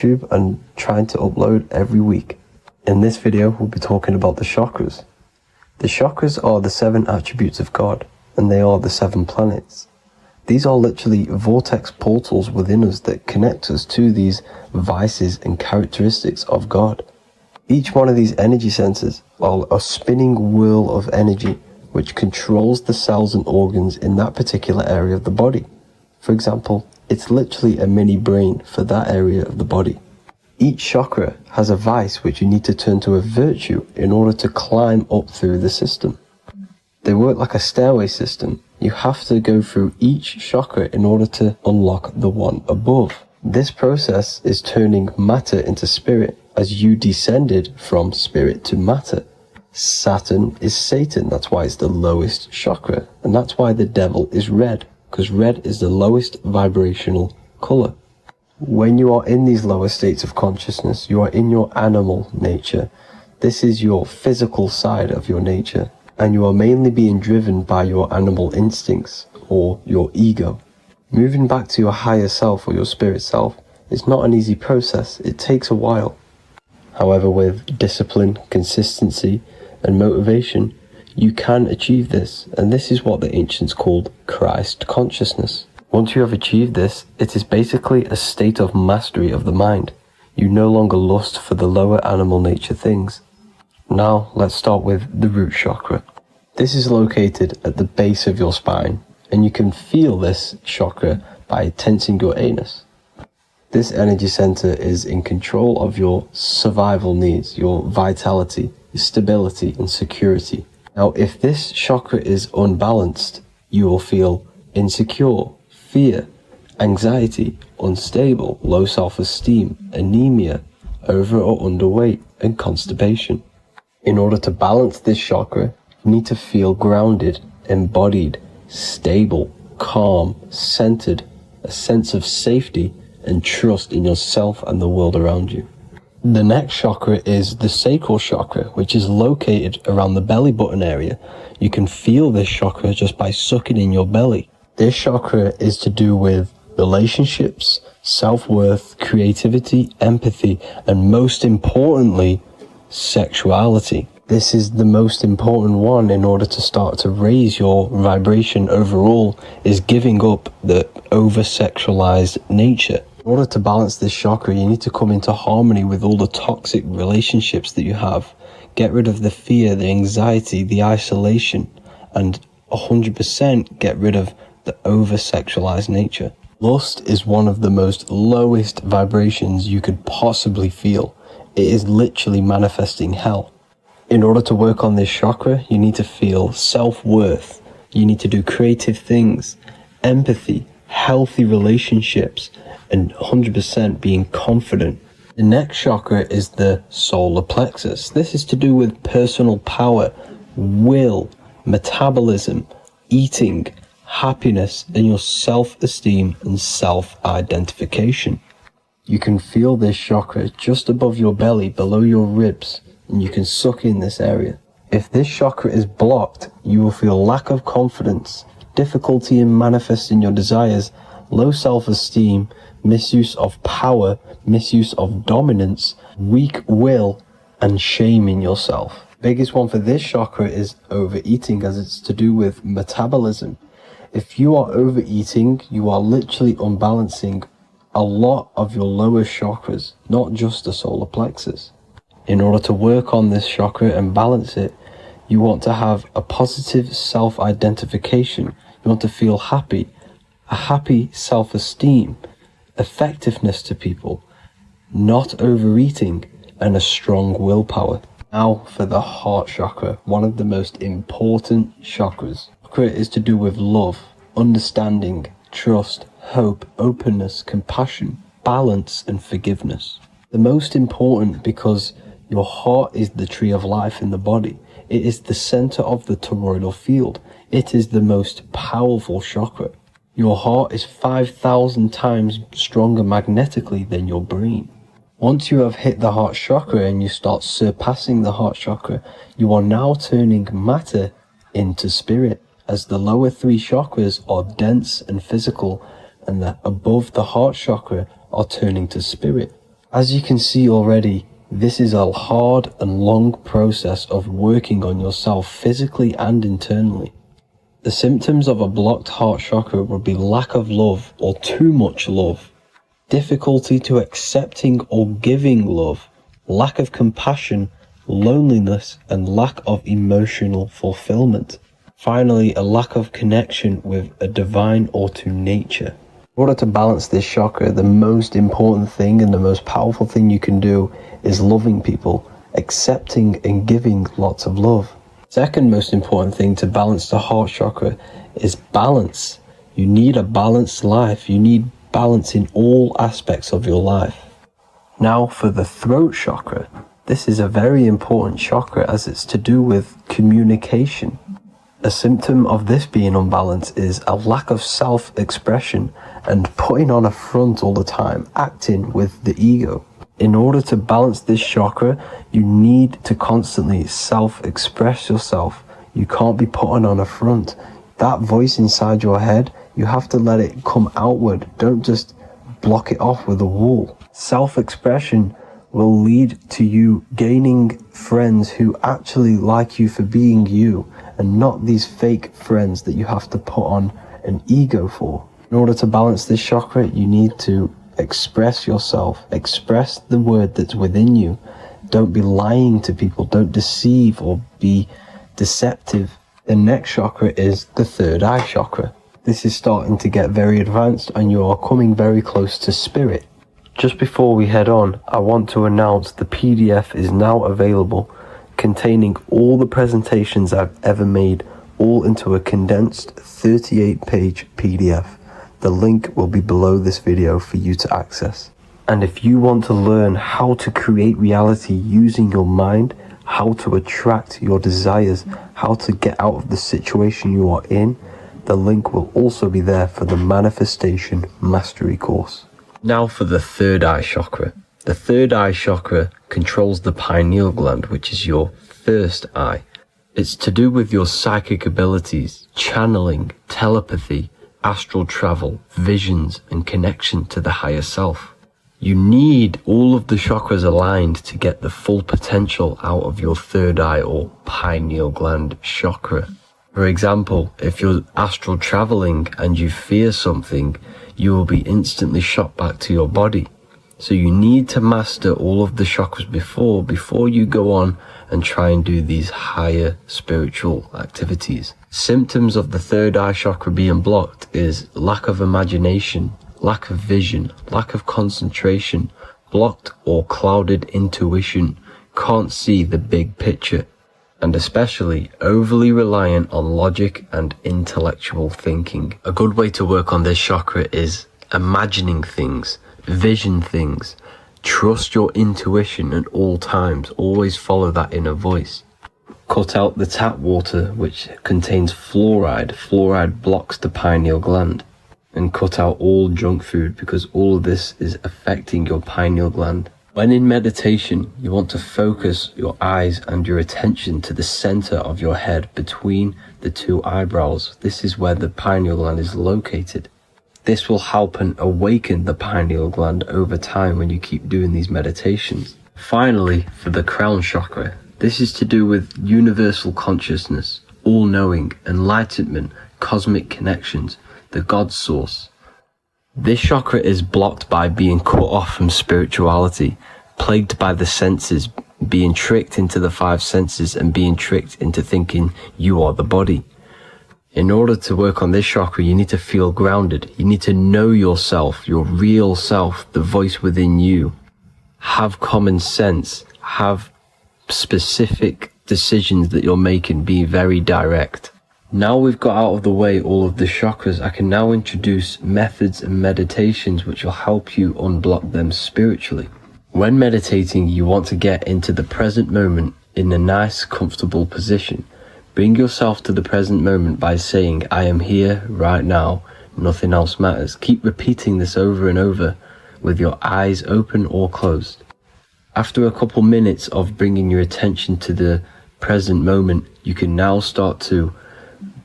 YouTube and trying to upload every week. In this video, we'll be talking about the chakras. The chakras are the 7 attributes of God, and they are the 7 planets. These are literally vortex portals within us that connect us to these vices and characteristics of God. Each one of these energy centers are a spinning wheel of energy which controls the cells and organs in that particular area of the body. For example, it's literally a mini brain for that area of the body. Each chakra has a vice which you need to turn to a virtue in order to climb up through the system. They work like a stairway system. You have to go through each chakra in order to unlock the one above. This process is turning matter into spirit as you descended from spirit to matter. Saturn is Satan, that's why it's the lowest chakra, and that's why the devil is red, because red is the lowest vibrational color. When you are in these lower states of consciousness, you are in your animal nature. This is your physical side of your nature, and you are mainly being driven by your animal instincts or your ego. Moving back to your higher self or your spirit self is not an easy process. It takes a while. However, with discipline, consistency, and motivation, you can achieve this, and this is what the ancients called Christ consciousness. Once you have achieved this, it is basically a state of mastery of the mind. You no longer lust for the lower animal nature things. Now, let's start with the root chakra. This is located at the base of your spine, and you can feel this chakra by tensing your anus. This energy center is in control of your survival needs, your vitality, your stability, and security. Now, if this chakra is unbalanced, you will feel insecure, fear, anxiety, unstable, low self-esteem, anemia, over or underweight, and constipation. In order to balance this chakra, you need to feel grounded, embodied, stable, calm, centered, a sense of safety, and trust in yourself and the world around you. The next chakra is the sacral chakra, which is located around the belly button area. You can feel this chakra just by sucking in your belly. This chakra is to do with relationships, self-worth, creativity, empathy, and most importantly, sexuality. This is the most important one in order to start to raise your vibration overall, is giving up the over-sexualized nature. In order to balance this chakra, you need to come into harmony with all the toxic relationships that you have. Get rid of the fear, the anxiety, the isolation, and 100% get rid of the over-sexualized nature. Lust is one of the most lowest vibrations you could possibly feel. It is literally manifesting hell. In order to work on this chakra, you need to feel self-worth. You need to do creative things, empathy, healthy relationships, and 100% being confident. The next chakra is the solar plexus. This is to do with personal power, will, metabolism, eating, happiness, and your self-esteem and self-identification. You can feel this chakra just above your belly, below your ribs, and you can suck in this area. If this chakra is blocked, you will feel lack of confidence, difficulty in manifesting your desires, low self-esteem, misuse of power, misuse of dominance, weak will, and shame in yourself. Biggest one for this chakra is overeating, as it's to do with metabolism. If you are overeating, you are literally unbalancing a lot of your lower chakras, not just the solar plexus. In order to work on this chakra and balance it, you want to have a positive self-identification. You want to feel happy, a happy self-esteem, effectiveness to people, not overeating, and a strong willpower. Now for the heart chakra, one of the most important chakras. Chakra is to do with love, understanding, trust, hope, openness, compassion, balance, and forgiveness. The most important because your heart is the tree of life in the body. It is the center of the toroidal field. It is the most powerful chakra. Your heart is 5,000 times stronger magnetically than your brain. Once you have hit the heart chakra and you start surpassing the heart chakra, you are now turning matter into spirit, as the lower 3 chakras are dense and physical, and the above the heart chakra are turning to spirit. As you can see already, this is a hard and long process of working on yourself physically and internally. The symptoms of a blocked heart chakra would be lack of love or too much love, difficulty to accepting or giving love, lack of compassion, loneliness, and lack of emotional fulfillment. Finally, a lack of connection with a divine or to nature. In order to balance this chakra, the most important thing and the most powerful thing you can do is loving people, accepting and giving lots of love. Second most important thing to balance the heart chakra is balance. You need a balanced life. You need balance in all aspects of your life. Now for the throat chakra. This is a very important chakra as it's to do with communication. A symptom of this being unbalanced is a lack of self-expression and putting on a front all the time, acting with the ego. In order to balance this chakra, you need to constantly self-express yourself. You can't be putting on a front. That voice inside your head, you have to let it come outward. Don't just block it off with a wall. Self-expression will lead to you gaining friends who actually like you for being you and not these fake friends that you have to put on an ego for. In order to balance this chakra, you need to express yourself, express the word that's within you. Don't be lying to people, don't deceive or be deceptive. The next chakra is the third eye chakra. This is starting to get very advanced and you are coming very close to spirit. Just before we head on, I want to announce the PDF is now available, containing all the presentations I've ever made, all into a condensed 38-page PDF. The link will be below this video for you to access. And if you want to learn how to create reality using your mind, how to attract your desires, how to get out of the situation you are in, the link will also be there for the Manifestation Mastery course. Now for the third eye chakra. The third eye chakra controls the pineal gland, which is your first eye. It's to do with your psychic abilities, channeling, telepathy, astral travel, visions, and connection to the higher self. You need all of the chakras aligned to get the full potential out of your third eye or pineal gland chakra. For example, if you're astral traveling and you fear something, you will be instantly shot back to your body. So you need to master all of the chakras before you go on and try and do these higher spiritual activities. Symptoms of the third eye chakra being blocked is lack of imagination, lack of vision, lack of concentration, blocked or clouded intuition, can't see the big picture, and especially overly reliant on logic and intellectual thinking. A good way to work on this chakra is imagining things, vision things, trust your intuition at all times, always follow that inner voice. Cut out the tap water which contains fluoride. Fluoride blocks the pineal gland. And cut out all junk food because all of this is affecting your pineal gland. When in meditation, you want to focus your eyes and your attention to the center of your head between the two eyebrows. This is where the pineal gland is located. This will help and awaken the pineal gland over time when you keep doing these meditations. Finally, for the crown chakra, this is to do with universal consciousness, all-knowing, enlightenment, cosmic connections, the God source. This chakra is blocked by being cut off from spirituality, plagued by the senses, being tricked into the five senses and being tricked into thinking you are the body. In order to work on this chakra, you need to feel grounded. You need to know yourself, your real self, the voice within you. Have common sense, have specific decisions that you're making, be very direct. Now we've got out of the way all of the chakras, I can now introduce methods and meditations which will help you unblock them spiritually. When meditating, you want to get into the present moment in a nice, comfortable position. Bring yourself to the present moment by saying, I am here right now, nothing else matters. Keep repeating this over and over with your eyes open or closed. After a couple minutes of bringing your attention to the present moment, you can now start to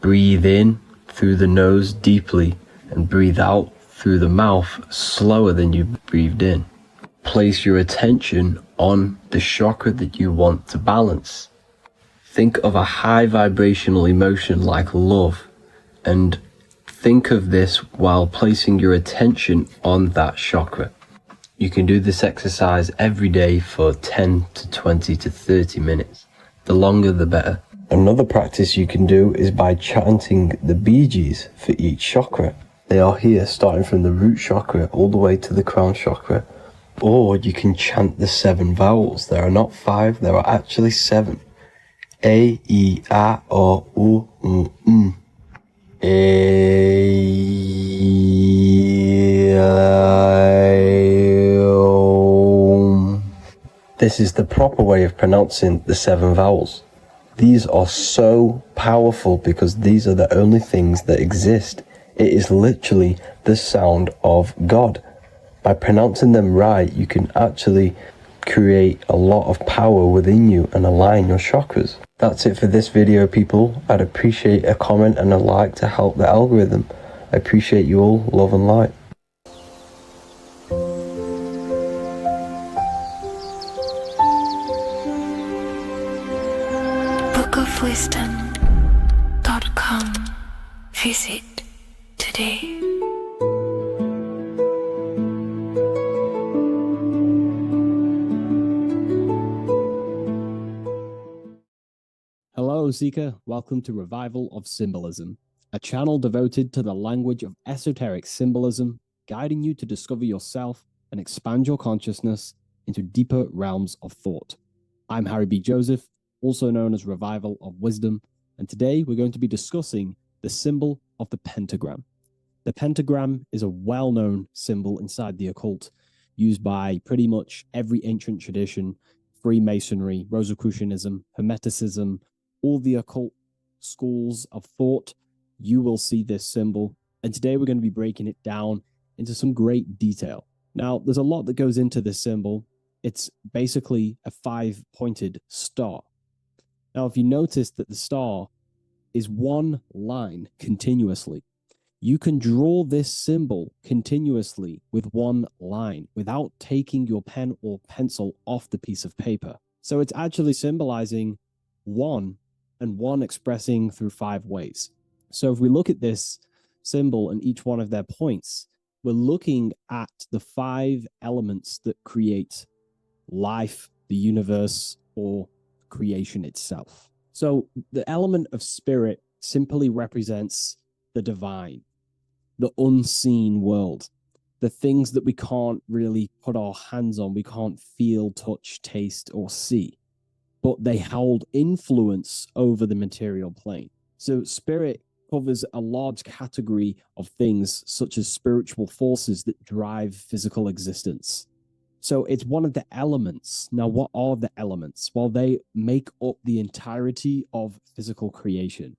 breathe in through the nose deeply and breathe out through the mouth slower than you breathed in. place your attention on the chakra that you want to balance. Think of a high vibrational emotion like love, and think of this while placing your attention on that chakra. You can do this exercise every day for 10 to 20 to 30 minutes. The longer the better. Another practice you can do is by chanting the Bijis for each chakra. They are here starting from the root chakra all the way to the crown chakra. Or you can chant the 7 vowels. There are not 5, there are actually 7. A, I, A, O, U, M. A, This is the proper way of pronouncing the 7 vowels. These are so powerful because these are the only things that exist. It is literally the sound of God. By pronouncing them right, you can actually create a lot of power within you and align your chakras. That's it for this video, people. I'd appreciate a comment and a like to help the algorithm. I appreciate you all. Love and light. bookofwisdom.com. Visit today. Hello, Seeker. Welcome to Revival of Symbolism, a channel devoted to the language of esoteric symbolism, guiding you to discover yourself and expand your consciousness into deeper realms of thought. I'm Harry B. Joseph, also known as Revival of Wisdom, and today we're going to be discussing the symbol of the pentagram. The pentagram is a well-known symbol inside the occult, used by pretty much every ancient tradition, Freemasonry, Rosicrucianism, Hermeticism, all the occult schools of thought. You will see this symbol. And today we're going to be breaking it down into some great detail. Now, there's a lot that goes into this symbol. It's basically a 5-pointed star. Now, if you notice that the star is one line continuously, you can draw this symbol continuously with one line without taking your pen or pencil off the piece of paper. So it's actually symbolizing one, and one expressing through 5 ways. So if we look at this symbol and each one of their points, we're looking at the 5 elements that create life, the universe, or creation itself. So the element of spirit simply represents the divine, the unseen world, the things that we can't really put our hands on, we can't feel, touch, taste, or see, but they hold influence over the material plane. So spirit covers a large category of things such as spiritual forces that drive physical existence. So it's one of the elements. Now, what are the elements? Well, they make up the entirety of physical creation.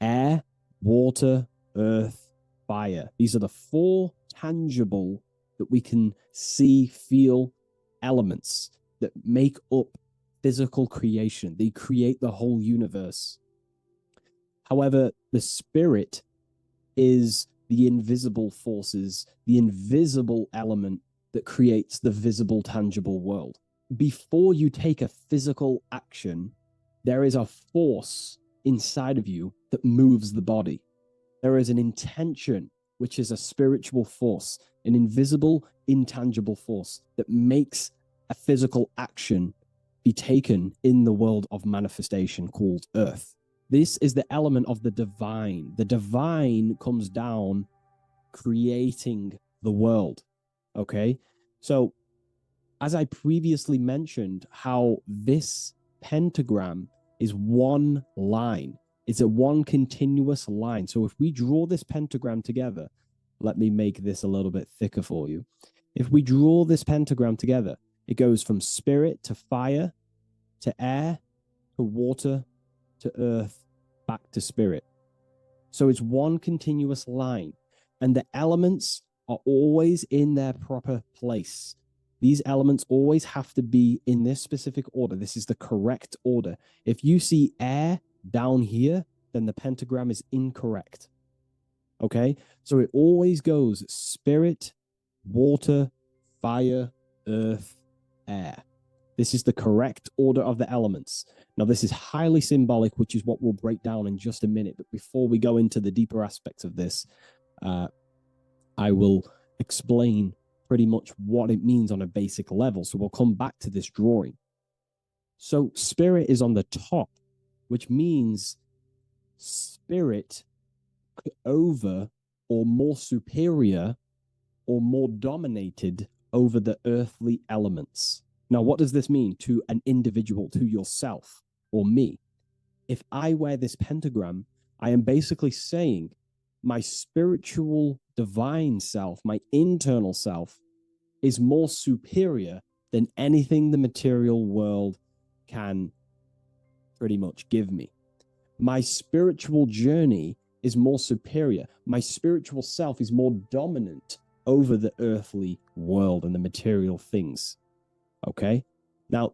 Air, water, earth, fire. These are the 4 tangible that we can see, feel elements that make up physical creation. They create the whole universe. However, the spirit is the invisible forces, the invisible element that creates the visible, tangible world. Before you take a physical action, there is a force inside of you that moves the body. There is an intention, which is a spiritual force, an invisible, intangible force that makes a physical action be taken in the world of manifestation called Earth. This is the element of the divine. The divine comes down creating the world. Okay? So, as I previously mentioned, how this pentagram is one line. It's a one continuous line. So if we draw this pentagram together, let me make this a little bit thicker for you. If we draw this pentagram together, it goes from spirit to fire, to air, to water, to earth, back to spirit. So it's one continuous line, and the elements are always in their proper place. These elements always have to be in this specific order. This is the correct order. If you see air down here, then the pentagram is incorrect. Okay? So it always goes spirit, water, fire, earth, air. This is the correct order of the elements. Now, this is highly symbolic, which is what we'll break down in just a minute. But before we go into the deeper aspects of this, I will explain pretty much what it means on a basic level. So we'll come back to this drawing. So spirit is on the top, which means spirit over or more superior or more dominated over the earthly elements. Now, what does this mean to an individual, to yourself or me? If I wear this pentagram, I am basically saying my spiritual divine self, my internal self, is more superior than anything the material world can pretty much give me. My spiritual journey is more superior. My spiritual self is more dominant over the earthly world and the material things. Okay? Now,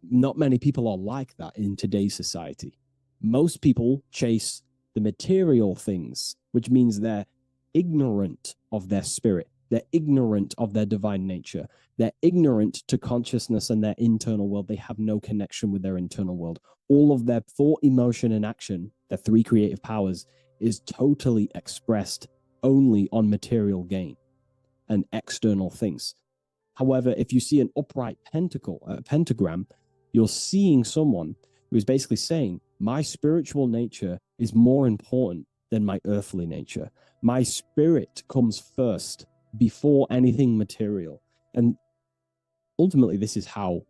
not many people are like that in today's society. Most people chase the material things, which means they're ignorant of their spirit. They're ignorant of their divine nature. They're ignorant to consciousness and their internal world. They have no connection with their internal world. All of their thought, emotion, and action, their three creative powers, is totally expressed only on material gain and external things. However, if you see an upright pentagram, you're seeing someone who is basically saying, my spiritual nature is more important than my earthly nature. My spirit comes first before anything material. And ultimately, this is how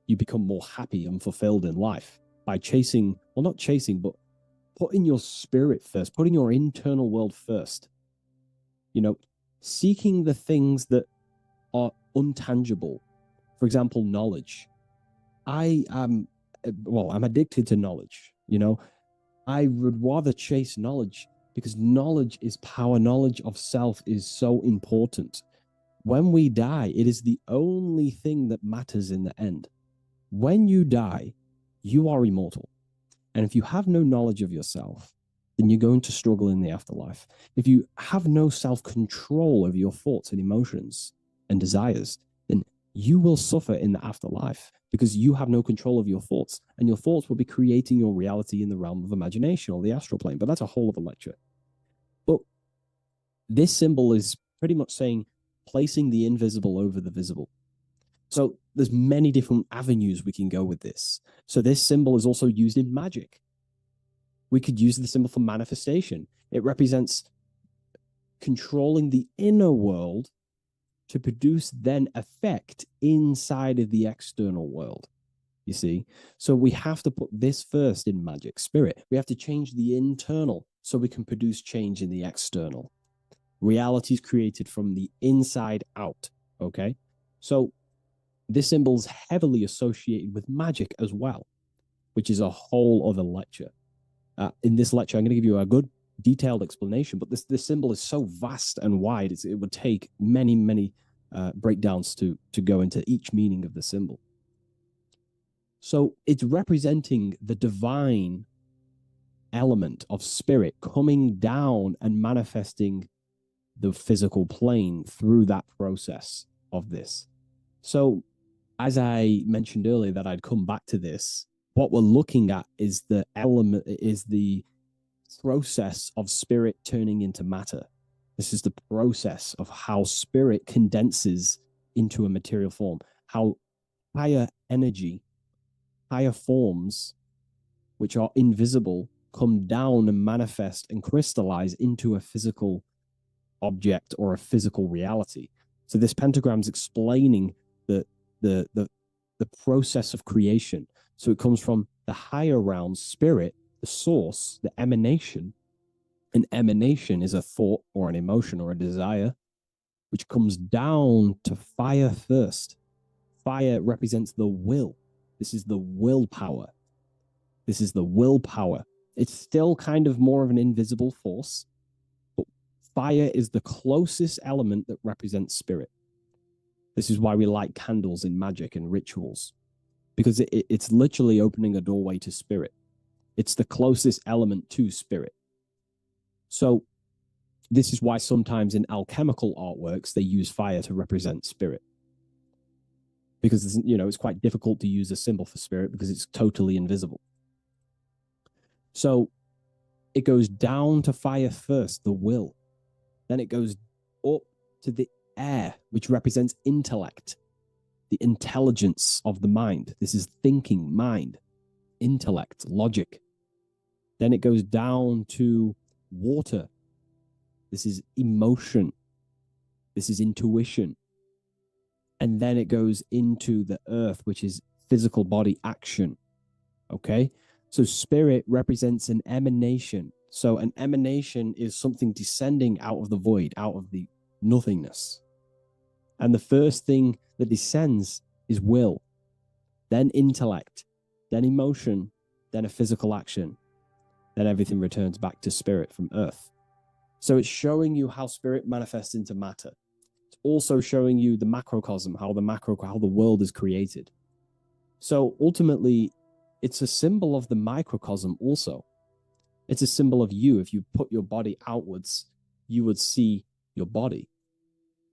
you become more happy and fulfilled in life, by chasing, well, not chasing, but putting your spirit first, putting your internal world first. You know, seeking the things that are untangible. For example, knowledge. I'm addicted to knowledge. You know, I would rather chase knowledge because knowledge is power. Knowledge of self is so important. When we die, it is the only thing that matters in the end. When you die, you are immortal. And if you have no knowledge of yourself, then you're going to struggle in the afterlife. If you have no self-control over your thoughts and emotions and desires, then you will suffer in the afterlife because you have no control of your thoughts, and your thoughts will be creating your reality in the realm of imagination or the astral plane. But that's a whole other lecture. But this symbol is pretty much saying placing the invisible over the visible. So there's many different avenues we can go with this. So this symbol is also used in magic. We could use the symbol for manifestation. It represents controlling the inner world to produce then effect inside of the external world, you see? So we have to put this first in magic spirit. We have to change the internal so we can produce change in the external. Reality is created from the inside out, okay? So this symbol is heavily associated with magic as well, which is a whole other lecture. In this lecture, I'm going to give you a good detailed explanation, but this symbol is so vast and wide, it would take many breakdowns to go into each meaning of the symbol. So it's representing the divine element of spirit coming down and manifesting the physical plane through that process of this. So as I mentioned earlier that I'd come back to this, what we're looking at is the process of spirit turning into matter. This is the process of how spirit condenses into a material form, how higher energy, higher forms, which are invisible, come down and manifest and crystallize into a physical object or a physical reality. So this pentagram is explaining the process of creation. So it comes from the higher realm, spirit, the source, the emanation. An emanation is a thought or an emotion or a desire, which comes down to fire first. Fire represents the will. This is the willpower. This is the willpower. It's still kind of more of an invisible force, but fire is the closest element that represents spirit. This is why we light candles in magic and rituals, because it's literally opening a doorway to spirit. It's the closest element to spirit. So this is why sometimes in alchemical artworks, they use fire to represent spirit. because it's quite difficult to use a symbol for spirit because it's totally invisible. So it goes down to fire first, the will. Then it goes up to the air, which represents intellect, the intelligence of the mind. This is thinking, mind, intellect, logic. Then it goes down to water. This is emotion. This is intuition. And then it goes into the earth, which is physical body action. Okay? So spirit represents an emanation. So an emanation is something descending out of the void, out of the nothingness. And the first thing that descends is will, then intellect, then emotion, then a physical action. Then everything returns back to spirit from earth. So it's showing you how spirit manifests into matter. It's also showing you the macrocosm, how the world is created. So ultimately, it's a symbol of the microcosm also. It's a symbol of you. If you put your body outwards, you would see your body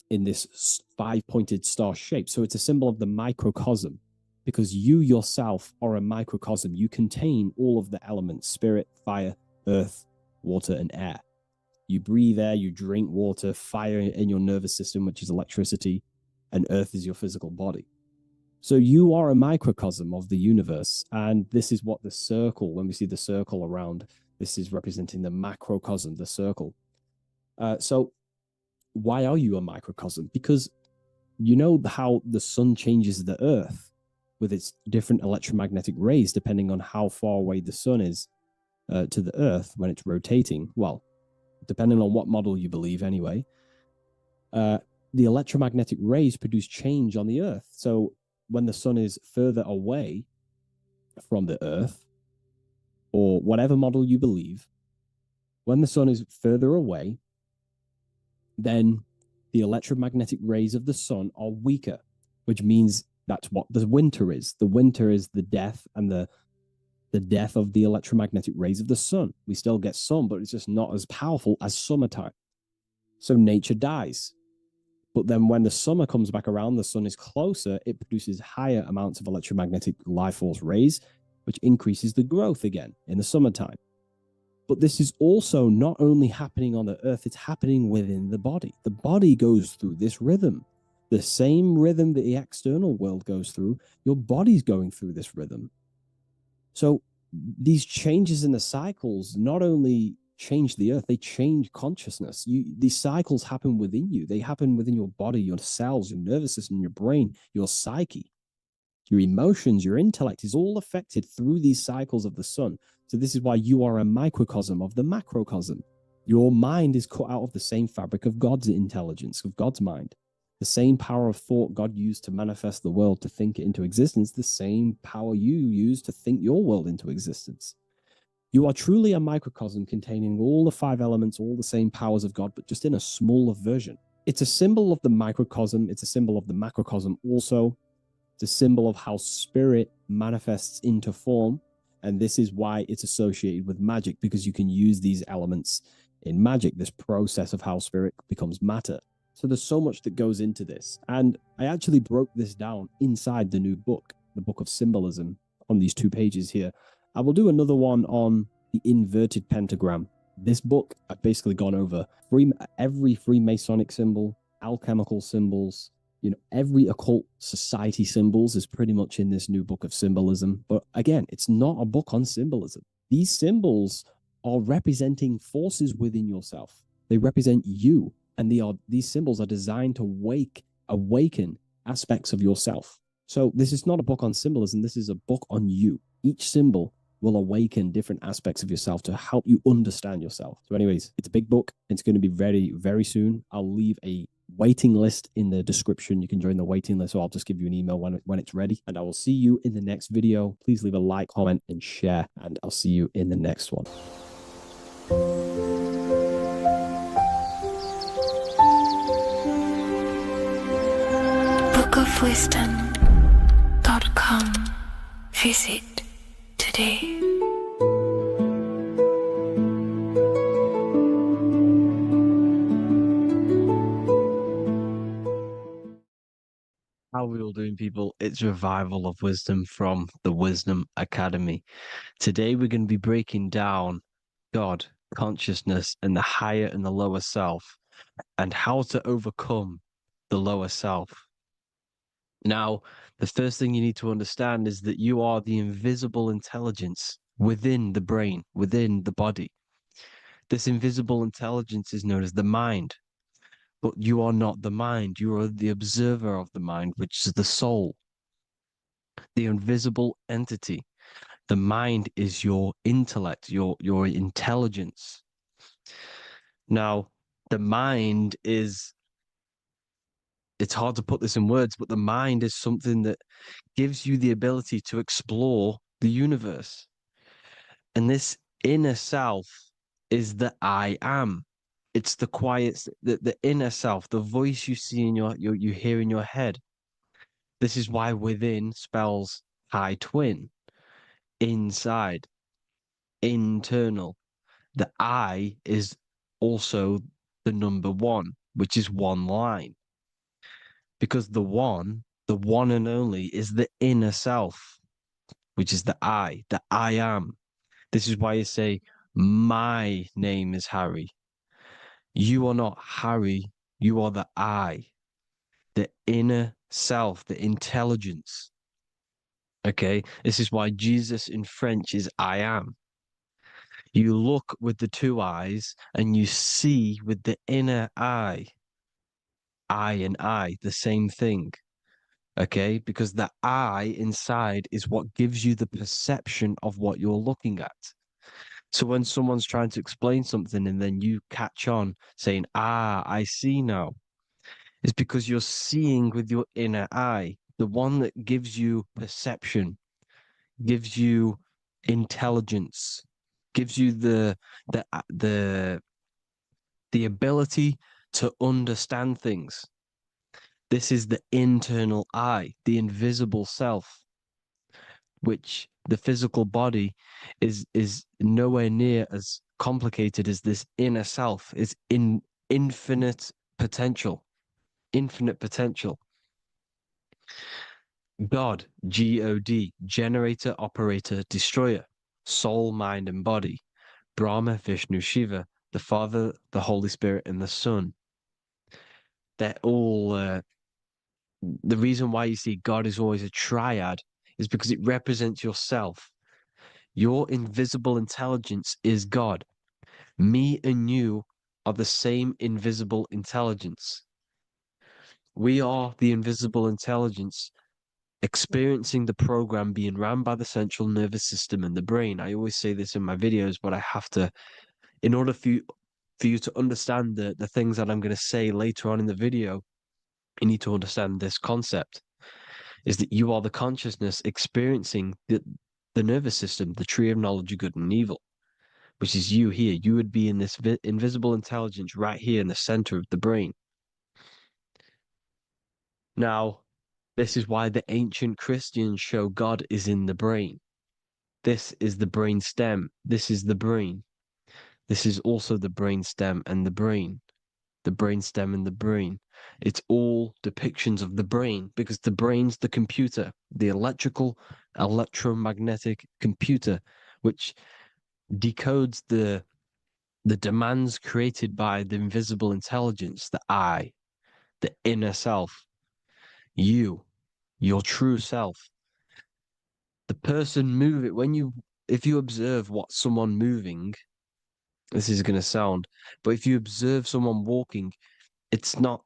in this 5-pointed star shape. So it's a symbol of the microcosm, because you yourself are a microcosm. You contain all of the elements: spirit, fire, earth, water, and air. You breathe air, you drink water, fire in your nervous system, which is electricity, and earth is your physical body. So you are a microcosm of the universe. And this is what the circle, when we see the circle around, this is representing the macrocosm, the circle. So why are you a microcosm? Because you know how the sun changes the earth with its different electromagnetic rays, depending on how far away the sun is to the earth when it's rotating. Well, depending on what model you believe anyway, the electromagnetic rays produce change on the earth. So when the sun is further away from the earth, or whatever model you believe, when the sun is further away, then the electromagnetic rays of the sun are weaker, which means that's what the winter is. The winter is the death and the death of the electromagnetic rays of the sun. We still get sun, but it's just not as powerful as summertime. So nature dies. But then when the summer comes back around, the sun is closer, it produces higher amounts of electromagnetic life force rays, which increases the growth again in the summertime. But this is also not only happening on the earth, it's happening within the body. The body goes through this rhythm. The same rhythm that the external world goes through, your body's going through this rhythm. So these changes in the cycles not only change the earth, they change consciousness. These cycles happen within you. They happen within your body, your cells, your nervous system, your brain, your psyche, your emotions, your intellect is all affected through these cycles of the sun. So this is why you are a microcosm of the macrocosm. Your mind is cut out of the same fabric of God's intelligence, of God's mind. The same power of thought God used to manifest the world, to think it into existence, the same power you use to think your world into existence. You are truly a microcosm containing all the 5 elements, all the same powers of God, but just in a smaller version. It's a symbol of the microcosm. It's a symbol of the macrocosm also. It's a symbol of how spirit manifests into form. And this is why it's associated with magic, because you can use these elements in magic, this process of how spirit becomes matter. So there's so much that goes into this. And I actually broke this down inside the new book, the Book of Symbolism, on these 2 pages here. I will do another one on the inverted pentagram. This book, I've basically gone over every Freemasonic symbol, alchemical symbols, every occult society symbols is pretty much in this new book of symbolism. But again, it's not a book on symbolism. These symbols are representing forces within yourself. They represent you. And these symbols are designed to awaken aspects of yourself. So this is not a book on symbolism. This is a book on you. Each symbol will awaken different aspects of yourself to help you understand yourself. So anyways, it's a big book. It's going to be very, very soon. I'll leave a waiting list in the description. You can join the waiting list, or I'll just give you an email when it's ready. And I will see you in the next video. Please leave a like, comment, and share. And I'll see you in the next one. bookofwisdom.com. Visit today. How we all doing, people? It's Revival of Wisdom from the Wisdom Academy. Today, we're going to be breaking down God, consciousness, and the higher and the lower self, and how to overcome the lower self. Now, the first thing you need to understand is that you are the invisible intelligence within the brain, within the body. This invisible intelligence is known as the mind. But you are not the mind. You are the observer of the mind, which is the soul, the invisible entity. The mind is your intellect, your intelligence. Now, the mind is, it's hard to put this in words, but the mind is something that gives you the ability to explore the universe. And this inner self is the I am. It's the quiet, the inner self, the voice you see in you hear in your head. This is why within spells high twin, inside, internal. The I is also the number one, which is one line. Because the one and only, is the inner self, which is the I am. This is why you say, my name is Harry. You are not Harry, you are the I, the inner self, the intelligence. Okay, this is why Jesus in French is I am. You look with the two eyes and you see with the inner eye. I and I, the same thing. Okay, because the I inside is what gives you the perception of what you're looking at. So when someone's trying to explain something and then you catch on saying, I see now, it's because you're seeing with your inner eye, the one that gives you perception, gives you intelligence, gives you the ability to understand things. This is the internal I, the invisible self, which the physical body is nowhere near as complicated as this inner self. Is in infinite potential, infinite potential. God, God, generator, operator, destroyer, soul, mind, and body. Brahma, Vishnu, Shiva, the Father, the Holy Spirit, and the Son. They're all, the reason why you see God is always a triad is because it represents yourself. Your invisible intelligence is God. Me and you are the same invisible intelligence. We are the invisible intelligence experiencing the program being ran by the central nervous system and the brain. I always say this in my videos, but I have to, in order for you to understand the things that I'm going to say later on in the video, you need to understand this concept, is that you are the consciousness experiencing the nervous system, the tree of knowledge of good and evil, which is you here. You would be in this invisible intelligence right here in the center of the brain. Now, this is why the ancient Christians show God is in the brain. This is the brain stem. This is the brain. This is also the brain stem and the brain. The brain stem and the brain. It's all depictions of the brain because the brain's the computer, the electromagnetic computer, which decodes the demands created by the invisible intelligence, the I, the inner self, you, your true self. The person moving, if you observe what someone moving, this is going to sound, but if you observe someone walking, it's not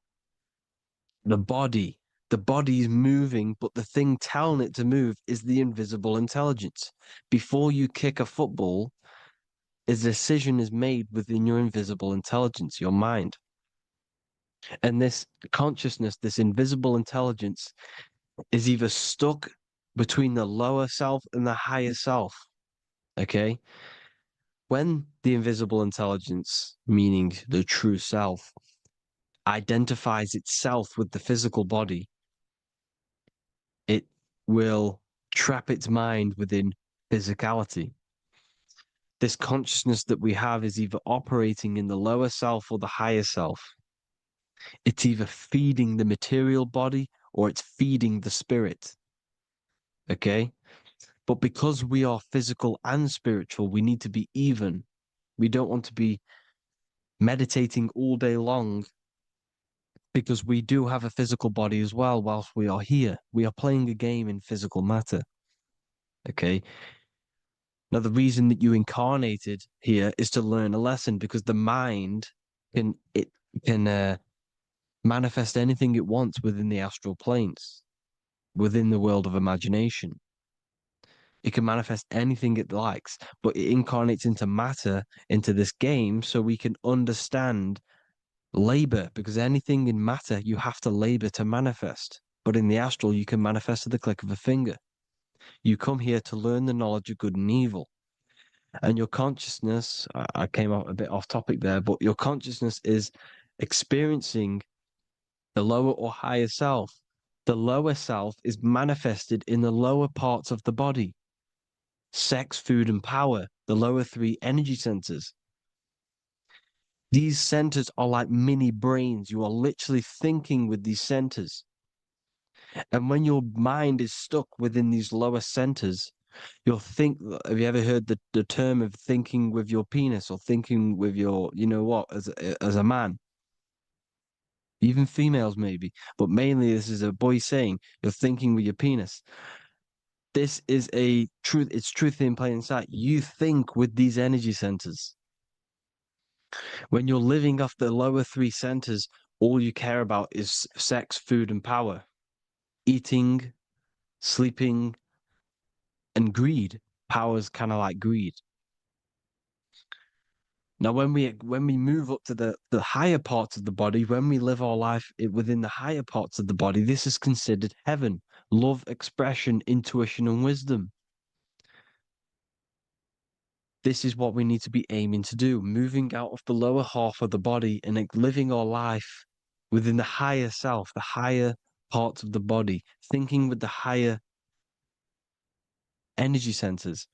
the body. The body is moving, but the thing telling it to move is the invisible intelligence. Before you kick a football, a decision is made within your invisible intelligence, your mind. And this consciousness, this invisible intelligence, is either stuck between the lower self and the higher self. Okay? When the invisible intelligence, meaning the true self, identifies itself with the physical body, it will trap its mind within physicality. This consciousness that we have is either operating in the lower self or the higher self. It's either feeding the material body or it's feeding the spirit. Okay? But because we are physical and spiritual, we need to be even. We don't want to be meditating all day long because we do have a physical body as well whilst we are here. We are playing a game in physical matter. Okay? Now, the reason that you incarnated here is to learn a lesson, because the mind can manifest anything it wants within the astral planes, within the world of imagination. It can manifest anything it likes, but it incarnates into matter, into this game, so we can understand labor, because anything in matter you have to labor to manifest. But in the astral, you can manifest at the click of a finger. You come here to learn the knowledge of good and evil. And your consciousness, I came out a bit off topic there, but your consciousness is experiencing the lower or higher self. The lower self is manifested in the lower parts of the body. Sex, food, and power, the lower three energy centers. These centers are like mini brains. You are literally thinking with these centers. And when your mind is stuck within these lower centers, you'll think, have you ever heard the term of thinking with your penis, or thinking with your, you know what, as a man? Even females maybe, but mainly this is a boy saying, you're thinking with your penis. This is a truth, it's truth in plain sight. You think with these energy centers. When you're living off the lower three centers, all you care about is sex, food, and power. Eating, sleeping, and greed. Power's kind of like greed. Now, when we move up to the higher parts of the body, when we live our life within the higher parts of the body, this is considered heaven. Love, expression, intuition, and wisdom. This is what we need to be aiming to do, moving out of the lower half of the body and living our life within the higher self, the higher parts of the body, thinking with the higher energy centers,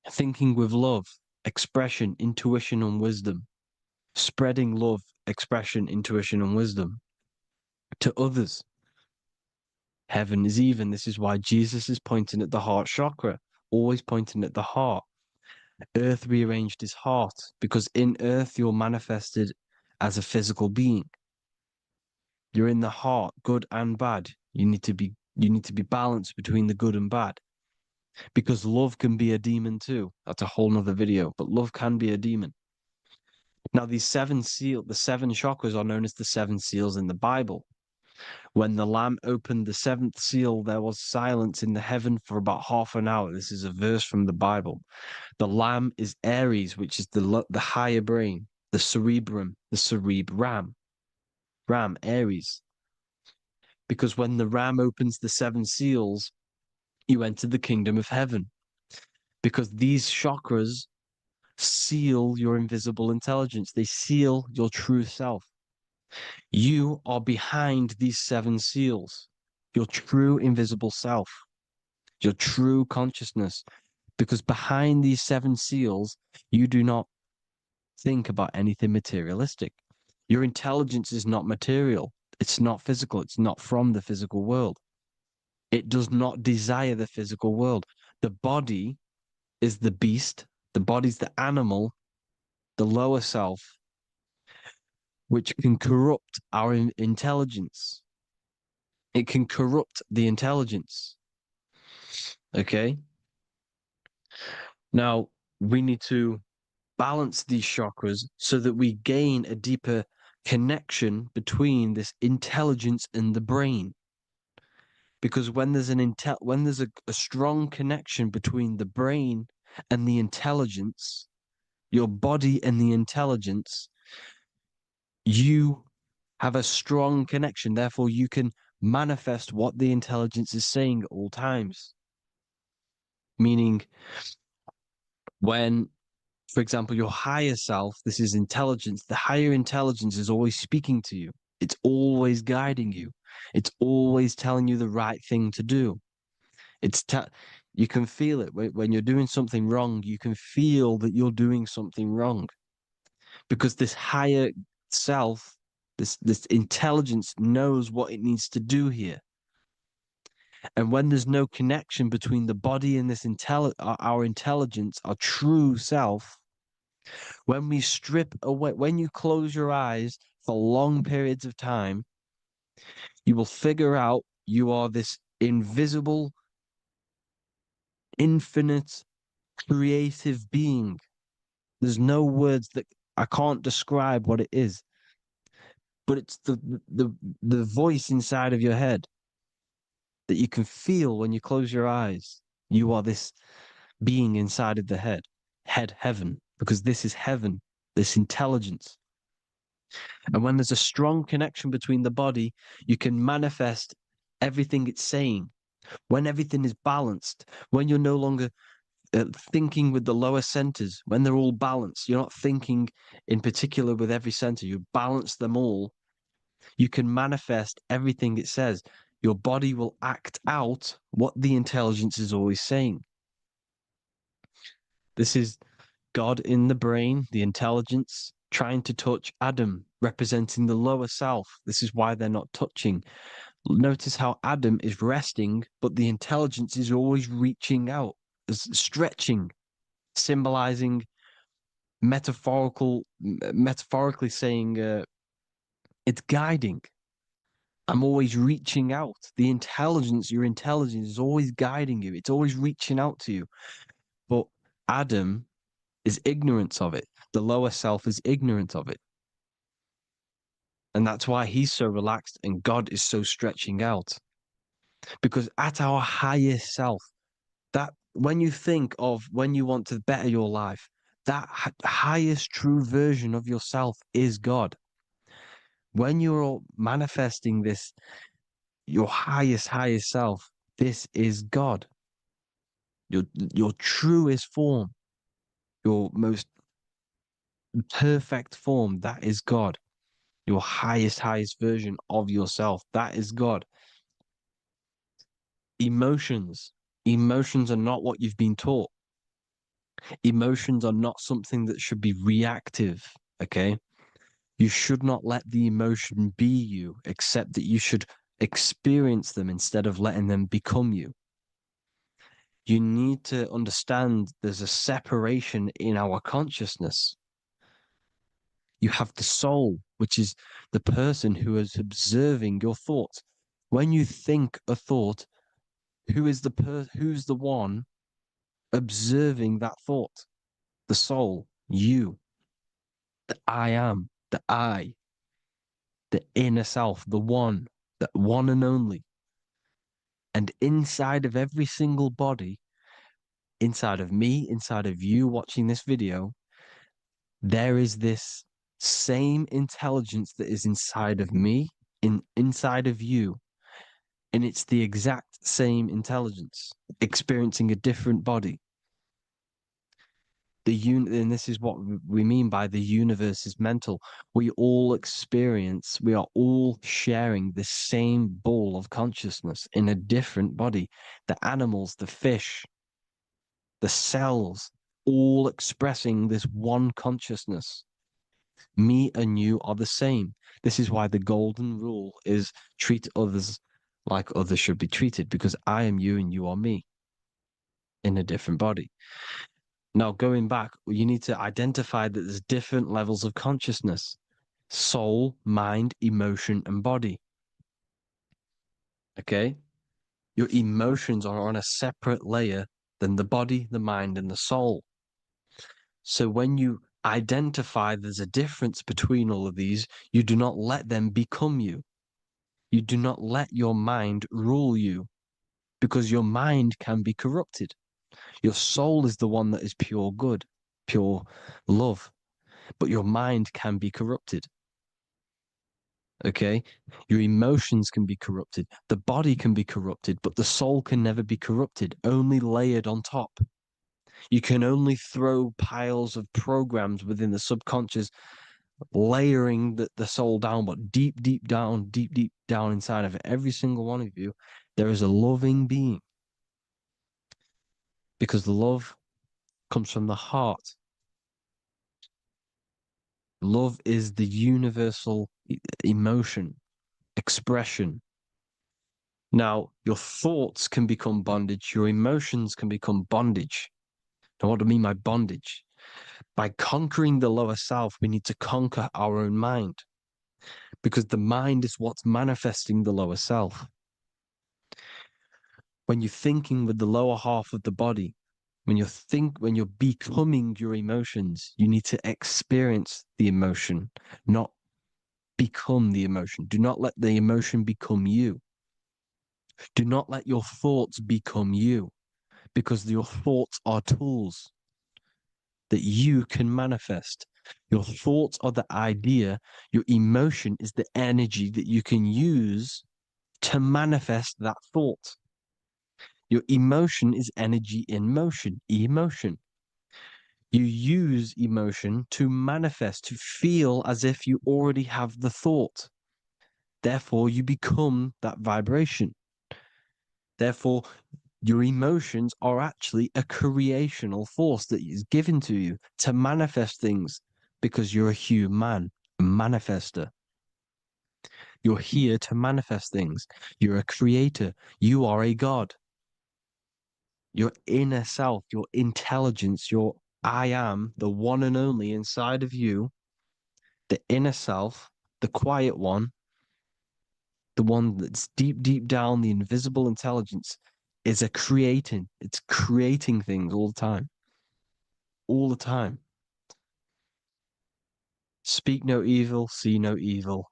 thinking with love, expression, intuition, and wisdom, spreading love, expression, intuition, and wisdom to others. Heaven is even. This is why Jesus is pointing at the heart chakra, always pointing at the heart. Earth rearranged his heart, because in earth you're manifested as a physical being. You're in the heart, good and bad. You need to be balanced between the good and bad. Because love can be a demon too. That's a whole nother video, but love can be a demon. Now, the seven chakras are known as the seven seals in the Bible. When the Lamb opened the seventh seal, there was silence in the heaven for about half an hour. This is a verse from the Bible. The Lamb is Aries, which is the higher brain, the cerebrum, Ram, Aries. Because when the Ram opens the seven seals, you enter the kingdom of heaven. Because these chakras seal your invisible intelligence. They seal your true self. You are behind these seven seals, your true invisible self, your true consciousness. Because behind these seven seals, you do not think about anything materialistic. Your intelligence is not material. It's not physical. It's not from the physical world. It does not desire the physical world. The body is the beast. The body's the animal, the lower self, which can corrupt our intelligence. It can corrupt the intelligence. Okay? Now, we need to balance these chakras so that we gain a deeper connection between this intelligence and the brain. Because when there's a strong connection between the brain and the intelligence, your body and the intelligence, you have a strong connection. Therefore, you can manifest what the intelligence is saying at all times. Meaning, when, for example, your higher self, this is intelligence, the higher intelligence is always speaking to you. It's always guiding you. It's always telling you the right thing to do. You can feel it when you're doing something wrong. You can feel that you're doing something wrong, because this higher self This intelligence knows what it needs to do here. And when there's no connection between the body and this our intelligence, our true self, when we strip away, when you close your eyes for long periods of time, you will figure out you are this invisible, infinite, creative being. There's no words that I can't describe what it is, but it's the voice inside of your head that you can feel when you close your eyes. You are this being inside of the heaven, because this is heaven, this intelligence. And when there's a strong connection between the body, you can manifest everything it's saying. When everything is balanced, when you're no longer thinking with the lower centers, when they're all balanced, you're not thinking in particular with every center, you balance them all, you can manifest everything it says. Your body will act out what the intelligence is always saying. This is God in the brain, the intelligence, trying to touch Adam, representing the lower self. This is why they're not touching. Notice how Adam is resting, but the intelligence is always reaching out, stretching, symbolizing metaphorically saying it's guiding. I'm always reaching out. The intelligence, your intelligence is always guiding you. It's always reaching out to you. But Adam is ignorant of it. The lower self is ignorant of it. And that's why he's so relaxed and God is so stretching out. Because at our highest self, that when you think of when you want to better your life, that highest true version of yourself is God. When you're manifesting this, your highest self, this is God. Your truest form, your most perfect form, that is God. Your highest version of yourself, that is God. Emotions are not what you've been taught. Emotions are not something that should be reactive, okay? You should not let the emotion be you, except that you should experience them instead of letting them become you. You need to understand there's a separation in our consciousness. You have the soul, which is the person who is observing your thoughts. When you think a thought, who's the one observing that thought? The soul, you, the I am, the I, the inner self, the one and only. And inside of every single body, inside of me, inside of you watching this video, there is this same intelligence that is inside of me, inside of you. And it's the exact same intelligence, experiencing a different body. And this is what we mean by the universe is mental. We all are all sharing the same ball of consciousness in a different body. The animals, the fish, the cells, all expressing this one consciousness. Me and you are the same. This is why the golden rule is treat others like others should be treated, because I am you and you are me in a different body. Now, going back, you need to identify that there's different levels of consciousness: soul, mind, emotion, and body. Okay? Your emotions are on a separate layer than the body, the mind, and the soul. So when you identify there's a difference between all of these, you do not let them become you. You do not let your mind rule you, because your mind can be corrupted. Your soul is the one that is pure good, pure love, but your mind can be corrupted. Okay? Your emotions can be corrupted. The body can be corrupted, but the soul can never be corrupted, only layered on top. You can only throw piles of programs within the subconscious, layering the soul down, but deep down inside of every single one of you, there is a loving being. Because love comes from the heart. Love is the universal emotion, expression. Now, your thoughts can become bondage, your emotions can become bondage. Now, what do I mean by bondage? By conquering the lower self, we need to conquer our own mind, because the mind is what's manifesting the lower self. When you're thinking with the lower half of the body, when you're becoming your emotions, you need to experience the emotion, not become the emotion. Do not let the emotion become you. Do not let your thoughts become you, because your thoughts are tools that you can manifest. Your thoughts are the idea. Your emotion is the energy that you can use to manifest that thought. Your emotion is energy in motion, emotion. You use emotion to manifest, to feel as if you already have the thought. Therefore, you become that vibration. Therefore, your emotions are actually a creational force that is given to you to manifest things, because you're a human, a manifester. You're here to manifest things. You're a creator. You are a god. Your inner self, your intelligence, your I am, the one and only inside of you, the inner self, the quiet one, the one that's deep, deep down, the invisible intelligence, is it's creating things all the time. All the time. Speak no evil, see no evil,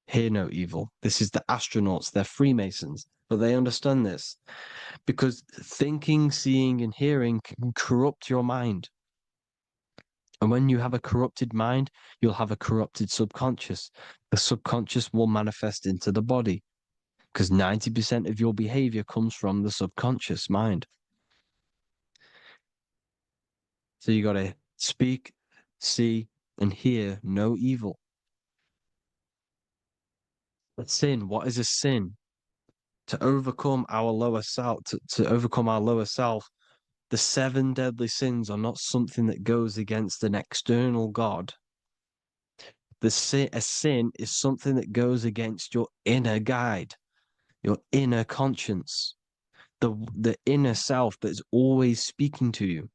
hear no evil. This is the astronauts, they're Freemasons, but they understand this, because thinking, seeing, and hearing can corrupt your mind. And when you have a corrupted mind, you'll have a corrupted subconscious. The subconscious will manifest into the body, because 90% of your behavior comes from the subconscious mind. So you got to speak, see, and hear no evil. A sin, what is a sin? To overcome our lower self, to overcome our lower self, the 7 deadly sins are not something that goes against an external God. A sin is something that goes against your inner guide, your inner conscience, the inner self that is always speaking to you.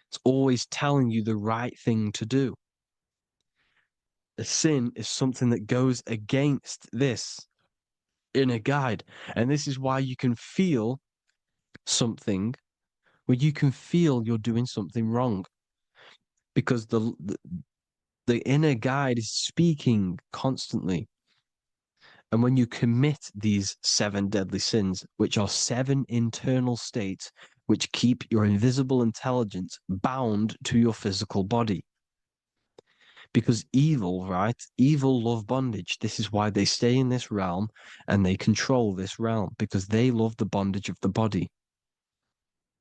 It's always telling you the right thing to do. A sin is something that goes against this inner guide. And this is why you can feel something where you can feel you're doing something wrong, because the inner guide is speaking constantly. And when you commit these 7 deadly sins, which are 7 internal states which keep your invisible intelligence bound to your physical body. Because evil, right? Evil love bondage. This is why they stay in this realm and they control this realm, because they love the bondage of the body.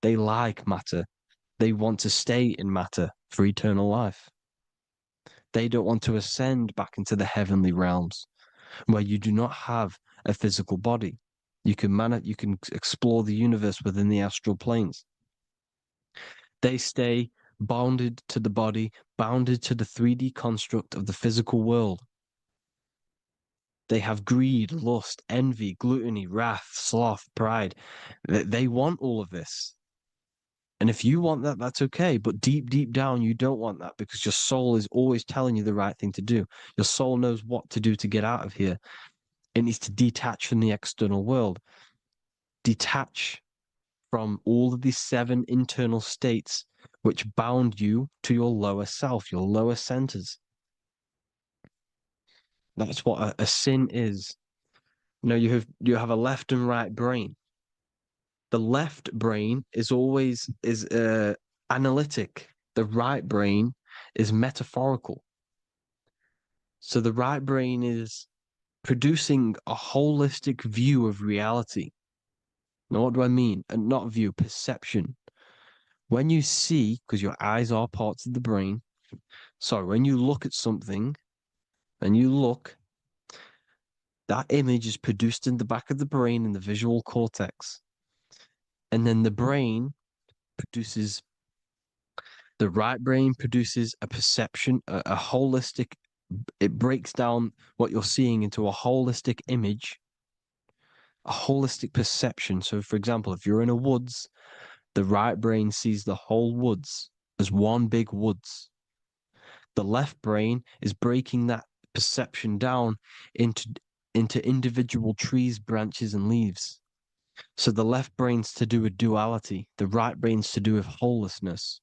They like matter. They want to stay in matter for eternal life. They don't want to ascend back into the heavenly realms where you do not have a physical body. You can explore the universe within the astral planes. They stay bounded to the body, bounded to the 3D construct of the physical world. They have greed, lust, envy, gluttony, wrath, sloth, pride. They want all of this. And if you want that, that's okay. But deep, deep down, you don't want that, because your soul is always telling you the right thing to do. Your soul knows what to do to get out of here. It needs to detach from the external world. Detach from all of these 7 internal states which bound you to your lower self, your lower centers. That's what a sin is. You know, you have a left and right brain. The left brain is always analytic. The right brain is metaphorical. So the right brain is producing a holistic view of reality. Now, what do I mean? And not view, perception. When you see, because your eyes are parts of the brain, so when you look at something and you look, that image is produced in the back of the brain in the visual cortex. And then the right brain produces a perception, a holistic it breaks down what you're seeing into a holistic image, a holistic perception. So, for example, if you're in a woods, the right brain sees the whole woods as one big woods. The left brain is breaking that perception down into individual trees, branches, and leaves. So the left brain's to do with duality, the right brain's to do with wholeness,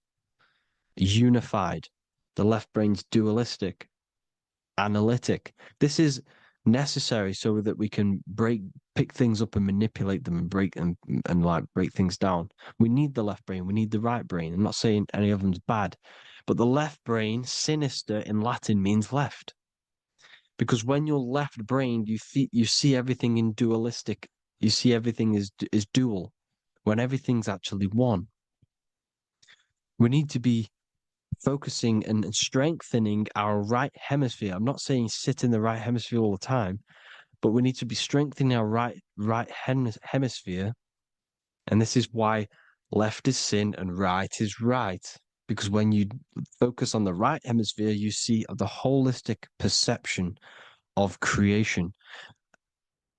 unified. The left brain's dualistic, analytic. This is necessary so that we can pick things up and manipulate them and break things down. We need the left brain, we need the right brain. I'm not saying any of them's bad, but the left brain, sinister in Latin, means left. Because when you're left-brained, you see everything in dualistic. You see everything is dual, when everything's actually one. We need to be focusing and strengthening our right hemisphere. I'm not saying sit in the right hemisphere all the time, but we need to be strengthening our right hemisphere. And this is why left is sin and right is right. Because when you focus on the right hemisphere, you see the holistic perception of creation.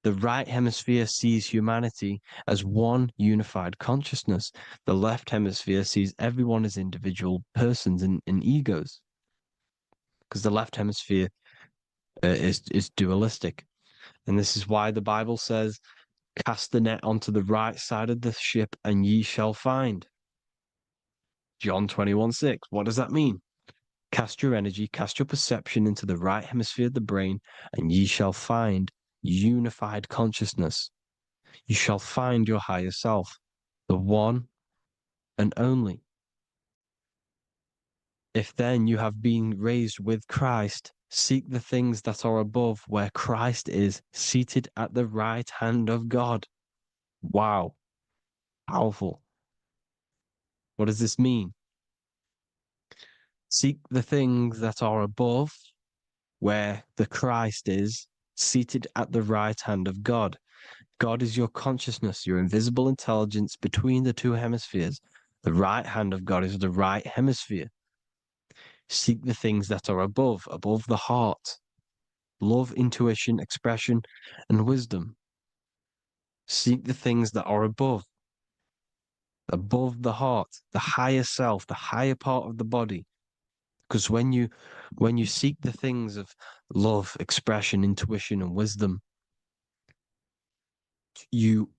The right hemisphere sees humanity as one unified consciousness. The left hemisphere sees everyone as individual persons and egos. Because the left hemisphere is dualistic. And this is why the Bible says, cast the net onto the right side of the ship and ye shall find. John 21:6. What does that mean? Cast your energy, cast your perception into the right hemisphere of the brain, and ye shall find unified consciousness. You shall find your higher self, the one and only. If then you have been raised with Christ, seek the things that are above, where Christ is seated at the right hand of God. Wow. Powerful. What does this mean? Seek the things that are above, where the Christ is seated at the right hand of God. God is your consciousness, your invisible intelligence between the two hemispheres. The right hand of God is the right hemisphere. Seek the things that are above the heart. Love, intuition, expression, and wisdom. Seek the things that are above the heart, the higher self, the higher part of the body. Because when you seek the things of love, expression, intuition, and wisdom, you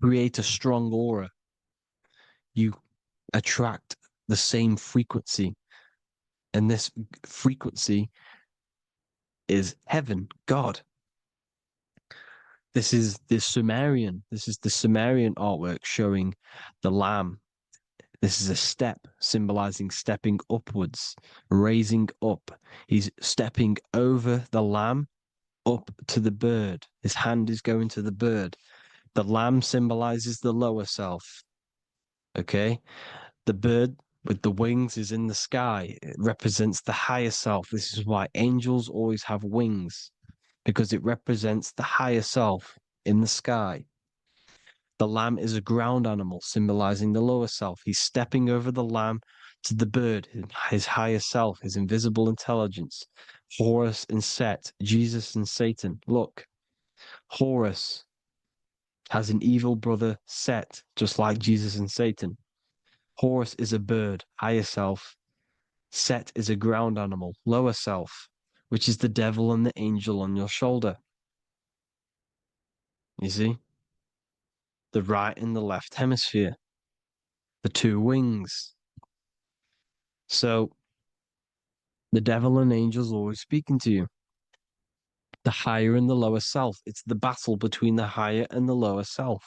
create a strong aura. You attract the same frequency. And this frequency is heaven, God. This is the Sumerian artwork showing the lamb. This is a step symbolizing stepping upwards, raising up. He's stepping over the lamb up to the bird. His hand is going to the bird. The lamb symbolizes the lower self. Okay? The bird with the wings is in the sky. It represents the higher self. This is why angels always have wings, because it represents the higher self in the sky. The lamb is a ground animal, symbolizing the lower self. He's stepping over the lamb to the bird, his higher self, his invisible intelligence. Horus and Set, Jesus and Satan. Look, Horus has an evil brother, Set, just like Jesus and Satan. Horus is a bird, higher self. Set is a ground animal, lower self, which is the devil and the angel on your shoulder. You see? The right and the left hemisphere, the two wings. So the devil and angels always speaking to you. The higher and the lower self. It's the battle between the higher and the lower self,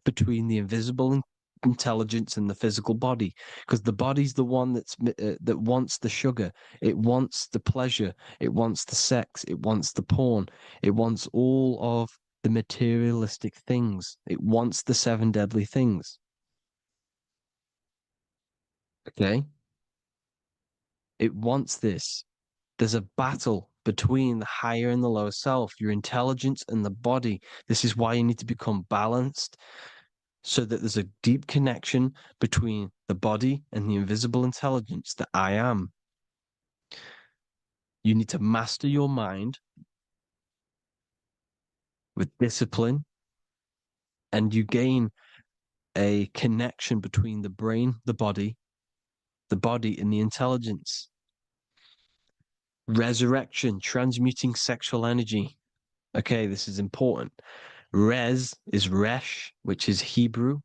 between the invisible intelligence and the physical body, because the body's the one that wants the sugar, it wants the pleasure, it wants the sex, it wants the porn, it wants all of the materialistic things, it wants the 7 deadly things. Okay, it wants this. There's a battle between the higher and the lower self, your intelligence and the body. This is why you need to become balanced, so that there's a deep connection between the body and the invisible intelligence that I am. You need to master your mind with discipline, and you gain a connection between the brain, the body and the intelligence. Resurrection, transmuting sexual energy. Okay, this is important. Res is resh, which is Hebrew.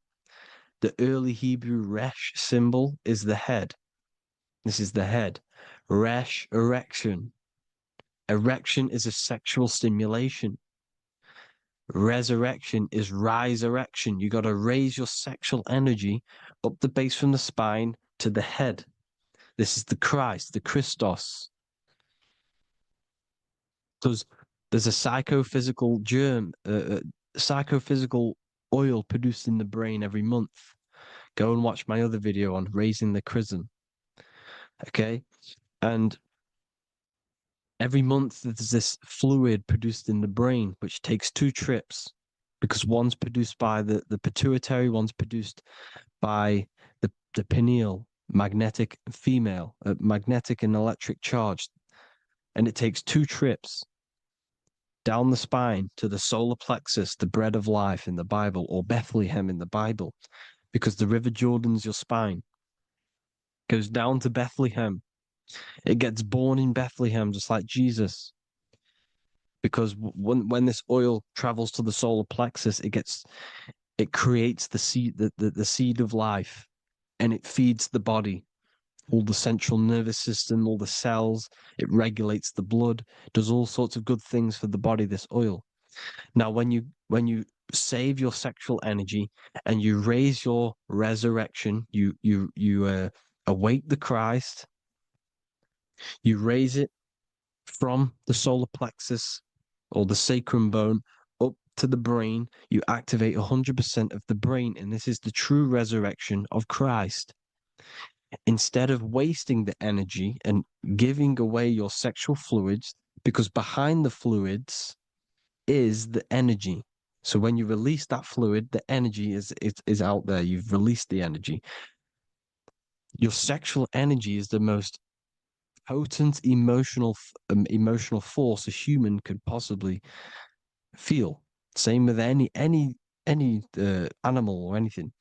The early Hebrew resh symbol is the head. This is the head. Resh, erection. Erection is a sexual stimulation. Resurrection is rise erection. You got to raise your sexual energy up the base from the spine to the head. This is the Christ, the Christos. There's a psychophysical psychophysical oil produced in the brain every month. Go and watch my other video on raising the chrism. Okay? And every month there's this fluid produced in the brain, which takes 2 trips, because one's produced by the pituitary, one's produced by the pineal, magnetic female, magnetic and electric charge. And it takes 2 trips down the spine to the solar plexus, the bread of life in the Bible, or Bethlehem in the Bible, because the River Jordan's your spine. Goes down to Bethlehem. It gets born in Bethlehem, just like Jesus. Because when this oil travels to the solar plexus, it creates the seed, the seed of life, and it feeds the body, all the central nervous system, all the cells. It regulates the blood, does all sorts of good things for the body, this oil. Now, when you save your sexual energy and you raise your resurrection, you awake the Christ, you raise it from the solar plexus or the sacrum bone up to the brain, you activate 100% of the brain, and this is the true resurrection of Christ. Instead of wasting the energy and giving away your sexual fluids, because behind the fluids is the energy. So when you release that fluid, the energy is out there. You've released the energy. Your sexual energy is the most potent emotional force a human could possibly feel. Same with any animal or anything.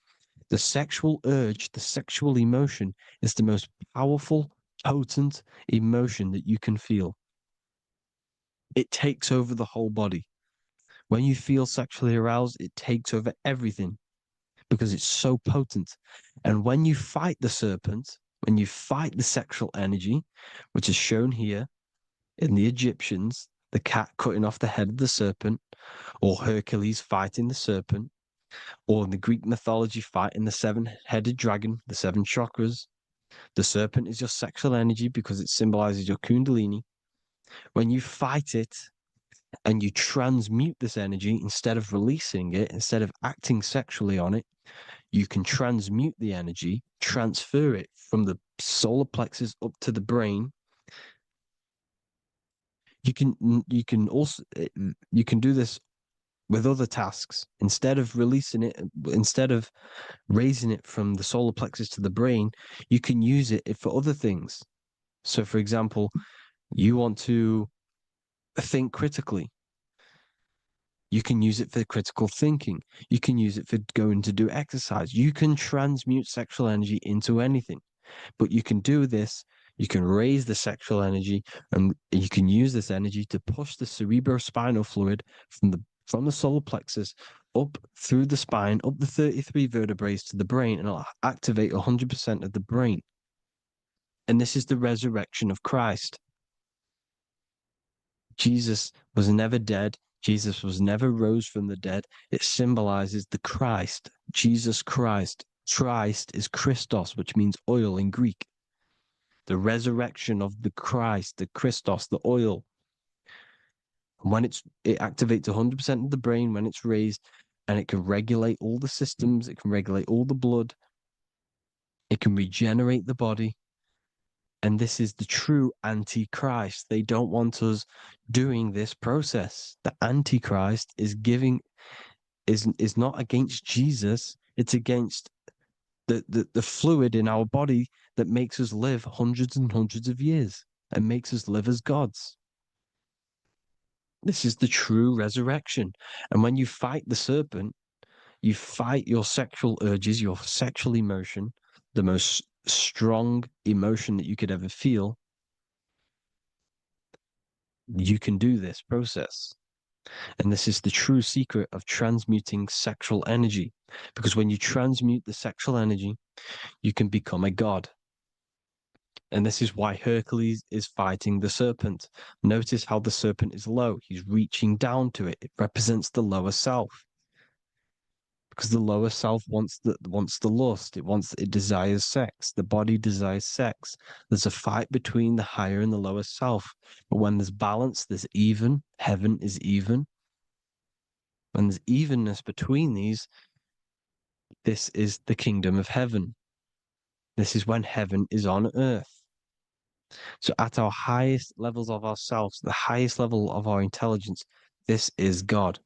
The sexual urge, the sexual emotion is the most powerful, potent emotion that you can feel. It takes over the whole body. When you feel sexually aroused, it takes over everything because it's so potent. And when you fight the serpent, when you fight the sexual energy, which is shown here in the Egyptians, the cat cutting off the head of the serpent, or Hercules fighting the serpent, or in the Greek mythology fighting the 7-headed dragon, the 7 chakras. The serpent is your sexual energy because it symbolizes your kundalini. When you fight it and you transmute this energy, instead of releasing it, instead of acting sexually on it, you can transmute the energy, transfer it from the solar plexus up to the brain. You can also do this with other tasks. Instead of releasing it, instead of raising it from the solar plexus to the brain, you can use it for other things. So, for example, you want to think critically. You can use it for critical thinking. You can use it for going to do exercise. You can transmute sexual energy into anything. But you can do this. You can raise the sexual energy, and you can use this energy to push the cerebrospinal fluid from the solar plexus up through the spine, up the 33 vertebrae to the brain, and it'll activate 100% of the brain. And this is the resurrection of Christ. Jesus was never dead. Jesus was never rose from the dead. It symbolizes the Christ, Jesus Christ. Christ is Christos, which means oil in Greek. The resurrection of the Christ, the Christos, the oil. When it activates 100% of the brain when it's raised, and it can regulate all the systems, it can regulate all the blood, it can regenerate the body. And this is the true Antichrist. They don't want us doing this process. The Antichrist is not against Jesus, it's against the fluid in our body that makes us live hundreds and hundreds of years. and makes us live as gods. This is the true resurrection. And when you fight the serpent, you fight your sexual urges, your sexual emotion, the most strong emotion that you could ever feel. You can do this process. And this is the true secret of transmuting sexual energy. Because when you transmute the sexual energy, you can become a god. And this is why Hercules is fighting the serpent. Notice how the serpent is low. He's reaching down to it. It represents the lower self. Because the lower self wants the lust. It desires sex. The body desires sex. There's a fight between the higher and the lower self. But when there's balance, there's even. Heaven is even. When there's evenness between these, this is the kingdom of heaven. This is when heaven is on earth. So at our highest levels of ourselves, the highest level of our intelligence, this is God.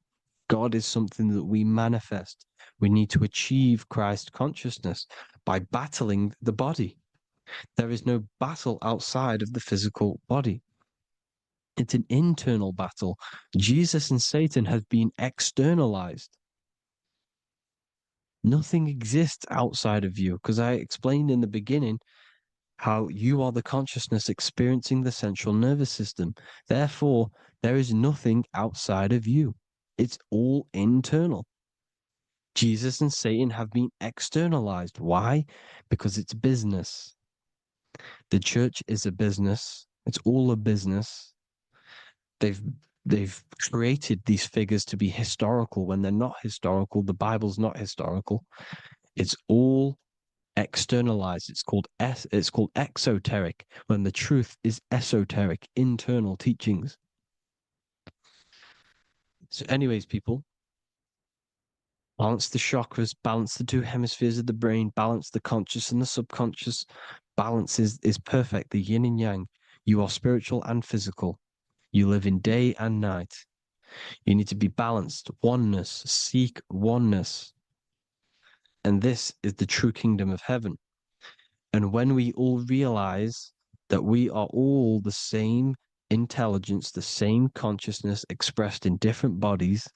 God is something that we manifest. We need to achieve Christ consciousness by battling the body. There is no battle outside of the physical body. It's an internal battle. Jesus and Satan have been externalized. Nothing exists outside of you, because I explained in the beginning how you are the consciousness experiencing the central nervous system. Therefore, there is nothing outside of you. It's all internal. Jesus and Satan have been externalized. Why? Because it's business. The church is a business. It's all a business. They've created these figures to be historical when they're not historical. The Bible's not historical. It's all externalized. It's called exoteric, when the truth is esoteric, internal teachings. So anyways, people, balance the chakras, balance the two hemispheres of the brain, balance the conscious and the subconscious. Balance is perfect, the yin and yang. You are spiritual and physical. You live in day and night. You need to be balanced. Oneness. Seek oneness. And this is the true kingdom of heaven. And when we all realize that we are all the same intelligence, the same consciousness expressed in different bodies,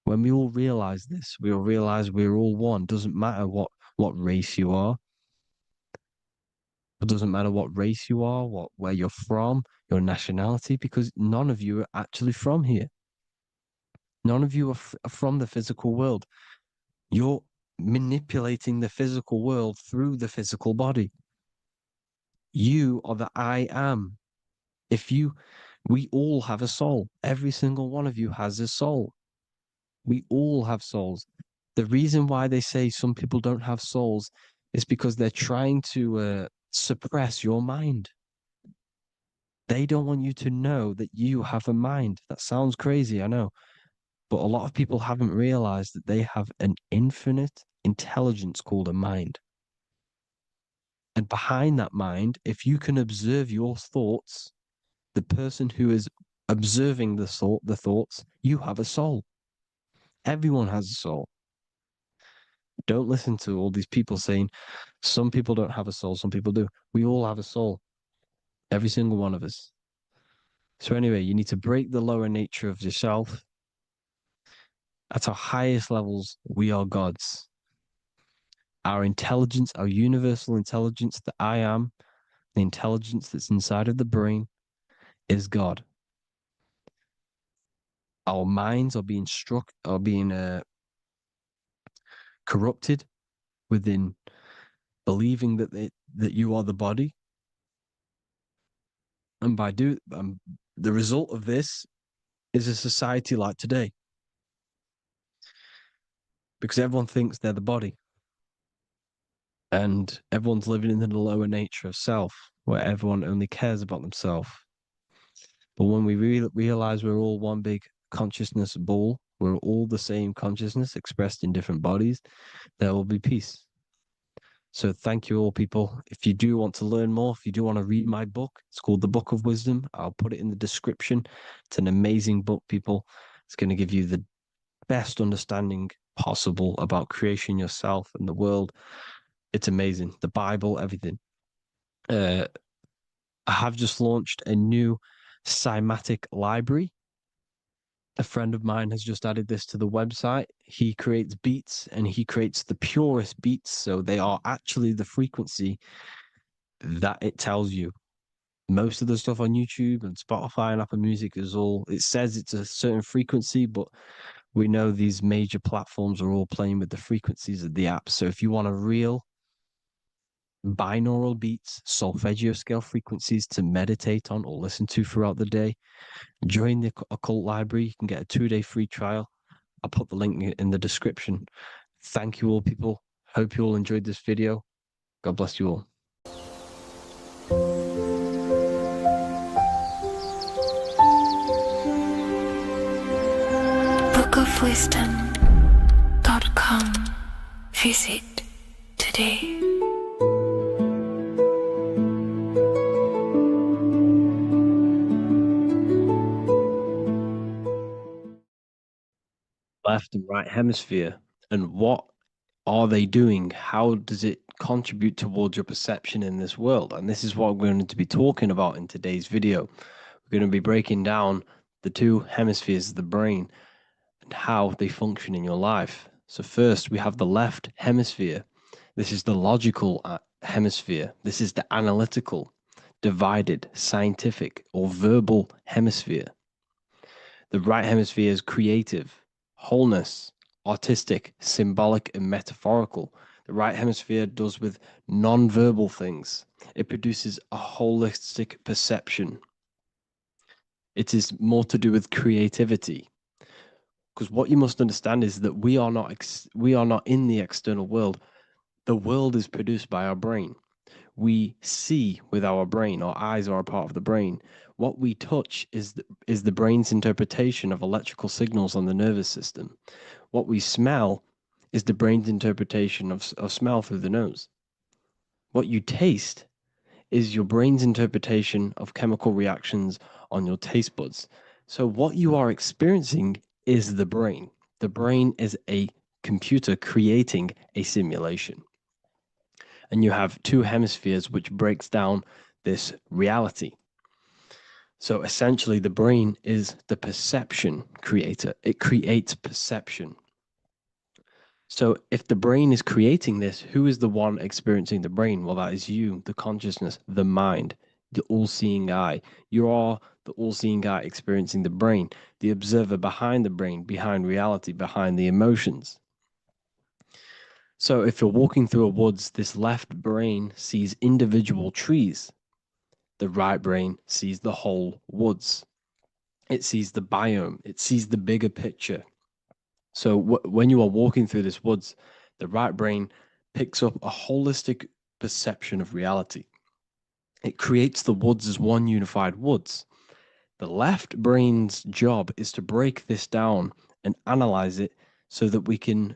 when we all realize this, we all realize we're all one. Doesn't matter what race you are. It doesn't matter what race you are, where you're from, your nationality, because none of you are actually from here. None of you are from the physical world. You're manipulating the physical world through the physical body. You are the I am. We all have a soul. Every single one of you has a soul. We all have souls. The reason why they say some people don't have souls is because they're trying to suppress your mind. They don't want you to know that you have a mind. That sounds crazy, I know. But a lot of people haven't realized that they have an infinite intelligence called a mind. And behind that mind, if you can observe your thoughts, the person who is observing the thoughts, you have a soul. Everyone has a soul. Don't listen to all these people saying some people don't have a soul, some people do. We all have a soul. Every single one of us. So anyway, you need to break the lower nature of yourself. At our highest levels, we are gods. Our intelligence, our universal intelligence, the I am, the intelligence that's inside of the brain, is God. Our minds are being corrupted within believing that you are the body, and the result of this is a society like today, because everyone thinks they're the body, and everyone's living in the lower nature of self, where everyone only cares about themselves. But when we realize we're all one big consciousness ball, we're all the same consciousness expressed in different bodies, there will be peace. So thank you all, people. If you do want to learn more, if you do want to read my book, it's called The Book of Wisdom. I'll put it in the description. It's an amazing book, people. It's going to give you the best understanding possible about creation, yourself, and the world. It's amazing. The Bible, everything. I have just launched a new cymatic library. A friend of mine has just added this to the website. He creates beats and he creates the purest beats. So they are actually the frequency that it tells you. Most of the stuff on YouTube and Spotify and Apple Music is all, it says it's a certain frequency, but we know these major platforms are all playing with the frequencies of the app. So if you want a real binaural beats, solfeggio scale frequencies to meditate on or listen to throughout the day, join the Occult Library. You can get a 2-day free trial. I'll put the link in the description. Thank you all, people. Hope you all enjoyed this video. God bless you all. bookofwisdom.com. Visit today. Left and right hemisphere, and what are they doing? How does it contribute towards your perception in this world? And this is what we're going to be talking about in today's video. We're going to be breaking down the two hemispheres of the brain and how they function in your life. So first, we have the left hemisphere. This is the logical hemisphere. This is the analytical, divided, scientific, or verbal hemisphere. The right hemisphere is creative, wholeness, artistic, symbolic, and metaphorical. The right hemisphere does with non-verbal things. It produces a holistic perception. It is more to do with creativity. Because what you must understand is that we are not in the external world. The world is produced by our brain. We see with our brain. Our eyes are a part of the brain. What we touch is the brain's interpretation of electrical signals on the nervous system. What we smell is the brain's interpretation of smell through the nose. What you taste is your brain's interpretation of chemical reactions on your taste buds. So what you are experiencing is the brain. The brain is a computer creating a simulation. And you have two hemispheres which breaks down this reality. So essentially, the brain is the perception creator. It creates perception. So if the brain is creating this, who is the one experiencing the brain? Well, that is you, the consciousness, the mind, the all-seeing eye. You are the all-seeing eye experiencing the brain, the observer behind the brain, behind reality, behind the emotions. So if you're walking through a woods, this left brain sees individual trees. The right brain sees the whole woods. It sees the biome. It sees the bigger picture. So when you are walking through this woods, the right brain picks up a holistic perception of reality. It creates the woods as one unified woods. The left brain's job is to break this down and analyze it so that we can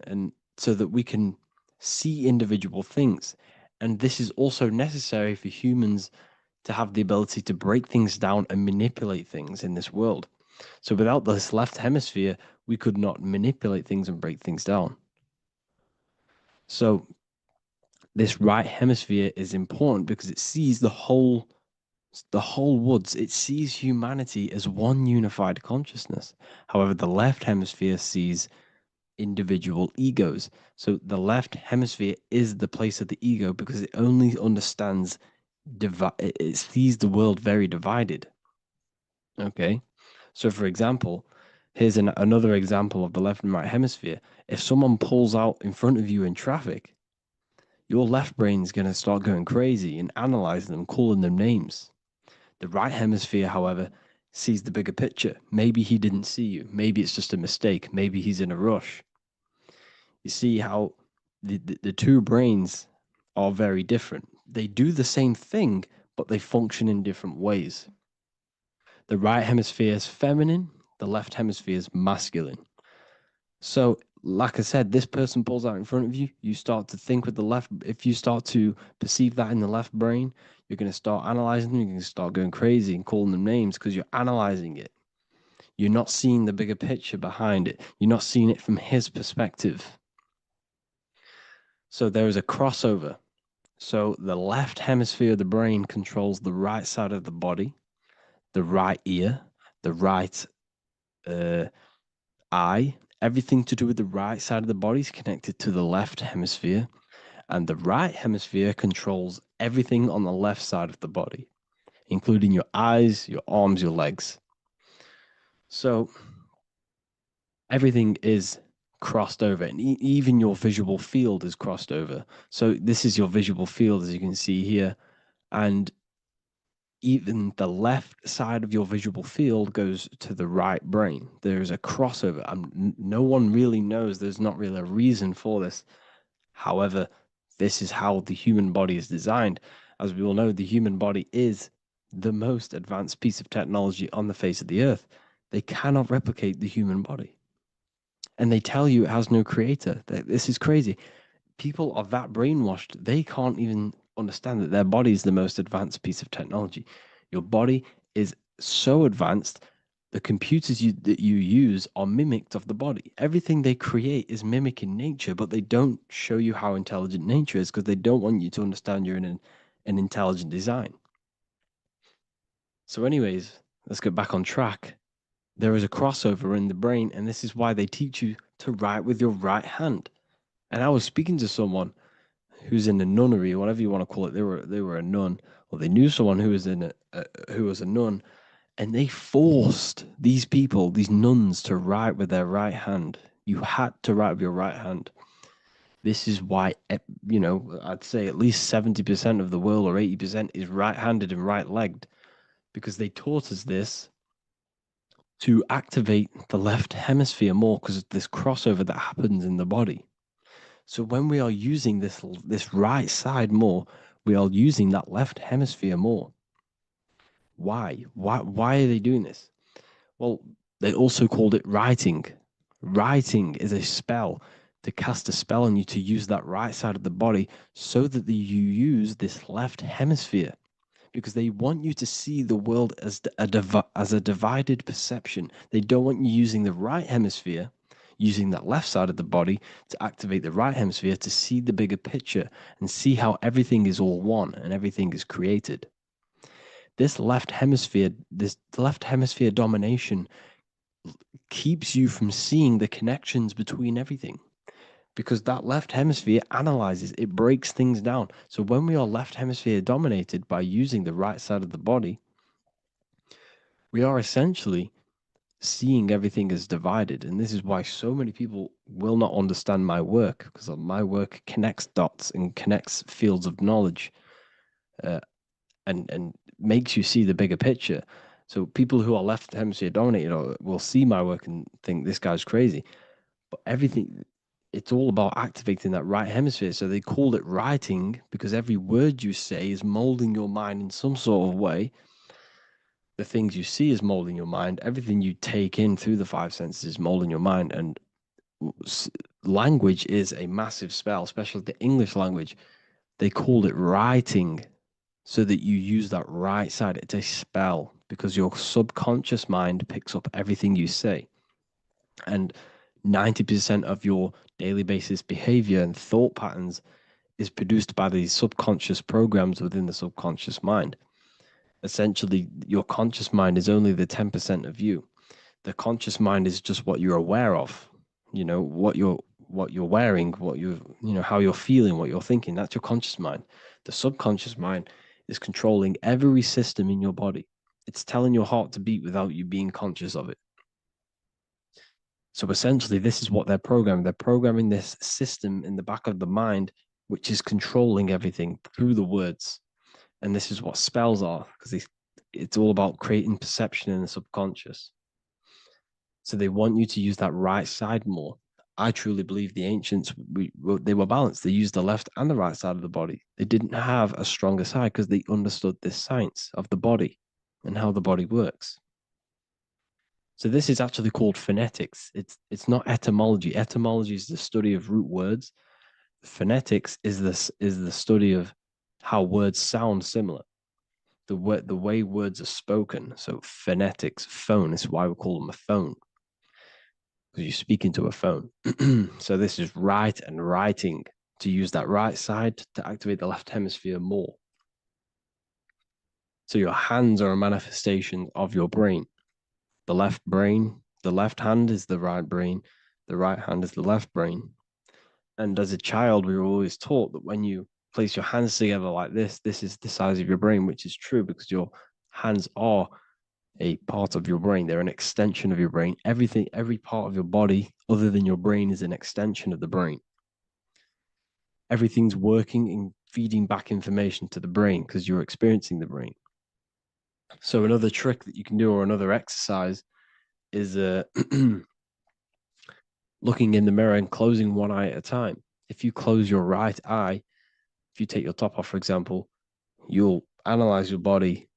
see individual things. And this is also necessary for humans to have the ability to break things down and manipulate things in this world. So without this left hemisphere, we could not manipulate things and break things down. So this right hemisphere is important because it sees the whole woods. It sees humanity as one unified consciousness. However, the left hemisphere sees individual egos. So the left hemisphere is the place of the ego because it only understands it sees the world very divided. Okay, so for example, here's another example of the left and right hemisphere. If someone pulls out in front of you in traffic, your left brain's going to start going crazy and analyzing them, calling them names. The right hemisphere, however, sees the bigger picture. Maybe he didn't see you. Maybe it's just a mistake. Maybe he's in a rush. You see how the two brains are very different. They do the same thing, but they function in different ways. The right hemisphere is feminine, the left hemisphere is masculine. So, like I said, this person pulls out in front of you, you start to think with the left. If you start to perceive that in the left brain, you're going to start analyzing them, you're going to start going crazy and calling them names because you're analyzing it. You're not seeing the bigger picture behind it. You're not seeing it from his perspective. So there is a crossover. So the left hemisphere of the brain controls the right side of the body, the right ear, the right eye. Everything to do with the right side of the body is connected to the left hemisphere, and the right hemisphere controls everything on the left side of the body, including your eyes, your arms, your legs. So everything is crossed over, and even your visual field is crossed over. So this is your visual field, as you can see here, and even the left side of your visual field goes to the right brain. There's a crossover. No one really knows. There's not really a reason for this. However, this is how the human body is designed. As we all know, the human body is the most advanced piece of technology on the face of the earth. They cannot replicate the human body. And they tell you it has no creator. This is crazy. People are that brainwashed, they can't even understand that their body is the most advanced piece of technology. Your body is so advanced, the computers that you use are mimicked of the body. Everything they create is mimicking nature, but they don't show you how intelligent nature is because they don't want you to understand you're in an intelligent design. So anyways, let's get back on track. There is a crossover in the brain, and this is why they teach you to write with your right hand. And I was speaking to someone who's in a nunnery, or whatever you want to call it. They were a nun, or they knew someone who was who was a nun, and they forced these people, these nuns, to write with their right hand. You had to write with your right hand. This is why, I'd say at least 70% of the world, or 80%, is right-handed and right-legged, because they taught us this to activate the left hemisphere more because of this crossover that happens in the body. So when we are using this right side more, we are using that left hemisphere more. Why? Why are they doing this? Well, they also called it writing. Writing is a spell, to cast a spell on you to use that right side of the body so that you use this left hemisphere, because they want you to see the world as a divided perception. They don't want you using the right hemisphere, using that left side of the body to activate the right hemisphere to see the bigger picture and see how everything is all one and everything is created. This left hemisphere domination keeps you from seeing the connections between everything, because that left hemisphere analyzes, it breaks things down. So when we are left hemisphere dominated by using the right side of the body, we are essentially seeing everything as divided. And this is why so many people will not understand my work, because my work connects dots and connects fields of knowledge, and makes you see the bigger picture. So people who are left hemisphere dominated will see my work and think this guy's crazy. But everything, it's all about activating that right hemisphere. So they call it writing because every word you say is molding your mind in some sort of way. The things you see is molding your mind. Everything you take in through the five senses is molding your mind. And language is a massive spell, especially the English language. They call it writing so that you use that right side. It's a spell because your subconscious mind picks up everything you say. And 90% of your daily basis behavior and thought patterns is produced by these subconscious programs within the subconscious mind. Essentially, your conscious mind is only the 10% of you. The conscious mind is just what you're aware of, what you're wearing, how you're feeling, what you're thinking. That's your conscious mind. The subconscious mind is controlling every system in your body. It's telling your heart to beat without you being conscious of it. So essentially, this is what they're programming. They're programming this system in the back of the mind, which is controlling everything through the words. And this is what spells are, because it's all about creating perception in the subconscious. So they want you to use that right side more. I truly believe the ancients, they were balanced. They used the left and the right side of the body. They didn't have a stronger side because they understood this science of the body and how the body works. So this is actually called phonetics. It's not etymology. Etymology is the study of root words. Phonetics is the study of how words sound similar. The way words are spoken. So phonetics, phone, is why we call them a phone, because you speak into a phone. So this is write and writing to use that right side to activate the left hemisphere more. So your hands are a manifestation of your brain. The left hand is the right brain, the right hand is the left brain. And as a child, we were always taught that when you place your hands together like this is the size of your brain, which is true because your hands are a part of your brain. They're an extension of your brain. Everything, every part of your body other than your brain is an extension of the brain. Everything's working and feeding back information to the brain because you're experiencing the brain. So another trick that you can do or another exercise is looking in the mirror and closing one eye at a time. If you close your right eye, if you take your top off, for example, you'll analyze your body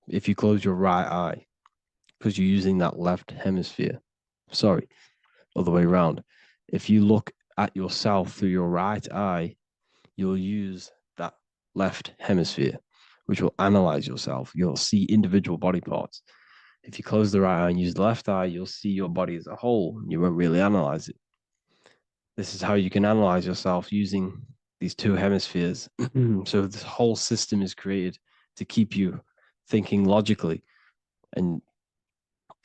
if you close your right eye because you're using that left hemisphere. Sorry, other way around. If you look at yourself through your right eye, you'll use that left hemisphere, which will analyze yourself. You'll see individual body parts. If you close the right eye and use the left eye, you'll see your body as a whole. And you won't really analyze it. This is how you can analyze yourself using these two hemispheres. So this whole system is created to keep you thinking logically and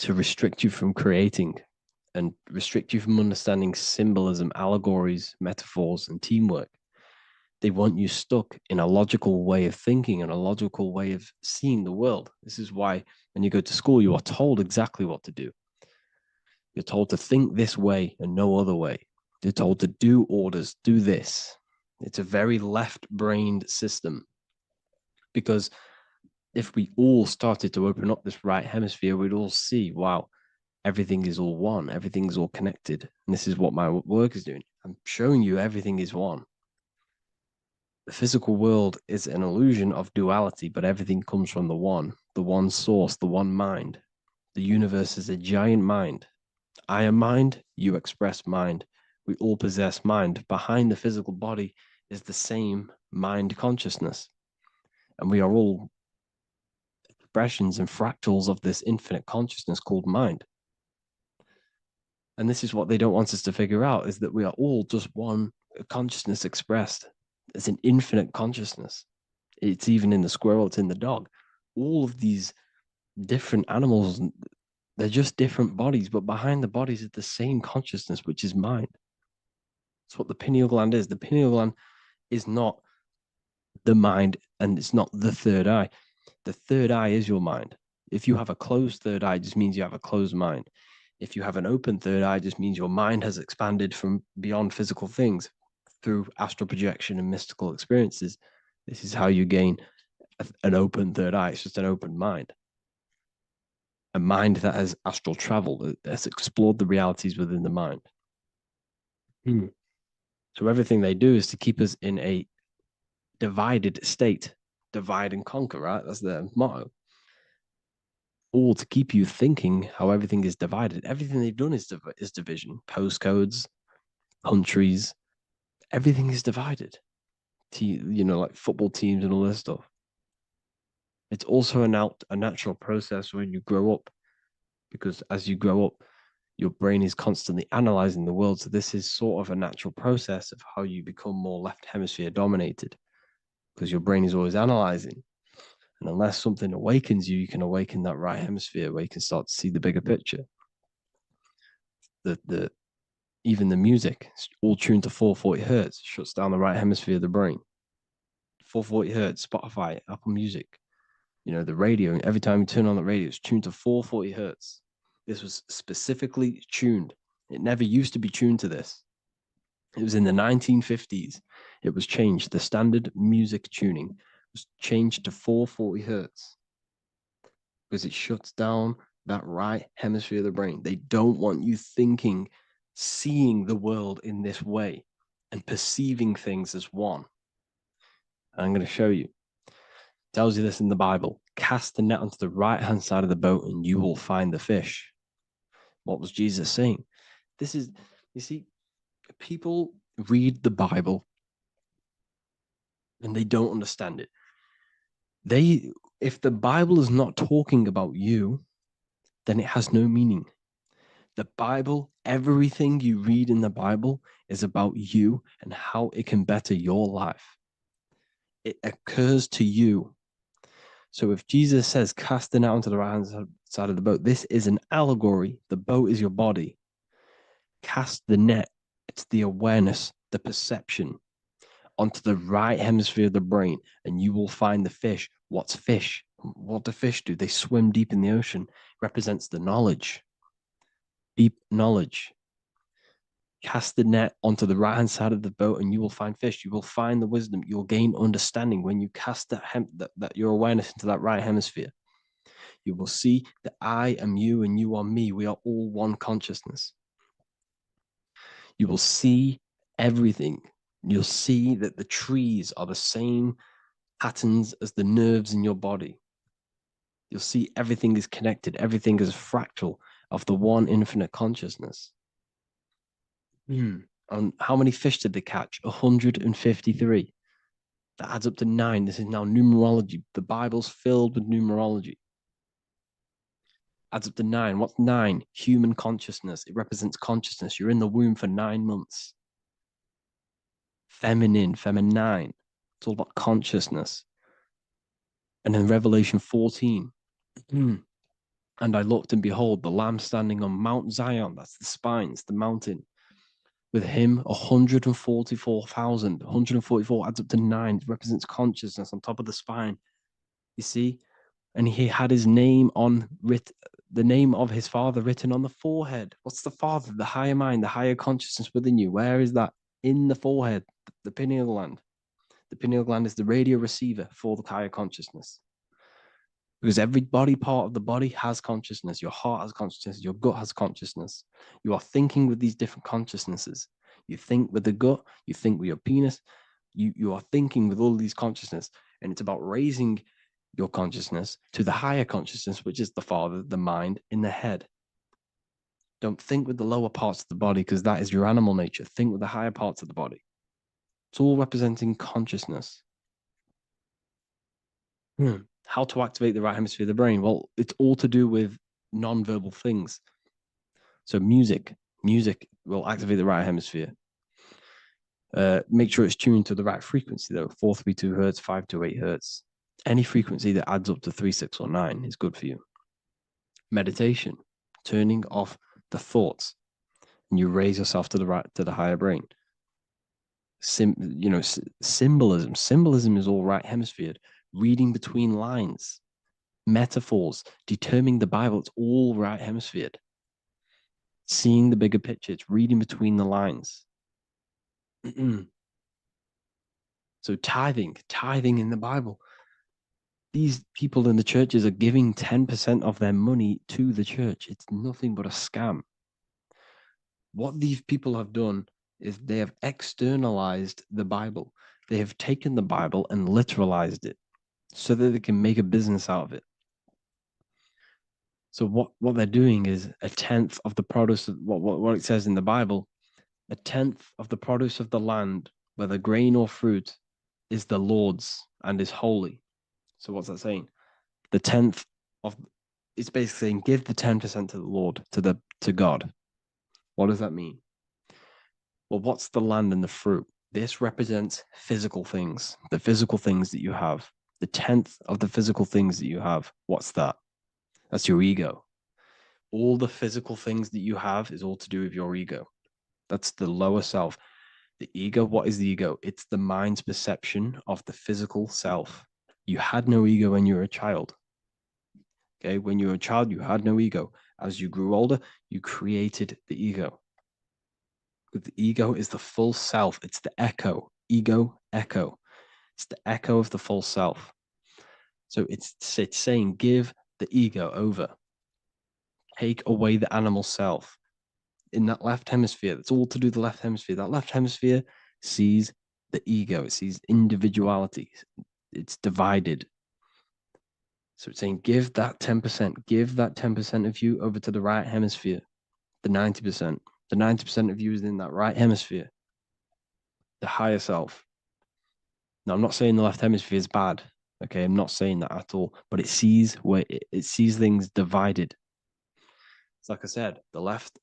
to restrict you from creating and restrict you from understanding symbolism, allegories, metaphors, and teamwork. They want you stuck in a logical way of thinking and a logical way of seeing the world. This is why when you go to school, you are told exactly what to do. You're told to think this way and no other way. You're told to do orders, do this. It's a very left-brained system because if we all started to open up this right hemisphere, we'd all see, wow, everything is all one, everything's all connected. And this is what my work is doing. I'm showing you everything is one. The physical world is an illusion of duality, but everything comes from the one source, the one mind. The universe is a giant mind. I am mind, you express mind. We all possess mind. Behind the physical body is the same mind consciousness. And we are all expressions and fractals of this infinite consciousness called mind. And this is what they don't want us to figure out, is that we are all just one consciousness expressed. It's an infinite consciousness. It's even in the squirrel, it's in the dog. All of these different animals, they're just different bodies, but behind the bodies is the same consciousness, which is mind. That's what the pineal gland is. The pineal gland is not the mind and it's not the third eye. The third eye is your mind. If you have a closed third eye, it just means you have a closed mind. If you have an open third eye, it just means your mind has expanded from beyond physical things through astral projection and mystical experiences. This is how you gain an open third eye. It's just an open mind. A mind that has astral traveled, that has explored the realities within the mind. So everything they do is to keep us in a divided state. Divide and conquer, right? That's their motto. All to keep you thinking how everything is divided. Everything they've done is division. Postcodes, countries, everything is divided. Like football teams and all this stuff. It's also a natural process when you grow up, because as you grow up, your brain is constantly analyzing the world. So this is sort of a natural process of how you become more left hemisphere dominated, because your brain is always analyzing. And unless something awakens you, you can awaken that right hemisphere where you can start to see the bigger picture. Even the music, it's all tuned to 440 hertz, shuts down the right hemisphere of the brain. 440 hertz, Spotify, Apple Music, the radio. Every time you turn on the radio, it's tuned to 440 hertz. This was specifically tuned. It never used to be tuned to this. It was in the 1950s. It was changed. The standard music tuning was changed to 440 hertz because it shuts down that right hemisphere of the brain. They don't want you thinking, seeing the world in this way and perceiving things as one. And I'm going to show you. It tells you this in the Bible. Cast the net onto the right-hand side of the boat and you will find the fish. What was Jesus saying? You see, people read the Bible and they don't understand it. If the Bible is not talking about you, then it has no meaning. The Bible, everything you read in the Bible is about you and how it can better your life. It occurs to you. So if Jesus says, cast the net onto the right hand side of the boat, this is an allegory. The boat is your body. Cast the net. It's the awareness, the perception onto the right hemisphere of the brain, and you will find the fish. What's fish? What do fish do? They swim deep in the ocean. It represents the knowledge, deep knowledge. Cast the net onto the right hand side of the boat, and you will find fish. You will find the wisdom. You'll gain understanding when you cast that your awareness into that right hemisphere. You will see that I am you and you are me. We are all one consciousness. You will see everything. You'll see that the trees are the same patterns as the nerves in your body. You'll see everything is connected. Everything is a fractal of the one infinite consciousness. And how many fish did they catch? 153. That adds up to 9. This is now numerology. The Bible's filled with numerology. Adds up to 9. What's 9? Human consciousness. It represents consciousness. You're in the womb for 9 months. Feminine. It's all about consciousness. And in Revelation 14, and I looked, and behold, the Lamb standing on Mount Zion. That's the spines, the mountain. With him, 144,000. 144 adds up to 9. It represents consciousness on top of the spine. You see? And he had his name the name of his Father written on the forehead. What's the Father? The higher mind, the higher consciousness within you. Where is that? In the forehead, the pineal gland. The pineal gland is the radio receiver for the higher consciousness. Because every body part of the body has consciousness. Your heart has consciousness. Your gut has consciousness. You are thinking with these different consciousnesses. You think with the gut. You think with your penis. You are thinking with all these consciousness. And it's about raising your consciousness to the higher consciousness, which is the Father, the mind, in the head. Don't think with the lower parts of the body, because that is your animal nature. Think with the higher parts of the body. It's all representing consciousness. How to activate the right hemisphere of the brain? Well, it's all to do with non-verbal things. So music will activate the right hemisphere. Make sure it's tuned to the right frequency, though. 432 hertz, 528 hertz. Any frequency that adds up to 3, 6, or 9 is good for you. Meditation, turning off the thoughts, and you raise yourself to the higher brain. Symbolism. Symbolism is all right hemisphere. Reading between lines, metaphors, determining the Bible, it's all right hemisphere. Seeing the bigger picture, it's reading between the lines. So tithing in the Bible. These people in the churches are giving 10% of their money to the church. It's nothing but a scam. What these people have done is they have externalized the Bible. They have taken the Bible and literalized it so that they can make a business out of it. So what they're doing is 1/10 of the produce of what it says in the Bible, 1/10 of the produce of the land, whether grain or fruit, is the Lord's and is holy. So what's that saying? The 10th of it's basically saying give the 10% to the Lord, to God. What does that mean? Well, what's the land and the fruit? This represents physical things, the physical things that you have. The 10th of the physical things that you have. What's that? That's your ego. All the physical things that you have is all to do with your ego. That's the lower self. The ego, what is the ego? It's the mind's perception of the physical self. You had no ego when you were a child. Okay, when you were a child, you had no ego. As you grew older, you created the ego. The ego is the full self. It's the echo. Ego, echo. It's the echo of the full self. So it's saying give the ego over. Take away the animal self. In that left hemisphere, that's all to do with the left hemisphere. That left hemisphere sees the ego. It sees individuality. It's divided. So it's saying give that 10%. Give that 10% of you over to the right hemisphere. The 90%. The 90% of you is in that right hemisphere. The higher self. Now, I'm not saying the left hemisphere is bad. Okay, I'm not saying that at all. But it sees it sees things divided. It's like I said, the left,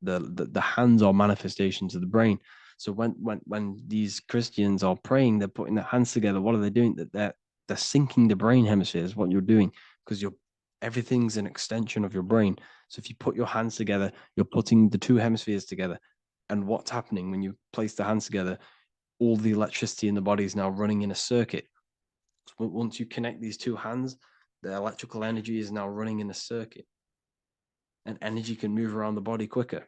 the hands are manifestations of the brain. So when these Christians are praying, they're putting their hands together. What are they doing? That they're syncing the brain hemispheres. What you're doing, because everything's an extension of your brain. So if you put your hands together, you're putting the two hemispheres together. And what's happening when you place the hands together? All the electricity in the body is now running in a circuit. So once you connect these two hands, the electrical energy is now running in a circuit, and energy can move around the body quicker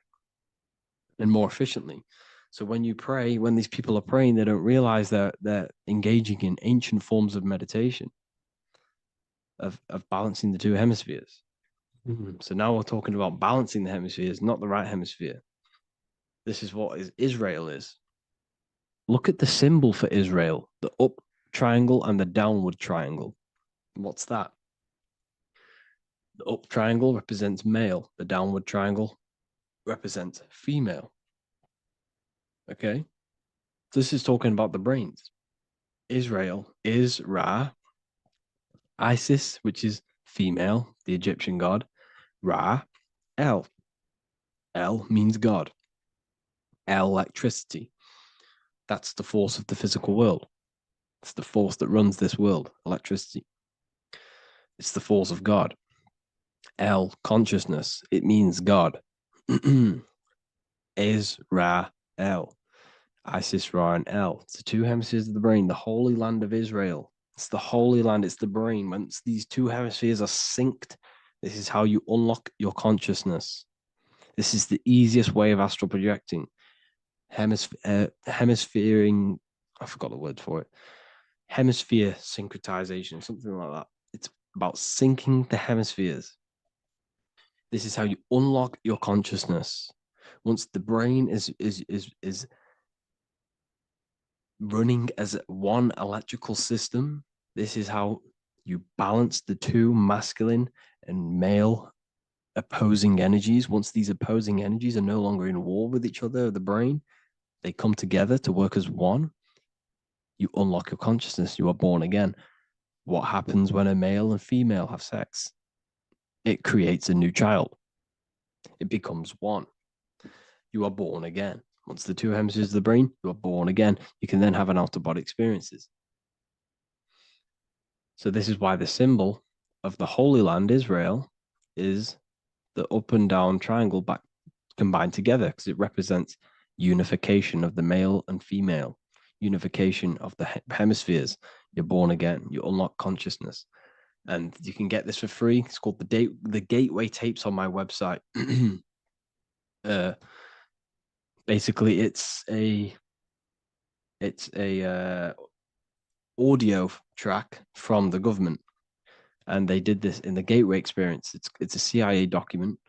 and more efficiently. So when you pray, when these people are praying, they don't realize that they're engaging in ancient forms of meditation, of balancing the two hemispheres. So now we're talking about balancing the hemispheres, not the right hemisphere. This is what Israel is. Look at the symbol for Israel, the up triangle and the downward triangle. What's that? The up triangle represents male. The downward triangle represents female. Okay? This is talking about the brains. Israel is Ra. Isis, which is female, the Egyptian god. Ra, El. El means God. El, electricity. That's the force of the physical world. It's the force that runs this world, electricity. It's the force of God. El, consciousness. It means God. Is Ra, El. Isis, Ra, and El. It's the two hemispheres of the brain, the holy land of Israel. It's the holy land, it's the brain. Once these two hemispheres are synced, this is how you unlock your consciousness. This is the easiest way of astral projecting. Hemisphering, I forgot the word for it. Hemisphere syncretization, something like that. It's about syncing the hemispheres. This is how you unlock your consciousness. Once the brain is running as one electrical system, this is how you balance the two masculine and male opposing energies. Once these opposing energies are no longer in war with each other, the brain, they come together to work as one. You unlock your consciousness. You are born again. What happens when a male and female have sex? It creates a new child. It becomes one. You are born again. Once the two hemispheres of the brain, you are born again. You can then have an out-of-body experiences. So this is why the symbol of the Holy Land, Israel, is the up and down triangle back combined together, because it represents unification of the male and female, unification of the hemispheres. You're born again. You unlock consciousness. And you can get this for free. It's called the Gateway Tapes on my website. Basically, it's a audio track from the government, and they did this in the Gateway Experience. It's a CIA document,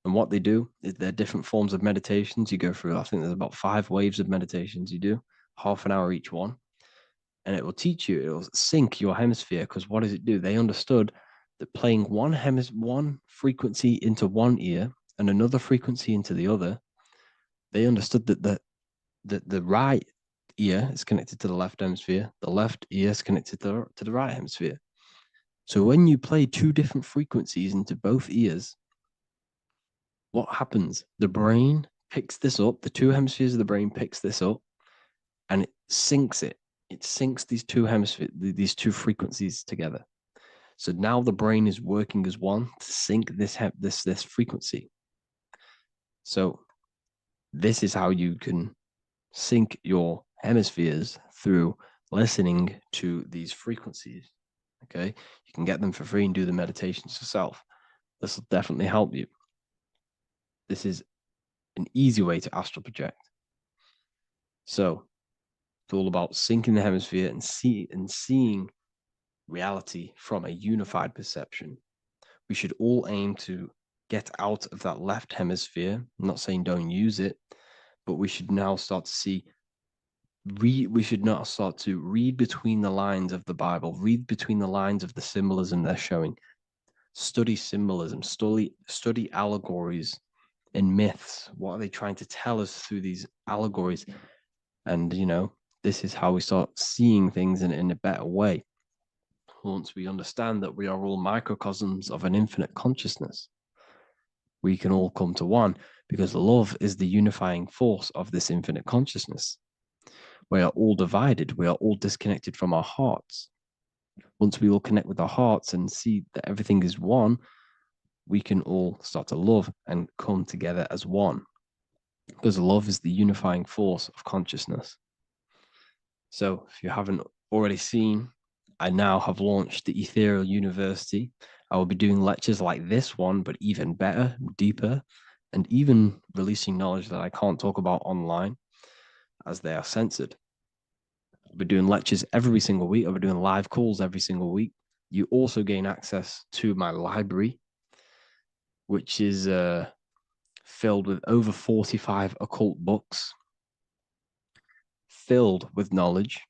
and what they do is there are different forms of meditations you go through. I think there's about 5 waves of meditations you do, half an hour each one, and it will teach you. It will sync your hemisphere, because what does it do? They understood that playing one frequency into one ear and another frequency into the other, they understood that the right ear is connected to the left hemisphere, the left ear is connected to the right hemisphere. So when you play 2 different frequencies into both ears, what happens? The brain picks this up, the 2 hemispheres of the brain picks this up, and it syncs it. It syncs these 2 hemispheres, these 2 frequencies together. So now the brain is working as one to sync this frequency. So this is how you can sync your hemispheres, through listening to these frequencies. Okay, you can get them for free and do the meditations yourself. This will definitely help you. This is an easy way to astral project. So it's all about syncing the hemisphere and seeing reality from a unified perception. We should all aim to get out of that left hemisphere. I'm not saying don't use it, but we should now start to see we should not start to read between the lines of the Bible, read between the lines of the symbolism they're showing, study symbolism, study allegories and myths. What are they trying to tell us through these allegories? And, this is how we start seeing things in a better way. Once we understand that we are all microcosms of an infinite consciousness. we can all come to one, because love is the unifying force of this infinite consciousness. We are all divided. We are all disconnected from our hearts. Once we all connect with our hearts and see that everything is one, we can all start to love and come together as one, because love is the unifying force of consciousness. So if you haven't already seen, I now have launched the Ethereal University. I will be doing lectures like this one, but even better, deeper, and even releasing knowledge that I can't talk about online as they are censored. I'll be doing lectures every single week. I'll be doing live calls every single week. You also gain access to my library, which is filled with over 45 occult books, filled with knowledge.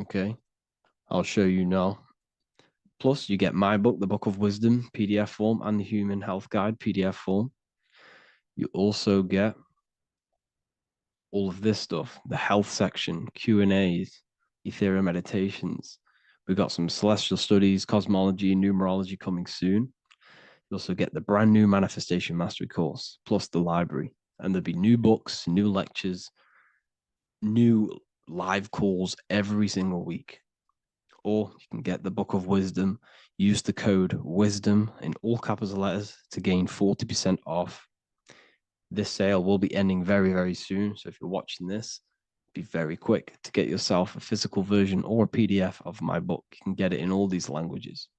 Okay, I'll show you now. Plus, you get my book, The Book of Wisdom, PDF form, and the Human Health Guide, PDF form. You also get all of this stuff, the health section, Q&As, Ethereal meditations. We've got some celestial studies, cosmology, and numerology coming soon. You also get the brand new Manifestation Mastery course, plus the library. And there'll be new books, new lectures, new live calls every single week. Or you can get the Book of Wisdom, use the code WISDOM in all capital letters to gain 40% off. This sale will be ending very, very soon. So if you're watching this, be very quick to get yourself a physical version or a PDF of my book. You can get it in all these languages.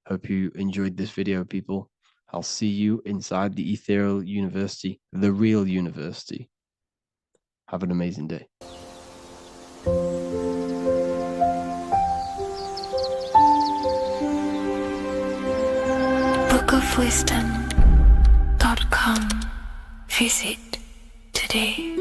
Hope you enjoyed this video, people. I'll see you inside the Ethereal University, the real university. Have an amazing day. bookofwisdom.com. Visit today.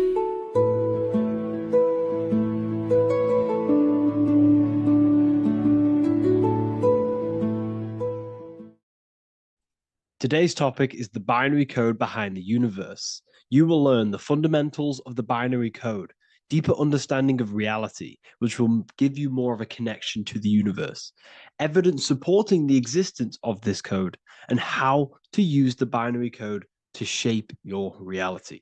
Today's topic is the binary code behind the universe. You will learn the fundamentals of the binary code, deeper understanding of reality, which will give you more of a connection to the universe, evidence supporting the existence of this code, and how to use the binary code to shape your reality.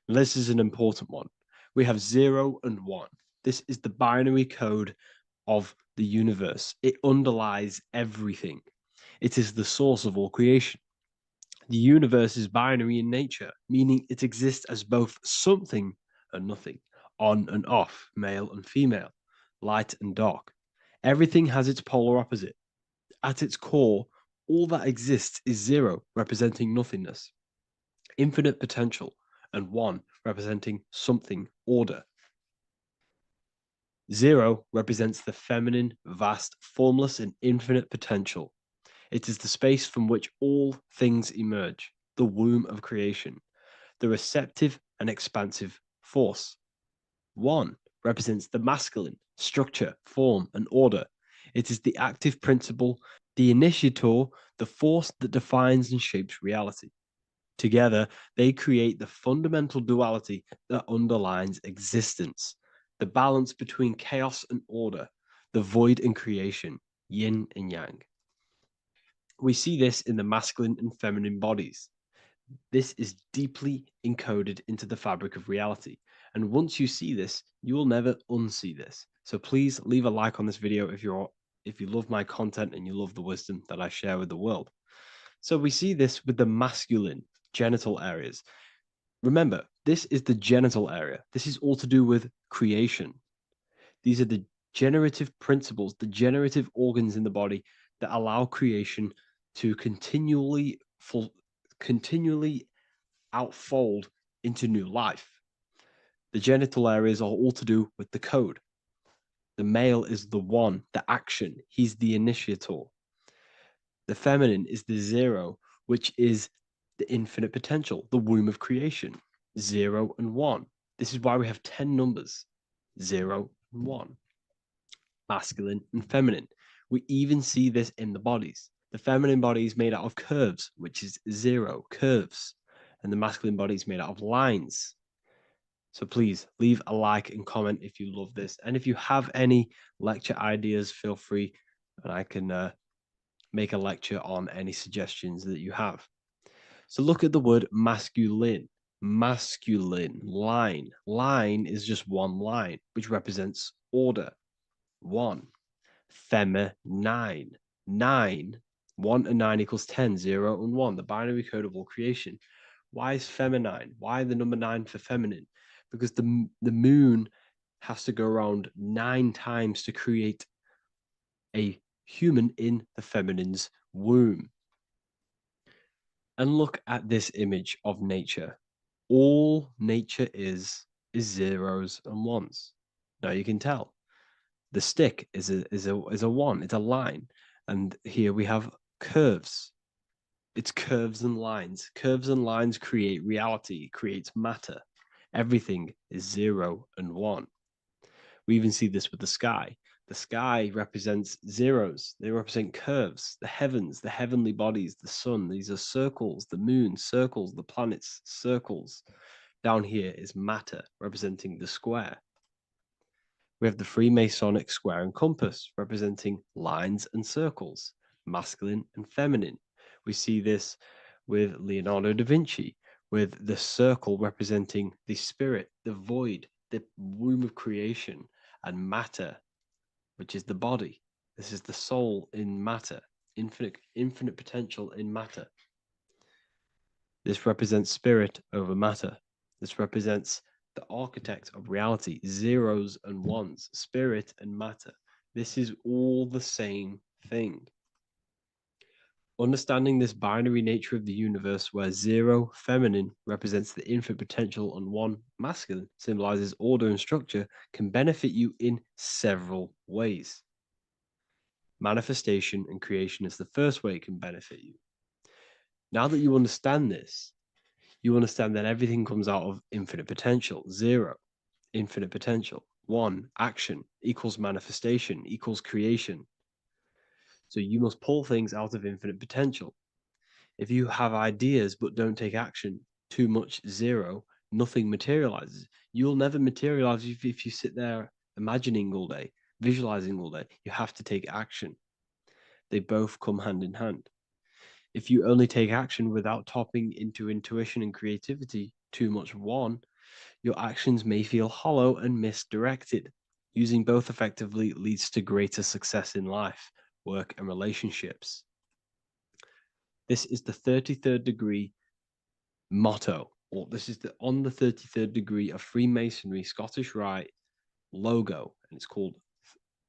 This is an important one. We have 0 and 1. This is the binary code of the universe. It underlies everything. It is the source of all creation. The universe is binary in nature, meaning it exists as both something and nothing, on and off, male and female, light and dark. Everything has its polar opposite. At its core, all that exists is 0, representing nothingness, infinite potential, and 1, representing something, order. 0 represents the feminine, vast, formless, and infinite potential. It is the space from which all things emerge, the womb of creation, the receptive and expansive force. 1 represents the masculine, structure, form, and order. It is the active principle, the initiator, the force that defines and shapes reality. Together, they create the fundamental duality that underlines existence, the balance between chaos and order, the void and creation, yin and yang. We see this in the masculine and feminine bodies. This is deeply encoded into the fabric of reality. And once you see this, you will never unsee this. So please leave a like on this video if you love my content and you love the wisdom that I share with the world. So we see this with the masculine genital areas. Remember, this is the genital area. This is all to do with creation. These are the generative principles, the generative organs in the body that allow creation to continually outfold into new life. The genital areas are all to do with the code. The male is the 1, the action. He's the initiator. The feminine is the 0, which is the infinite potential, the womb of creation. 0 and 1. This is why we have 10 numbers. 0 and 1. Masculine and feminine. We even see this in the bodies. The feminine body is made out of curves, which is 0, curves. And the masculine body is made out of lines. So please leave a like and comment if you love this. And if you have any lecture ideas, feel free, and I can make a lecture on any suggestions that you have. So look at the word masculine. Masculine, line. Line is just one line, which represents order. 1. Feminine. 9. 1 and 9 equals 10, 0 and 1, the binary code of all creation. Why is feminine? Why the number 9 for feminine? Because the moon has to go around 9 times to create a human in the feminine's womb. And look at this image of nature. All nature is zeros and ones. Now you can tell the stick is a one. It's a line, and here we have curves. It's curves and lines. Curves and lines create reality, creates matter. Everything is 0 and 1. We even see this with the sky. The sky represents zeros. They represent curves, the heavens, the heavenly bodies, the sun. These are circles, the moon, circles, the planets, circles. Down here is matter, representing the square. We have the Freemasonic square and compass, representing lines and circles, masculine and feminine. We see this with Leonardo da Vinci, with the circle representing the spirit, the void, the womb of creation, and matter, which is the body. This is the soul in matter, infinite potential in matter. This represents spirit over matter. This represents the architect of reality, zeros and ones, spirit and matter. This is all the same thing. Understanding this binary nature of the universe, where 0 feminine represents the infinite potential and 1 masculine symbolizes order and structure, can benefit you in several ways. Manifestation and creation is the first way it can benefit you. Now that you understand this, you understand that everything comes out of infinite potential. 0, infinite potential. 1, action equals manifestation equals creation. So you must pull things out of infinite potential. If you have ideas but don't take action, too much 0, nothing materializes. You'll never materialize if you sit there imagining all day, visualizing all day. You have to take action. They both come hand in hand. If you only take action without tapping into intuition and creativity, too much 1, your actions may feel hollow and misdirected. Using both effectively leads to greater success in life, work, and relationships. This is the 33rd degree motto, or this is on the 33rd degree of Freemasonry Scottish Rite logo, and it's called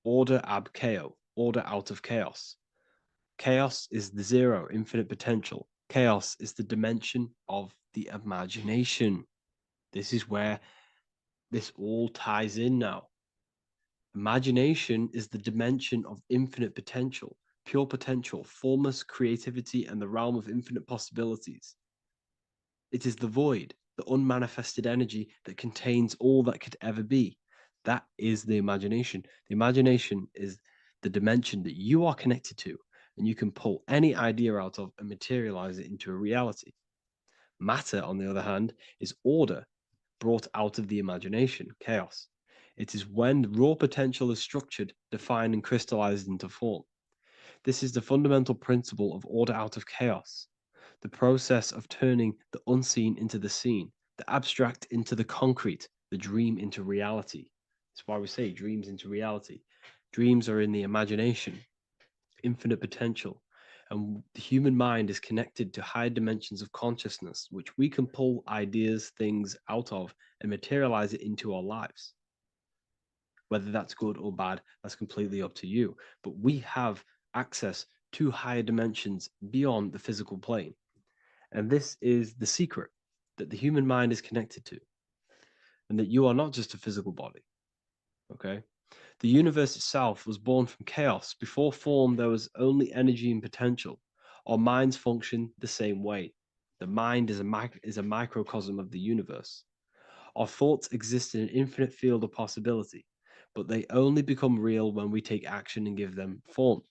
Order ab Chaos, order out of chaos. Chaos is the 0, infinite potential. Chaos is the dimension of the imagination. This is where this all ties in now. Imagination is the dimension of infinite potential, pure potential, formless creativity, and the realm of infinite possibilities. It is the void, the unmanifested energy that contains all that could ever be. That is the imagination. The imagination is the dimension that you are connected to, and you can pull any idea out of and materialize it into a reality. Matter, on the other hand, is order brought out of the imagination, chaos. It is when raw potential is structured, defined, and crystallized into form. This is the fundamental principle of order out of chaos, the process of turning the unseen into the seen, the abstract into the concrete, the dream into reality. That's why we say dreams into reality. Dreams are in the imagination, infinite potential, and the human mind is connected to higher dimensions of consciousness, which we can pull ideas, things out of and materialize it into our lives. Whether that's good or bad, that's completely up to you. But we have access to higher dimensions beyond the physical plane. And this is the secret that the human mind is connected to, and that you are not just a physical body. Okay? The universe itself was born from chaos. Before form, there was only energy and potential. Our minds function the same way. The mind is a microcosm of the universe. Our thoughts exist in an infinite field of possibility, but they only become real when we take action and give them form.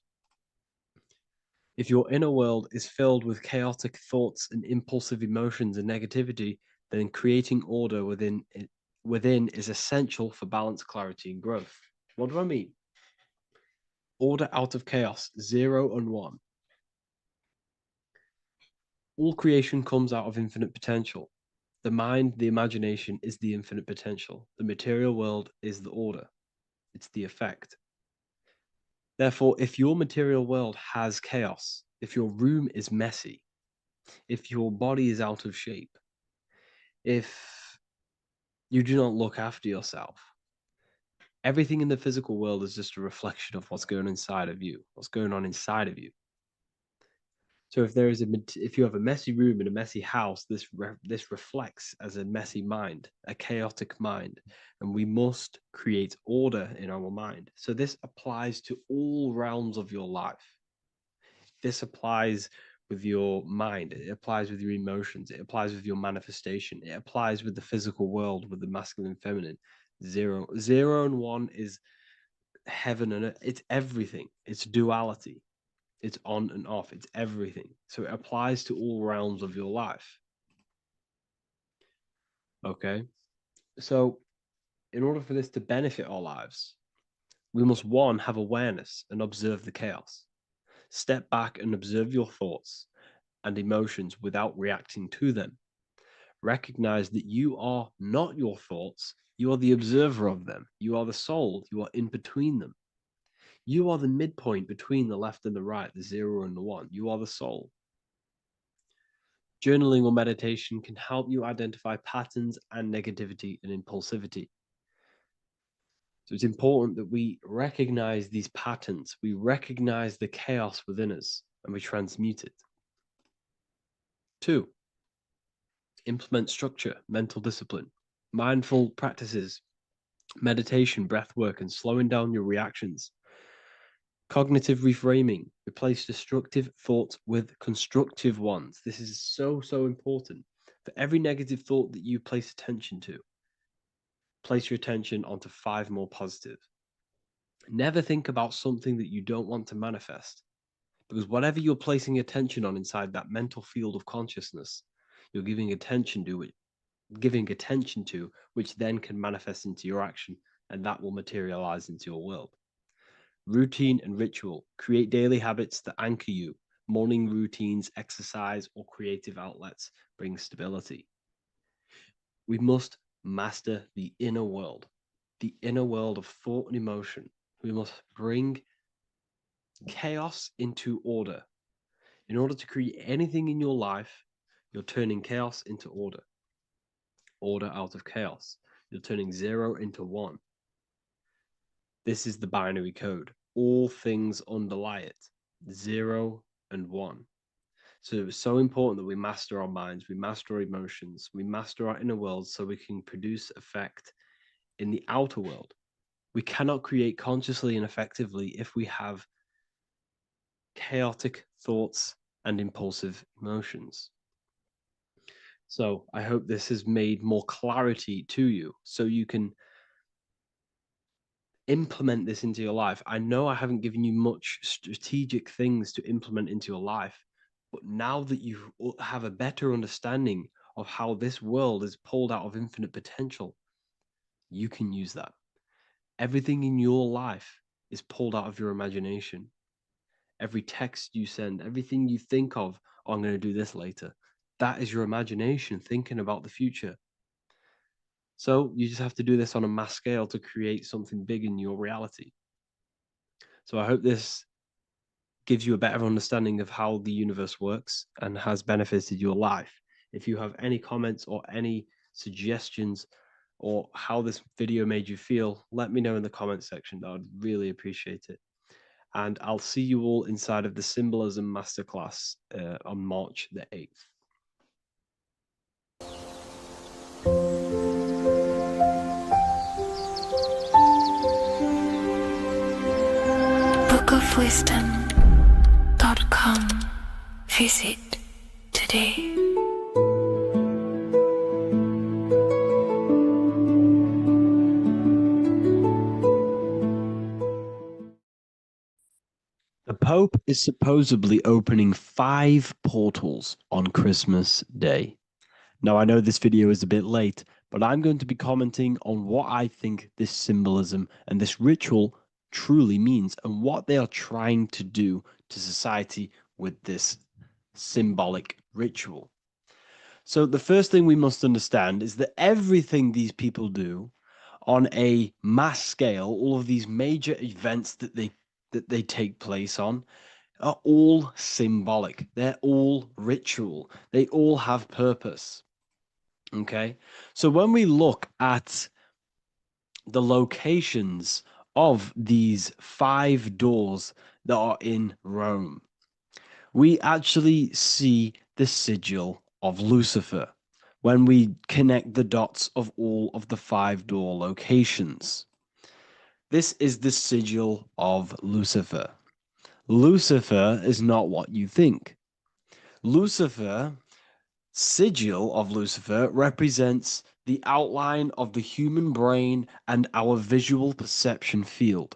If your inner world is filled with chaotic thoughts and impulsive emotions and negativity, then creating order within is essential for balance, clarity, and growth. What do I mean? Order out of chaos, 0 and 1. All creation comes out of infinite potential. The mind, the imagination, is the infinite potential. The material world is the order. It's the effect. Therefore, if your material world has chaos, if your room is messy, if your body is out of shape, if you do not look after yourself, everything in the physical world is just a reflection of what's going on inside of you, what's going on inside of you. So if you have a messy room in a messy house, this reflects as a messy mind, a chaotic mind, and we must create order in our mind. So this applies to all realms of your life. This applies with your mind, it applies with your emotions, it applies with your manifestation, it applies with the physical world, with the masculine, feminine. Zero and one is heaven and earth. It's everything. It's duality. It's on and off. It's everything. So it applies to all realms of your life. Okay. So in order for this to benefit our lives, we must, one, have awareness and observe the chaos. Step back and observe your thoughts and emotions without reacting to them. Recognize that you are not your thoughts. You are the observer of them. You are the soul. You are in between them. You are the midpoint between the left and the right, the zero and the one. You are the soul. Journaling or meditation can help you identify patterns and negativity and impulsivity. So it's important that we recognize these patterns, we recognize the chaos within us, and we transmute it. 2, implement structure, mental discipline, mindful practices, meditation, breath work, and slowing down your reactions. Cognitive reframing, replace destructive thoughts with constructive ones. This is so important. For every negative thought that you place attention to, place your attention onto 5 more positive. Never think about something that you don't want to manifest, because whatever you're placing attention on inside that mental field of consciousness, you're giving attention to which then can manifest into your action, and that will materialize into your world. Routine and ritual. Create daily habits that anchor you. Morning routines, exercise, or creative outlets bring stability. We must master the inner world of thought and emotion. We must bring chaos into order. In order to create anything in your life, you're turning chaos into order. Order out of chaos. You're turning 0 into 1. This is the binary code. All things underlie it. 0 and 1. So it's so important that we master our minds, we master our emotions, we master our inner world so we can produce effect in the outer world. We cannot create consciously and effectively if we have chaotic thoughts and impulsive emotions. So I hope this has made more clarity to you so you can implement this into your life. I know I haven't given you much strategic things to implement into your life, but now that you have a better understanding of how this world is pulled out of infinite potential, you can use that. Everything in your life is pulled out of your imagination. Every text you send, everything you think of, oh, I'm going to do this later, that is your imagination thinking about the future. So you just have to do this on a mass scale to create something big in your reality. So I hope this gives you a better understanding of how the universe works and has benefited your life. If you have any comments or any suggestions or how this video made you feel, let me know in the comment section. I would really appreciate it. And I'll see you all inside of the Symbolism Masterclass on March the 8th. bookofwisdom.com. Visit today. The Pope is supposedly opening 5 portals on Christmas Day. Now, I know this video is a bit late, but I'm going to be commenting on what I think this symbolism and this ritual truly means and what they are trying to do to society with this symbolic ritual. So the first thing we must understand is that everything these people do on a mass scale, all of these major events that they take place on, are all symbolic. They're all ritual. They all have purpose. Okay? So when we look at the locations of these 5 doors that are in Rome, we actually see the sigil of Lucifer when we connect the dots of all of the 5 door locations. This is the sigil of Lucifer. Lucifer is not what you think. Lucifer, sigil of Lucifer, represents the outline of the human brain and our visual perception field.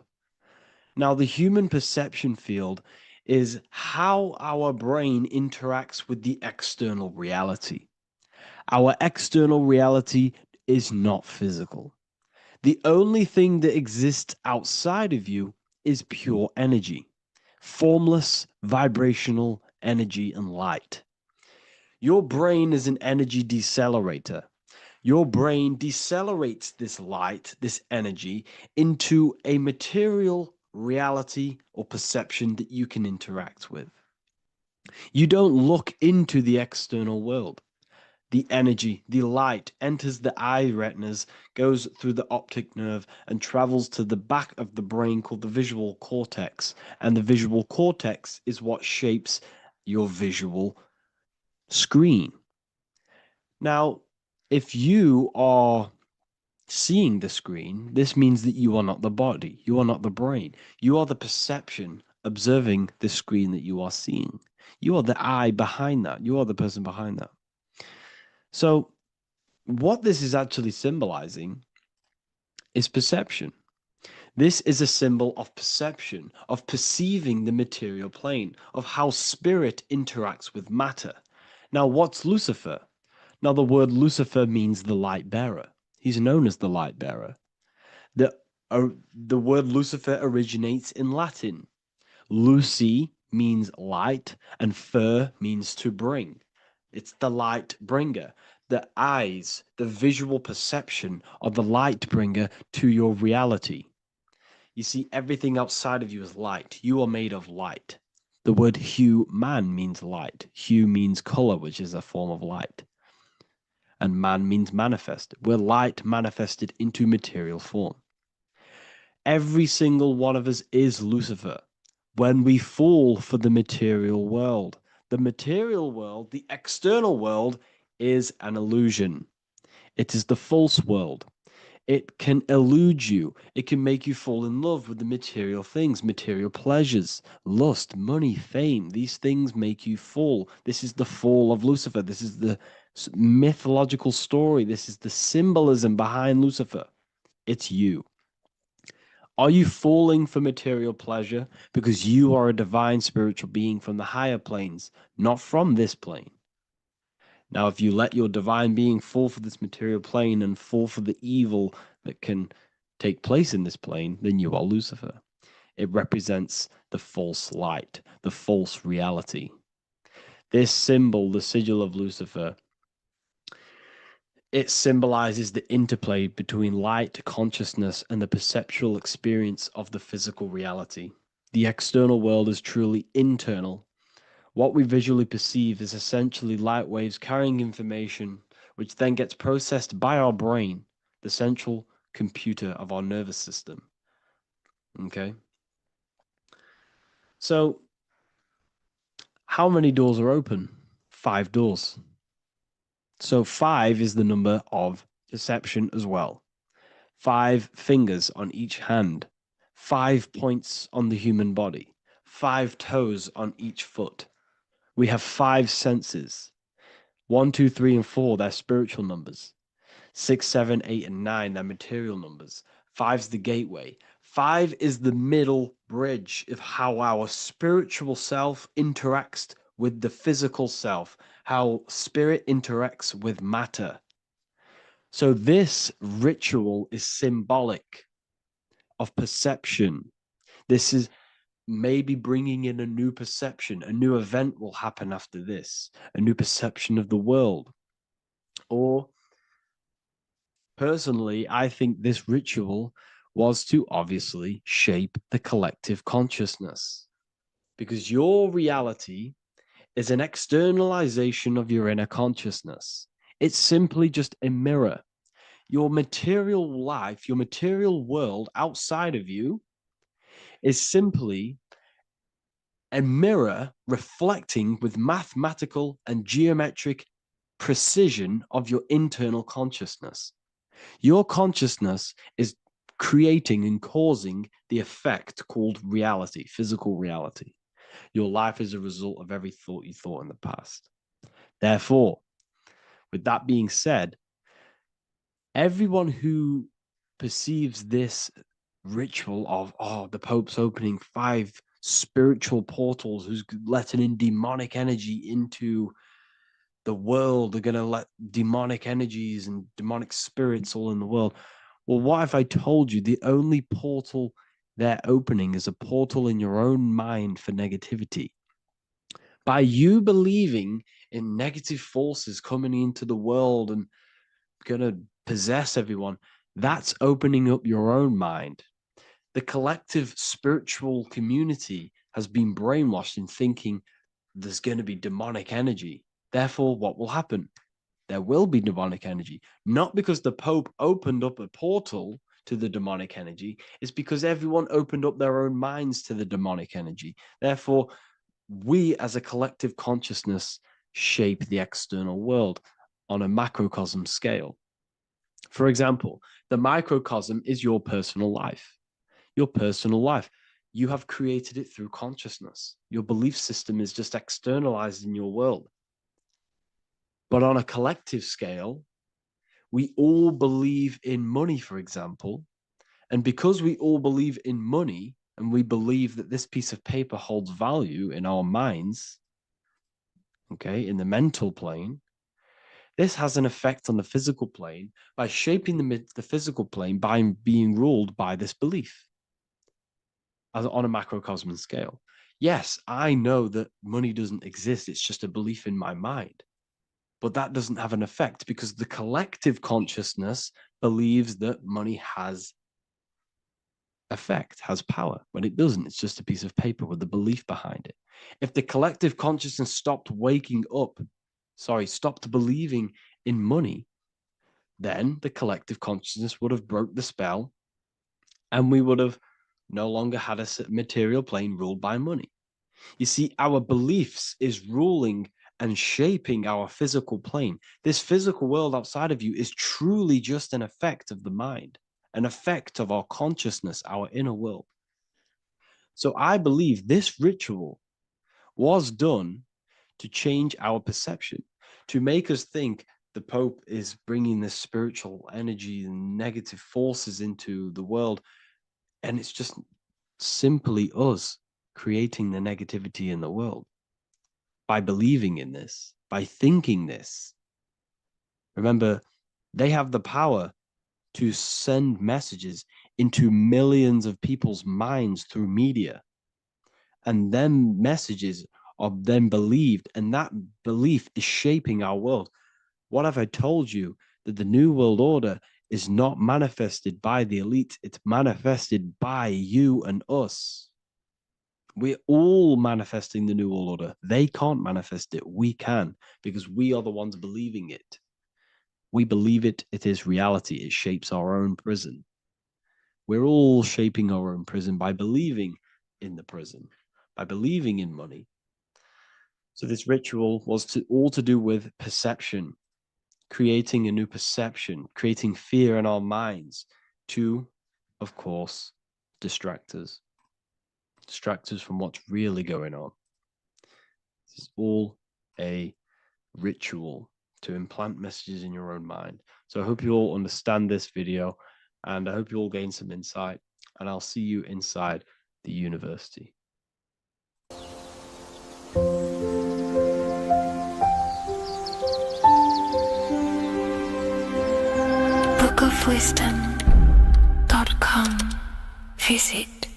Now, the human perception field is how our brain interacts with the external reality. Our external reality is not physical. The only thing that exists outside of you is pure energy, formless, vibrational energy and light. Your brain is an energy decelerator. Your brain decelerates this light, this energy, into a material reality or perception that you can interact with. You don't look into the external world. The energy, the light enters the eye retinas, goes through the optic nerve, and travels to the back of the brain called the visual cortex. And the visual cortex is what shapes your visual screen. Now, if you are seeing the screen, this means that you are not the body, you are not the brain, you are the perception observing the screen that you are seeing. You are the eye behind that, you are the person behind that. So, what this is actually symbolizing is perception. This is a symbol of perception, of perceiving the material plane, of how spirit interacts with matter. Now, what's Lucifer? Now, the word Lucifer means the light bearer. He's known as the light bearer. The word Lucifer originates in Latin. Luci means light, and fer means to bring. It's the light bringer. The eyes, the visual perception are the light bringer to your reality. You see, everything outside of you is light. You are made of light. The word hue, man, means light. Hue means color, which is a form of light. And man means manifest. We're light manifested into material form. Every single one of us is Lucifer. When we fall for the material world, the external world, is an illusion. It is the false world. It can elude you. It can make you fall in love with the material things, material pleasures, lust, money, fame. These things make you fall. This is the fall of Lucifer. This is the mythological story. This is the symbolism behind Lucifer. It's you. Are you falling for material pleasure because you are a divine spiritual being from the higher planes, not from this plane? Now, if you let your divine being fall for this material plane and fall for the evil that can take place in this plane, then you are Lucifer. It represents the false light, the false reality. This symbol, the sigil of Lucifer, it symbolizes the interplay between light, consciousness, and the perceptual experience of the physical reality. The external world is truly internal. What we visually perceive is essentially light waves carrying information, which then gets processed by our brain, the central computer of our nervous system. Okay? So, how many doors are open? 5 doors. So 5 is the number of perception as well. 5 fingers on each hand, 5 points on the human body, 5 toes on each foot. We have 5 senses. 1, 2, 3, and 4, they're spiritual numbers. 6, 7, 8, and 9, they're material numbers. 5's the gateway. 5 is the middle bridge of how our spiritual self interacts with the physical self, how spirit interacts with matter. So this ritual is symbolic of perception. This is maybe bringing in a new perception. A new event will happen after this, a new perception of the world. Or personally, I think this ritual was to obviously shape the collective consciousness, because your reality is an externalization of your inner consciousness. It's simply just a mirror. Your material life, your material world outside of you is simply a mirror reflecting with mathematical and geometric precision of your internal consciousness. Your consciousness is creating and causing the effect called reality, physical reality. Your life is a result of every thought you thought in the past. Therefore, with that being said, everyone who perceives this ritual of, oh, the Pope's opening 5 spiritual portals, who's letting in demonic energy into the world, they're going to let demonic energies and demonic spirits all in the world. Well, what if I told you the only portal they're opening is a portal in your own mind for negativity? By you believing in negative forces coming into the world and going to possess everyone, that's opening up your own mind. The collective spiritual community has been brainwashed in thinking there's going to be demonic energy. Therefore, what will happen? There will be demonic energy. Not because the Pope opened up a portal to the demonic energy, it's because everyone opened up their own minds to the demonic energy. Therefore, we as a collective consciousness shape the external world on a macrocosm scale. For example, the microcosm is your personal life. Your personal life. You have created it through consciousness. Your belief system is just externalized in your world. But on a collective scale, we all believe in money, for example. And because we all believe in money, and we believe that this piece of paper holds value in our minds, okay, in the mental plane, this has an effect on the physical plane by shaping the physical plane by being ruled by this belief on a macrocosm scale. Yes, I know that money doesn't exist. It's just a belief in my mind. But that doesn't have an effect because the collective consciousness believes that money has effect, has power. When it doesn't, it's just a piece of paper with the belief behind it. If the collective consciousness stopped stopped believing in money, then the collective consciousness would have broke the spell and we would have no longer had a material plane ruled by money. You see, our beliefs is ruling and shaping our physical plane. This physical world outside of you is truly just an effect of the mind, an effect of our consciousness, our inner world. So I believe this ritual was done to change our perception, to make us think the Pope is bringing this spiritual energy and negative forces into the world. And it's just simply us creating the negativity in the world by believing in this, by thinking this. Remember, they have the power to send messages into millions of people's minds through media. And then messages are then believed, and that belief is shaping our world. What have I told you? That the New World Order is not manifested by the elite, it's manifested by you and us. We're all manifesting the New World Order. They can't manifest it. We can, because we are the ones believing it. We believe it. It is reality. It shapes our own prison. We're all shaping our own prison by believing in the prison, by believing in money. So this ritual was all to do with perception, creating a new perception, creating fear in our minds to, of course, distract us from what's really going on. This is all a ritual to implant messages in your own mind. So I hope you all understand this video, and I hope you all gain some insight, and I'll see you inside the university. bookofwisdom.com. Visit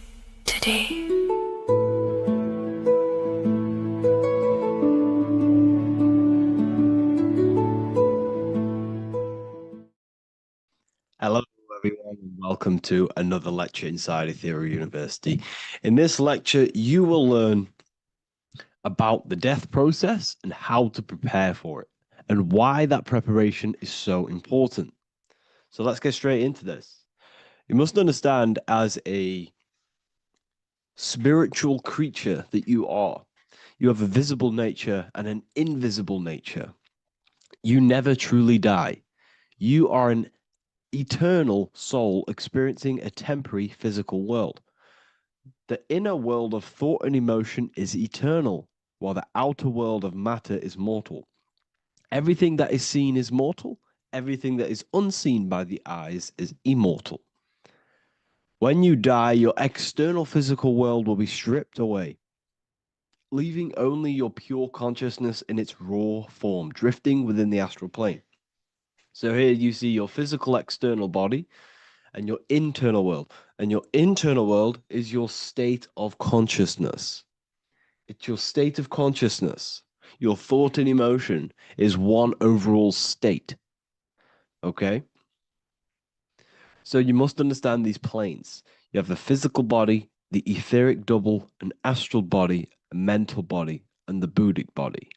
today. welcome to another lecture inside Ethereal University. In this lecture, you will learn about the death process and how to prepare for it, and why that preparation is so important. So let's get straight into this. You must understand, as a spiritual creature that you are, you have a visible nature and an invisible nature. You never truly die. You are an eternal soul experiencing a temporary physical world. The inner world of thought and emotion is eternal, while the outer world of matter is mortal. Everything that is seen is mortal. Everything that is unseen by the eyes is immortal. When you die, your external physical world will be stripped away, leaving only your pure consciousness in its raw form, drifting within the astral plane. So here you see your physical external body and your internal world. And your internal world is your state of consciousness. It's your state of consciousness. Your thought and emotion is one overall state. Okay? So you must understand these planes. You have the physical body, the etheric double, an astral body, a mental body, and the Buddhic body.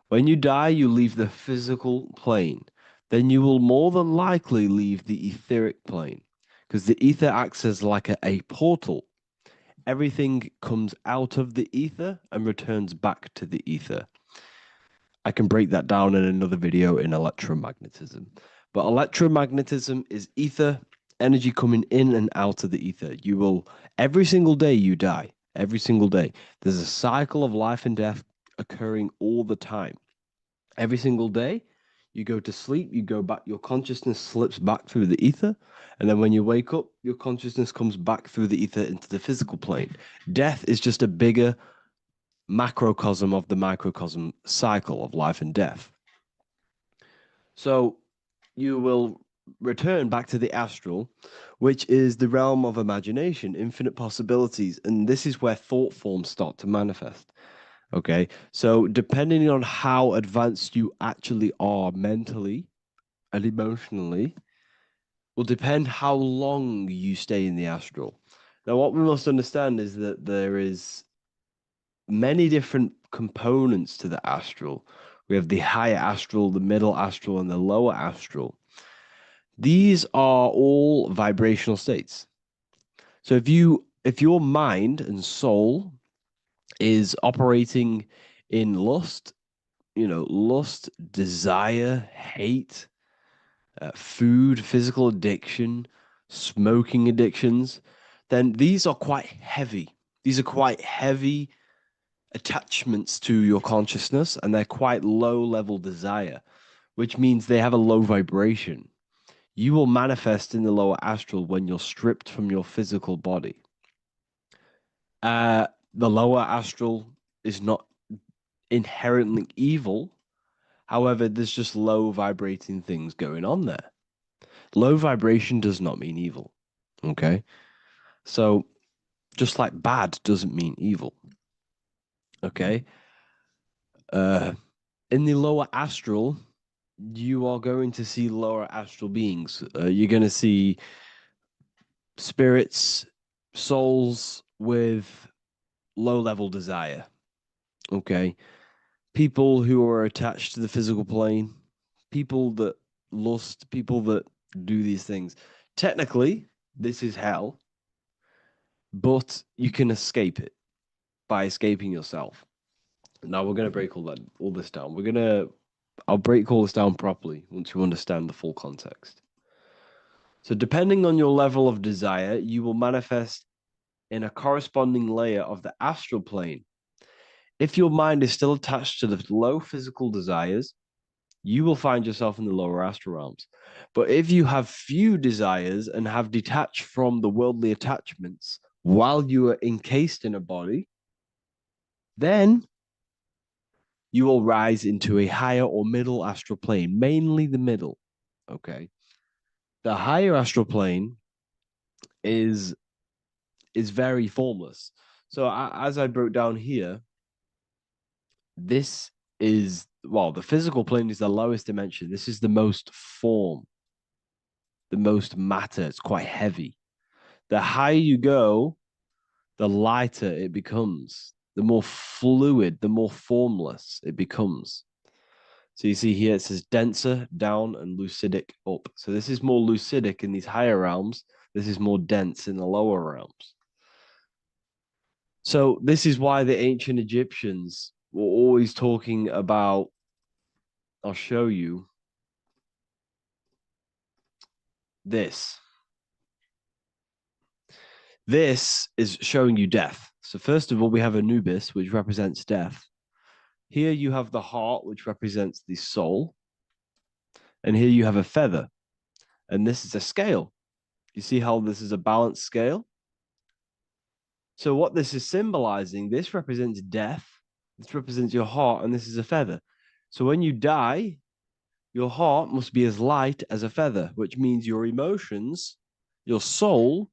When you die, you leave the physical plane. Then you will more than likely leave the etheric plane, because the ether acts as like a portal. Everything comes out of the ether and returns back to the ether. I can break that down in another video in electromagnetism. But electromagnetism is ether, energy coming in and out of the ether. You will, every single day you die, every single day. There's a cycle of life and death occurring all the time. Every single day, you go to sleep, you go back, your consciousness slips back through the ether. And then when you wake up, your consciousness comes back through the ether into the physical plane. Death is just a bigger macrocosm of the microcosm cycle of life and death. So you will return back to the astral, which is the realm of imagination, infinite possibilities. And this is where thought forms start to manifest. Okay, so depending on how advanced you actually are mentally and emotionally, will depend how long you stay in the astral. Now, what we must understand is that there is many different components to the astral. We have the higher astral, the middle astral, and the lower astral. These are all vibrational states. So if your mind and soul is operating in lust, lust, desire, hate, food, physical addiction, smoking addictions, then these are quite heavy. These are quite heavy attachments to your consciousness, and they're quite low level desire, which means they have a low vibration. You will manifest in the lower astral when you're stripped from your physical body. The lower astral is not inherently evil. However, there's just low vibrating things going on there. Low vibration does not mean evil. Okay? So, just like bad doesn't mean evil. Okay? In the lower astral, you are going to see lower astral beings. You're going to see spirits, souls with low level desire. Okay? People who are attached to the physical plane, people that lust, people that do these things. Technically, this is hell, but you can escape it by escaping yourself. Now we're going to break all this down. I'll break all this down properly once you understand the full context. So depending on your level of desire, you will manifest in a corresponding layer of the astral plane. If your mind is still attached to the low physical desires, you will find yourself in the lower astral realms. But if you have few desires and have detached from the worldly attachments while you are encased in a body, then you will rise into a higher or middle astral plane, mainly the middle. Okay. The higher astral plane is very formless. So as I broke down here, this is, well, the physical plane is the lowest dimension. This is the most form. the most matter. It's quite heavy. The higher you go, the lighter it becomes. The more fluid, the more formless it becomes. So you see here it says denser down and lucidic up. So this is more lucidic in these higher realms. This is more dense in the lower realms. So this is why the ancient Egyptians were always talking about, I'll show you this. This is showing you death. So first of all, we have Anubis, which represents death. Here you have the heart, which represents the soul. And here you have a feather. And this is a scale. You see how this is a balanced scale? So what this is symbolizing, this represents death. This represents your heart, and this is a feather. So when you die, your heart must be as light as a feather, which means your emotions, your soul,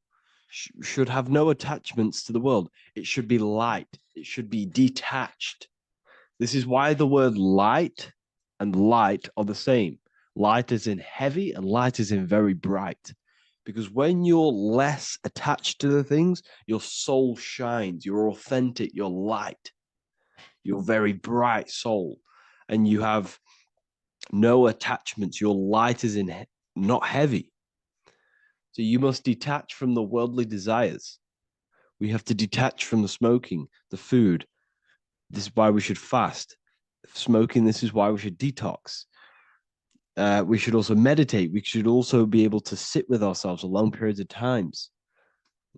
should have no attachments to the world. It should be light. It should be detached. This is why the word light and light are the same. Light is in heavy and light is in very bright. Because when you're less attached to the things, your soul shines. You're authentic. You're light. You're very bright soul. And you have no attachments. Your light is in not heavy. So you must detach from the worldly desires. We have to detach from the smoking, the food. This is why we should fast. Smoking, this is why we should detox. We should also meditate. We should also be able to sit with ourselves for long periods of times.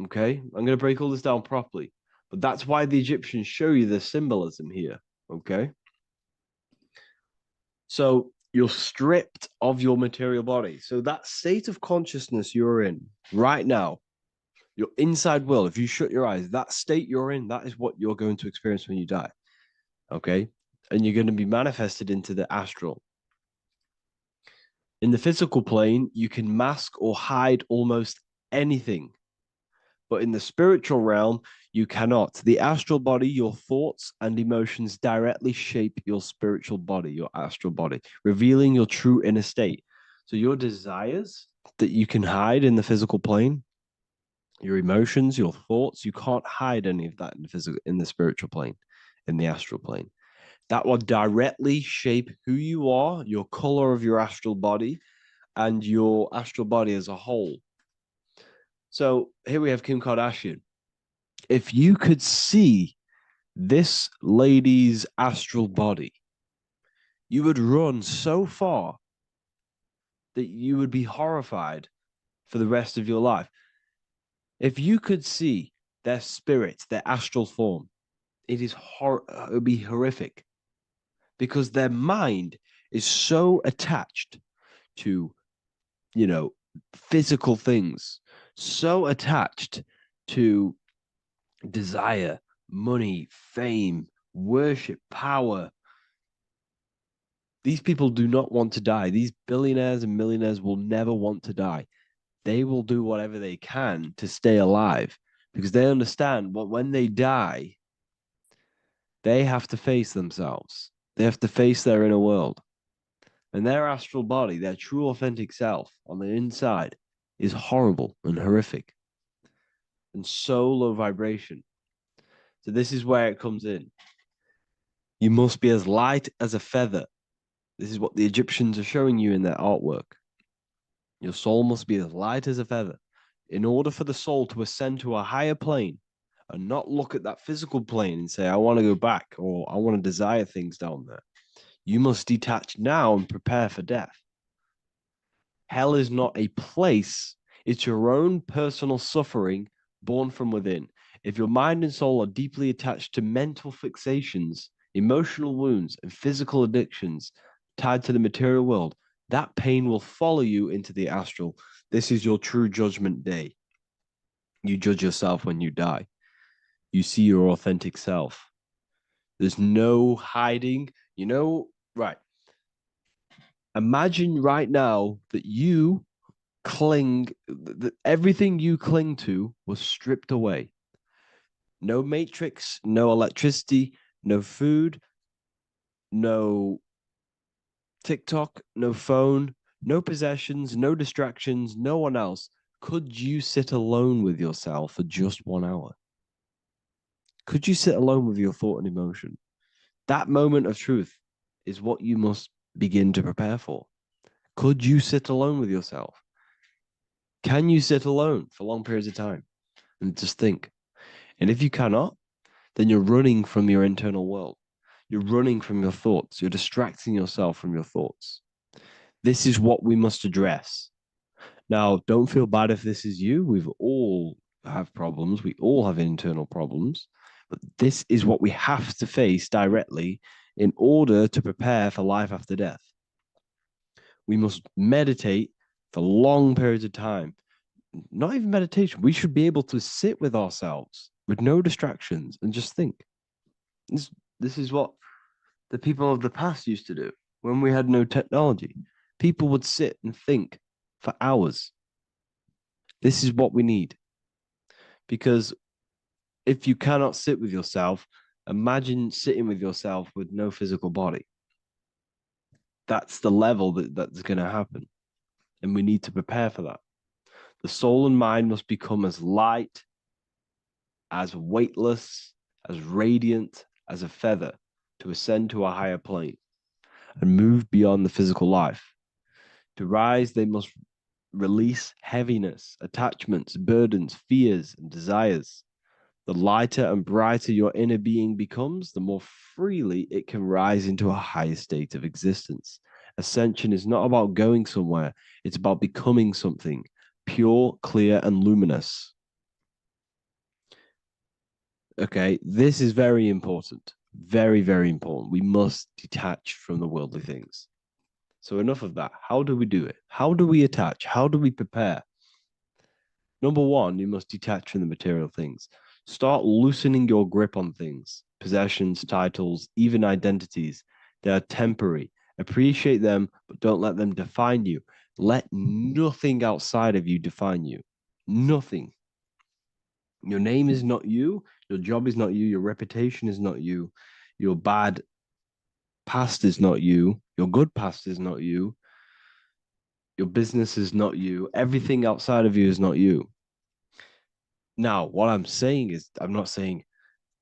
Okay, I'm going to break all this down properly. But that's why the Egyptians show you the symbolism here. Okay. So you're stripped of your material body. So that state of consciousness you're in right now, your inside world, if you shut your eyes, that state you're in, that is what you're going to experience when you die. Okay. And you're going to be manifested into the astral. In the physical plane, you can mask or hide almost anything. But in the spiritual realm, you cannot. The astral body, your thoughts and emotions directly shape your spiritual body, your astral body, revealing your true inner state. So your desires that you can hide in the physical plane, your emotions, your thoughts, you can't hide any of that in the spiritual plane, in the astral plane. That will directly shape who you are, your color of your astral body, and your astral body as a whole. So here we have Kim Kardashian. If you could see this lady's astral body, you would run so far that you would be horrified for the rest of your life. If you could see their spirit, their astral form, it would be horrific because their mind is so attached to, physical things, so attached to desire, money, fame, worship, power. These people do not want to die. These billionaires and millionaires will never want to die. They will do whatever they can to stay alive because they understand what when they die, they have to face themselves. They have to face their inner world. And their astral body, their true authentic self on the inside is horrible and horrific and so low vibration. So this is where it comes in. You must be as light as a feather. This is what the Egyptians are showing you in their artwork. Your soul must be as light as a feather. In order for the soul to ascend to a higher plane and not look at that physical plane and say, I want to go back or I want to desire things down there, you must detach now and prepare for death. Hell is not a place. It's your own personal suffering born from within. If your mind and soul are deeply attached to mental fixations, emotional wounds, and physical addictions tied to the material world, that pain will follow you into the astral. This is your true judgment day. You judge yourself when you die. You see your authentic self. There's no hiding. Right. Imagine right now that you that everything you cling to was stripped away. No matrix, no electricity, no food, no TikTok, no phone, No possessions, no distractions, no one else. Could you sit alone with yourself for just 1 hour? Could you sit alone with your thought and emotion? That moment of truth is what you must begin to prepare for. Could you sit alone with yourself? Can you sit alone for long periods of time and just think? And if you cannot, then you're running from your internal world. You're running from your thoughts. You're distracting yourself from your thoughts. This is what we must address. Now, don't feel bad if this is you. We've all have problems. We all have internal problems. But this is what we have to face directly in order to prepare for life after death. We must meditate for long periods of time. Not even meditation. We should be able to sit with ourselves with no distractions and just think. This is what the people of the past used to do when we had no technology. People would sit and think for hours. This is what we need. Because if you cannot sit with yourself, imagine sitting with yourself with no physical body. That's the level that's going to happen. And we need to prepare for that. The soul and mind must become as light, as weightless, as radiant as a feather to ascend to a higher plane and move beyond the physical life. To rise, they must release heaviness, attachments, burdens, fears, and desires. The lighter and brighter your inner being becomes, the more freely it can rise into a higher state of existence. Ascension is not about going somewhere, it's about becoming something pure, clear, and luminous. Okay, this is very important. Very, very important. We must detach from the worldly things. So enough of that. How do we do it? How do we attach? How do we prepare? Number one, you must detach from the material things. Start loosening your grip on things, possessions, titles, even identities. They are temporary. Appreciate them, but don't let them define you. Let nothing outside of you define you. Nothing. Your name is not you. Your job is not you. Your reputation is not you. Your bad past is not you. Your good past is not you. Your business is not you. Everything outside of you is not you. Now, what I'm saying is, I'm not saying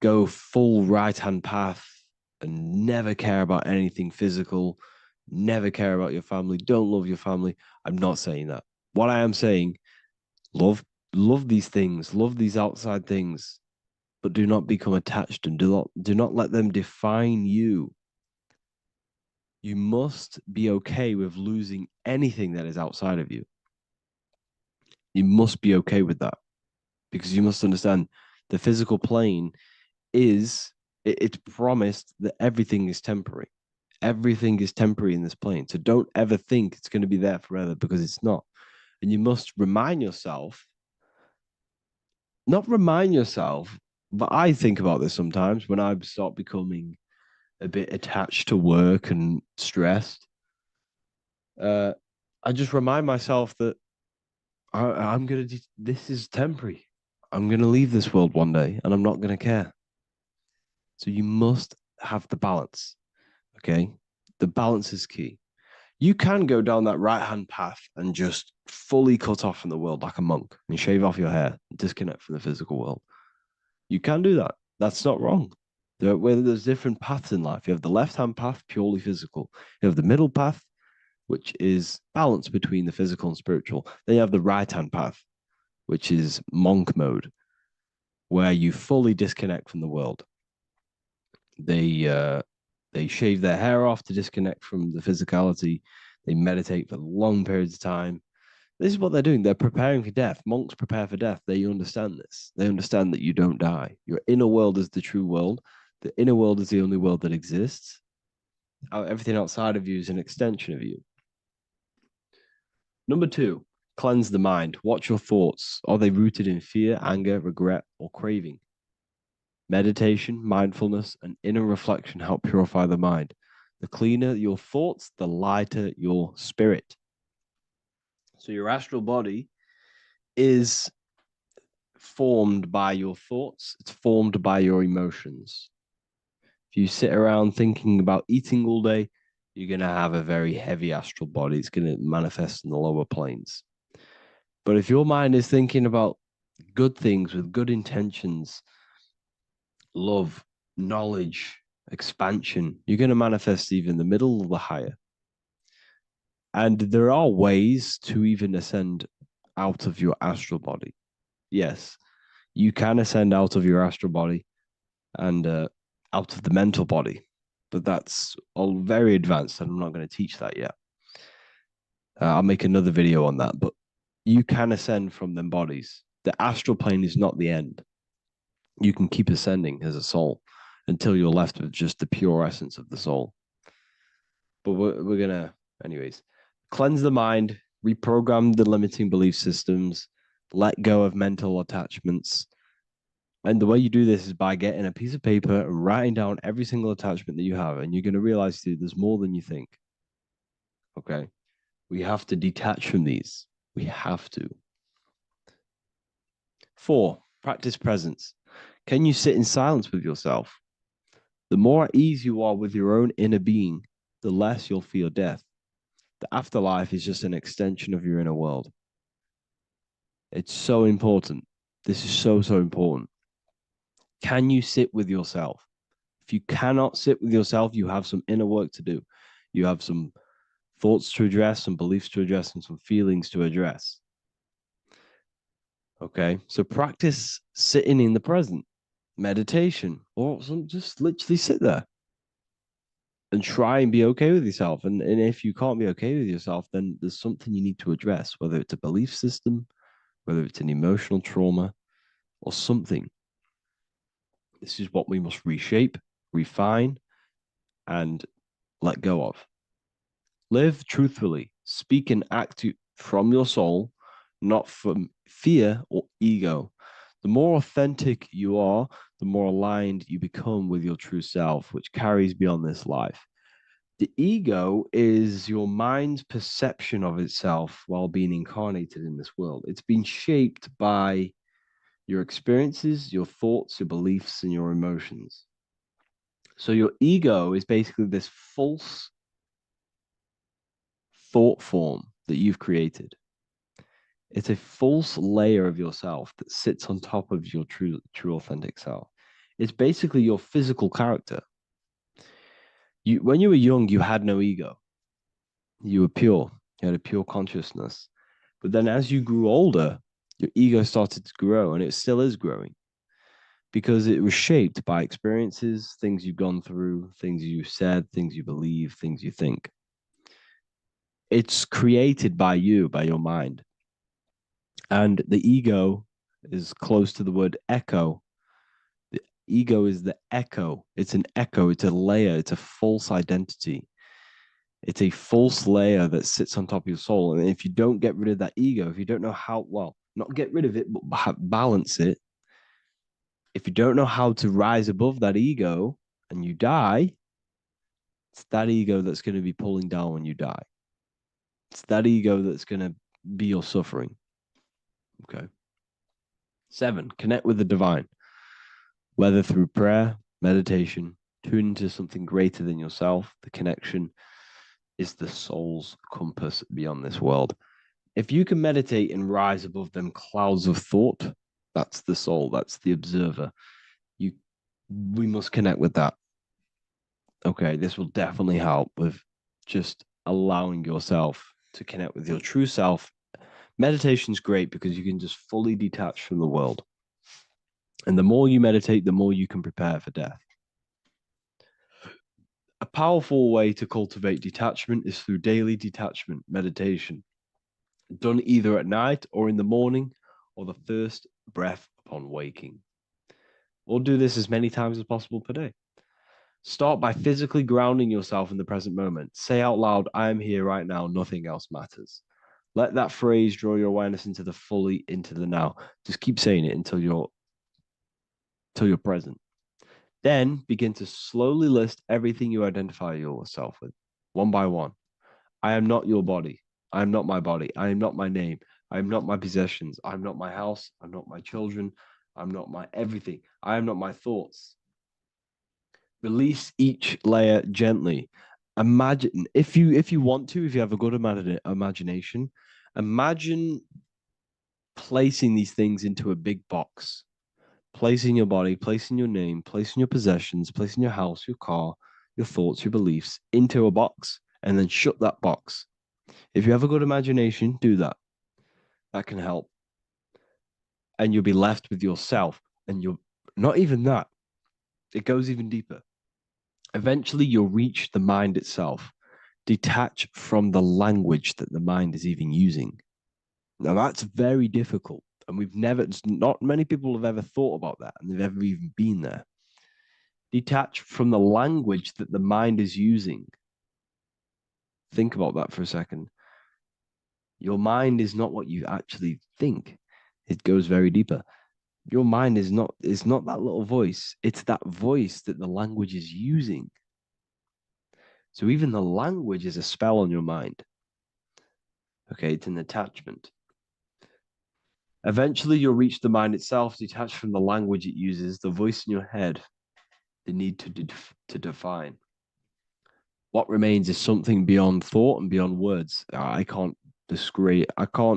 go full right-hand path and never care about anything physical, never care about your family, don't love your family. I'm not saying that. What I am saying, love these things, love these outside things, but do not become attached and do not let them define you. You must be okay with losing anything that is outside of you. You must be okay with that, because you must understand the physical plane it's promised that everything is temporary. Everything is temporary in this plane. So don't ever think it's going to be there forever, because it's not. And you must remind yourself, not remind yourself, but I think about this sometimes when I start becoming a bit attached to work and stressed. I just remind myself that I'm going to, this is temporary. I'm going to leave this world one day and I'm not going to care. So you must have the balance. Okay. The balance is key. You can go down that right hand path and just fully cut off from the world like a monk and shave off your hair, and disconnect from the physical world. You can do that. That's not wrong. There's different paths in life. You have the left hand path, purely physical. You have the middle path, which is balance between the physical and spiritual. Then you have the right hand path, which is monk mode, where you fully disconnect from the world. They shave their hair off to disconnect from the physicality. They meditate for long periods of time. This is what they're doing. They're preparing for death. Monks prepare for death. They understand this. They understand that you don't die. Your inner world is the true world. The inner world is the only world that exists. Everything outside of you is an extension of you. Number two, cleanse the mind. Watch your thoughts. Are they rooted in fear, anger, regret, or craving? Meditation, mindfulness, and inner reflection help purify the mind. The cleaner your thoughts, the lighter your spirit. So your astral body is formed by your thoughts. It's formed by your emotions. If you sit around thinking about eating all day, you're going to have a very heavy astral body. It's going to manifest in the lower planes. But if your mind is thinking about good things with good intentions, love, knowledge, expansion, you're going to manifest even the middle or the higher. And there are ways to even ascend out of your astral body. Yes, you can ascend out of your astral body and out of the mental body, but that's all very advanced, and I'm not going to teach that yet. I'll make another video on that, but you can ascend from them bodies. The astral plane is not the end. You can keep ascending as a soul until you're left with just the pure essence of the soul. But we're going to, anyways, cleanse the mind, reprogram the limiting belief systems, let go of mental attachments. And the way you do this is by getting a piece of paper and writing down every single attachment that you have. And you're going to realize, dude, there's more than you think. Okay. We have to detach from these. We have to. 4, practice presence. Can you sit in silence with yourself? The more at ease you are with your own inner being, the less you'll feel death. The afterlife is just an extension of your inner world. It's so important. This is so, so important. Can you sit with yourself? If you cannot sit with yourself, you have some inner work to do. You have some thoughts to address, some beliefs to address, and some feelings to address. Okay, so practice sitting in the present, meditation, or just literally sit there and try and be okay with yourself. And if you can't be okay with yourself, then there's something you need to address, whether it's a belief system, whether it's an emotional trauma, or something. This is what we must reshape, refine, and let go of. Live truthfully, speak and act from your soul, not from fear or ego. The more authentic you are, the more aligned you become with your true self, which carries beyond this life. The ego is your mind's perception of itself while being incarnated in this world. It's been shaped by your experiences, your thoughts, your beliefs, and your emotions. So your ego is basically this false thought form that you've created. It's a false layer of yourself that sits on top of your true authentic self. It's basically your physical character. When you were young, you had no ego. You were pure. You had a pure consciousness. But then as you grew older, your ego started to grow, and it still is growing because it was shaped by experiences, things you've gone through, things you said, things you believe, things you think. It's created by you, by your mind. And the ego is close to the word echo. The ego is the echo. It's an echo. It's a layer. It's a false identity. It's a false layer that sits on top of your soul. And if you don't get rid of that ego, if you don't know how, well, not get rid of it, but balance it. If you don't know how to rise above that ego and you die, it's that ego that's going to be pulling down when you die. It's that ego that's going to be your suffering. Okay. 7, connect with the divine, whether through prayer, meditation, tune into something greater than yourself. The connection is the soul's compass beyond this world. If you can meditate and rise above them clouds of thought, that's the soul, that's the observer. We must connect with that. Okay, this will definitely help with just allowing yourself to connect with your true self. Meditation's great because you can just fully detach from the world. And the more you meditate, the more you can prepare for death. A powerful way to cultivate detachment is through daily detachment meditation, done either at night or in the morning or the first breath upon waking. Or do this as many times as possible per day. Start by physically grounding yourself in the present moment. Say out loud, I am here right now, nothing else matters. Let that phrase draw your awareness into the now. Just keep saying it until you're present. Then begin to slowly list everything you identify yourself with, one by one. I am not your body. I am not my body. I am not my name. I am not my possessions. I am not my house. I'm not my children. I'm not my everything. I am not my thoughts. Release each layer gently imagine if you want to, if you have a good imagination, imagine placing these things into a big box, placing your body, placing your name, placing your possessions, placing your house, your car, your thoughts, your beliefs into a box, and then shut that box. If you have a good imagination, do that. That can help. And you'll be left with yourself. And you're not even that. It goes even deeper. Eventually, you'll reach the mind itself, detach from the language that the mind is even using. Now, that's very difficult. And not many people have ever thought about that, and they've ever even been there. Detach from the language that the mind is using. Think about that for a second. Your mind is not what you actually think. It goes very deeper. Your mind is not that little voice. It's that voice that the language is using. So even the language is a spell on your mind. Okay, it's an attachment. Eventually, you'll reach the mind itself, detached from the language it uses, the voice in your head, the need to define. What remains is something beyond thought and beyond words. I can't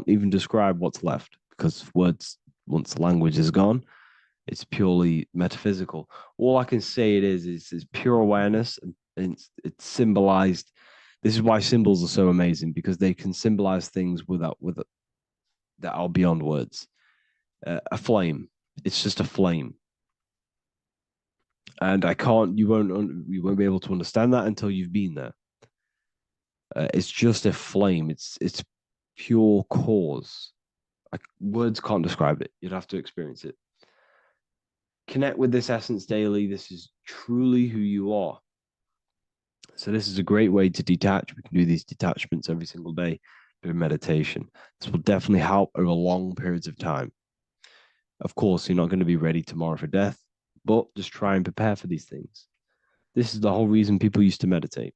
even describe what's left, because words, once the language is gone, it's purely metaphysical. All I can say it is pure awareness, and it's symbolized. This is why symbols are so amazing, because they can symbolize things that are beyond words. A flame, it's just a flame, and you won't be able to understand that until you've been there. It's just a flame. It's pure cause. Words can't describe it. You'd have to experience it. Connect with this essence daily. This is truly who you are. So this is a great way to detach. We can do these detachments every single day during meditation. This will definitely help over long periods of time. Of course, you're not going to be ready tomorrow for death, but just try and prepare for these things. This is the whole reason people used to meditate.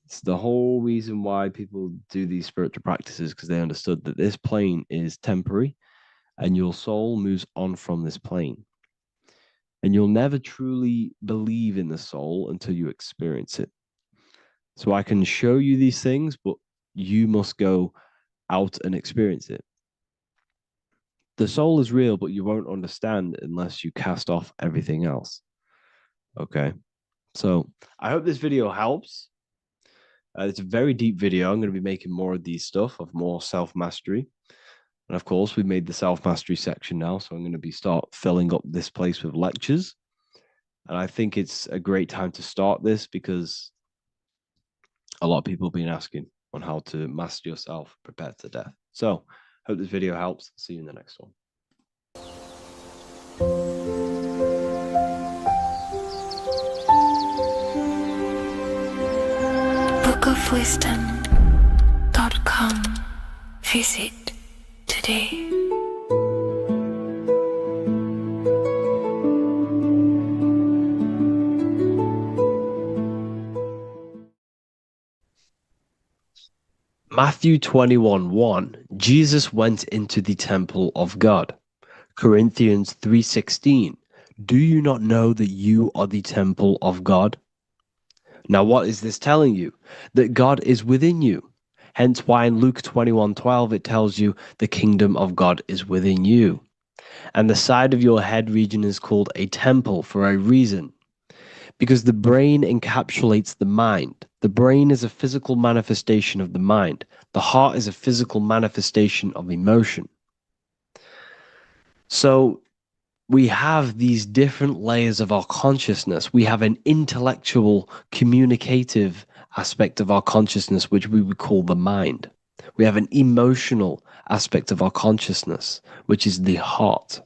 It's the whole reason why people do these spiritual practices, because they understood that this plane is temporary and your soul moves on from this plane. And you'll never truly believe in the soul until you experience it. So I can show you these things, but you must go out and experience it. The soul is real, but you won't understand unless you cast off everything else. Okay. So I hope this video helps. It's a very deep video. I'm going to be making more of these stuff, of more self-mastery. And of course, we've made the self-mastery section now. So I'm going to start filling up this place with lectures. And I think it's a great time to start this, because a lot of people have been asking on how to master yourself, prepare to death. So hope this video helps. See you in the next one. bookofwisdom.com. Visit today. Matthew 21:1, Jesus went into the temple of God. Corinthians 3:16, do you not know that you are the temple of God? Now, what is this telling you? That God is within you. Hence why in Luke 21:12 it tells you the kingdom of God is within you. And the side of your head region is called a temple for a reason. Because the brain encapsulates the mind. The brain is a physical manifestation of the mind. The heart is a physical manifestation of emotion. So we have these different layers of our consciousness. We have an intellectual, communicative aspect of our consciousness, which we would call the mind. We have an emotional aspect of our consciousness, which is the heart.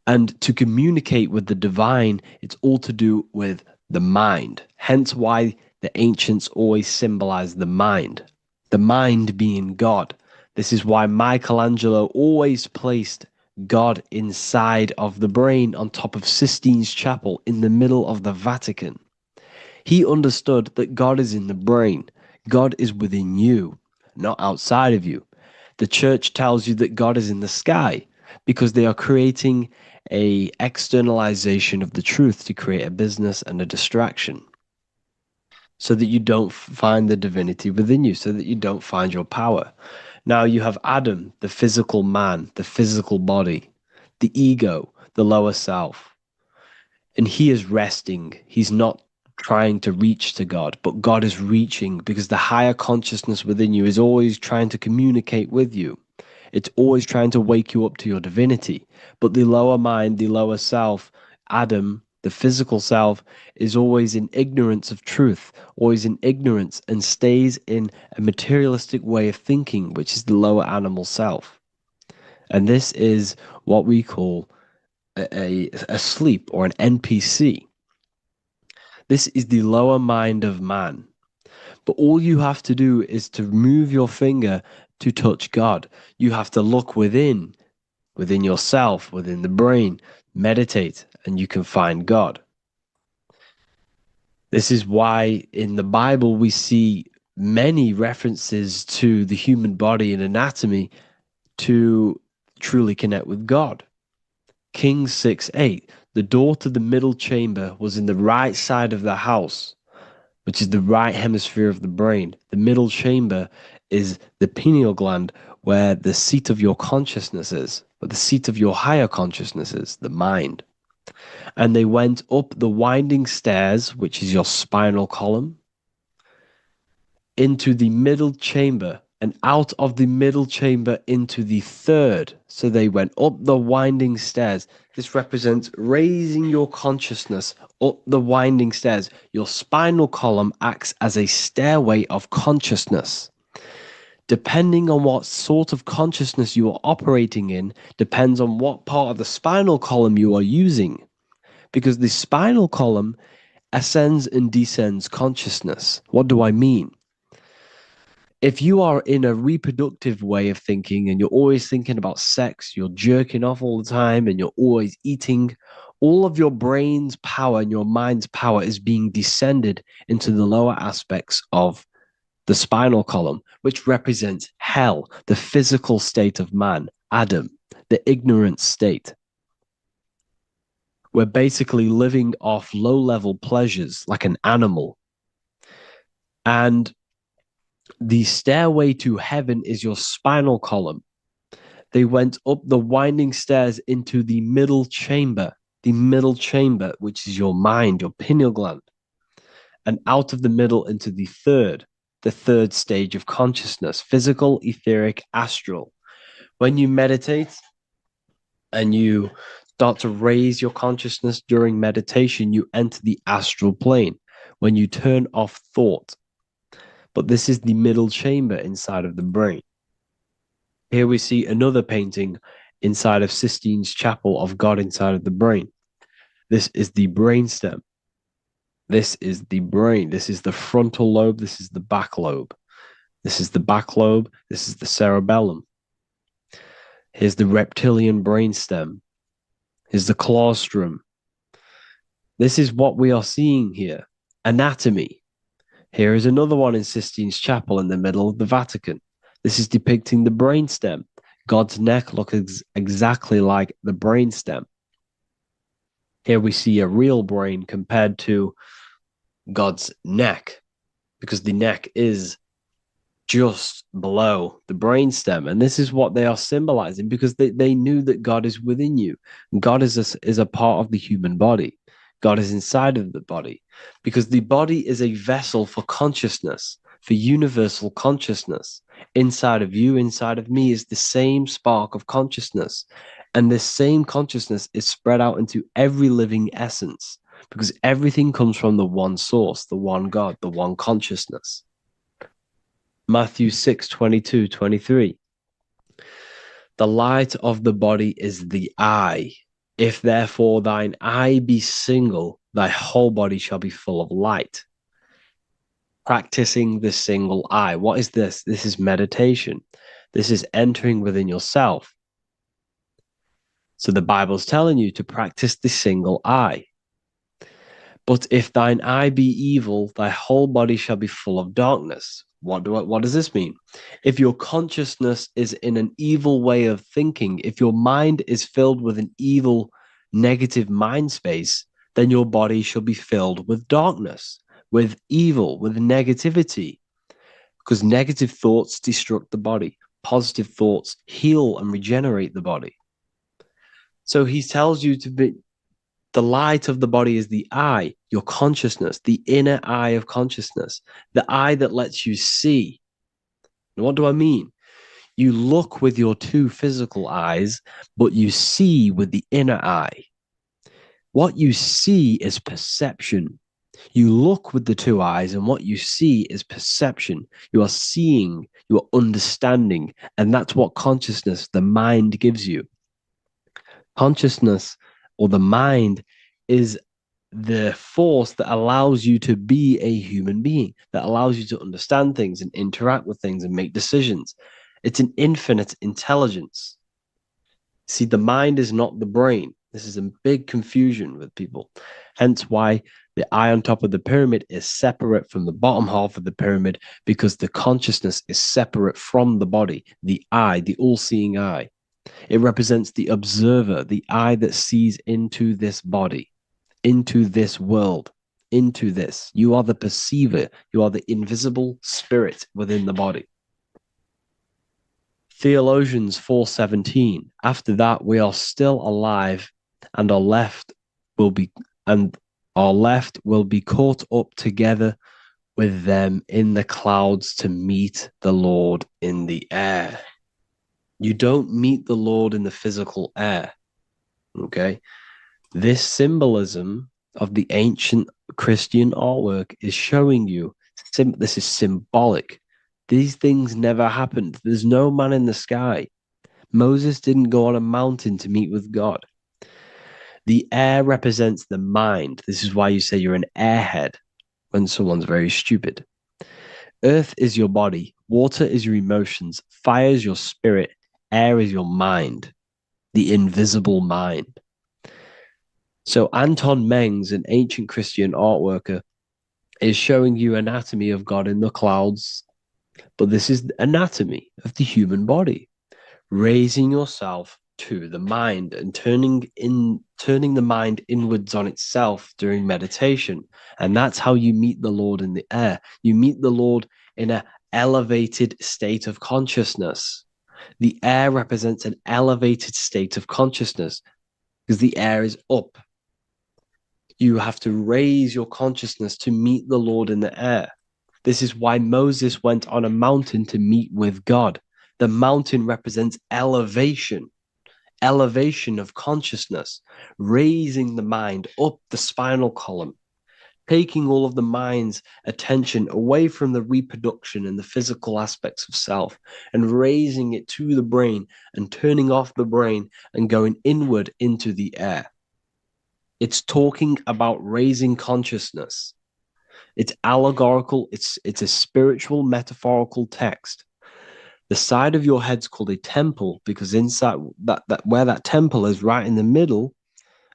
And to communicate with the divine, it's all to do with the mind. Hence why the ancients always symbolize the mind being God. This is why Michelangelo always placed God inside of the brain on top of Sistine Chapel in the middle of the Vatican. He understood that God is in the brain. God is within you, not outside of you. The church tells you that God is in the sky because they are creating a externalization of the truth to create a business and a distraction. so that you don't find the divinity within you, so that you don't find your power. Now you have Adam, the physical man, the physical body, the ego, the lower self. And he is resting. He's not trying to reach to God, but God is reaching, because the higher consciousness within you is always trying to communicate with you. It's always trying to wake you up to your divinity. But the lower mind, the lower self, Adam, the physical self, is always in ignorance of truth, always in ignorance, and stays in a materialistic way of thinking, which is the lower animal self. And this is what we call a sleep, or an NPC. This is the lower mind of man. But all you have to do is to move your finger to touch God. You have to look within yourself, within the brain, meditate, and you can find God. This is why in the Bible we see many references to the human body and anatomy to truly connect with God. Kings 6:8, the door to the middle chamber was in the right side of the house, which is the right hemisphere of the brain. The middle chamber is the pineal gland, where the seat of your consciousness is, where the seat of your higher consciousness is, the mind. And they went up the winding stairs, which is your spinal column, into the middle chamber, and out of the middle chamber into the third. So they went up the winding stairs. This represents raising your consciousness up the winding stairs. Your spinal column acts as a stairway of consciousness. Depending on what sort of consciousness you are operating in, depends on what part of the spinal column you are using. Because the spinal column ascends and descends consciousness. What do I mean? If you are in a reproductive way of thinking and you're always thinking about sex, you're jerking off all the time and you're always eating, all of your brain's power and your mind's power is being descended into the lower aspects of the spinal column, which represents hell, the physical state of man, Adam, the ignorant state. We're basically living off low-level pleasures like an animal. And the stairway to heaven is your spinal column. They went up the winding stairs into the middle chamber, which is your mind, your pineal gland, and out of the middle into the third stage of consciousness, physical, etheric, astral. When you meditate and you start to raise your consciousness during meditation, you enter the astral plane when you turn off thought. But this is the middle chamber inside of the brain. Here we see another painting inside of Sistine's chapel of God inside of the brain. This is the brainstem. This is the brain. This is the frontal lobe. This is the back lobe. This is the back lobe. This is the cerebellum. Here's the reptilian brainstem. Here's the claustrum. This is what we are seeing here. Anatomy. Here is another one in Sistine's chapel in the middle of the Vatican. This is depicting the brainstem. God's neck looks exactly like the brainstem. Here we see a real brain compared to God's neck, because the neck is just below the brainstem. And this is what they are symbolizing, because they knew that God is within you. God is a part of the human body. God is inside of the body, because the body is a vessel for consciousness, for universal consciousness. Inside of you, inside of me, is the same spark of consciousness. And this same consciousness is spread out into every living essence, because everything comes from the one source, the one God, the one consciousness. Matthew 6:22-23. The light of the body is the eye. If therefore thine eye be single, thy whole body shall be full of light. Practicing the single eye. What is this? This is meditation. This is entering within yourself. So the Bible's telling you to practice the single eye. But if thine eye be evil, thy whole body shall be full of darkness. What does this mean? If your consciousness is in an evil way of thinking, if your mind is filled with an evil, negative mind space, then your body shall be filled with darkness. with evil, with negativity, because negative thoughts destruct the body. Positive thoughts heal and regenerate the body. So he tells you to be, the light of the body is the eye, your consciousness, the inner eye of consciousness, the eye that lets you see. And what do I mean? You look with your two physical eyes, but you see with the inner eye. What you see is perception. You look with the two eyes, and what you see is perception. You are seeing, you are understanding, and that's what consciousness, the mind, gives you. Consciousness, or the mind, is the force that allows you to be a human being, that allows you to understand things and interact with things and make decisions. It's an infinite intelligence. See, the mind is not the brain. This is a big confusion with people. Hence why the eye on top of the pyramid is separate from the bottom half of the pyramid, because the consciousness is separate from the body, the eye, the all-seeing eye. It represents the observer, the eye that sees into this body, into this world, into this. You are the perceiver. You are the invisible spirit within the body. Theologians 4:17. After that, we are still alive, and our left will be caught up together with them in the clouds to meet the Lord in the air. You don't meet the Lord in the physical air. Okay? This symbolism of the ancient Christian artwork is showing you this is symbolic. These things never happened. There's no man in the sky. Moses didn't go on a mountain to meet with God. The air represents the mind. This is why you say you're an airhead when someone's very stupid. Earth is your body. Water is your emotions. Fire is your spirit. Air is your mind, the invisible mind. So Anton Mengs, an ancient Christian art worker, is showing you anatomy of God in the clouds. But this is the anatomy of the human body, raising yourself to the mind and turning the mind inwards on itself during meditation. And that's how you meet the Lord in the air. You meet the Lord in an elevated state of consciousness. The air represents an elevated state of consciousness because the air is up. You have to raise your consciousness to meet the Lord in the air. This is why Moses went on a mountain to meet with God. The mountain represents elevation of consciousness, raising the mind up the spinal column, taking all of the mind's attention away from the reproduction and the physical aspects of self and raising it to the brain and turning off the brain and going inward into the air. It's talking about raising consciousness. It's allegorical. It's a spiritual, metaphorical text. The side of your head's called a temple because inside that where that temple is, right in the middle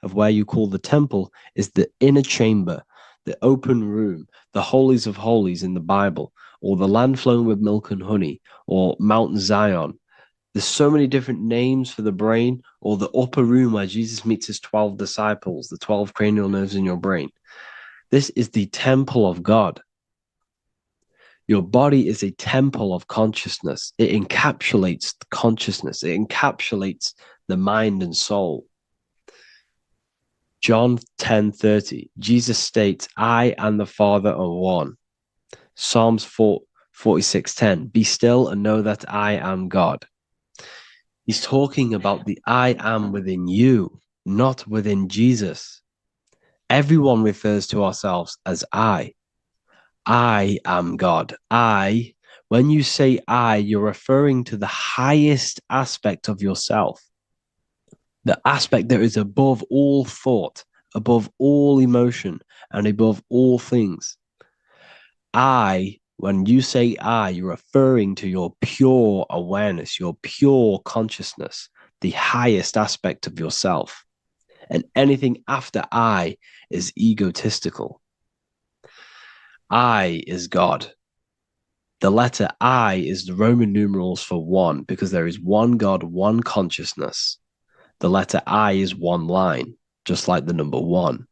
of where you call the temple, is the inner chamber, the open room, the holies of holies in the Bible, or the land flowing with milk and honey, or Mount Zion. There's so many different names for the brain, or the upper room where Jesus meets his 12 disciples, the 12 cranial nerves in your brain. This is the temple of God. Your body is a temple of consciousness. It encapsulates the consciousness. It encapsulates the mind and soul. John 10:30, Jesus states, I and the Father are one. Psalms 46:10, be still and know that I am God. He's talking about the I am within you, not within Jesus. Everyone refers to ourselves as I. I am God. When you say I, you're referring to the highest aspect of yourself. The aspect that is above all thought, above all emotion, and above all things. When you say I, you're referring to your pure awareness, your pure consciousness, the highest aspect of yourself. And anything after I is egotistical. I is God. The letter I is the Roman numerals for one, because there is one God, one consciousness. The letter I is one line, just like the number one.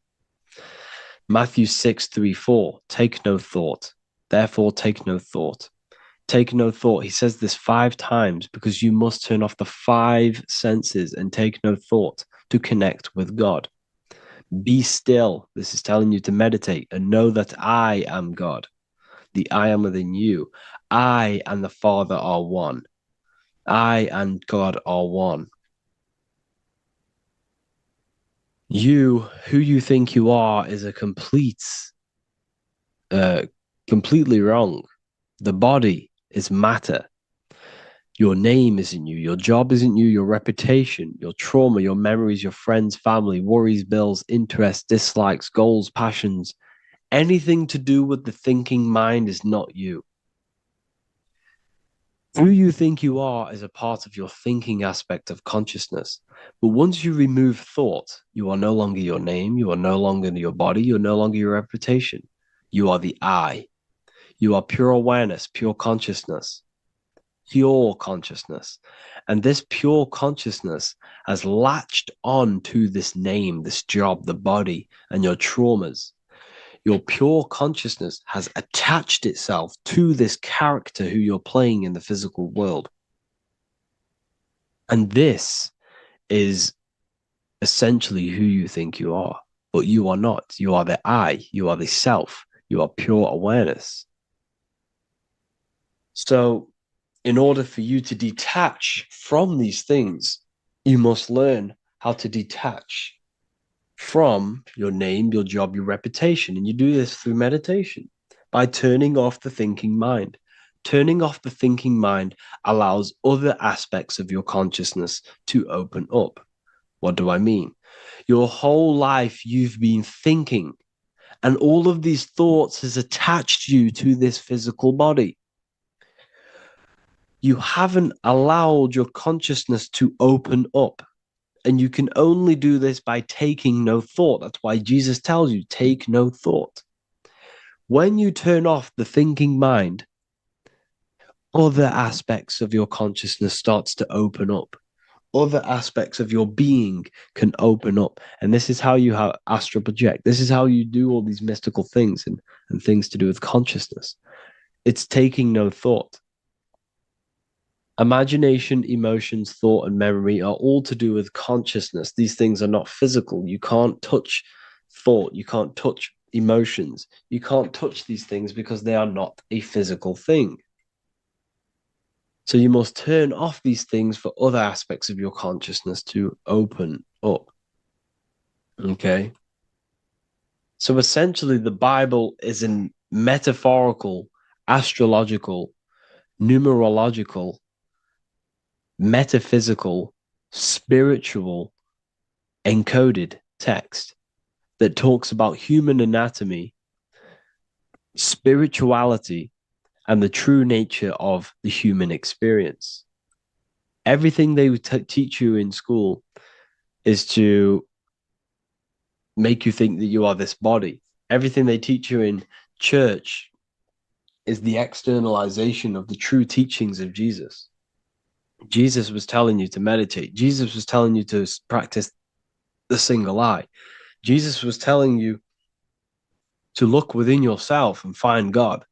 Matthew 6:3-4, take no thought. Therefore, take no thought. Take no thought. He says this 5 times because you must turn off the 5 senses and take no thought to connect with God. Be still. This is telling you to meditate and know that I am God. The I am within you. I and the Father are one. I and God are one. You, who you think you are, is a completely wrong. The body is matter. Your name isn't you. Your job isn't you. Your reputation, your trauma, your memories, your friends, family, worries, bills, interests, dislikes, goals, passions, anything to do with the thinking mind is not you. Who you think you are is a part of your thinking aspect of consciousness. But once you remove thought, you are no longer your name. You are no longer your body. You're no longer your reputation. You are the I. You are pure awareness, pure consciousness. Pure consciousness. And this pure consciousness has latched on to this name, this job, the body, and your traumas. Your pure consciousness has attached itself to this character who you're playing in the physical world. And this is essentially who you think you are, but you are not. You are the I, you are the self, you are pure awareness. So, in order for you to detach from these things, you must learn how to detach from your name, your job, your reputation. And you do this through meditation by turning off the thinking mind. Turning off the thinking mind allows other aspects of your consciousness to open up. What do I mean? Your whole life you've been thinking, and all of these thoughts has attached you to this physical body. You haven't allowed your consciousness to open up. And you can only do this by taking no thought. That's why Jesus tells you, take no thought. When you turn off the thinking mind, other aspects of your consciousness starts to open up. Other aspects of your being can open up. And this is how you astral project. This is how you do all these mystical things and things to do with consciousness. It's taking no thought. Imagination, emotions, thought, and memory are all to do with consciousness. These things are not physical. You can't touch thought. You can't touch emotions. You can't touch these things because they are not a physical thing. So you must turn off these things for other aspects of your consciousness to open up. Okay? So essentially, the Bible is a metaphorical, astrological, numerological, metaphysical, spiritual, encoded text that talks about human anatomy, spirituality, and the true nature of the human experience. Everything they teach you in school is to make you think that you are this body. Everything they teach you in church is the externalization of the true teachings of Jesus. Jesus was telling you to meditate. Jesus was telling you to practice the single eye. Jesus was telling you to look within yourself and find God.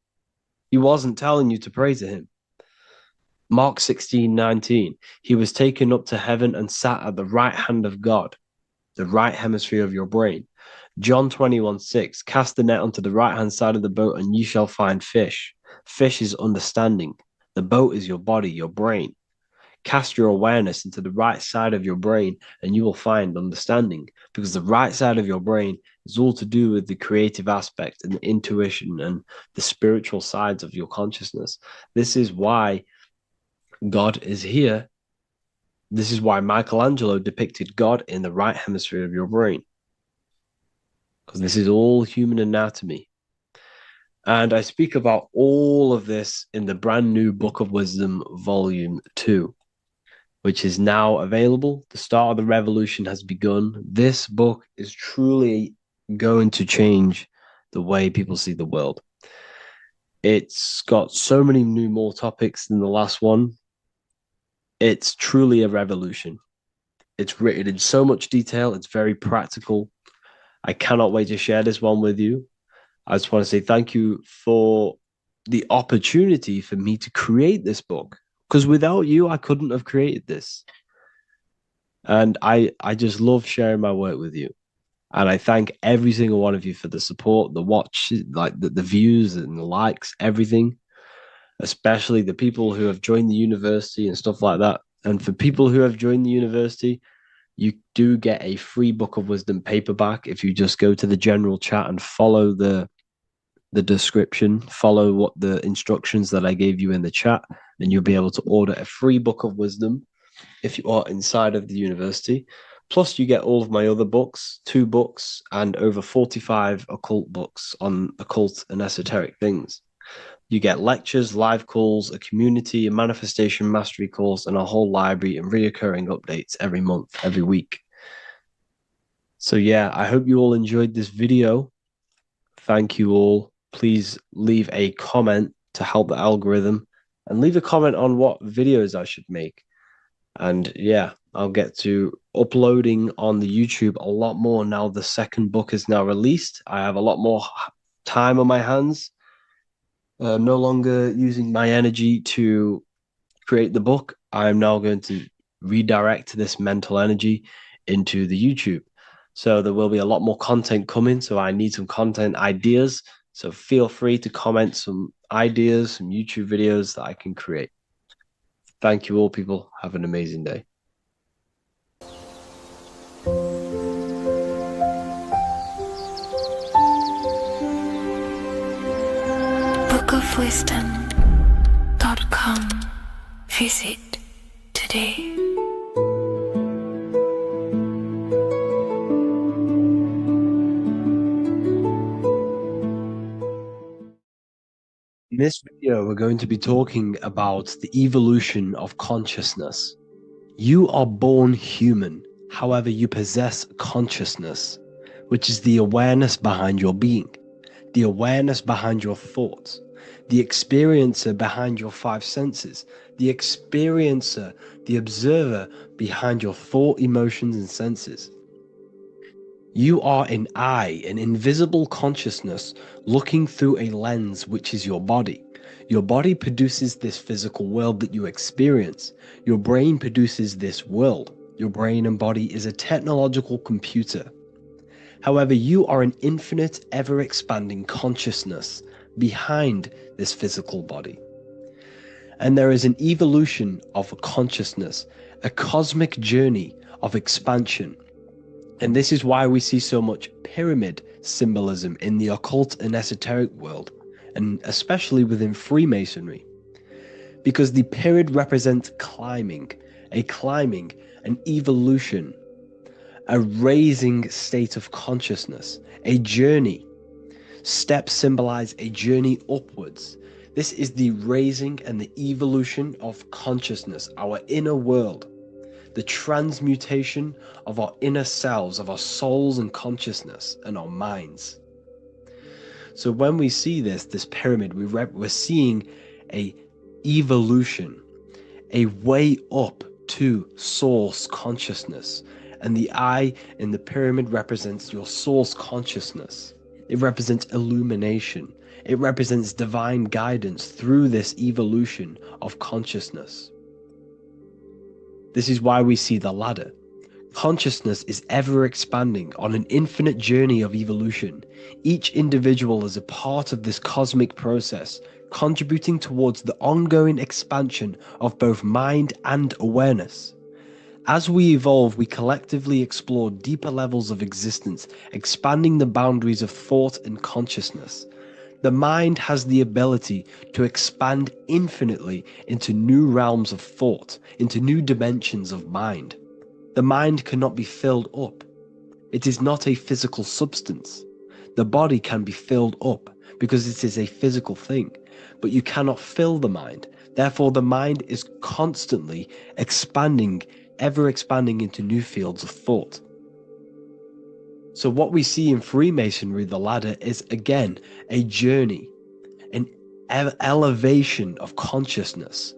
He wasn't telling you to pray to him. Mark 16:19, he was taken up to heaven and sat at the right hand of God, the right hemisphere of your brain. John 21:6, cast the net onto the right hand side of the boat and you shall find fish. Fish is understanding. The boat is your body, your brain. Cast your awareness into the right side of your brain and you will find understanding, because the right side of your brain is all to do with the creative aspect and the intuition and the spiritual sides of your consciousness. This is why God is here. This is why Michelangelo depicted God in the right hemisphere of your brain, because this is all human anatomy. And I speak about all of this in the brand new Book of Wisdom, Volume 2, which is now available. The start of the revolution has begun. This book is truly going to change the way people see the world. It's got so many more topics than the last one. It's truly a revolution. It's written in so much detail. It's very practical. I cannot wait to share this one with you. I just want to say thank you for the opportunity for me to create this book, because without you, I couldn't have created this. And I just love sharing my work with you. And I thank every single one of you for the support, the watch, like the views and the likes, everything, especially the people who have joined the university and stuff like that. And for people who have joined the university, you do get a free Book of Wisdom paperback if you just go to the general chat and follow the description, follow what the instructions that I gave you in the chat, and you'll be able to order a free Book of Wisdom if you are inside of the university. Plus, you get all of my other books, 2 books, and over 45 occult books on occult and esoteric things. You get lectures, live calls, a community, a manifestation mastery course, and a whole library and reoccurring updates every month, every week. So yeah, I hope you all enjoyed this video. Thank you all. Please leave a comment to help the algorithm, and leave a comment on what videos I should make. And yeah, I'll get to uploading on the YouTube a lot more now the second book is now released. I have a lot more time on my hands. No longer using my energy to create the book. I'm now going to redirect this mental energy into the YouTube. So there will be a lot more content coming. So I need some content ideas. So feel free to comment some ideas, some YouTube videos that I can create. Thank you all, people. Have an amazing day. bookofwisdom.com. Visit today. In this video, we're going to be talking about the evolution of consciousness. You are born human, however, you possess consciousness, which is the awareness behind your being, the awareness behind your thoughts, the experiencer behind your 5 senses, the experiencer, the observer behind your thought, emotions, and senses. You are an eye, an invisible consciousness looking through a lens, which is your body. Your body produces this physical world that you experience. Your brain produces this world. Your brain and body is a technological computer. However, you are an infinite, ever-expanding consciousness behind this physical body. And there is an evolution of consciousness, a cosmic journey of expansion. And this is why we see so much pyramid symbolism in the occult and esoteric world, and especially within Freemasonry. Because the pyramid represents climbing, an evolution, a raising state of consciousness, a journey. Steps symbolize a journey upwards. This is the raising and the evolution of consciousness, our inner world. The transmutation of our inner selves, of our souls and consciousness and our minds. So when we see this pyramid, we're seeing a evolution, a way up to source consciousness. And the eye in the pyramid represents your source consciousness. It represents illumination. It represents divine guidance through this evolution of consciousness. This is why we see the ladder. Consciousness is ever expanding on an infinite journey of evolution. Each individual is a part of this cosmic process, contributing towards the ongoing expansion of both mind and awareness. As we evolve, we collectively explore deeper levels of existence, expanding the boundaries of thought and consciousness. The mind has the ability to expand infinitely into new realms of thought, into new dimensions of mind. The mind cannot be filled up. It is not a physical substance. The body can be filled up because it is a physical thing, but you cannot fill the mind. Therefore, the mind is constantly expanding, ever expanding into new fields of thought. So what we see in Freemasonry, the ladder, is again a journey, an elevation of consciousness.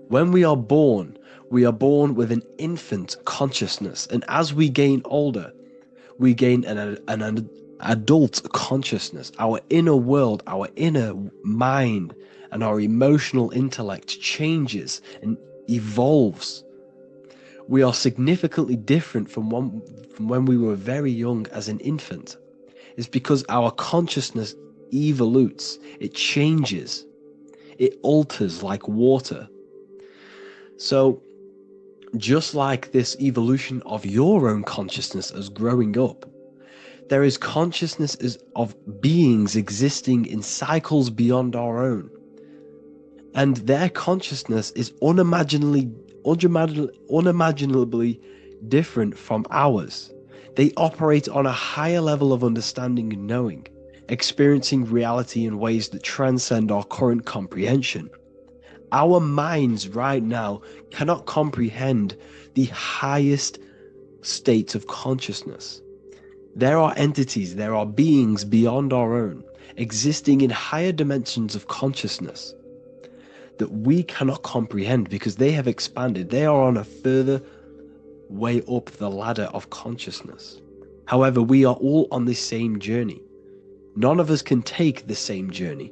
When we are born with an infant consciousness, and as we gain older, we gain an adult consciousness. Our inner world, our inner mind, and our emotional intellect changes and evolves. We are significantly different from when we were very young as an infant. It's because our consciousness evolutes, it changes, it alters like water. So, just like this evolution of your own consciousness as growing up, there is consciousness of beings existing in cycles beyond our own. And their consciousness is unimaginably different from ours. They operate on a higher level of understanding and knowing, experiencing reality in ways that transcend our current comprehension. Our minds right now cannot comprehend the highest states of consciousness. There are entities, there are beings beyond our own, existing in higher dimensions of consciousness that we cannot comprehend because they have expanded. They are on a further way up the ladder of consciousness. However, we are all on the same journey. None of us can take the same journey.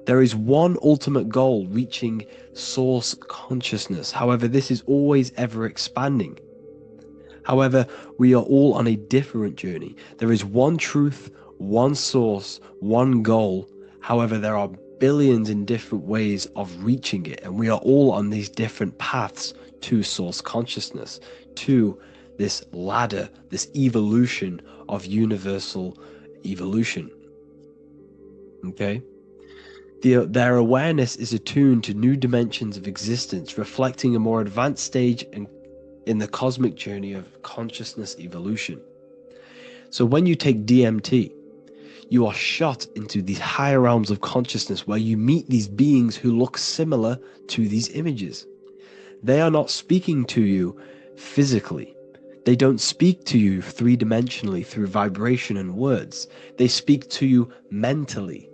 There is one ultimate goal, reaching source consciousness. However, this is always ever expanding. However, we are all on a different journey. There is one truth, one source, one goal. However, there are billions in different ways of reaching it, and we are all on these different paths to source consciousness, to this ladder, this evolution of universal evolution. Okay? Their awareness is attuned to new dimensions of existence, reflecting a more advanced stage in the cosmic journey of consciousness evolution. So when you take DMT, you are shot into these higher realms of consciousness where you meet these beings who look similar to these images. They are not speaking to you physically. They don't speak to you three-dimensionally through vibration and words. They speak to you mentally.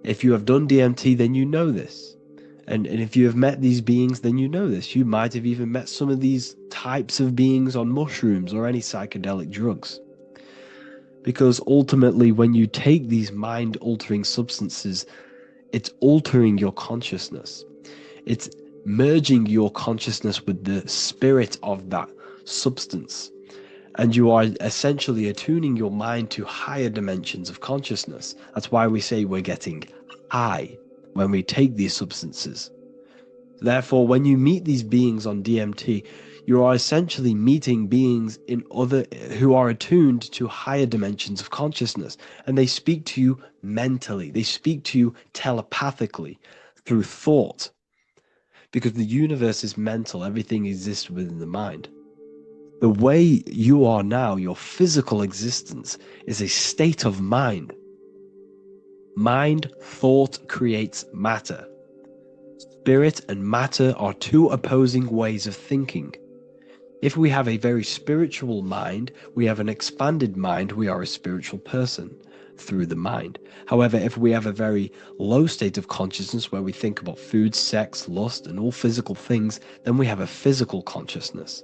If you have done DMT, then you know this. And if you have met these beings, then you know this. You might have even met some of these types of beings on mushrooms or any psychedelic drugs. Because ultimately, when you take these mind-altering substances, it's altering your consciousness. It's merging your consciousness with the spirit of that substance. And you are essentially attuning your mind to higher dimensions of consciousness. That's why we say we're getting high when we take these substances. Therefore, when you meet these beings on DMT, you are essentially meeting beings who are attuned to higher dimensions of consciousness, and they speak to you mentally. They speak to you telepathically through thought, because the universe is mental. Everything exists within the mind. The way you are now, your physical existence, is a state of mind. Mind, thought creates matter. Spirit and matter are two opposing ways of thinking. If we have a very spiritual mind, we have an expanded mind, we are a spiritual person through the mind. However, if we have a very low state of consciousness where we think about food, sex, lust, and all physical things, then we have a physical consciousness.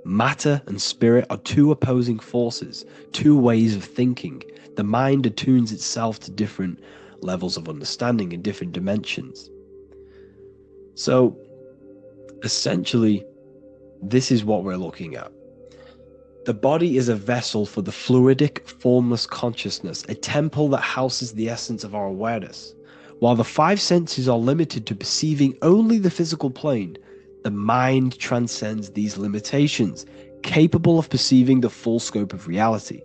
Matter and spirit are two opposing forces, two ways of thinking. The mind attunes itself to different levels of understanding in different dimensions. So, essentially, this is what we're looking at. The body is a vessel for the fluidic, formless consciousness, a temple that houses the essence of our awareness. While the five senses are limited to perceiving only the physical plane, the mind transcends these limitations, capable of perceiving the full scope of reality.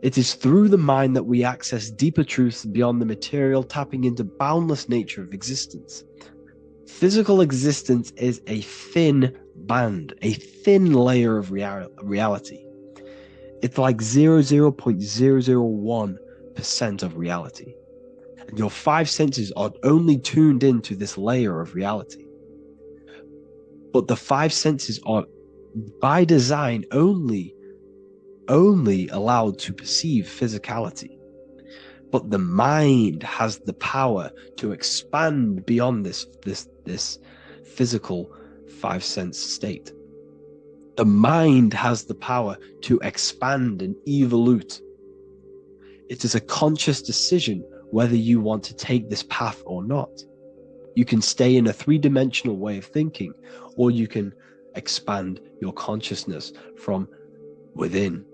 It is through the mind that we access deeper truths beyond the material, tapping into boundless nature of existence. Physical existence is a thin band, a thin layer of reality. It's like 0.001% of reality. And your five senses are only tuned into this layer of reality. But the five senses are, by design, only allowed to perceive physicality. But the mind has the power to expand beyond this physical five sense state. The mind has the power to expand and evolute. It is a conscious decision whether you want to take this path or not. You can stay in a three-dimensional way of thinking, or you can expand your consciousness from within.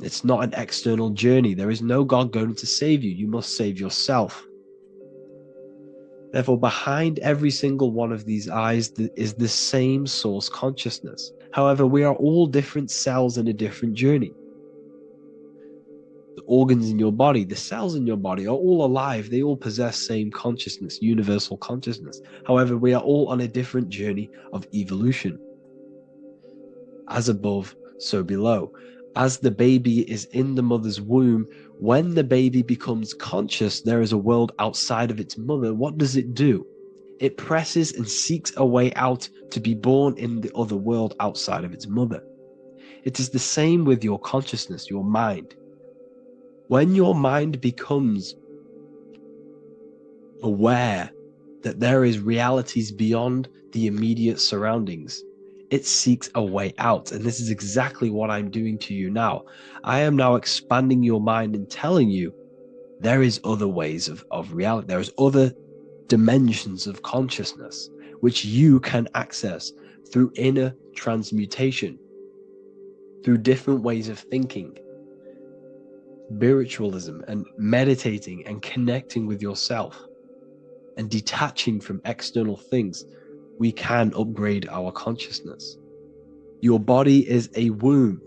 It's not an external journey. There is no God going to save you. You must save yourself. Therefore, behind every single one of these eyes is the same source consciousness. However, we are all different cells in a different journey. The organs in your body, the cells in your body are all alive. They all possess same consciousness, universal consciousness. However, we are all on a different journey of evolution. As above, so below. As the baby is in the mother's womb, when the baby becomes conscious, there is a world outside of its mother. What does it do? It presses and seeks a way out to be born in the other world outside of its mother. It is the same with your consciousness, your mind. When your mind becomes aware that there is realities beyond the immediate surroundings, it seeks a way out. And this is exactly what I'm doing to you now. I am now expanding your mind and telling you there is other ways of reality. There is other dimensions of consciousness which you can access through inner transmutation, through different ways of thinking, spiritualism, and meditating and connecting with yourself and detaching from external things. We can upgrade our consciousness. Your body is a womb.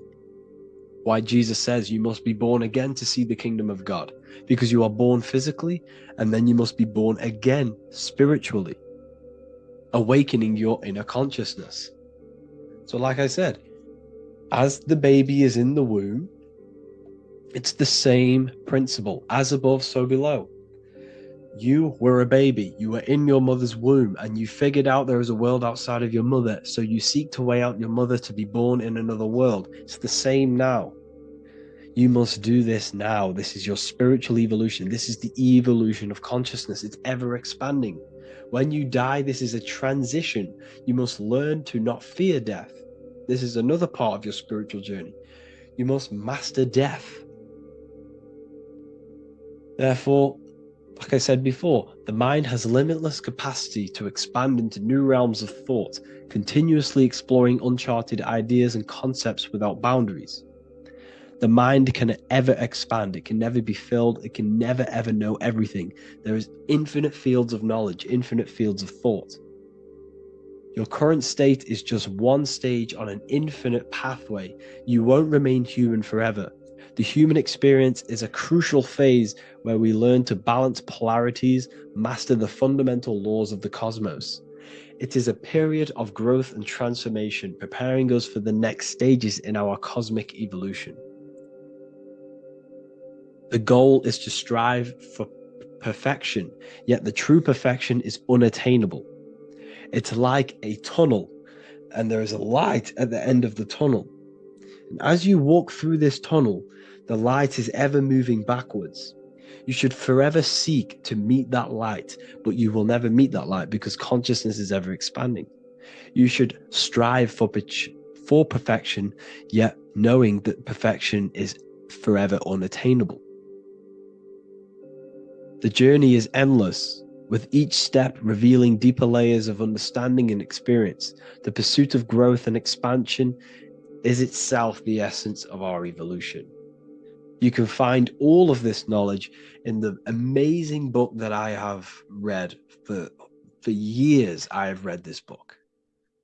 Why Jesus says you must be born again to see the kingdom of God, because you are born physically and then you must be born again spiritually, awakening your inner consciousness. So like I said, as the baby is in the womb, it's the same principle. As above, so below. You were a baby, you were in your mother's womb, and you figured out there is a world outside of your mother, so you seek to way out your mother to be born in another world. It's the same now. You must do this now. This is your spiritual evolution. This is the evolution of consciousness. It's ever expanding. When you die, this is a transition. You must learn to not fear death. This is another part of your spiritual journey. You must master death. Therefore, like I said before, the mind has limitless capacity to expand into new realms of thought, continuously exploring uncharted ideas and concepts without boundaries. The mind can ever expand. It can never be filled. It can never ever know everything. There is infinite fields of knowledge, infinite fields of thought. Your current state is just one stage on an infinite pathway. You won't remain human forever. The human experience is a crucial phase where we learn to balance polarities, master the fundamental laws of the cosmos. It is a period of growth and transformation, preparing us for the next stages in our cosmic evolution. The goal is to strive for perfection, yet the true perfection is unattainable. It's like a tunnel, and there is a light at the end of the tunnel. And as you walk through this tunnel, the light is ever moving backwards. You should forever seek to meet that light, but you will never meet that light because consciousness is ever expanding. You should strive for perfection, yet knowing that perfection is forever unattainable. The journey is endless, with each step revealing deeper layers of understanding and experience. The pursuit of growth and expansion is itself the essence of our evolution. You can find all of this knowledge in the amazing book that I have read for years. I have read this book,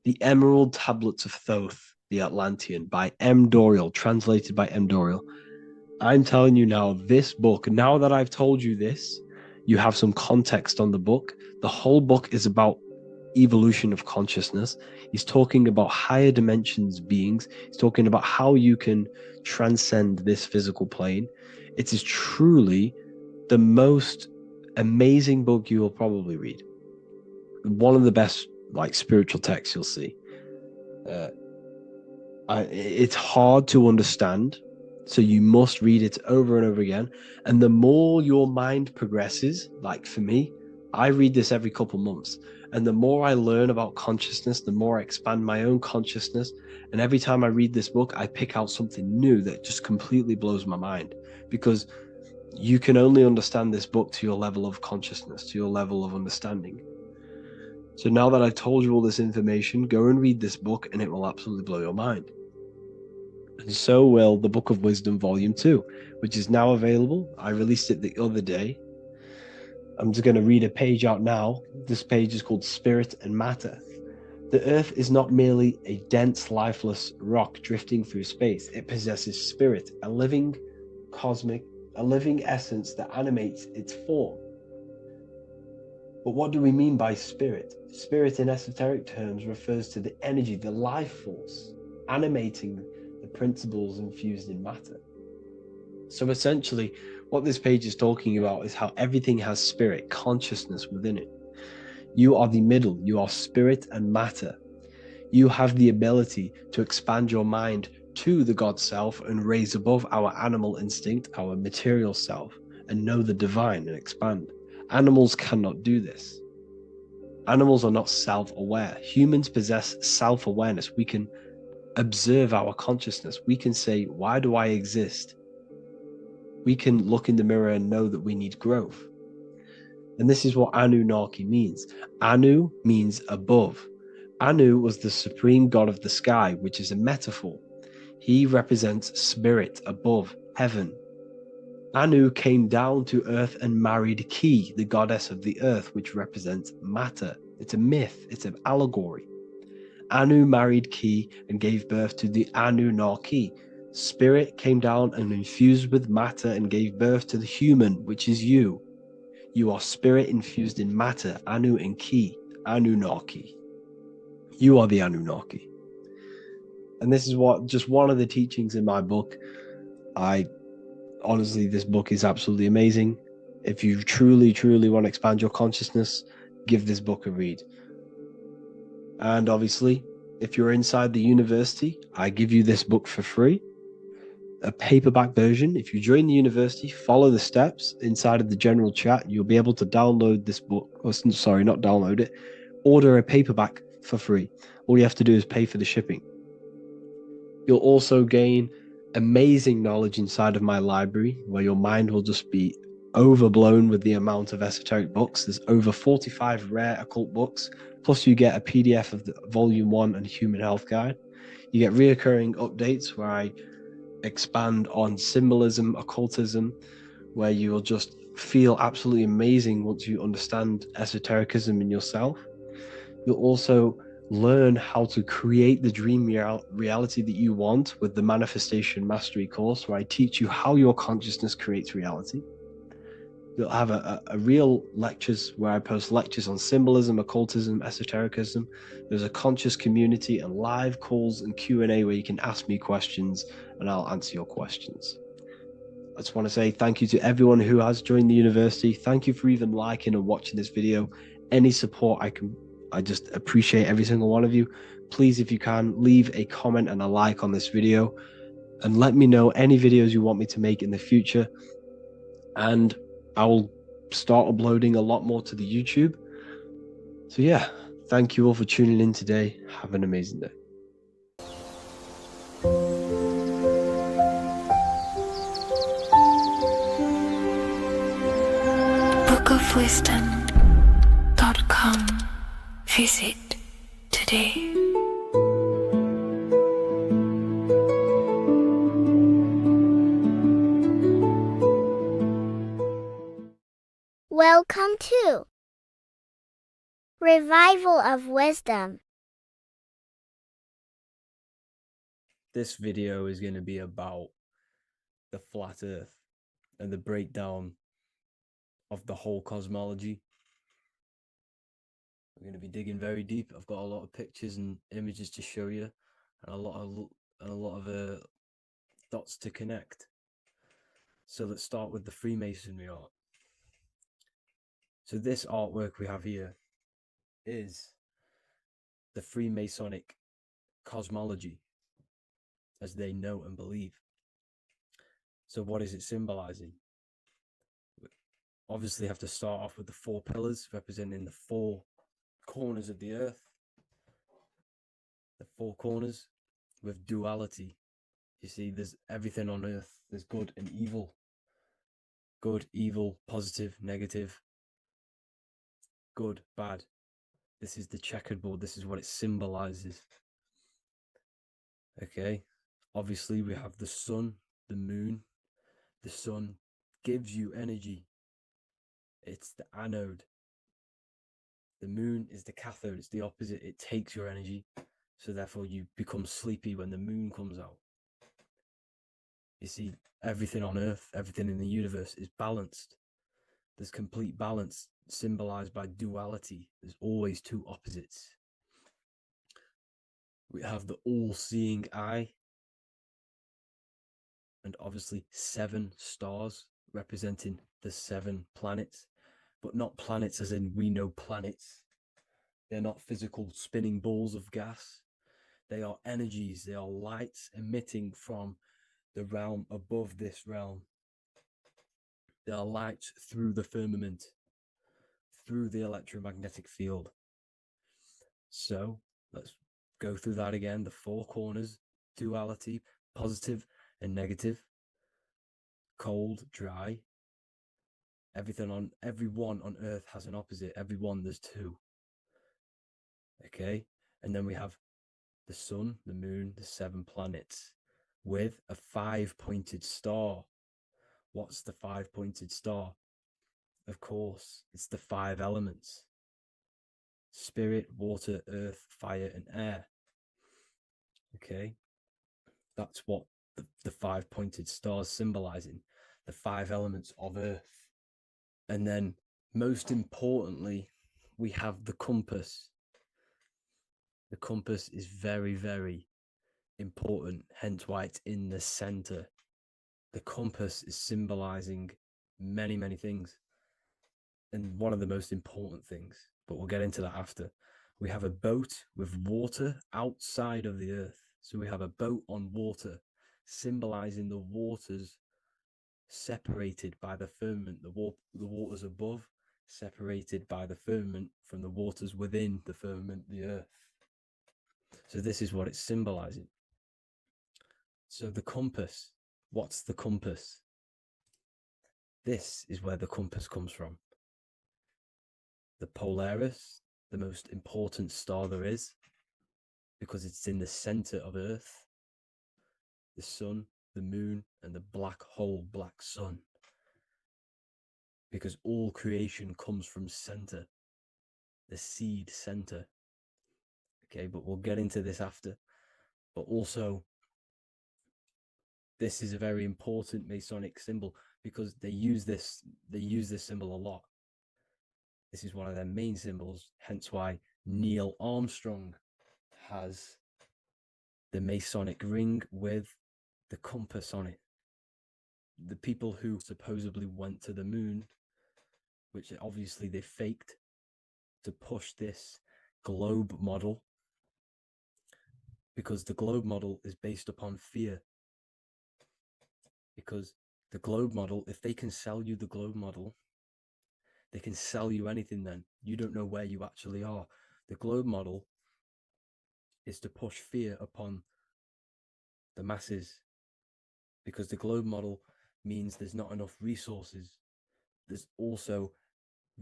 The Emerald Tablets of Thoth, the Atlantean, by M. Dorial, translated by M. Dorial. I'm telling you now, this book, now that I've told you this, you have some context on the book. The whole book is about evolution of consciousness. He's talking about higher dimensions beings. He's talking about how you can transcend this physical plane. It is truly the most amazing book you will probably read. One of the best spiritual texts you'll see. It's hard to understand, so you must read it over and over again. And the more your mind progresses, like for me, I read this every couple months, and the more I learn about consciousness, the more I expand my own consciousness. And every time I read this book, I pick out something new that just completely blows my mind, because you can only understand this book to your level of consciousness, to your level of understanding. So now that I've told you all this information, go and read this book and it will absolutely blow your mind. And so will the Book of Wisdom Volume 2, which is now available. I released it the other day. I'm just going to read a page out now. This page is called Spirit and Matter. The Earth is not merely a dense, lifeless rock drifting through space. It possesses spirit, a living essence that animates its form. But what do we mean by spirit? Spirit in esoteric terms refers to the energy, the life force, animating the principles infused in matter. So essentially, what this page is talking about is how everything has spirit, consciousness within it. You are the middle, you are spirit and matter. You have the ability to expand your mind to the God self and raise above our animal instinct, our material self, and know the divine and expand. Animals cannot do this. Animals are not self-aware. Humans possess self-awareness. We can observe our consciousness. We can say, why do I exist? We can look in the mirror and know that we need growth. And this is what Anunnaki means. Anu means above. Anu was the supreme god of the sky, which is a metaphor. He represents spirit above, heaven. Anu came down to earth and married Ki, the goddess of the earth, which represents matter. It's a myth, it's an allegory. Anu married Ki and gave birth to the Anunnaki. Spirit came down and infused with matter and gave birth to the human, which is you. You are spirit infused in matter, Anu and Ki, Anunnaki. You are the Anunnaki. And this is just one of the teachings in my book. Honestly, this book is absolutely amazing. If you truly, truly want to expand your consciousness, give this book a read. And obviously, if you're inside the university, I give you this book for free, a paperback version. If you join the university, follow the steps inside of the general chat, you'll be able to download this book, or sorry, not download it, order a paperback for free. All you have to do is pay for the shipping. You'll also gain amazing knowledge inside of my library, where your mind will just be overblown with the amount of esoteric books. There's over 45 rare occult books, plus you get a PDF of the Volume 1 and Human Health Guide. You get reoccurring updates where I expand on symbolism, occultism, where you will just feel absolutely amazing once you understand esotericism in yourself. You'll also learn how to create the dream reality that you want with the Manifestation Mastery course, where I teach you how your consciousness creates reality. You'll have a real lectures where I post lectures on symbolism, occultism, esotericism. There's a conscious community and live calls and Q&A where you can ask me questions and I'll answer your questions. I just want to say thank you to everyone who has joined the university. Thank you for even liking and watching this video. Any support I just appreciate every single one of you. Please, if you can, leave a comment and a like on this video and let me know any videos you want me to make in the future. And I will start uploading a lot more to the YouTube. So yeah, thank you all for tuning in today. Have an amazing day. bookofwisdom.com. Visit today. Welcome to Revival of Wisdom. This video is going to be about the flat earth and the breakdown of the whole cosmology. I'm going to be digging very deep. I've got a lot of pictures and images to show you, and a lot of dots to connect. So let's start with the Freemasonry art. So this artwork we have here is the Freemasonic cosmology as they know and believe. So what is it symbolizing? obviously have to start off with the 4 pillars representing the 4 corners of the earth. The 4 corners with duality. You see, there's everything on earth. There's good and evil. Good, evil, positive, negative. Good, bad. This is the checkered board. This is what it symbolizes. Okay. Obviously, we have the sun, the moon. The sun gives you energy. It's the anode. The moon is the cathode. It's the opposite. It takes your energy. So therefore, you become sleepy when the moon comes out. You see, everything on earth, everything in the universe is balanced. There's complete balance symbolized by duality. There's always 2 opposites. We have the all-seeing eye, and obviously 7 stars representing the 7 planets, but not planets as in we know planets. They're not physical spinning balls of gas. They are energies. They are lights emitting from the realm above this realm. They are lights through the firmament, through the electromagnetic field. So let's go through that again. The 4 corners, duality, positive and negative, cold, dry. Everyone on earth has an opposite. Everyone, there's 2. Okay. And then we have the sun, the moon, the 7 planets with a 5-pointed star. What's the 5-pointed star? Of course, it's the 5 elements: spirit, water, earth, fire, and air. Okay, that's what the 5-pointed stars symbolizing, the 5 elements of earth. And then, most importantly, we have the compass. The compass is very, very important, hence why it's in the center. The compass is symbolizing many, many things. And one of the most important things, but we'll get into that after. We have a boat with water outside of the earth. So we have a boat on water, symbolizing the waters separated by the firmament, the waters above, separated by the firmament from the waters within the firmament, the earth. So this is what it's symbolizing. So the compass, what's the compass? This is where the compass comes from. The Polaris, the most important star there is, because it's in the center of Earth, the sun, the moon, and the black hole, black sun. Because all creation comes from center, the seed center. Okay, but we'll get into this after. But also, this is a very important Masonic symbol because they use this symbol a lot. This is one of their main symbols, hence why Neil Armstrong has the Masonic ring with the compass on it. The people who supposedly went to the moon, which obviously they faked to push this globe model, because the globe model is based upon fear. Because the globe model, if they can sell you the globe model, they can sell you anything then. You don't know where you actually are. The globe model is to push fear upon the masses, because the globe model means there's not enough resources. There's also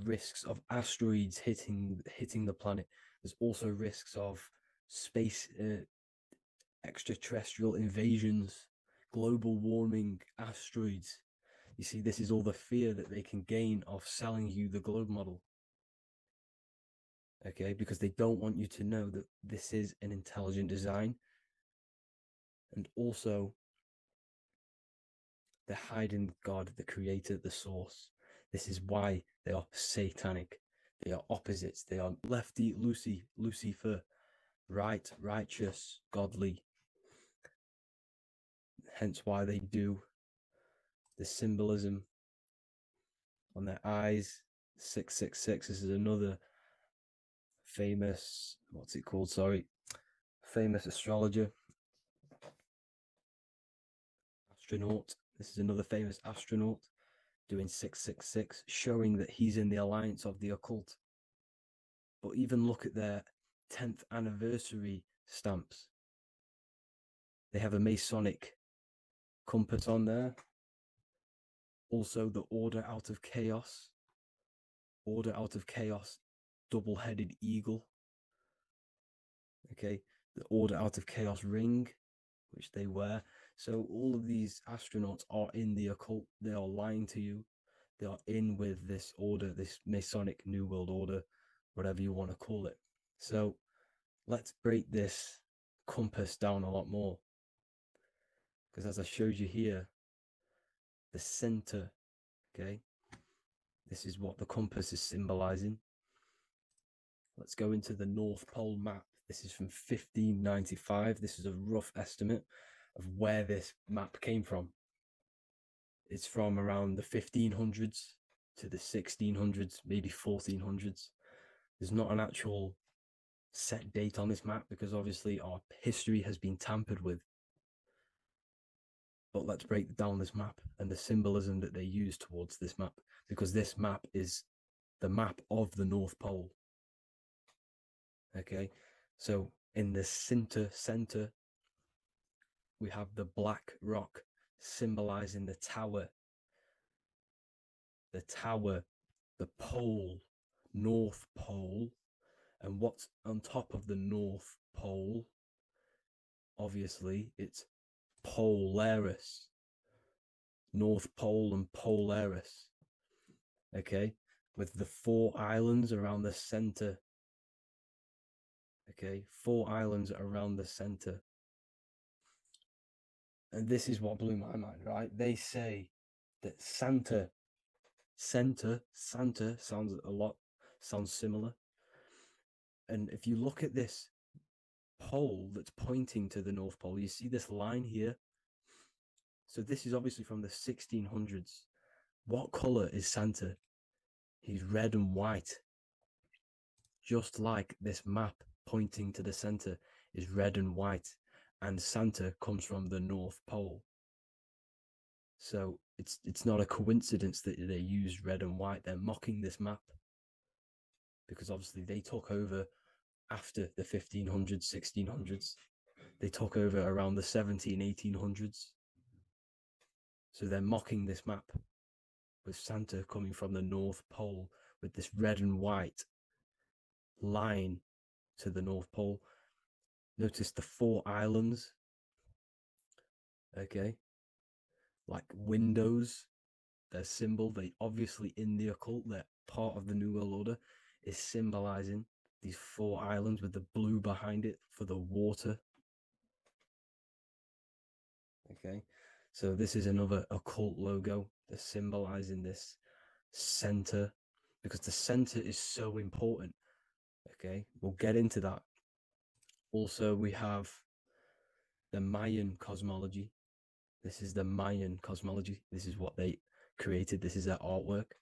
risks of asteroids hitting the planet. There's also risks of space extraterrestrial invasions, global warming, asteroids. You see, this is all the fear that they can gain of selling you the globe model. Okay, because they don't want you to know that this is an intelligent design. And also, they're hiding God, the creator, the source. This is why they are satanic. They are opposites. They are lefty, Lucifer, right, righteous, godly. Hence why they do the symbolism on their eyes. 666. This is another famous, famous astrologer. Astronaut. This is another famous astronaut. doing 666, showing that he's in the alliance of the occult. But even look at their 10th anniversary stamps. They have a Masonic compass on there. Also, the Order Out of Chaos. Order Out of Chaos, double-headed eagle. Okay, the Order Out of Chaos ring, which they wear. So all of these astronauts are in the occult. They are lying to you. They are in with this order, this Masonic New World Order, whatever you want to call it. So let's break this compass down a lot more. Because as I showed you here, the center, okay, this is what the compass is symbolizing. Let's go into the North Pole map. This is from 1595. This is a rough estimate of where this map came from. It's from around the 1500s to the 1600s, maybe 1400s. There's not an actual set date on this map because obviously our history has been tampered with. But let's break down this map and the symbolism that they use towards this map, because this map is the map of the North Pole. Okay, so in the center, we have the black rock symbolizing the tower, the pole, North Pole. And what's on top of the North Pole? Obviously, it's Polaris. North Pole and Polaris. Okay, with the 4 islands around the center. Okay, 4 islands around the center. And this is what blew my mind, right? They say that Santa sounds similar. And if you look at this pole that's pointing to the North Pole, you see this line here. So this is obviously from the 1600s. What color is Santa? He's red and white. Just like this map pointing to the center is red and white. And Santa comes from the North Pole. So it's not a coincidence that they use red and white. They're mocking this map because obviously they took over after the 1500s, 1600s. They took over around the 1800s. So they're mocking this map with Santa coming from the North Pole with this red and white line to the North Pole. Notice the 4 islands. Okay. Like windows, their symbol, they obviously in the occult, they're part of the New World Order, is symbolizing these 4 islands with the blue behind it for the water. Okay, so this is another occult logo that's symbolizing this center, because the center is so important. Okay, we'll get into that. Also, we have the Mayan cosmology. This is the Mayan cosmology. This is what they created. This is their artwork,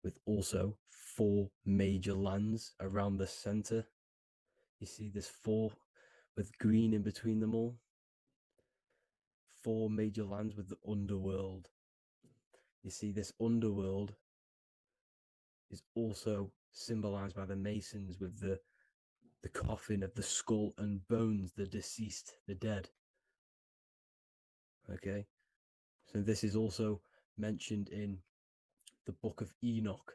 with also 4 major lands around the center. You see this 4 with green in between them all. 4 major lands with the underworld. You see this underworld is also symbolized by the Masons with the coffin of the skull and bones, the deceased, the dead. Okay, so this is also mentioned in the Book of Enoch.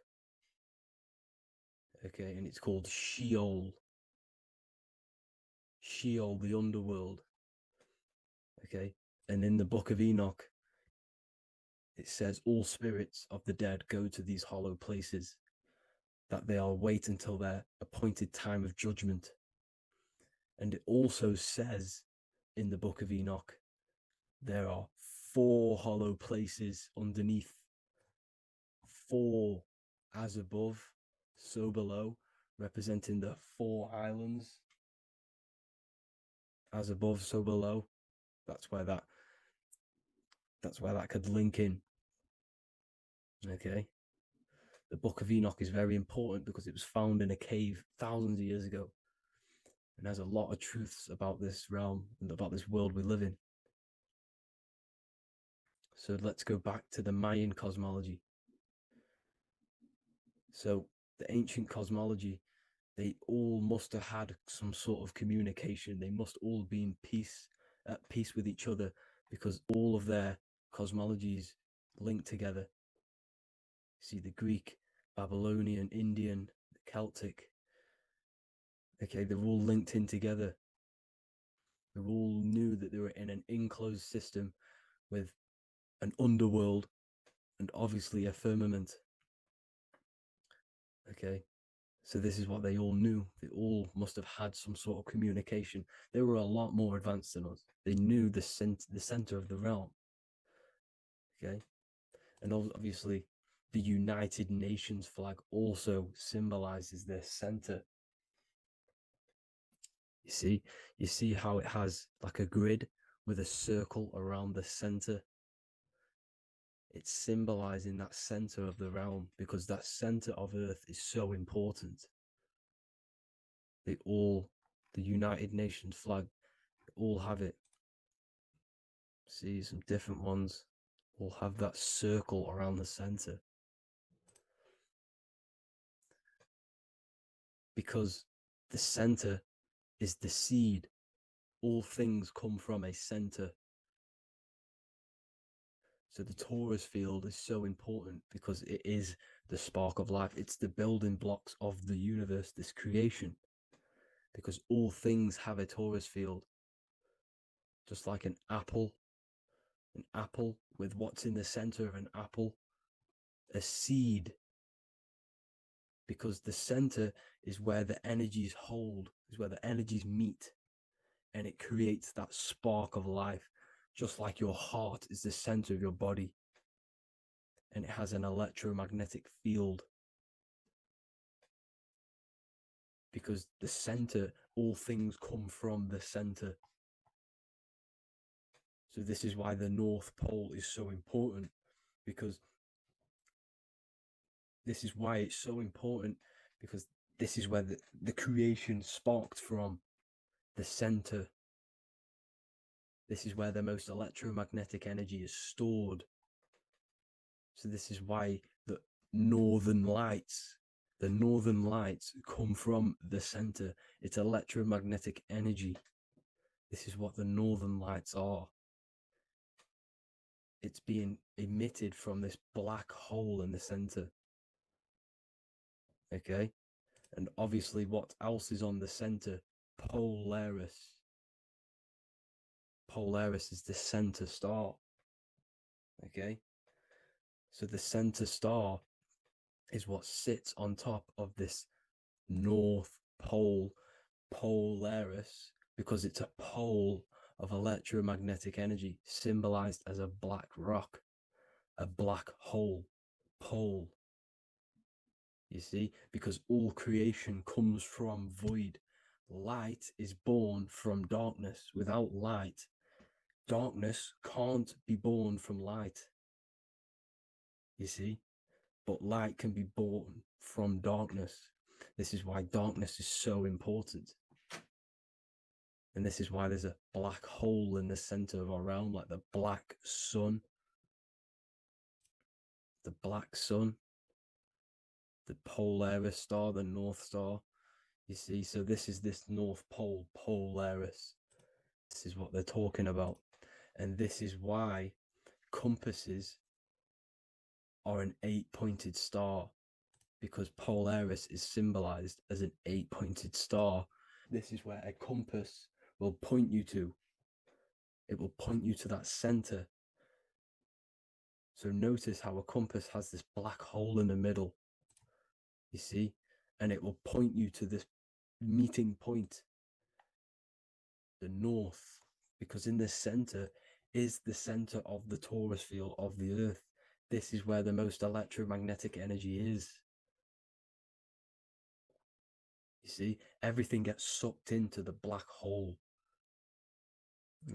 Okay, and it's called Sheol. Sheol, the underworld. Okay, and in the Book of Enoch, it says all spirits of the dead go to these hollow places, that they are wait until their appointed time of judgment. And it also says in the Book of Enoch, there are 4 hollow places underneath. 4 as above, so below, representing the 4 islands. As above, so below. That's where that could link in. Okay. The Book of Enoch is very important because it was found in a cave thousands of years ago. And has a lot of truths about this realm and about this world we live in. So let's go back to the Mayan cosmology. So the ancient cosmology, they all must have had some sort of communication. They must all be at peace with each other, because all of their cosmologies linked together. See, the Greek, Babylonian, Indian, Celtic, okay, they're all linked in together. They all knew that they were in an enclosed system with an underworld and obviously a firmament. Okay, so this is what they all knew. They all must have had some sort of communication. They were a lot more advanced than us. They knew the center of the realm. Okay, and obviously the United Nations flag also symbolizes their center. You see how it has like a grid with a circle around the center. It's symbolizing that center of the realm, because that center of Earth is so important. The United Nations flag, all have it. See, some different ones will have that circle around the center, because the center is the seed. All things come from a center. So the torus field is so important because it is the spark of life. It's the building blocks of the universe, this creation, because all things have a torus field. Just like an apple with what's in the center of an apple, a seed, because the center is where the energies hold, is where the energies meet, and it creates that spark of life. Just like your heart is the center of your body, and it has an electromagnetic field, because the center, all things come from the center. So this is why the North Pole is so important, because this is why it's so important, because this is where the creation sparked from, the center. This is where the most electromagnetic energy is stored. So this is why the northern lights come from the center. It's electromagnetic energy. This is what the northern lights are. It's being emitted from this black hole in the center. Okay, and obviously what else is on the center? Polaris. Polaris is the center star. Okay, so the center star is what sits on top of this North Pole, Polaris, because it's a pole of electromagnetic energy, symbolized as a black rock, a black hole, pole. You see, because all creation comes from void. Light is born from darkness. Without light, darkness can't be born from light. You see, but light can be born from darkness. This is why darkness is so important. And this is why there's a black hole in the center of our realm, like the black sun. The black sun, the Polaris star, the North Star. You see, so this is this North Pole, Polaris. This is what they're talking about. And this is why compasses are an 8-pointed star, because Polaris is symbolized as an 8-pointed star. This is where a compass will point you to. It will point you to that center. So notice how a compass has this black hole in the middle, you see, and it will point you to this meeting point, the north, because in the center is the center of the torus field of the earth. This is where the most electromagnetic energy is. You see, everything gets sucked into the black hole.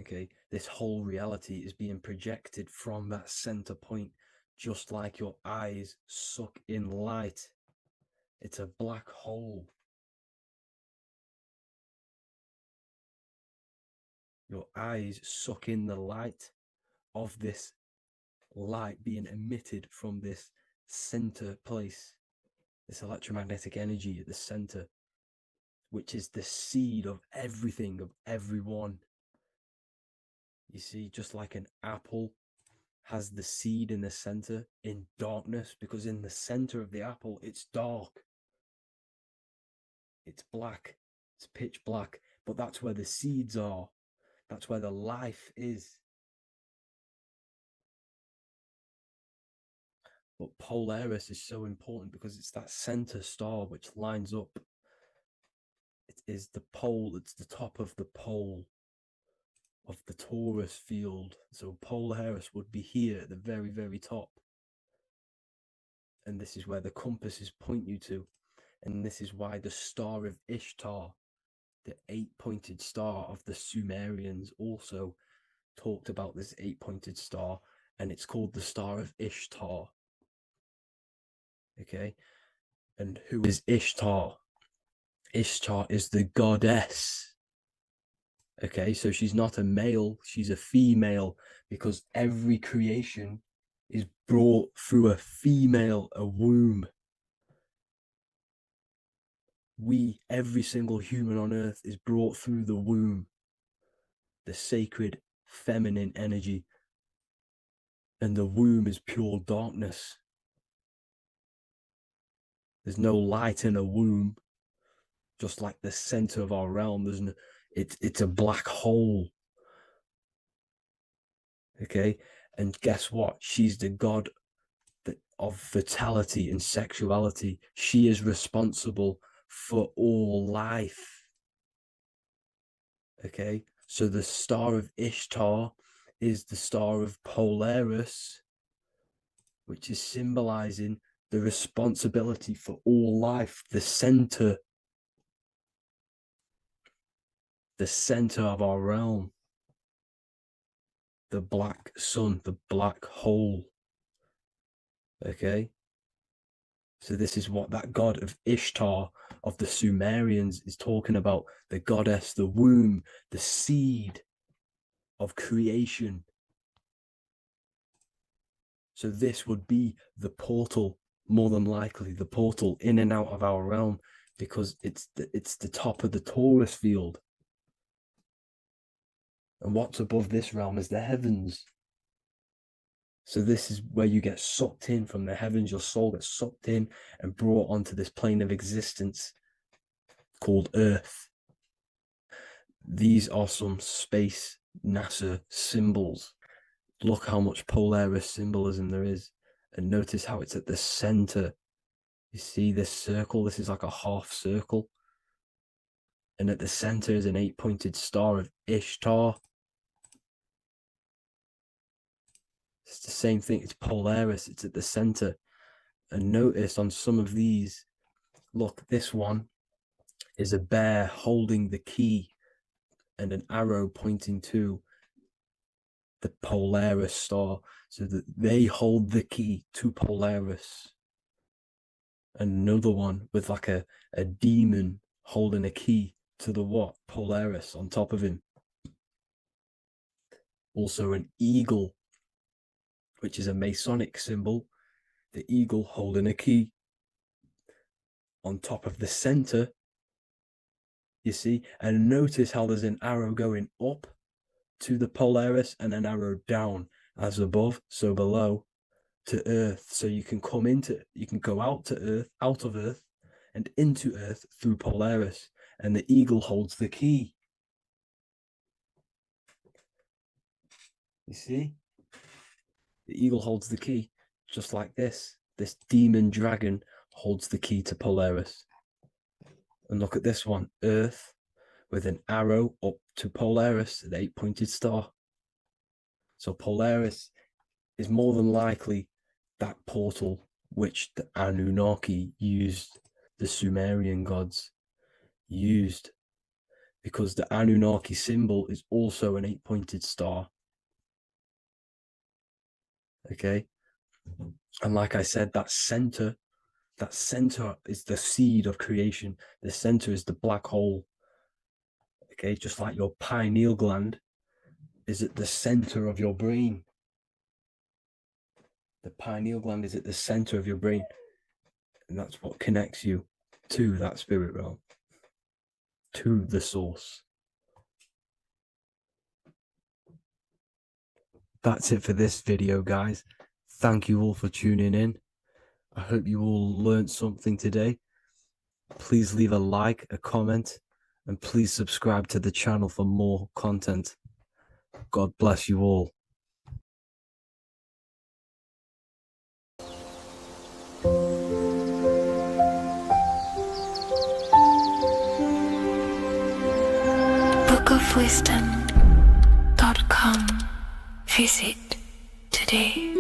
Okay, this whole reality is being projected from that center point, just like your eyes suck in light. It's a black hole. Your eyes suck in the light of this light being emitted from this center place. this electromagnetic energy at the center, which is the seed of everything, of everyone. You see, just like an apple has the seed in the center in darkness, because in the center of the apple, it's dark. It's black. It's pitch black. But that's where the seeds are. That's where the life is. But Polaris is so important because it's that center star which lines up. It is the pole, it's the top of the pole of the torus field. So Polaris would be here at the very, very top. And this is where the compasses point you to. And this is why the star of Ishtar, the 8-pointed star of the Sumerians, also talked about this 8-pointed star, and it's called the Star of Ishtar. Okay, and who is Ishtar? Ishtar is the goddess. Okay, so she's not a male, she's a female, because every creation is brought through a female, a womb. Every single human on earth is brought through the womb, the sacred feminine energy. And the womb is pure darkness. There's no light in a womb, just like the center of our realm. There's no, it's a black hole. Okay, and guess what? She's the god of fertility and sexuality. She is responsible for all life. Okay, so the star of Ishtar is the star of Polaris, which is symbolizing the responsibility for all life, the center of our realm, the black sun, the black hole. Okay, so this is what that god of Ishtar of the Sumerians is talking about, the goddess, the womb, the seed of creation. So this would be the portal, more than likely the portal in and out of our realm, because it's the top of the torus field. And what's above this realm is the heavens. So this is where you get sucked in from the heavens. Your soul gets sucked in and brought onto this plane of existence called Earth. These are some space NASA symbols. Look how much Polaris symbolism there is. And notice how it's at the center. You see this circle? This is like a half circle. And at the center is an 8-pointed star of Ishtar. It's the same thing. It's Polaris. It's at the center. And notice on some of these, look, this one is a bear holding the key and an arrow pointing to the Polaris star, so that they hold the key to Polaris. Another one with like a demon holding a key to the what? Polaris on top of him. Also an eagle, which is a Masonic symbol. The eagle holding a key on top of the center. You see, and notice how there's an arrow going up to the Polaris and an arrow down, as above, so below, to Earth. So you can go out of Earth and into Earth through Polaris, and the eagle holds the key. You see, the eagle holds the key, just like this. This demon dragon holds the key to Polaris. And look at this one, Earth, with an arrow up to Polaris, an 8-pointed star. So Polaris is more than likely that portal which the Anunnaki used, the Sumerian gods used, because the Anunnaki symbol is also an 8-pointed star. Okay, and like I said, that center is the seed of creation. The center is the black hole. Okay, just like your pineal gland is at the center of your brain. The pineal gland is at the center of your brain. And that's what connects you to that spirit realm, to the source. That's it for this video, guys. Thank you all for tuning in. I hope you all learned something today. Please leave a like, a comment, and please subscribe to the channel for more content. God bless you all. bookofwisdom.com. Visit today.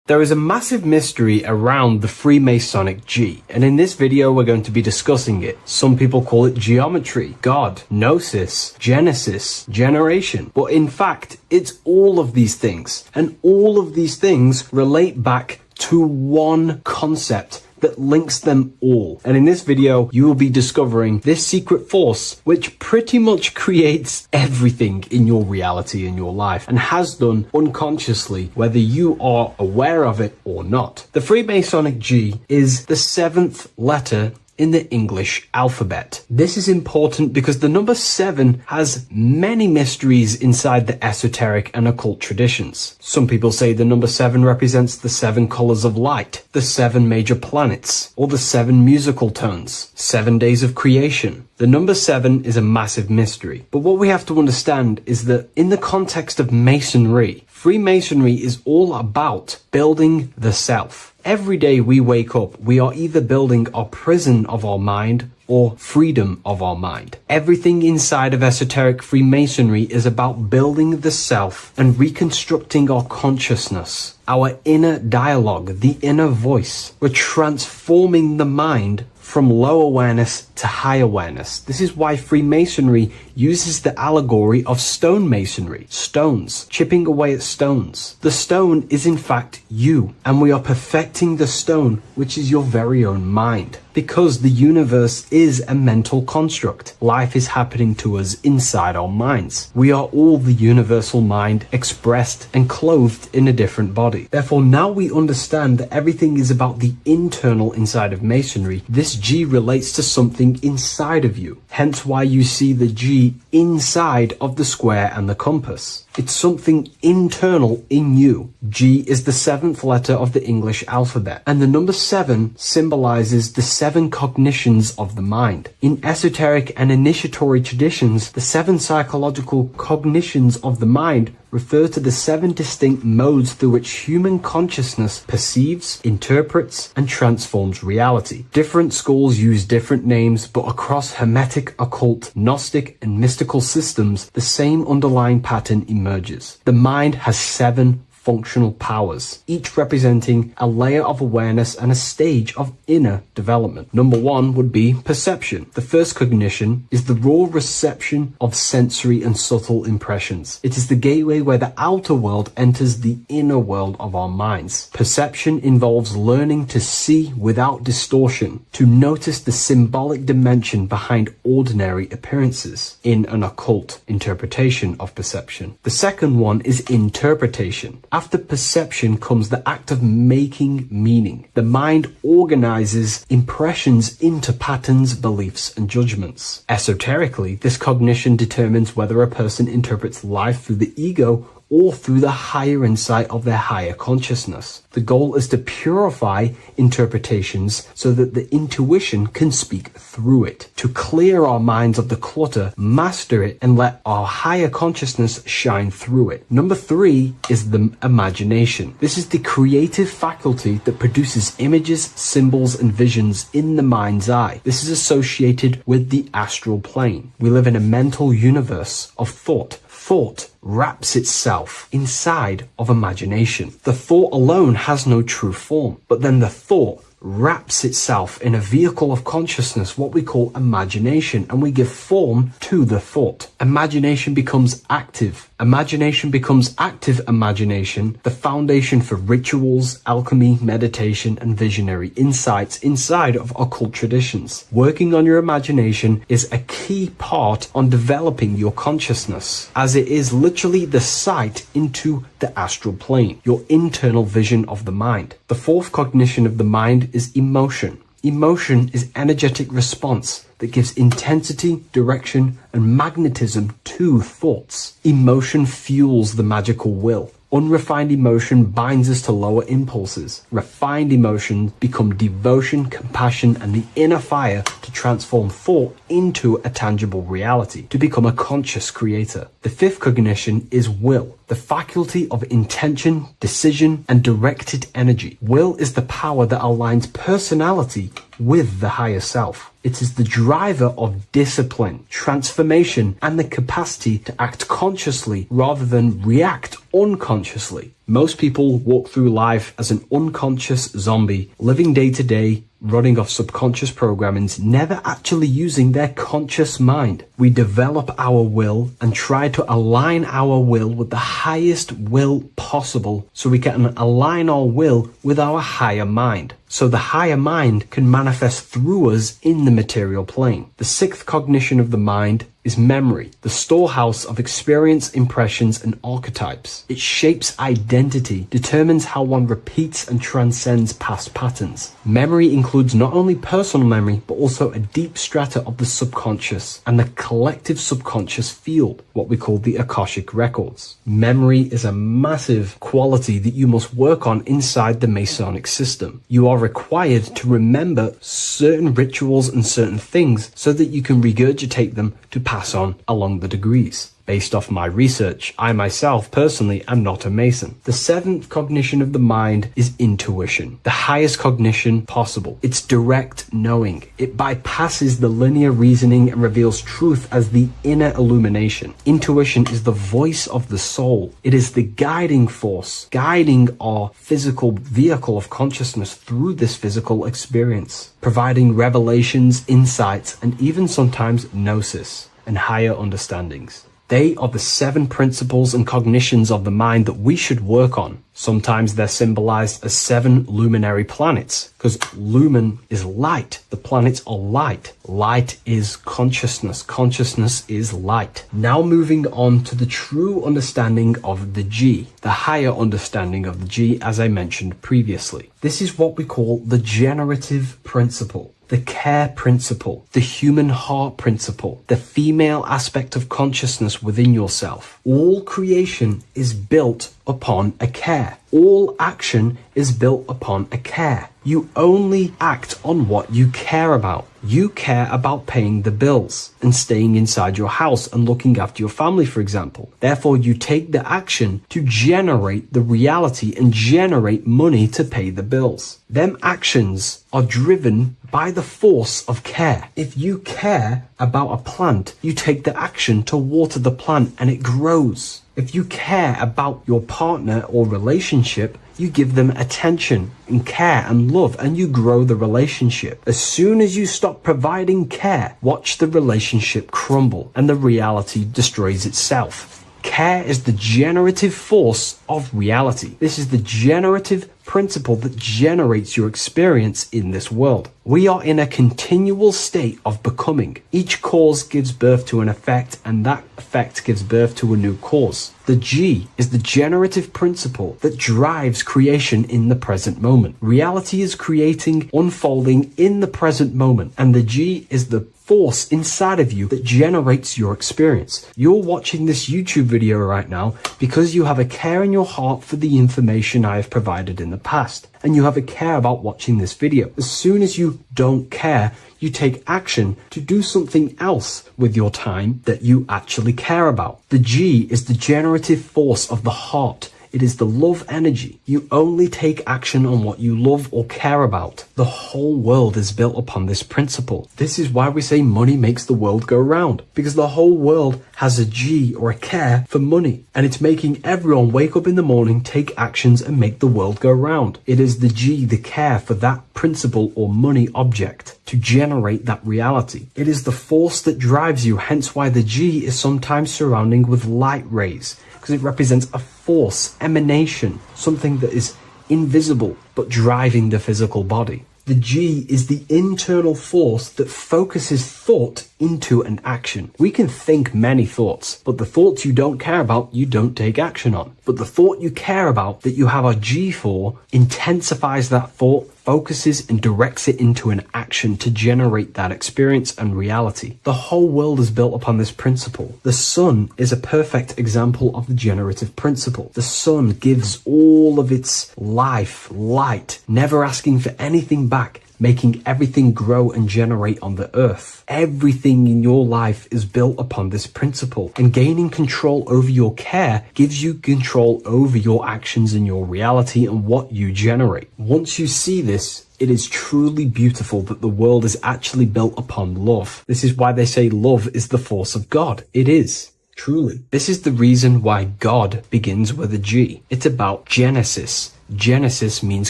There is a massive mystery around the Freemasonic G, and in this video we're going to be discussing it. Some people call it geometry, God, gnosis, genesis, generation, but in fact it's all of these things, and all of these things relate back to one concept that links them all. And in this video, you will be discovering this secret force, which pretty much creates everything in your reality, in your life, and has done unconsciously, whether you are aware of it or not. The Freemasonic G is the 7th letter in the English alphabet. This is important because the number 7 has many mysteries inside the esoteric and occult traditions. Some people say the number 7 represents the 7 colors of light, the 7 major planets, or the 7 musical tones, 7 days of creation. The number 7 is a massive mystery. But what we have to understand is that in the context of Masonry, Freemasonry is all about building the self. Every day we wake up, we are either building our prison of our mind or freedom of our mind. Everything inside of esoteric Freemasonry is about building the self and reconstructing our consciousness, our inner dialogue, the inner voice. We're transforming the mind from low awareness to high awareness. This is why Freemasonry uses the allegory of stonemasonry, stones, chipping away at stones. The stone is in fact you, and we are perfecting the stone, which is your very own mind. Because the universe is a mental construct. Life is happening to us inside our minds. We are all the universal mind expressed and clothed in a different body. Therefore, now we understand that everything is about the internal inside of Masonry. This G relates to something inside of you. Hence why you see the G inside of the square and the compass. It's something internal in you. G is the 7th letter of the English alphabet, and the number 7 symbolizes the 7 cognitions of the mind. In esoteric and initiatory traditions, the 7 psychological cognitions of the mind refer to the 7 distinct modes through which human consciousness perceives, interprets, and transforms reality. Different schools use different names, but across Hermetic, occult, Gnostic, and mystical systems, the same underlying pattern emerges. The mind has 7 functional powers, each representing a layer of awareness and a stage of inner development. Number 1 would be perception. The first cognition is the raw reception of sensory and subtle impressions. It is the gateway where the outer world enters the inner world of our minds. Perception involves learning to see without distortion, to notice the symbolic dimension behind ordinary appearances in an occult interpretation of perception. The second one is interpretation. After perception comes the act of making meaning. The mind organizes impressions into patterns, beliefs, and judgments. Esoterically, this cognition determines whether a person interprets life through the ego or through the higher insight of their higher consciousness. The goal is to purify interpretations so that the intuition can speak through it, to clear our minds of the clutter, master it, and let our higher consciousness shine through it. Number 3 is the imagination. This is the creative faculty that produces images, symbols, and visions in the mind's eye. This is associated with the astral plane. We live in a mental universe of thought. Thought wraps itself inside of imagination. The thought alone has no true form, but then the thought wraps itself in a vehicle of consciousness, what we call imagination, and we give form to the thought. Imagination becomes active. Imagination becomes active imagination, the foundation for rituals, alchemy, meditation, and visionary insights inside of occult traditions. Working on your imagination is a key part on developing your consciousness, as it is literally the sight into the astral plane, your internal vision of the mind. The fourth cognition of the mind is emotion. Emotion is energetic response that gives intensity, direction, and magnetism to thoughts. Emotion fuels the magical will. Unrefined emotion binds us to lower impulses. Refined emotions become devotion, compassion, and the inner fire to transform thought into a tangible reality, to become a conscious creator. The fifth cognition is will, the faculty of intention, decision, and directed energy. Will is the power that aligns personality with the higher self. It is the driver of discipline, transformation, and the capacity to act consciously rather than react unconsciously. Most people walk through life as an unconscious zombie, living day to day, running off subconscious programmings, never actually using their conscious mind. We develop our will and try to align our will with the highest will possible so we can align our will with our higher mind. So the higher mind can manifest through us in the material plane. The sixth cognition of the mind is memory, the storehouse of experience, impressions, and archetypes. It shapes identity, determines how one repeats and transcends past patterns. Memory includes not only personal memory, but also a deep strata of the subconscious and the collective subconscious field, what we call the Akashic records. Memory is a massive quality that you must work on inside the Masonic system. You are required to remember certain rituals and certain things so that you can regurgitate them to pass on along the degrees. Based off my research, I myself personally am not a Mason. The seventh cognition of the mind is intuition, the highest cognition possible. It's direct knowing. It bypasses the linear reasoning and reveals truth as the inner illumination. Intuition is the voice of the soul. It is the guiding force, guiding our physical vehicle of consciousness through this physical experience, providing revelations, insights, and even sometimes gnosis and higher understandings. They are the 7 principles and cognitions of the mind that we should work on. Sometimes they're symbolized as 7 luminary planets, because lumen is light. The planets are light. Light is consciousness. Consciousness is light. Now moving on to the true understanding of the G, the higher understanding of the G, as I mentioned previously. This is what we call the generative principle, the care principle, the human heart principle, the female aspect of consciousness within yourself. All creation is built upon a care. All action is built upon a care. You only act on what you care about. You care about paying the bills and staying inside your house and looking after your family, for example. Therefore, you take the action to generate the reality and generate money to pay the bills. Them actions are driven by the force of care. If you care about a plant, you take the action to water the plant and it grows. If you care about your partner or relationship, you give them attention and care and love, and you grow the relationship. As soon as you stop providing care, watch the relationship crumble and the reality destroys itself. Care is the generative force of reality. This is the generative principle that generates your experience in this world. We are in a continual state of becoming. Each cause gives birth to an effect, and that effect gives birth to a new cause. The G is the generative principle that drives creation in the present moment. Reality is creating, unfolding in the present moment, and the G is the force inside of you that generates your experience. You're watching this YouTube video right now because you have a care in your heart for the information I have provided in the past, and you have a care about watching this video. As soon as you don't care, you take action to do something else with your time that you actually care about. The G is the generative force of the heart. It is the love energy. You only take action on what you love or care about. The whole world is built upon this principle. This is why we say money makes the world go round, because the whole world has a G or a care for money, and it's making everyone wake up in the morning, take actions, and make the world go round. It is the G, the care for that principle or money object to generate that reality. It is the force that drives you, hence why the G is sometimes surrounding with light rays, because it represents a force, emanation, something that is invisible but driving the physical body. The G is the internal force that focuses thought into an action. We can think many thoughts, but the thoughts you don't care about, you don't take action on. But the thought you care about, that you have a G for, intensifies that thought, focuses and directs it into an action to generate that experience and reality. The whole world is built upon this principle. The sun is a perfect example of the generative principle. The sun gives all of its life, light, never asking for anything back, making everything grow and generate on the earth. Everything in your life is built upon this principle, and gaining control over your care gives you control over your actions and your reality and what you generate. Once you see this, it is truly beautiful that the world is actually built upon love. This is why they say love is the force of God. It is. Truly. This is the reason why God begins with a G. It's about Genesis. Genesis means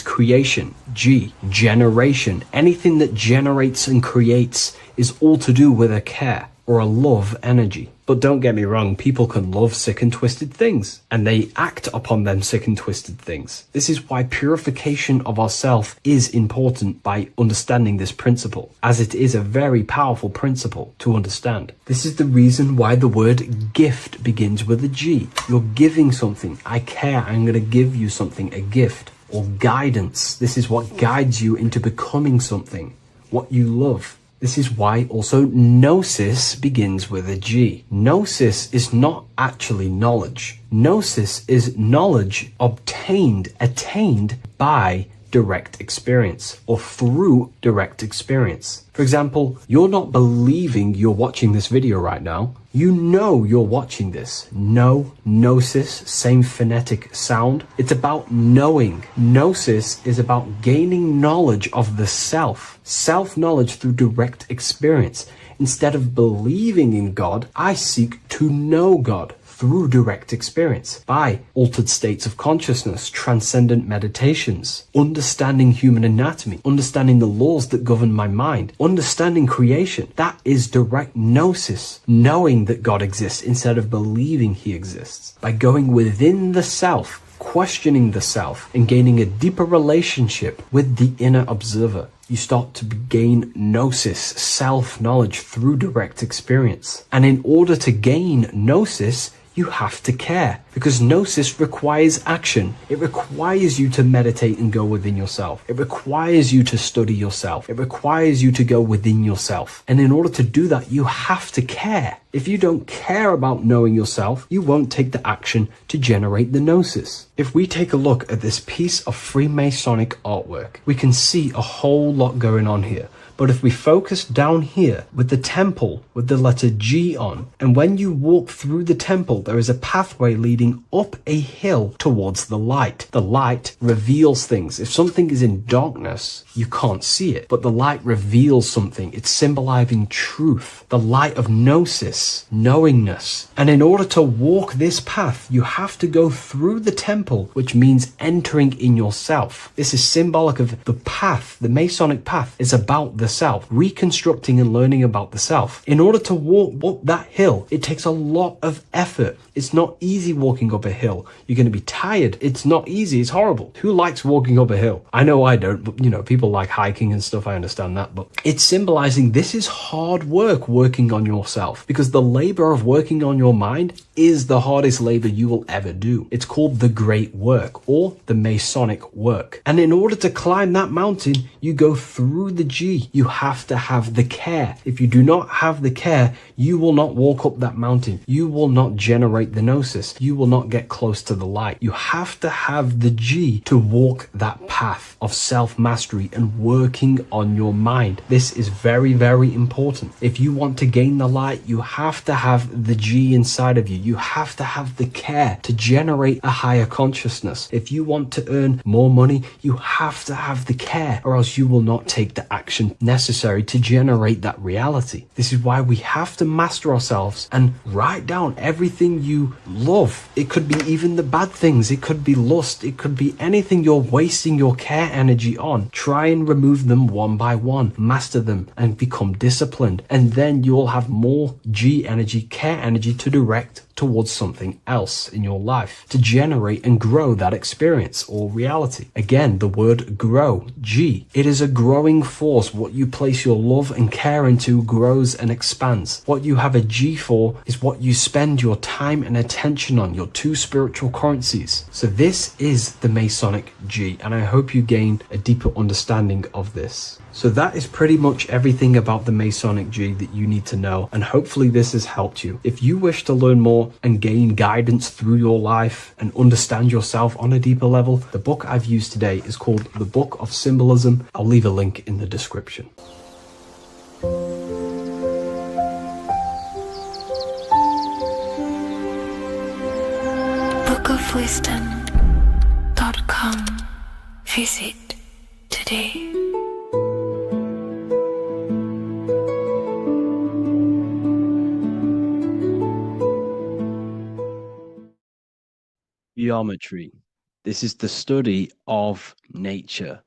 creation. G, generation. Anything that generates and creates is all to do with a care or a love energy. But don't get me wrong, people can love sick and twisted things, and they act upon them sick and twisted things. This is why purification of ourself is important by understanding this principle, as it is a very powerful principle to understand. This is the reason why the word gift begins with a G. You're giving something. I care. I'm going to give you something, a gift. Or guidance. This is what guides you into becoming something, what you love. This is why also gnosis begins with a G. Gnosis is not actually knowledge. Gnosis is knowledge obtained, attained by direct experience or through direct experience. For example, you're not believing you're watching this video right now. You know you're watching this. Know, gnosis, same phonetic sound. It's about knowing. Gnosis is about gaining knowledge of the self. Self-knowledge through direct experience. Instead of believing in God, I seek to know God through direct experience, by altered states of consciousness, transcendent meditations, understanding human anatomy, understanding the laws that govern my mind, understanding creation. That is direct gnosis, knowing that God exists instead of believing he exists. By going within the self, questioning the self, and gaining a deeper relationship with the inner observer, you start to gain gnosis, self-knowledge through direct experience. And in order to gain gnosis, you have to care, because gnosis requires action. It requires you to meditate and go within yourself. It requires you to study yourself. It requires you to go within yourself. And in order to do that, you have to care. If you don't care about knowing yourself, you won't take the action to generate the gnosis. If we take a look at this piece of Freemasonic artwork, we can see a whole lot going on here. But if we focus down here with the temple with the letter G on, and when you walk through the temple, there is a pathway leading up a hill towards the light. The light reveals things. If something is in darkness, you can't see it, but the light reveals something. It's symbolizing truth, the light of gnosis, knowingness. And in order to walk this path, you have to go through the temple, which means entering in yourself. This is symbolic of the path. The Masonic path is about the self, reconstructing and learning about the self. In order to walk up that hill, it takes a lot of effort. It's not easy walking up a hill. You're going to be tired. It's not easy. It's horrible. Who likes walking up a hill? I know I don't, but people like hiking and stuff. I understand that, but it's symbolizing this is hard work, working on yourself, because the labor of working on your mind is the hardest labor you will ever do. It's called the great work or the Masonic work. And in order to climb that mountain, you go through the G. you have to have the care. If you do not have the care, you will not walk up that mountain. You will not generate the gnosis. You will not get close to the light. You have to have the G to walk that path of self-mastery and working on your mind. This is very, very important. If you want to gain the light, you have to have the G inside of you. You have to have the care to generate a higher consciousness. If you want to earn more money, you have to have the care, or else you will not take the action necessary to generate that reality. This is why we have to master ourselves and write down everything you love. It could be even the bad things. It could be lust. It could be anything you're wasting your care energy on. Try and remove them one by one. Master them and become disciplined. And then you'll have more G energy, care energy to direct towards something else in your life to generate and grow that experience or reality. Again, the word grow, G. It is a growing force. What you place your love and care into grows and expands. What you have a G for is what you spend your time and attention on, your two spiritual currencies. So this is the Masonic G, and I hope you gain a deeper understanding of this. So that is pretty much everything about the Masonic G that you need to know, and hopefully this has helped you. If you wish to learn more and gain guidance through your life and understand yourself on a deeper level, the book I've used today is called The Book of Symbolism. I'll leave a link in the description. bookofwisdom.com. Visit today. Geometry. This is the study of nature,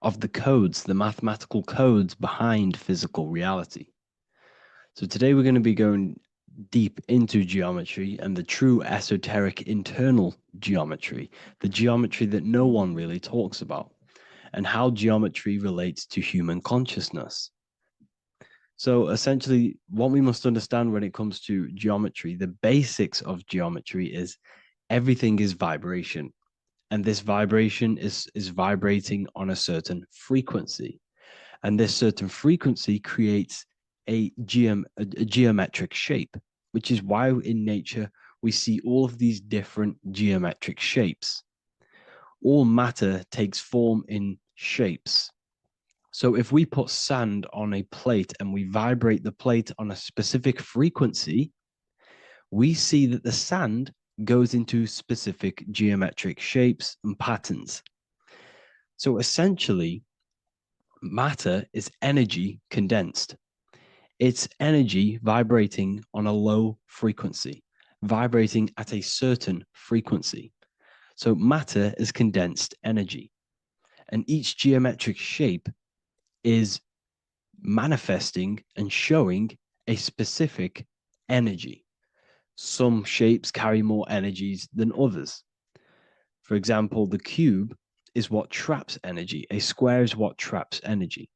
of the codes, the mathematical codes behind physical reality. So today we're going to be going deep into geometry and the true esoteric internal geometry, the geometry that no one really talks about, and how geometry relates to human consciousness. So essentially, what we must understand when it comes to geometry, the basics of geometry is everything is vibration, and this vibration is vibrating on a certain frequency, and this certain frequency creates a geometric shape, which is why in nature we see all of these different geometric shapes. All matter takes form in shapes. So if we put sand on a plate and we vibrate the plate on a specific frequency, we see that the sand goes into specific geometric shapes and patterns. So essentially, matter is energy condensed. It's energy vibrating on a low frequency, vibrating at a certain frequency. So matter is condensed energy, and each geometric shape is manifesting and showing a specific energy. Some shapes carry more energies than others. For example, the cube is what traps energy. A square is what traps energy.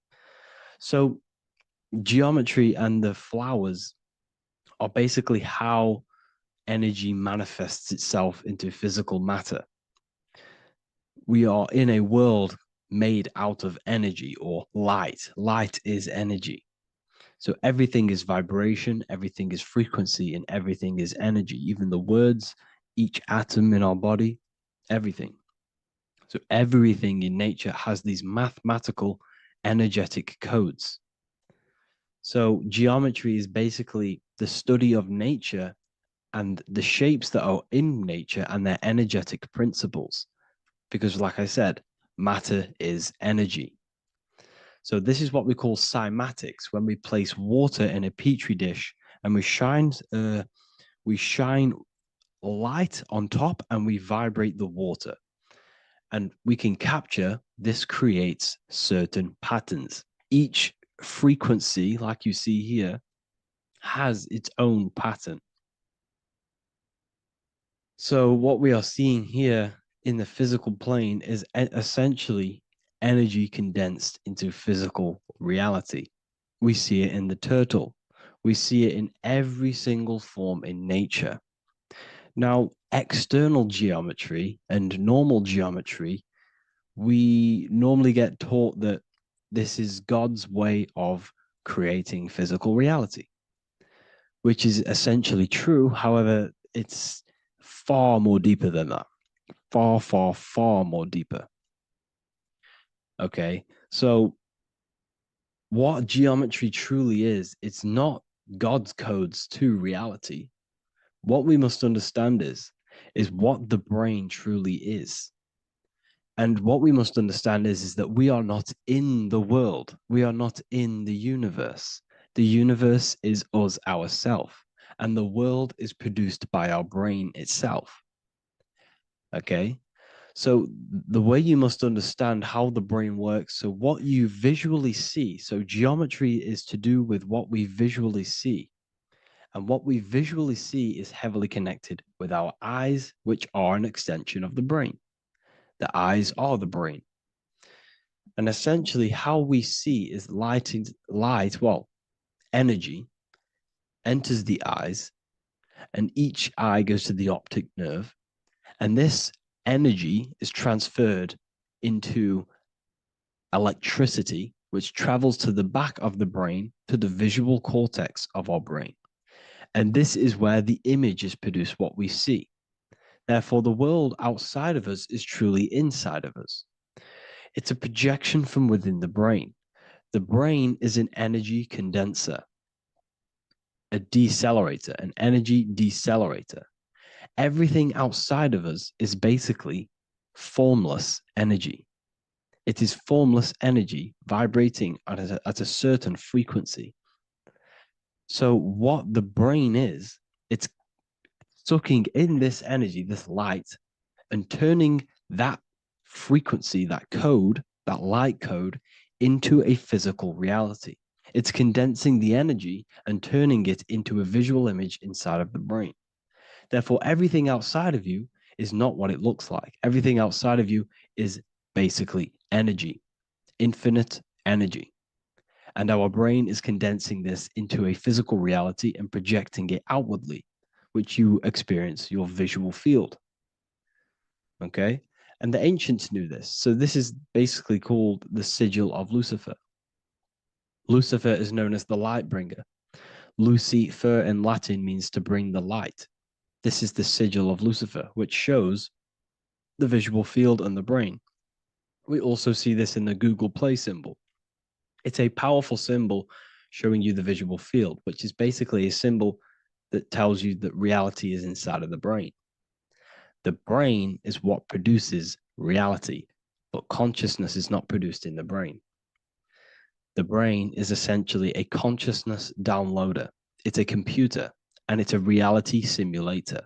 So geometry and the flowers are basically how energy manifests itself into physical matter. We are in a world made out of energy or light. Light is energy. So everything is vibration, everything is frequency, and everything is energy. Even the words, each atom in our body, everything. So everything in nature has these mathematical, energetic codes. So geometry is basically the study of nature and the shapes that are in nature and their energetic principles. Because like I said, matter is energy. So this is what we call cymatics, when we place water in a petri dish and we shine light on top and we vibrate the water. And we can capture, this creates certain patterns. Each frequency, like you see here, has its own pattern. So what we are seeing here in the physical plane is essentially energy condensed into physical reality. We see it in the turtle. We see it in every single form in nature. Now, external geometry and normal geometry, we normally get taught that This is God's way of creating physical reality, which is essentially true. However, it's far more deeper than that. Far, far, far more deeper. Okay, so what geometry truly is, it's not God's codes to reality. What we must understand is what the brain truly is. And what we must understand is that we are not in the world. We are not in the universe. The universe is us ourselves, and the world is produced by our brain itself. Okay? So the way you must understand how the brain works, so what you visually see, so geometry is to do with what we visually see. And what we visually see is heavily connected with our eyes, which are an extension of the brain. The eyes are the brain. And essentially how we see is energy enters the eyes, and each eye goes to the optic nerve. And this energy is transferred into electricity, which travels to the back of the brain, to the visual cortex of our brain. And this is where the image is produced, what we see. Therefore, the world outside of us is truly inside of us. It's a projection from within the brain. The brain is an energy condenser, a decelerator, an energy decelerator. Everything outside of us is basically formless energy. It is formless energy vibrating at a certain frequency. So what the brain is, it's sucking in this energy, this light, and turning that frequency, that code, that light code, into a physical reality. It's condensing the energy and turning it into a visual image inside of the brain. Therefore, everything outside of you is not what it looks like. Everything outside of you is basically energy, infinite energy. And our brain is condensing this into a physical reality and projecting it outwardly, which you experience your visual field. Okay? And the ancients knew this. So this is basically called the sigil of Lucifer. Lucifer is known as the light bringer. Lucifer in Latin means to bring the light. This is the sigil of Lucifer, which shows the visual field and the brain. We also see this in the Google Play symbol. It's a powerful symbol showing you the visual field, which is basically a symbol that tells you that reality is inside of the brain. The brain is what produces reality, but consciousness is not produced in the brain. The brain is essentially a consciousness downloader. It's a computer, and it's a reality simulator.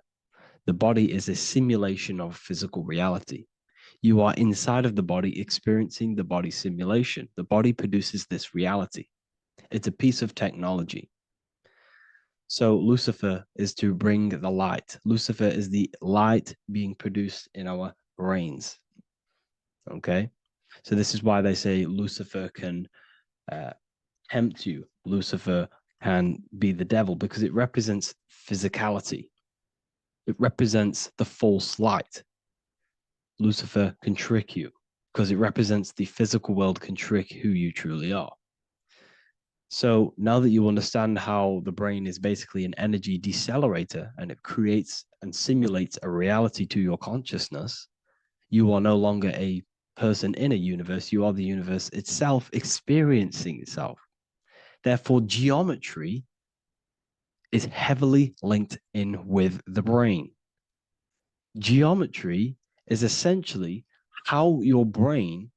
The body is a simulation of physical reality. You are inside of the body experiencing the body simulation. The body produces this reality. It's a piece of technology. So Lucifer is to bring the light. Lucifer is the light being produced in our brains. Okay? So this is why they say Lucifer can tempt you. Lucifer can be the devil because it represents physicality. It represents the false light. Lucifer can trick you because it represents the physical world can trick who you truly are. So now that you understand how the brain is basically an energy decelerator and it creates and simulates a reality to your consciousness, you are no longer a person in a universe. You are the universe itself experiencing itself. Therefore, geometry is heavily linked in with the brain. Geometry is essentially how your brain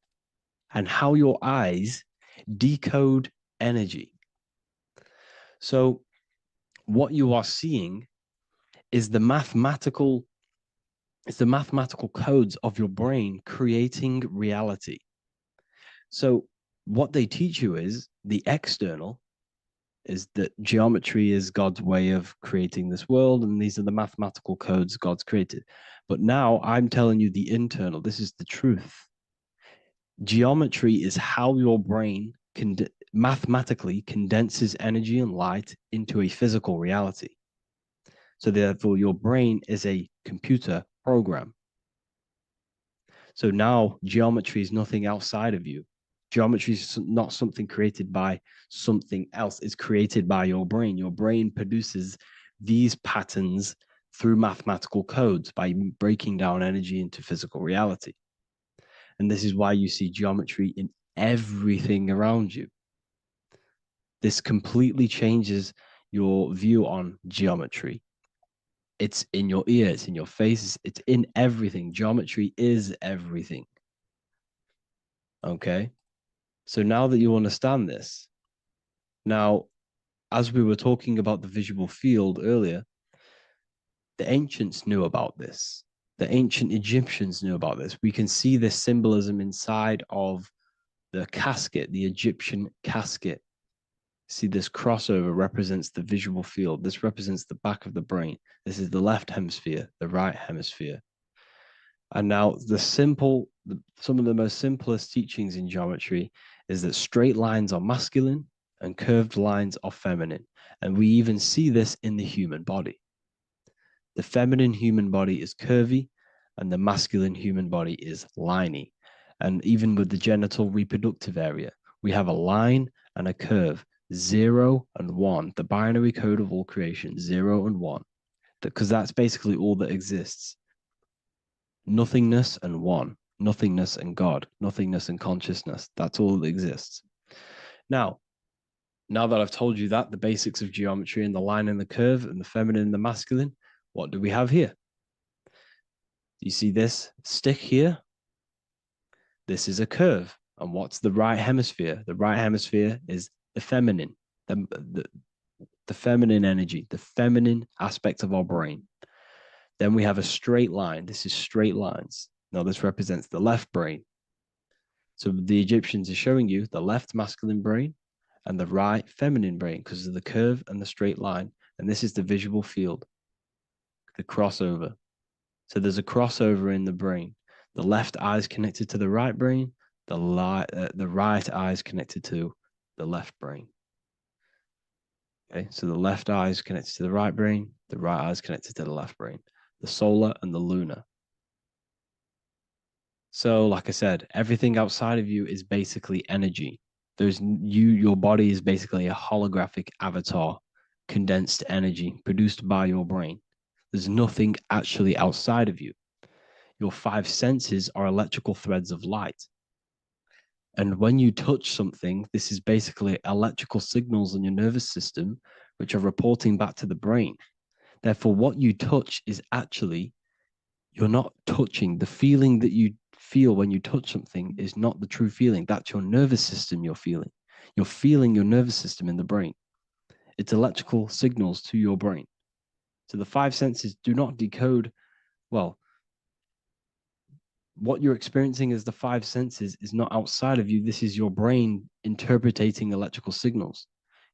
and how your eyes decode energy. So what you are seeing is the mathematical codes of your brain creating reality. So what they teach you is the external is that geometry is God's way of creating this world, and these are the mathematical codes God's created. But now I'm telling you the internal. This is the truth. Geometry is how your brain mathematically condenses energy and light into a physical reality. So therefore, your brain is a computer program. So now geometry is nothing outside of you. Geometry is not something created by something else. It's created by your brain. Your brain produces these patterns through mathematical codes by breaking down energy into physical reality. And this is why you see geometry in everything around you. This completely changes your view on geometry. It's in your ear, it's in your face, it's in everything. Geometry is everything. Okay? So now that you understand this, now, as we were talking about the visual field earlier, the ancients knew about this. The ancient Egyptians knew about this. We can see this symbolism inside of the casket, the Egyptian casket. See, this crossover represents the visual field. This represents the back of the brain. This is the left hemisphere, the right hemisphere. And now some of the most simplest teachings in geometry is that straight lines are masculine and curved lines are feminine. And we even see this in the human body. The feminine human body is curvy and the masculine human body is liney. And even with the genital reproductive area, we have a line and a curve, 0 and 1, the binary code of all creation, 0 and 1, because that's basically all that exists. Nothingness and one, nothingness and God, nothingness and consciousness. That's all that exists. Now that I've told you that, the basics of geometry and the line and the curve and the feminine and the masculine, what do we have here? You see this stick here? This is a curve. And what's the right hemisphere? The right hemisphere is the feminine, the feminine energy, the feminine aspect of our brain. Then we have a straight line. This is straight lines. Now this represents the left brain. So the Egyptians are showing you the left masculine brain and the right feminine brain because of the curve and the straight line. And this is the visual field, the crossover. So there's a crossover in the brain. The left eye is connected to the right brain. The right eye is connected to the left brain. Okay, so the left eye is connected to the right brain. The right eye is connected to the left brain. The solar and the lunar. So, like I said, everything outside of you is basically energy. Your body is basically a holographic avatar, condensed energy produced by your brain. There's nothing actually outside of you. Your 5 senses are electrical threads of light. And when you touch something, this is basically electrical signals in your nervous system, which are reporting back to the brain. Therefore, what you touch is actually, you're not touching. The feeling that you feel when you touch something is not the true feeling. That's your nervous system you're feeling. You're feeling your nervous system in the brain. It's electrical signals to your brain. So the 5 senses do not decode, well, what you're experiencing as the 5 senses is not outside of you. This is your brain interpreting electrical signals.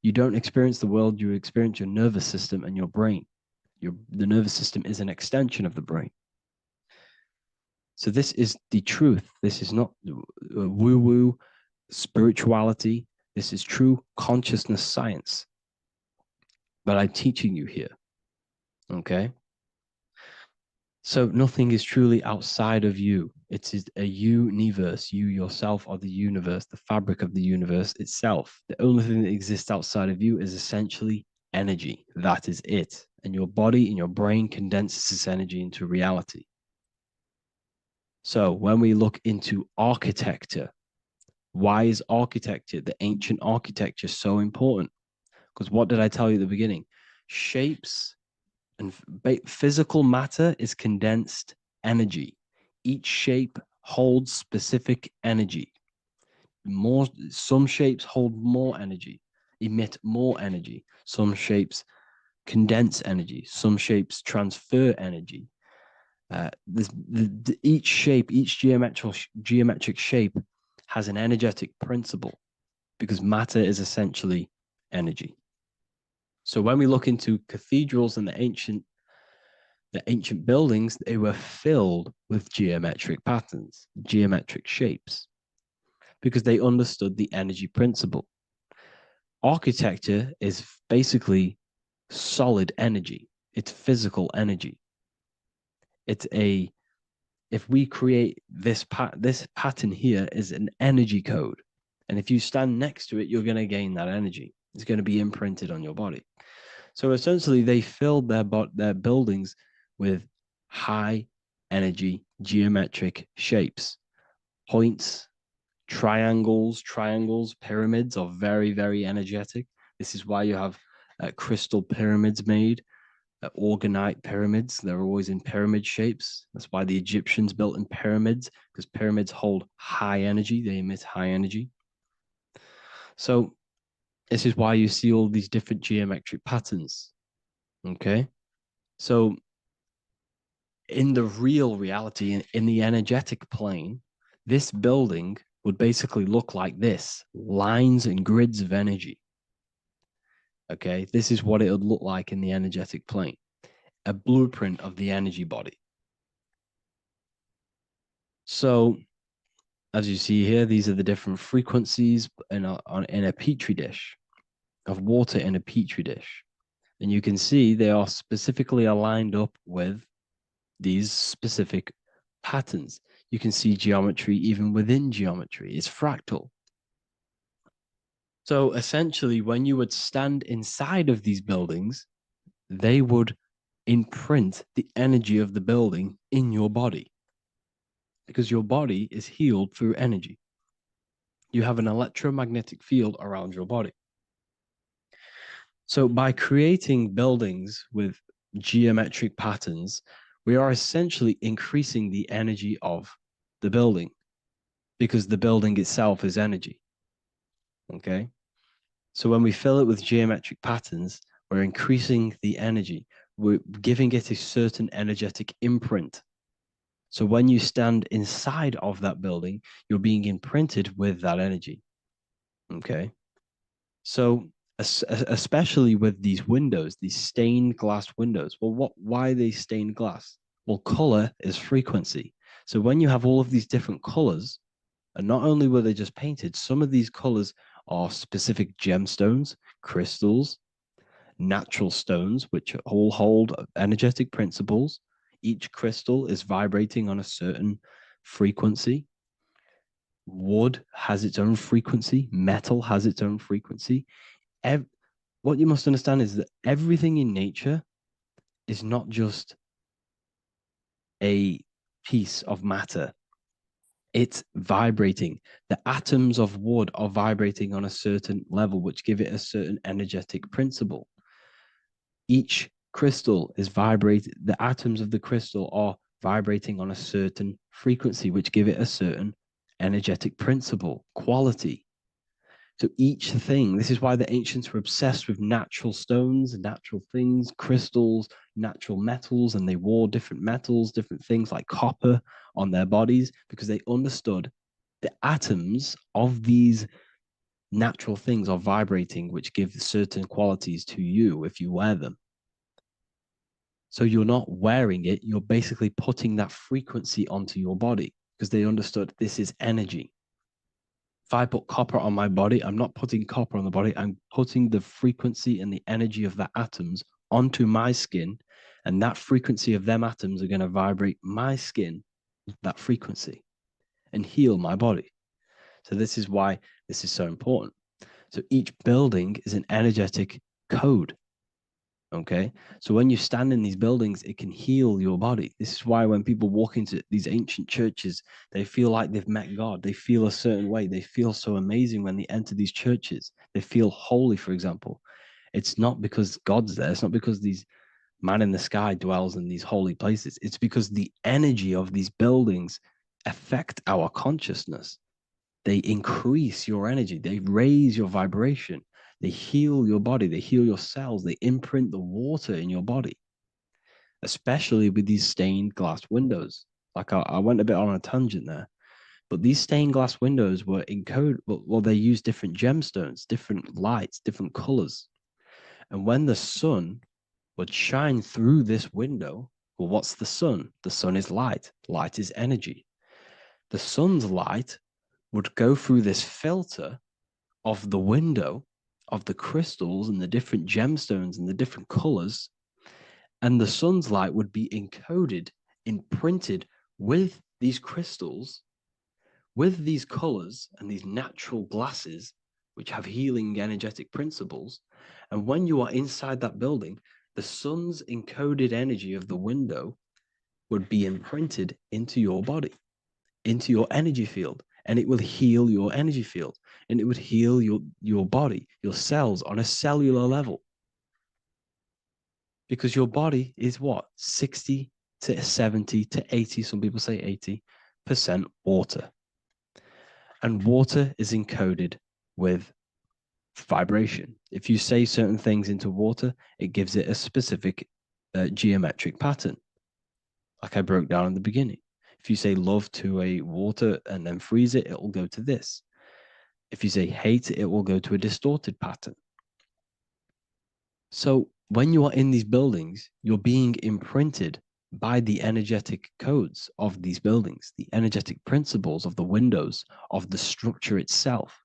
You don't experience the world, you experience your nervous system and your brain. The nervous system is an extension of the brain. So this is the truth. This is not woo-woo spirituality. This is true consciousness science. But I'm teaching you here. Okay? So nothing is truly outside of you. It is a universe. You yourself are the universe, the fabric of the universe itself. The only thing that exists outside of you is essentially energy. That is it. And your body and your brain condenses this energy into reality. So when we look into architecture, why is architecture, the ancient architecture, so important? Because what did I tell you at the beginning? Shapes and physical matter is condensed energy. Each shape holds specific energy. Some shapes hold more energy, emit more energy. Some shapes condense energy. Some shapes transfer energy. Each shape, each geometric shape has an energetic principle because matter is essentially energy. So when we look into cathedrals and the ancient buildings, they were filled with geometric patterns, geometric shapes, because they understood the energy principle. Architecture is basically solid energy. It's physical energy. If we create this pattern here is an energy code. And if you stand next to it, you're going to gain that energy. It's going to be imprinted on your body. So essentially, they filled their buildings with high energy geometric shapes, points, triangles, pyramids are very, very energetic. This is why you have crystal pyramids made, organite pyramids. They're always in pyramid shapes. That's why the Egyptians built in pyramids, because pyramids hold high energy. They emit high energy. So this is why you see all these different geometric patterns. Okay. So in the real reality, in the energetic plane, this building would basically look like this: lines and grids of energy. Okay, this is what it would look like in the energetic plane, a blueprint of the energy body. So as you see here, these are the different frequencies in a petri dish, of water in a petri dish. And you can see they are specifically aligned up with these specific patterns. You can see geometry even within geometry. It's fractal. So essentially, when you would stand inside of these buildings, they would imprint the energy of the building in your body, because your body is healed through energy. You have an electromagnetic field around your body. So by creating buildings with geometric patterns, we are essentially increasing the energy of the building, because the building itself is energy. Okay. So when we fill it with geometric patterns, we're increasing the energy. We're giving it a certain energetic imprint. So when you stand inside of that building, you're being imprinted with that energy. Okay. So especially with these windows, these stained glass windows. Well, why are they stained glass? Well, color is frequency. So when you have all of these different colors, and not only were they just painted, some of these colors are specific gemstones, crystals, natural stones, which all hold energetic principles. Each crystal is vibrating on a certain frequency. Wood has its own frequency. Metal has its own frequency. What you must understand is that everything in nature is not just a piece of matter. It's vibrating. The atoms of wood are vibrating on a certain level, which give it a certain energetic principle. Each crystal is vibrating. The atoms of the crystal are vibrating on a certain frequency, which give it a certain energetic principle, quality. So each thing, this is why the ancients were obsessed with natural stones, natural things, crystals, natural metals, and they wore different metals, different things like copper on their bodies, because they understood the atoms of these natural things are vibrating, which give certain qualities to you if you wear them. So you're not wearing it, you're basically putting that frequency onto your body, because they understood this is energy. If I put copper on my body, I'm not putting copper on the body. I'm putting the frequency and the energy of the atoms onto my skin. And that frequency of them atoms are going to vibrate my skin, that frequency, and heal my body. So this is why this is so important. So each building is an energetic code. Okay. So when you stand in these buildings, it can heal your body. This is why when people walk into these ancient churches, they feel like they've met God. They feel a certain way. They feel so amazing when they enter these churches. They feel holy, for example. It's not because God's there. It's not because these man in the sky dwells in these holy places. It's because the energy of these buildings affect our consciousness. They increase your energy. They raise your vibration. They heal your body. They heal your cells. They imprint the water in your body, especially with these stained glass windows. Like I went a bit on a tangent there, but these stained glass windows were encoded. Well, they use different gemstones, different lights, different colors. And when the sun would shine through this window, well, what's the sun? The sun is light. Light is energy. The sun's light would go through this filter of the window of the crystals and the different gemstones and the different colors, and the sun's light would be encoded, imprinted with these crystals, With these colors and these natural glasses, which have healing energetic principles, and when you are inside that building, the sun's encoded energy of the window would be imprinted into your body, into your energy field, and it will heal your energy field, and it would heal your body, your cells on a cellular level. Because your body is what? 60 to 70 to 80, some people say 80% water. And water is encoded with vibration. If you say certain things into water, it gives it a specific geometric pattern, like I broke down in the beginning. If you say love to a water and then freeze it, it will go to this. If you say hate, it will go to a distorted pattern. So when you are in these buildings, you're being imprinted by the energetic codes of these buildings, the energetic principles of the windows, of the structure itself.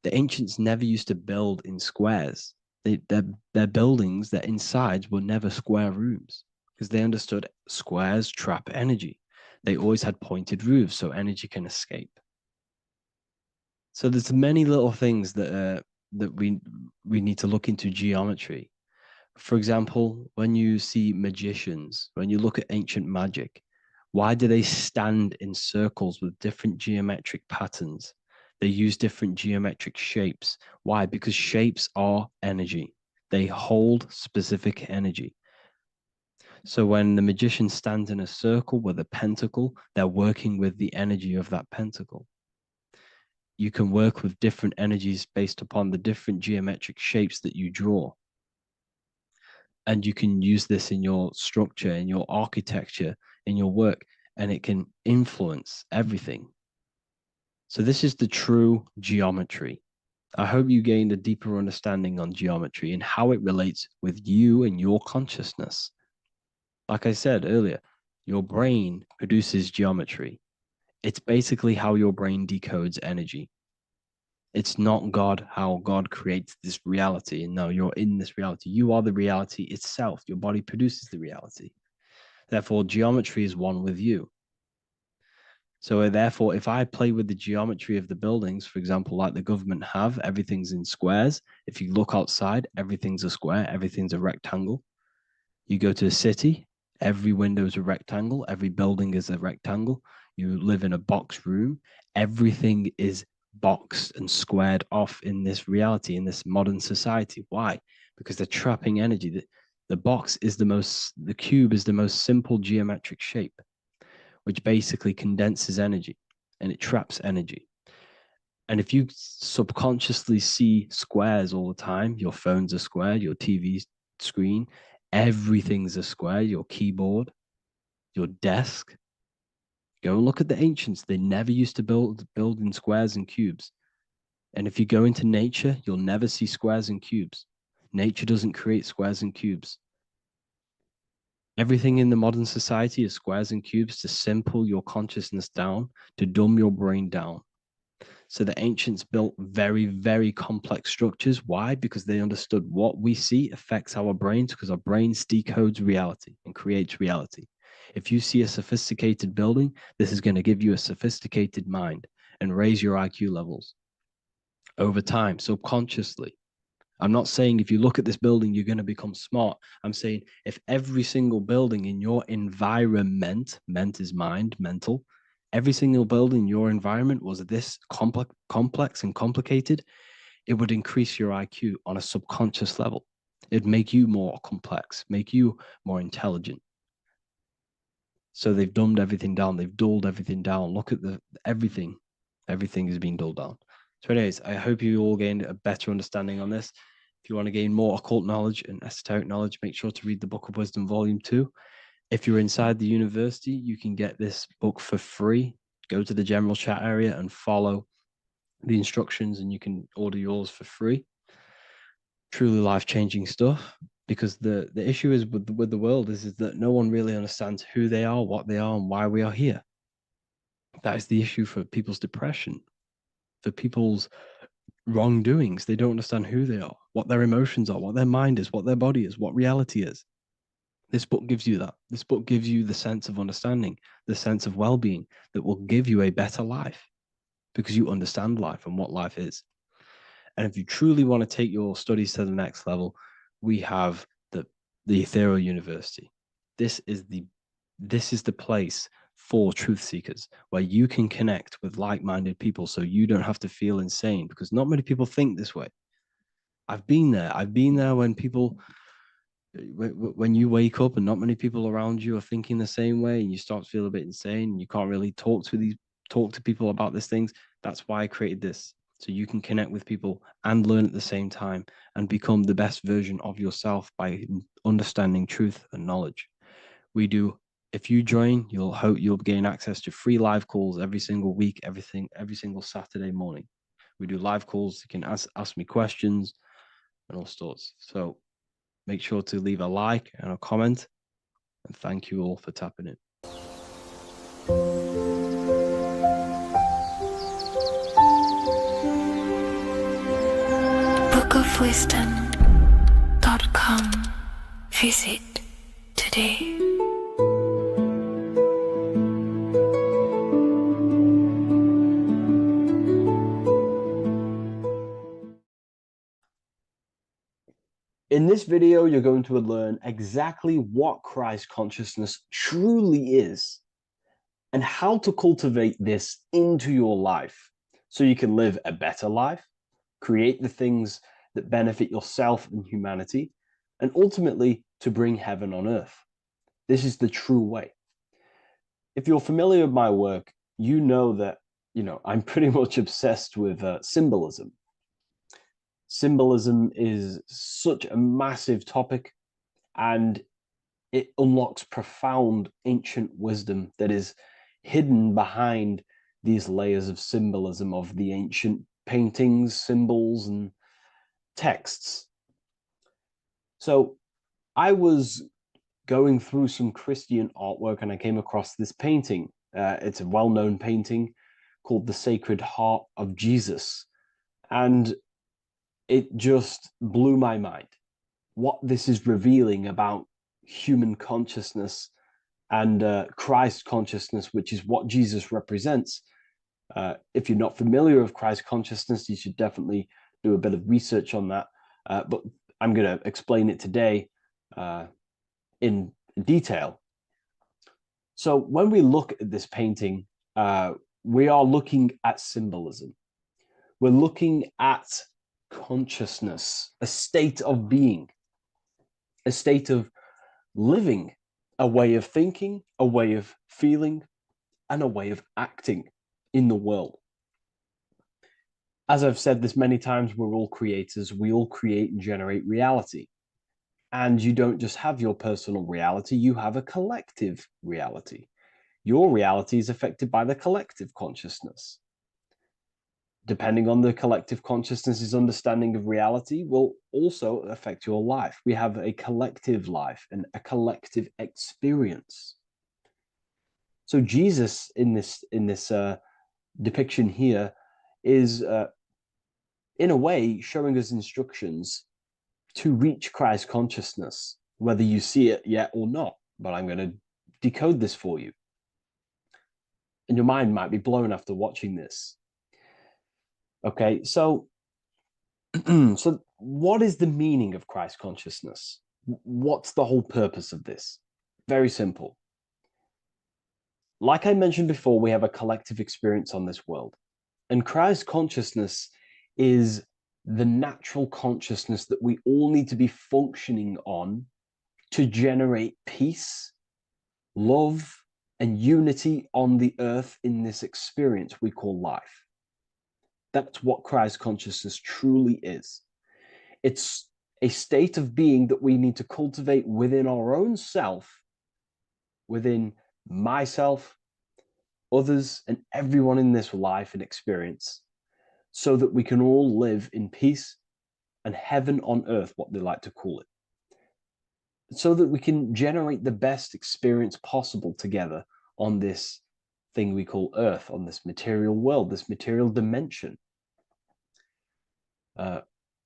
The ancients never used to build in squares. Their buildings, their insides were never square rooms because they understood squares trap energy. They always had pointed roofs so energy can escape. So there's many little things that we need to look into geometry. For example, when you see magicians, when you look at ancient magic, why do they stand in circles with different geometric patterns? They use different geometric shapes. Why? Because shapes are energy. They hold specific energy. So when the magician stands in a circle with a pentacle, they're working with the energy of that pentacle. You can work with different energies based upon the different geometric shapes that you draw. And you can use this in your structure, in your architecture, in your work, and it can influence everything. So this is the true geometry. I hope you gained a deeper understanding on geometry and how it relates with you and your consciousness. Like I said earlier, your brain produces geometry. It's basically how your brain decodes energy. It's not God, how God creates this reality. And no, you're in this reality. You are the reality itself. Your body produces the reality. Therefore, geometry is one with you. So therefore, if I play with the geometry of the buildings, for example, like the government have, everything's in squares. If you look outside, everything's a square, everything's a rectangle. You go to a city, every window is a rectangle, every building is a rectangle. You live in a box room, everything is boxed and squared off in this reality, in this modern society. Why? Because they're trapping energy. The cube is the most simple geometric shape, which basically condenses energy and it traps energy. And if you subconsciously see squares all the time, your phone's a square, your TV screen, everything's a square, your keyboard, your desk. Go and look at the ancients. They never used to build in squares and cubes. And if you go into nature, you'll never see squares and cubes. Nature doesn't create squares and cubes. Everything in the modern society is squares and cubes to simple your consciousness down, to dumb your brain down. So the ancients built very, very complex structures. Why? Because they understood what we see affects our brains, because our brains decodes reality and creates reality. If you see a sophisticated building, this is going to give you a sophisticated mind and raise your IQ levels over time, subconsciously. I'm not saying if you look at this building, you're going to become smart. I'm saying if every single building in your environment, ment is mind, mental, every single building in your environment was this complex and complicated, it would increase your IQ on a subconscious level. It'd make you more complex, make you more intelligent. So they've dumbed everything down. They've dulled everything down. Look at everything. Everything is being dulled down. So anyways, I hope you all gained a better understanding on this. If you want to gain more occult knowledge and esoteric knowledge, make sure to read the Book of Wisdom, Volume 2. If you're inside the university, you can get this book for free. Go to the general chat area and follow the instructions and you can order yours for free. Truly life-changing stuff. Because the issue is with the world is that no one really understands who they are, what they are, and why we are here. That is the issue for people's depression, for people's wrongdoings. They don't understand who they are, what their emotions are, what their mind is, what their body is, what reality is. This book gives you that. This book gives you the sense of understanding, the sense of well-being that will give you a better life because you understand life and what life is. And if you truly want to take your studies to the next level, we have the Ethereal University. This is the place for truth seekers where you can connect with like-minded people so you don't have to feel insane, because not many people think this way. I've been there. I've been there when you wake up and not many people around you are thinking the same way, and you start to feel a bit insane and you can't really talk to people about these things. That's why I created this, so you can connect with people and learn at the same time and become the best version of yourself by understanding truth and knowledge. If you join, you'll gain access to free live calls every single week, every single Saturday morning. We do live calls. You can ask me questions and all sorts. So make sure to leave a like and a comment, and thank you all for tapping in. bookofwisdom.com. Visit today. In this video, you're going to learn exactly what Christ consciousness truly is and how to cultivate this into your life so you can live a better life, create the things that benefit yourself and humanity, and ultimately to bring heaven on earth. This is the true way. If you're familiar with my work, you know that, I'm pretty much obsessed with symbolism. Symbolism is such a massive topic, and it unlocks profound ancient wisdom that is hidden behind these layers of symbolism of the ancient paintings, symbols, and texts. So I was going through some Christian artwork and I came across this painting. It's a well-known painting called The Sacred Heart of Jesus. And it just blew my mind what this is revealing about human consciousness and Christ consciousness, which is what Jesus represents. If you're not familiar with Christ consciousness, you should definitely do a bit of research on that. But I'm going to explain it today in detail. So when we look at this painting, we are looking at symbolism. We're looking at consciousness, a state of being, a state of living, a way of thinking, a way of feeling, and a way of acting in the world. As I've said this many times, we're all creators. We all create and generate reality. And you don't just have your personal reality, you have a collective reality. Your reality is affected by the collective consciousness. Depending on the collective consciousness's understanding of reality will also affect your life. We have a collective life and a collective experience. So Jesus in this depiction here is in a way showing us instructions to reach Christ consciousness, whether you see it yet or not. But I'm going to decode this for you. And your mind might be blown after watching this. Okay, so so what is the meaning of Christ consciousness? What's the whole purpose of this? Very simple. Like I mentioned before, we have a collective experience on this world. And Christ consciousness is the natural consciousness that we all need to be functioning on to generate peace, love, and unity on the earth in this experience we call life. That's what Christ consciousness truly is. It's a state of being that we need to cultivate within our own self, within myself, others, and everyone in this life and experience, so that we can all live in peace and heaven on earth, what they like to call it, so that we can generate the best experience possible together on this thing we call earth, on this material world, this material dimension.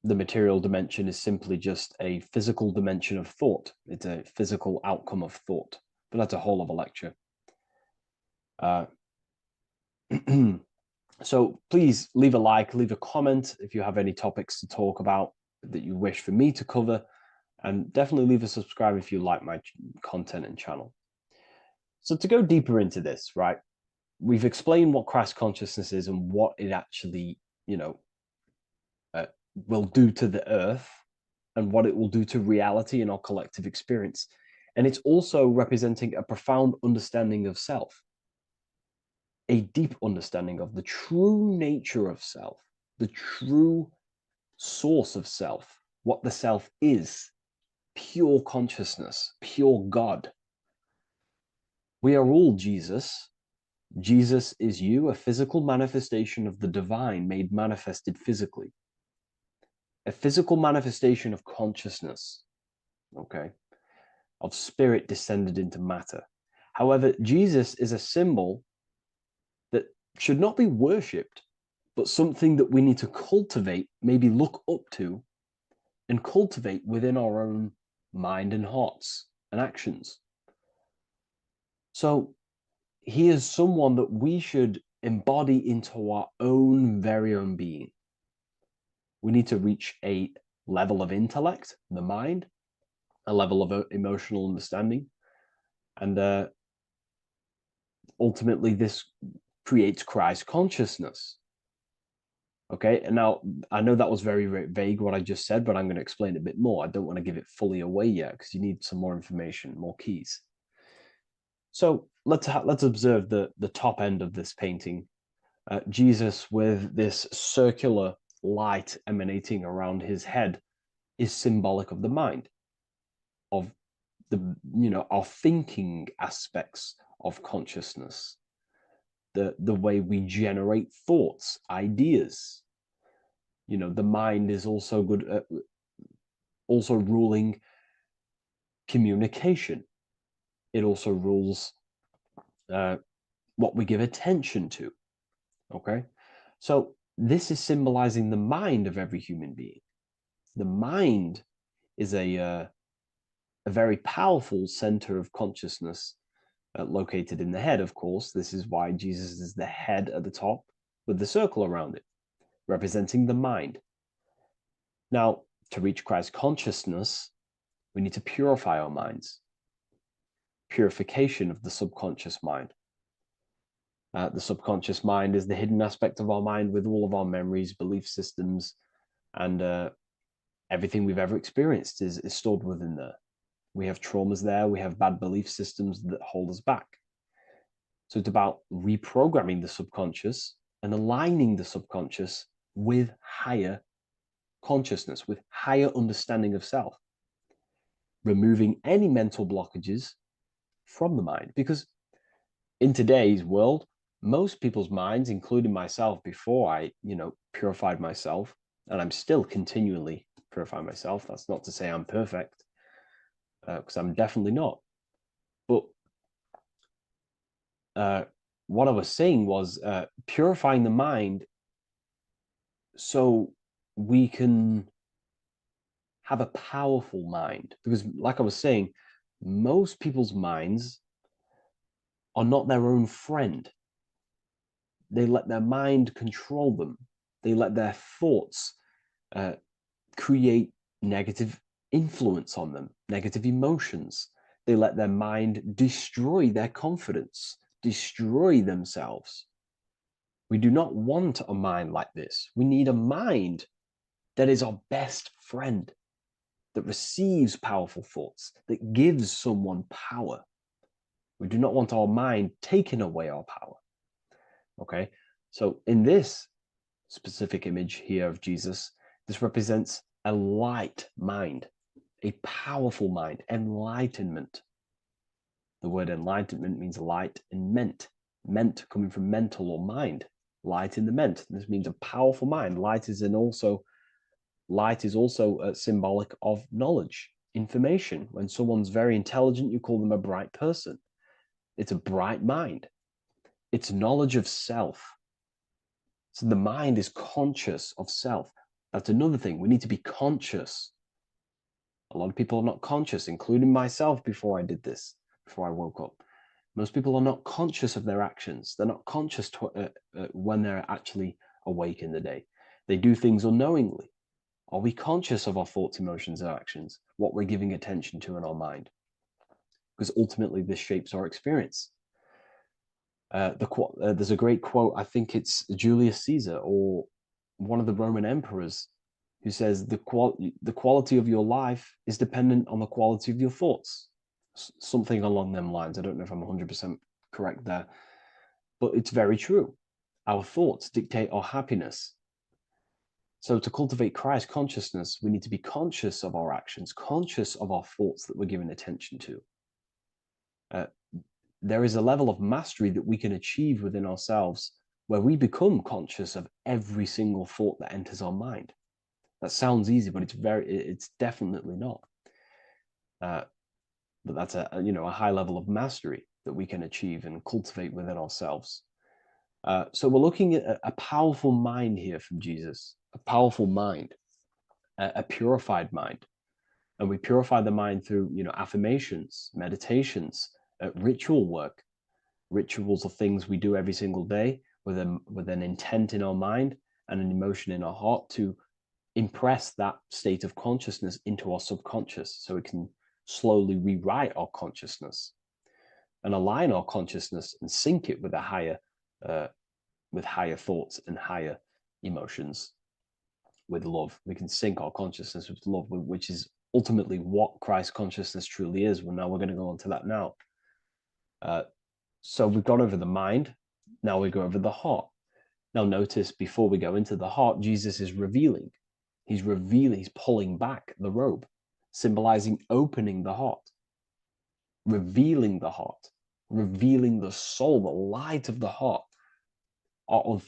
the material dimension is simply just a physical dimension of thought. It's a physical outcome of thought. But that's a whole other lecture. So please leave a like, leave a comment if you have any topics to talk about that you wish for me to cover, and definitely leave a subscribe if you like my content and channel. So to go deeper into this, right, we've explained what Christ consciousness is and what it actually, will do to the earth and what it will do to reality and our collective experience. And it's also representing a profound understanding of self, a deep understanding of the true nature of self, the true source of self, what the self is, pure consciousness, pure God. We are all Jesus. Jesus is you, a physical manifestation of the divine made manifested physically. A physical manifestation of consciousness, okay, of spirit descended into matter. However, Jesus is a symbol that should not be worshipped, but something that we need to cultivate, maybe look up to, and cultivate within our own mind and hearts and actions. So he is someone that we should embody into our own very own being. We need to reach a level of intellect, the mind, a level of emotional understanding, and ultimately this creates Christ consciousness. Okay, and now I know that was very, very vague what I just said, but I'm going to explain it a bit more. I don't want to give it fully away yet because you need some more information, more keys. So let's observe the top end of this painting. Jesus with this circular light emanating around his head is symbolic of the mind, of the our thinking aspects of consciousness, the way we generate thoughts, ideas. The mind is also good at also ruling communication. It also rules what we give attention to. Okay, so this is symbolizing the mind of every human being. The mind is a very powerful center of consciousness located in the head, of course. This is why Jesus is the head at the top with the circle around it, representing the mind. Now, to reach Christ consciousness, we need to purify our minds. Purification of the subconscious mind. The subconscious mind is the hidden aspect of our mind with all of our memories, belief systems, and everything we've ever experienced is stored within there. We have traumas there. We have bad belief systems that hold us back. So it's about reprogramming the subconscious and aligning the subconscious with higher consciousness, with higher understanding of self, removing any mental blockages from the mind. Because in today's world, most people's minds, including myself, before I, purified myself, and I'm still continually purifying myself. That's not to say I'm perfect, because I'm definitely not. But what I was saying was purifying the mind so we can have a powerful mind. Because like I was saying, most people's minds are not their own friend. They let their mind control them. They let their thoughts create negative influence on them, negative emotions. They let their mind destroy their confidence, destroy themselves. We do not want a mind like this. We need a mind that is our best friend, that receives powerful thoughts, that gives someone power. We do not want our mind taking away our power. Okay, so in this specific image here of Jesus, this represents a light mind, a powerful mind, enlightenment. The word enlightenment means light and ment coming from mental or mind, light in the ment. This means a powerful mind. Light is also symbolic of knowledge, information. When someone's very intelligent, you call them a bright person. It's a bright mind. It's knowledge of self. So the mind is conscious of self. That's another thing. We need to be conscious. A lot of people are not conscious, including myself before I did this, before I woke up. Most people are not conscious of their actions. They're not conscious when they're actually awake in the day. They do things unknowingly. Are we conscious of our thoughts, emotions, and actions, what we're giving attention to in our mind? Because ultimately this shapes our experience. There's a great quote, I think it's Julius Caesar or one of the Roman emperors, who says the quality of your life is dependent on the quality of your thoughts. Something along them lines. I don't know if I'm 100% correct there, but it's very true. Our thoughts dictate our happiness. So to cultivate Christ consciousness, we need to be conscious of our actions, conscious of our thoughts that we're giving attention to. There is a level of mastery that we can achieve within ourselves where we become conscious of every single thought that enters our mind. That sounds easy, but it's definitely not. But that's a high level of mastery that we can achieve and cultivate within ourselves. So we're looking at a powerful mind here from Jesus, a powerful mind, a purified mind. And we purify the mind through, affirmations, meditations, ritual work. Rituals are things we do every single day with an intent in our mind and an emotion in our heart to impress that state of consciousness into our subconscious, so it can slowly rewrite our consciousness and align our consciousness and sync it with higher thoughts and higher emotions with love. We can sync our consciousness with love, which is ultimately what Christ consciousness truly is. Well, now we're going to go on to that now. So we've gone over the mind. Now we go over the heart. Now notice, before we go into the heart, Jesus is revealing. He's pulling back the robe, symbolizing opening the heart, revealing the heart, revealing the soul, the light of the heart. Our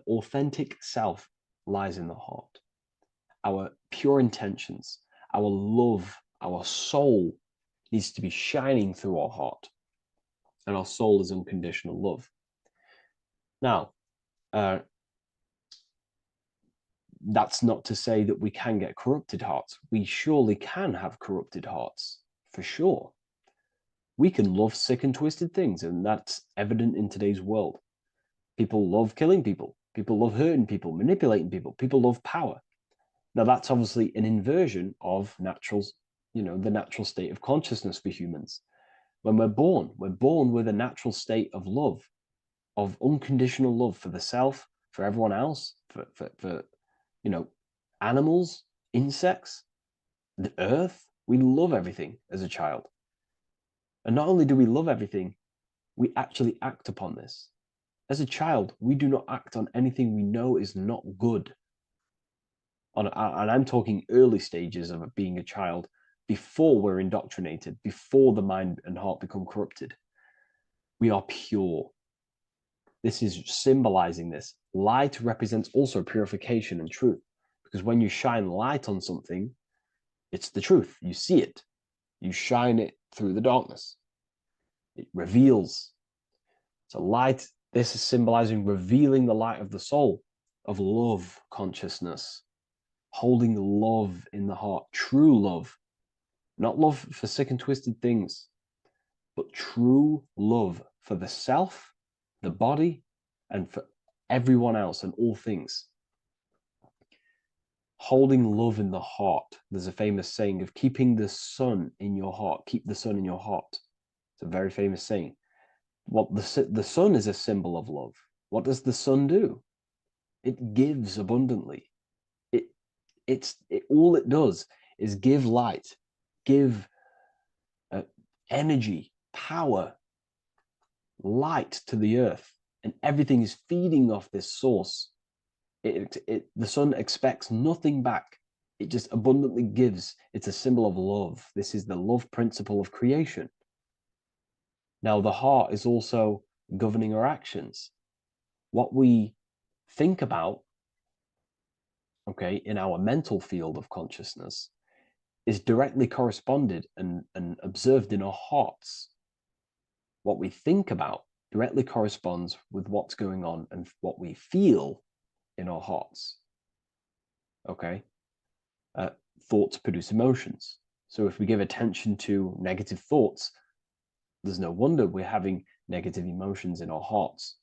authentic self lies in the heart. Our pure intentions, our love, our soul needs to be shining through our heart. And our soul is unconditional love. Now, that's not to say that we can get corrupted hearts. We surely can have corrupted hearts, for sure. We can love sick and twisted things, and that's evident in today's world. People love killing people. People love hurting people, manipulating people. People love power. Now, that's obviously an inversion of the natural state of consciousness for humans. When we're born with a natural state of love, of unconditional love for the self, for everyone else, for animals, insects, the earth. We love everything as a child. And not only do we love everything, we actually act upon this. As a child, we do not act on anything we know is not good. And I'm talking early stages of being a child, before we're indoctrinated, before the mind and heart become corrupted. We are pure. This is symbolizing this. Light represents also purification and truth, because when you shine light on something, it's the truth. You see it. You shine it through the darkness. It reveals. So light, this is symbolizing revealing the light of the soul, of love consciousness, holding love in the heart, true love, not love for sick and twisted things, but true love for the self, the body, and for everyone else and all things. Holding love in the heart. There's a famous saying of keeping the sun in your heart. Keep the sun in your heart. It's a very famous saying. What the sun is a symbol of love. What does the sun do? It gives abundantly. All it does is give light, give energy, power, light to the earth, and everything is feeding off this source. The sun expects nothing back. It just abundantly gives. It's a symbol of love. This is the love principle of creation. Now, the heart is also governing our actions. What we think about, in our mental field of consciousness, is directly corresponded and observed in our hearts. What we think about directly corresponds with what's going on and what we feel in our hearts. Okay. Thoughts produce emotions. So if we give attention to negative thoughts, there's no wonder we're having negative emotions in our hearts.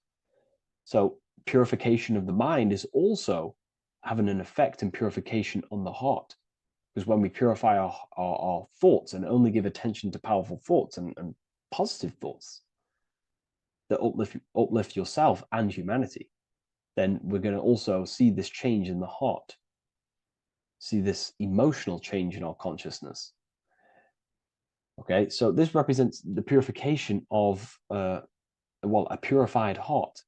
So purification of the mind is also having an effect in purification on the heart. Because when we purify our thoughts and only give attention to powerful thoughts and positive thoughts that uplift yourself and humanity, then we're going to also see this change in the heart, see this emotional change in our consciousness. Okay, so this represents the purification of, a purified heart,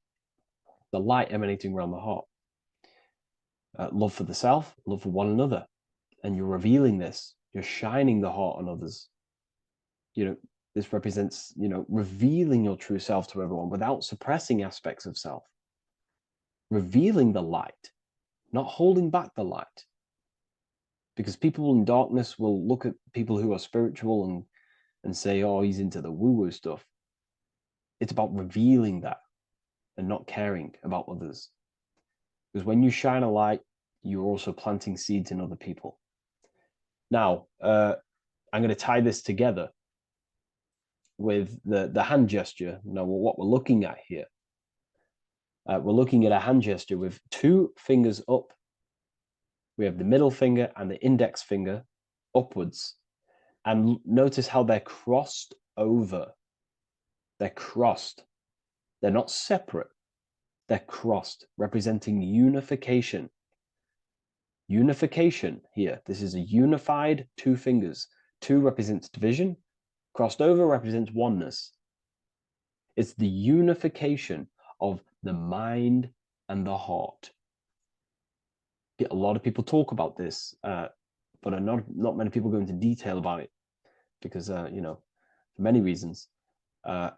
the light emanating around the heart. Love for the self, love for one another. And you're revealing this, you're shining the heart on others. This represents, revealing your true self to everyone without suppressing aspects of self. Revealing the light, not holding back the light. Because people in darkness will look at people who are spiritual and say, oh, he's into the woo-woo stuff. It's about revealing that and not caring about others. Because when you shine a light, you're also planting seeds in other people. Now, I'm going to tie this together with the hand gesture. Now, what we're looking at here, we're looking at a hand gesture with two fingers up. We have the middle finger and the index finger upwards. And notice how they're crossed over. They're crossed. They're not separate. They're crossed, representing unification. Unification here. This is a unified two fingers. Two represents division. Crossed over represents oneness. It's the unification of the mind and the heart. A lot of people talk about this, but not many people go into detail about it because, for many reasons. But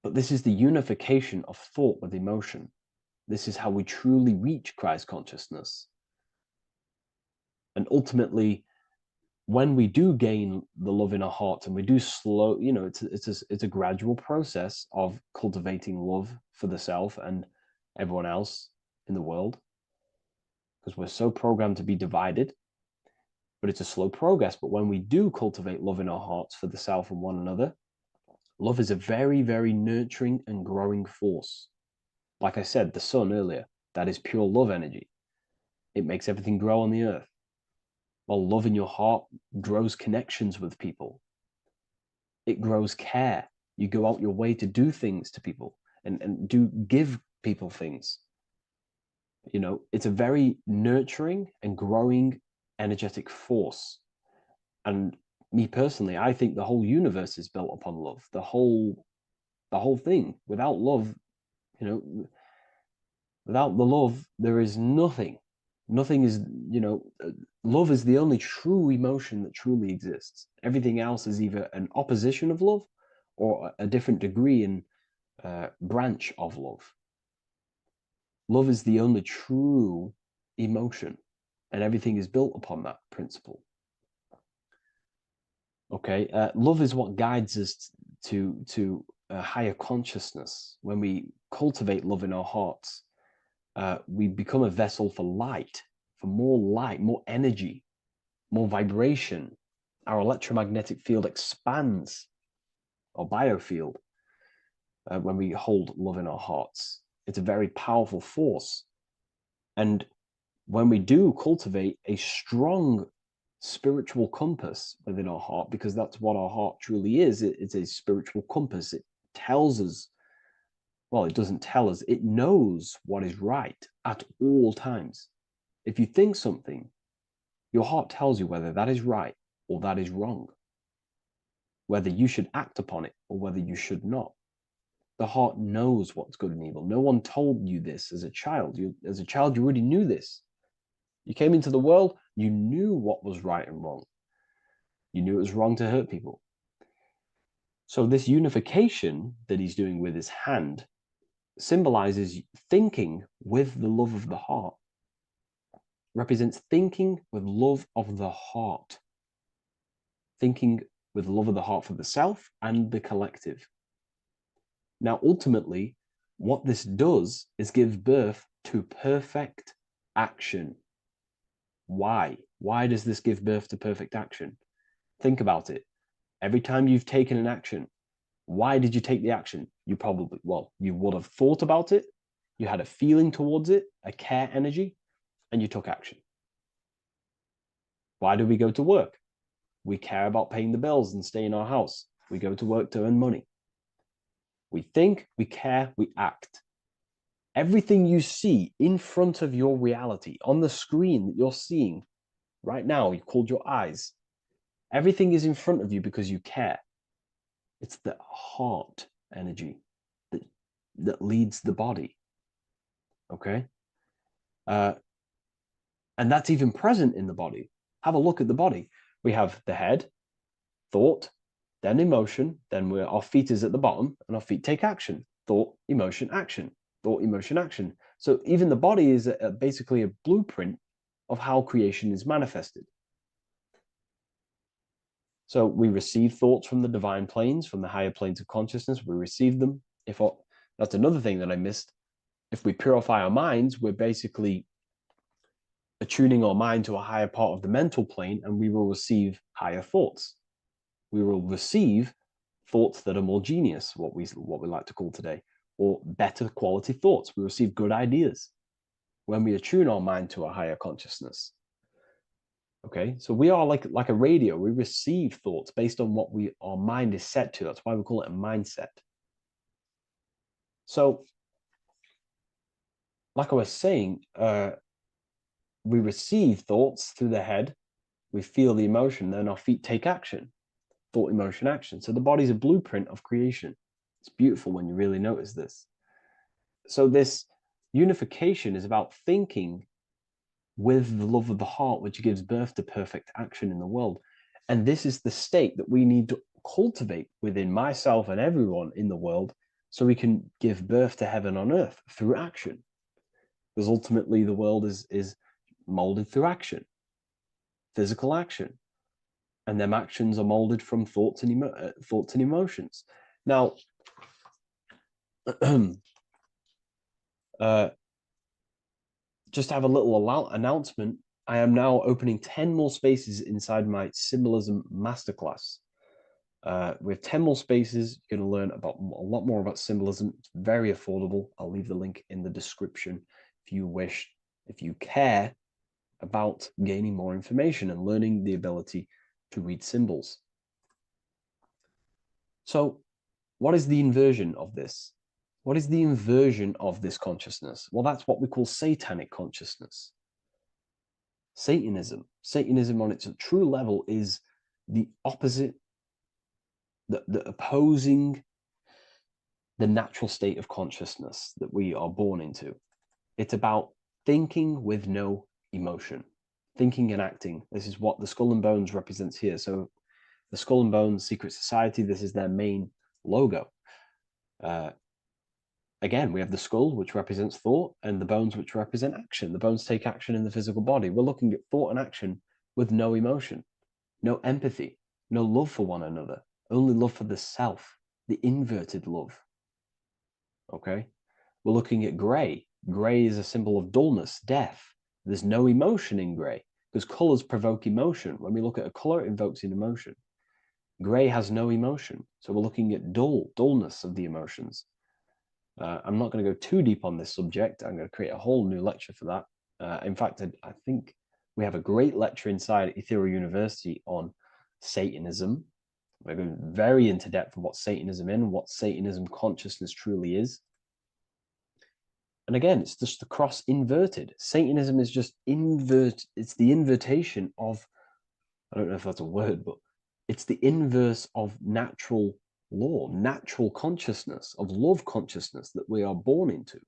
this is the unification of thought with emotion. This is how we truly reach Christ consciousness. And ultimately, when we do gain the love in our hearts and we do slow, it's a gradual process of cultivating love for the self and everyone else in the world, because we're so programmed to be divided, but it's a slow progress. But when we do cultivate love in our hearts for the self and one another, love is a very, very nurturing and growing force. Like I said, the sun earlier, that is pure love energy. It makes everything grow on the earth. While love in your heart grows connections with people. It grows care. You go out your way to do things to people and do give people things. It's a very nurturing and growing energetic force. And me personally, I think the whole universe is built upon love. The whole thing. Without love, without the love, there is nothing. Nothing is, love is the only true emotion that truly exists. Everything else is either an opposition of love or a different degree and branch of love. Love is the only true emotion, and everything is built upon that principle. Okay, love is what guides us to a higher consciousness. When we cultivate love in our hearts, we become a vessel for light, more energy, more vibration. Our electromagnetic field expands, or biofield, when we hold love in our hearts. It's a very powerful force. And when we do cultivate a strong spiritual compass within our heart, because that's what our heart truly is, it's a spiritual compass. It tells us, well, it doesn't tell us, it knows what is right at all times. If you think something, your heart tells you whether that is right or that is wrong, whether you should act upon it or whether you should not. The heart knows what's good and evil. No one told you this as a child. As a child, you already knew this. You came into the world, you knew what was right and wrong. You knew it was wrong to hurt people. So this unification that he's doing with his hand symbolizes thinking with the love of the heart. Represents thinking with love of the heart. Thinking with love of the heart for the self and the collective. Now, ultimately, what this does is give birth to perfect action. Why? Why does this give birth to perfect action? Think about it. Every time you've taken an action, why did you take the action? You probably, well, you would have thought about it, you had a feeling towards it, a care energy, and you took action. Why do we go to work? We care about paying the bills and stay in our house. We go to work to earn money. We think, we care, we act. Everything you see in front of your reality, on the screen that you're seeing right now, you called your eyes. Everything is in front of you because you care. It's the heart energy that leads the body. Okay? And that's even present in the body. Have a look at the body. We have the head, thought, then emotion, then our feet is at the bottom, and our feet take action. Thought, emotion, action. Thought, emotion, action. So even the body is basically a blueprint of how creation is manifested. So we receive thoughts from the divine planes, from the higher planes of consciousness. We receive them. That's another thing that I missed. If we purify our minds, we're basically attuning our mind to a higher part of the mental plane, and we will receive higher thoughts. We will receive thoughts that are more genius, what we like to call today, or better quality thoughts. We receive good ideas when we attune our mind to a higher consciousness. Okay, so we are like a radio. We receive thoughts based on what our mind is set to. That's why we call it a mindset. So, like I was saying, we receive thoughts through the head. We feel the emotion, then our feet take action. Thought, emotion, action. So the body's a blueprint of creation. It's beautiful when you really notice this. So this unification is about thinking with the love of the heart, which gives birth to perfect action in the world. And this is the state that we need to cultivate within myself and everyone in the world so we can give birth to heaven on earth through action. Because ultimately the world is molded through action, physical action. And them actions are molded from thoughts and emotions. Now, just to have a little announcement, I am now opening 10 more spaces inside my symbolism masterclass. With 10 more spaces, you're going to learn about a lot more about symbolism. It's very affordable. I'll leave the link in the description if you wish, if you care about gaining more information and learning the ability to read symbols. So, what is the inversion of this? What is the inversion of this consciousness? Well, that's what we call satanic consciousness. Satanism. Satanism on its true level is the opposite, the opposing the natural state of consciousness that we are born into. It's about thinking with no emotion, thinking and acting. This is what the Skull and Bones represents here. So the Skull and Bones Secret Society, this is their main logo. Again, we have the skull, which represents thought, and the bones, which represent action. The bones take action in the physical body. We're looking at thought and action with no emotion, no empathy, no love for one another, only love for the self, the inverted love. Okay? We're looking at gray. Gray is a symbol of dullness, death. There's no emotion in gray because colors provoke emotion. When we look at a color, it invokes an emotion. Gray has no emotion. So we're looking at dullness of the emotions. I'm not going to go too deep on this subject. I'm going to create a whole new lecture for that. In fact, I think we have a great lecture inside Ethereal University on Satanism. We're going very into depth of what Satanism is and what Satanism consciousness truly is. And again, it's just the cross inverted. Satanism is just it's the invertation of, I don't know if that's a word, but it's the inverse of natural law, natural consciousness, of love consciousness that we are born into.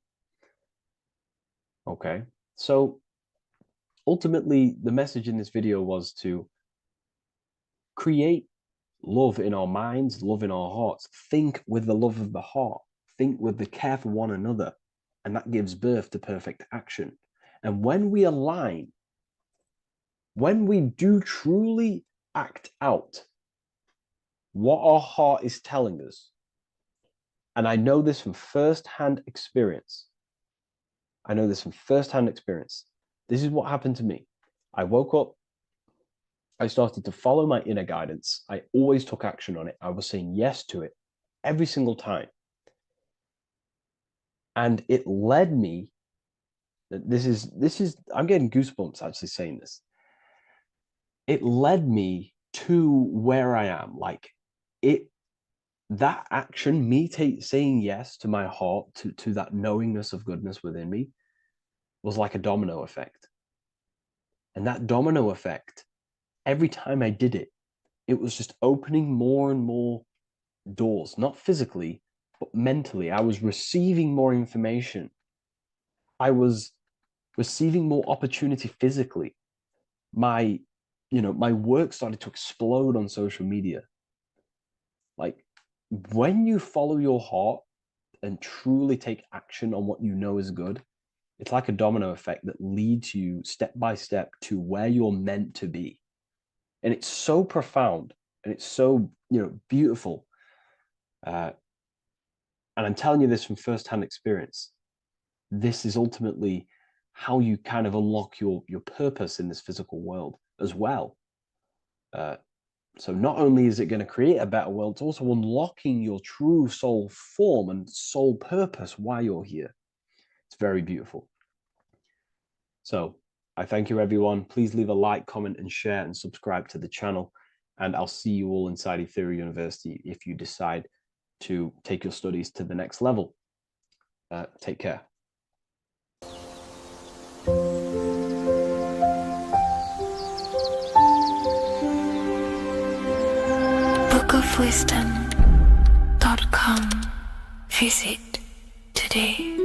Okay, so ultimately the message in this video was to create love in our minds, love in our hearts, think with the love of the heart, think with the care for one another, and that gives birth to perfect action. And when we align, when we do truly act out what our heart is telling us, and I know this from first-hand experience. This is what happened to me. I woke up, I started to follow my inner guidance. I always took action on it. I was saying yes to it every single time. And it led me, I'm getting goosebumps actually saying this. It led me to where I am. Like that action, me saying yes to my heart, to that knowingness of goodness within me, was like a domino effect. And that domino effect, every time I did it, it was just opening more and more doors, not physically, but mentally. I was receiving more information. I was receiving more opportunity physically. My work started to explode on social media. Like, when you follow your heart and truly take action on what you know is good, it's like a domino effect that leads you step by step to where you're meant to be. And it's so profound and it's so, beautiful. And I'm telling you this from firsthand experience. This is ultimately how you kind of unlock your purpose in this physical world as well. So not only is it going to create a better world, it's also unlocking your true soul form and soul purpose while you're here. It's very beautiful. So I thank you, everyone. Please leave a like, comment, and share, and subscribe to the channel. And I'll see you all inside Ethereal University if you decide to take your studies to the next level. Take care. bookofwisdom.com. Visit today.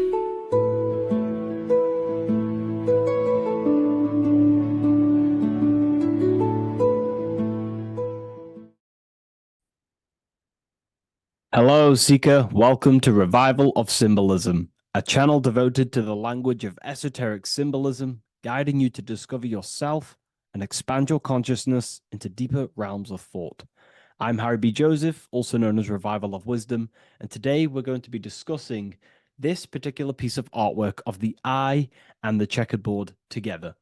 Hello, Seeker. Welcome to Revival of Symbolism, a channel devoted to the language of esoteric symbolism, guiding you to discover yourself and expand your consciousness into deeper realms of thought. I'm Harry B. Joseph, also known as Revival of Wisdom, and today we're going to be discussing this particular piece of artwork of the eye and the checkerboard together,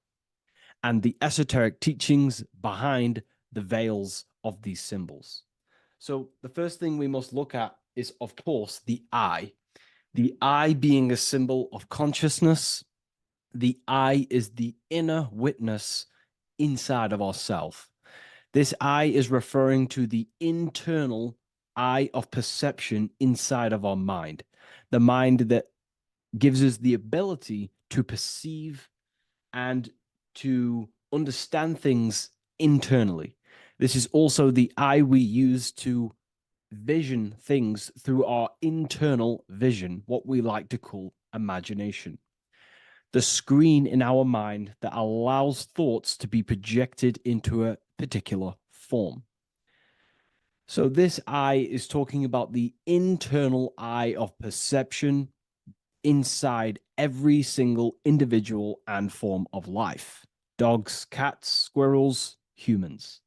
and the esoteric teachings behind the veils of these symbols. So the first thing we must look at is, of course, the eye. The eye being a symbol of consciousness. The eye is the inner witness inside of ourself. This eye is referring to the internal eye of perception inside of our mind. The mind that gives us the ability to perceive and to understand things internally. This is also the eye we use to vision things through our internal vision, what we like to call imagination. The screen in our mind that allows thoughts to be projected into a particular form. So this eye is talking about the internal eye of perception inside every single individual and form of life. Dogs, cats, squirrels, humans.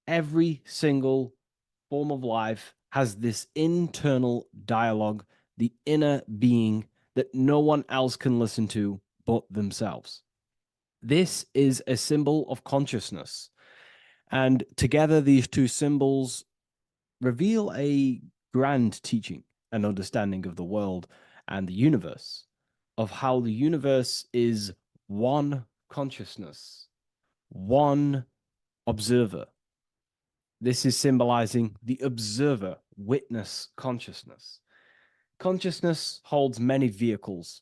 Every single form of life has this internal dialogue, the inner being that no one else can listen to but themselves. This is a symbol of consciousness. And together, these two symbols reveal a grand teaching and understanding of the world and the universe, of how the universe is one consciousness, one observer. This is symbolizing the observer witness consciousness. Consciousness holds many vehicles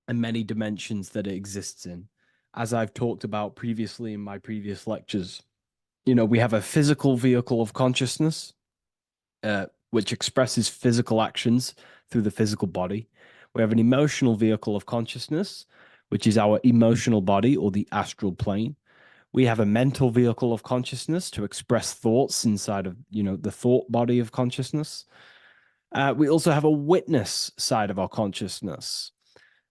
and many dimensions that it exists in. As I've talked about previously in my previous lectures, we have a physical vehicle of consciousness, which expresses physical actions through the physical body. We have an emotional vehicle of consciousness, which is our emotional body or the astral plane. We have a mental vehicle of consciousness to express thoughts inside of, the thought body of consciousness. We also have a witness side of our consciousness.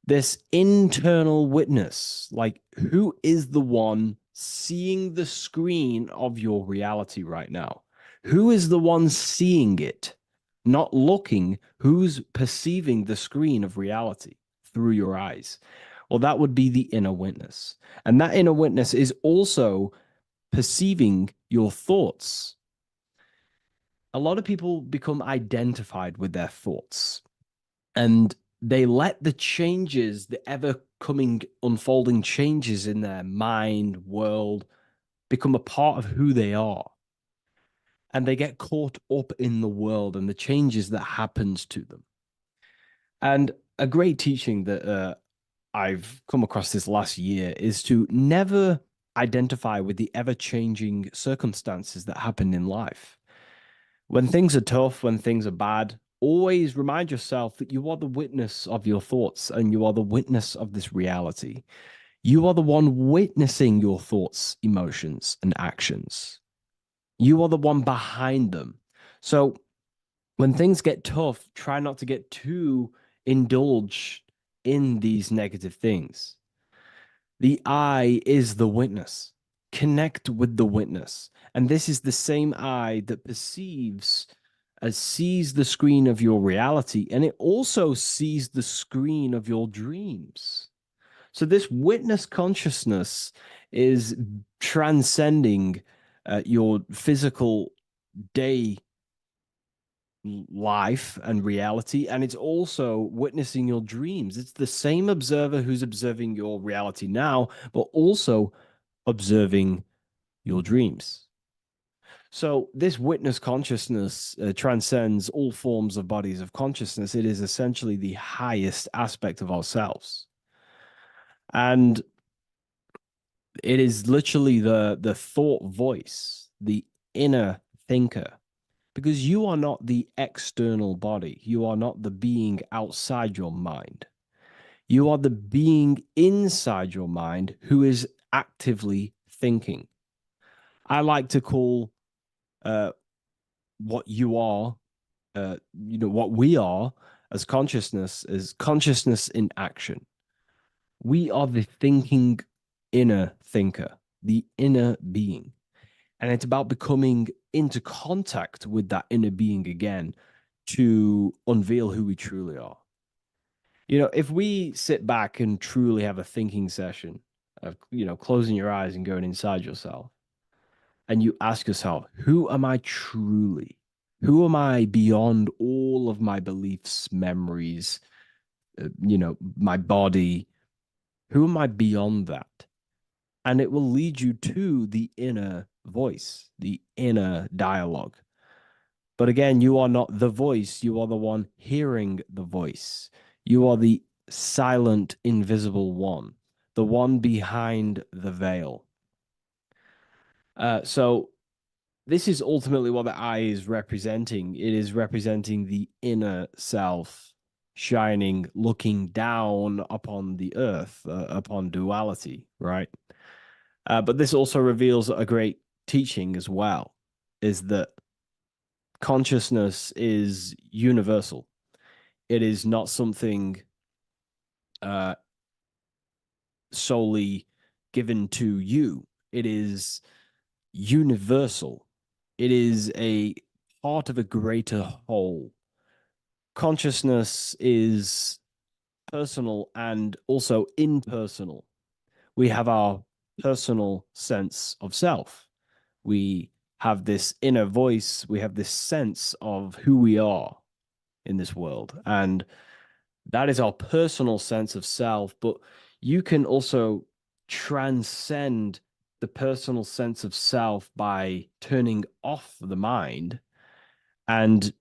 This internal witness, like who is the one seeing the screen of your reality right now? Who is the one seeing it? Not looking, who's perceiving the screen of reality through your eyes? Well, that would be the inner witness. And that inner witness is also perceiving your thoughts. A lot of people become identified with their thoughts, and they let the changes, the ever coming, unfolding changes in their mind, world, become a part of who they are. And they get caught up in the world and the changes that happens to them. And a great teaching that I've come across this last year is to never identify with the ever-changing circumstances that happen in life. When things are tough, when things are bad, always remind yourself that you are the witness of your thoughts and you are the witness of this reality. You are the one witnessing your thoughts, emotions, and actions. You are the one behind them. So when things get tough, try not to get too indulged in these negative things. The I is the witness. Connect with the witness. And this is the same I that sees the screen of your reality, and it also sees the screen of your dreams. So this witness consciousness is transcending your physical day life and reality, and it's also witnessing your dreams. It's the same observer who's observing your reality now, but also observing your dreams. So this witness consciousness transcends all forms of bodies of consciousness. It is essentially the highest aspect of ourselves, and it is literally the thought voice, the inner thinker, because you are not the external body. You are not the being outside your mind. You are the being inside your mind who is actively thinking. I like to call what you are, what we are as consciousness is consciousness in action. We are the thinking inner thinker, the inner being. And it's about becoming into contact with that inner being again to unveil who we truly are. If we sit back and truly have a thinking session of, closing your eyes and going inside yourself, and you ask yourself, who am I truly? Who am I beyond all of my beliefs, memories, my body? Who am I beyond that? And it will lead you to the inner voice, the inner dialogue. But again, you are not the voice. You are the one hearing the voice. You are the silent, invisible one, the one behind the veil. So this is ultimately what the I is representing. It is representing the inner self shining, looking down upon the earth, upon duality, right? But this also reveals a great teaching as well, is that consciousness is universal. It is not something solely given to you. It is universal. It is a part of a greater whole. Consciousness is personal and also impersonal. We have our personal sense of self. We have this inner voice. We have this sense of who we are in this world. And that is our personal sense of self. But you can also transcend the personal sense of self by turning off the mind and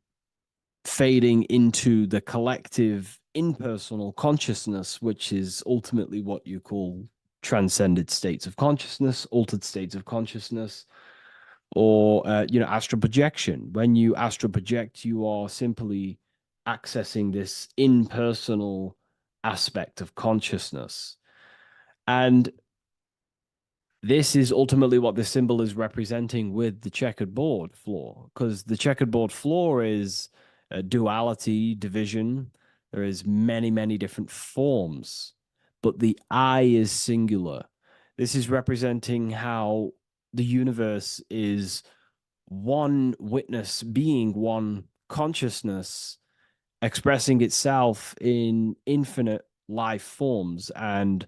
fading into the collective impersonal consciousness, which is ultimately what you call transcended states of consciousness, altered states of consciousness, or astral projection. When you astral project, you are simply accessing this impersonal aspect of consciousness. And this is ultimately what the symbol is representing with the checkered board floor, because the checkered board floor is duality, division. There is many, many different forms, but the I is singular. This is representing how the universe is one witness being, one consciousness expressing itself in infinite life forms and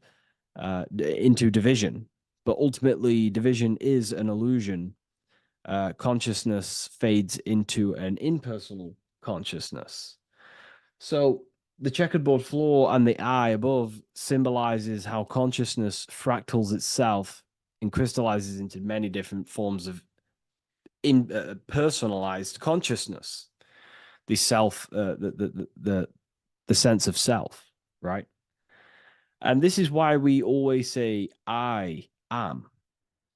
into division. But ultimately, division is an illusion. Consciousness fades into an impersonal consciousness. So the checkerboard floor and the eye above symbolizes how consciousness fractals itself and crystallizes into many different forms of personalized consciousness. The self, the sense of self, right? And this is why we always say, I am.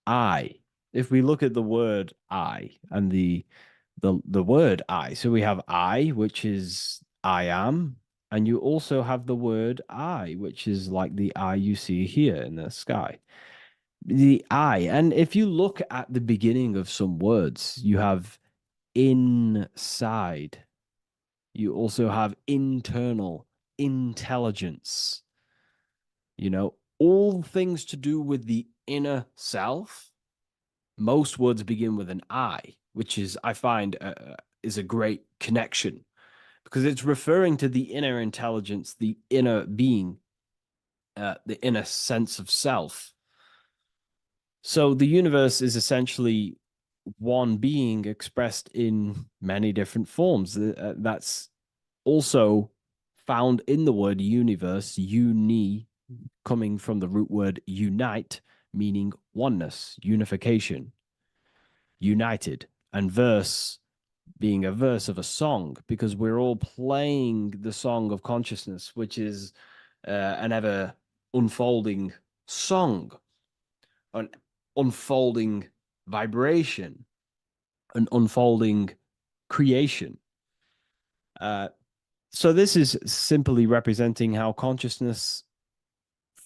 I. If we look at the word I and the word I, so we have I, which is I am, and you also have the word I, which is like the I you see here in the sky. The I, and if you look at the beginning of some words, you have inside. You also have internal, intelligence. You know, all things to do with the inner self. Most words begin with an I, which is, I find, is a great connection because it's referring to the inner intelligence, the inner being, the inner sense of self. So the universe is essentially one being expressed in many different forms. That's also found in the word universe, uni, coming from the root word unite, meaning oneness, unification, united, and verse being a verse of a song, because we're all playing the song of consciousness, which is an ever unfolding song, an unfolding vibration, an unfolding creation. So this is simply representing how consciousness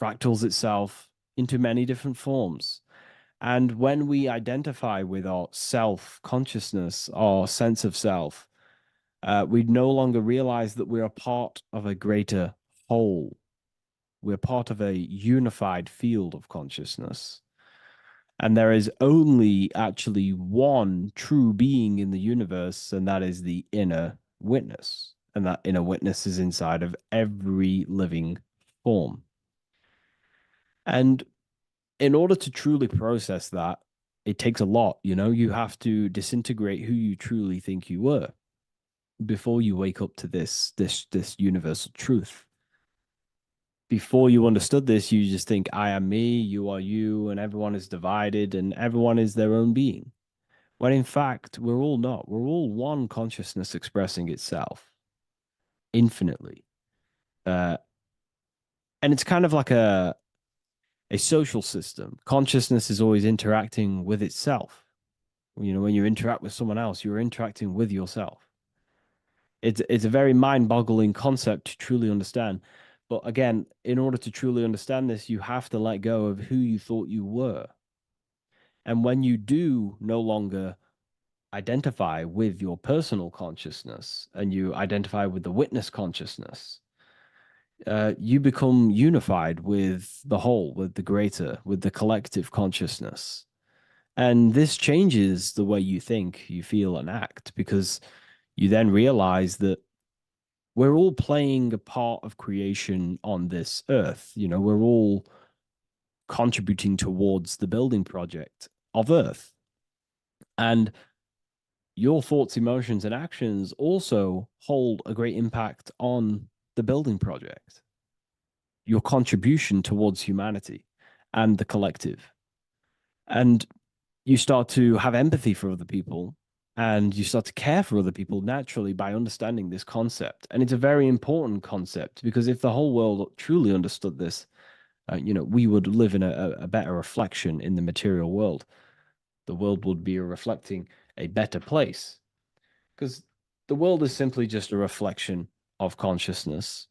fractals itself into many different forms. And when we identify with our self consciousness, our sense of self, we no longer realize that we're a part of a greater whole. We're part of a unified field of consciousness. And there is only actually one true being in the universe, and that is the inner witness. And that inner witness is inside of every living form. And in order to truly process that, it takes a lot. You know, you have to disintegrate who you truly think you were before you wake up to this universal truth. Before you understood this, you just think, I am me, you are you, and everyone is divided and everyone is their own being. When in fact, we're all not. We're all one consciousness expressing itself infinitely. And it's kind of like a social system. Consciousness is always interacting with itself. You know, when you interact with someone else, you're interacting with yourself. It's a very mind-boggling concept to truly understand. But again, in order to truly understand this, you have to let go of who you thought you were. And when you do no longer identify with your personal consciousness and you identify with the witness consciousness, you become unified with the whole, with the greater, with the collective consciousness. And this changes the way you think, you feel, and act, because you then realize that we're all playing a part of creation on this earth. You know, we're all contributing towards the building project of Earth. And your thoughts, emotions, and actions also hold a great impact on the building project, your contribution towards humanity and the collective. And you start to have empathy for other people and you start to care for other people naturally by understanding this concept. And it's a very important concept because if the whole world truly understood this, you know, we would live in a better reflection in the material world. The world would be reflecting a better place because the world is simply just a reflection of consciousness.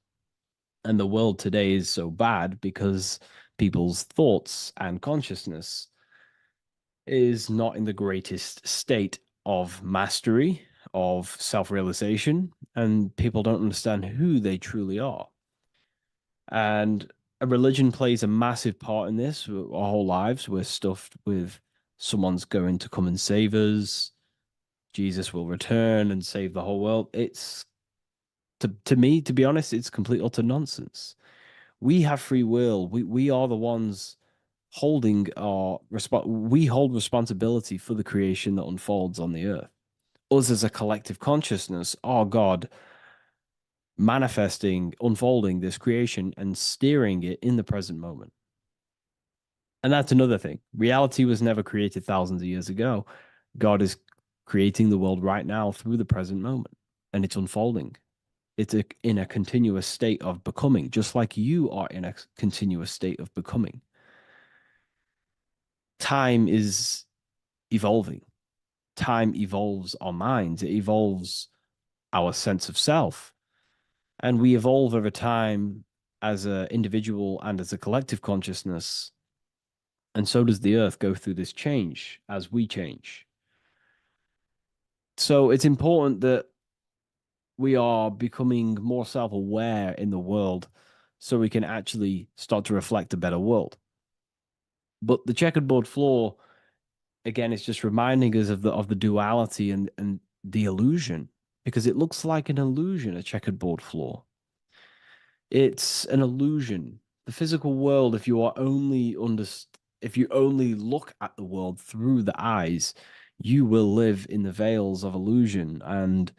And the world today is so bad because people's thoughts and consciousness is not in the greatest state of mastery, of self-realization, and people don't understand who they truly are. And a religion plays a massive part in this. Our whole lives, we're stuffed with someone's going to come and save us. Jesus will return and save the whole world. It's, to me, to be honest, it's complete utter nonsense. We have free will. We are the ones holding we hold responsibility for the creation that unfolds on the earth. Us as a collective consciousness are God manifesting, unfolding this creation and steering it in the present moment. And that's another thing. Reality was never created thousands of years ago. God is creating the world right now through the present moment, and it's unfolding. It's in a continuous state of becoming, just like you are in a continuous state of becoming. Time is evolving. Time evolves our minds. It evolves our sense of self. And we evolve over time as an individual and as a collective consciousness. And so does the earth go through this change as we change. So it's important that we are becoming more self-aware in the world so we can actually start to reflect a better world. But the checkerboard floor, again, is just reminding us of the duality and the illusion, because it looks like an illusion, a checkerboard floor. It's an illusion. The physical world, if you only look at the world through the eyes, you will live in the veils of illusion and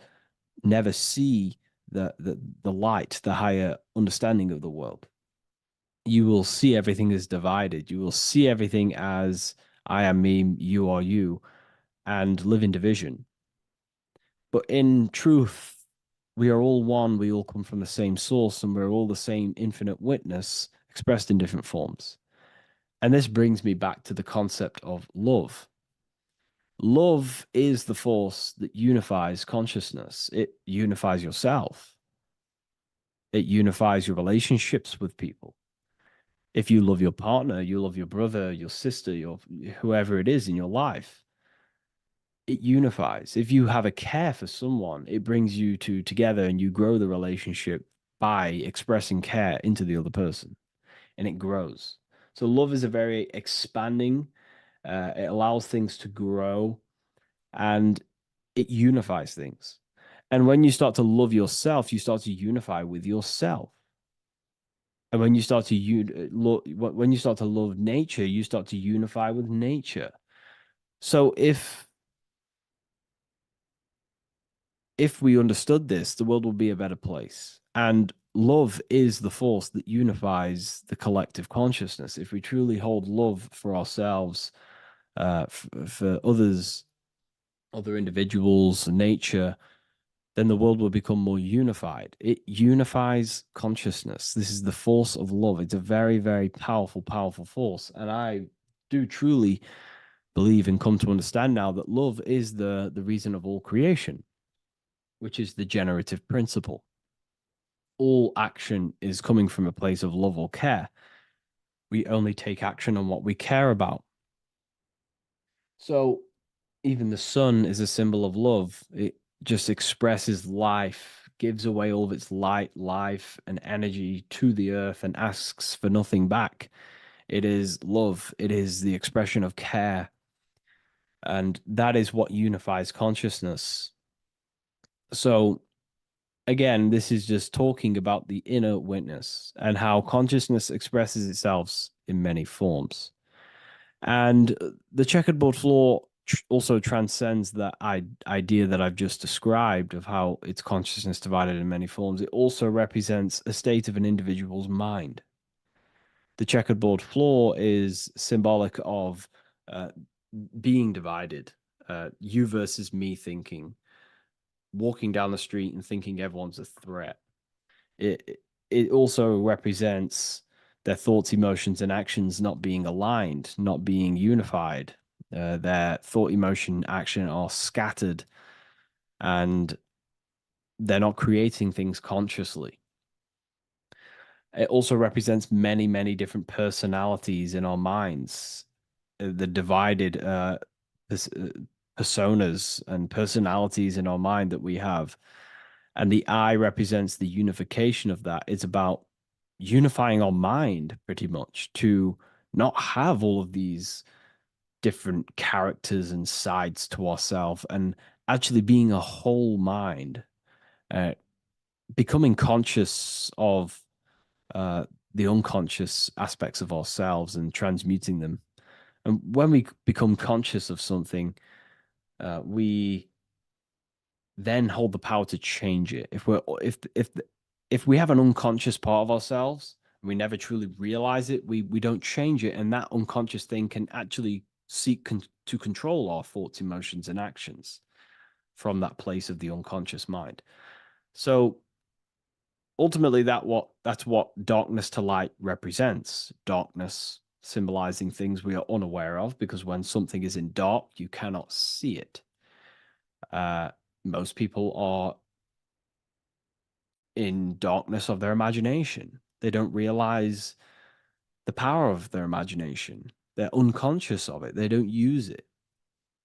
never see the light, the higher understanding of the world. You will see everything as divided. You will see everything as I am me, you are you, and live in division. But in truth, we are all one. We all come from the same source, and we're all the same infinite witness expressed in different forms. And this brings me back to the concept of love. Love is the force that unifies consciousness. It unifies yourself. It unifies your relationships with people. If you love your partner, you love your brother, your sister, whoever it is in your life, it unifies. If you have a care for someone, it brings you two together and you grow the relationship by expressing care into the other person, and it grows. So love is a very expanding, it allows things to grow, and it unifies things. And when you start to love yourself, you start to unify with yourself. And when you start to love nature, you start to unify with nature. So if we understood this, the world would be a better place. And love is the force that unifies the collective consciousness. If we truly hold love for ourselves, for others, other individuals, nature, then the world will become more unified. It unifies consciousness. This is the force of love. It's a very, very powerful, powerful force. And I do truly believe and come to understand now that love is the reason of all creation, which is the generative principle. All action is coming from a place of love or care. We only take action on what we care about. So even the sun is a symbol of love. It just expresses life, gives away all of its light, life, and energy to the earth and asks for nothing back. It is love. It is the expression of care. And that is what unifies consciousness. So again, this is just talking about the inner witness and how consciousness expresses itself in many forms. And the checkerboard floor also transcends that idea that I've just described of how it's consciousness divided in many forms. It also represents a state of an individual's mind. The checkerboard floor is symbolic of being divided, you versus me thinking, walking down the street and thinking everyone's a threat. It also represents their thoughts, emotions, and actions not being aligned, not being unified. Their thought, emotion, action are scattered, and they're not creating things consciously. It also represents many, many different personalities in our minds, the divided personas and personalities in our mind that we have. And the eye represents the unification of that. It's about unifying our mind pretty much to not have all of these different characters and sides to ourselves, and actually being a whole mind, becoming conscious of the unconscious aspects of ourselves and transmuting them. And when we become conscious of something, we then hold the power to change it. If we have an unconscious part of ourselves and we never truly realize it, we don't change it, and that unconscious thing can actually seek to control our thoughts, emotions, and actions from that place of the unconscious mind. So ultimately, that's what darkness to light represents. Darkness symbolizing things we are unaware of, because when something is in dark, you cannot see it. Most people are in darkness of their imagination. They don't realize the power of their imagination. They're unconscious of it. They don't use it.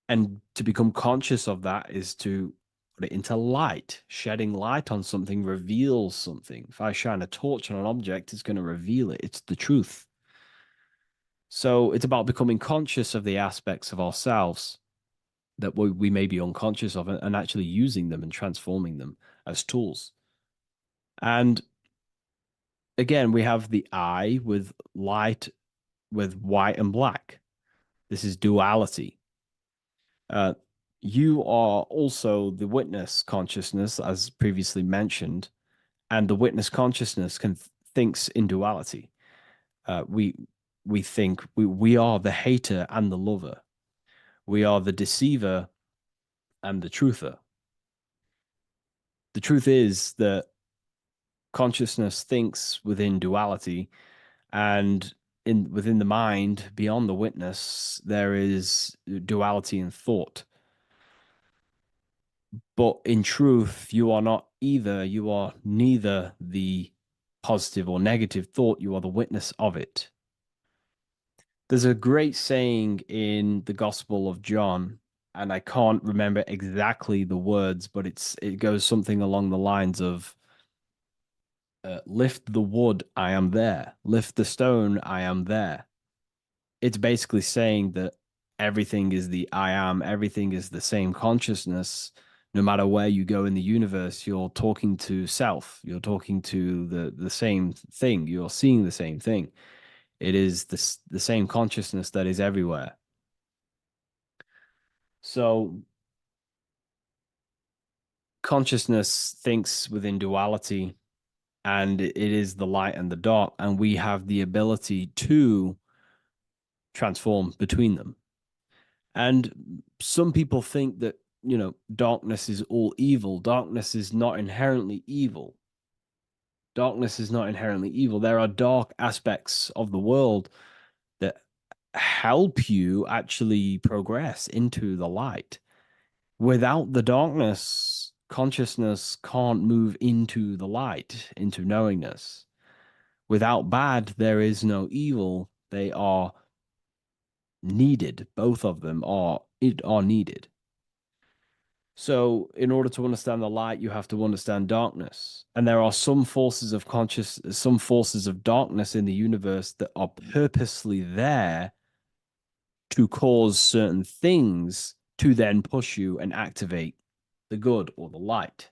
And to become conscious of that is to put it into light. Shedding light on something reveals something. If I shine a torch on an object, it's going to reveal it. It's the truth. So it's about becoming conscious of the aspects of ourselves that we may be unconscious of, and actually using them and transforming them as tools. And again, we have the eye with light, with white and black. This is duality. You are also the witness consciousness, as previously mentioned, and the witness consciousness thinks in duality. We think we are the hater and the lover. We are the deceiver and the truther. The truth is that consciousness thinks within duality, and within the mind, beyond the witness, there is duality in thought. But in truth, you are not either. You are neither the positive or negative thought. You are the witness of it. There's a great saying in the Gospel of John, and I can't remember exactly the words, but it goes something along the lines of, lift the wood, I am there. Lift the stone, I am there. It's basically saying that everything is the I am, everything is the same consciousness. No matter where you go in the universe, you're talking to self. You're talking to the same thing. You're seeing the same thing. It is the same consciousness that is everywhere. So consciousness thinks within duality, and it is the light and the dark, and we have the ability to transform between them. And some people think that, darkness is all evil. Darkness is not inherently evil. Darkness is not inherently evil. There are dark aspects of the world that help you actually progress into the light. Without the darkness, consciousness can't move into the light, into knowingness. Without bad, there is no evil. They are needed. Both of them are needed. So in order to understand the light, you have to understand darkness. And there are some forces of some forces of darkness in the universe that are purposely there to cause certain things to then push you and activate the good or the light.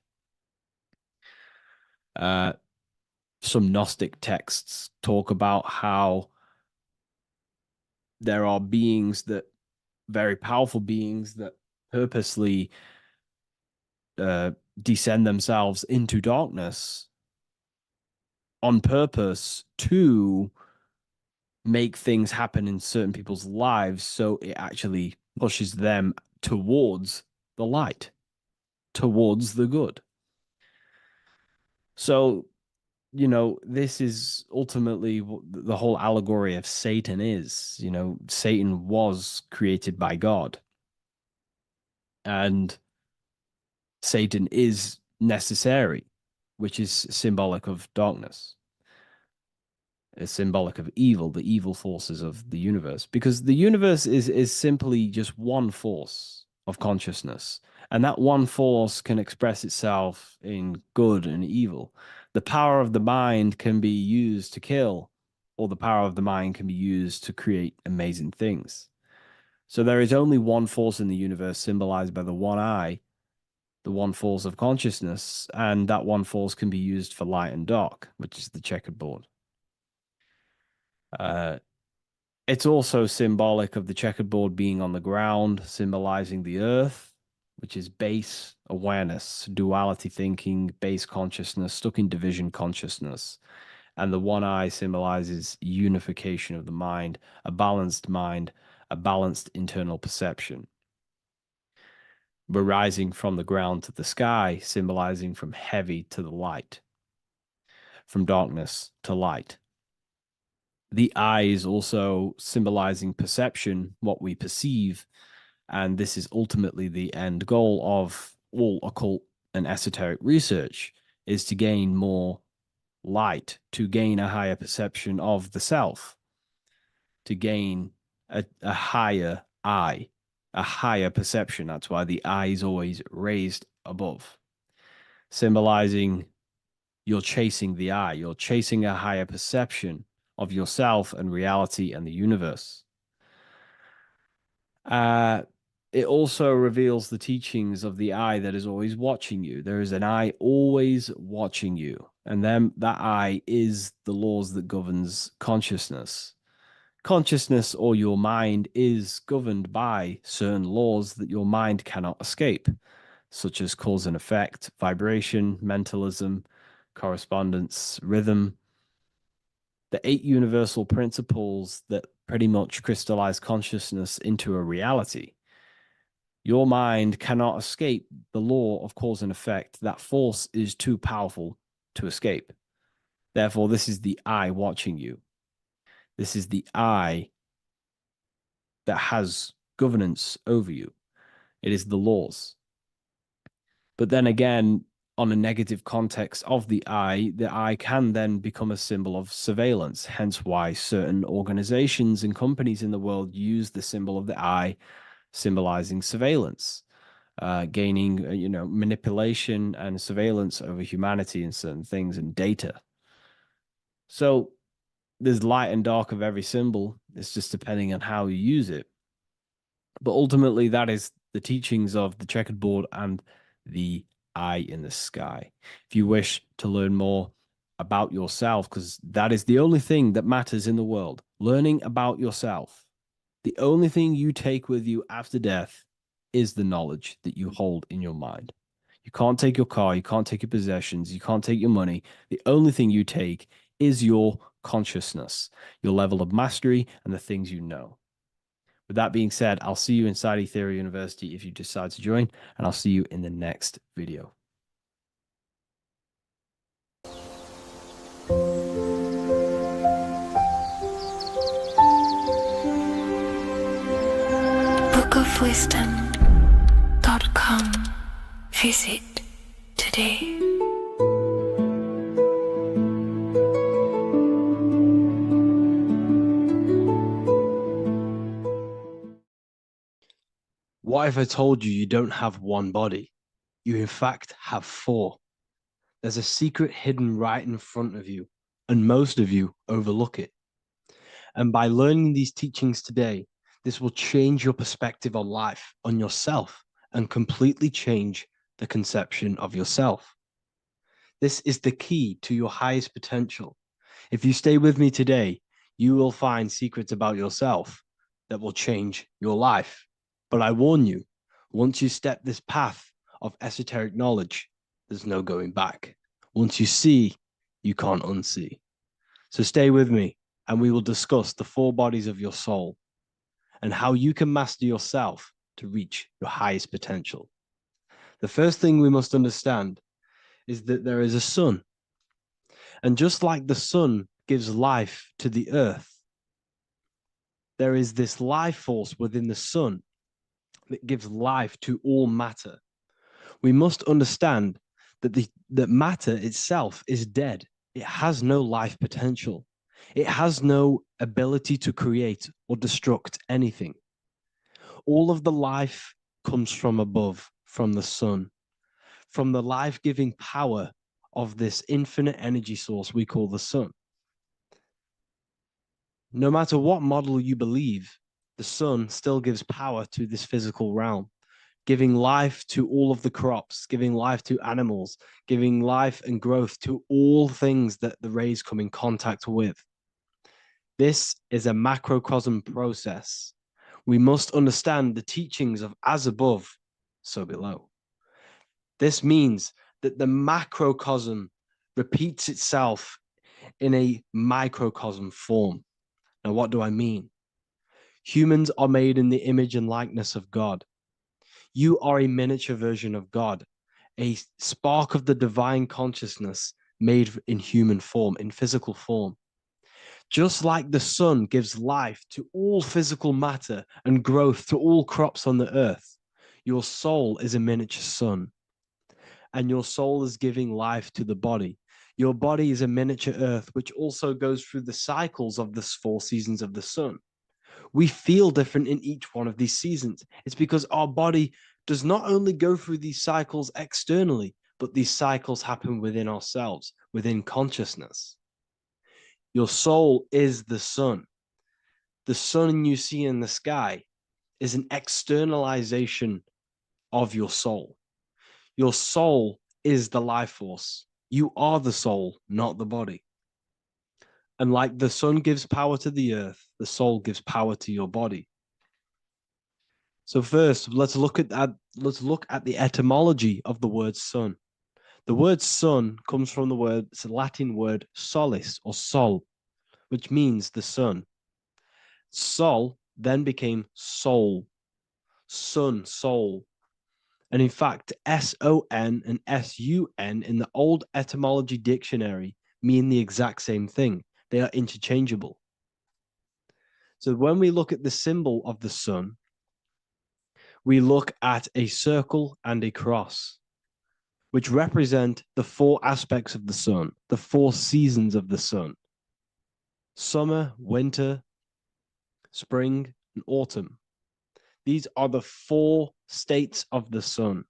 Some Gnostic texts talk about how there are very powerful beings that purposely descend themselves into darkness on purpose to make things happen in certain people's lives, so it actually pushes them towards the light, towards the good. So, this is ultimately what the whole allegory of Satan is. Satan was created by God, and Satan is necessary, which is symbolic of darkness. It's symbolic of evil, the evil forces of the universe, because the universe is simply just one force of consciousness, and that one force can express itself in good and evil. The power of the mind can be used to kill, or the power of the mind can be used to create amazing things. So there is only one force in the universe, symbolized by the one eye, the one force of consciousness, and that one force can be used for light and dark, which is the checkered board. It's also symbolic of the checkerboard being on the ground, symbolizing the earth, which is base awareness, duality thinking, base consciousness, stuck in division consciousness. And the one eye symbolizes unification of the mind, a balanced internal perception. We're rising from the ground to the sky, symbolizing from heavy to the light, from darkness to light. The eye is also symbolizing perception, what we perceive, and this is ultimately the end goal of all occult and esoteric research, is to gain more light, to gain a higher perception of the self, to gain a higher eye, a higher perception. That's why the eye is always raised above, symbolizing you're chasing the eye, you're chasing a higher perception of yourself and reality and the universe. It also reveals the teachings of the eye that is always watching you. There is an eye always watching you. And then that eye is the laws that governs consciousness. Consciousness, or your mind, is governed by certain laws that your mind cannot escape, such as cause and effect, vibration, mentalism, correspondence, rhythm. The 8 universal principles that pretty much crystallize consciousness into a reality. Your mind cannot escape the law of cause and effect. That force is too powerful to escape. Therefore, this is the eye watching you. This is the eye that has governance over you. It is the laws. But then again, on a negative context of the eye can then become a symbol of surveillance. Hence why certain organizations and companies in the world use the symbol of the eye, symbolizing surveillance, gaining, manipulation and surveillance over humanity and certain things and data. So there's light and dark of every symbol. It's just depending on how you use it. But ultimately, that is the teachings of the checkerboard and the eye in the sky. If you wish to learn more about yourself, because that is the only thing that matters in the world, learning about yourself. The only thing you take with you after death is the knowledge that you hold in your mind. You can't take your car, you can't take your possessions, you can't take your money. The only thing you take is your consciousness, your level of mastery, and the things you know. With that being said, I'll see you inside Ethereal University if you decide to join, and I'll see you in the next video. bookofwisdom.com. Visit today. What if I told you you don't have one body? You in fact have 4. There's a secret hidden right in front of you, and most of you overlook it. And by learning these teachings today, this will change your perspective on life, on yourself, and completely change the conception of yourself. This is the key to your highest potential. If you stay with me today, you will find secrets about yourself that will change your life. But I warn you, once you step this path of esoteric knowledge, there's no going back. Once you see, you can't unsee. So stay with me, and we will discuss the 4 bodies of your soul and how you can master yourself to reach your highest potential. The first thing we must understand is that there is a sun. And just like the sun gives life to the earth, there is this life force within the sun that gives life to all matter. We must understand that that matter itself is dead. It has no life potential. It has no ability to create or destruct anything. All of the life comes from above, from the sun, from the life-giving power of this infinite energy source we call the sun. No matter what model you believe, the sun still gives power to this physical realm, giving life to all of the crops, giving life to animals, giving life and growth to all things that the rays come in contact with. This is a macrocosm process. We must understand the teachings of as above, so below. This means that the macrocosm repeats itself in a microcosm form. Now, what do I mean? Humans are made in the image and likeness of God. You are a miniature version of God, a spark of the divine consciousness made in human form, in physical form. Just like the sun gives life to all physical matter and growth to all crops on the earth, your soul is a miniature sun, and your soul is giving life to the body. Your body is a miniature earth, which also goes through the cycles of the 4 seasons of the sun. We feel different in each one of these seasons. It's because our body does not only go through these cycles externally, but these cycles happen within ourselves, within consciousness. Your soul is the sun. The sun you see in the sky is an externalization of your soul. Your soul is the life force. You are the soul, not the body. And like the sun gives power to the earth, the soul gives power to your body. So first, let's look at the etymology of the word sun. The word sun comes from it's a Latin word solis or sol, which means the sun. Sol then became soul, sun, soul. And in fact, S-O-N and S-U-N in the old etymology dictionary mean the exact same thing. They are interchangeable. So when we look at the symbol of the sun, we look at a circle and a cross, which represent the 4 aspects of the sun, the 4 seasons of the sun: summer, winter, spring, and autumn. These are the 4 states of the sun.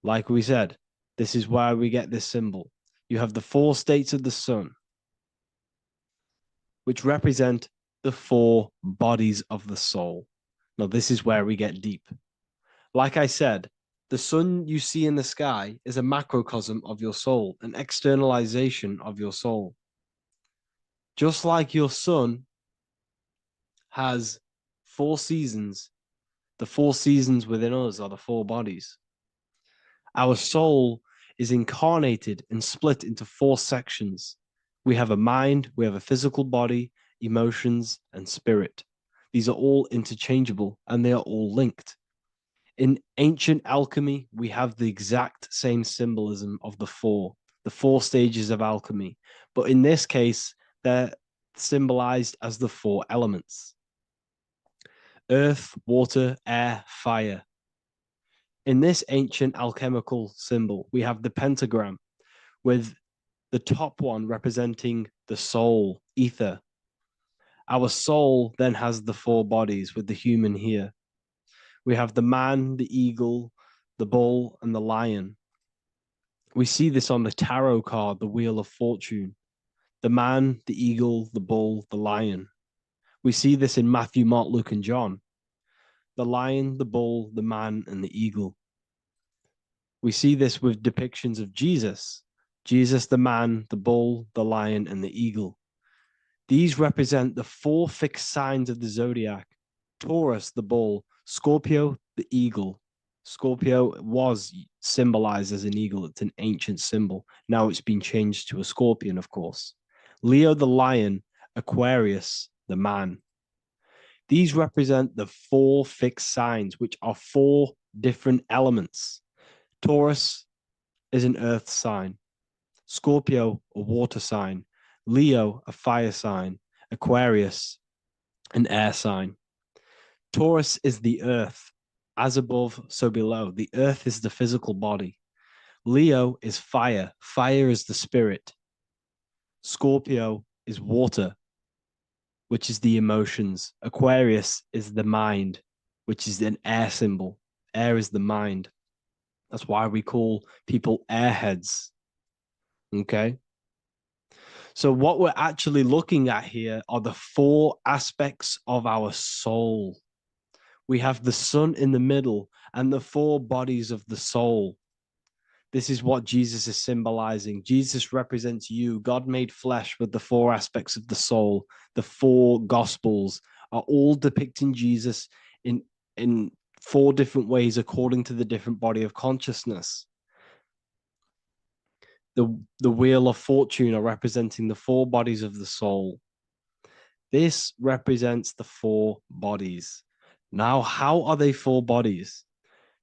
Like we said, this is why we get this symbol. You have the 4 states of the sun, which represent the 4 bodies of the soul. Now, this is where we get deep. Like I said, the sun you see in the sky is a macrocosm of your soul, an externalization of your soul. Just like your sun has 4 seasons, the 4 seasons within us are the 4 bodies. Our soul is incarnated and split into 4 sections. We have a mind, we have a physical body, emotions, and spirit. These are all interchangeable and they are all linked. In ancient alchemy, we have the exact same symbolism of the 4 stages of alchemy. But in this case, they're symbolized as the 4 elements: earth, water, air, fire. In this ancient alchemical symbol, we have the pentagram, with the top one representing the soul, ether. Our soul then has the 4 bodies, with the human here. We have the man, the eagle, the bull, and the lion. We see this on the tarot card, the Wheel of Fortune. The man, the eagle, the bull, the lion. We see this in Matthew, Mark, Luke, and John. The lion, the bull, the man, and the eagle. We see this with depictions of Jesus. Jesus, the man, the bull, the lion, and the eagle. These represent the 4 fixed signs of the zodiac: Taurus, the bull; Scorpio, the eagle. Scorpio was symbolized as an eagle. It's an ancient symbol. Now it's been changed to a scorpion, of course. Leo, the lion; Aquarius, the man. These represent the 4 fixed signs, which are 4 different elements. Taurus is an earth sign. Scorpio, a water sign. Leo, a fire sign. Aquarius, an air sign. Taurus is the earth. As above, so below. The earth is the physical body. Leo is fire. Fire is the spirit. Scorpio is water, which is the emotions. Aquarius is the mind, which is an air symbol. Air is the mind. That's why we call people airheads. Okay? So what we're actually looking at here are the 4 aspects of our soul. We have the sun in the middle and the 4 bodies of the soul. This is what Jesus is symbolizing. Jesus represents you. God made flesh with the four aspects of the soul. The four gospels are all depicting Jesus in four different ways according to the different body of consciousness. The wheel of fortune are representing the four bodies of the soul. This represents the four bodies. Now, how are they four bodies?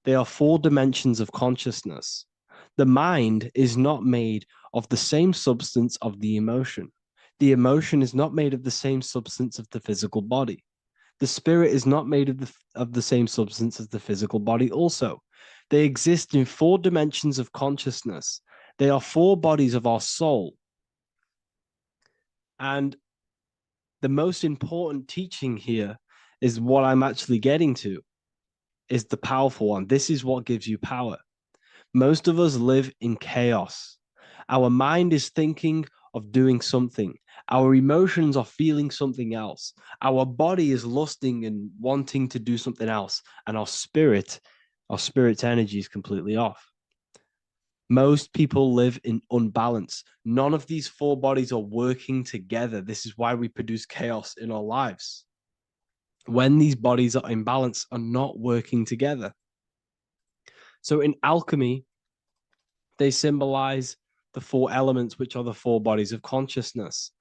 They are four dimensions of consciousness. The mind is not made of the same substance of the emotion. The emotion is not made of the same substance of the physical body. The spirit is not made of the same substance as the physical body also. They exist in four dimensions of consciousness. They are four bodies of our soul. And the most important teaching here is what I'm actually getting to, is the powerful one. This is what gives you power. Most of us live in chaos. Our mind is thinking of doing something. Our emotions are feeling something else. Our body is lusting and wanting to do something else. And our spirit's energy is completely off. Most people live in unbalance. None of these four bodies are working together. This is why we produce chaos in our lives. When these bodies are in balance, are not working together. So in alchemy, they symbolize the four elements, which are the four bodies of consciousness.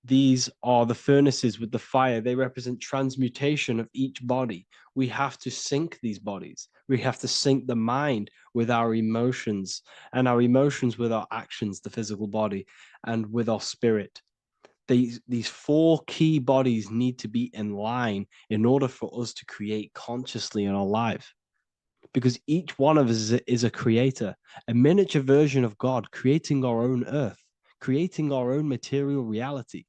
These are the furnaces with the fire. They represent transmutation of each body. We have to sync these bodies. We have to sync the mind with our emotions, and our emotions with our actions, the physical body, and with our spirit. These four key bodies need to be in line in order for us to create consciously in our life. Because each one of us is a creator, a miniature version of God, creating our own earth, creating our own material reality.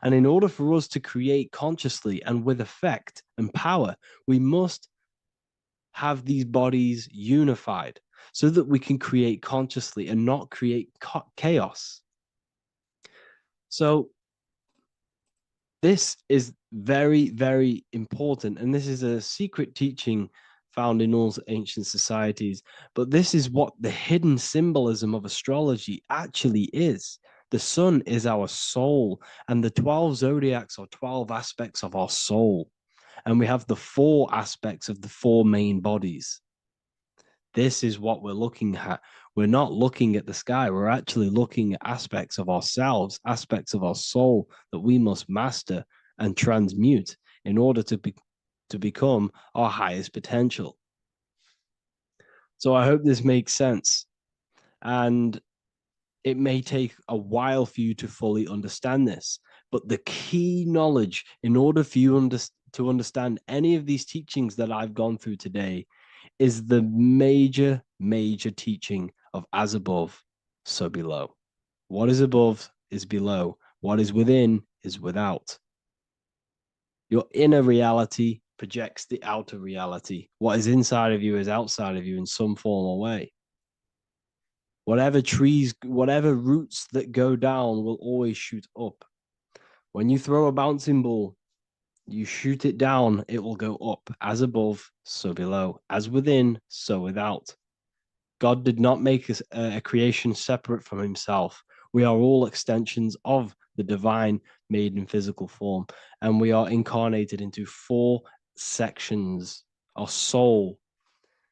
And in order for us to create consciously and with effect and power, we must have these bodies unified so that we can create consciously and not create chaos. So this is very, very important. And this is a secret teaching found in all ancient societies. But this is what the hidden symbolism of astrology actually is. The sun is our soul, and the 12 zodiacs are 12 aspects of our soul. And we have the four aspects of the four main bodies. This is what we're looking at. We're not looking at the sky. We're actually looking at aspects of ourselves, aspects of our soul that we must master and transmute in order to become our highest potential. So I hope this makes sense. And it may take a while for you to fully understand this, but the key knowledge in order for you to understand any of these teachings that I've gone through today is the major teaching of as above, so below. What is above is below. What is within is without. Your inner reality projects the outer reality. What is inside of you is outside of you in some form or way. Whatever trees, whatever roots that go down will always shoot up. When you throw a bouncing ball, you shoot it down, it will go up. As above, so below. As within, so without. God did not make a creation separate from himself. We are all extensions of the divine made in physical form. And we are incarnated into four sections. Our soul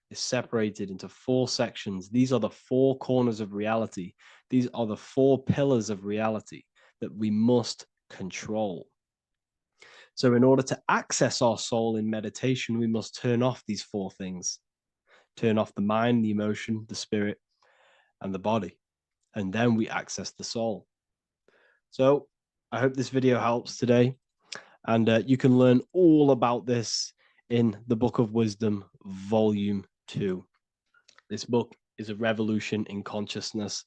is separated into four sections. These are the four corners of reality. These are the four pillars of reality that we must control. So in order to access our soul in meditation, we must turn off these four things. Turn off the mind, the emotion, the spirit, and the body. And then we access the soul. So I hope this video helps today. And you can learn all about this in the Book of Wisdom, Volume 2. This book is a revolution in consciousness.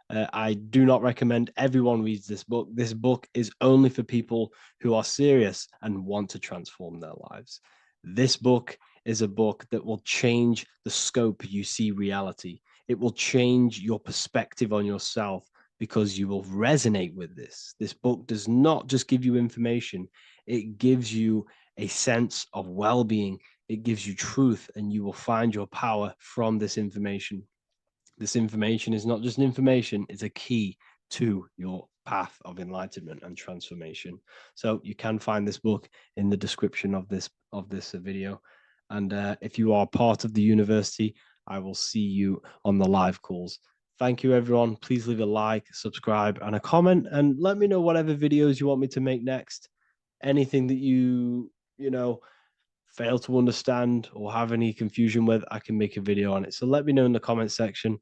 I do not recommend everyone reads this book. This book is only for people who are serious and want to transform their lives. This book is a book that will change the scope you see reality. It will change your perspective on yourself because you will resonate with this. This book does not just give you information. It gives you a sense of well-being. It gives you truth, and you will find your power from this information. This information is not just information, it's a key to your path of enlightenment and transformation. So you can find this book in the description of this video. And if you are part of the university, I will see you on the live calls. Thank you, everyone. Please leave a like, subscribe, and a comment, and let me know whatever videos you want me to make next. Anything that you fail to understand or have any confusion with, I can make a video on it. So let me know in the comment section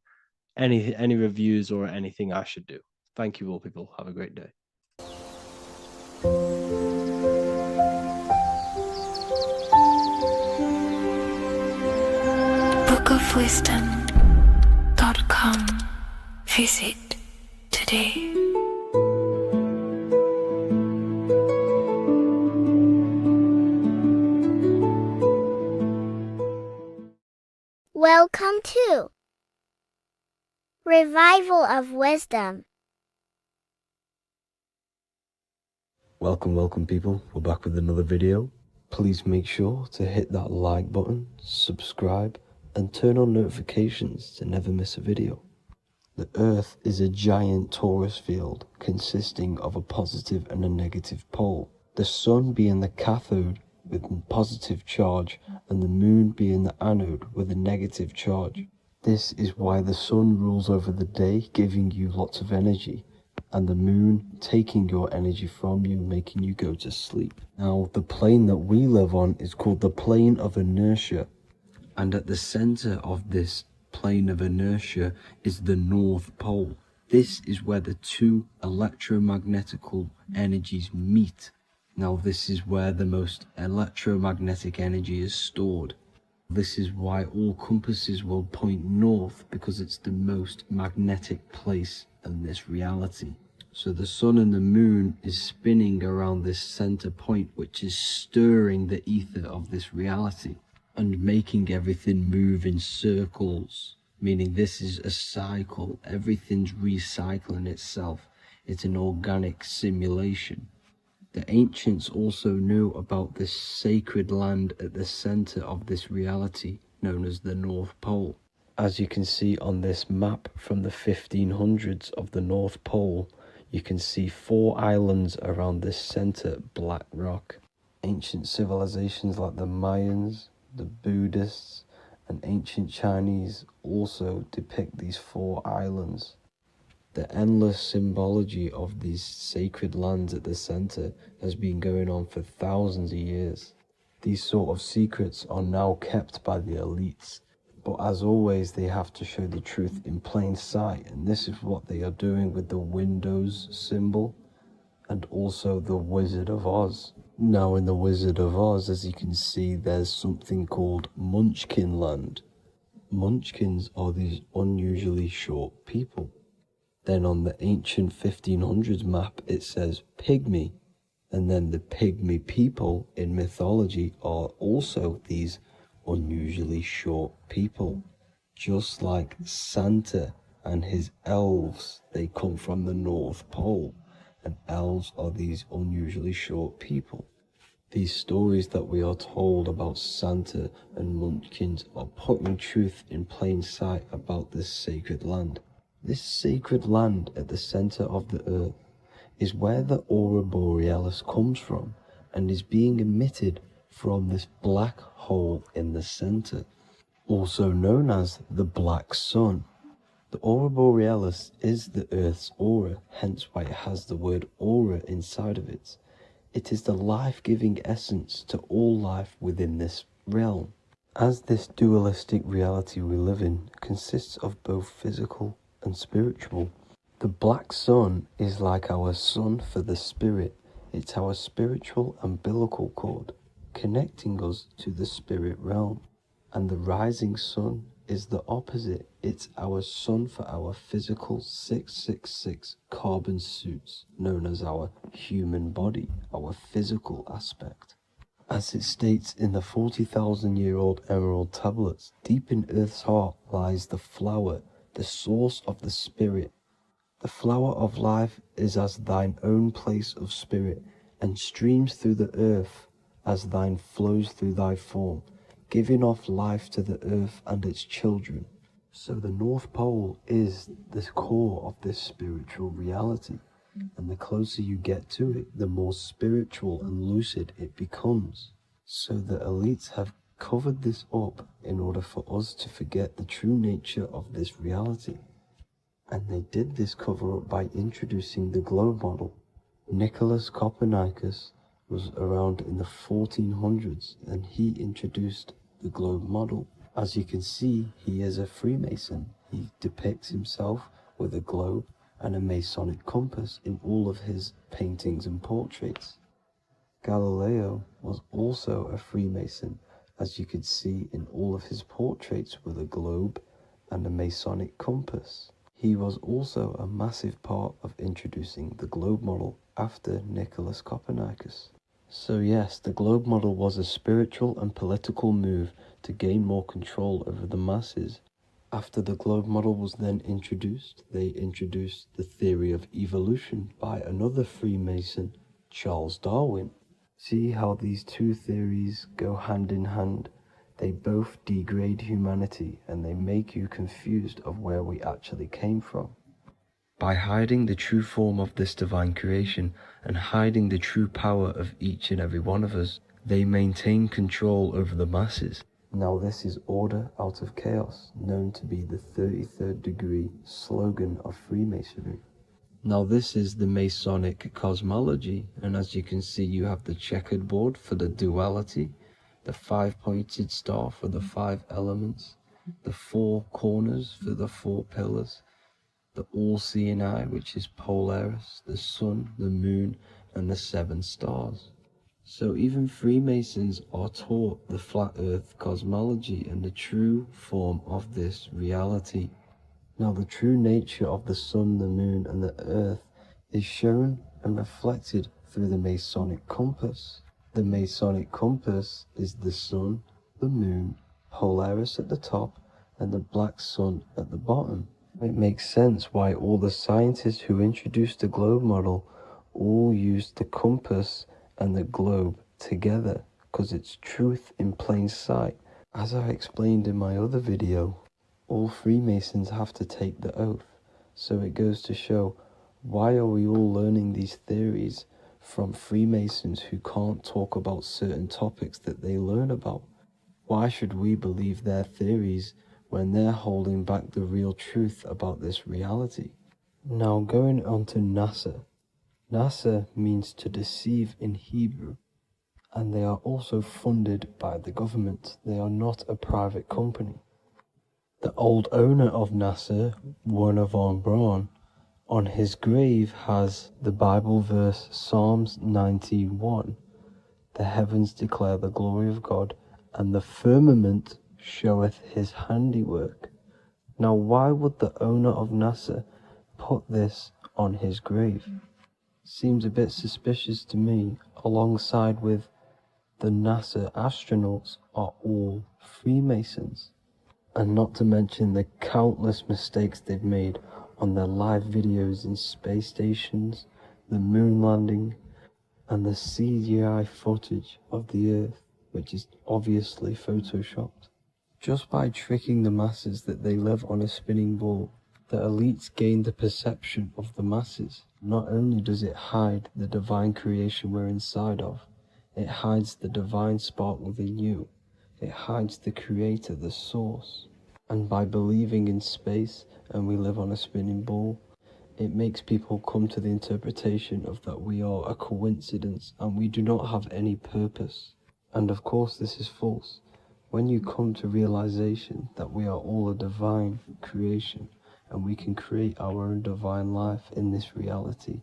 any reviews or anything I should do. Thank you all, people. Have a great day. bookofwisdom.com. Visit today. Welcome to Revival of Wisdom. Welcome people, we're back with another video. Please make sure to hit that like button, subscribe, and turn on notifications to never miss a video. The Earth is a giant torus field consisting of a positive and a negative pole. The Sun being the cathode with a positive charge and the Moon being the anode with a negative charge. This is why the Sun rules over the day, giving you lots of energy, and the Moon taking your energy from you, making you go to sleep. Now, the plane that we live on is called the plane of inertia, and at the center of this plane of inertia is the North Pole. This is where the two electromagnetical energies meet. Now, this is where the most electromagnetic energy is stored. This is why all compasses will point north, because it's the most magnetic place in this reality. So the Sun and the Moon is spinning around this center point, which is stirring the ether of this reality and making everything move in circles, meaning this is a cycle. Everything's recycling itself. It's an organic simulation. The ancients also knew about this sacred land at the center of this reality, known as the North Pole. As you can see on this map from the 1500s of the North Pole, you can see 4 islands around this center black rock. Ancient civilizations like the Mayans, the Buddhists, and ancient Chinese also depict these 4 islands. The endless symbology of these sacred lands at the center has been going on for thousands of years. These sort of secrets are now kept by the elites, but as always they have to show the truth in plain sight, and this is what they are doing with the Windows symbol and also the Wizard of Oz. Now in the Wizard of Oz, as you can see, there's something called Munchkin Land. Munchkins are these unusually short people. Then on the ancient 1500s map it says Pygmy, and then the Pygmy people in mythology are also these unusually short people. Just like Santa and his elves, they come from the North Pole, and elves are these unusually short people. These stories that we are told about Santa and Munchkins are putting truth in plain sight about this sacred land. This sacred land at the center of the earth is where the aurora borealis comes from and is being emitted from this black hole in the center, also known as the black sun. The aurora borealis is the earth's aura, hence why it has the word aura inside of it. It is the life-giving essence to all life within this realm. As this dualistic reality we live in consists of both physical and spiritual, the black sun is like our sun for the spirit. It's our spiritual umbilical cord, connecting us to the spirit realm. And the rising sun is the opposite. It's our sun for our physical 666 carbon suits, known as our human body, our physical aspect. As it states in the 40,000-year-old emerald tablets, deep in Earth's heart lies the flower, the source of the spirit. The flower of life is as thine own place of spirit, and streams through the earth as thine flows through thy form, giving off life to the earth and its children. So the North Pole is the core of this spiritual reality. And the closer you get to it, the more spiritual and lucid it becomes. So the elites have covered this up in order for us to forget the true nature of this reality. And they did this cover up by introducing the globe model. Nicholas Copernicus was around in the 1400s and he introduced the globe model. As you can see, he is a Freemason. He depicts himself with a globe and a Masonic compass in all of his paintings and portraits. Galileo was also a Freemason, as you could see in all of his portraits with a globe and a Masonic compass. He was also a massive part of introducing the globe model after Nicholas Copernicus. So yes, the globe model was a spiritual and political move to gain more control over the masses. After the globe model was then introduced, they introduced the theory of evolution by another Freemason, Charles Darwin. See how these two theories go hand in hand? They both degrade humanity and they make you confused of where we actually came from. By hiding the true form of this divine creation and hiding the true power of each and every one of us, they maintain control over the masses. Now this is order out of chaos, known to be the 33rd degree slogan of Freemasonry. Now this is the Masonic cosmology, and as you can see you have the checkered board for the duality, the 5-pointed star for the 5 elements, the 4 corners for the 4 pillars, the all-seeing eye which is Polaris, the sun, the moon and the 7 stars. So even Freemasons are taught the flat earth cosmology and the true form of this reality. Now the true nature of the sun, the moon and the earth is shown and reflected through the Masonic compass. The Masonic compass is the sun, the moon, Polaris at the top and the black sun at the bottom. It makes sense why all the scientists who introduced the globe model all used the compass and the globe together, because it's truth in plain sight. As I explained in my other video, all Freemasons have to take the oath, so it goes to show, why are we all learning these theories from Freemasons who can't talk about certain topics that they learn about? Why should we believe their theories when they're holding back the real truth about this reality? Now going on to NASA. NASA means to deceive in Hebrew, and they are also funded by the government. They are not a private company. The old owner of NASA, Werner von Braun, on his grave has the Bible verse Psalms 91. The heavens declare the glory of God, and the firmament showeth his handiwork. Now why would the owner of NASA put this on his grave? Seems a bit suspicious to me, alongside with the NASA astronauts are all Freemasons. And not to mention the countless mistakes they've made on their live videos in space stations, the moon landing, and the CGI footage of the Earth, which is obviously photoshopped. Just by tricking the masses that they live on a spinning ball, the elites gain the perception of the masses. Not only does it hide the divine creation we're inside of, it hides the divine spark within you. It hides the creator, the source. And by believing in space and we live on a spinning ball, it makes people come to the interpretation of that we are a coincidence and we do not have any purpose. And of course this is false. When you come to realization that we are all a divine creation and we can create our own divine life in this reality,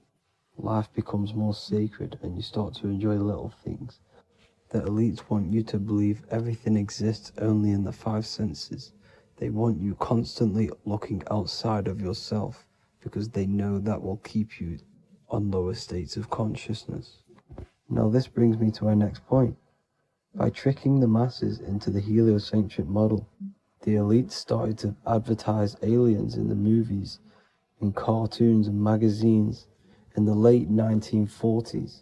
life becomes more sacred and you start to enjoy little things. The elites want you to believe everything exists only in the 5 senses. They want you constantly looking outside of yourself because they know that will keep you on lower states of consciousness. Now this brings me to our next point. By tricking the masses into the heliocentric model, the elites started to advertise aliens in the movies, in cartoons and magazines in the late 1940s.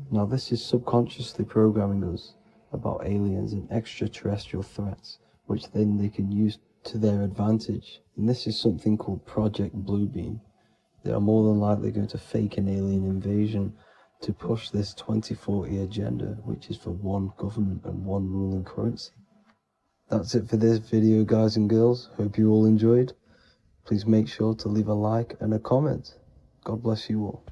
Now this is subconsciously programming us about aliens and extraterrestrial threats, which then they can use to their advantage, and this is something called Project Bluebeam. They are more than likely going to fake an alien invasion to push this 2040 agenda, which is for one government and one ruling currency. That's it for this video, guys and girls. Hope you all enjoyed. Please make sure to leave a like and a comment. God bless you all.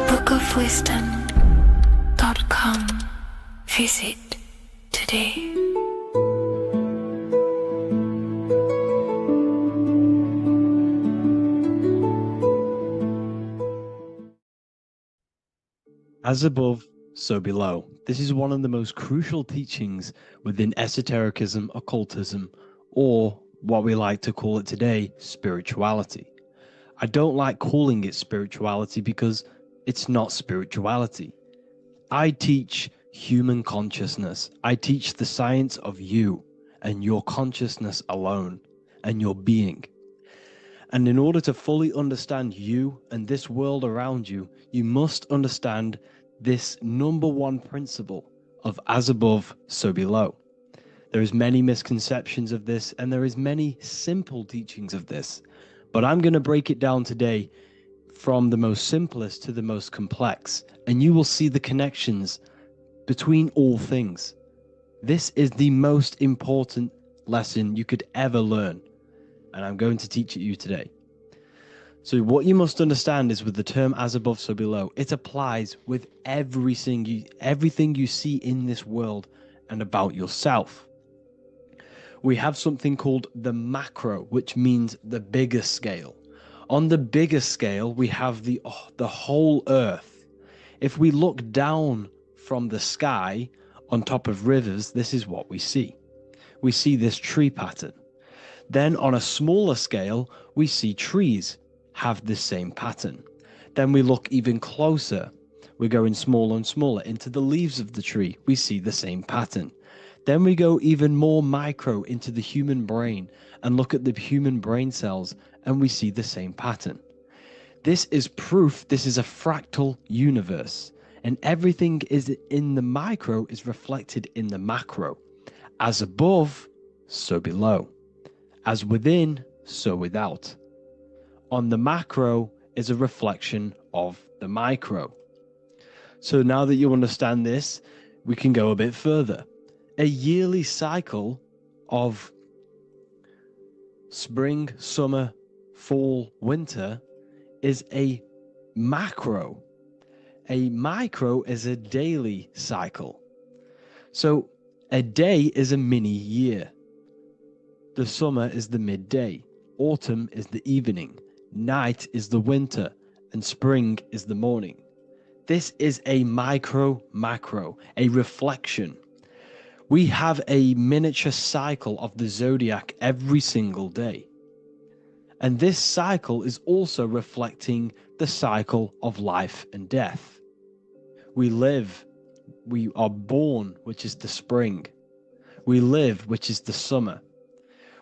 bookofwisdom.com. Visit today. As above, so below. This is one of the most crucial teachings within esotericism, occultism, or what we like to call it today, spirituality. I don't like calling it spirituality because it's not spirituality. I teach human consciousness. I teach the science of you and your consciousness alone and your being. And in order to fully understand you and this world around you, you must understand this number one principle of as above, so below. There is many misconceptions of this, and there is many simple teachings of this, but I'm going to break it down today from the most simplest to the most complex, and you will see the connections between all things. This is the most important lesson you could ever learn, and I'm going to teach it you today. So what you must understand is with the term as above, so below, it applies with everything you see in this world and about yourself. We have something called the macro, which means the bigger scale. On the bigger scale, we have the whole earth. If we look down from the sky on top of rivers, this is what we see. We see this tree pattern. Then on a smaller scale, we see trees have this same pattern. Then we look even closer. We're going smaller and smaller into the leaves of the tree. We see the same pattern. Then we go even more micro into the human brain and look at the human brain cells, and we see the same pattern. This is proof this is a fractal universe, and everything is in the micro is reflected in the macro. As above, so below. As within, so without. On the macro is a reflection of the micro. So now that you understand this, we can go a bit further. A yearly cycle of spring, summer, fall, winter is a macro. A micro is a daily cycle. So a day is a mini year. The summer is the midday. Autumn is the evening. Night is the winter, and spring is the morning. This is a macro, a reflection. We have a miniature cycle of the zodiac every single day. And this cycle is also reflecting the cycle of life and death. We live, we are born, which is the spring. We live, which is the summer.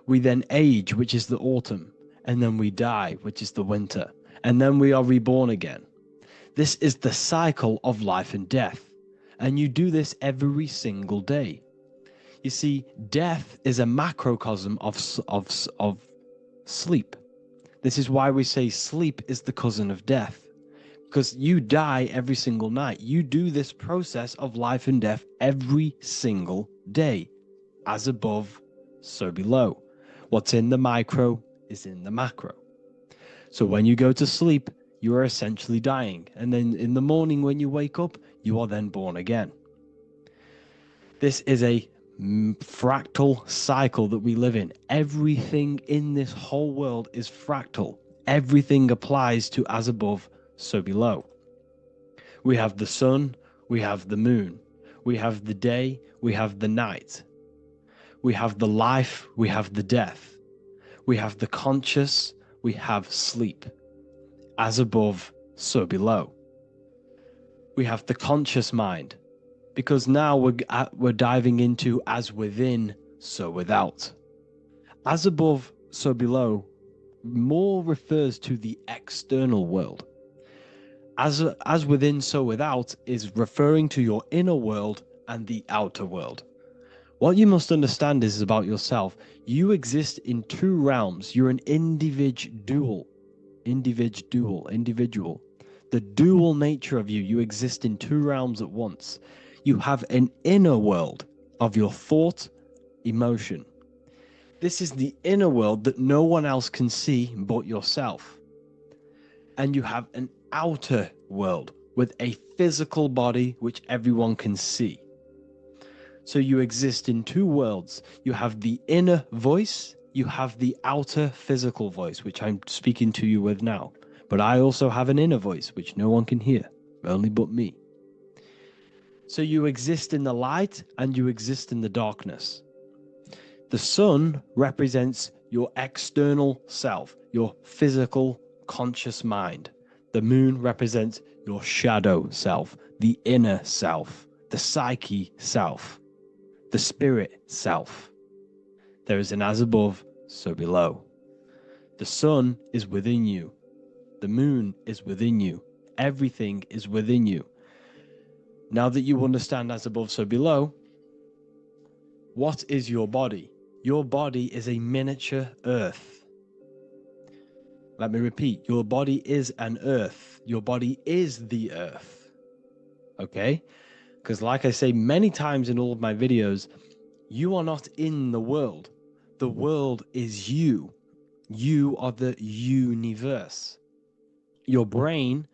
We then age, which is the autumn. And then we die, which is the winter, and then we are reborn again. This is the cycle of life and death, and you do this every single day. You see, death is a macrocosm of sleep. This is why we say sleep is the cousin of death, because you die every single night. You do this process of life and death every single day. As above, so below. What's in the micro is in the macro. So when you go to sleep, you are essentially dying. And then in the morning when you wake up, you are then born again. This is a fractal cycle that we live in. Everything in this whole world is fractal. Everything applies to as above, so below. We have the sun, we have the moon, we have the day, we have the night. We have the life, we have the death. We have the conscious, we have sleep. As above, so below. We have the conscious mind, because now we're diving into as within, so without. As above, so below more refers to the external world. As within, so without is referring to your inner world and the outer world. What you must understand is about yourself. You exist in two realms. You're an individual. The dual nature of you. You exist in two realms at once. You have an inner world of your thought, emotion. This is the inner world that no one else can see but yourself. And you have an outer world with a physical body which everyone can see. So you exist in two worlds. You have the inner voice, you have the outer physical voice, which I'm speaking to you with now. But I also have an inner voice, which no one can hear, only but me. So you exist in the light and you exist in the darkness. The sun represents your external self, your physical, conscious mind. The moon represents your shadow self, the inner self, the psyche self, the spirit self. There is an as above, so below. The sun is within you. The moon is within you. Everything is within you. Now that you understand as above, so below, what is your body? Your body is a miniature earth. Let me repeat, your body is an earth. Your body is the earth. Okay? Because like I say many times in all of my videos, you are not in the world. The world is you. You are the universe. Your brain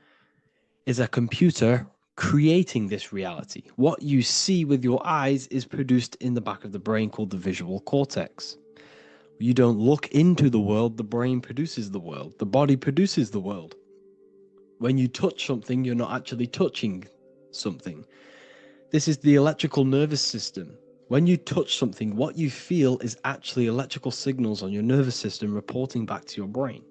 is a computer creating this reality. What you see with your eyes is produced in the back of the brain called the visual cortex. You don't look into the world, the brain produces the world. The body produces the world. When you touch something, you're not actually touching something. This is the electrical nervous system. When you touch something, what you feel is actually electrical signals on your nervous system reporting back to your brain.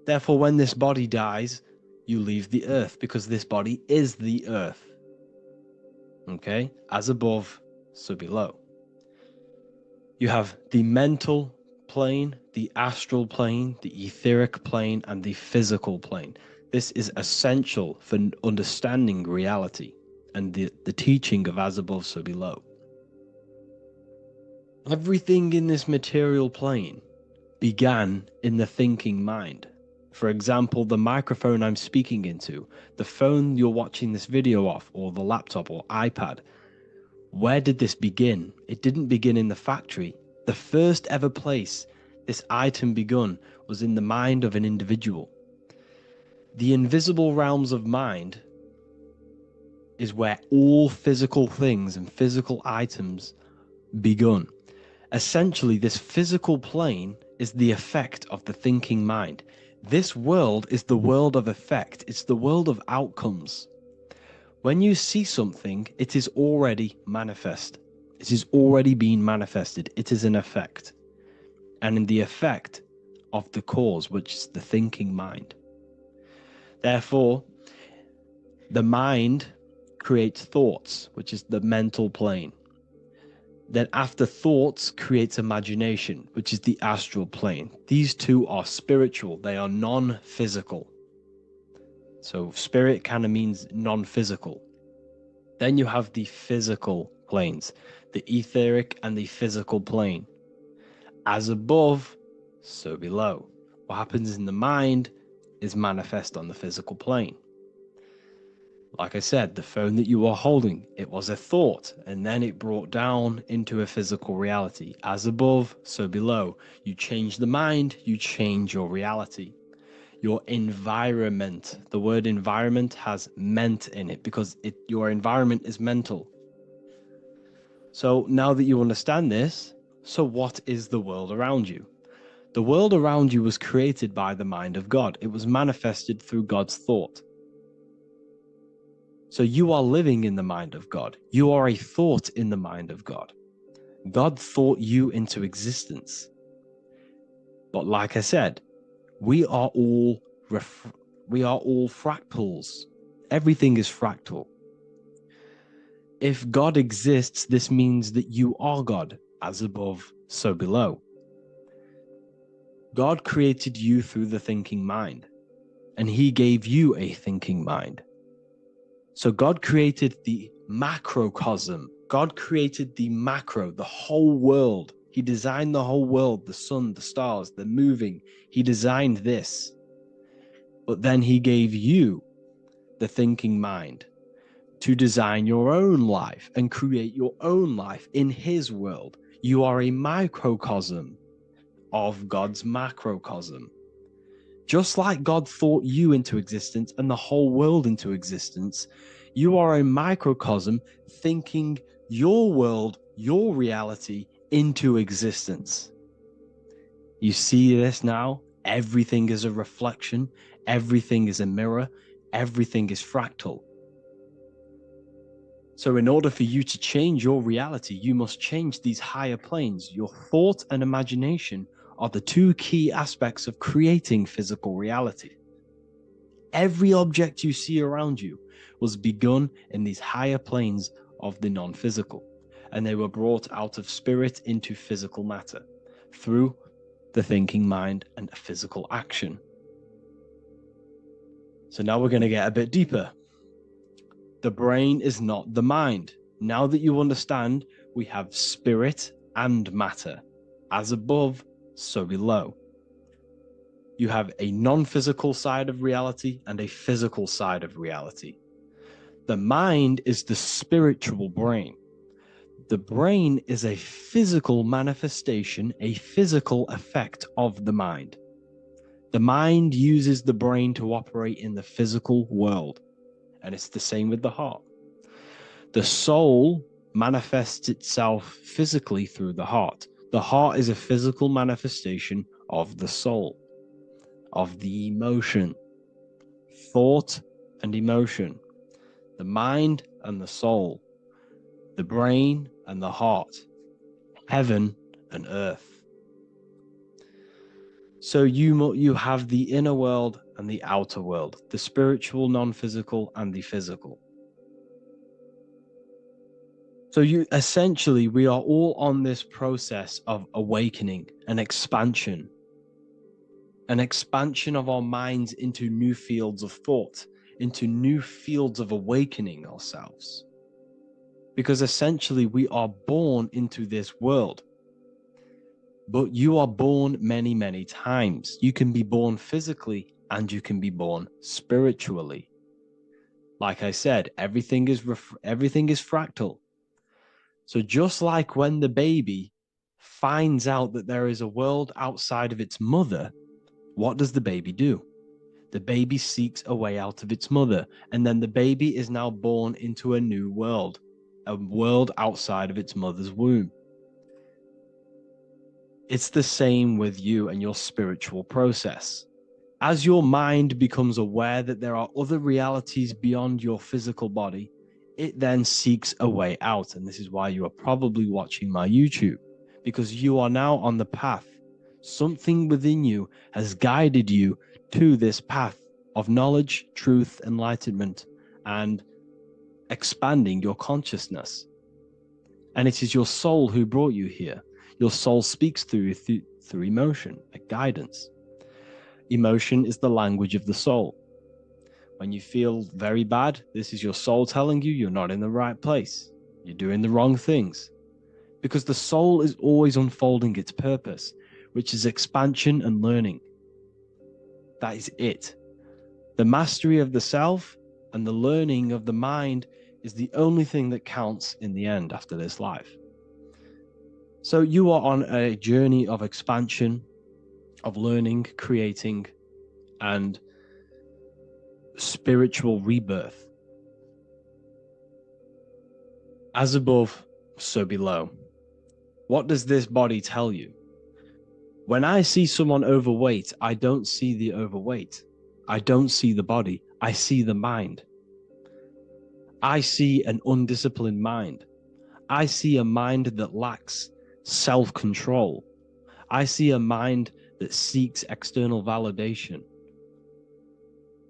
Therefore, when this body dies, you leave the earth because this body is the earth. Okay? As above, so below. You have the mental plane, the astral plane, the etheric plane, and the physical plane. This is essential for understanding reality and the teaching of as above, so below. Everything in this material plane began in the thinking mind. For example, the microphone I'm speaking into, the phone you're watching this video off, or the laptop or iPad. Where did this begin? It didn't begin in the factory. The first ever place this item begun was in the mind of an individual. The invisible realms of mind is where all physical things and physical items begun. Essentially, this physical plane is the effect of the thinking mind. This world is the world of effect. It's the world of outcomes. When you see something, it is already manifest. It is already being manifested. It is an effect. And in the effect of the cause, which is the thinking mind. Therefore, the mind creates thoughts, which is the mental plane. Then after thoughts creates imagination, which is the astral plane. These two are spiritual. They are non-physical. So spirit kind of means non-physical. Then you have the physical planes, the etheric and the physical plane. As above, so below. What happens in the mind is manifest on the physical plane. Like I said, the phone that you are holding, it was a thought, and then it brought down into a physical reality. As above, so below. You change the mind, you change your reality. Your environment, the word environment has ment in it because your environment is mental. So now that you understand this, so what is the world around you? The world around you was created by the mind of God. It was manifested through God's thought. So you are living in the mind of God. You are a thought in the mind of God. God thought you into existence. But like I said, we are all fractals. Everything is fractal. If God exists, this means that you are God, as above, so below. God created you through the thinking mind. and he gave you a thinking mind. So God created the macrocosm. God created the macro, the whole world. He designed the whole world, the sun, the stars, the moving. He designed this. But then he gave you the thinking mind to design your own life and create your own life in his world. You are a microcosm of God's macrocosm. Just like God thought you into existence and the whole world into existence, you are a microcosm thinking your world, your reality into existence. You see this now? Everything is a reflection, everything is a mirror, everything is fractal. So in order for you to change your reality, you must change these higher planes. Your thought and imagination are the two key aspects of creating physical reality. Every object you see around you was begun in these higher planes of the non-physical, and they were brought out of spirit into physical matter through the thinking mind and physical action. So now we're going to get a bit deeper. The brain is not the mind. Now that you understand, we have spirit and matter. As above, so below. You have a non-physical side of reality and a physical side of reality. The mind is the spiritual brain. The brain is a physical manifestation, a physical effect of the mind. The mind uses the brain to operate in the physical world, and it's the same with the heart. The soul manifests itself physically through the heart. The heart is a physical manifestation of the soul, of the emotion, thought and emotion, the mind and the soul, the brain and the heart, heaven and earth. So you have the inner world and the outer world, the spiritual, non-physical, and the physical. So essentially, we are all on this process of awakening, an expansion of our minds into new fields of thought, into new fields of awakening ourselves. Because essentially, we are born into this world. But you are born many, many times. You can be born physically and you can be born spiritually. Like I said, everything is fractal. So just like when the baby finds out that there is a world outside of its mother, what does the baby do? The baby seeks a way out of its mother, and then the baby is now born into a new world, a world outside of its mother's womb. It's the same with you and your spiritual process. As your mind becomes aware that there are other realities beyond your physical body, it then seeks a way out. And this is why you are probably watching my YouTube, because you are now on the path. Something within you has guided you to this path of knowledge, truth, enlightenment, and expanding your consciousness. And it is your soul who brought you here. Your soul speaks through emotion, like guidance. Emotion is the language of the soul. When you feel very bad, this is your soul telling you you're not in the right place. You're doing the wrong things. Because the soul is always unfolding its purpose, which is expansion and learning. That is it. The mastery of the self and the learning of the mind is the only thing that counts in the end after this life. So you are on a journey of expansion, of learning, creating, and spiritual rebirth. As above, so below. What does this body tell you? When I see someone overweight, I don't see the overweight. I don't see the body. I see the mind. I see an undisciplined mind. I see a mind that lacks self-control. I see a mind that seeks external validation.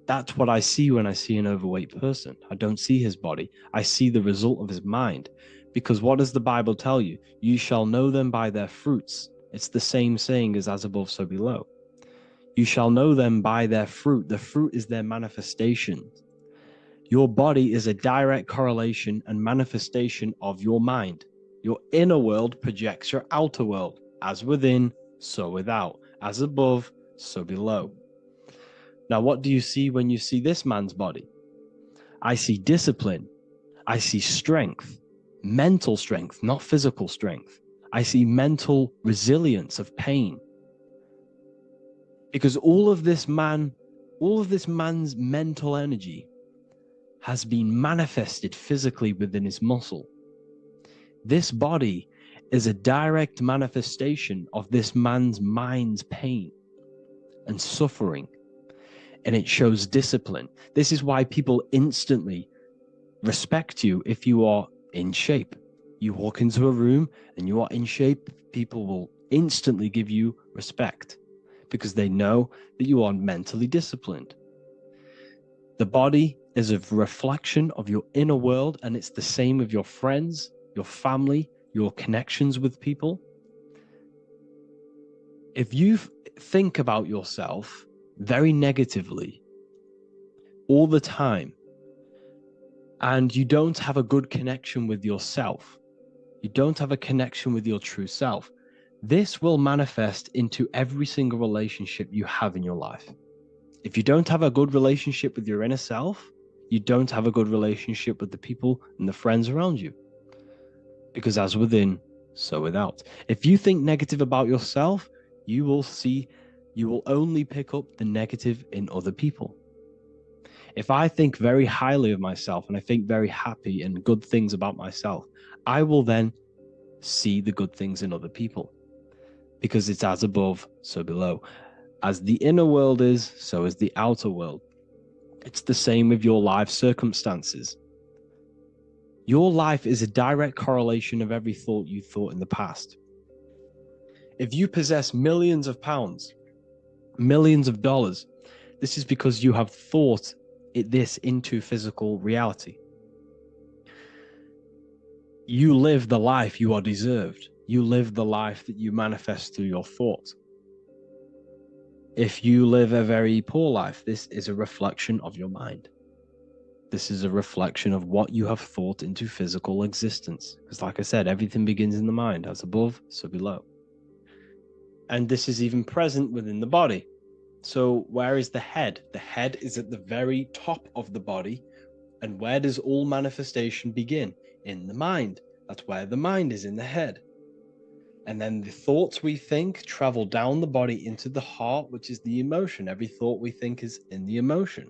That's what I see when I see an overweight person. I don't see his body. I see the result of his mind. Because what does the Bible tell you? You shall know them by their fruits. It's the same saying as above, so below. You shall know them by their fruit. The fruit is their manifestation. Your body is a direct correlation and manifestation of your mind. Your inner world projects your outer world. As within, so without. As above, so below. Now, what do you see when you see this man's body? I see discipline. I see strength, mental strength, not physical strength. I see mental resilience of pain. Because all of this man's mental energy has been manifested physically within his muscle. This body is a direct manifestation of this man's mind's pain and suffering, and it shows discipline. This is why people instantly respect you if you are in shape. You walk into a room and you are in shape, people will instantly give you respect because they know that you are mentally disciplined. The body is a reflection of your inner world, and it's the same with your friends, your family, your connections with people. If you think about yourself very negatively all the time, and you don't have a good connection with yourself, you don't have a connection with your true self, this will manifest into every single relationship you have in your life. If you don't have a good relationship with your inner self, you don't have a good relationship with the people and the friends around you. Because as within, so without. If you think negative about yourself, you will only pick up the negative in other people. If I think very highly of myself and I think very happy and good things about myself, I will then see the good things in other people. Because it's as above, so below. As the inner world is, so is the outer world. It's the same with your life circumstances. Your life is a direct correlation of every thought you thought in the past. If you possess millions of pounds, millions of dollars, this is because you have thought this into physical reality. You live the life you are deserved. You live the life that you manifest through your thoughts. If you live a very poor life, this is a reflection of your mind. This is a reflection of what you have thought into physical existence. Because like I said, everything begins in the mind. As above, so below. And this is even present within the body. So where is the head? The head is at the very top of the body. And where does all manifestation begin? In the mind. That's where the mind is, in the head. And then the thoughts we think travel down the body into the heart, which is the emotion. Every thought we think is in the emotion.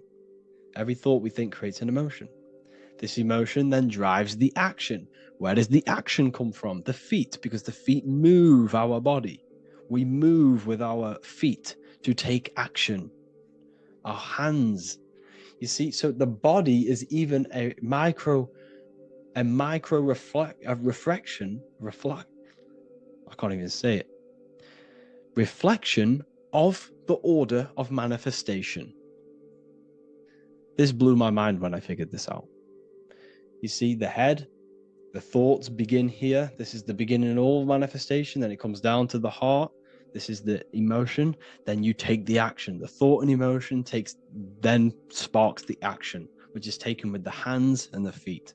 Every thought we think creates an emotion. This emotion then drives the action. Where does the action come from? The feet, because the feet move our body. We move with our feet to take action. Our hands. You see, so the body is even a micro reflection. I can't even say it. Reflection of the order of manifestation. This blew my mind when I figured this out. You see, the head, the thoughts begin here. This is the beginning of all manifestation. Then it comes down to the heart. This is the emotion. Then you take the action. The thought and emotion then sparks the action, which is taken with the hands and the feet.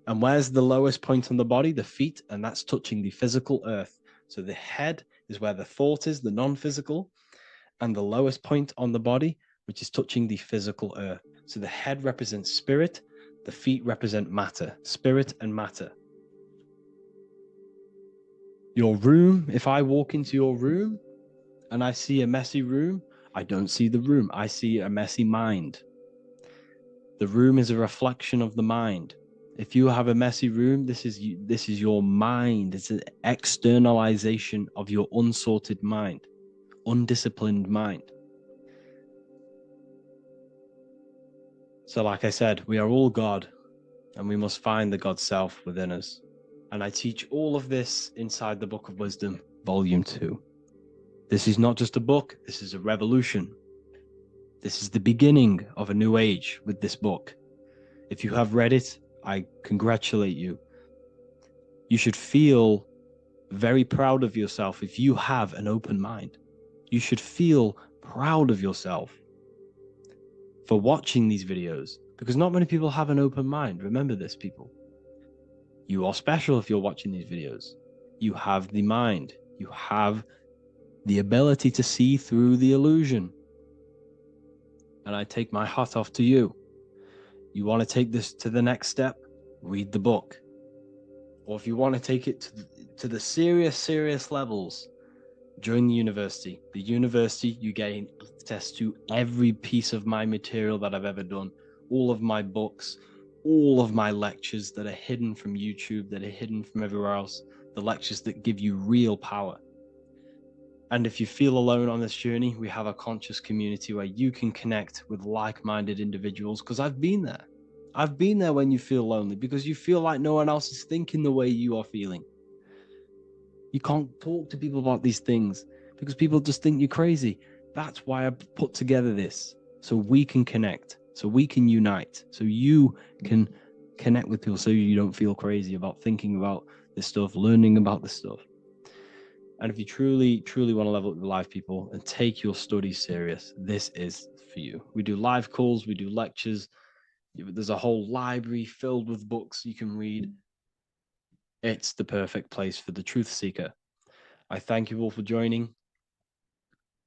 And where's the lowest point on the body? The feet, and that's touching the physical earth. So the head is where the thought is, the non-physical, and the lowest point on the body, which is touching the physical earth. So the head represents spirit, the feet represent matter, spirit and matter. Your room, if I walk into your room and I see a messy room, I don't see the room, I see a messy mind. The room is a reflection of the mind. If you have a messy room, this is your mind. It's an externalization of your unsorted mind, undisciplined mind. So like I said, we are all God, and we must find the God self within us. And I teach all of this inside the Book of Wisdom, Volume 2. This is not just a book, this is a revolution. This is the beginning of a new age with this book. If you have read it, I congratulate you. You should feel very proud of yourself if you have an open mind. You should feel proud of yourself for watching these videos, because not many people have an open mind. Remember this, people. You are special if you're watching these videos. You have the mind. You have the ability to see through the illusion. And I take my hat off to you. You want to take this to the next step? Read the book. Or if you want to take it to the serious levels, join the university. The university, you gain access to every piece of my material that I've ever done, all of my books, all of my lectures that are hidden from YouTube, that are hidden from everywhere else, the lectures that give you real power. And if you feel alone on this journey, we have a conscious community where you can connect with like-minded individuals, because I've been there. I've been there when you feel lonely, because you feel like no one else is thinking the way you are feeling. You can't talk to people about these things because people just think you're crazy. That's why I put together this, so we can connect, so we can unite, so you can connect with people, so you don't feel crazy about thinking about this stuff, learning about this stuff. And if you truly want to level up your life, people, and take your studies serious, this is for you. We do live calls, we do lectures. There's a whole library filled with books you can read. It's the perfect place for the truth seeker. I thank you all for joining.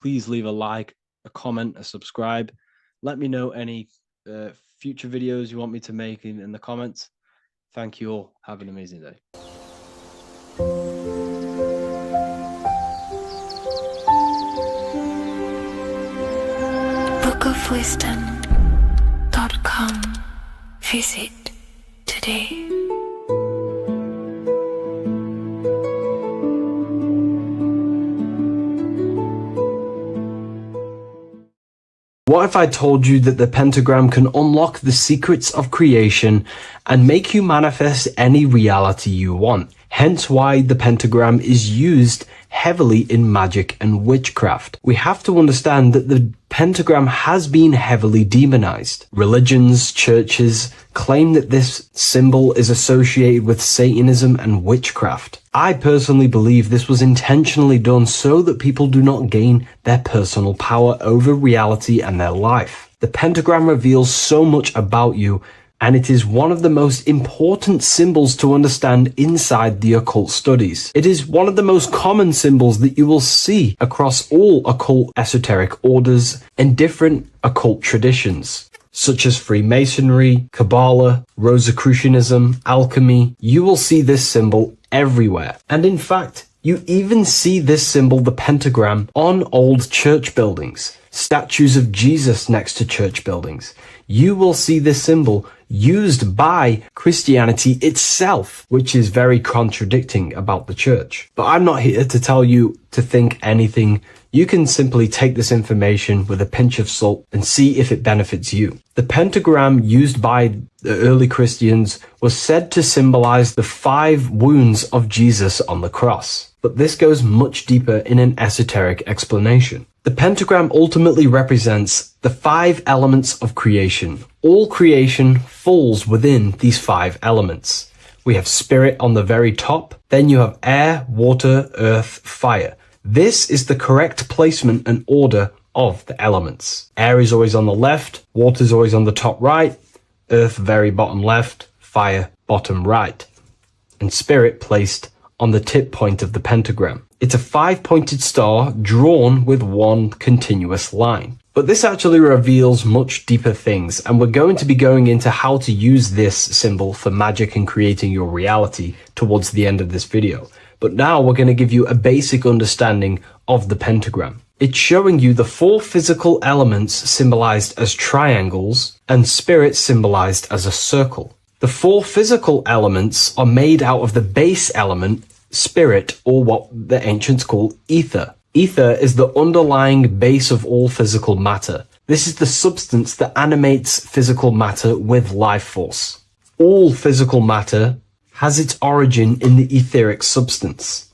Please leave a like, a comment, a subscribe. Let me know any future videos you want me to make in the comments. Thank you all. Have an amazing day. bookofwisdom.com. Visit today. What if I told you that the pentagram can unlock the secrets of creation and make you manifest any reality you want? Hence why the pentagram is used heavily in magic and witchcraft. We have to understand that the pentagram has been heavily demonized. Religions, churches claim that this symbol is associated with Satanism and witchcraft. I personally believe this was intentionally done so that people do not gain their personal power over reality and their life. The pentagram reveals so much about you, and it is one of the most important symbols to understand inside the occult studies. It is one of the most common symbols that you will see across all occult esoteric orders and different occult traditions, such as Freemasonry, Kabbalah, Rosicrucianism, alchemy. You will see this symbol everywhere. And in fact, you even see this symbol, the pentagram, on old church buildings, statues of Jesus next to church buildings. You will see this symbol used by Christianity itself, which is very contradicting about the church. But I'm not here to tell you to think anything. You can simply take this information with a pinch of salt and see if it benefits you. The pentagram used by the early Christians was said to symbolize the 5 wounds of Jesus on the cross. But this goes much deeper in an esoteric explanation. The pentagram ultimately represents the 5 elements of creation. All creation falls within these 5 elements. We have spirit on the very top, then you have air, water, earth, fire. This is the correct placement and order of the elements. Air is always on the left, water is always on the top right, earth very bottom left, fire bottom right, and spirit placed on the tip point of the pentagram. It's a 5-pointed star drawn with one continuous line. But this actually reveals much deeper things, and we're going to be going into how to use this symbol for magic and creating your reality towards the end of this video. But now we're going to give you a basic understanding of the pentagram. It's showing you the 4 physical elements symbolized as triangles and spirit symbolized as a circle. The 4 physical elements are made out of the base element, spirit, or what the ancients call ether. Ether is the underlying base of all physical matter. This is the substance that animates physical matter with life force. All physical matter has its origin in the etheric substance,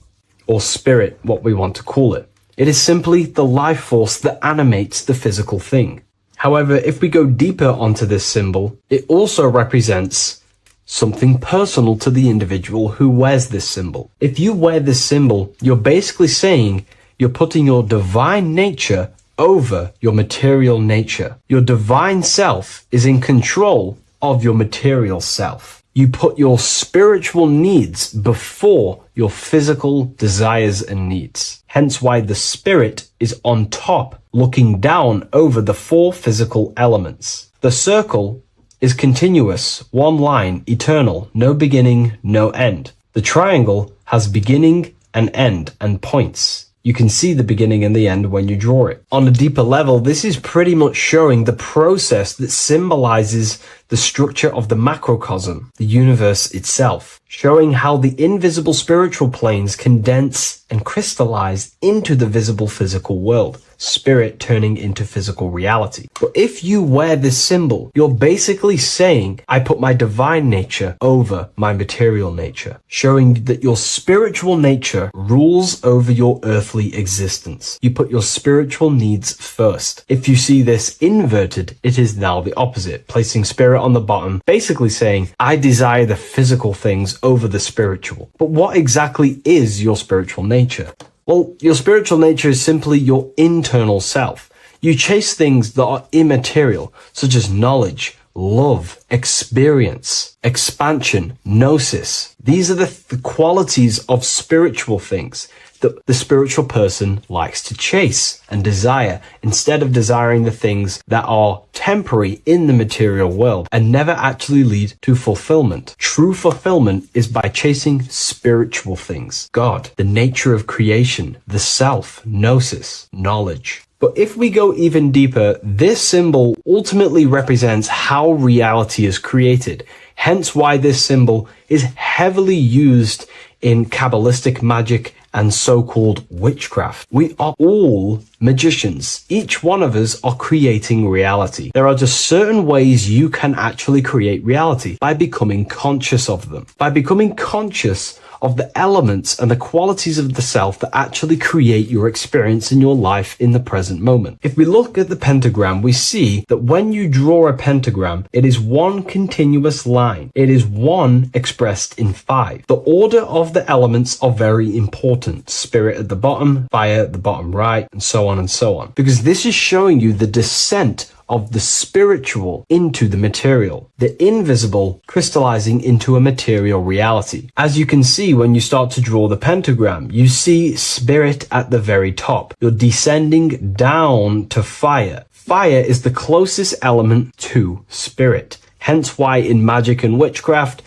or spirit, what we want to call it. It is simply the life force that animates the physical thing. However, if we go deeper onto this symbol, it also represents something personal to the individual who wears this symbol. If you wear this symbol, you're basically saying You're putting your divine nature over your material nature. Your divine self is in control of your material self. You put your spiritual needs before your physical desires and needs. Hence why the spirit is on top, looking down over the four physical elements. The circle is continuous, one line, eternal, no beginning, no end. The triangle has beginning and end and points. You can see the beginning and the end when you draw it. On a deeper level, this is pretty much showing the process that symbolizes the structure of the macrocosm, the universe itself, showing how the invisible spiritual planes condense and crystallize into the visible physical world, spirit turning into physical reality. But if you wear this symbol, you're basically saying, I put my divine nature over my material nature, showing that your spiritual nature rules over your earthly existence. You put your spiritual needs first. If you see this inverted, it is now the opposite, placing spirit on the bottom, basically saying, I desire the physical things over the spiritual. But what exactly is your spiritual nature? Well, your spiritual nature is simply your internal self. You chase things that are immaterial, such as knowledge, love, experience, expansion, gnosis. These are the qualities of spiritual things that the spiritual person likes to chase and desire, instead of desiring the things that are temporary in the material world and never actually lead to fulfillment. True fulfillment is by chasing spiritual things. God, the nature of creation, the self, gnosis, knowledge. But if we go even deeper, this symbol ultimately represents how reality is created. Hence why this symbol is heavily used in Kabbalistic magic and so-called witchcraft. We are all magicians. Each one of us are creating reality. There are just certain ways you can actually create reality by becoming conscious of them. By becoming conscious of the elements and the qualities of the self that actually create your experience in your life in the present moment. If we look at the pentagram, we see that when you draw a pentagram, it is one continuous line. It is one expressed in 5. The order of the elements are very important. Spirit at the bottom, fire at the bottom right, and so on and so on. Because this is showing you the descent of the spiritual into the material, the invisible crystallizing into a material reality. As you can see when you start to draw the pentagram, you see spirit at the very top. You're descending down to fire. Fire is the closest element to spirit. Hence why in magic and witchcraft,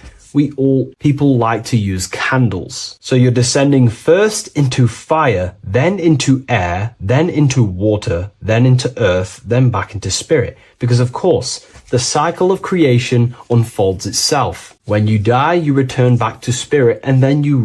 people like to use candles. So you're descending first into fire, then into air, then into water, then into earth, then back into spirit. Because of course, the cycle of creation unfolds itself. When you die, you return back to spirit, and then you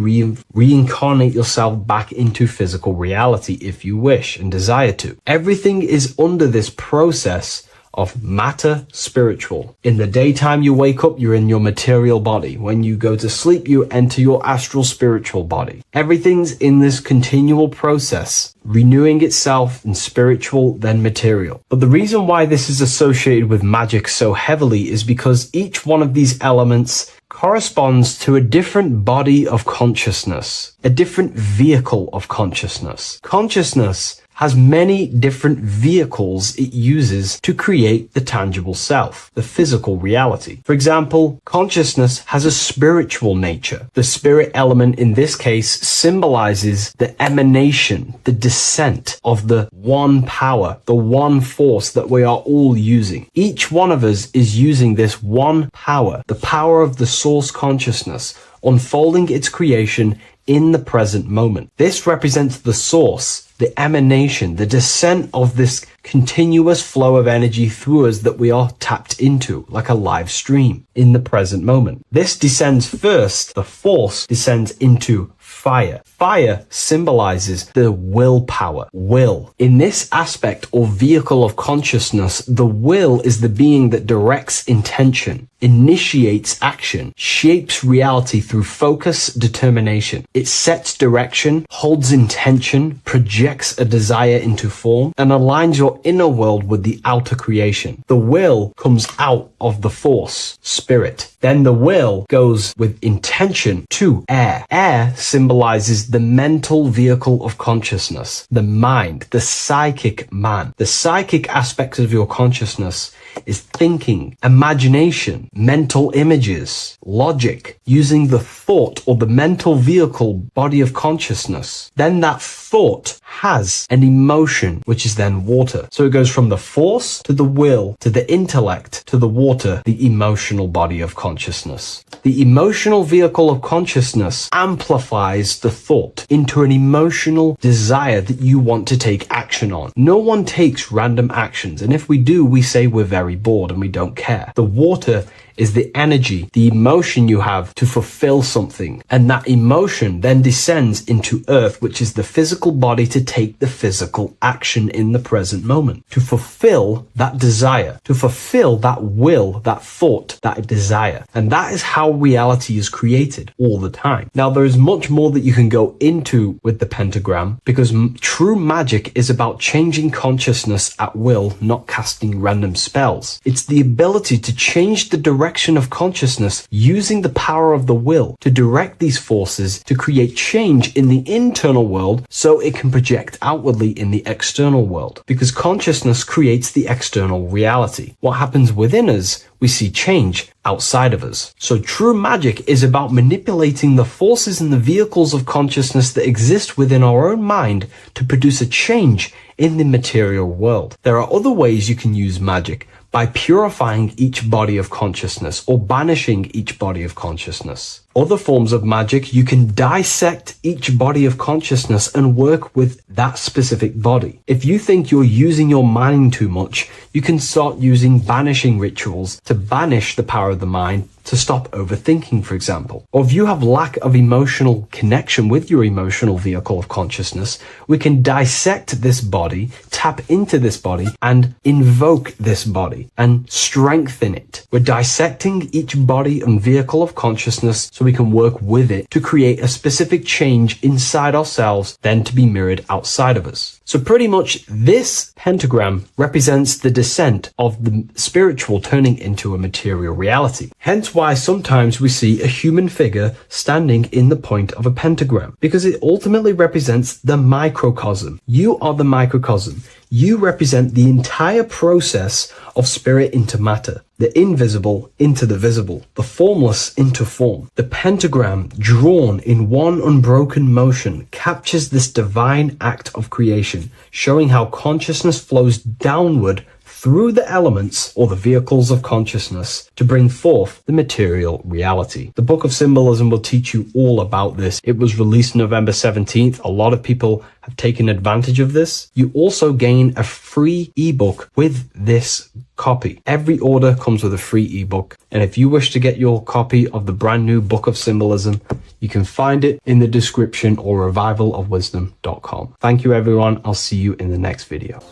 reincarnate yourself back into physical reality if you wish and desire to. Everything is under this process of matter spiritual. In the daytime you wake up, you're in your material body. When you go to sleep, you enter your astral spiritual body. Everything's in this continual process, renewing itself in spiritual, then material. But the reason why this is associated with magic so heavily is because each one of these elements corresponds to a different body of consciousness, a different vehicle of consciousness. Consciousness has many different vehicles it uses to create the tangible self, the physical reality. For example, consciousness has a spiritual nature. The spirit element in this case symbolizes the emanation, the descent of the one power, the one force that we are all using. Each one of us is using this one power, the power of the source consciousness, unfolding its creation in the present moment. This represents the source, the emanation, the descent of this continuous flow of energy through us that we are tapped into, like a live stream in the present moment. This descends first, the force descends into fire. Fire symbolizes the willpower, will. In this aspect or vehicle of consciousness, the will is the being that directs intention. initiates action, shapes reality through focus, determination. It sets direction, holds intention, projects a desire into form, and aligns your inner world with the outer creation. The will comes out of the force, spirit. Then the will goes with intention to air. Air symbolizes the mental vehicle of consciousness, the mind, the psychic man. The psychic aspects of your consciousness is thinking, imagination, mental images, logic, using the thought or the mental vehicle body of consciousness. Then that thought has an emotion, which is then water. So it goes from the force to the will to the intellect to the water, the emotional body of consciousness. The emotional vehicle of consciousness amplifies the thought into an emotional desire that you want to take action on. No one takes random actions, and if we do, we say we're very bored and we don't care. The water is the energy, the emotion you have to fulfill something. And that emotion then descends into earth, which is the physical body to take the physical action in the present moment, to fulfill that desire, to fulfill that will, that thought, that desire. And that is how reality is created all the time. Now, there is much more that you can go into with the pentagram, because true magic is about changing consciousness at will, not casting random spells. It's the ability to change the direction of consciousness using the power of the will to direct these forces to create change in the internal world so it can project outwardly in the external world. Because consciousness creates the external reality. What happens within us, we see change outside of us. So true magic is about manipulating the forces and the vehicles of consciousness that exist within our own mind to produce a change in the material world. There are other ways you can use magic, by purifying each body of consciousness or banishing each body of consciousness. Other forms of magic, you can dissect each body of consciousness and work with that specific body. If you think you're using your mind too much, you can start using banishing rituals to banish the power of the mind, to stop overthinking, for example. Or if you have lack of emotional connection with your emotional vehicle of consciousness, we can dissect this body, tap into this body, and invoke this body and strengthen it. We're dissecting each body and vehicle of consciousness so we can work with it to create a specific change inside ourselves, then to be mirrored outside of us. So pretty much this pentagram represents the descent of the spiritual turning into a material reality. Hence why sometimes we see a human figure standing in the point of a pentagram, because it ultimately represents the microcosm. You are the microcosm. You represent the entire process of spirit into matter, the invisible into the visible, the formless into form. The pentagram, drawn in one unbroken motion, captures this divine act of creation, showing how consciousness flows downward through the elements or the vehicles of consciousness to bring forth the material reality. The Book of Symbolism will teach you all about this. It was released November 17th. A lot of people have taken advantage of this. You also gain a free ebook with this copy. Every order comes with a free ebook. And if you wish to get your copy of the brand new Book of Symbolism, you can find it in the description or revivalofwisdom.com. Thank you, everyone. I'll see you in the next video.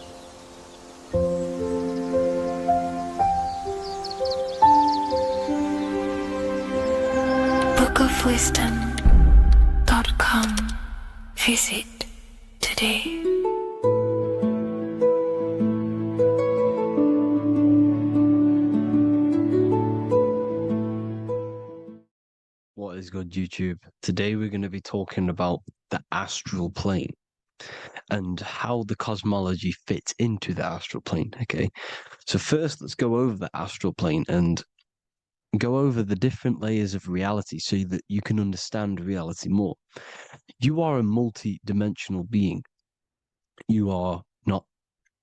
bookofwisdom.com. Visit today. What is good, YouTube? Today we're going to be talking about the astral plane and how the cosmology fits into the astral plane. Okay, so first let's go over the astral plane and go over the different layers of reality so that you can understand reality more. You are a multi-dimensional being. You are not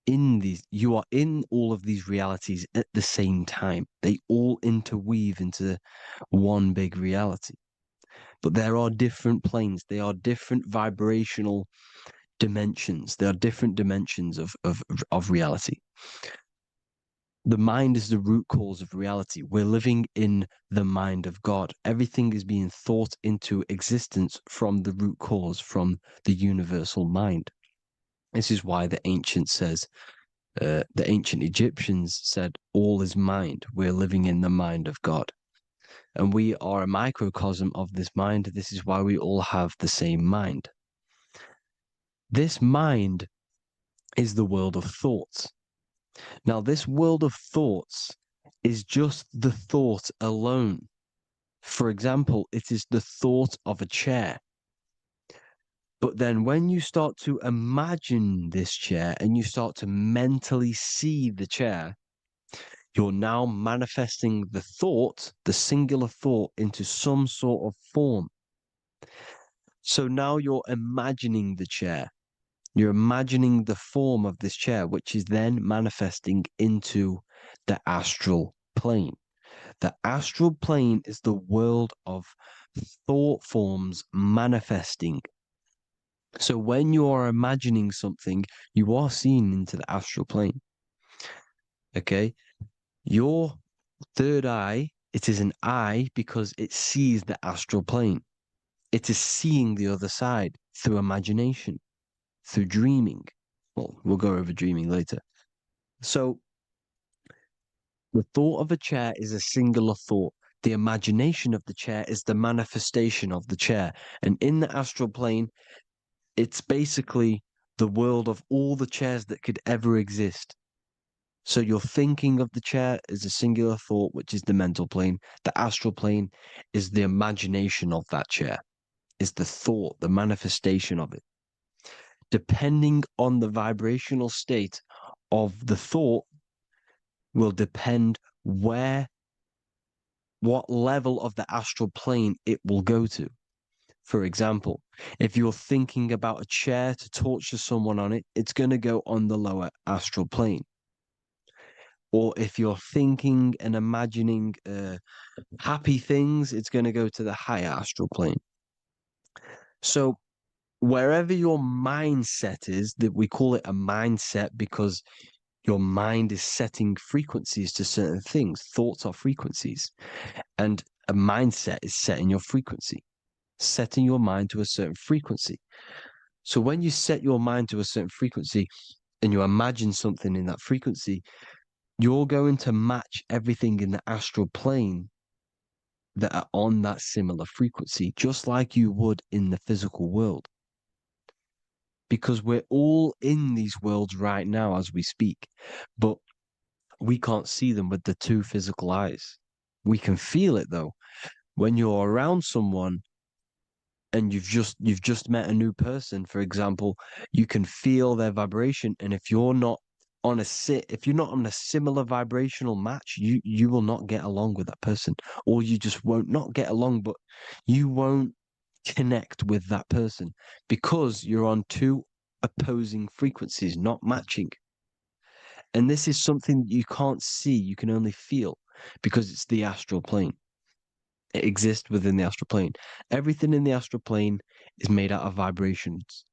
in these, you are in all of these realities at the same time. They all interweave into one big reality. But there are different planes. They are different vibrational dimensions. There are different dimensions of reality. The mind is the root cause of reality. We're living in the mind of God. Everything is being thought into existence from the root cause, from the universal mind. This is why the ancient says, the ancient Egyptians said, all is mind. We're living in the mind of God. And we are a microcosm of this mind. This is why we all have the same mind. This mind is the world of thoughts. Now, this world of thoughts is just the thought alone. For example, it is the thought of a chair. But then when you start to imagine this chair and you start to mentally see the chair, you're now manifesting the thought, the singular thought, into some sort of form. So now you're imagining the chair. You're imagining the form of this chair, which is then manifesting into the astral plane. The astral plane is the world of thought forms manifesting. So when you are imagining something, you are seeing into the astral plane. Okay? Your third eye, it is an eye because it sees the astral plane. It is seeing the other side through imagination, through dreaming. Well, we'll go over dreaming later. So the thought of a chair is a singular thought. The imagination of the chair is the manifestation of the chair. And in the astral plane, it's basically the world of all the chairs that could ever exist. So you're thinking of the chair as a singular thought, which is the mental plane. The astral plane is the imagination of that chair, is the thought, the manifestation of it. Depending on the vibrational state of the thought will depend what level of the astral plane it will go to. For example, if you're thinking about a chair to torture someone on it, it's going to go on the lower astral plane. Or if you're thinking and imagining happy things, it's going to go to the higher astral plane. So wherever your mindset is, that we call it a mindset because your mind is setting frequencies to certain things. Thoughts are frequencies. And a mindset is setting your frequency, setting your mind to a certain frequency. So when you set your mind to a certain frequency and you imagine something in that frequency, you're going to match everything in the astral plane that are on that similar frequency, just like you would in the physical world. Because we're all in these worlds right now as we speak, but we can't see them with the two physical eyes. We can feel it though. When you're around someone and you've just met a new person, for example, you can feel their vibration. And if you're not on a similar vibrational match, you will not get along with that person, or you just won't not get along, but you won't connect with that person because you're on two opposing frequencies, not matching. And this is something you can't see, you can only feel because it's the astral plane. It exists within the astral plane. Everything in the astral plane is made out of vibrations.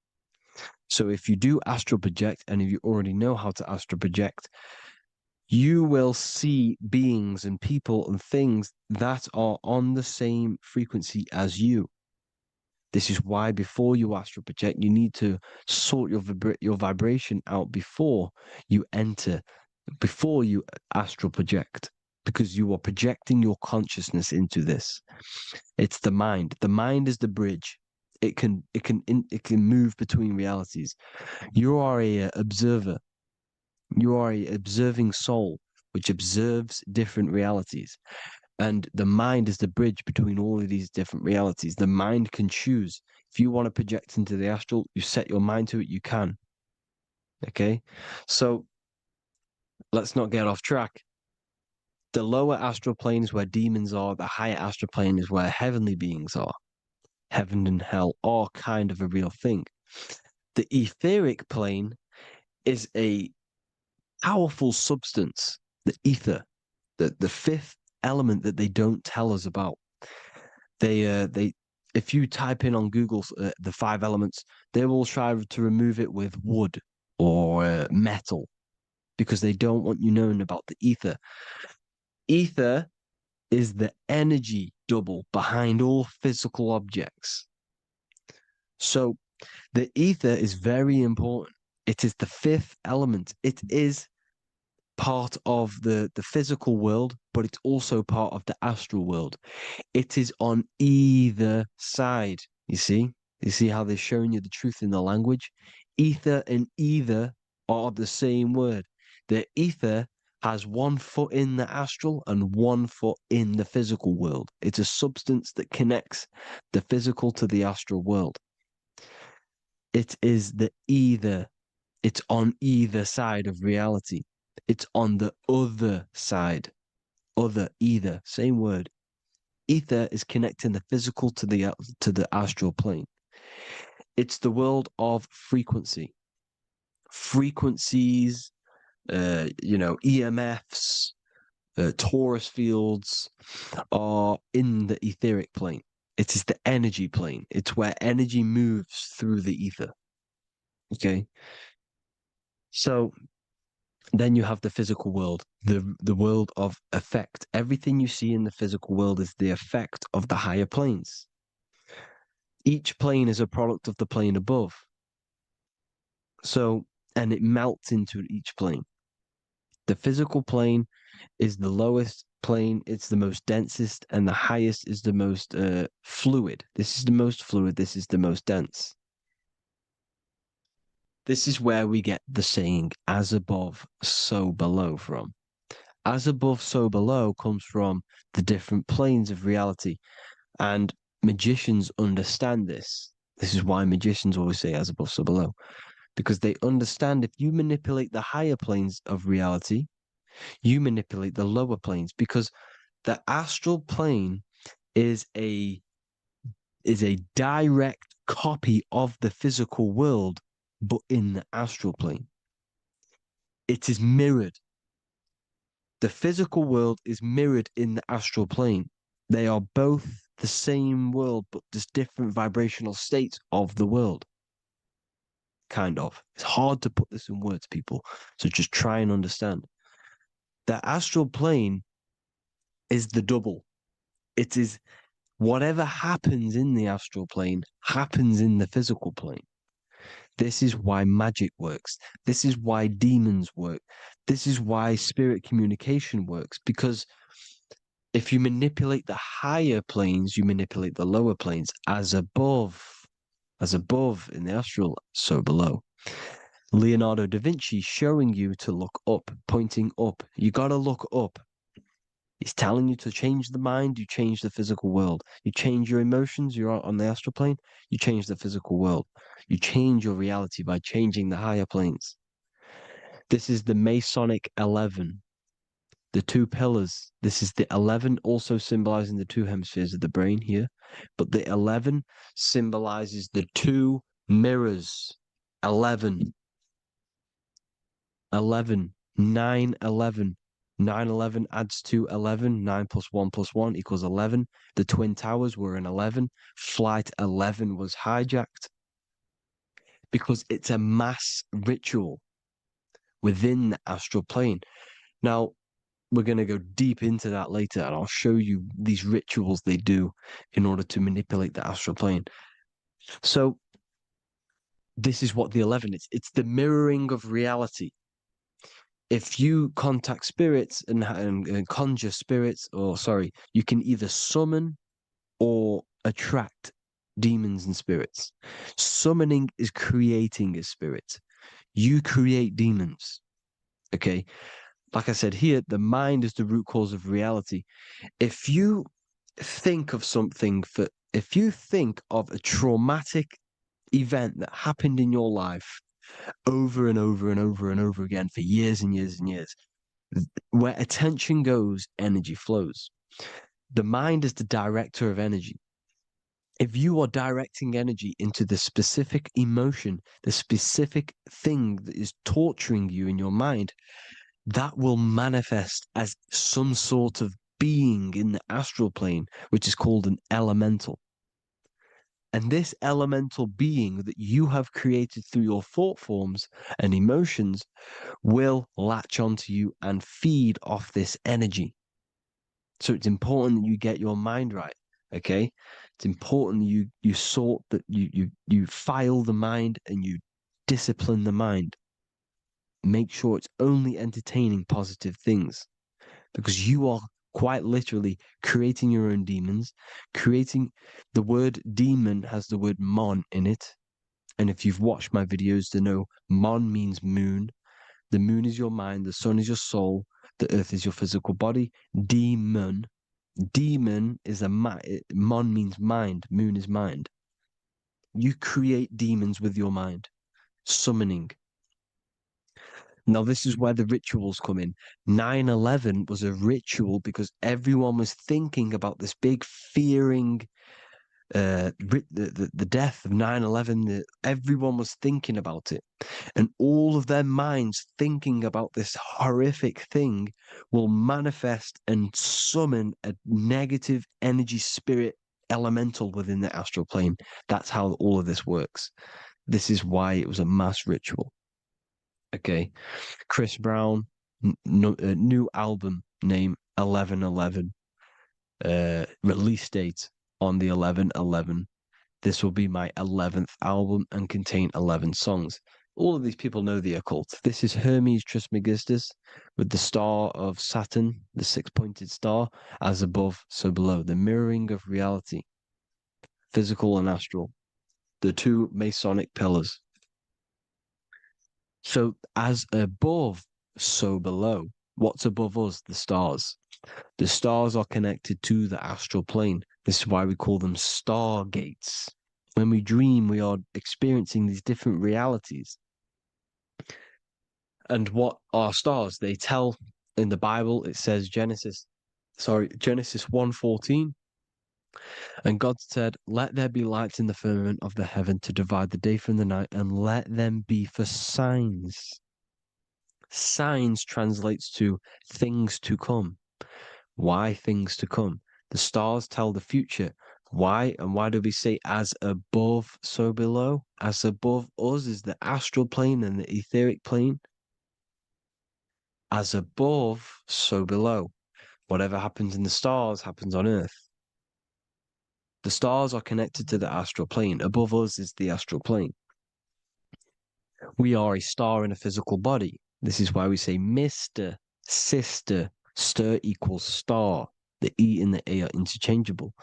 So if you do astral project, and if you already know how to astral project, you will see beings and people and things that are on the same frequency as you. This is why before you astral project, you need to sort your vibration out before you astral project, because you are projecting your consciousness into this. It's the mind. The mind is the bridge. It can move between realities. You are a observer. You are a observing soul which observes different realities. And the mind is the bridge between all of these different realities. The mind can choose. If you want to project into the astral, you set your mind to it, you can. Okay? So let's not get off track. The lower astral plane is where demons are. The higher astral plane is where heavenly beings are. Heaven and hell are kind of a real thing. The etheric plane is a powerful substance, the ether, the fifth element that they don't tell us about. If you type in on Google the 5 elements, they will try to remove it with wood or metal because they don't want you knowing about the ether. Ether is the energy double behind all physical objects. So the ether is very important. It is the 5th element. It is part of the physical world, but it's also part of the astral world. It is on either side. You see? You see how they're showing you the truth in the language? Ether and either are the same word. The ether has 1 foot in the astral and 1 foot in the physical world. It's a substance that connects the physical to the astral world. It is the either. It's on either side of reality. It's on the other side. Other, either, same word. Ether is connecting the physical to the astral plane. It's the world of frequency. Frequencies, EMFs, torus fields are in the etheric plane. It is the energy plane. It's where energy moves through the ether. Okay. So then you have the physical world, the world of effect. Everything you see in the physical world is the effect of the higher planes. Each plane is a product of the plane above. So, and it melts into each plane. The physical plane is the lowest plane, it's the most densest, and the highest is the most fluid. This is the most fluid, this is the most dense. This is where we get the saying, as above, so below from. As above, so below comes from the different planes of reality. And magicians understand this. This is why magicians always say as above, so below. Because they understand if you manipulate the higher planes of reality, you manipulate the lower planes. Because the astral plane is a direct copy of the physical world, but in the astral plane. It is mirrored. The physical world is mirrored in the astral plane. They are both the same world, but just different vibrational states of the world. Kind of. It's hard to put this in words, people. So just try and understand. The astral plane is the double. It is whatever happens in the astral plane happens in the physical plane. This is why magic works. This is why demons work. This is why spirit communication works. Because if you manipulate the higher planes, you manipulate the lower planes. As above in the astral, so below. Leonardo da Vinci showing you to look up, pointing up. You got to look up. He's telling you to change the mind, you change the physical world. You change your emotions, you're on the astral plane, you change the physical world. You change your reality by changing the higher planes. This is the Masonic 11, the 2 pillars. This is the 11, also symbolizing the 2 hemispheres of the brain here. But the 11 symbolizes the 2 mirrors. 11, 11, 9, 11. 9, 11 adds to 11. 9 plus 1 plus 1 equals 11. The Twin Towers were an 11. Flight 11 was hijacked. Because it's a mass ritual within the astral plane. Now, we're going to go deep into that later, and I'll show you these rituals they do in order to manipulate the astral plane. So, this is what the 11 is. It's the mirroring of reality. If you contact spirits and conjure spirits, you can either summon or attract demons and spirits. Summoning is creating a spirit. You create demons. Okay? Like I said here, the mind is the root cause of reality. If you think of if you think of a traumatic event that happened in your life over and over and over and over again for years and years and years, where attention goes, energy flows. The mind is the director of energy. If you are directing energy into the specific emotion, the specific thing that is torturing you in your mind, that will manifest as some sort of being in the astral plane, which is called an elemental. And this elemental being that you have created through your thought forms and emotions will latch onto you and feed off this energy. So it's important that you get your mind right, okay? It's important that you sort that you file the mind and you discipline the mind. make sure it's only entertaining positive things, because you are quite literally creating your own demons. Creating, the word demon has the word mon in it. And if you've watched my videos to know, mon means moon. The moon is your mind, the sun is your soul, the earth is your physical body. Demon is mon means mind, moon is mind. You create demons with your mind. Summoning. Now, this is where the rituals come in. 9/11 was a ritual because everyone was thinking about this big fearing, the death of 9/11. Everyone was thinking about it. And all of their minds thinking about this horrific thing will manifest and summon a negative energy spirit elemental within the astral plane. That's how all of this works. This is why it was a mass ritual. Okay. Chris Brown, new album name 11/11, release date on the 11/11. This will be my 11th album and contain 11 songs. All of these people know the occult. This is Hermes Trismegistus with the star of Saturn, the six-pointed star, as above, so below. The mirroring of reality, physical and astral, the two Masonic pillars. So as above, so below. What's above us? The stars. The stars are connected to the astral plane. This is why we call them stargates. When we dream, we are experiencing these different realities. And what are stars? They tell in the Bible, it says Genesis 1:14. And God said, "Let there be lights in the firmament of the heaven to divide the day from the night, and let them be for signs." Signs translates to things to come. Why things to come? The stars tell the future. Why? And why do we say as above, so below? As above us is the astral plane and the etheric plane. As above, so below. Whatever happens in the stars happens on Earth. The stars are connected to the astral plane. Above us is the astral plane. We are a star in a physical body. This is why we say Mr., sister, stir equals star. The E and the A are interchangeable.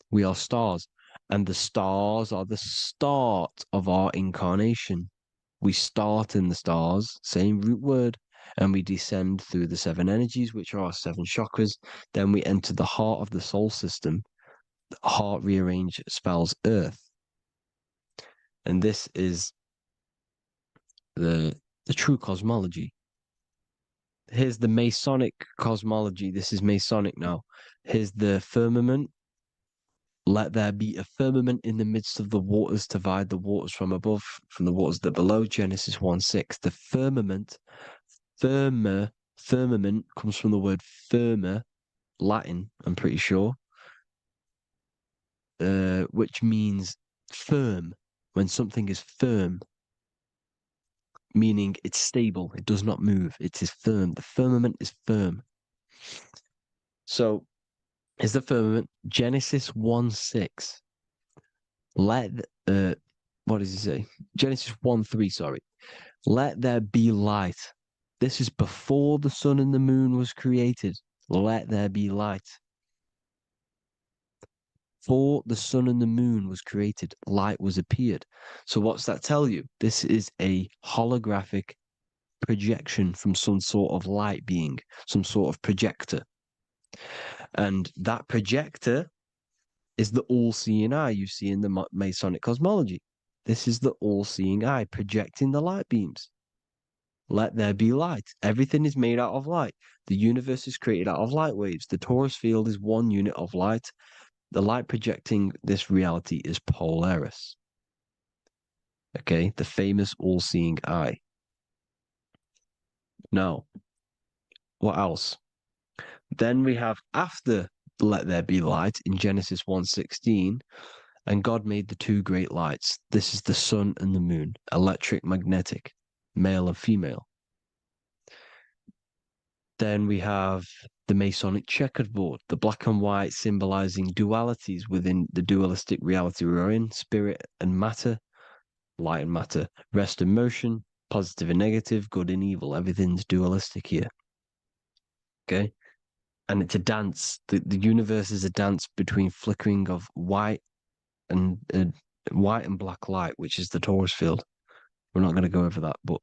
We are stars, and the stars are the start of our incarnation. We start in the stars, same root word, and we descend through the seven energies, which are our seven chakras. Then we enter the heart of the soul system. The heart rearranged spells earth. And this is the true cosmology. Here's the Masonic cosmology. This is Masonic now. Here's the firmament. Let there be a firmament in the midst of the waters to divide the waters from above, from the waters that below. Genesis 1:6. The firmament, firmament comes from the word firma, Latin, I'm pretty sure, which means firm. When something is firm, meaning it's stable, it does not move, it is firm. The firmament is firm. So, is the firmament Genesis 1:6. What does he say? Genesis 1:3, sorry. Let there be light. This is before the sun and the moon was created. Let there be light. Before the sun and the moon was created, light was appeared. So what's that tell you? This is a holographic projection from some sort of light being, some sort of projector. And that projector is the all-seeing eye you see in the Masonic cosmology. This is the all-seeing eye projecting the light beams. Let there be light. Everything is made out of light. The universe is created out of light waves. The torus field is one unit of light. The light projecting this reality is Polaris. Okay, the famous all-seeing eye. Now, what else? Then we have after let there be light in Genesis 1:16, and God made the two great lights. This is the sun and the moon, electric, magnetic, male and female. Then we have the Masonic checkerboard, the black and white symbolizing dualities within the dualistic reality we are in, spirit and matter, light and matter, rest and motion, positive and negative, good and evil. Everything's dualistic here. Okay? And it's a dance. The universe is a dance between flickering of white and black light, which is the torus field. We're not going to go over that, but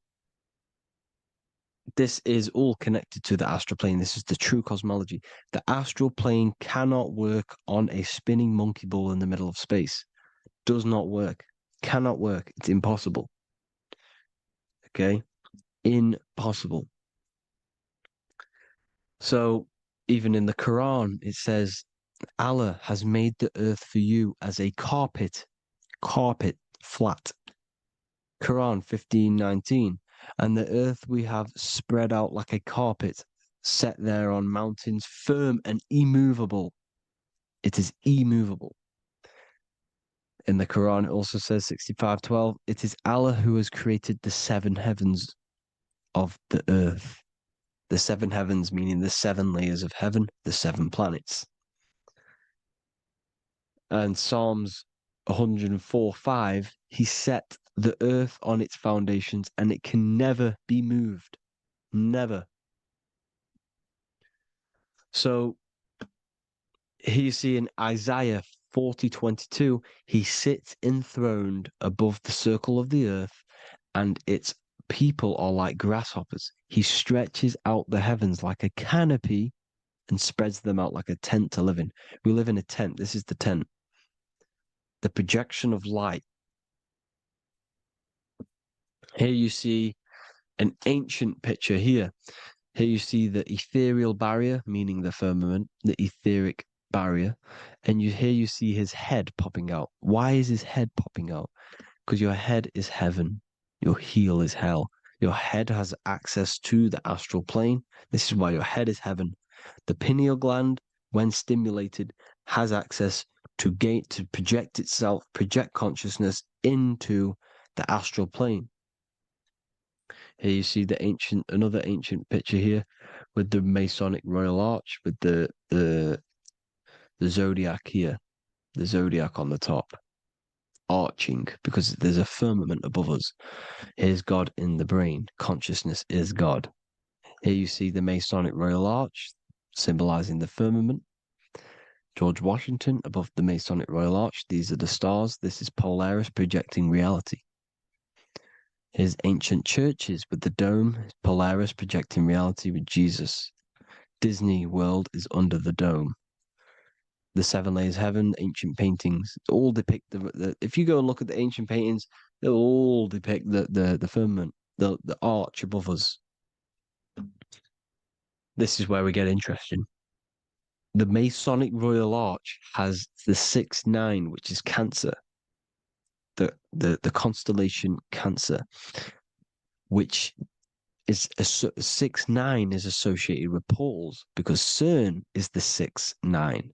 this is all connected to the astral plane. This is the true cosmology. The astral plane cannot work on a spinning monkey ball in the middle of space. Does not work. Cannot work. It's impossible. Okay? Impossible. So even in the Quran, it says, Allah has made the earth for you as a carpet, flat. Quran 15:19. And the earth we have spread out like a carpet, set there on mountains, firm and immovable. It is immovable. In the Quran, it also says 65:12, it is Allah who has created the 7 heavens of the earth. The 7 heavens, meaning the 7 layers of heaven, the 7 planets. And Psalms 104:5, he set the earth on its foundations and it can never be moved. Never. So here you see in Isaiah 40:22, he sits enthroned above the circle of the earth and its people are like grasshoppers. He stretches out the heavens like a canopy and spreads them out like a tent to live in. We live in a tent. This is the tent. The projection of light. Here you see an ancient picture here. Here you see the ethereal barrier, meaning the firmament, the etheric barrier. And here you see his head popping out. Why is his head popping out? Because your head is heaven. Your heel is hell. Your head has access to the astral plane. This is why your head is heaven. The pineal gland, when stimulated, has access to project itself, project consciousness into the astral plane. Here you see another ancient picture here with the Masonic Royal Arch, with the zodiac here, the zodiac on the top, arching, because there's a firmament above us. Here's God in the brain. Consciousness is God. Here you see the Masonic Royal Arch, symbolizing the firmament. George Washington above the Masonic Royal Arch. These are the stars. This is Polaris projecting reality. Here's ancient churches with the dome. Polaris projecting reality with Jesus. Disney World is under the dome. The 7 layers of heaven, ancient paintings, all depict if you go and look at the ancient paintings, they'll all depict the firmament, the arch above us. This is where we get interesting. The Masonic Royal Arch has the 6-9, which is Cancer. The constellation Cancer, which is 6-9 is associated with portals because CERN is the 6-9.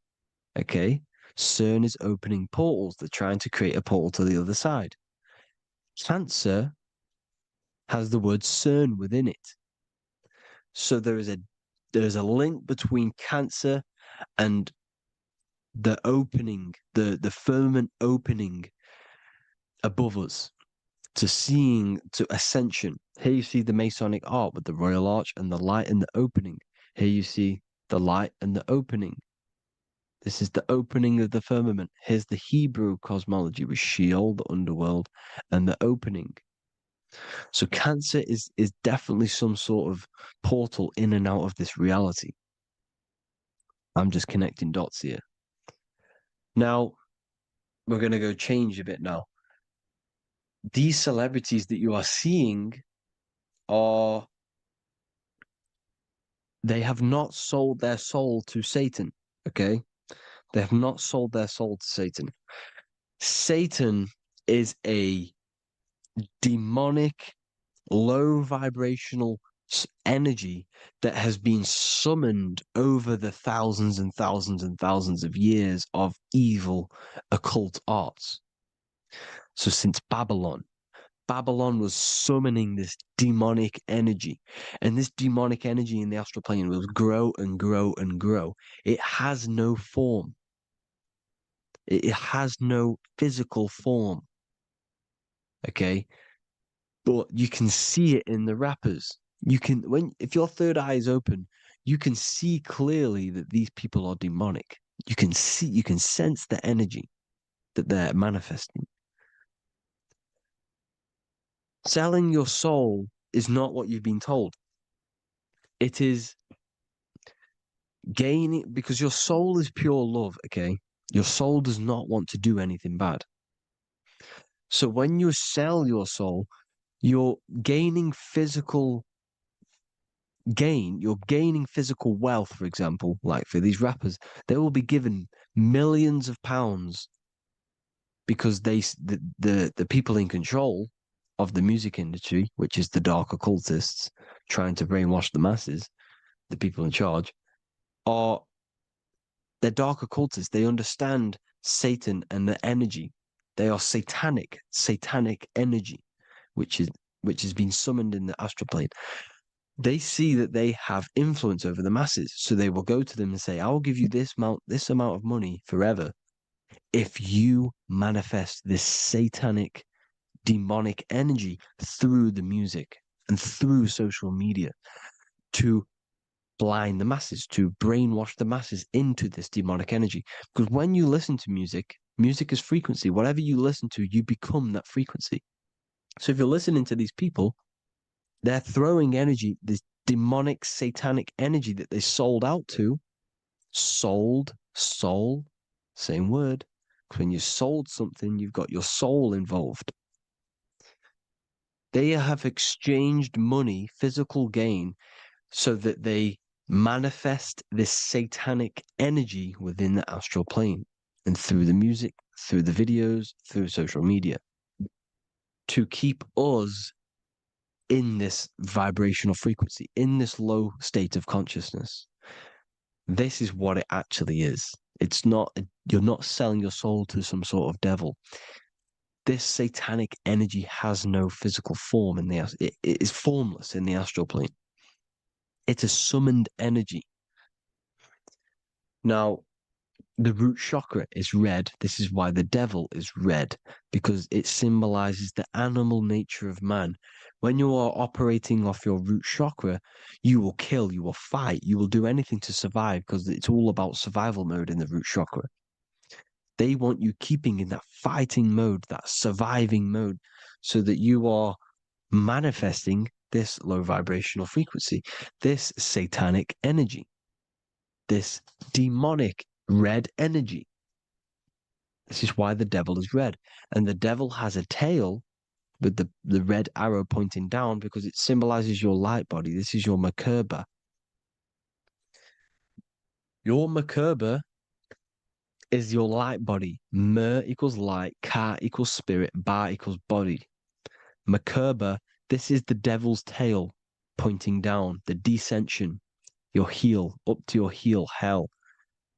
Okay, CERN is opening portals. They're trying to create a portal to the other side. Cancer has the word CERN within it, so there is a link between Cancer and the opening, the firmament opening above us to ascension. Here you see the Masonic art with the Royal Arch and the light and the opening. Here you see the light and the opening. This is the opening of the firmament. Here's the Hebrew cosmology with Sheol, the underworld, and the opening. So Cancer is definitely some sort of portal in and out of this reality. I'm just connecting dots here. Now, we're going to go change a bit now. These celebrities that you are seeing they have not sold their soul to Satan, okay? They have not sold their soul to Satan. Satan is a demonic, low vibrational energy that has been summoned over the thousands and thousands and thousands of years of evil occult arts. So since Babylon was summoning this demonic energy, and this demonic energy in the astral plane will grow and grow and grow. It has no form. It has no physical form. Okay? but you can see it in the rappers. If your third eye is open, you can see clearly that these people are demonic. You can sense the energy that they're manifesting. Selling your soul is not what you've been told. It is gaining, because your soul is pure love, okay? Your soul does not want to do anything bad. So when you sell your soul, you're gaining physical gain. You're gaining physical wealth, for example, like for these rappers, they will be given millions of pounds because the people in control of the music industry, which is the dark occultists trying to brainwash the masses, the people in charge, they're dark occultists. They understand Satan and the energy. They are satanic energy, which has been summoned in the astral plane. They see that they have influence over the masses, so they will go to them and say, "I will give you this amount of money forever if you manifest this satanic, demonic energy through the music and through social media to blind the masses, to brainwash the masses into this demonic energy." Because when you listen to music, music is frequency. Whatever you listen to, you become that frequency. So if you're listening to these people, they're throwing energy, this demonic, satanic energy that they sold out to. Soul, same word. When you sold something, you've got your soul involved. They have exchanged money, physical gain, so that they manifest this satanic energy within the astral plane and through the music, through the videos, through social media to keep us in this vibrational frequency, in this low state of consciousness. This is what it actually is. It's not, you're not selling your soul to some sort of devil. This satanic energy has no physical form it is formless in the astral plane. It's a summoned energy. Now, the root chakra is red. This is why the devil is red, because it symbolizes the animal nature of man. When you are operating off your root chakra, you will kill, you will fight, you will do anything to survive, because it's all about survival mode in the root chakra. They want you keeping in that fighting mode, that surviving mode, so that you are manifesting this low vibrational frequency, this satanic energy, this demonic red energy. This is why the devil is red. And the devil has a tail with the red arrow pointing down because it symbolizes your light body. This is your Merkaba. Your Merkaba is your light body. Mer equals light, Ka equals spirit, Ba equals body. Merkaba, this is the devil's tail pointing down, the descension, your heel, up to your heel, hell.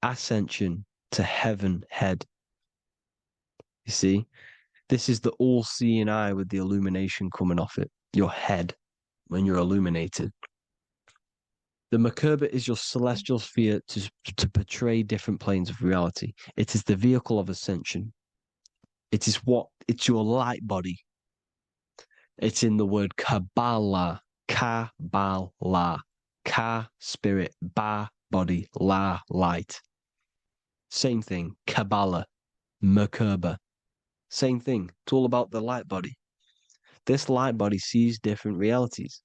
Ascension to heaven, head. You see, this is the all-seeing eye with the illumination coming off it, your head, when you're illuminated. The Merkaba is your celestial sphere to portray different planes of reality. It is the vehicle of ascension. It's your light body. It's in the word Kabbalah, Kabbalah, Ka, spirit, Ba, body, La, light. Same thing, Kabbalah, Merkaba. Same thing. It's all about the light body. This light body sees different realities.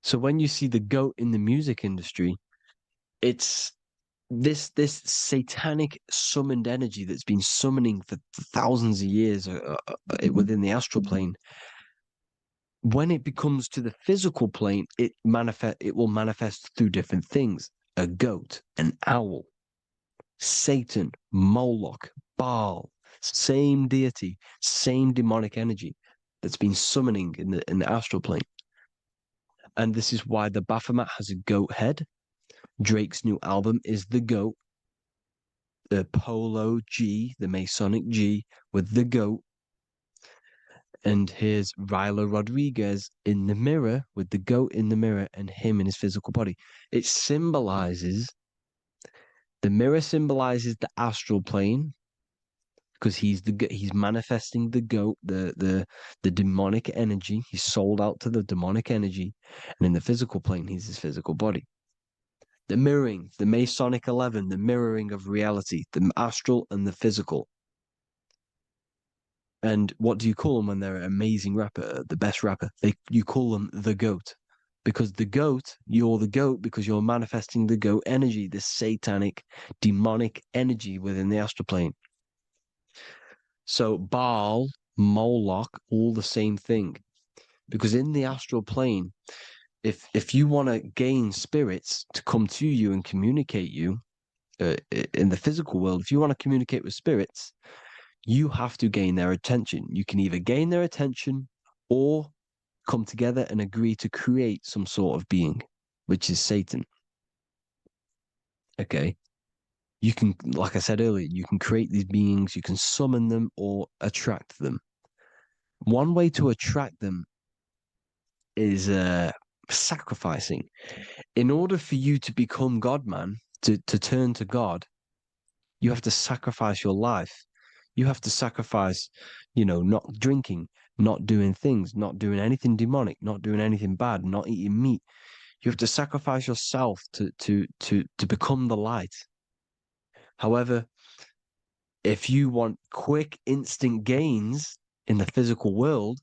So when you see the goat in the music industry, it's this satanic summoned energy that's been summoning for thousands of years within the astral plane. When it becomes to the physical plane, it will manifest through different things. A goat, an owl, Satan, Moloch, Baal, same deity, same demonic energy that's been summoning in the astral plane. And this is why the Baphomet has a goat head. Drake's new album is the goat. The Polo G, the Masonic G, with the goat. And here's Rylo Rodriguez in the mirror with the goat in the mirror and him in his physical body. It symbolizes, the mirror symbolizes the astral plane. because he's manifesting the goat, the demonic energy. He's sold out to the demonic energy, and in the physical plane, he's his physical body. The mirroring, the Masonic 11, the mirroring of reality, the astral and the physical. And what do you call them when they're an amazing rapper, the best rapper? You call them the goat, because you're the goat because you're manifesting the goat energy, this satanic, demonic energy within the astral plane. So Baal, Moloch, all the same thing. Because in the astral plane, if you want to gain spirits to come to you and communicate you in the physical world, if you want to communicate with spirits, you have to gain their attention. You can either gain their attention or come together and agree to create some sort of being, which is Satan. Okay. You can, like I said earlier, you can create these beings, you can summon them or attract them. One way to attract them is sacrificing. In order for you to become God, man, to turn to God, you have to sacrifice your life. You have to sacrifice, not drinking, not doing things, not doing anything demonic, not doing anything bad, not eating meat. You have to sacrifice yourself to become the light. However, if you want quick, instant gains in the physical world,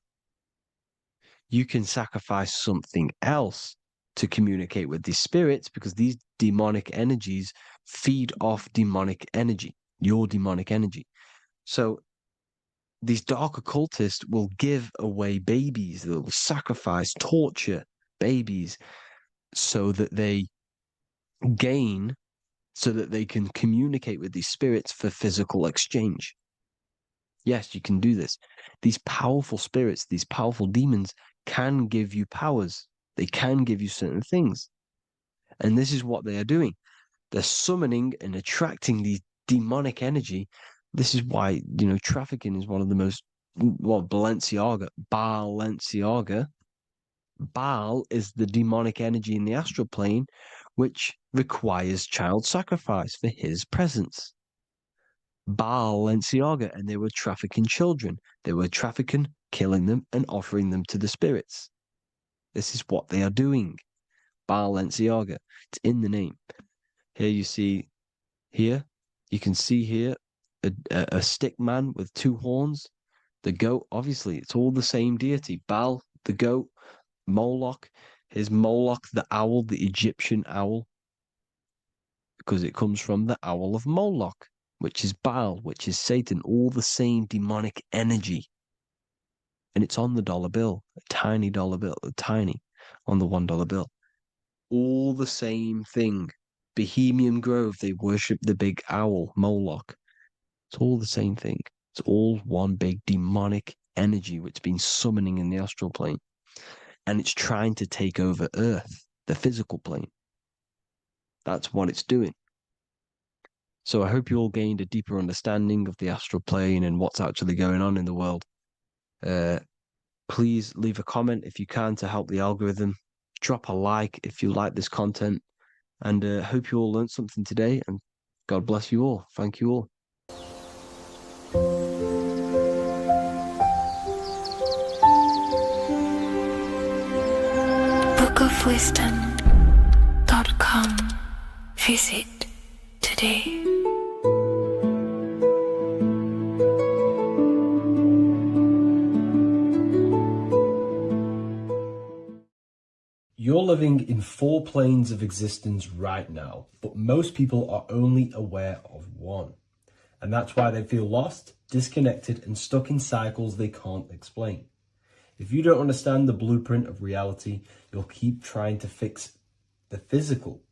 you can sacrifice something else to communicate with these spirits, because these demonic energies feed off demonic energy, your demonic energy. So these dark occultists will give away babies, they'll sacrifice, torture babies so that they gain, so that they can communicate with these spirits for physical exchange. Yes, you can do this. These powerful spirits, these powerful demons can give you powers. They can give you certain things. And this is what they are doing. They're summoning and attracting these demonic energy. This is why, trafficking is one of the most, Balenciaga. Baal is the demonic energy in the astral plane, which requires child sacrifice for his presence. Balenciaga, and they were trafficking children. They were trafficking, killing them, and offering them to the spirits. This is what they are doing. Balenciaga. It's in the name. Here you can see here a stick man with two horns. The goat, obviously, it's all the same deity. Baal, the goat. Moloch, is Moloch the owl, the Egyptian owl, because it comes from the owl of Moloch, which is Baal, which is Satan, all the same demonic energy. And it's on the dollar bill, a tiny dollar bill, on the $1 bill. All the same thing. Bohemian Grove, they worship the big owl, Moloch. It's all the same thing. It's all one big demonic energy which has been summoning in the astral plane. And it's trying to take over Earth, the physical plane. That's what it's doing. So I hope you all gained a deeper understanding of the astral plane and what's actually going on in the world. Please leave a comment if you can to help the algorithm. Drop a like if you like this content. And hope you all learned something today. And God bless you all. Thank you all. bookofwisdom.com. Visit today. You're living in 4 planes of existence right now, but most people are only aware of one. And that's why they feel lost, disconnected, and stuck in cycles they can't explain. If you don't understand the blueprint of reality, you'll keep trying to fix the physical,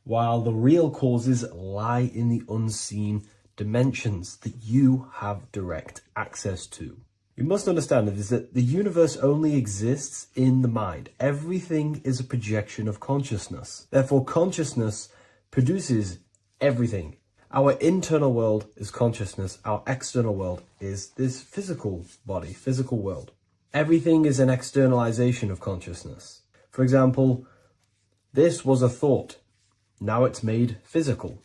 while the real causes lie in the unseen dimensions that you have direct access to. You must understand that the universe only exists in the mind. Everything is a projection of consciousness. Therefore, consciousness produces everything. Our internal world is consciousness. Our external world is this physical body, physical world. Everything is an externalization of consciousness. For example, this was a thought. Now it's made physical.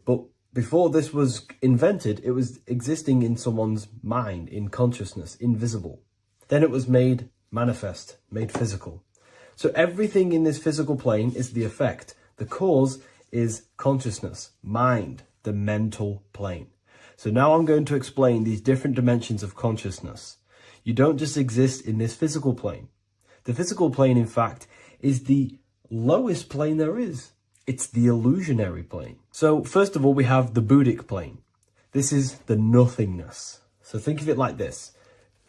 But Before this was invented, it was existing in someone's mind, in consciousness, invisible. Then it was made manifest, made physical. So everything in this physical plane is the effect. The cause is consciousness, mind, the mental plane. So now I'm going to explain these different dimensions of consciousness. You don't just exist in this physical plane. The physical plane, in fact, is the lowest plane there is. It's the illusionary plane. So first of all, we have the Buddhic plane. This is the nothingness. So think of it like this.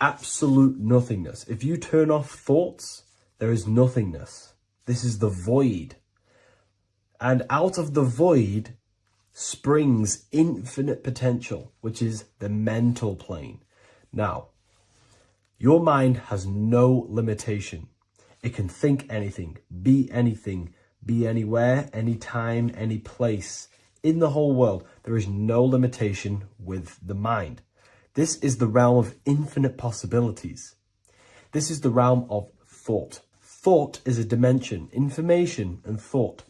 Absolute nothingness. If you turn off thoughts, there is nothingness. This is the void. And out of the void springs infinite potential, which is the mental plane. Now, your mind has no limitation. It can think anything, be anywhere, anytime, any place. In the whole world, there is no limitation with the mind. This is the realm of infinite possibilities. This is the realm of thought. Thought is a dimension, information and thought.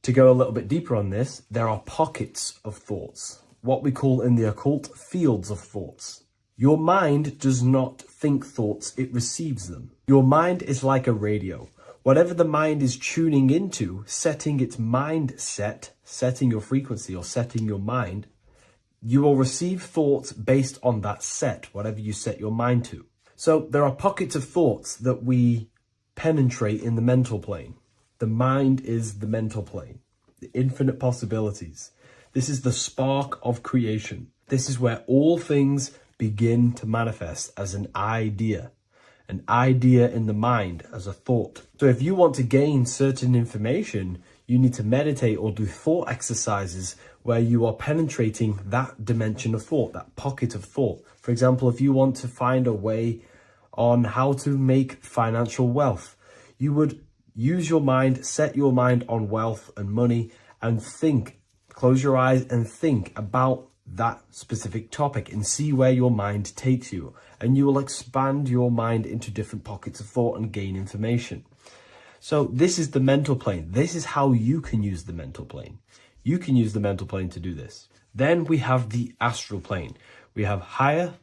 To go a little bit deeper on this, there are pockets of thoughts, what we call in the occult fields of thoughts. Your mind does not think thoughts, it receives them. Your mind is like a radio. Whatever the mind is tuning into, setting its mindset, setting your frequency or setting your mind, you will receive thoughts based on that set, whatever you set your mind to. So there are pockets of thoughts that we penetrate in the mental plane. The mind is the mental plane, the infinite possibilities. This is the spark of creation. This is where all things begin to manifest as an idea in the mind as a thought. So if you want to gain certain information, you need to meditate or do thought exercises where you are penetrating that dimension of thought, that pocket of thought. For example, if you want to find a way on how to make financial wealth, you would use your mind, set your mind on wealth and money and think, close your eyes and think about that specific topic and see where your mind takes you. And you will expand your mind into different pockets of thought and gain information. So this is the mental plane. This is how you can use the mental plane. You can use the mental plane to do this. Then we have the astral plane. We have higher,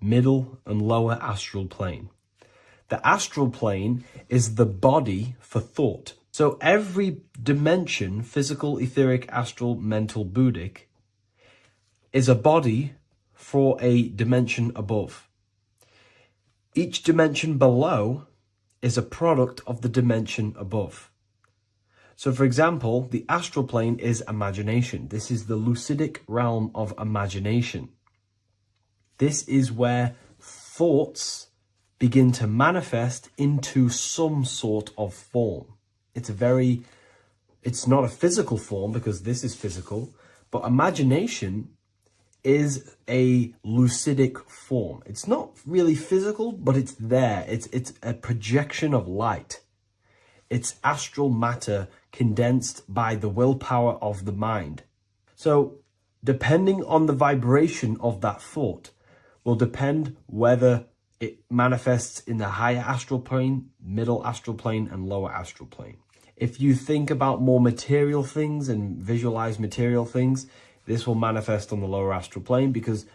middle, and lower astral plane. The astral plane is the body for thought. So every dimension, physical, etheric, astral, mental, Buddhic, is a body for a dimension above. Each dimension below is a product of the dimension above. So for example, the astral plane is imagination. This is the lucidic realm of imagination. This is where thoughts begin to manifest into some sort of form. It's not a physical form because this is physical, but imagination is a lucidic form. It's not really physical, but it's there. It's a projection of light. It's astral matter condensed by the willpower of the mind. So depending on the vibration of that thought will depend whether it manifests in the higher astral plane, middle astral plane, and lower astral plane. If you think about more material things and visualize material things, this will manifest on the lower astral plane because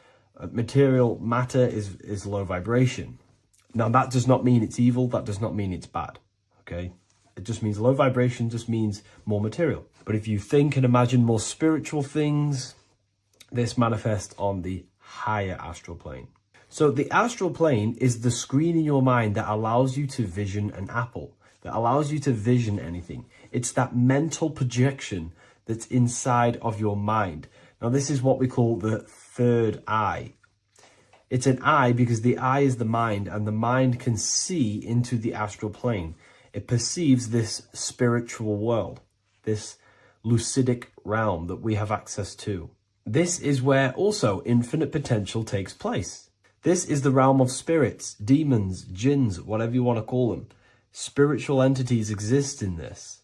material matter is low vibration. Now, that does not mean it's evil. That does not mean it's bad. Okay? It just means low vibration just means more material. But if you think and imagine more spiritual things, this manifests on the higher astral plane. So the astral plane is the screen in your mind that allows you to vision an apple, that allows you to vision anything. It's that mental projection that's inside of your mind. Now, this is what we call the third eye. It's an eye because the eye is the mind, and the mind can see into the astral plane. It perceives this spiritual world, this lucidic realm that we have access to. This is where also infinite potential takes place. This is the realm of spirits, demons, jinns, whatever you want to call them. Spiritual entities exist in this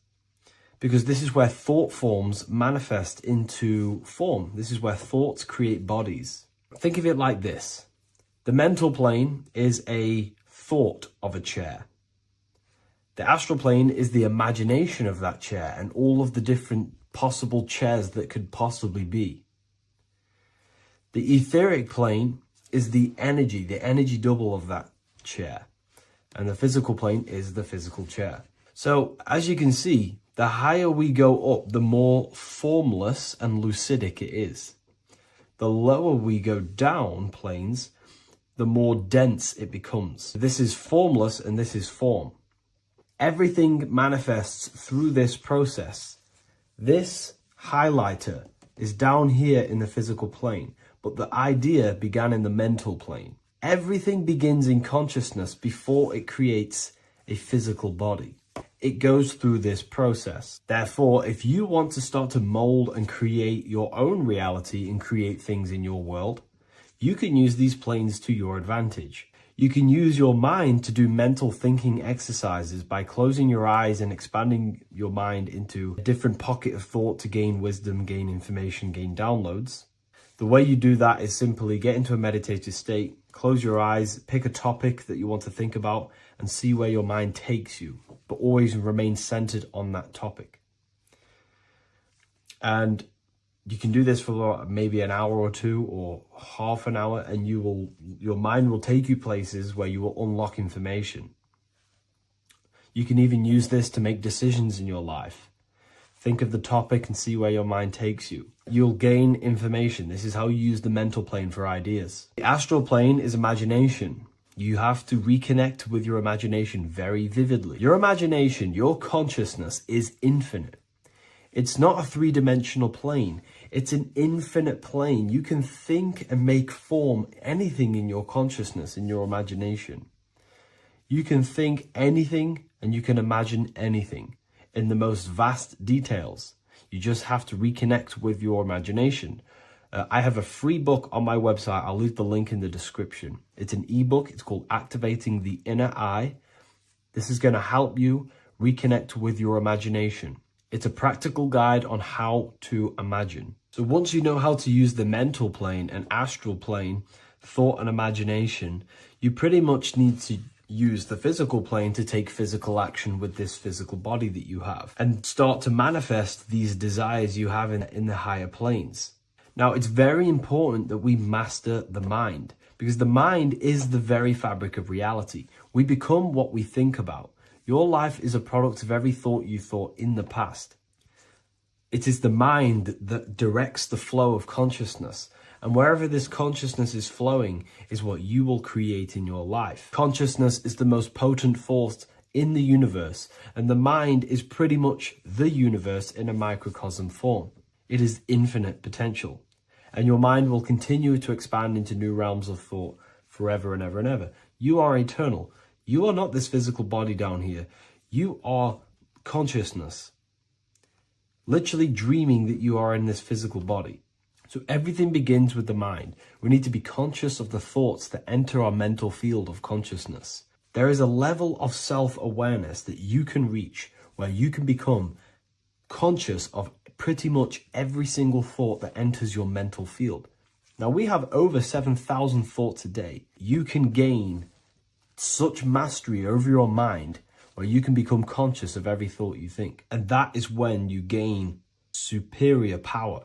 because this is where thought forms manifest into form. This is where thoughts create bodies. Think of it like this. The mental plane is a thought of a chair. The astral plane is the imagination of that chair and all of the different possible chairs that could possibly be. The etheric plane is the energy double of that chair. And the physical plane is the physical chair. So as you can see, the higher we go up, the more formless and lucidic it is. The lower we go down planes, the more dense it becomes. This is formless and this is form. Everything manifests through this process. This highlighter is down here in the physical plane, but the idea began in the mental plane. Everything begins in consciousness before it creates a physical body. It goes through this process. Therefore, if you want to start to mold and create your own reality and create things in your world, you can use these planes to your advantage. You can use your mind to do mental thinking exercises by closing your eyes and expanding your mind into a different pocket of thought to gain wisdom, gain information, gain downloads. The way you do that is simply get into a meditative state, close your eyes, pick a topic that you want to think about, and see where your mind takes you, but always remain centered on that topic. And you can do this for maybe an hour or two or half an hour, and your mind will take you places where you will unlock information. You can even use this to make decisions in your life. Think of the topic and see where your mind takes you. You'll gain information. This is how you use the mental plane for ideas. The astral plane is imagination. You have to reconnect with your imagination very vividly. Your imagination, your consciousness is infinite. It's not a three-dimensional plane. It's an infinite plane. You can think and make form anything in your consciousness, in your imagination. You can think anything and you can imagine anything in the most vast details. You just have to reconnect with your imagination. I have a free book on my website. I'll leave the link in the description. It's an ebook. It's called Activating the Inner Eye. This is going to help you reconnect with your imagination. It's a practical guide on how to imagine. So once you know how to use the mental plane and astral plane, thought and imagination, you pretty much need to use the physical plane to take physical action with this physical body that you have and start to manifest these desires you have in the higher planes. Now, it's very important that we master the mind, because the mind is the very fabric of reality. We become what we think about. Your life is a product of every thought you thought in the past. It is the mind that directs the flow of consciousness. And wherever this consciousness is flowing is what you will create in your life. Consciousness is the most potent force in the universe, and the mind is pretty much the universe in a microcosm form. It is infinite potential, and your mind will continue to expand into new realms of thought forever and ever and ever. You are eternal. You are not this physical body down here. You are consciousness, literally dreaming that you are in this physical body. So everything begins with the mind. We need to be conscious of the thoughts that enter our mental field of consciousness. There is a level of self-awareness that you can reach where you can become conscious of pretty much every single thought that enters your mental field. Now, we have over 7,000 thoughts a day. You can gain such mastery over your mind where you can become conscious of every thought you think. And that is when you gain superior power.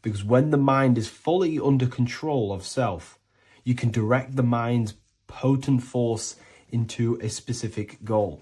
Because when the mind is fully under control of self, you can direct the mind's potent force into a specific goal.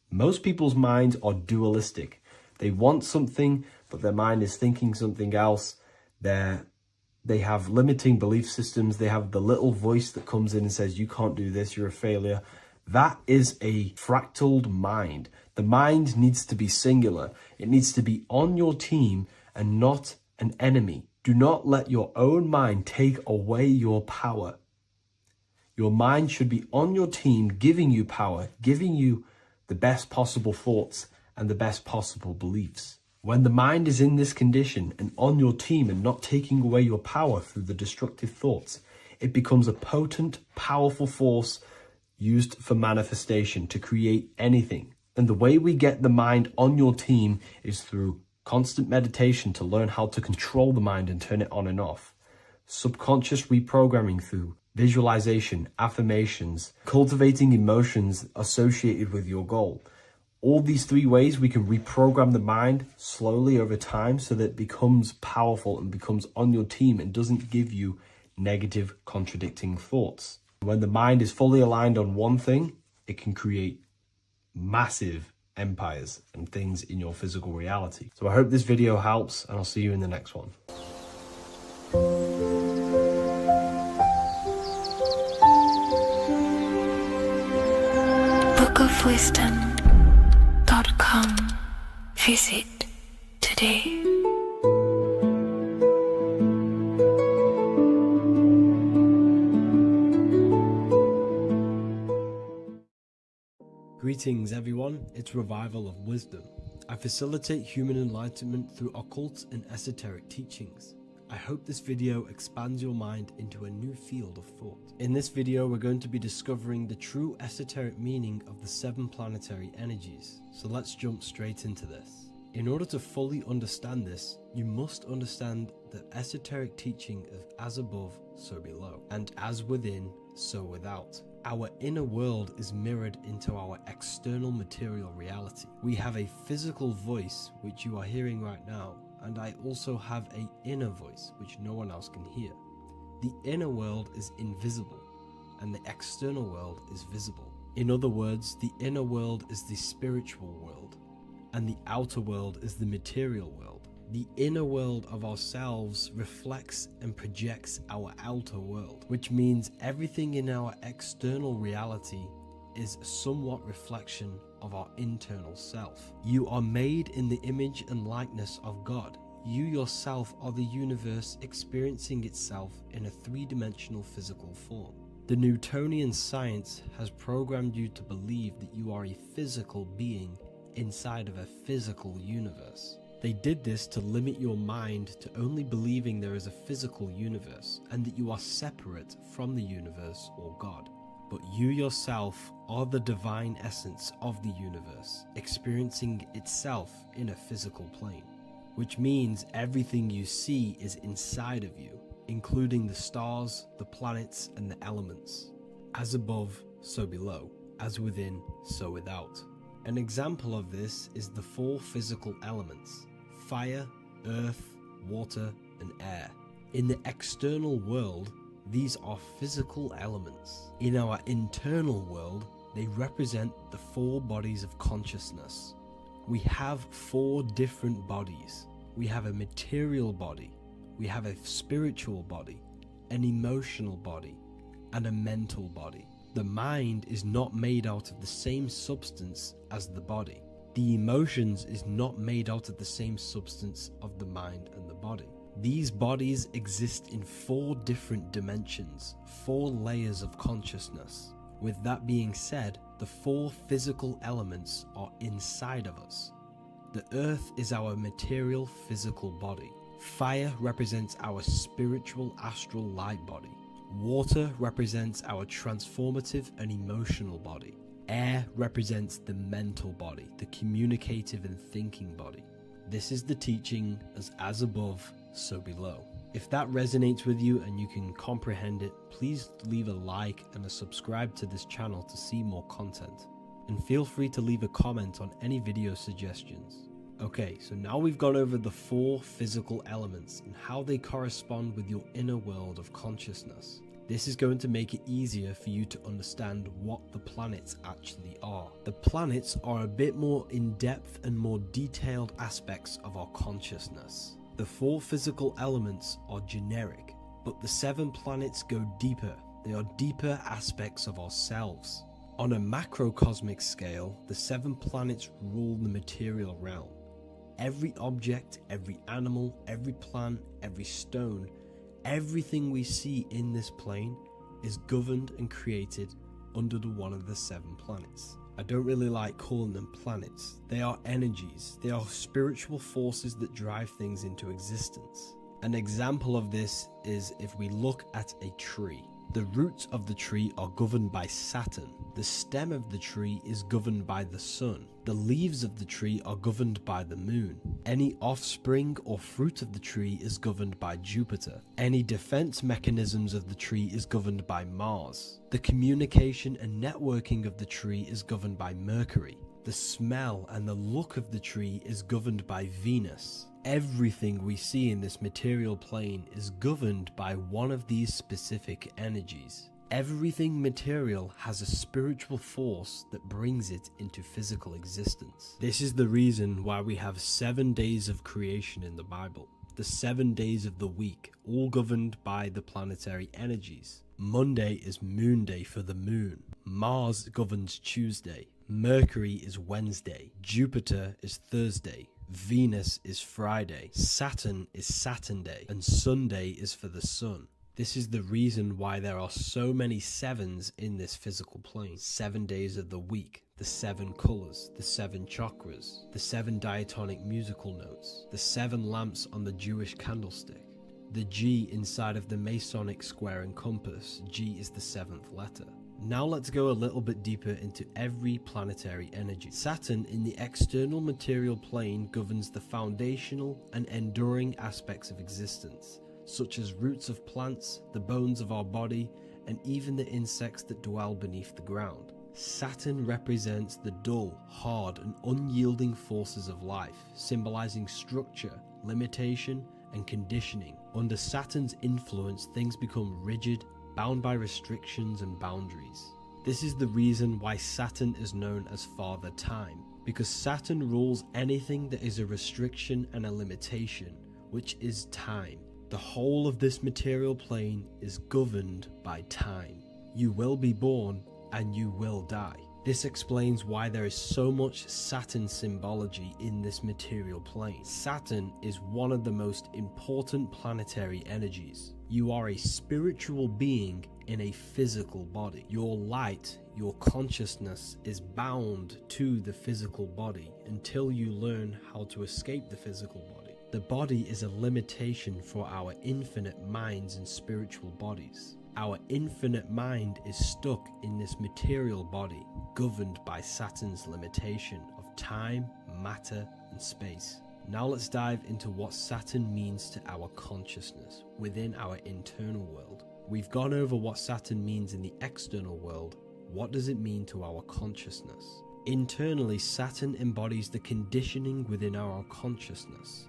Most people's minds are dualistic. They want something, but their mind is thinking something else. They have limiting belief systems. They have the little voice that comes in and says, you can't do this, you're a failure. That is a fractaled mind. The mind needs to be singular. It needs to be on your team and not an enemy. Do not let your own mind take away your power. Your mind should be on your team, giving you power, giving you the best possible thoughts and the best possible beliefs. When the mind is in this condition and on your team and not taking away your power through the destructive thoughts, it becomes a potent, powerful force used for manifestation to create anything. And the way we get the mind on your team is through constant meditation to learn how to control the mind and turn it on and off. Subconscious reprogramming through visualization, affirmations, cultivating emotions associated with your goal. All these three ways we can reprogram the mind slowly over time so that it becomes powerful and becomes on your team and doesn't give you negative, contradicting thoughts. When the mind is fully aligned on one thing, it can create massive empires and things in your physical reality. So I hope this video helps, and I'll see you in the next one. bookofwisdom.com. Visit today. Greetings everyone, it's Revival of Wisdom. I facilitate human enlightenment through occult and esoteric teachings. I hope this video expands your mind into a new field of thought. In this video, we're going to be discovering the true esoteric meaning of the 7 planetary energies. So let's jump straight into this. In order to fully understand this, you must understand the esoteric teaching of as above, so below, and as within, so without. Our inner world is mirrored into our external material reality. We have a physical voice, which you are hearing right now, and I also have an inner voice, which no one else can hear. The inner world is invisible, and the external world is visible. In other words, the inner world is the spiritual world, and the outer world is the material world. The inner world of ourselves reflects and projects our outer world, which means everything in our external reality is a somewhat reflection of our internal self. You are made in the image and likeness of God. You yourself are the universe experiencing itself in a 3-dimensional physical form. The Newtonian science has programmed you to believe that you are a physical being inside of a physical universe. They did this to limit your mind to only believing there is a physical universe and that you are separate from the universe or God. But you yourself are the divine essence of the universe, experiencing itself in a physical plane, which means everything you see is inside of you, including the stars, the planets, and the elements. As above, so below. As within, so without. An example of this is the 4 physical elements: fire, earth, water, and air. In the external world, these are physical elements. In our internal world, they represent the 4 bodies of consciousness. We have 4 different bodies. We have a material body, we have a spiritual body, an emotional body, and a mental body. The mind is not made out of the same substance as the body. The emotions is not made out of the same substance of the mind and the body. These bodies exist in 4 different dimensions, 4 layers of consciousness. With that being said, the 4 physical elements are inside of us. The earth is our material physical body. Fire represents our spiritual astral light body. Water represents our transformative and emotional body. Air represents the mental body, the communicative and thinking body. This is the teaching as above, so below. If that resonates with you and you can comprehend it, please leave a like and a subscribe to this channel to see more content. And feel free to leave a comment on any video suggestions. Okay, so now we've gone over the 4 physical elements and how they correspond with your inner world of consciousness. This is going to make it easier for you to understand what the planets actually are. The planets are a bit more in-depth and more detailed aspects of our consciousness. The 4 physical elements are generic, but the 7 planets go deeper. They are deeper aspects of ourselves. On a macrocosmic scale, the 7 planets rule the material realm. Every object, every animal, every plant, every stone, everything we see in this plane is governed and created under one of the 7 planets. I don't really like calling them planets. They are energies. They are spiritual forces that drive things into existence. An example of this is if we look at a tree. The roots of the tree are governed by Saturn. The stem of the tree is governed by the sun. The leaves of the tree are governed by the moon. Any offspring or fruit of the tree is governed by Jupiter. Any defense mechanisms of the tree is governed by Mars. The communication and networking of the tree is governed by Mercury. The smell and the look of the tree is governed by Venus. Everything we see in this material plane is governed by one of these specific energies. Everything material has a spiritual force that brings it into physical existence. This is the reason why we have 7 days of creation in the Bible. The 7 days of the week, all governed by the planetary energies. Monday is Moon Day for the moon. Mars governs Tuesday. Mercury is Wednesday. Jupiter is Thursday. Venus is Friday. Saturn is Saturn Day. And Sunday is for the sun. This is the reason why there are so many sevens in this physical plane. 7 days of the week, the 7 colors, the 7 chakras, the 7 diatonic musical notes, the 7 lamps on the Jewish candlestick, the G inside of the Masonic square and compass. G is the 7th letter. Now let's go a little bit deeper into every planetary energy. Saturn in the external material plane governs the foundational and enduring aspects of existence, such as roots of plants, the bones of our body, and even the insects that dwell beneath the ground. Saturn represents the dull, hard, and unyielding forces of life, symbolizing structure, limitation, and conditioning. Under Saturn's influence, things become rigid, bound by restrictions and boundaries. This is the reason why Saturn is known as Father Time, because Saturn rules anything that is a restriction and a limitation, which is time. The whole of this material plane is governed by time. You will be born and you will die. This explains why there is so much Saturn symbology in this material plane. Saturn is one of the most important planetary energies. You are a spiritual being in a physical body. Your light, your consciousness is bound to the physical body until you learn how to escape the physical body. The body is a limitation for our infinite minds and spiritual bodies. Our infinite mind is stuck in this material body, governed by Saturn's limitation of time, matter, and space. Now let's dive into what Saturn means to our consciousness within our internal world. We've gone over what Saturn means in the external world. What does it mean to our consciousness? Internally, Saturn embodies the conditioning within our consciousness.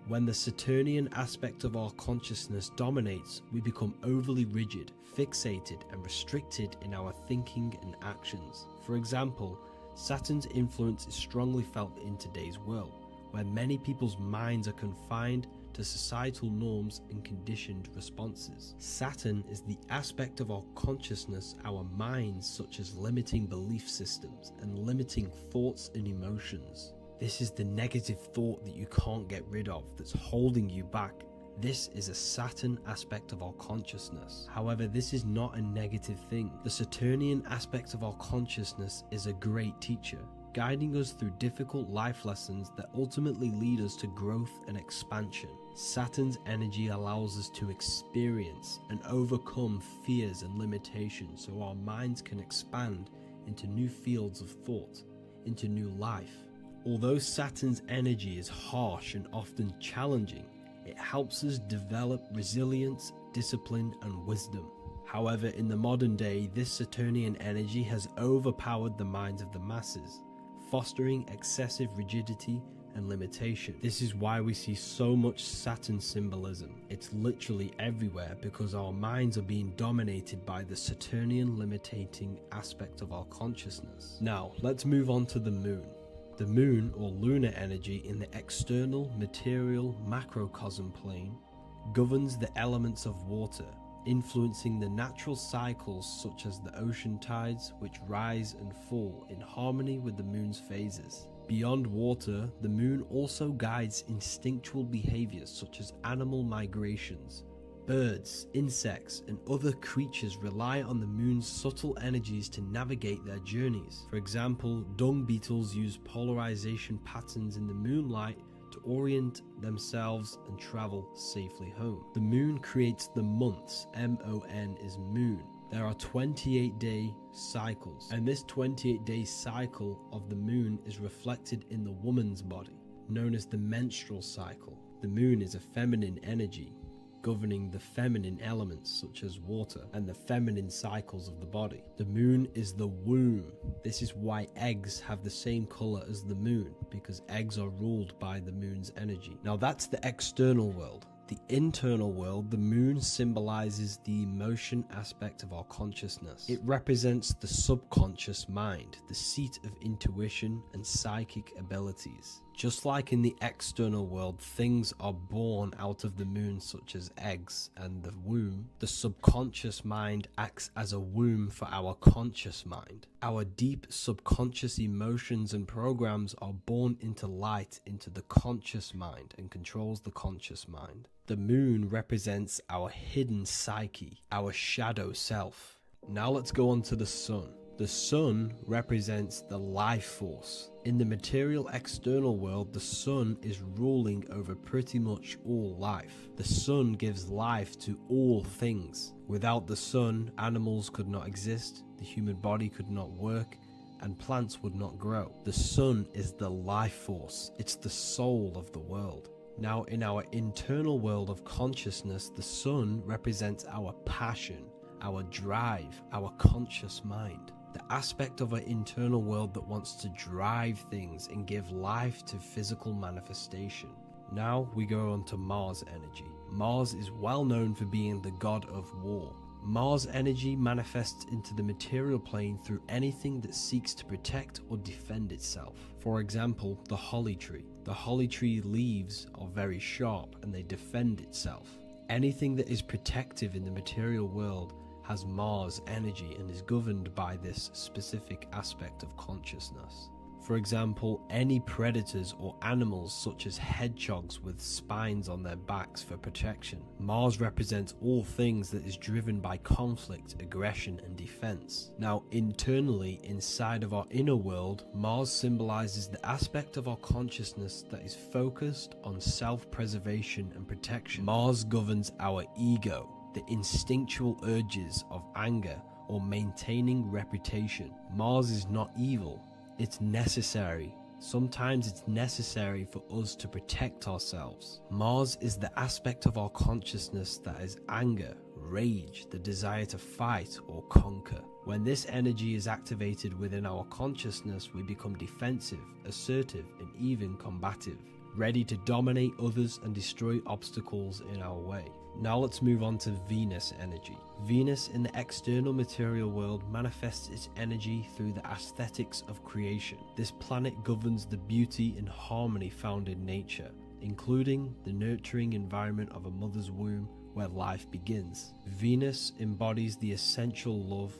When the Saturnian aspect of our consciousness dominates, we become overly rigid, fixated, and restricted in our thinking and actions. For example, Saturn's influence is strongly felt in today's world, where many people's minds are confined to societal norms and conditioned responses. Saturn is the aspect of our consciousness, our minds, such as limiting belief systems and limiting thoughts and emotions. This is the negative thought that you can't get rid of that's holding you back. This is a Saturn aspect of our consciousness. However, this is not a negative thing. The Saturnian aspect of our consciousness is a great teacher, guiding us through difficult life lessons that ultimately lead us to growth and expansion. Saturn's energy allows us to experience and overcome fears and limitations so our minds can expand into new fields of thought, into new life. Although Saturn's energy is harsh and often challenging, it helps us develop resilience, discipline, and wisdom. However, in the modern day, this Saturnian energy has overpowered the minds of the masses, fostering excessive rigidity and limitation. This is why we see so much Saturn symbolism. It's literally everywhere because our minds are being dominated by the Saturnian limiting aspect of our consciousness. Now, let's move on to the moon. The moon, or lunar energy, in the external material macrocosm plane governs the elements of water, influencing the natural cycles such as the ocean tides, which rise and fall in harmony with the moon's phases. Beyond water, the moon also guides instinctual behaviors such as animal migrations. Birds, insects, and other creatures rely on the moon's subtle energies to navigate their journeys. For example, dung beetles use polarization patterns in the moonlight to orient themselves and travel safely home. The moon creates the months. M-O-N is moon. There are 28-day cycles, and this 28-day cycle of the moon is reflected in the woman's body, known as the menstrual cycle. The moon is a feminine energy. governing the feminine elements such as water and the feminine cycles of the body. The moon is the womb. This is why eggs have the same color as the moon, because eggs are ruled by the moon's energy. Now that's the external world. The internal world, the moon symbolizes the emotion aspect of our consciousness. It represents the subconscious mind, the seat of intuition and psychic abilities. Just like in the external world, things are born out of the moon, such as eggs and the womb. The subconscious mind acts as a womb for our conscious mind. Our deep subconscious emotions and programs are born into light into the conscious mind and controls the conscious mind. The moon represents our hidden psyche, our shadow self. Now let's go on to the sun. The sun represents the life force. In the material external world, the sun is ruling over pretty much all life. The sun gives life to all things. Without the sun, animals could not exist, the human body could not work, and plants would not grow. The sun is the life force. It's the soul of the world. Now, in our internal world of consciousness, the sun represents our passion, our drive, our conscious mind. The aspect of our internal world that wants to drive things and give life to physical manifestation. Now we go on to Mars energy. Mars is well known for being the god of war. Mars energy manifests into the material plane through anything that seeks to protect or defend itself. For example, the holly tree. The holly tree leaves are very sharp and they defend itself. Anything that is protective in the material world has Mars energy and is governed by this specific aspect of consciousness. For example, any predators or animals such as hedgehogs with spines on their backs for protection. Mars represents all things that is driven by conflict, aggression and defense. Now internally, inside of our inner world, Mars symbolizes the aspect of our consciousness that is focused on self-preservation and protection. Mars governs our ego, the instinctual urges of anger or maintaining reputation. Mars is not evil, it's necessary. Sometimes it's necessary for us to protect ourselves. Mars is the aspect of our consciousness that is anger, rage, the desire to fight or conquer. When this energy is activated within our consciousness, we become defensive, assertive, and even combative, ready to dominate others and destroy obstacles in our way. Now let's move on to Venus energy. Venus in the external material world manifests its energy through the aesthetics of creation. This planet governs the beauty and harmony found in nature, including the nurturing environment of a mother's womb where life begins. Venus embodies the essential love,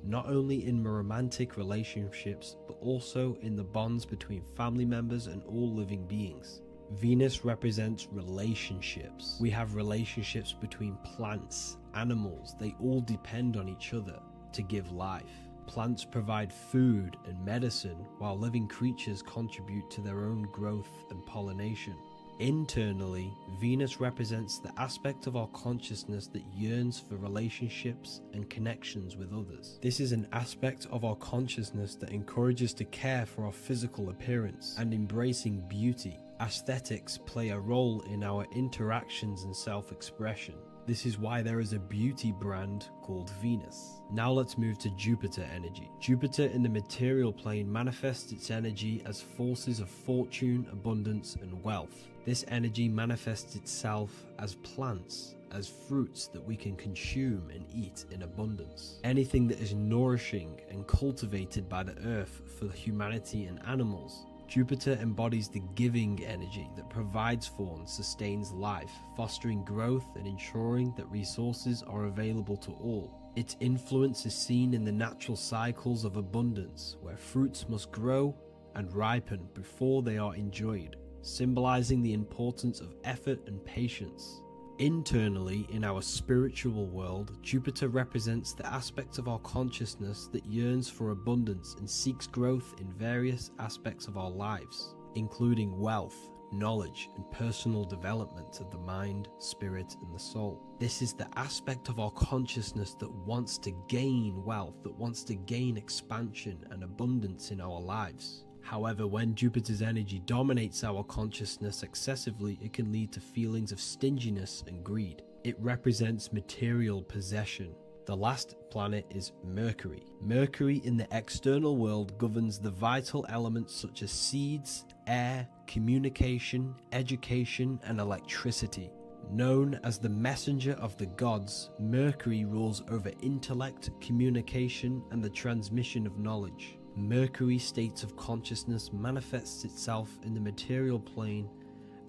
not only in romantic relationships, but also in the bonds between family members and all living beings. Venus represents relationships. We have relationships between plants, animals. They all depend on each other to give life. Plants provide food and medicine, while living creatures contribute to their own growth and pollination. Internally, Venus represents the aspect of our consciousness that yearns for relationships and connections with others. This is an aspect of our consciousness that encourages to care for our physical appearance and embracing beauty. Aesthetics play a role in our interactions and self-expression. This is why there is a beauty brand called Venus. Now let's move to Jupiter energy. Jupiter in the material plane manifests its energy as forces of fortune, abundance, and wealth. This energy manifests itself as plants, as fruits that we can consume and eat in abundance. Anything that is nourishing and cultivated by the earth for humanity and animals. Jupiter embodies the giving energy that provides for and sustains life, fostering growth and ensuring that resources are available to all. Its influence is seen in the natural cycles of abundance, where fruits must grow and ripen before they are enjoyed, symbolizing the importance of effort and patience. Internally, in our spiritual world, Jupiter represents the aspect of our consciousness that yearns for abundance and seeks growth in various aspects of our lives, including wealth, knowledge, and personal development of the mind, spirit, and the soul. This is the aspect of our consciousness that wants to gain wealth, that wants to gain expansion and abundance in our lives. However, when Jupiter's energy dominates our consciousness excessively, it can lead to feelings of stinginess and greed. It represents material possession. The last planet is Mercury. Mercury in the external world governs the vital elements such as seeds, air, communication, education, and electricity. Known as the messenger of the gods, Mercury rules over intellect, communication, and the transmission of knowledge. Mercury's states of consciousness manifests itself in the material plane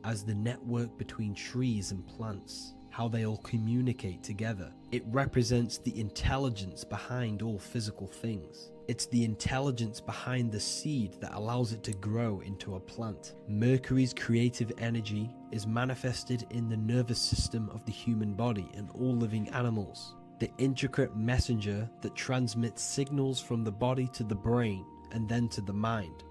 as the network between trees and plants, how they all communicate together. It represents the intelligence behind all physical things. It's the intelligence behind the seed that allows it to grow into a plant. Mercury's creative energy is manifested in the nervous system of the human body and all living animals, the intricate messenger that transmits signals from the body to the brain and then to the mind.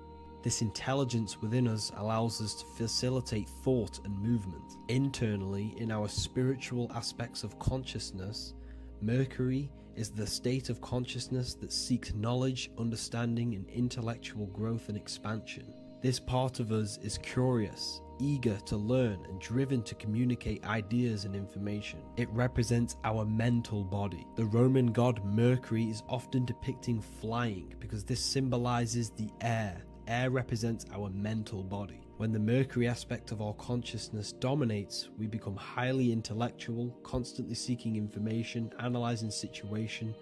This intelligence within us allows us to facilitate thought and movement. Internally, in our spiritual aspects of consciousness, Mercury is the state of consciousness that seeks knowledge, understanding, and intellectual growth and expansion. This part of us is curious, eager to learn, and driven to communicate ideas and information. It represents our mental body. The Roman god Mercury is often depicting flying because this symbolizes the air. Air represents our mental body. When the Mercury aspect of our consciousness dominates, we become highly intellectual, constantly seeking information, analyzing situation,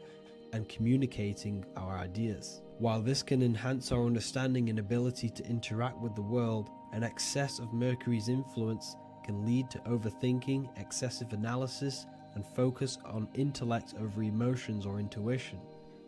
and communicating our ideas. While this can enhance our understanding and ability to interact with the world, an excess of Mercury's influence can lead to overthinking, excessive analysis, and focus on intellect over emotions or intuition.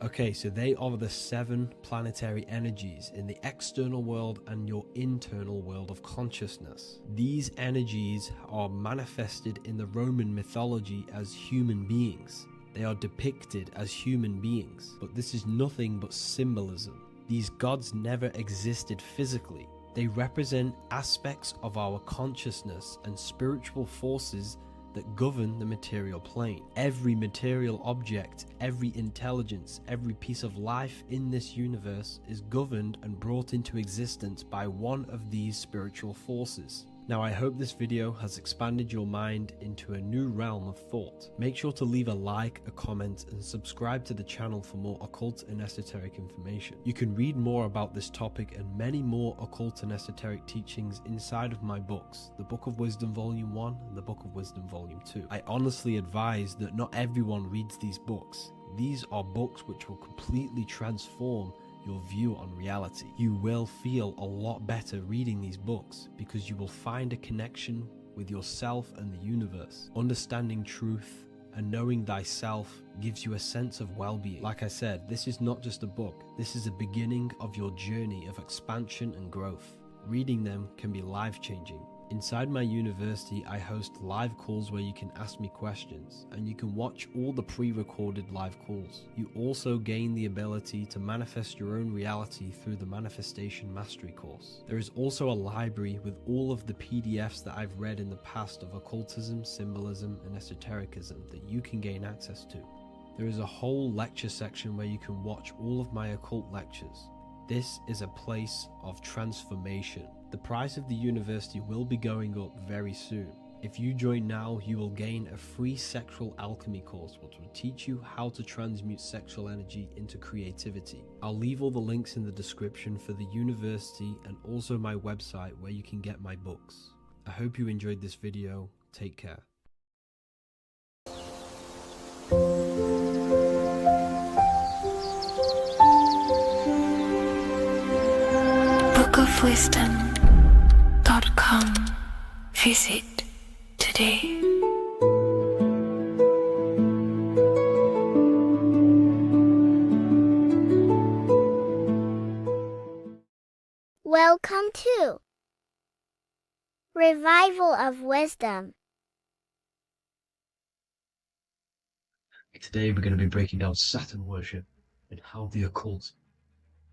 Okay, so they are the 7 planetary energies in the external world and your internal world of consciousness. These energies are manifested in the Roman mythology as human beings. They are depicted as human beings, but this is nothing but symbolism. These gods never existed physically. They represent aspects of our consciousness and spiritual forces that govern the material plane. Every material object, every intelligence, every piece of life in this universe is governed and brought into existence by one of these spiritual forces. Now, I hope this video has expanded your mind into a new realm of thought. Make sure to leave a like, a comment, and subscribe to the channel for more occult and esoteric information. You can read more about this topic and many more occult and esoteric teachings inside of my books, the Book of Wisdom Volume 1 and the Book of Wisdom Volume 2. I honestly advise that not everyone reads these books. These are books which will completely transform your view on reality. You will feel a lot better reading these books because you will find a connection with yourself and the universe. Understanding truth and knowing thyself gives you a sense of well-being. Like I said, this is not just a book. This is a beginning of your journey of expansion and growth. Reading them can be life-changing. Inside my university, I host live calls where you can ask me questions, and you can watch all the pre-recorded live calls. You also gain the ability to manifest your own reality through the Manifestation Mastery course. There is also a library with all of the PDFs that I've read in the past of occultism, symbolism, and esotericism that you can gain access to. There is a whole lecture section where you can watch all of my occult lectures. This is a place of transformation. The price of the university will be going up very soon. If you join now, you will gain a free sexual alchemy course which will teach you how to transmute sexual energy into creativity. I'll leave all the links in the description for the university and also my website where you can get my books. I hope you enjoyed this video. Take care. bookofwisdom.com. Visit today. Welcome to Revival of Wisdom. Today we're going to be breaking down Saturn worship and how the occult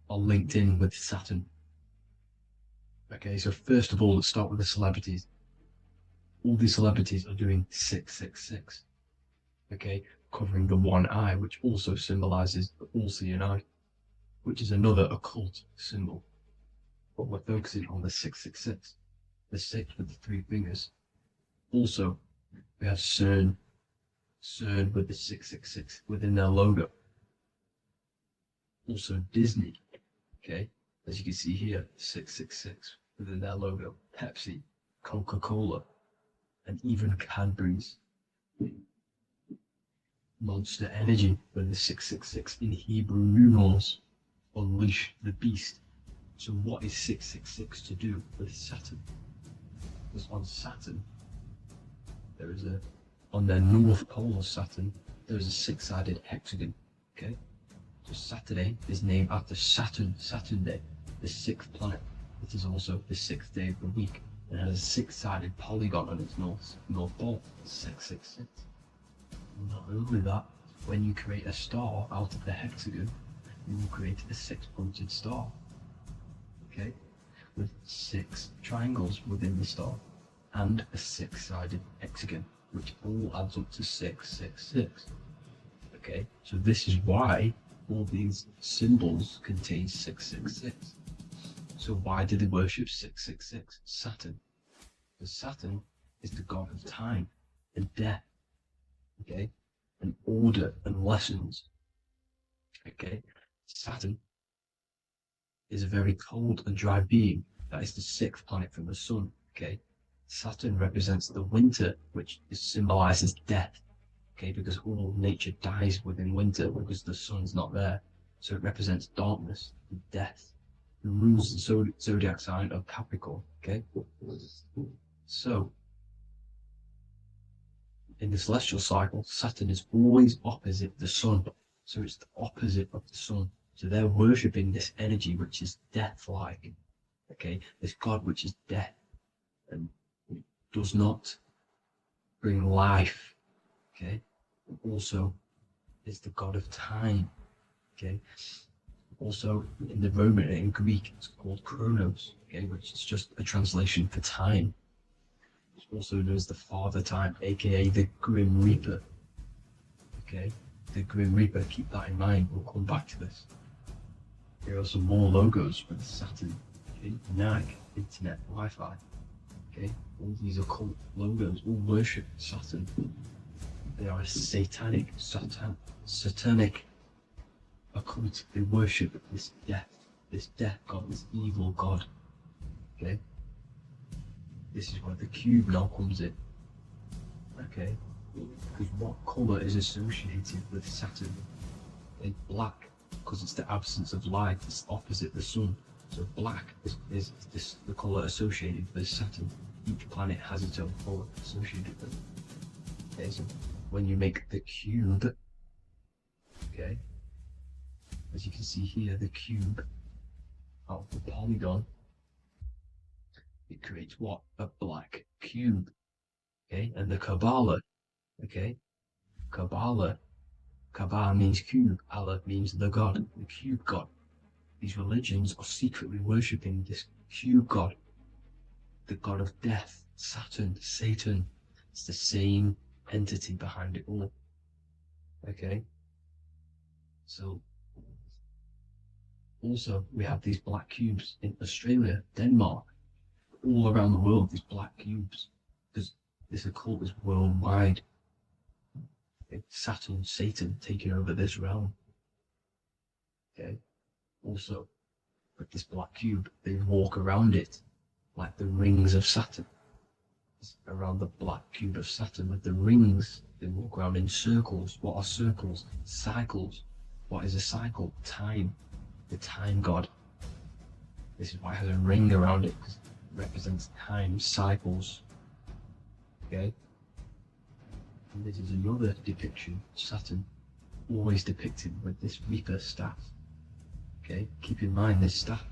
are linked in with Saturn. Okay, so first of all, let's start with the celebrities. All these celebrities are doing 666. Okay, covering the one eye, which also symbolizes the all-seeing eye, which is another occult symbol. But we're focusing on the 666, the 6 with the 3 fingers. Also, we have CERN, CERN with the 666 within their logo. Also Disney, okay, as you can see here, 666 within their logo. Pepsi, Coca-Cola, and even Cadbury's. Monster Energy with the 666 in Hebrew numerals. Unleash the beast. So what is 666 to do with Saturn? Because on Saturn, there is on the north pole of Saturn, there is a six-sided hexagon, okay? So Saturday is named after Saturn Day, the sixth planet. It is also the sixth day of the week and has a six-sided polygon on its north pole, 666. Not only that, when you create a star out of the hexagon, you will create a six-pointed star, okay, with six triangles within the star and a six-sided hexagon, which all adds up to 666. Okay, so this is why all these symbols contain 666. So why do they worship 666? Saturn. Because Saturn is the god of time and death, okay, and order and lessons. Okay, Saturn is a very cold and dry being. That is the sixth planet from the sun. Okay, Saturn represents the winter, which symbolizes death. Okay, because all nature dies within winter because the sun's not there. So it represents darkness and death. It rules the zodiac sign of Capricorn. Okay, so in the celestial cycle, Saturn is always opposite the sun. So it's the opposite of the sun. So they're worshipping this energy which is death-like. Okay, this god which is death and does not bring life. Okay, also is the god of time. Okay, also in the Roman and in Greek it's called Chronos. Okay, which is just a translation for time. It's also known as the Father Time, aka the Grim Reaper. Okay, the Grim Reaper. Keep that in mind. We'll come back to this. Here are some more logos with Saturn. Okay, NAG, Internet, Wi-Fi. Okay, all these occult logos all worship Saturn. They are a satanic occult. They worship this death god, this evil god. Okay, this is where the cube now comes in. Okay, because what color is associated with Saturn? It's black, because it's the absence of light. It's opposite the sun. So black is the color associated with Saturn. Each planet has its own color associated with it. Okay, so when you make the cube, okay, as you can see here, the cube out of the polygon, it creates what? A black cube. Okay, and the Kabbalah, okay, Kabbalah means cube, Allah means the god, the cube god. These religions are secretly worshipping this cube god, the god of death, Saturn, Satan. It's the same entity behind it all. Okay, so also we have these black cubes in Australia, Denmark, all around the world, these black cubes, because this occult is worldwide. It's Saturn, Satan taking over this realm. Okay, also with this black cube, they walk around it like the rings of Saturn. It's around the black cube of Saturn with the rings, they walk around in circles. What are circles? Cycles. What is a cycle? Time. The time god. This is why it has a ring around it, because it represents time, cycles. Okay, and this is another depiction of Saturn, always depicted with this Reaper staff. Okay, keep in mind this staff,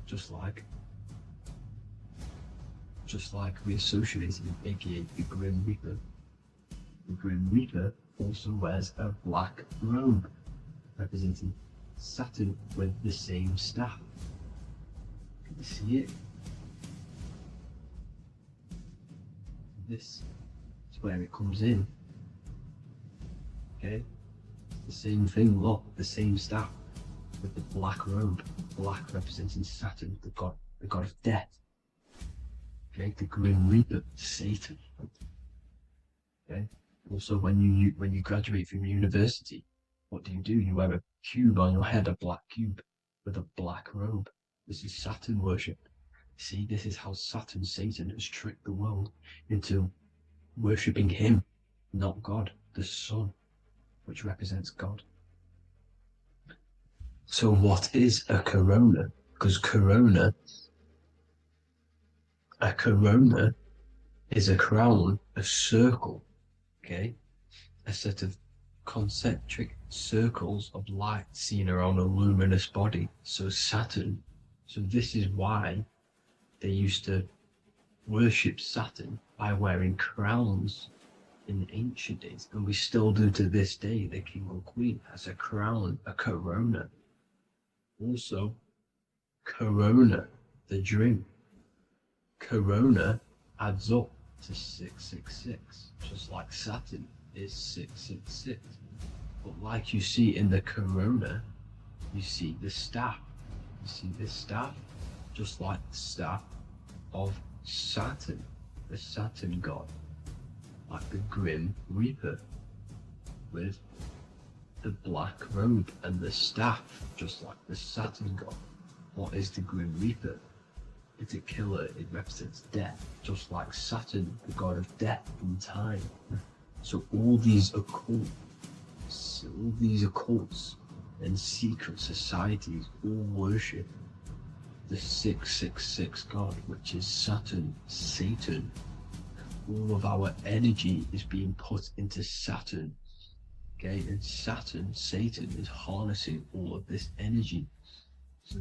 just like we associated with aka the Grim Reaper. The Grim Reaper also wears a black robe, representing Saturn with the same staff. Can you see it? This is where it comes in. Okay, the same thing, look, the same staff with the black robe, black representing Saturn, the god of death. Okay, the Grim Reaper, Satan. Okay, Also, when you graduate from university, what do? You wear a cube on your head, a black cube with a black robe. This is Saturn worship. See, this is how Satan has tricked the world into worshipping him, not God, the sun, which represents God. So what is a corona? Because a corona is a crown, a circle, okay? A set of concentric circles of light seen around a luminous body. So Saturn. So this is why they used to worship Saturn by wearing crowns in ancient days, and we still do to this day. The king or queen has a crown, a corona. Also, corona, the drink. Corona adds up to 666, just like Saturn is 666. But like you see in the corona, you see the staff. You see this staff, just like the staff of Saturn, the Saturn god, like the Grim Reaper, with the black robe and the staff, just like the Saturn god. What is the Grim Reaper? It's a killer. It represents death, just like Saturn, the god of death and time. So all these occults and secret societies all worship the 666 god, which is Saturn, Satan. All of our energy is being put into Saturn, okay? And Saturn, Satan, is harnessing all of this energy. So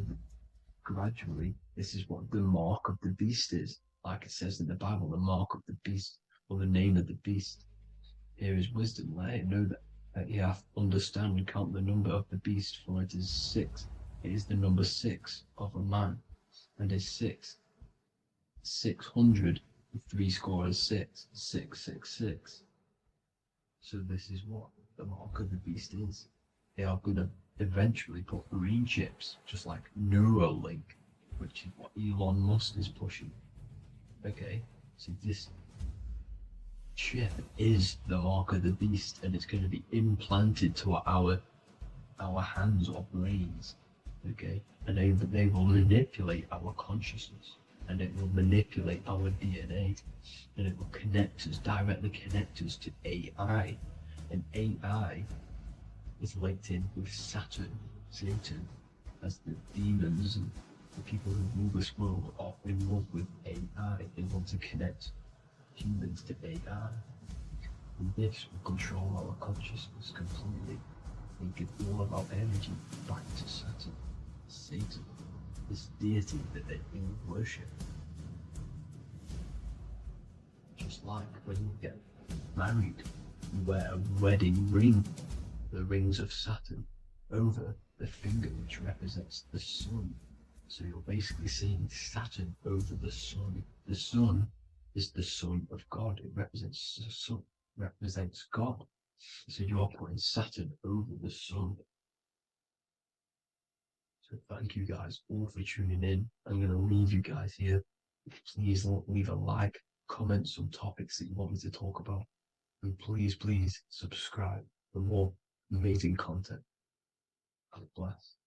gradually, this is what the mark of the beast is. Like it says in the Bible, the mark of the beast, or the name of the beast. Here is wisdom. Let it know that you have to understand and count the number of the beast, for it is 6. It is the number 6 of a man, and is 600, 6, 666. So this is what the mark of the beast is. They are going to eventually put green chips, just like Neuralink, which is what Elon Musk is pushing. Okay, so this chip is the mark of the beast, and it's going to be implanted to our hands or brains. Okay, and they will manipulate our consciousness, and it will manipulate our DNA, and it will directly connect us to AI, and AI is linked in with Satan, as the demons and the people who rule this world are in love with AI. They want to connect humans to AI, and this will control our consciousness completely and give all of our energy back to Satan, this deity that they all worship. Just like when you get married, you wear a wedding ring, the rings of Saturn, over the finger, which represents the sun. So you're basically seeing Saturn over the sun. The sun is the son of God. It represents the sun, represents God. So you are putting Saturn over the sun. So thank you guys all for tuning in. I'm going to leave you guys here. Please leave a like, comment some topics that you want me to talk about, and please subscribe for more amazing content. God bless.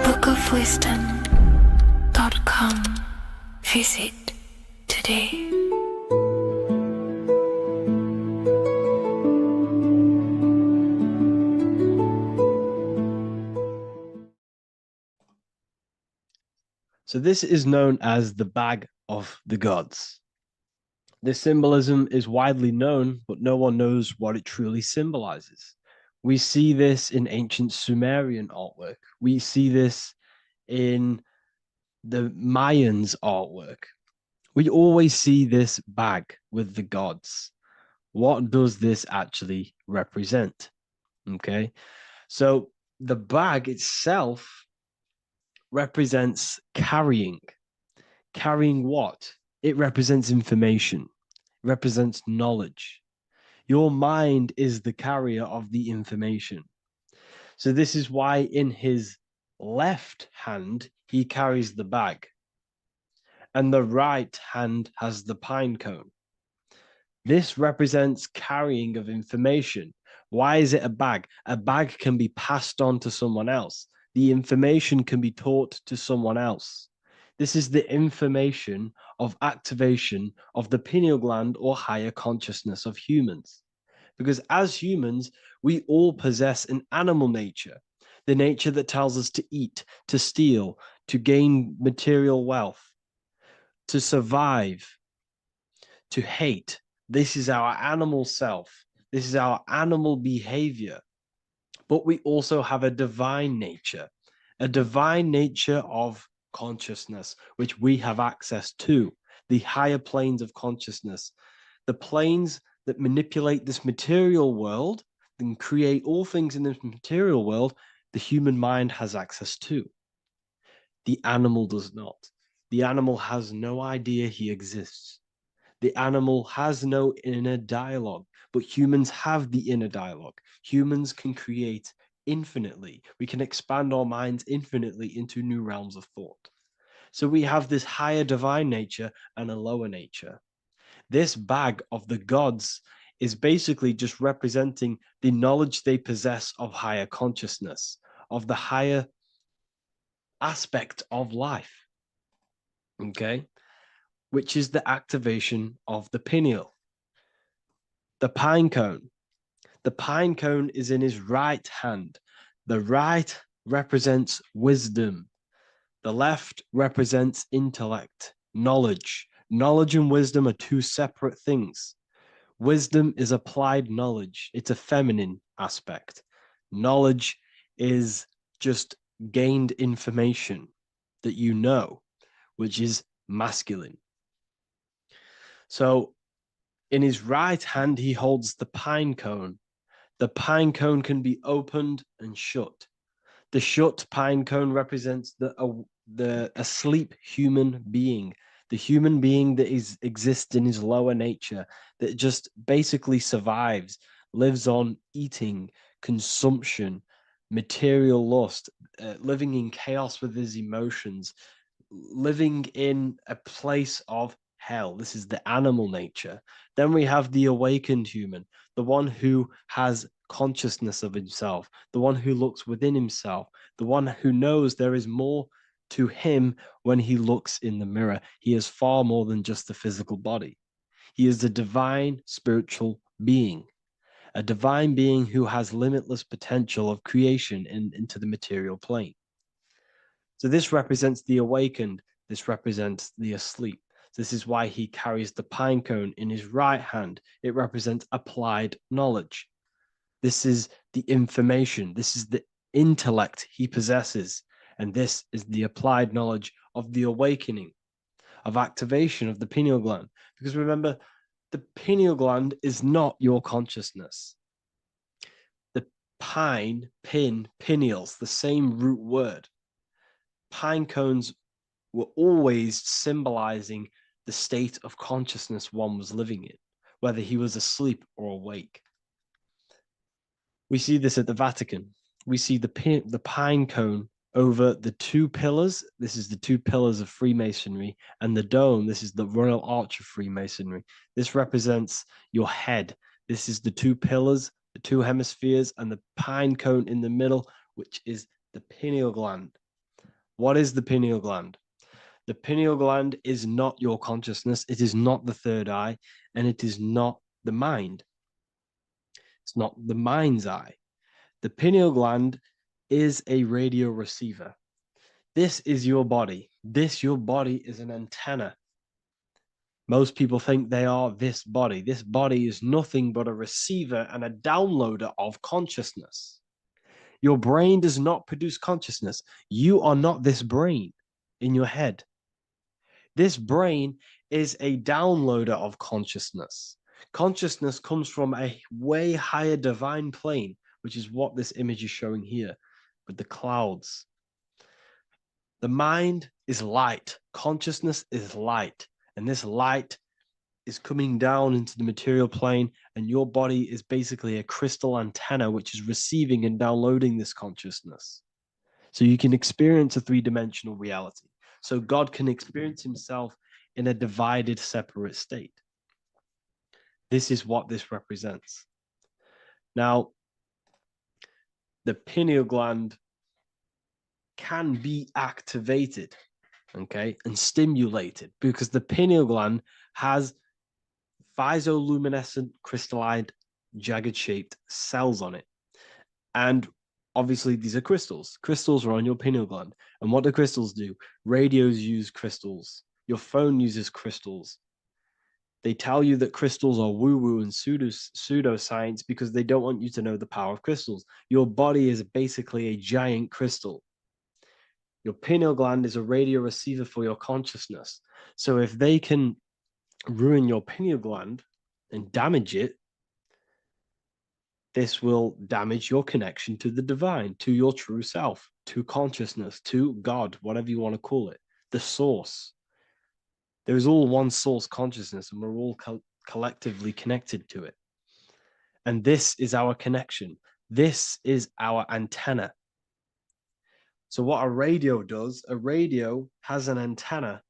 bookofwisdom.com. Visit today. So this is known as the bag of the gods. This symbolism is widely known, but no one knows what it truly symbolizes. We see this in ancient Sumerian artwork. We see this in the Mayans' artwork. We always see this bag with the gods. What does this actually represent? Okay, so the bag itself represents carrying. Carrying what? It represents information, represents knowledge. Your mind is the carrier of the information. So this is why in his left hand, he carries the bag, and the right hand has the pine cone. This represents carrying of information. Why is it a bag? A bag can be passed on to someone else. The information can be taught to someone else. This is the information of activation of the pineal gland or higher consciousness of humans. Because as humans, we all possess an animal nature, the nature that tells us to eat, to steal, to gain material wealth, to survive, to hate. This is our animal self. This is our animal behavior. But we also have a divine nature of consciousness, which we have access to, the higher planes of consciousness, the planes that manipulate this material world and create all things in this material world. The human mind has access to. The animal does not. The animal has no idea he exists. The animal has no inner dialogue, but humans have the inner dialogue. Humans can create infinitely. We can expand our minds infinitely into new realms of thought. So we have this higher divine nature and a lower nature. This bag of the gods is basically just representing the knowledge they possess of higher consciousness, of the higher aspect of life. Okay? Which is the activation of the pineal. The pine cone. The pine cone is in his right hand. The right represents wisdom. The left represents intellect, knowledge. Knowledge and wisdom are two separate things. Wisdom is applied knowledge. It's a feminine aspect. Knowledge is just gained information that you know, which is masculine. So in his right hand, he holds the pine cone. The pine cone can be opened and shut. The shut pine cone represents the asleep human being, the human being that exists in his lower nature, that just basically survives, lives on eating, consumption, material lust, living in chaos with his emotions, living in a place of hell. This is the animal nature. Then we have the awakened human, the one who has consciousness of himself, the one who looks within himself, the one who knows there is more to him when he looks in the mirror. He is far more than just the physical body. He is a divine spiritual being, a divine being who has limitless potential of creation into the material plane. So this represents the awakened. This represents the asleep. This is why he carries the pine cone in his right hand. It represents applied knowledge. This is the information. This is the intellect he possesses. And this is the applied knowledge of the awakening, of activation of the pineal gland. Because remember, the pineal gland is not your consciousness. The pine, pin, pineals, the same root word. Pine cones were always symbolizing the state of consciousness one was living in, whether he was asleep or awake. We see this at the Vatican. We see the pine cone over the two pillars. This is the two pillars of Freemasonry, and the dome. This is the Royal Arch of Freemasonry. This represents your head. This is the two pillars, the two hemispheres, and the pine cone in the middle, which is the pineal gland. What is the pineal gland? The pineal gland is not your consciousness. It is not the third eye, and it is not the mind. It's not the mind's eye. The pineal gland is a radio receiver. This is your body. Your body is an antenna. Most people think they are this body. This body is nothing but a receiver and a downloader of consciousness. Your brain does not produce consciousness. You are not this brain in your head. This brain is a downloader of consciousness. Consciousness comes from a way higher divine plane, which is what this image is showing here with the clouds. The mind is light. Consciousness is light. And this light is coming down into the material plane, and your body is basically a crystal antenna which is receiving and downloading this consciousness. So you can experience a three-dimensional reality. So God can experience himself in a divided, separate state. This is what this represents. Now, the pineal gland can be activated, okay, and stimulated, because the pineal gland has physioluminescent crystalline jagged shaped cells on it. And obviously these are crystals. Crystals are on your pineal gland. And what do crystals do? Radios use crystals. Your phone uses crystals. They tell you that crystals are woo-woo and pseudoscience because they don't want you to know the power of crystals. Your body is basically a giant crystal. Your pineal gland is a radio receiver for your consciousness. So if they can ruin your pineal gland and damage it, this will damage your connection to the divine, to your true self, to consciousness, to God, whatever you want to call it, the source. There is all one source consciousness, and we're all collectively connected to it. And this is our connection. This is our antenna. So what a radio does, a radio has an antenna,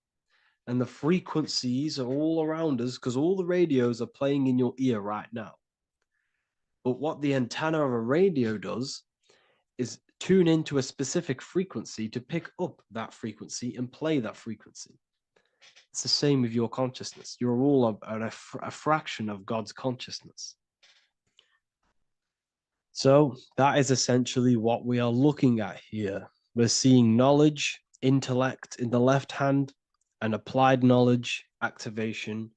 and the frequencies are all around us because all the radios are playing in your ear right now. But what the antenna of a radio does is tune into a specific frequency to pick up that frequency and play that frequency. It's the same with your consciousness. You're all a fraction of God's consciousness. So that is essentially what we are looking at here. We're seeing knowledge, intellect in the left hand, and applied knowledge, activation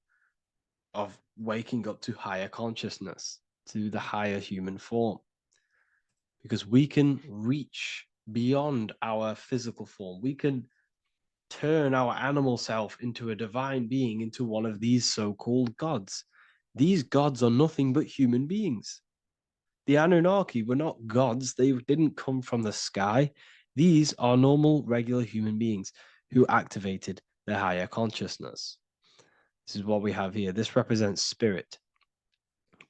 of waking up to higher consciousness, to the higher human form. Because we can reach beyond our physical form. We can turn our animal self into a divine being, into one of these so-called gods. These gods are nothing but human beings. The Anunnaki were not gods. They didn't come from the sky. These are normal, regular human beings who activated their higher consciousness. This is what we have here. This represents spirit.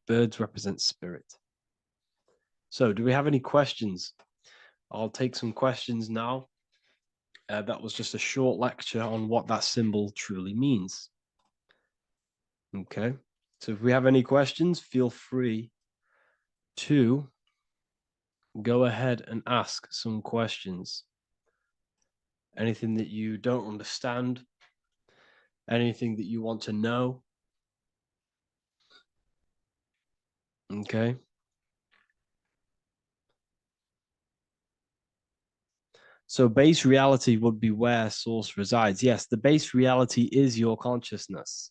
Birds represent spirit. So do we have any questions? I'll take some questions now. That was just a short lecture on what that symbol truly means. Okay, so if we have any questions, feel free to go ahead and ask some questions. Anything that you don't understand, anything that you want to know. Okay. So base reality would be where source resides. Yes, the base reality is your consciousness.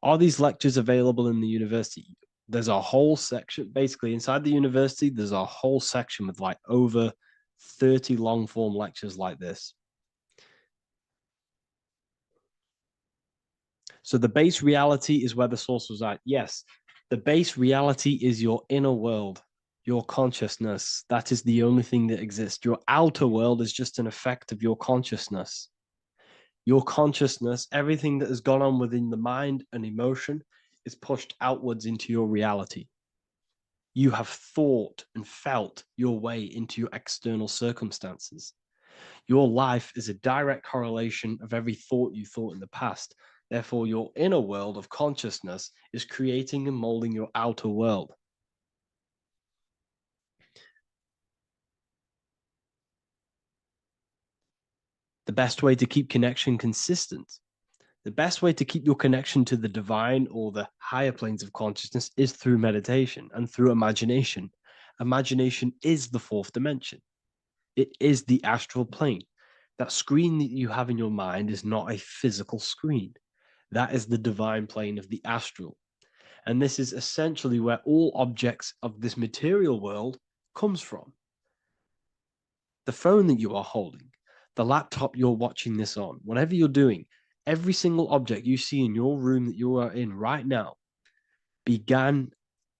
Are these lectures available in the university? There's a whole section, basically inside the university, there's a whole section with like over 30 long form lectures like this. So the base reality is where the source resides. Yes, the base reality is your inner world, your consciousness. That is the only thing that exists. Your outer world is just an effect of your consciousness. Your consciousness, everything that has gone on within the mind and emotion is pushed outwards into your reality. You have thought and felt your way into your external circumstances. Your life is a direct correlation of every thought you thought in the past. Therefore, your inner world of consciousness is creating and molding your outer world. The best way to keep connection consistent, the best way to keep your connection to the divine or the higher planes of consciousness is through meditation and through imagination. Imagination is the fourth dimension. It is the astral plane. That screen that you have in your mind is not a physical screen. That is the divine plane of the astral. And this is essentially where all objects of this material world comes from. The phone that you are holding, the laptop you're watching this on, whatever you're doing, every single object you see in your room that you are in right now began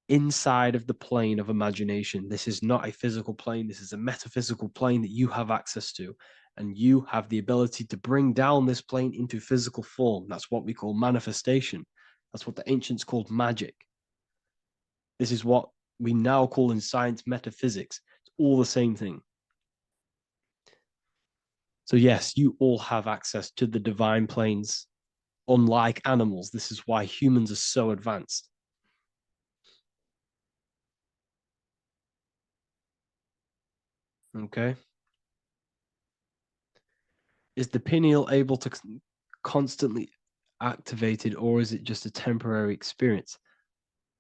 inside of the plane of imagination. This is not a physical plane. This is a metaphysical plane that you have access to. And you have the ability to bring down this plane into physical form. That's what we call manifestation. That's what the ancients called magic. This is what we now call in science metaphysics. It's all the same thing. So yes, you all have access to the divine planes. Unlike animals, this is why humans are so advanced. Okay. Is the pineal able to constantly activated, or is it just a temporary experience?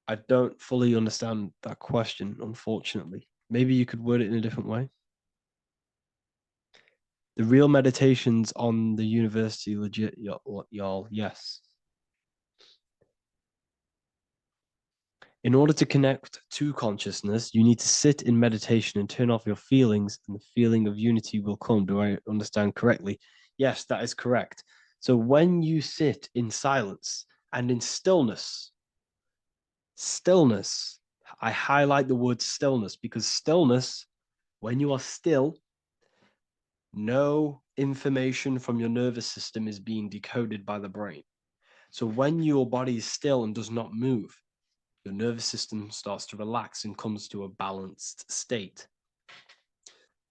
I don't fully understand that question, unfortunately. Maybe you could word it in a different way. The real meditations on the university, legit, y'all, yes. In order to connect to consciousness, you need to sit in meditation and turn off your feelings, and the feeling of unity will come. Do I understand correctly? Yes, that is correct. So when you sit in silence and in stillness, I highlight the word stillness because stillness, when you are still, no information from your nervous system is being decoded by the brain. So when your body is still and does not move, your nervous system starts to relax and comes to a balanced state.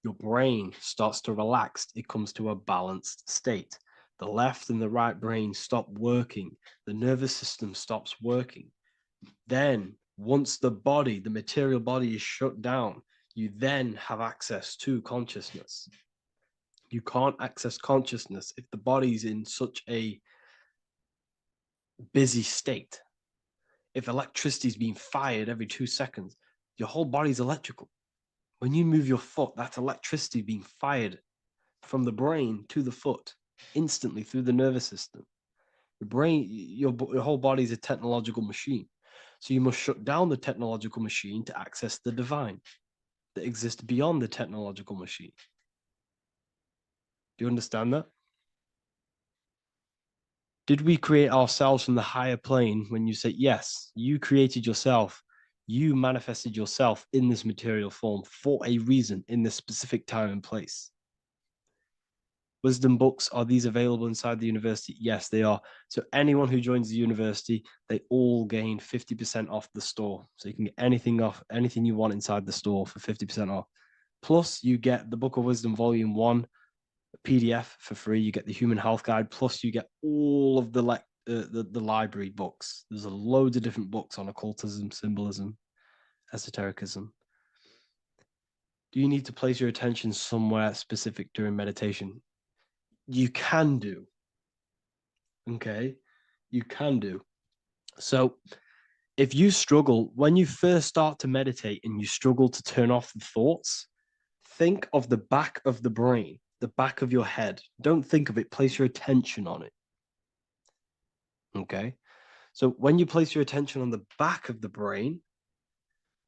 Your brain starts to relax, it comes to a balanced state. The left and the right brain stop working, the nervous system stops working. Then, once the body, the material body is shut down, you then have access to consciousness. You can't access consciousness if the body's in such a busy state. If electricity is being fired every 2 seconds, your whole body's electrical. When you move your foot, that's electricity being fired from the brain to the foot instantly through the nervous system. The brain, your whole body is a technological machine. So you must shut down the technological machine to access the divine that exists beyond the technological machine. Do you understand that? Did we create ourselves from the higher plane? When you say yes, you created yourself, you manifested yourself in this material form for a reason in this specific time and place. Wisdom books, are these available inside the university? Yes, they are. So anyone who joins the university, they all gain 50% off the store. So you can get anything off, anything you want inside the store for 50% off. Plus, you get the Book of Wisdom Volume 1 PDF for free. You get the Human Health Guide. Plus, you get all of the library books. There's a load of different books on occultism, symbolism, esotericism. Do you need to place your attention somewhere specific during meditation? You can do. Okay, you can do. So if you struggle, when you first start to meditate and you struggle to turn off the thoughts, think of the back of the brain, the back of your head. Don't think of it, place your attention on it. Okay, so when you place your attention on the back of the brain,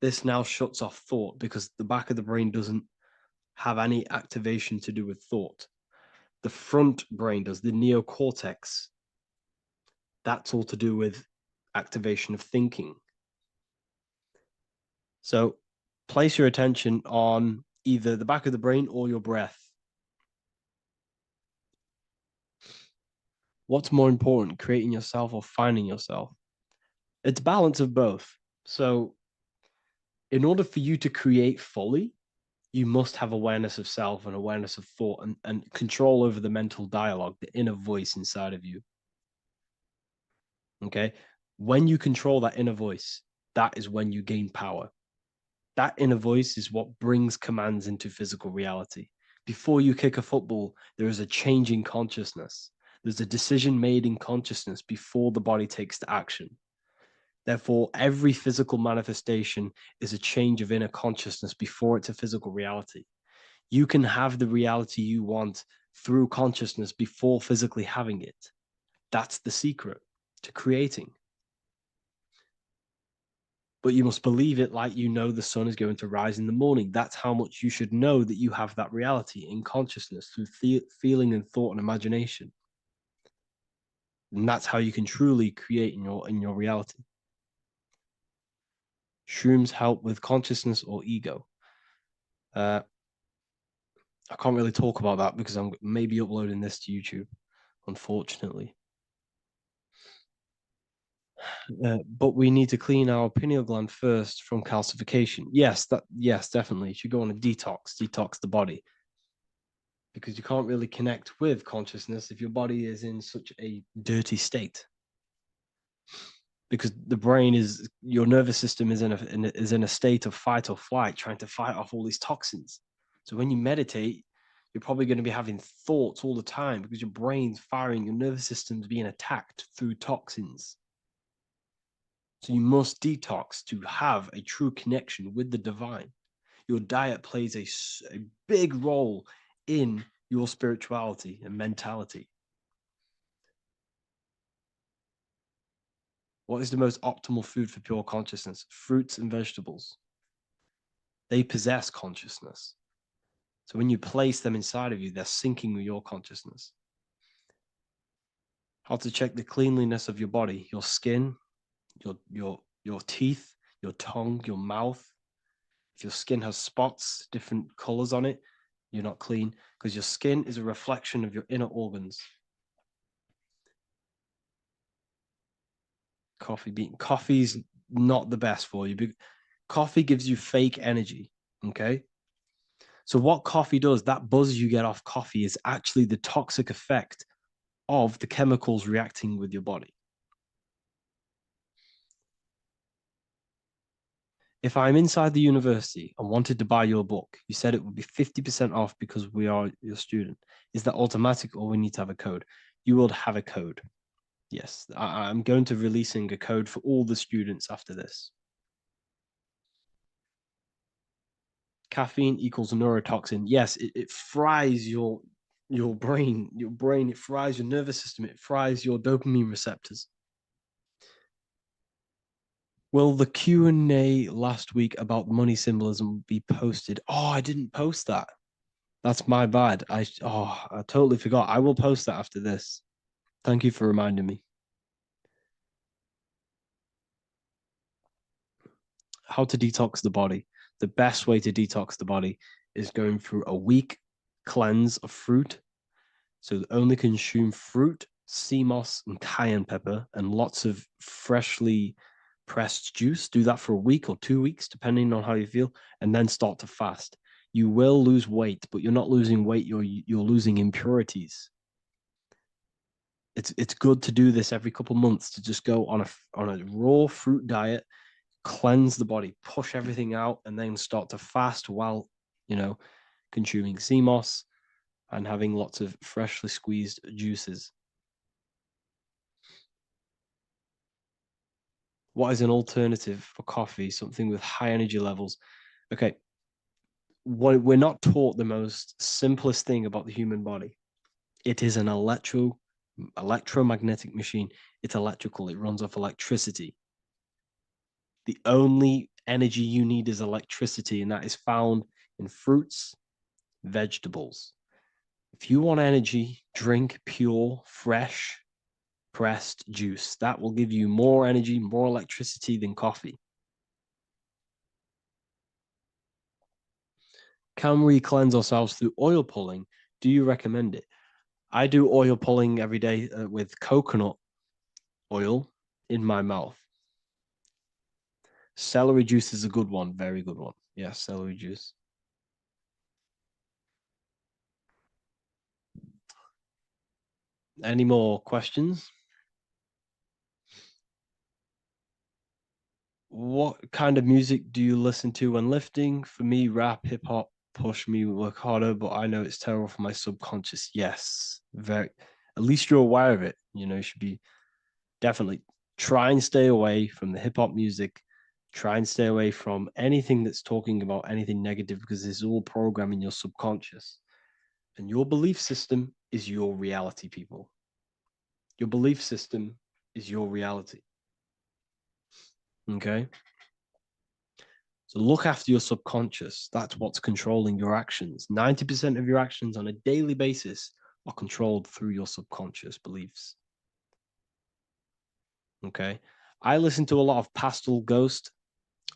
this now shuts off thought because the back of the brain doesn't have any activation to do with thought. The front brain does, the neocortex. That's all to do with activation of thinking. So place your attention on either the back of the brain or your breath. What's more important, creating yourself or finding yourself? It's balance of both. So in order for you to create fully, you must have awareness of self and awareness of thought and control over the mental dialogue, the inner voice inside of you. Okay. When you control that inner voice, that is when you gain power. That inner voice is what brings commands into physical reality. Before you kick a football, there is a change in consciousness. There's a decision made in consciousness before the body takes to action. Therefore, every physical manifestation is a change of inner consciousness before it's a physical reality. You can have the reality you want through consciousness before physically having it. That's the secret to creating. But you must believe it like you know the sun is going to rise in the morning. That's how much you should know that you have that reality in consciousness through feeling and thought and imagination. And that's how you can truly create in your reality. Shrooms help with consciousness or ego. I can't really talk about that because I'm maybe uploading this to YouTube, unfortunately. But we need to clean our pineal gland first from calcification. Yes, definitely. You should go on a detox the body, because you can't really connect with consciousness if your body is in such a dirty state. Because the brain is, your nervous system is in a state of fight or flight, trying to fight off all these toxins. So when you meditate, you're probably going to be having thoughts all the time because your brain's firing, your nervous system's being attacked through toxins. So you must detox to have a true connection with the divine. Your diet plays a big role in your spirituality and mentality. What is the most optimal food for pure consciousness? Fruits and vegetables. They possess consciousness. So when you place them inside of you, they're syncing with your consciousness. How to check the cleanliness of your body, your skin, your teeth, your tongue, your mouth. If your skin has spots, different colors on it, you're not clean, because your skin is a reflection of your inner organs. Coffee's not the best for you. Coffee gives you fake energy. Okay. So what coffee does, that buzz you get off coffee, is actually the toxic effect of the chemicals reacting with your body. If I'm inside the university and wanted to buy your book, you said it would be 50% off because we are your student. Is that automatic, or we need to have a code? You will have a code. Yes, I'm going to releasing a code for all the students after this. Caffeine equals neurotoxin. Yes, it fries your brain, it fries your nervous system, it fries your dopamine receptors. Will the Q&A last week about money symbolism be posted? Oh, I didn't post that. That's my bad. I totally forgot. I will post that after this. Thank you for reminding me. How to detox the body. The best way to detox the body is going through a week cleanse of fruit. So only consume fruit, sea moss, and cayenne pepper, and lots of freshly pressed juice. Do that for a week or 2 weeks, depending on how you feel, and then start to fast. You will lose weight, but you're not losing weight, you're losing impurities. It's good to do this every couple months, to just go on a raw fruit diet, cleanse the body, push everything out, and then start to fast while, consuming sea moss and having lots of freshly squeezed juices. What is an alternative for coffee? Something with high energy levels. Okay. We're not taught the most simplest thing about the human body. It is an electromagnetic machine. It's electrical. It runs off electricity. The only energy you need is electricity, and that is found in fruits, vegetables. If you want energy, drink pure, fresh, pressed juice. That will give you more energy, more electricity than coffee. Can we cleanse ourselves through oil pulling? Do you recommend it? I do oil pulling every day with coconut oil in my mouth. Celery juice is a good one, very good one. Yes, celery juice. Any more questions? What kind of music do you listen to when lifting? For me, rap, hip hop push me work harder, but I know it's terrible for my subconscious. Yes, very. At least you're aware of it. You should be definitely try and stay away from the hip hop music. Try and stay away from anything that's talking about anything negative, because it's all programming your subconscious. And your belief system is your reality, people. Your belief system is your reality. Okay? So look after your subconscious. That's what's controlling your actions. 90% of your actions on a daily basis are controlled through your subconscious beliefs. Okay? I listen to a lot of Pastel Ghost.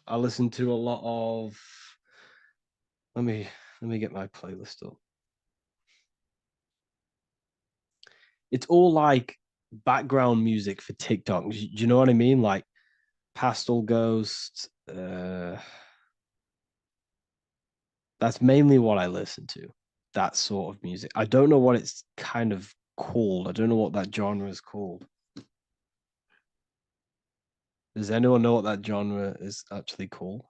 I listen to a lot of, let me get my playlist up. It's all like background music for TikTok. Do you know what I mean? Like Pastel Ghost. That's mainly what I listen to. That sort of music. I don't know what it's kind of called. I don't know what that genre is called. Does anyone know what that genre is actually called?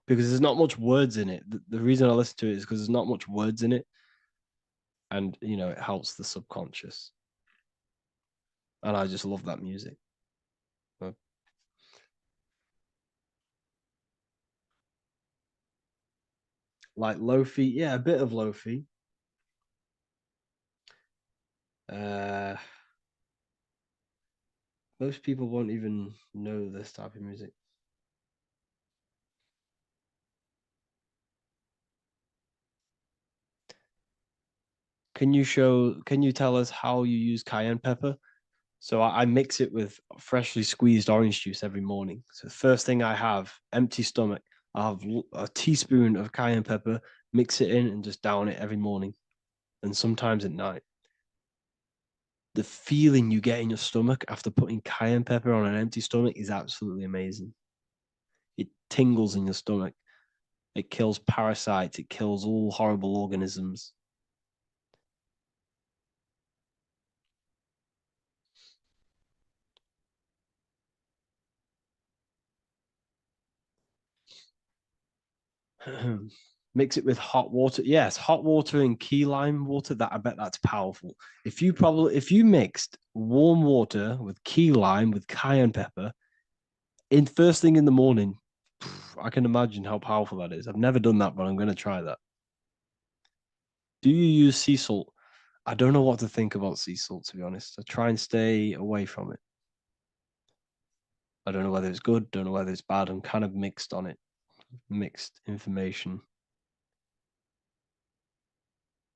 Because there's not much words in it. The reason I listen to it is because there's not much words in it. And, you know, it helps the subconscious. And I just love that music. Like Lo-fi, yeah, a bit of Lo-fi. Most people won't even know this type of music. Can you tell us how you use cayenne pepper? So I mix it with freshly squeezed orange juice every morning. So the first thing I have, empty stomach, I have a teaspoon of cayenne pepper, mix it in and just down it every morning. And sometimes at night. The feeling you get in your stomach after putting cayenne pepper on an empty stomach is absolutely amazing. It tingles in your stomach. It kills parasites. It kills all horrible organisms. Mix it with hot water. Yes, hot water and key lime water. That I bet that's powerful. If you mixed warm water with key lime with cayenne pepper in first thing in the morning, I can imagine how powerful that is. I've never done that, but I'm going to try that. Do you use sea salt? I don't know what to think about sea salt, to be honest. I try and stay away from it. I don't know whether it's good, don't know whether it's bad. I'm kind of mixed on it. Mixed information.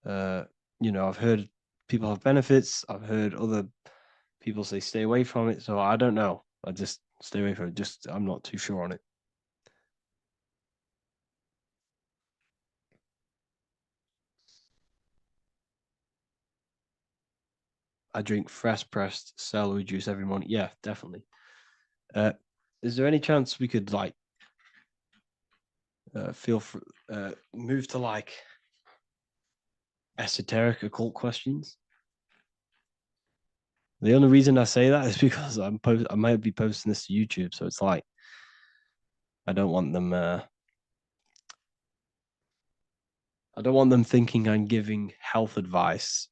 You know, I've heard people have benefits. I've heard other people say stay away from it. So I don't know. I just stay away from it. Just I'm not too sure on it. I drink fresh pressed celery juice every morning. Yeah, definitely. Is there any chance we could like move to like esoteric occult questions? The only reason I say that is because I might be posting this to YouTube, so it's like I don't want them thinking I'm giving health advice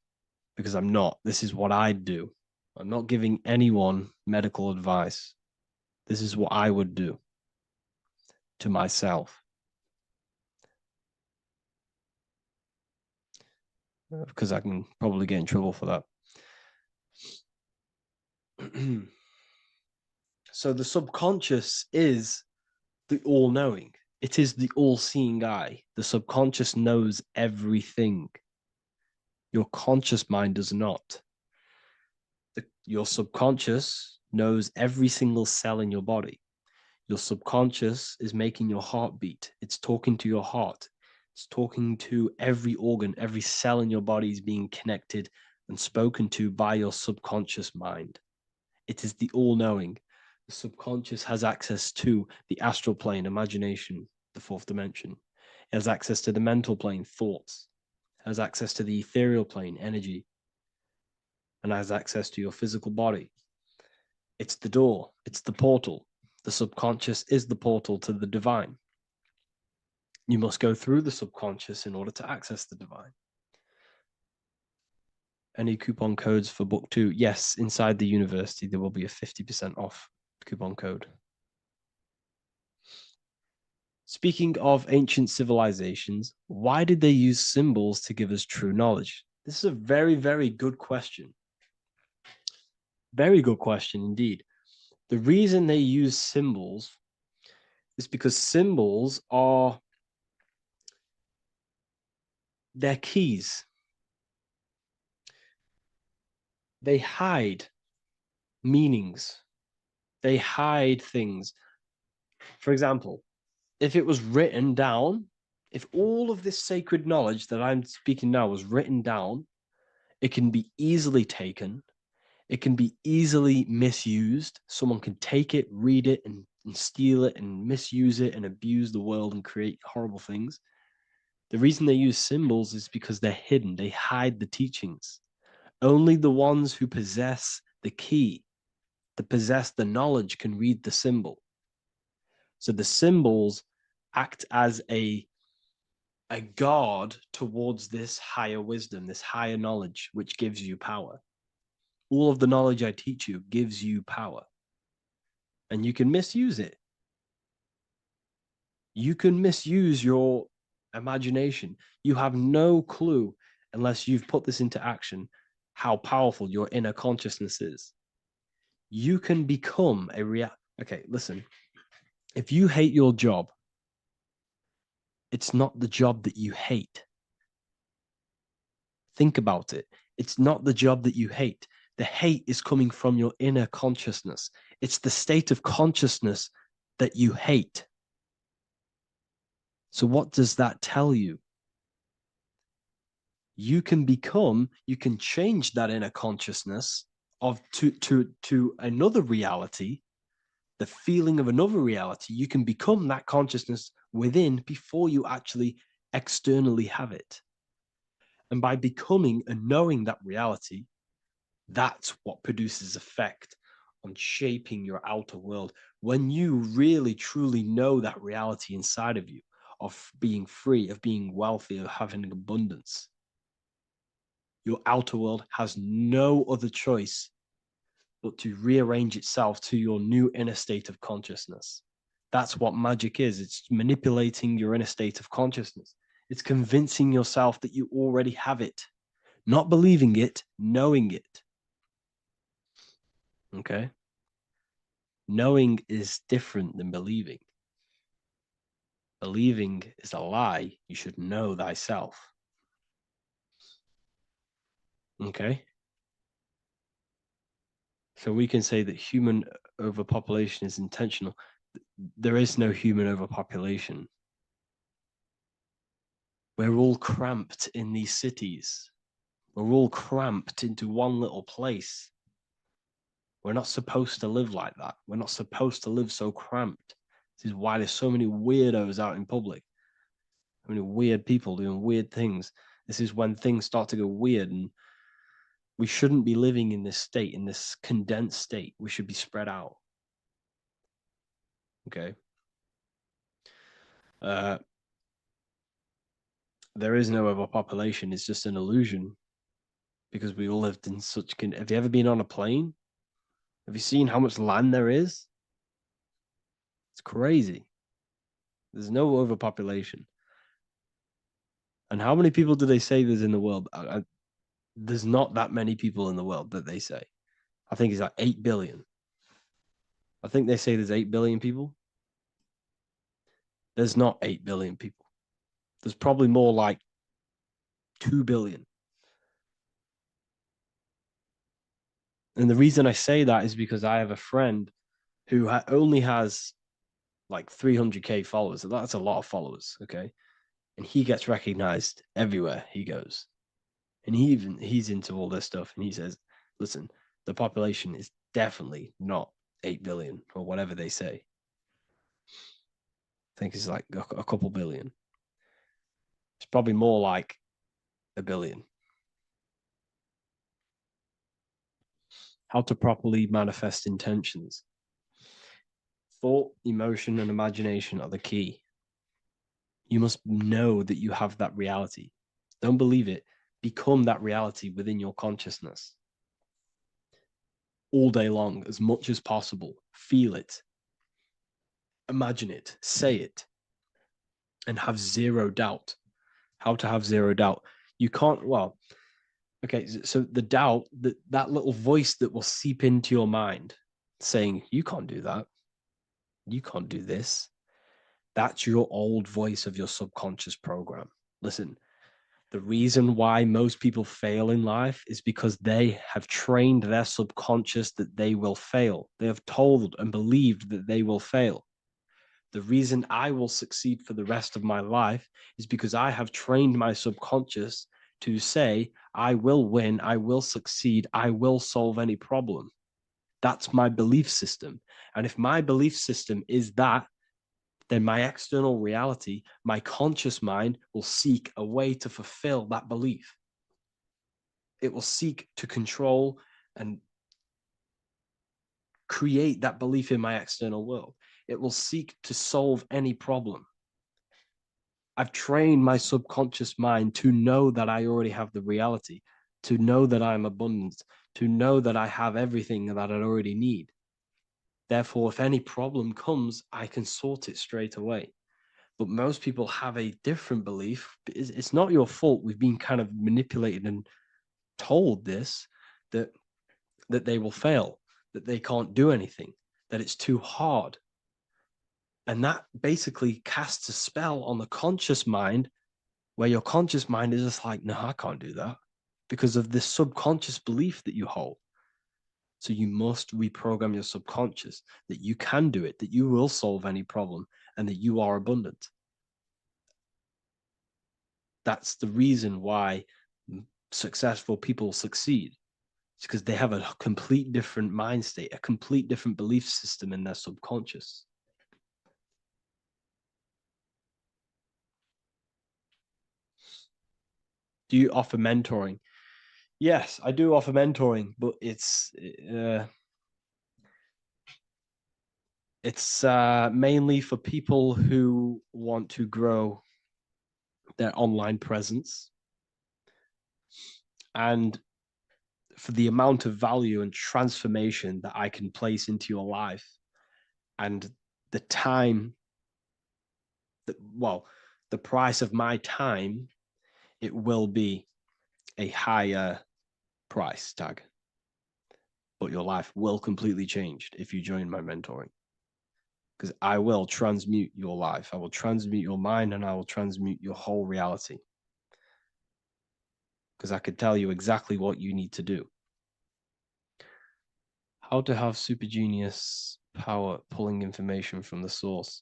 because I'm not. This is what I do. I'm not giving anyone medical advice. This is what I would do to myself. Because I can probably get in trouble for that. So the subconscious is the all-knowing. It is the all-seeing eye. The subconscious knows everything. Your conscious mind does not. Your subconscious knows every single cell in your body. Your subconscious is making your heart beat. It's talking to your heart. It's talking to every organ, every cell in your body is being connected and spoken to by your subconscious mind. It is the all-knowing. The subconscious has access to the astral plane, imagination, the fourth dimension. It has access to the mental plane, thoughts. It has access to the ethereal plane, energy. And has access to your physical body. It's the door. It's the portal. The subconscious is the portal to the divine. You must go through the subconscious in order to access the divine. Any coupon codes for book 2? Yes, inside the university, there will be a 50% off coupon code. Speaking of ancient civilizations, why did they use symbols to give us true knowledge? This is a very, very good question. Very good question indeed. The reason they use symbols is because symbols are their keys. They hide meanings. They hide things. For example, if it was written down, if all of this sacred knowledge that I'm speaking now was written down, it can be easily taken It can be easily misused. Someone can take it, read it, and steal it and misuse it and abuse the world and create horrible things. The reason they use symbols is because they're hidden. They hide the teachings. Only the ones who possess the key, that possess the knowledge, can read the symbol. So the symbols act as a guard towards this higher wisdom, this higher knowledge, which gives you power. All of the knowledge I teach you gives you power. And you can misuse it. You can misuse your imagination. You have no clue, unless you've put this into action, how powerful your inner consciousness is. You can become a Okay, listen. If you hate your job, it's not the job that you hate. Think about it. It's not the job that you hate. The hate is coming from your inner consciousness. It's the state of consciousness that you hate. So what does that tell you? You can change that inner consciousness to another reality, the feeling of another reality. You can become that consciousness within before you actually externally have it. And by becoming and knowing that reality, that's what produces effect on shaping your outer world. When you really, truly know that reality inside of you, of being free, of being wealthy, of having abundance, your outer world has no other choice but to rearrange itself to your new inner state of consciousness. That's what magic is. It's manipulating your inner state of consciousness. It's convincing yourself that you already have it, not believing it, knowing it. Okay? Knowing is different than believing. Believing is a lie. You should know thyself. Okay? So we can say that human overpopulation is intentional. There is no human overpopulation. We're all cramped in these cities. We're all cramped into one little place. We're not supposed to live like that. We're not supposed to live so cramped. This is why there's so many weirdos out in public. So many weird people doing weird things. This is when things start to go weird, and we shouldn't be living in this state, in this condensed state. We should be spread out. Okay. There is no overpopulation. It's just an illusion, because we all lived in such. Have you ever been on a plane? Have you seen how much land there is? It's crazy. There's no overpopulation. And how many people do they say there's in the world? There's not that many people in the world that they say. I think it's like 8 billion. I think they say there's 8 billion people. There's not 8 billion people. There's probably more like 2 billion. And the reason I say that is because I have a friend who only has like 300K followers. So that's a lot of followers, okay? And he gets recognized everywhere he goes. And he's into all this stuff. And he says, listen, the population is definitely not 8 billion or whatever they say. I think it's like a couple billion. It's probably more like 1 billion. How to properly manifest intentions. Thought, emotion, and imagination are the key. You must know that you have that reality. Don't believe it. Become that reality within your consciousness. All day long, as much as possible. Feel it. Imagine it. Say it. And have zero doubt. How to have zero doubt. You can't, well, okay, so the doubt, that little voice that will seep into your mind saying, you can't do that. You can't do this. That's your old voice of your subconscious program. Listen, the reason why most people fail in life is because they have trained their subconscious that they will fail. They have told and believed that they will fail. The reason I will succeed for the rest of my life is because I have trained my subconscious to say, I will win, I will succeed, I will solve any problem. That's my belief system. And if my belief system is that, then my external reality, my conscious mind will seek a way to fulfill that belief. It will seek to control and create that belief in my external world. It will seek to solve any problem. I've trained my subconscious mind to know that I already have the reality, to know that I'm abundant, to know that I have everything that I already need. Therefore, if any problem comes, I can sort it straight away. But most people have a different belief. It's not your fault. We've been kind of manipulated and told this, that they will fail, that they can't do anything, that it's too hard. And that basically casts a spell on the conscious mind, where your conscious mind is just like, no, I can't do that, because of this subconscious belief that you hold. So you must reprogram your subconscious that you can do it, that you will solve any problem, and that you are abundant. That's the reason why successful people succeed. It's because they have a complete different mind state, a complete different belief system in their subconscious. Do you offer mentoring? Yes, I do offer mentoring, but it's mainly for people who want to grow their online presence, and for the amount of value and transformation that I can place into your life, and the time that, well, the price of my time, it will be a higher price tag, but your life will completely change if you join my mentoring, because I will transmute your life. I will transmute your mind, and I will transmute your whole reality, because I could tell you exactly what you need to do. How to have super genius power pulling information from the source.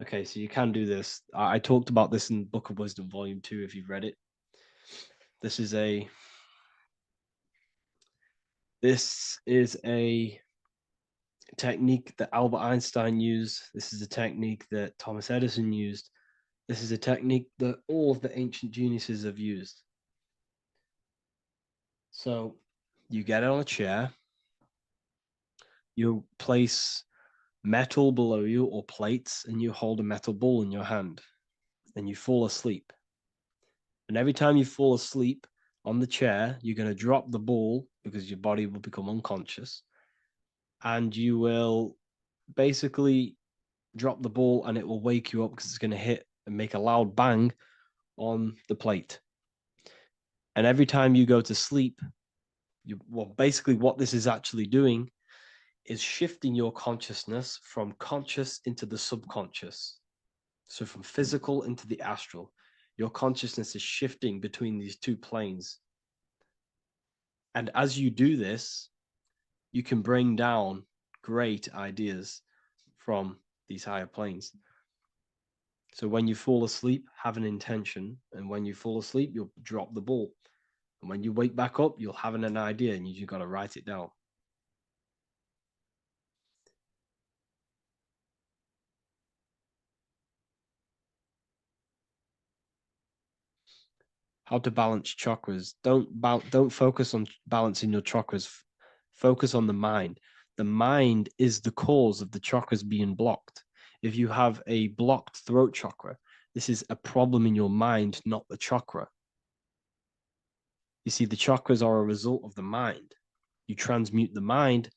Okay, so you can do this. I talked about this in Book of Wisdom, Volume 2, if you've read it. This is a technique that Albert Einstein used. This is a technique that Thomas Edison used. This is a technique that all of the ancient geniuses have used. So you get on a chair, you place metal below you or plates, and you hold a metal ball in your hand, and you fall asleep. And every time you fall asleep on the chair, you're going to drop the ball, because your body will become unconscious, and you will basically drop the ball, and it will wake you up, because it's going to hit and make a loud bang on the plate. And every time you go to sleep, basically what this is actually doing is shifting your consciousness from conscious into the subconscious. So from physical into the astral. Your consciousness is shifting between these two planes. And as you do this, you can bring down great ideas from these higher planes. So when you fall asleep, have an intention. And when you fall asleep, you'll drop the ball. And when you wake back up, you'll have an idea, and you got to write it down. How to balance chakras. Don't focus on balancing your chakras. Focus on the mind. The mind is the cause of the chakras being blocked. If you have a blocked throat chakra, this is a problem in your mind, not the chakra. You see, the chakras are a result of the mind. You transmute the mind,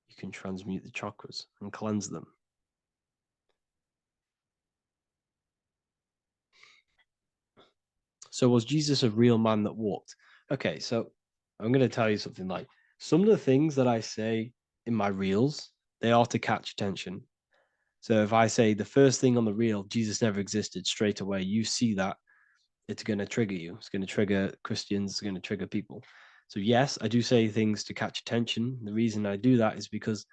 you can transmute the chakras and cleanse them. So was Jesus a real man that walked? Okay, so I'm going to tell you something. Like, some of the things that I say in my reels, they are to catch attention. So if I say the first thing on the reel, Jesus never existed, straight away, you see that, it's going to trigger you. It's going to trigger Christians. It's going to trigger people. So yes, I do say things to catch attention. The reason I do that is because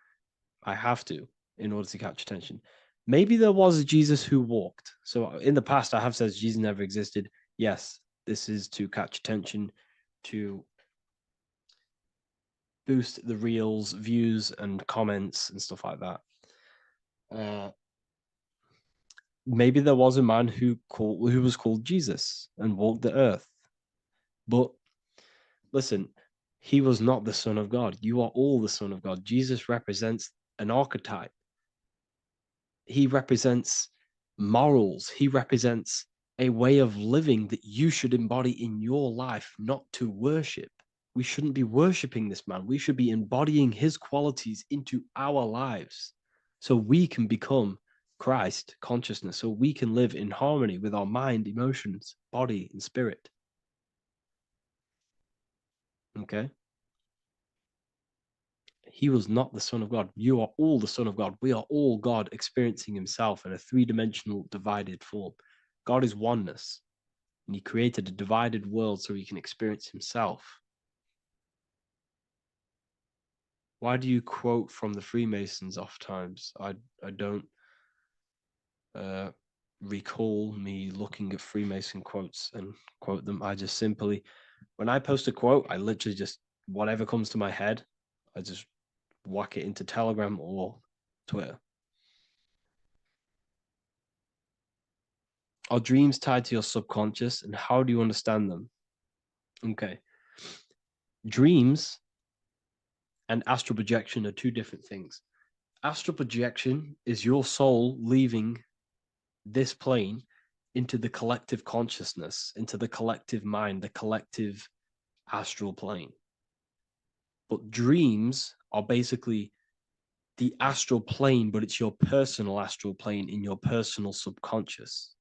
I have to, in order to catch attention. Maybe there was a Jesus who walked. So in the past, I have said Jesus never existed. Yes, This is to catch attention, to boost the reels, views, and comments and stuff like that. Maybe there was a man who was called Jesus and walked the earth, but listen, he was not the Son of God. You are all the Son of God. Jesus represents an archetype. He represents morals. He represents a way of living that you should embody in your life, not to worship. We shouldn't be worshiping this man. We should be embodying his qualities into our lives so we can become Christ consciousness, so we can live in harmony with our mind, emotions, body, and spirit. Okay? He was not the Son of God. You are all the Son of God. We are all God experiencing himself in a three-dimensional divided form. God is oneness, and he created a divided world so he can experience himself. Why do you quote from the Freemasons oft times? I don't recall me looking at Freemason quotes and quote them. I just simply, when I post a quote, I literally just, whatever comes to my head, I just whack it into Telegram or Twitter. Are dreams tied to your subconscious, and how do you understand them? Okay. Dreams and astral projection are two different things. Astral projection is your soul leaving this plane into the collective consciousness, into the collective mind, the collective astral plane. But dreams are basically the astral plane, but it's your personal astral plane in your personal subconscious.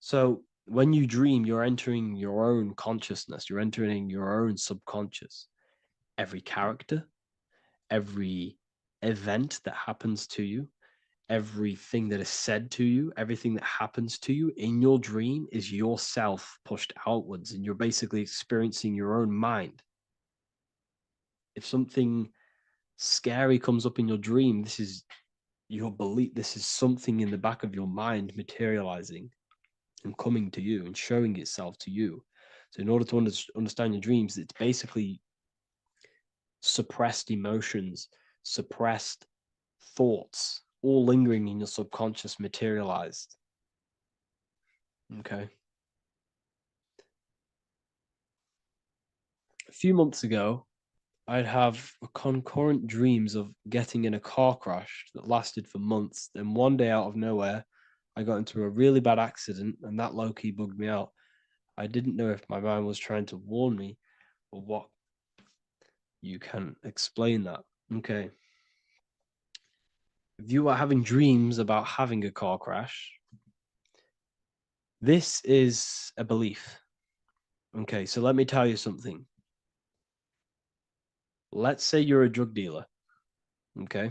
So when you dream, you're entering your own consciousness, you're entering your own subconscious. Every character, every event that happens to you, everything that is said to you, everything that happens to you in your dream is yourself pushed outwards, and you're basically experiencing your own mind. If something scary comes up in your dream, this is your belief, this is something in the back of your mind materializing and coming to you and showing itself to you. So in order to understand your dreams, it's basically suppressed emotions, suppressed thoughts, all lingering in your subconscious materialized. Okay. A few months ago, I'd have concurrent dreams of getting in a car crash that lasted for months. Then one day out of nowhere, I got into a really bad accident, and that low-key bugged me out. I didn't know if my mind was trying to warn me or what. You can explain that. Okay. If you are having dreams about having a car crash, this is a belief. Okay, so let me tell you something. Let's say you're a drug dealer, okay?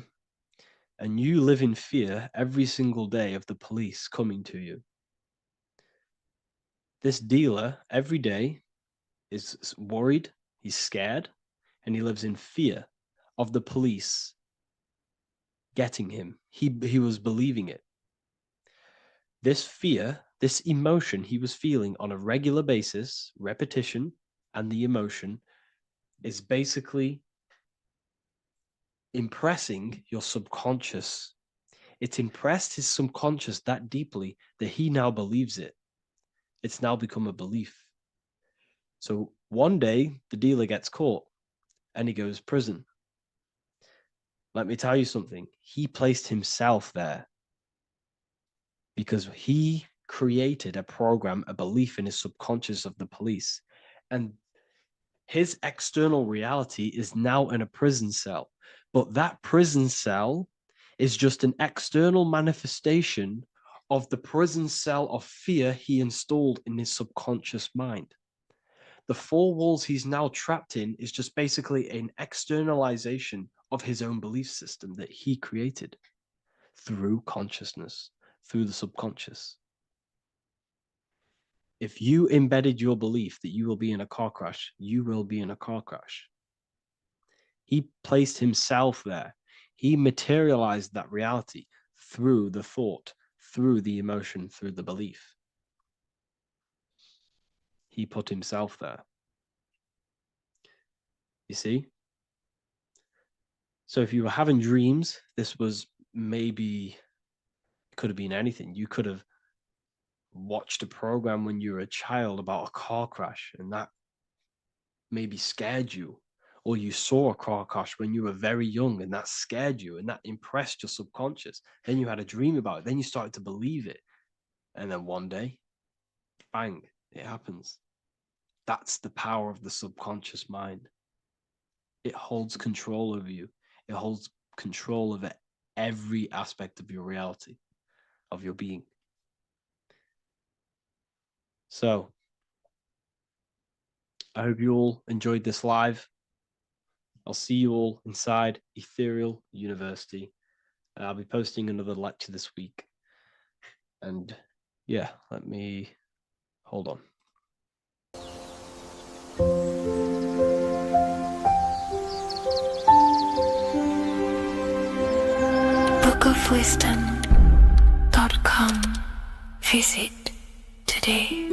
And you live in fear every single day of the police coming to you. This dealer every day is worried, he's scared, and he lives in fear of the police getting him. He was believing it. This fear, this emotion he was feeling on a regular basis, repetition, and the emotion is basically impressing your subconscious. It's impressed his subconscious that deeply that he now believes it. It's now become a belief. So one day the dealer gets caught and he goes to prison. Let me tell you something. He placed himself there because he created a program, a belief in his subconscious of the police. And his external reality is now in a prison cell. But that prison cell is just an external manifestation of the prison cell of fear he installed in his subconscious mind. The four walls he's now trapped in is just basically an externalization of his own belief system that he created through consciousness, through the subconscious. If you embedded your belief that you will be in a car crash, you will be in a car crash. He placed himself there. He materialized that reality through the thought, through the emotion, through the belief. he put himself there. You see? So if you were having dreams, this was maybe, it could have been anything. You could have watched a program when you were a child about a car crash, and that maybe scared you. Or you saw a car crash when you were very young, and that scared you, and that impressed your subconscious. Then you had a dream about it. Then you started to believe it. And then one day, bang, it happens. That's the power of the subconscious mind. It holds control over you. It holds control over every aspect of your reality, of your being. So, I hope you all enjoyed this live. I'll see you all inside Ethereal University. I'll be posting another lecture this week. And yeah, let me hold on. bookofwisdom.com. Visit today.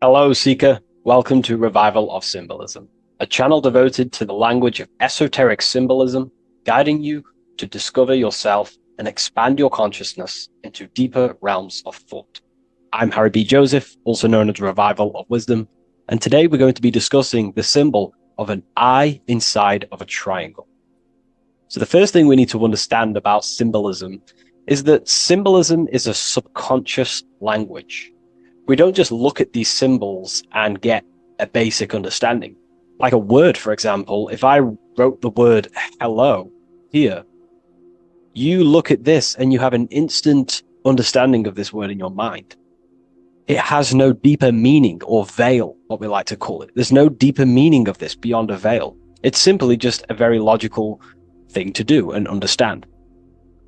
Hello, Seeker. Welcome to Revival of Symbolism, a channel devoted to the language of esoteric symbolism, guiding you to discover yourself and expand your consciousness into deeper realms of thought. I'm Harry B. Joseph, also known as Revival of Wisdom, and today we're going to be discussing the symbol of an eye inside of a triangle. So the first thing we need to understand about symbolism is that symbolism is a subconscious language. We don't just look at these symbols and get a basic understanding. Like a word, for example, if I wrote the word hello here, you look at this and you have an instant understanding of this word in your mind. It has no deeper meaning, or veil, what we like to call it. There's no deeper meaning of this beyond a veil. It's simply just a very logical thing to do and understand.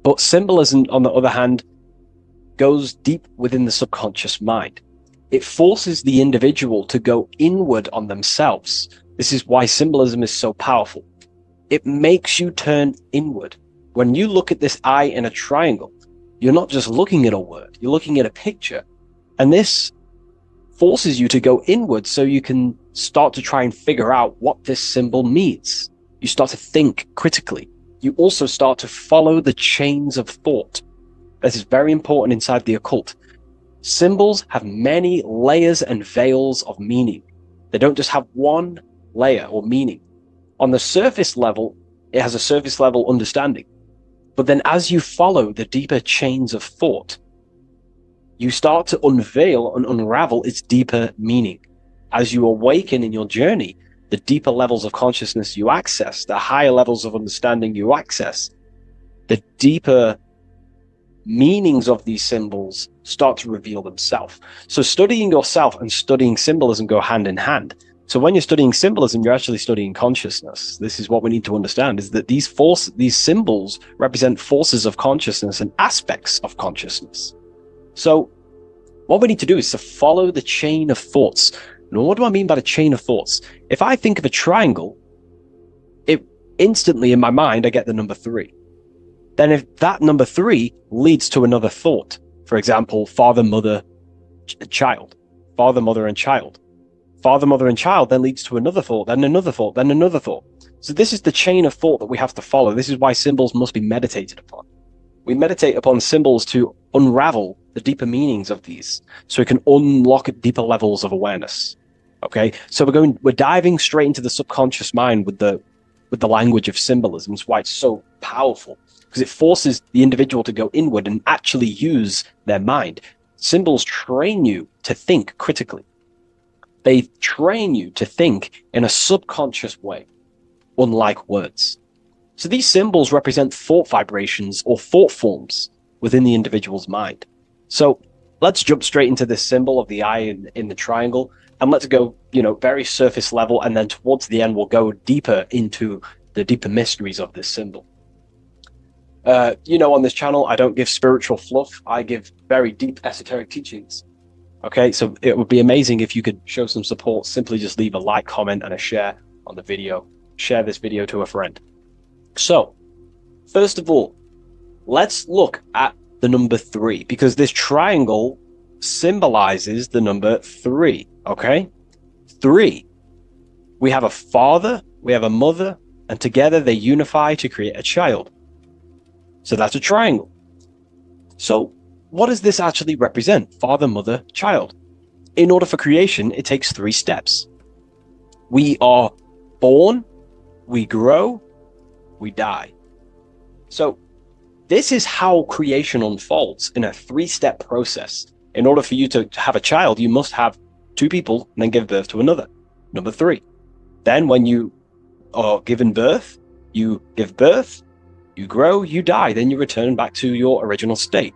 But symbolism, on the other hand, goes deep within the subconscious mind. It forces the individual to go inward on themselves. This is why symbolism is so powerful. It makes you turn inward. When you look at this eye in a triangle, you're not just looking at a word, you're looking at a picture. And this forces you to go inward so you can start to try and figure out what this symbol means. You start to think critically. You also start to follow the chains of thought. This is very important inside the occult. Symbols have many layers and veils of meaning. They don't just have one layer or meaning. On the surface level, it has a surface level understanding. But then as you follow the deeper chains of thought, you start to unveil and unravel its deeper meaning. As you awaken in your journey, the deeper levels of consciousness you access, the higher levels of understanding you access, the deeper meanings of these symbols start to reveal themselves. So studying yourself and studying symbolism go hand in hand. So when you're studying symbolism, you're actually studying consciousness. This is what we need to understand, is that these symbols represent forces of consciousness and aspects of consciousness. So what we need to do is to follow the chain of thoughts. Now, what do I mean by the chain of thoughts? If I think of a triangle, it instantly in my mind, I get the number 3. Then if that number 3 leads to another thought, for example, father, mother, child, father, mother, and child. Father, mother, and child then leads to another thought, then another thought, then another thought. So this is the chain of thought that we have to follow. This is why symbols must be meditated upon. We meditate upon symbols to unravel the deeper meanings of these, so we can unlock deeper levels of awareness. Okay, so we're diving straight into the subconscious mind with the language of symbolism. That's why it's so powerful, because it forces the individual to go inward and actually use their mind. Symbols train you to think critically. They train you to think in a subconscious way, unlike words. So these symbols represent thought vibrations or thought forms within the individual's mind. So let's jump straight into this symbol of the eye in the triangle, and let's go, very surface level, and then towards the end, we'll go deeper into the deeper mysteries of this symbol. On this channel, I don't give spiritual fluff. I give very deep esoteric teachings. Okay, so it would be amazing if you could show some support. Simply just leave a like, comment, and a share on the video. Share this video to a friend. So First of all, let's look at the number 3, because this triangle symbolizes the number 3, okay? 3. We have a father, we have a mother, and together they unify to create a child. So that's a triangle. So what does this actually represent? Father, mother, child. In order for creation, it takes 3 steps. We are born, we grow, we die. So this is how creation unfolds in a 3-step process. In order for you to have a child, you must have 2 people and then give birth to another. Number 3. Then when you are given birth, you give birth, you grow, you die, then you return back to your original state.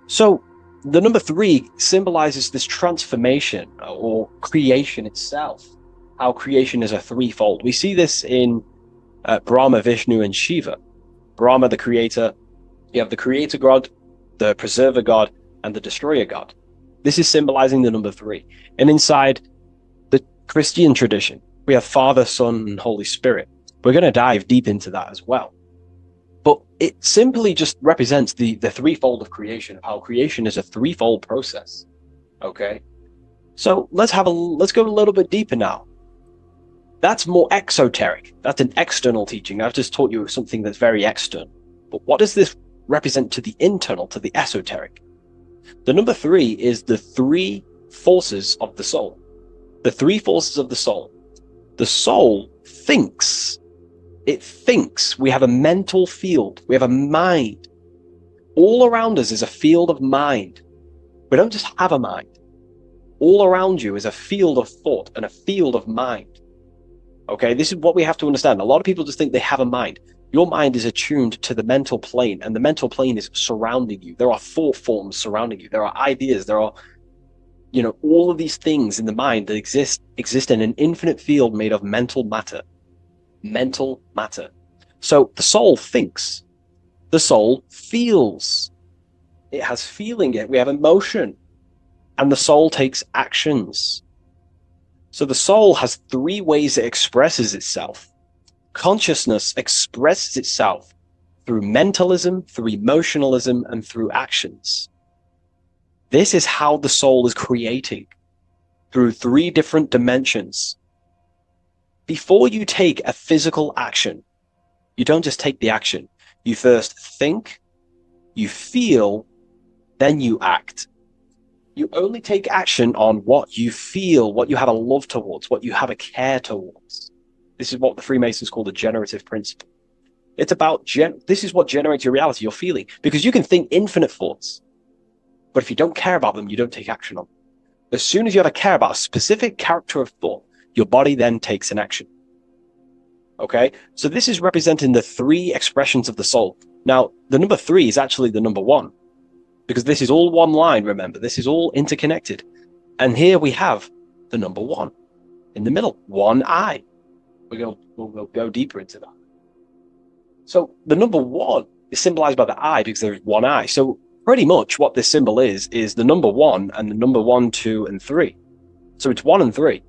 So the number 3 symbolizes this transformation or creation itself, how creation is a 3-fold. We see this in Brahma, Vishnu, and Shiva. Brahma, the creator, you have the creator god, the preserver god, and the destroyer god. This is symbolizing the number 3. And inside the Christian tradition, we have Father, Son, and Holy Spirit. We're going to dive deep into that as well. But it simply just represents the 3-fold of creation, how creation is a 3-fold process. Okay? So let's go a little bit deeper now. That's more exoteric. That's an external teaching. I've just taught you something that's very external. But what does this represent to the internal, to the esoteric? The number 3 is the 3 forces of the soul. The 3 forces of the soul. The soul thinks. It thinks. We have a mental field. We have a mind. All around us is a field of mind. We don't just have a mind. All around you is a field of thought and a field of mind. Okay, this is what we have to understand. A lot of people just think they have a mind. Your mind is attuned to the mental plane, and the mental plane is surrounding you. There are thought forms surrounding you. There are ideas. There are, all of these things in the mind that exist in an infinite field made of mental matter. Mental matter. So the soul thinks. The soul feels. It has feeling. We have emotion. And the soul takes actions. So the soul has 3 ways it expresses itself. Consciousness expresses itself through mentalism, through emotionalism, and through actions. This is how the soul is creating, through 3 different dimensions. Before you take a physical action, you don't just take the action. You first think, you feel, then you act. You only take action on what you feel, what you have a love towards, what you have a care towards. This is what the Freemasons call the generative principle. It's about, this is what generates your reality, your feeling. Because you can think infinite thoughts, but if you don't care about them, you don't take action on them. As soon as you have a care about a specific character of thought, your body then takes an action. Okay? So this is representing the 3 expressions of the soul. Now, the number 3 is actually the number 1. Because this is all one line, remember. This is all interconnected. And here we have the number 1 in the middle, one eye. We'll go deeper into that. So the number 1 is symbolized by the eye because there is one eye. So pretty much what this symbol is the number 1 and the number 1, 2, and 3. So it's 1 and 3.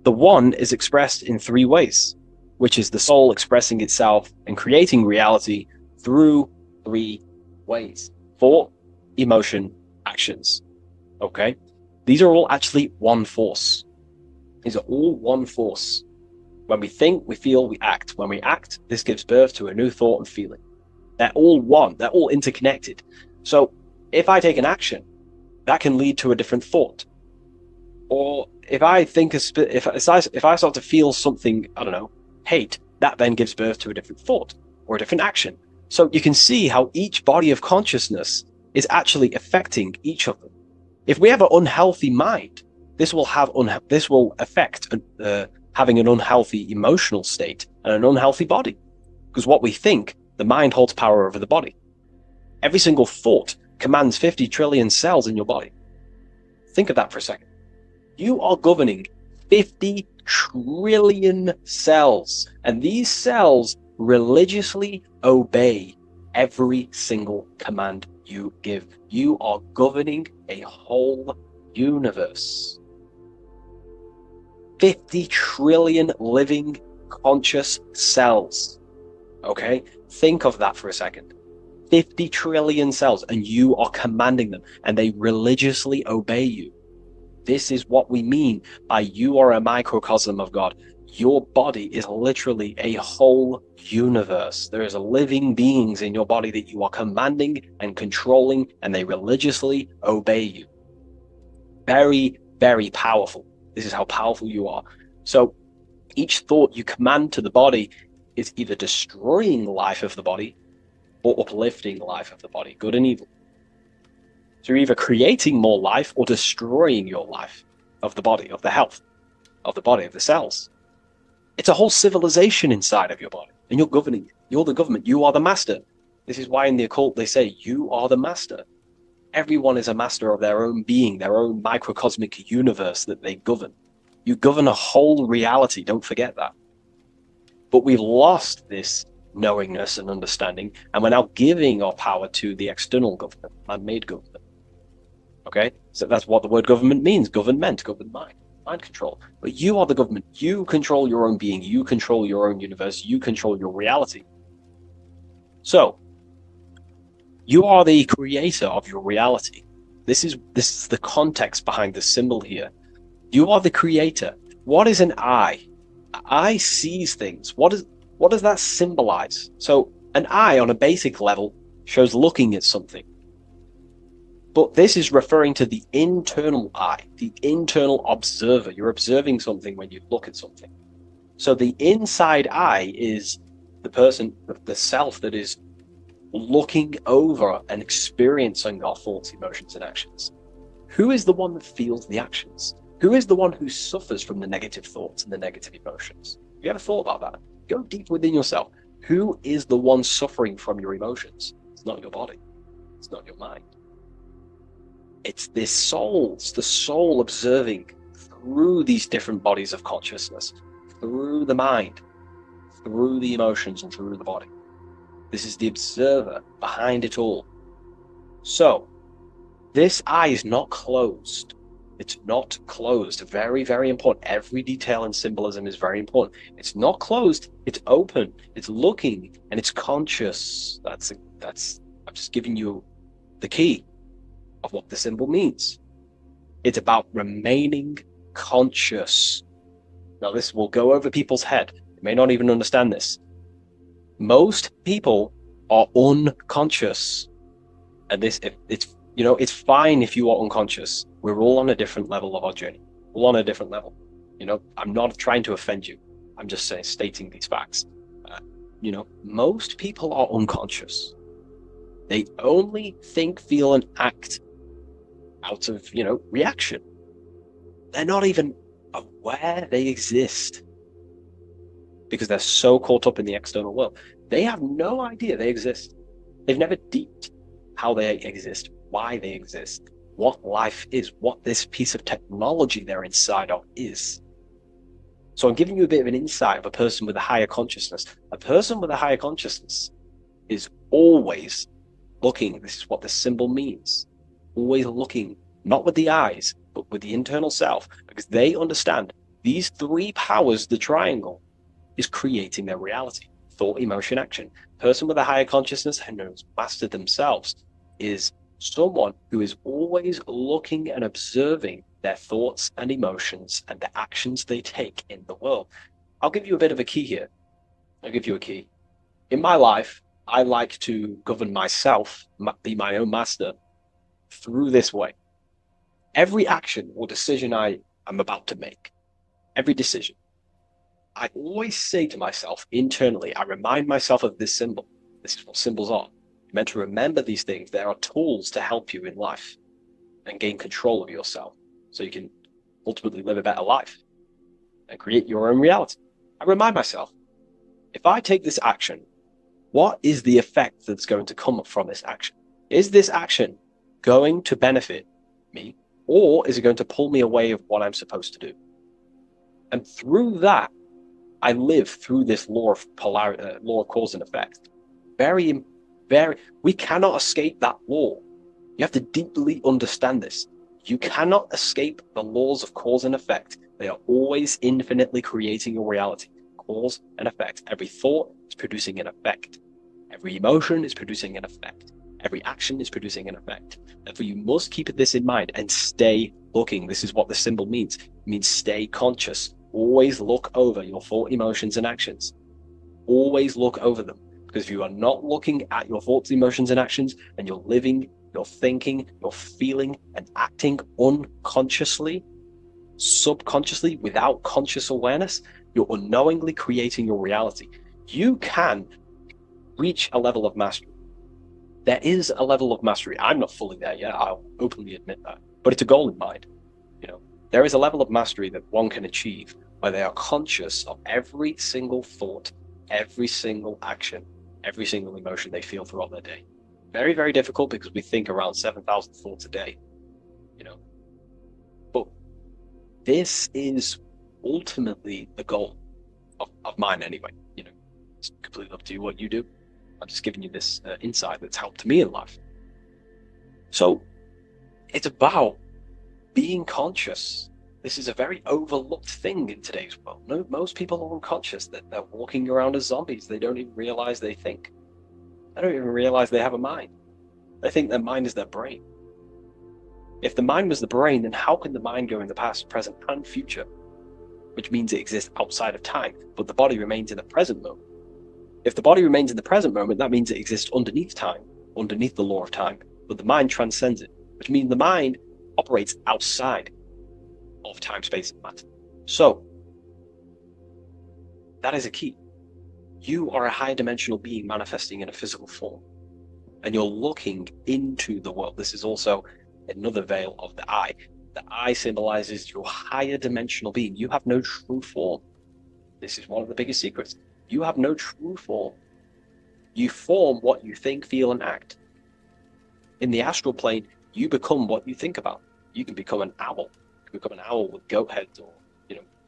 The 1 is expressed in 3 ways, which is the soul expressing itself and creating reality through 3 ways. Thought, emotion, actions. Okay? These are all actually one force. These are all one force. When we think, we feel, we act. When we act, this gives birth to a new thought and feeling. They're all one. They're all interconnected. So if I take an action, that can lead to a different thought. Or if I think, if I start to feel something, I don't know, hate, that then gives birth to a different thought or a different action. So you can see how each body of consciousness is actually affecting each of them. If we have an unhealthy mind, this will affect having an unhealthy emotional state and an unhealthy body. Because what we think, the mind holds power over the body. Every single thought commands 50 trillion cells in your body. Think of that for a second. You are governing 50 trillion cells, and these cells religiously obey every single command you give. You are governing a whole universe. 50 trillion living conscious cells. Okay? Think of that for a second. 50 trillion cells, and you are commanding them, and they religiously obey you. This is what we mean by you are a microcosm of God. Your body is literally a whole universe. There is living beings in your body that you are commanding and controlling, and they religiously obey you. Very, very powerful. This is how powerful you are. So each thought you command to the body is either destroying the life of the body or uplifting the life of the body, good and evil. So you're either creating more life or destroying your life of the body, of the health, of the body, of the cells. It's a whole civilization inside of your body, and you're governing it. You're the government. You are the master. This is why in the occult they say you are the master. Everyone is a master of their own being, their own microcosmic universe that they govern. You govern a whole reality, don't forget that. But we've lost this knowingness and understanding, and we're now giving our power to the external government, man-made government. Okay? So that's what the word government means. Government, govern mind control. But you are the government. You control your own being. You control your own universe. You control your reality. So, you are the creator of your reality. This is the context behind the symbol here. You are the creator. What is an eye? An eye sees things. What does that symbolize? So an eye on a basic level shows looking at something. But this is referring to the internal eye, the internal observer. You're observing something when you look at something. So the inside eye is the person, the self that is looking over and experiencing our thoughts, emotions, and actions. Who is the one that feels the actions? Who is the one who suffers from the negative thoughts and the negative emotions? Have you ever thought about that? Go deep within yourself. Who is the one suffering from your emotions? It's not your body. It's not your mind. It's this soul. It's the soul observing through these different bodies of consciousness, through the mind, through the emotions, and through the body. This is the observer behind it all. So, this eye is not closed. It's not closed. Very, very important. Every detail in symbolism is very important. It's not closed. It's open. It's looking, and it's conscious. I'm just giving you the key of what the symbol means. It's about remaining conscious. Now, this will go over people's head. They may not even understand this. Most people are unconscious, and it's fine if you are unconscious. We're all on a different level of our journey. We're all on a different level. I'm not trying to offend you. I'm just stating these facts. Most people are unconscious. They only think, feel, and act out of, reaction. They're not even aware they exist because they're so caught up in the external world. They have no idea they exist. They've never deeped how they exist, why they exist, what life is, what this piece of technology they're inside of is. So I'm giving you a bit of an insight of a person with a higher consciousness. A person with a higher consciousness is always looking. This is what the symbol means. Always looking, not with the eyes, but with the internal self, because they understand these three powers, the triangle, is creating their reality. Thought, emotion, action. Person with a higher consciousness who knows mastered themselves is someone who is always looking and observing their thoughts and emotions and the actions they take in the world. I'll give you a bit of a key here. I'll give you a key. In my life, I like to govern myself, be my own master, through this way. Every action or decision I am about to make, every decision, I always say to myself internally, I remind myself of this symbol. This is what symbols are. You're meant to remember these things. There are tools to help you in life and gain control of yourself so you can ultimately live a better life and create your own reality. I remind myself, if I take this action, what is the effect that's going to come from this action? Is this action going to benefit me, or is it going to pull me away of what I'm supposed to do? And through that, I live through this law of polarity, law of cause and effect. We cannot escape that law. You have to deeply understand this. You cannot escape the laws of cause and effect. They are always infinitely creating your reality. Cause and effect. Every thought is producing an effect. Every emotion is producing an effect. Every action is producing an effect. Therefore, you must keep this in mind and stay looking. This is what the symbol means. It means stay conscious. Always look over your thought, emotions, and actions. Always look over them. Because if you are not looking at your thoughts, emotions, and actions, and you're living, you're thinking, you're feeling, and acting unconsciously, subconsciously, without conscious awareness, you're unknowingly creating your reality. You can reach a level of mastery. There is a level of mastery. I'm not fully there yet. I'll openly admit that. But it's a goal in mind. There is a level of mastery that one can achieve where they are conscious of every single thought, every single action, every single emotion they feel throughout their day. Very, very difficult because we think around 7,000 thoughts a day. But this is ultimately the goal of mine anyway. It's completely up to you what you do. I'm just giving you this insight that's helped me in life. So it's about being conscious. This is a very overlooked thing in today's world. No, most people are unconscious. They're walking around as zombies. They don't even realize they think. They don't even realize they have a mind. They think their mind is their brain. If the mind was the brain, then how can the mind go in the past, present, and future? Which means it exists outside of time, but the body remains in the present moment. If the body remains in the present moment, that means it exists underneath time, underneath the law of time, but the mind transcends it, which means the mind operates outside of time, space, and matter. So, that is a key. You are a higher dimensional being manifesting in a physical form, and you're looking into the world. This is also another veil of the eye. The eye symbolizes your higher dimensional being. You have no true form. This is one of the biggest secrets. You have no true form. You form what you think, feel, and act. In the astral plane, you become what you think about. You can become an owl. You can become an owl with goat heads or,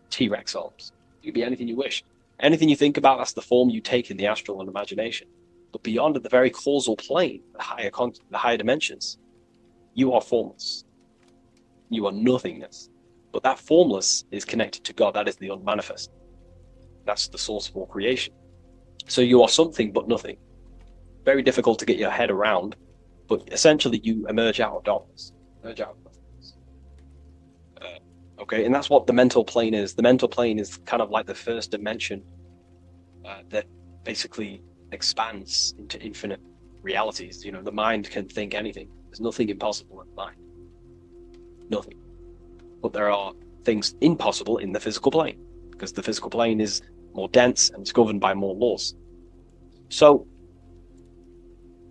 T-Rex arms. You can be anything you wish. Anything you think about, that's the form you take in the astral and imagination. But beyond the very causal plane, the higher dimensions, you are formless. You are nothingness. But that formless is connected to God. That is the unmanifest. That's the source of all creation. So you are something but nothing. Very difficult to get your head around, but essentially you emerge out of darkness. Emerge out of nothingness. Okay, and that's what the mental plane is. The mental plane is kind of like the first dimension that basically expands into infinite realities. The mind can think anything. There's nothing impossible in the mind. Nothing. But there are things impossible in the physical plane, because the physical plane is more dense and it's governed by more laws. So,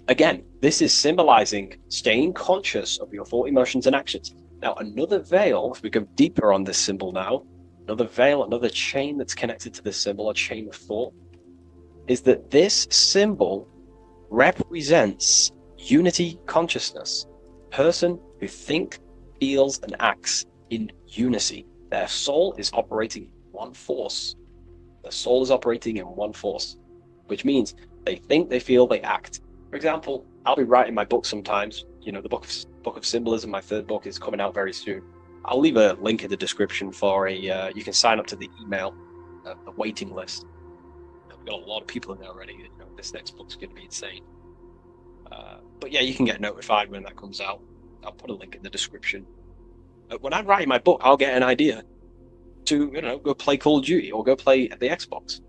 again, this is symbolizing staying conscious of your thought, emotions, and actions. Now, another veil, if we go deeper on this symbol now, another veil, another chain that's connected to this symbol, a chain of thought, is that this symbol represents unity consciousness. Person who thinks, feels, and acts in unity. Their soul is operating in one force. Their soul is operating in one force, which means they think, they feel, they act. For example, I'll be writing my book sometimes. The book of symbolism, my third book, is coming out very soon. I'll leave a link in the description for you can sign up to the email, the waiting list. We've got a lot of people in there already. This next book's going to be insane. But yeah, you can get notified when that comes out. I'll put a link in the description. When I'm writing my book, I'll get an idea to, go play Call of Duty or go play the Xbox.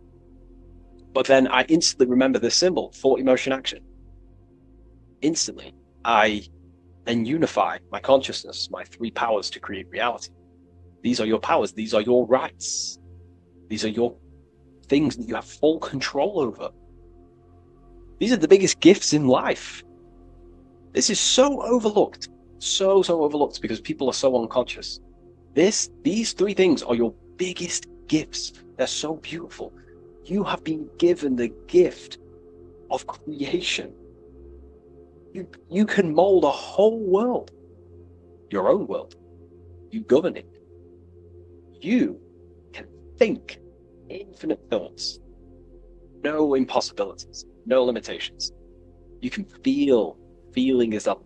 But then I instantly remember this symbol, thought, emotion, action. Instantly, I then unify my consciousness, my three powers to create reality. These are your powers. These are your rights. These are your things that you have full control over. These are the biggest gifts in life. This is so overlooked. So overlooked because people are so unconscious. These three things are your biggest gifts. They're so beautiful. You have been given the gift of creation. You can mold a whole world. Your own world. You govern it. You can think infinite thoughts. No impossibilities. No limitations. You can feel. Feeling is a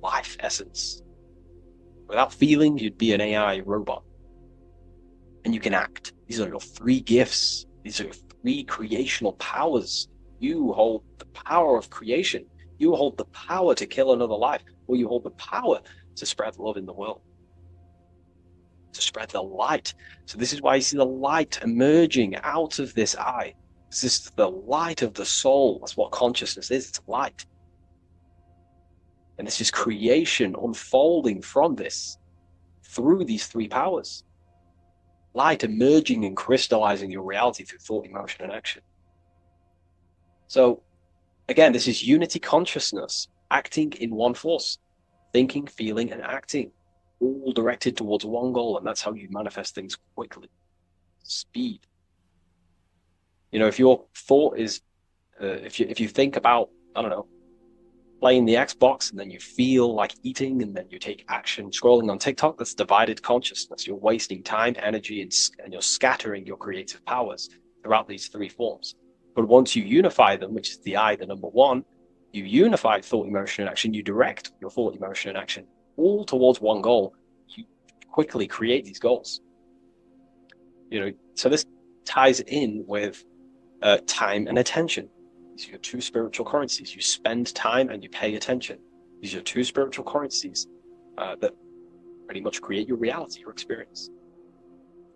life essence. Without feeling, you'd be an AI robot. And you can act. These are your three gifts. These are your three creational powers. You hold the power of creation. You hold the power to kill another life, or you hold the power to spread love in the world, to spread the light. So this is why you see the light emerging out of this eye. This is the light of the soul. That's what consciousness is. It's light. And this is creation unfolding from this through these three powers. Light emerging and crystallizing your reality through thought, emotion, and action. So again, this is unity consciousness acting in one force, thinking, feeling, and acting, all directed towards one goal. And that's how you manifest things quickly. Speed. You know, if your thought is, if you think about, I don't know, playing the Xbox and then you feel like eating and then you take action scrolling on TikTok, that's divided consciousness. You're wasting time, energy, and you're scattering your creative powers throughout these three forms. But once you unify them, which is the I, the number one, you unify thought, emotion, and action, you direct your thought, emotion, and action all towards one goal. You quickly create these goals. You know, so this ties in with time and attention. These are your two spiritual currencies. You spend time and you pay attention. These are your two spiritual currencies that pretty much create your reality, your experience.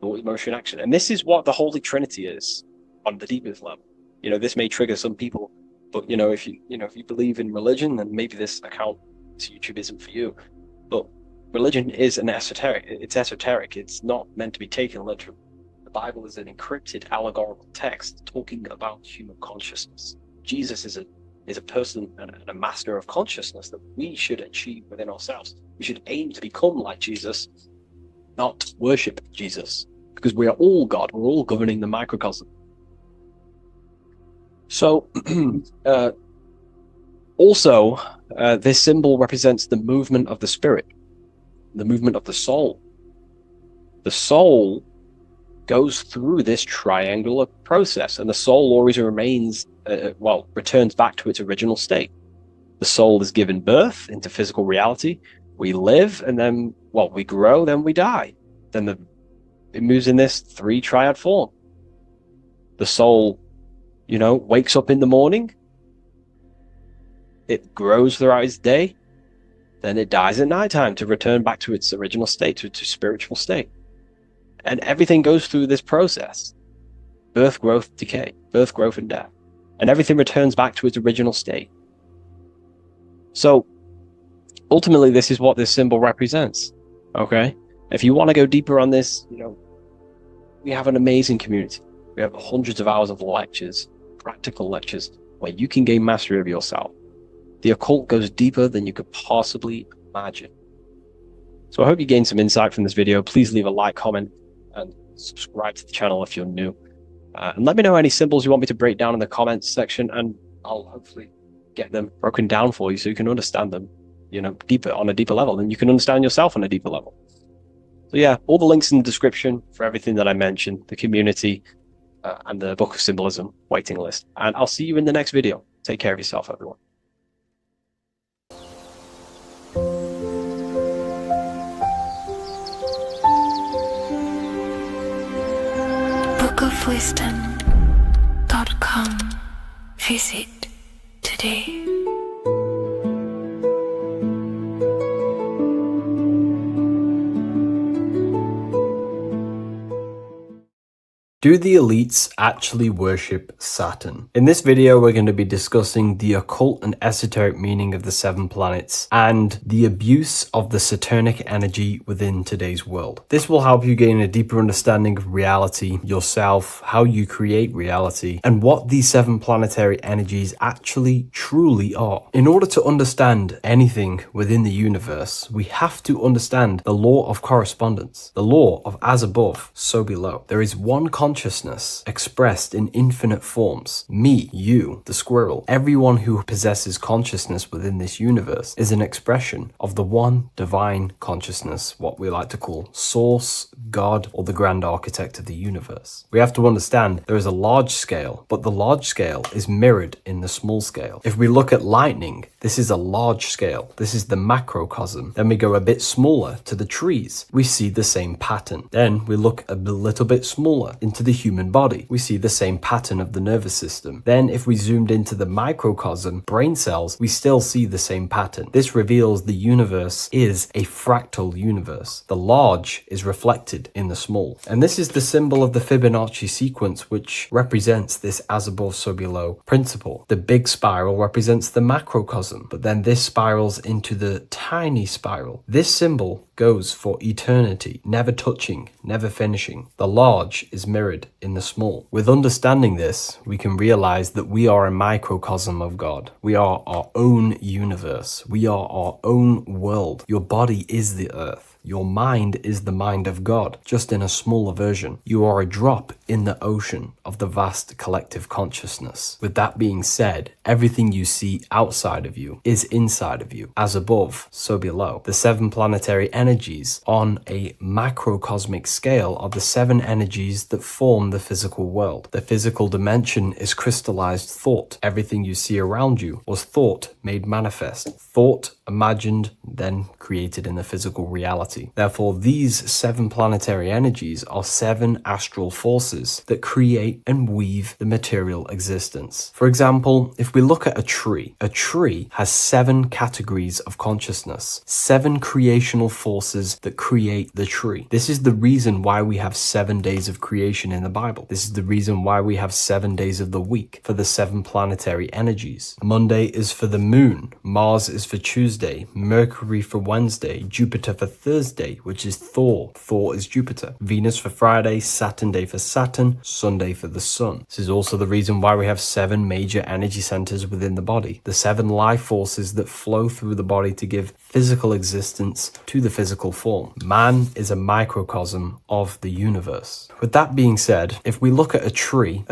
Thought, emotion, action. And this is what the Holy Trinity is on the deepest level. You know, this may trigger some people, but if you believe in religion, then maybe this account, this YouTube isn't for you. But religion is an esoteric. It's esoteric. It's not meant to be taken literally. The Bible is an encrypted allegorical text talking about human consciousness. Jesus is a person and a master of consciousness that we should achieve within ourselves. We should aim to become like Jesus, not worship Jesus, because we are all God. We're all governing the microcosm. So, also, this symbol represents the movement of the spirit, the movement of the soul. The soul goes through this triangular process, and the soul always remains, returns back to its original state. The soul is given birth into physical reality. We live, and then, we grow, then we die. Then it moves in this three triad form. The soul, wakes up in the morning. It grows throughout its day. Then it dies at nighttime to return back to its original state, to its spiritual state. And everything goes through this process. Birth, growth, decay. Birth, growth, and death. And everything returns back to its original state. So, ultimately, this is what this symbol represents. Okay? If you want to go deeper on this, we have an amazing community. We have hundreds of hours of lectures, practical lectures, where you can gain mastery of yourself. The occult goes deeper than you could possibly imagine. So I hope you gained some insight from this video. Please leave a like, comment, and subscribe to the channel if you're new. And let me know any symbols you want me to break down in the comments section, and I'll hopefully get them broken down for you so you can understand them, deeper, on a deeper level, and you can understand yourself on a deeper level. So yeah, all the links in the description for everything that I mentioned, the community, and the Book of Symbolism waiting list. And I'll see you in the next video. Take care of yourself, everyone. bookofwisdom.com. Visit today. Do the elites actually worship Saturn? In this video, we're going to be discussing the occult and esoteric meaning of the 7 planets and the abuse of the Saturnic energy within today's world. This will help you gain a deeper understanding of reality, yourself, how you create reality, and what these 7 planetary energies actually truly are. In order to understand anything within the universe, we have to understand the law of correspondence, the law of as above, so below. There is one consciousness expressed in infinite forms. Me, you, the squirrel, everyone who possesses consciousness within this universe is an expression of the one divine consciousness, what we like to call Source, God, or the grand architect of the universe. We have to understand there is a large scale, but the large scale is mirrored in the small scale. If we look at lightning, this is a large scale. This is the macrocosm. Then we go a bit smaller to the trees. We see the same pattern. Then we look a little bit smaller into to the human body. We see the same pattern of the nervous system. Then if we zoomed into the microcosm, brain cells, we still see the same pattern. This reveals the universe is a fractal universe. The large is reflected in the small. And this is the symbol of the Fibonacci sequence, which represents this as above, so below principle. The big spiral represents the macrocosm, but then this spirals into the tiny spiral. This symbol goes for eternity, never touching, never finishing. The large is mirrored in the small. With understanding this, we can realize that we are a microcosm of God. We are our own universe. We are our own world. Your body is the earth. Your mind is the mind of God, just in a smaller version. You are a drop in the ocean of the vast collective consciousness. With that being said, everything you see outside of you is inside of you. As above, so below. The 7 planetary energies on a macrocosmic scale are the 7 energies that form the physical world. The physical dimension is crystallized thought. Everything you see around you was thought made manifest. Thought imagined, then created in the physical reality. Therefore, these 7 planetary energies are 7 astral forces that create and weave the material existence. For example, if we look at a tree has 7 categories of consciousness, 7 creational forces that create the tree. This is the reason why we have 7 days of creation in the Bible. This is the reason why we have 7 days of the week for the 7 planetary energies. Monday is for the moon, Mars is for Tuesday, Mercury for Wednesday, Jupiter for Thursday, which is Thor. Thor is Jupiter. Venus for Friday, Saturn day for Saturn, Sunday for the sun. This is also the reason why we have 7 major energy centers within the body. The 7 life forces that flow through the body to give physical existence to the physical form. Man is a microcosm of the universe. With that being said, if we look at a tree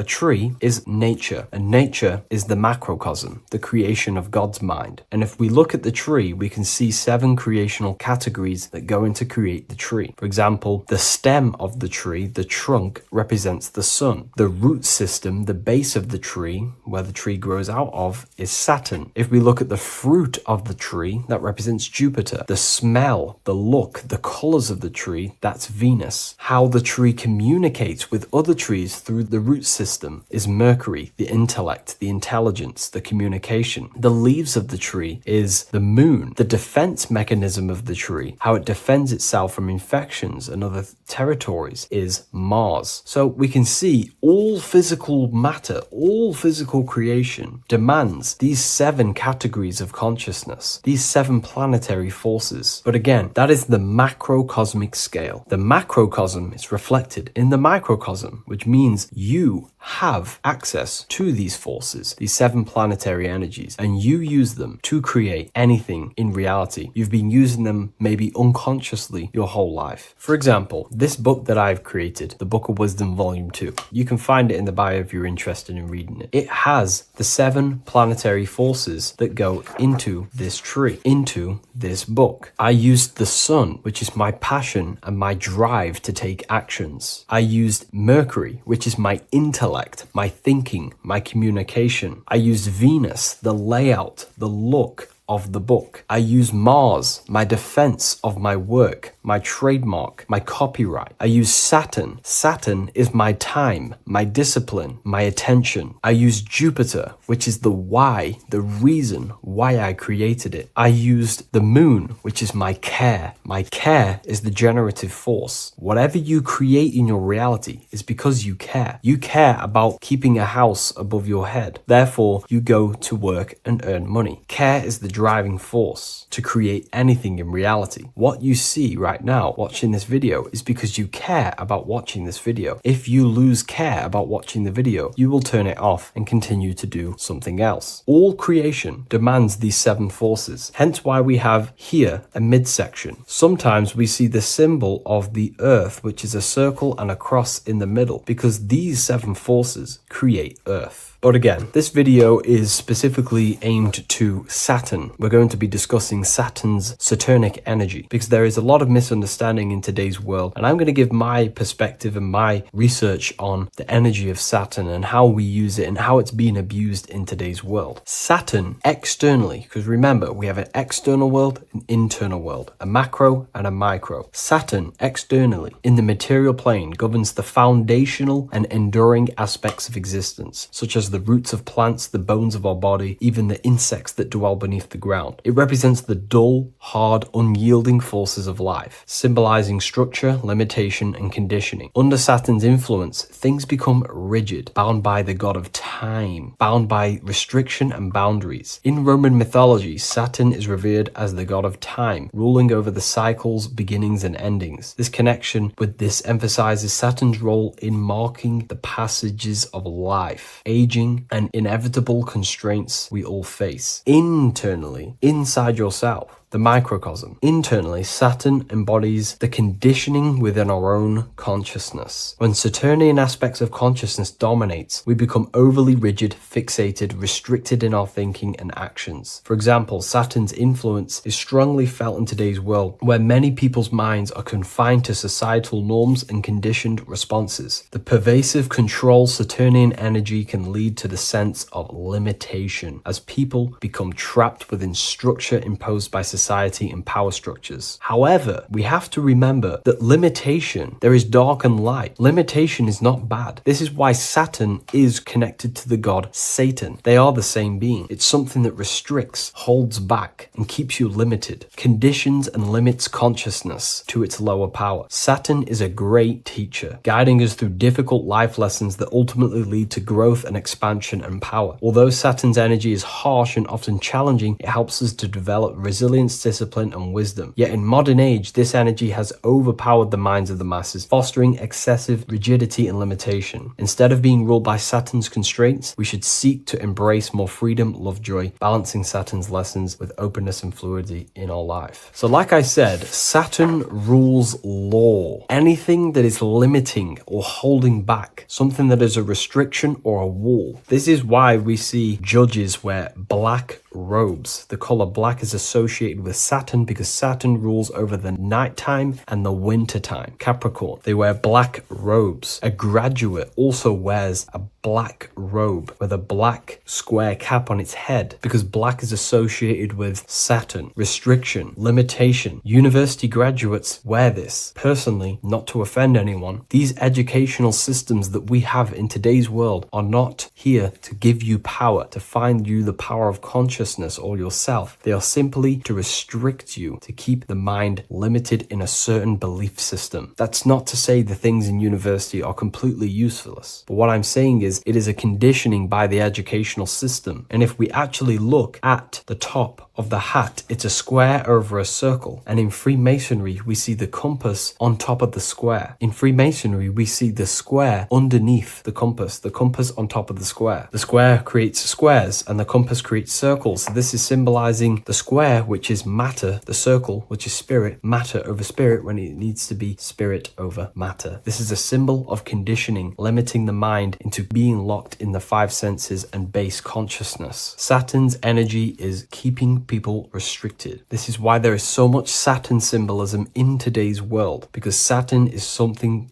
is nature, and nature is the macrocosm, the creation of God's mind. And if we look at the tree, we can see 7 creational categories that go into create the tree. For example, the stem of the tree, the trunk, represents the sun. The root system, the base of the tree, where the tree grows out of, is Saturn. If we look at the fruit of the tree, that represents Jupiter. The smell, the look, the colors of the tree, that's Venus. How the tree communicates with other trees through the root system is Mercury, the intellect, the intelligence, the communication. The leaves of the tree is the moon. The defense mechanism of the tree, how it defends itself from infections and other territories, is Mars. So we can see all physical matter, all physical creation demands these 7 categories of consciousness, these 7 planetary forces. But again, that is the macrocosmic scale. The macrocosm is reflected in the microcosm, which means you have access to these forces, these 7 planetary energies, and you use them to create anything in reality. You've been using them maybe unconsciously your whole life. For example, this book that I've created, the Book of Wisdom Volume 2, you can find it in the bio if you're interested in reading it. It has the 7 planetary forces that go into this tree, into this book. I used the sun, which is my passion and my drive to take actions. I used Mercury, which is my intellect, my thinking, my communication. I used Venus, the layout, the look of the book. I use Mars, my defense of my work, my trademark, my copyright. I use Saturn. Saturn is my time, my discipline, my attention. I use Jupiter, which is the why, the reason why I created it. I used the moon, which is my care. My care is the generative force. Whatever you create in your reality is because you care. You care about keeping a house above your head. Therefore, you go to work and earn money. Care is the driving force to create anything in reality. What you see right now watching this video is because you care about watching this video. If you lose care about watching the video, you will turn it off and continue to do something else. All creation demands these 7 forces, hence why we have here a midsection. Sometimes we see the symbol of the earth, which is a circle and a cross in the middle, because these 7 forces create earth. But again, this video is specifically aimed to Saturn. We're going to be discussing Saturn's Saturnic energy because there is a lot of misunderstanding in today's world, and I'm going to give my perspective and my research on the energy of Saturn and how we use it and how it's being abused in today's world. Saturn externally, because remember, we have an external world, an internal world, a macro and a micro. Saturn externally in the material plane governs the foundational and enduring aspects of existence, such as the roots of plants, the bones of our body, even the insects that dwell beneath the ground. It represents the dull, hard, unyielding forces of life, symbolizing structure, limitation, and conditioning. Under Saturn's influence, things become rigid, bound by the god of time, bound by restriction and boundaries. In Roman mythology, Saturn is revered as the god of time, ruling over the cycles, beginnings, and endings. This connection with this emphasizes Saturn's role in marking the passages of life, aging, and inevitable constraints we all face. Internally, inside yourself, the microcosm. Internally, Saturn embodies the conditioning within our own consciousness. When Saturnian aspects of consciousness dominates, we become overly rigid, fixated, restricted in our thinking and actions. For example, Saturn's influence is strongly felt in today's world, where many people's minds are confined to societal norms and conditioned responses. The pervasive control Saturnian energy can lead to the sense of limitation, as people become trapped within structure imposed by society and power structures. However, we have to remember that limitation, there is dark and light. Limitation is not bad. This is why Saturn is connected to the god Satan. They are the same being. It's something that restricts, holds back, and keeps you limited, conditions and limits consciousness to its lower power. Saturn is a great teacher, guiding us through difficult life lessons that ultimately lead to growth and expansion and power. Although Saturn's energy is harsh and often challenging, it helps us to develop resilience, discipline, and wisdom. Yet in modern age, this energy has overpowered the minds of the masses, fostering excessive rigidity and limitation. Instead of being ruled by Saturn's constraints, we should seek to embrace more freedom, love, joy, balancing Saturn's lessons with openness and fluidity in our life. So like I said, Saturn rules law. Anything that is limiting or holding back, something that is a restriction or a wall. This is why we see judges wear black robes. The color black is associated with Saturn because Saturn rules over the nighttime and the winter time. Capricorn, they wear black robes. A graduate also wears a black robe with a black square cap on its head because black is associated with Saturn, restriction, limitation. University graduates wear this. Personally, not to offend anyone, these educational systems that we have in today's world are not here to give you power, to find you the power of consciousness or yourself. They are simply to restrict you, to keep the mind limited in a certain belief system. That's not to say the things in university are completely useless, but what I'm saying is it is a conditioning by the educational system. And if we actually look at the top of the hat, it's a square over a circle. And in Freemasonry, we see the compass on top of the square. In Freemasonry, we see the square underneath the compass on top of the square. The square creates squares and the compass creates circles. So this is symbolizing the square, which is matter, the circle, which is spirit, matter over spirit when it needs to be spirit over matter. This is a symbol of conditioning, limiting the mind into being locked in the five senses and base consciousness. Saturn's energy is keeping people restricted. This is why there is so much Saturn symbolism in today's world, because Saturn is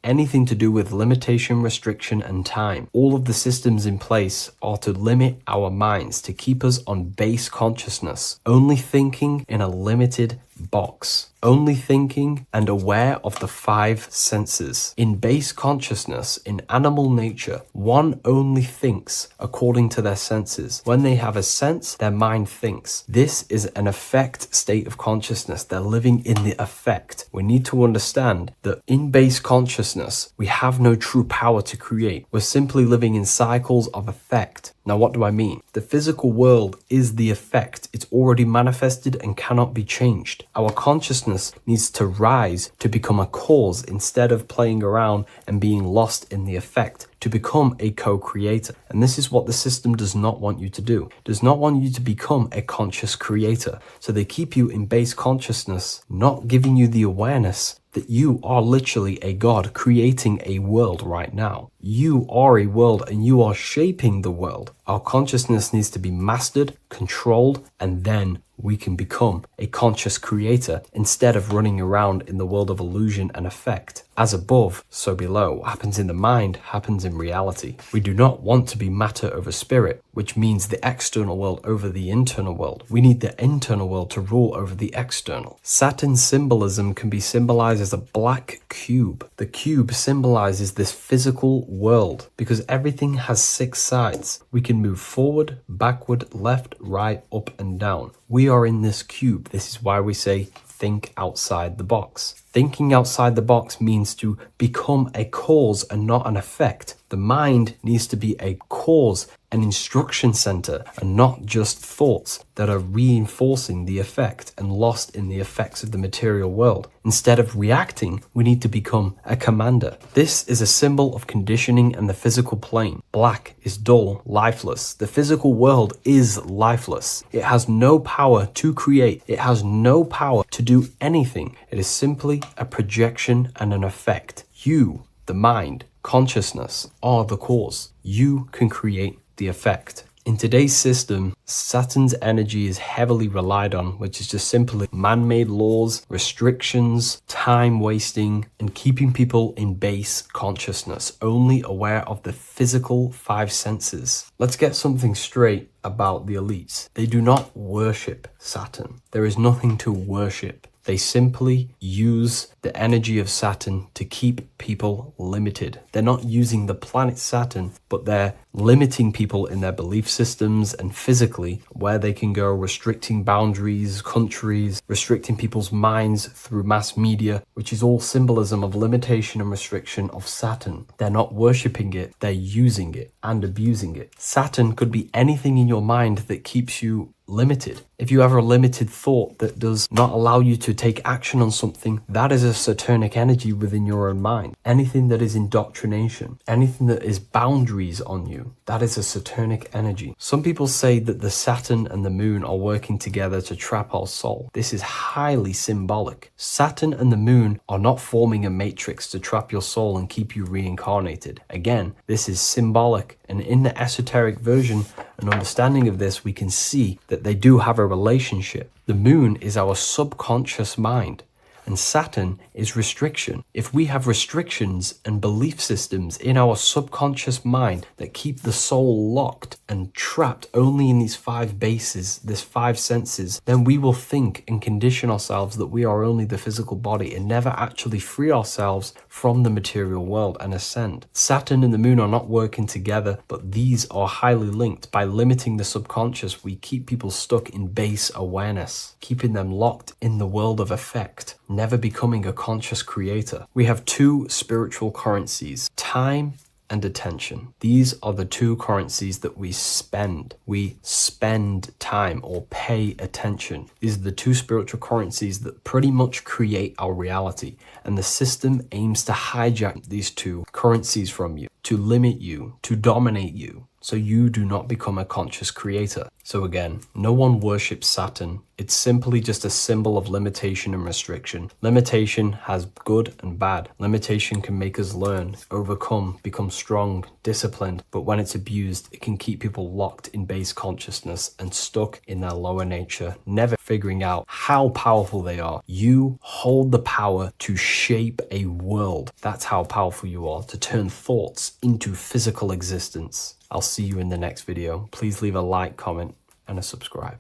anything to do with limitation, restriction, and time. All of the systems in place are to limit our minds, to keep us on base consciousness, only thinking in a limited box, only thinking and aware of the five senses. In base consciousness, in animal nature, one only thinks according to their senses. When they have a sense, their mind thinks. This is an affect state of consciousness. They're living in the affect. We need to understand that in base consciousness, we have no true power to create. We're simply living in cycles of affect. Now, what do I mean? The physical world is the effect. It's already manifested and cannot be changed. Our consciousness needs to rise to become a cause instead of playing around and being lost in the effect, to become a co-creator. And this is what the system does not want you to do. It does not want you to become a conscious creator. So they keep you in base consciousness, not giving you the awareness that you are literally a god creating a world right now. You are a world and you are shaping the world. Our consciousness needs to be mastered, controlled, and then we can become a conscious creator instead of running around in the world of illusion and effect. As above, so below. What happens in the mind happens in reality. We do not want to be matter over spirit, which means the external world over the internal world. We need the internal world to rule over the external. Saturn's symbolism can be symbolized as a black cube. The cube symbolizes this physical world because everything has 6 sides. We can move forward, backward, left, right, up, and down. We are in this cube. This is why we say think outside the box. Thinking outside the box means to become a cause and not an effect. The mind needs to be a cause, an instruction center, and not just thoughts that are reinforcing the effect and lost in the effects of the material world. Instead of reacting, we need to become a commander. This is a symbol of conditioning and the physical plane. Black is dull, lifeless. The physical world is lifeless. It has no power to create. It has no power to do anything. It is simply a projection and an effect. You, the mind, consciousness, are the cause. You can create the effect. In today's system, Saturn's energy is heavily relied on, which is just simply man-made laws, restrictions, time wasting, and keeping people in base consciousness, only aware of the physical 5 senses. Let's get something straight about the elites. They do not worship Saturn. There is nothing to worship. They simply use the energy of Saturn to keep people limited. They're not using the planet Saturn, but they're limiting people in their belief systems and physically where they can go, restricting boundaries, countries, restricting people's minds through mass media, which is all symbolism of limitation and restriction of Saturn. They're not worshipping it, they're using it and abusing it. Saturn could be anything in your mind that keeps you limited. If you have a limited thought that does not allow you to take action on something, that is a Saturnic energy within your own mind. Anything that is indoctrination, anything that is boundaries on you, that is a Saturnic energy. Some people say that the Saturn and the moon are working together to trap our soul. This is highly symbolic. Saturn and the moon are not forming a matrix to trap your soul and keep you reincarnated. Again, this is symbolic, and in the esoteric version and understanding of this, we can see that they do have a relationship. The moon is our subconscious mind, and Saturn is restriction. If we have restrictions and belief systems in our subconscious mind that keep the soul locked and trapped only in these 5 bases, these 5 senses, then we will think and condition ourselves that we are only the physical body and never actually free ourselves from the material world and ascend. Saturn and the moon are not working together, but these are highly linked. By limiting the subconscious, we keep people stuck in base awareness, keeping them locked in the world of effect, never becoming a conscious creator. We have 2 spiritual currencies, time and attention. These are the 2 currencies that we spend. We spend time or pay attention. These are the 2 spiritual currencies that pretty much create our reality. And the system aims to hijack these 2 currencies from you, to limit you, to dominate you, so you do not become a conscious creator. So again, no one worships Saturn. It's simply just a symbol of limitation and restriction. Limitation has good and bad. Limitation can make us learn, overcome, become strong, disciplined, but when it's abused, it can keep people locked in base consciousness and stuck in their lower nature, never figuring out how powerful they are. You hold the power to shape a world. That's how powerful you are, to turn thoughts into physical existence. I'll see you in the next video. Please leave a like, comment, and a subscribe.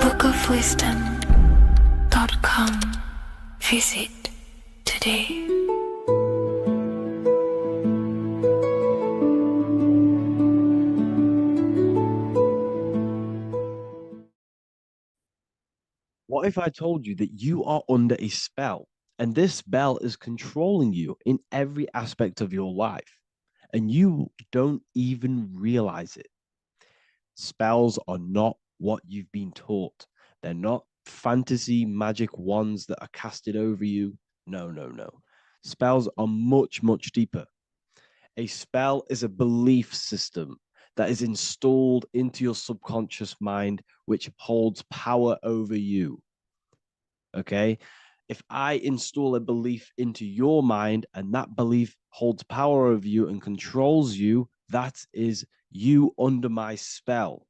bookofwisdom.com. Visit today. What if I told you that you are under a spell and this spell is controlling you in every aspect of your life and you don't even realize it? Spells are not what you've been taught. They're not fantasy magic wands that are casted over you. No, no, no. Spells are much, much deeper. A spell is a belief system that is installed into your subconscious mind, which holds power over you. Okay? If I install a belief into your mind and that belief holds power over you and controls you, that is you under my spell.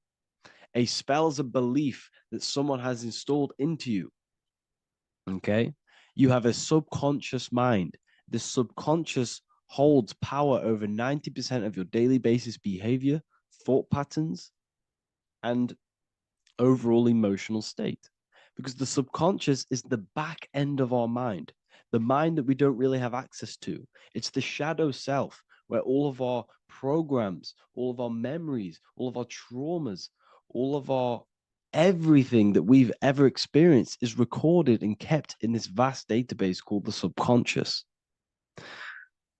A spell is a belief that someone has installed into you. Okay? You have a subconscious mind. The subconscious holds power over 90% of your daily basis behavior, thought patterns, and overall emotional state. Because the subconscious is the back end of our mind, the mind that we don't really have access to. It's the shadow self where all of our programs, all of our memories, all of our traumas, all of our everything that we've ever experienced is recorded and kept in this vast database called the subconscious.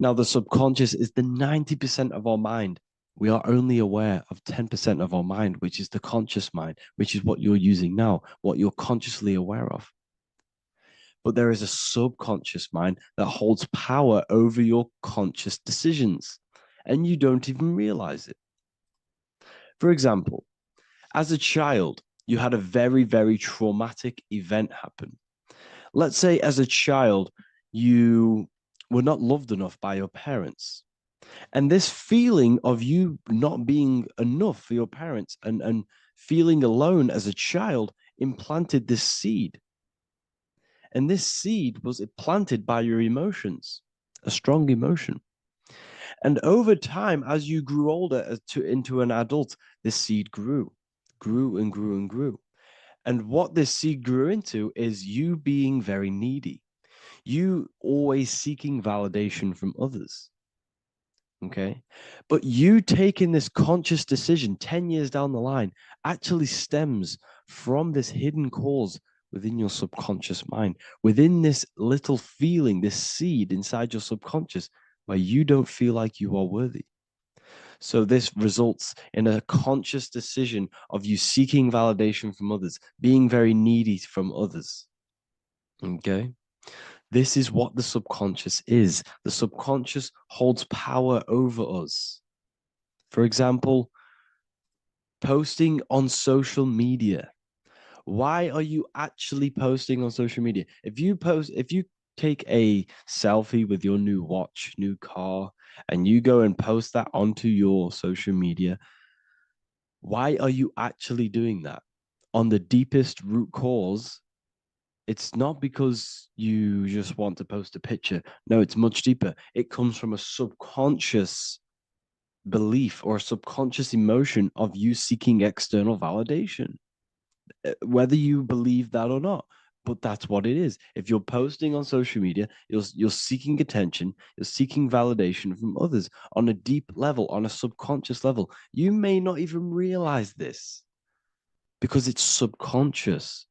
Now, the subconscious is the 90% of our mind. We are only aware of 10% of our mind, which is the conscious mind, which is what you're using now, what you're consciously aware of. But there is a subconscious mind that holds power over your conscious decisions, and you don't even realize it. For example, as a child, you had a very, very traumatic event happen. Let's say as a child, you were not loved enough by your parents. And this feeling of you not being enough for your parents and feeling alone as a child implanted this seed. And this seed was planted by your emotions, a strong emotion. And over time, as you grew older into an adult, this seed grew and grew and grew. And what this seed grew into is you being very needy, you always seeking validation from others. Okay. But you taking this conscious decision 10 years down the line actually stems from this hidden cause within your subconscious mind, within this little feeling, this seed inside your subconscious where you don't feel like you are worthy. So this results in a conscious decision of you seeking validation from others, being very needy from others. Okay. This is what the subconscious is. The subconscious holds power over us. For example, posting on social media. Why are you actually posting on social media? If you take a selfie with your new watch, new car, and you go and post that onto your social media, why are you actually doing that? On the deepest root cause, it's not because you just want to post a picture. No, it's much deeper. It comes from a subconscious belief or a subconscious emotion of you seeking external validation, whether you believe that or not. But that's what it is. If you're posting on social media, you're seeking attention, you're seeking validation from others on a deep level, on a subconscious level. You may not even realize this because it's subconscious.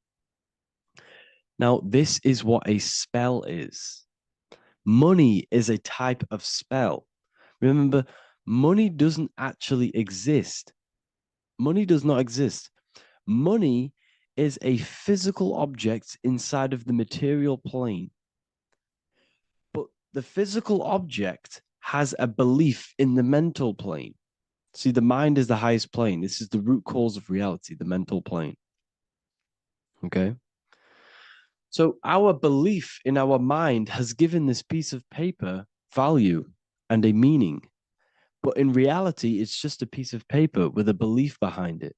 Now, this is what a spell is. Money is a type of spell. Remember, money doesn't actually exist. Money does not exist. Money is a physical object inside of the material plane. But the physical object has a belief in the mental plane. See, the mind is the highest plane. This is the root cause of reality, the mental plane. Okay? So our belief in our mind has given this piece of paper value and a meaning. But in reality, it's just a piece of paper with a belief behind it.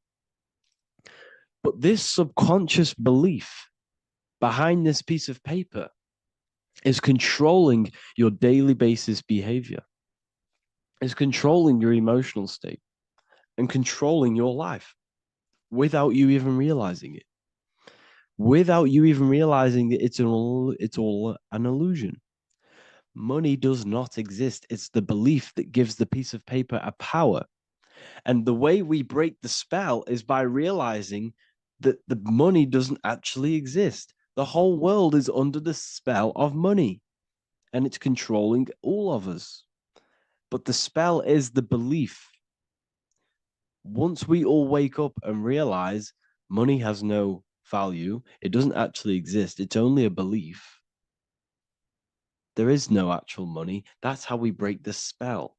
But this subconscious belief behind this piece of paper is controlling your daily basis behavior, is controlling your emotional state, and controlling your life without you even realizing it. Without you even realizing that it's all an illusion. Money does not exist. It's the belief that gives the piece of paper a power. And the way we break the spell is by realizing that the money doesn't actually exist. The whole world is under the spell of money, and it's controlling all of us. But the spell is the belief. Once we all wake up and realize money has no value, it doesn't actually exist, it's only a belief. There is no actual money. That's how we break the spell.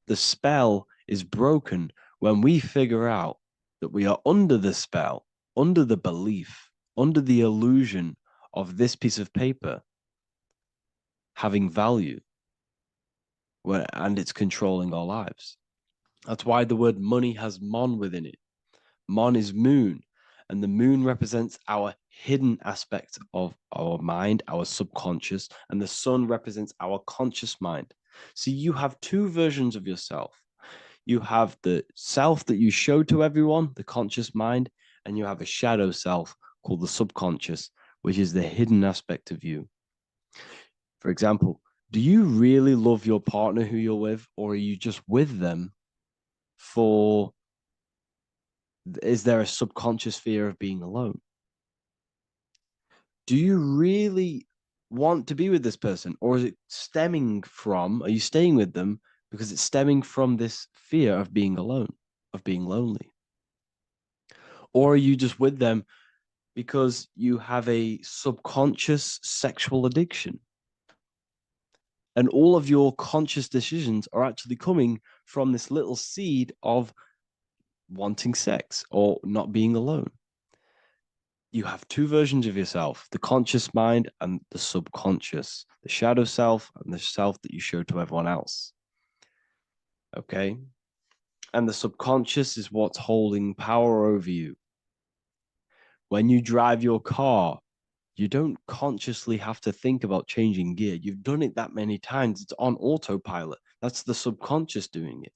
the spell is broken when we figure out that we are under the spell, under the belief, under the illusion of this piece of paper having value, and it's controlling our lives. That's why the word money has mon within it. Mon is moon, and the moon represents our hidden aspect of our mind, our subconscious, and the sun represents our conscious mind. So you have two versions of yourself. You have the self that you show to everyone, the conscious mind, and you have a shadow self called the subconscious, which is the hidden aspect of you. For example, do you really love your partner who you're with, or are you just with them for, is there a subconscious fear of being alone? Do you really want to be with this person, or is it stemming from, are you staying with them because it's stemming from this fear of being alone, of being lonely? Or are you just with them because you have a subconscious sexual addiction? And all of your conscious decisions are actually coming from this little seed of wanting sex or not being alone. You have two versions of yourself, the conscious mind and the subconscious, the shadow self and the self that you show to everyone else. Okay? And the subconscious is what's holding power over you. When you drive your car, you don't consciously have to think about changing gear. You've done it that many times. It's on autopilot. That's the subconscious doing it.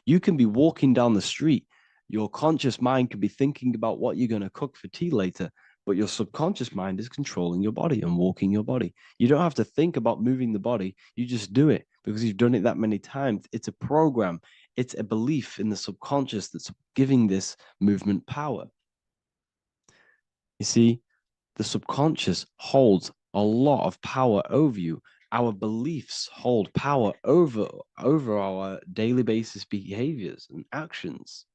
You can be walking down the street. Your conscious mind can be thinking about what you're going to cook for tea later, but your subconscious mind is controlling your body and walking your body. You don't have to think about moving the body. You just do it because you've done it that many times. It's a program. It's a belief in the subconscious that's giving this movement power. You see, the subconscious holds a lot of power over you. Our beliefs hold power over our daily basis behaviors and actions.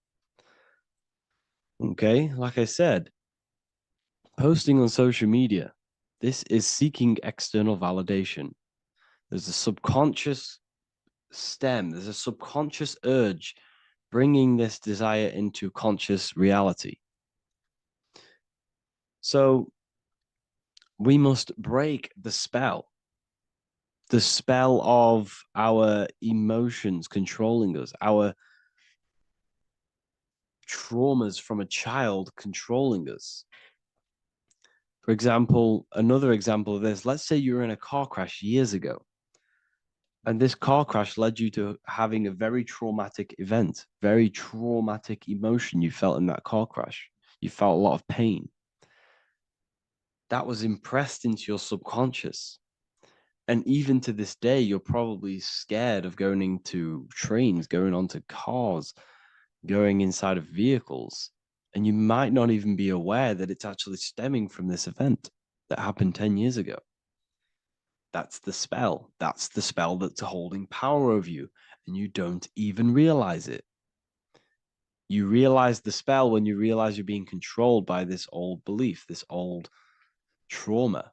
Okay, like I said, posting on social media, this is seeking external validation. There's a subconscious stem, there's a subconscious urge bringing this desire into conscious reality. So we must break the spell of our emotions controlling us, our traumas from a child controlling us. For example, another example of this, let's say you were in a car crash years ago, and this car crash led you to having a very traumatic event, very traumatic emotion you felt in that car crash. You felt a lot of pain. That was impressed into your subconscious. And even to this day, you're probably scared of going into trains, going onto cars, going inside of vehicles. And you might not even be aware that it's actually stemming from this event that happened 10 years ago. That's the spell. That's the spell that's holding power over you. And you don't even realize it. You realize the spell when you realize you're being controlled by this old belief, this old trauma.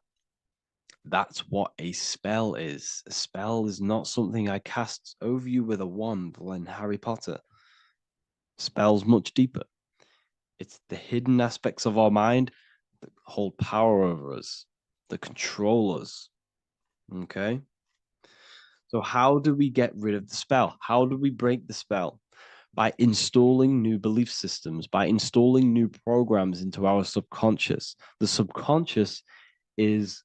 That's what a spell is. A spell is not something I cast over you with a wand like Harry Potter. Spell's much deeper. It's the hidden aspects of our mind that hold power over us, that control us. Okay? So how do we get rid of the spell? How do we break the spell? By installing new belief systems, by installing new programs into our subconscious. The subconscious is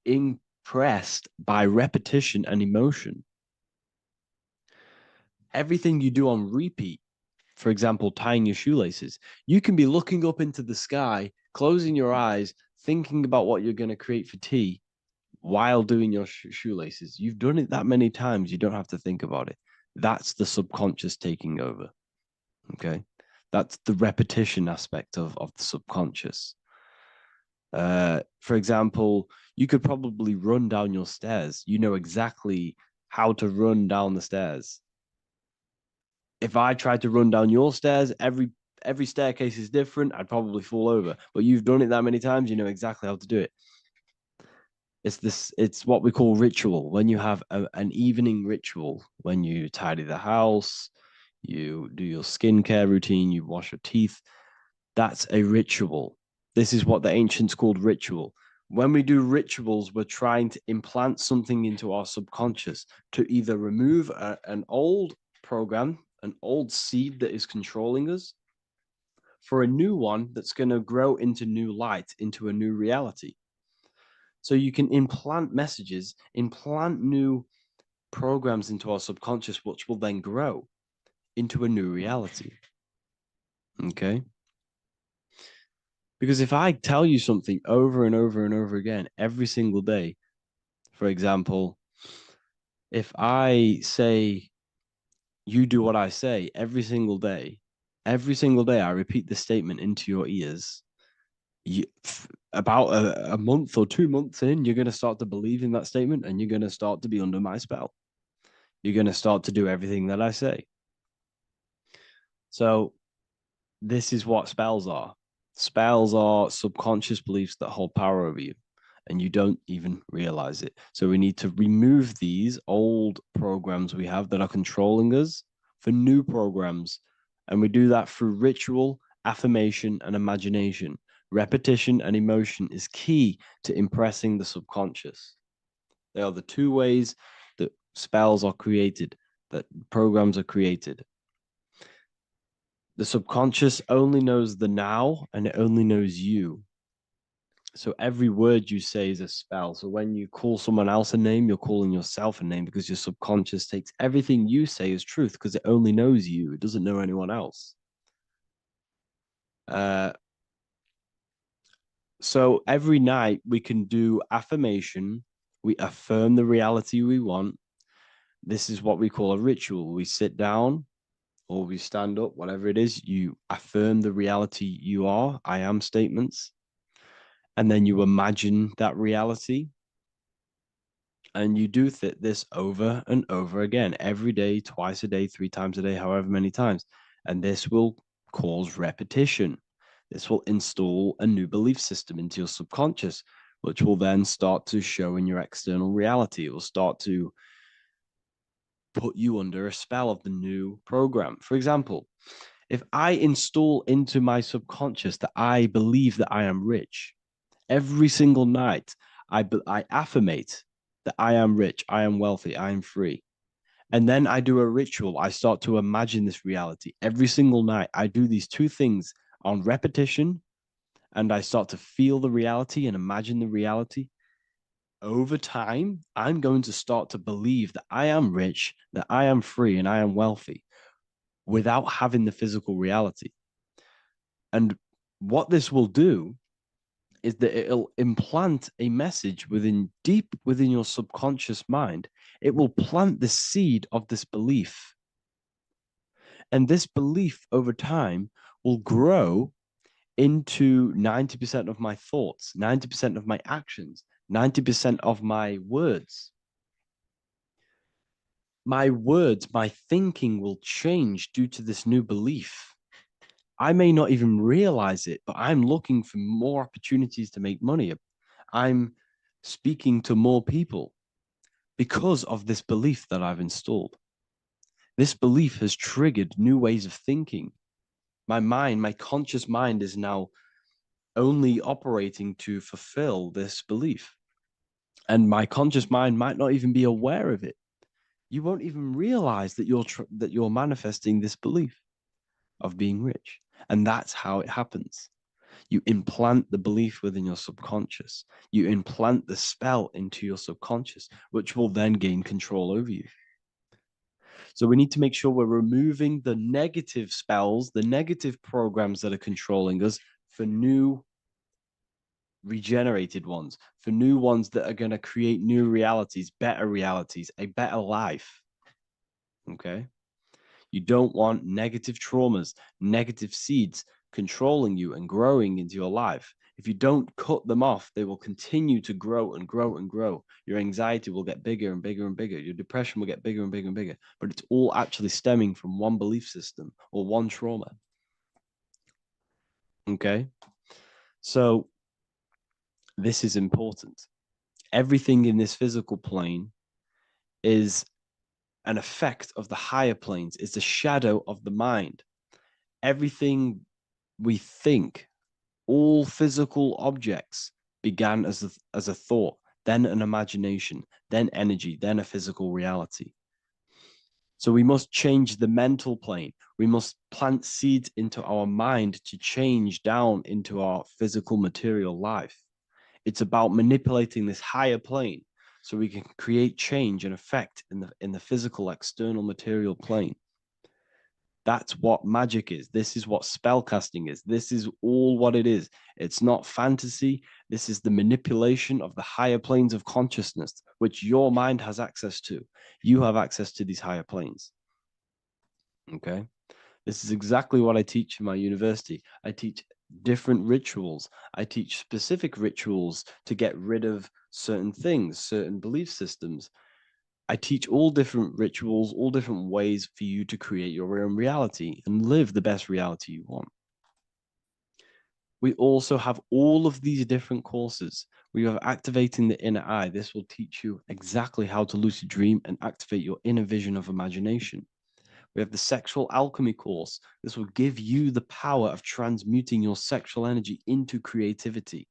impressed by repetition and emotion. Everything you do on repeat, for example, tying your shoelaces, you can be looking up into the sky, closing your eyes, thinking about what you're going to create for tea while doing your shoelaces. You've done it that many times, you don't have to think about it. That's the subconscious taking over. Okay? That's the repetition aspect of the subconscious. For example, you could probably run down your stairs. You know exactly how to run down the stairs. If I tried to run down your stairs, every staircase is different. I'd probably fall over. But you've done it that many times, you know exactly how to do it. It's what we call ritual. When you have an evening ritual, when you tidy the house, you do your skincare routine, you wash your teeth, that's a ritual. This is what the ancients called ritual. When we do rituals, we're trying to implant something into our subconscious to either remove an old program, an old seed that is controlling us, for a new one that's going to grow into new light, into a new reality. So you can implant messages, implant new programs into our subconscious, which will then grow into a new reality. Okay? Because if I tell you something over and over and over again every single day, for example, if I say, you do what I say every single day I repeat this statement into your ears, about a month or 2 months in, you're going to start to believe in that statement and you're going to start to be under my spell. You're going to start to do everything that I say. So this is what spells are. Spells are subconscious beliefs that hold power over you, and you don't even realize it. So we need to remove these old programs we have that are controlling us for new programs. And we do that through ritual, affirmation, and imagination. Repetition and emotion is key to impressing the subconscious. They are the two ways that spells are created, that programs are created. The subconscious only knows the now, and it only knows you. So every word you say is a spell. So when you call someone else a name, you're calling yourself a name, because your subconscious takes everything you say as truth, because it only knows you. It doesn't know anyone else. So every night we can do affirmation. We affirm the reality we want. This is what we call a ritual. We sit down or we stand up, whatever it is, you affirm the reality you are, I am statements. And then you imagine that reality. And you do this over and over again, every day, twice a day, 3 times a day, however many times. And this will cause repetition. This will install a new belief system into your subconscious, which will then start to show in your external reality. It will start to put you under a spell of the new program. For example, if I install into my subconscious that I believe that I am rich, every single night I affirmate that I am rich, I am wealthy, I am free. And then I do a ritual. I start to imagine this reality. Every single night, I do these 2 things on repetition, and I start to feel the reality and imagine the reality. Over time, I'm going to start to believe that I am rich, that I am free, and I am wealthy without having the physical reality. And what this will do is that it'll implant a message deep within your subconscious mind. It will plant the seed of this belief. And this belief over time will grow into 90% of my thoughts, 90% of my actions, 90% of my words. My words, my thinking will change due to this new belief. I may not even realize it, but I'm looking for more opportunities to make money. I'm speaking to more people because of this belief that I've installed. This belief has triggered new ways of thinking. My mind, my conscious mind, is now only operating to fulfill this belief. And my conscious mind might not even be aware of it. You won't even realize that you're manifesting this belief of being rich. And that's how it happens. You implant the belief within your subconscious. You implant the spell into your subconscious, which will then gain control over you. So we need to make sure we're removing the negative spells, the negative programs that are controlling us, for new regenerated ones, for new ones that are going to create new realities, a better life. Okay? You don't want negative traumas, negative seeds controlling you and growing into your life. If you don't cut them off, they will continue to grow and grow and grow. Your anxiety will get bigger and bigger and bigger. Your depression will get bigger and bigger and bigger. But it's all actually stemming from one belief system or one trauma. Okay? So this is important. everything in this physical plane is an effect of the higher planes. It's a shadow of the mind. Everything we think, all physical objects began as a thought, then an imagination, then energy, then a physical reality. So we must change the mental plane. We must plant seeds into our mind to change down into our physical material life. It's about manipulating this higher plane so we can create change and effect in the physical external material plane. That's what magic is. This is what spellcasting is. This is all what it is. It's not fantasy. This is the manipulation of the higher planes of consciousness, which your mind has access to. You have access to these higher planes. Okay? This is exactly what I teach in my university. I teach different rituals. I teach specific rituals to get rid of certain things, certain belief systems. I teach all different rituals, all different ways for you to create your own reality and live the best reality you want. We also have all of these different courses. We have activating the inner eye. This will teach you exactly how to lucid dream and activate your inner vision of imagination. We have the sexual alchemy course. This will give you the power of transmuting your sexual energy into creativity.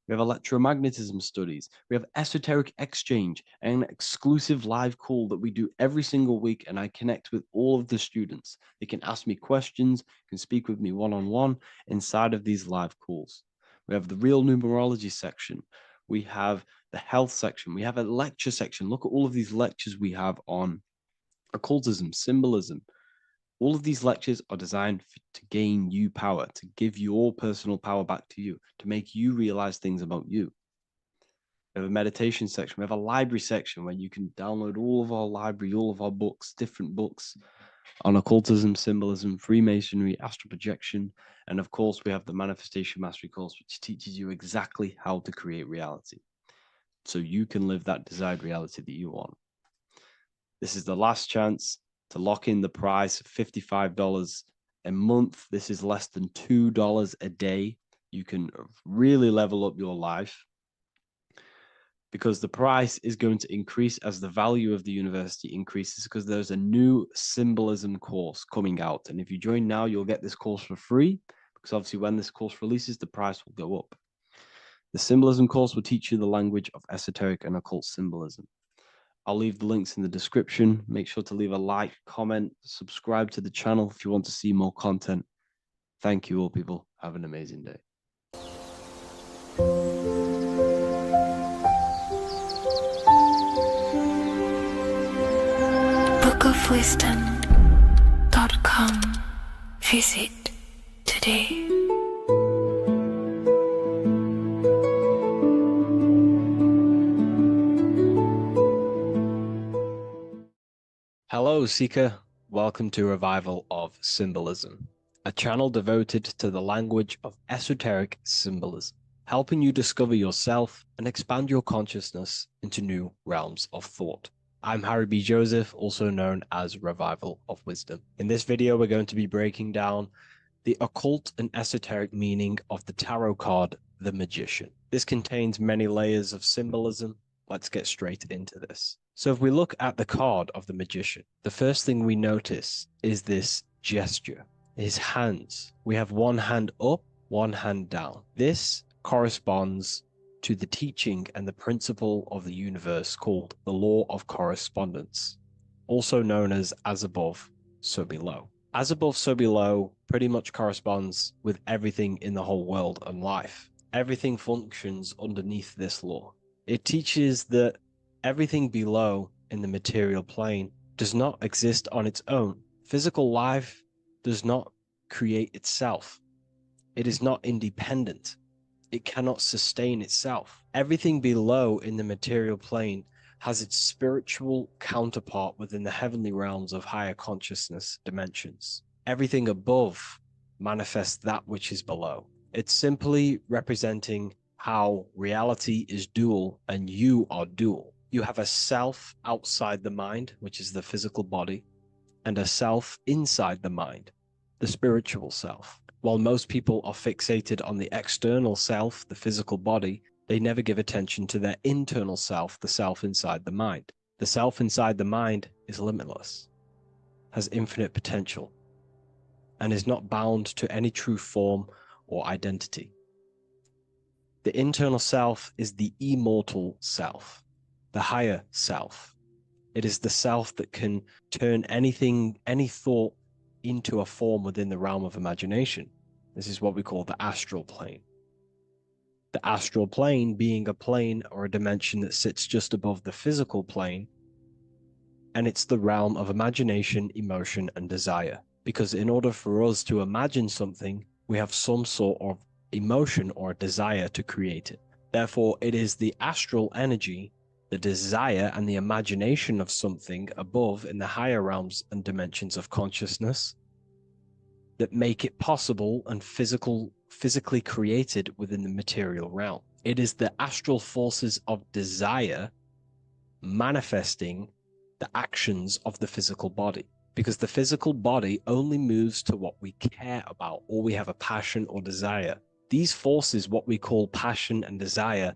We have electromagnetism studies. We have esoteric exchange, an exclusive live call that we do every single week, and I connect with all of the students. They can ask me questions, can speak with me one-on-one inside of these live calls. We have the real numerology section. We have the health section. We have a lecture section. Look at all of these lectures we have on occultism, symbolism. All of these lectures are designed to gain you power, to give your personal power back to you, to make you realize things about you. We have a meditation section. We have a library section where you can download all of our library, all of our books, different books on occultism, symbolism, Freemasonry, astral projection. And of course, we have the Manifestation Mastery course, which teaches you exactly how to create reality so you can live that desired reality that you want. This is the last chance to lock in the price of $55 a month. This is less than $2 a day. You can really level up your life because the price is going to increase as the value of the university increases, because there's a new symbolism course coming out. And if you join now, you'll get this course for free, because obviously when this course releases, the price will go up. The symbolism course will teach you the language of esoteric and occult symbolism. I'll leave the links in the description. Make sure to leave a like, comment, subscribe to the channel if you want to see more content. Thank you all, people. Have an amazing day. bookofwisdom.com. Visit today. Hello, Seeker. Welcome to Revival of Symbolism, a channel devoted to the language of esoteric symbolism, helping you discover yourself and expand your consciousness into new realms of thought. I'm Harry B. Joseph, also known as Revival of Wisdom. In this video, we're going to be breaking down the occult and esoteric meaning of the tarot card, the Magician. This contains many layers of symbolism. Let's get straight into this. So if we look at the card of the Magician, the first thing we notice is this gesture, his hands. We have one hand up, one hand down. This corresponds to the teaching and the principle of the universe called the law of correspondence, also known as above, so below. As above, so below pretty much corresponds with everything in the whole world and life. Everything functions underneath this law. It teaches that everything below in the material plane does not exist on its own. Physical life does not create itself. It is not independent. It cannot sustain itself. Everything below in the material plane has its spiritual counterpart within the heavenly realms of higher consciousness dimensions. Everything above manifests that which is below. It's simply representing how reality is dual and you are dual. You have a self outside the mind, which is the physical body, and a self inside the mind, the spiritual self. While most people are fixated on the external self, the physical body, They never give attention to their internal self, the self inside the mind. The self inside the mind is limitless, has infinite potential, and is not bound to any true form or identity. The internal self is the immortal self, the higher self. It is the self that can turn anything, any thought, into a form within the realm of imagination. This is what we call the astral plane. The astral plane being a plane or a dimension that sits just above the physical plane, and it's the realm of imagination, emotion, and desire. Because in order for us to imagine something, we have some sort of emotion or desire to create it. Therefore, it is the astral energy, the desire and the imagination of something above in the higher realms and dimensions of consciousness that make it possible and physically created within the material realm. It is the astral forces of desire manifesting the actions of the physical body, because the physical body only moves to what we care about or we have a passion or desire. These forces, what we call passion and desire,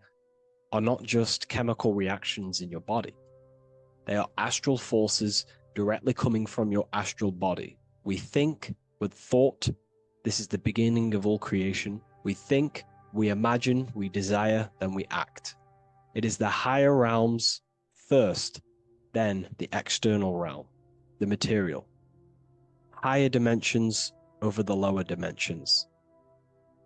are not just chemical reactions in your body. They are astral forces directly coming from your astral body. We think with thought. This is the beginning of all creation. We think, we imagine, we desire, then we act. It is the higher realms first, then the external realm, the material. Higher dimensions over the lower dimensions.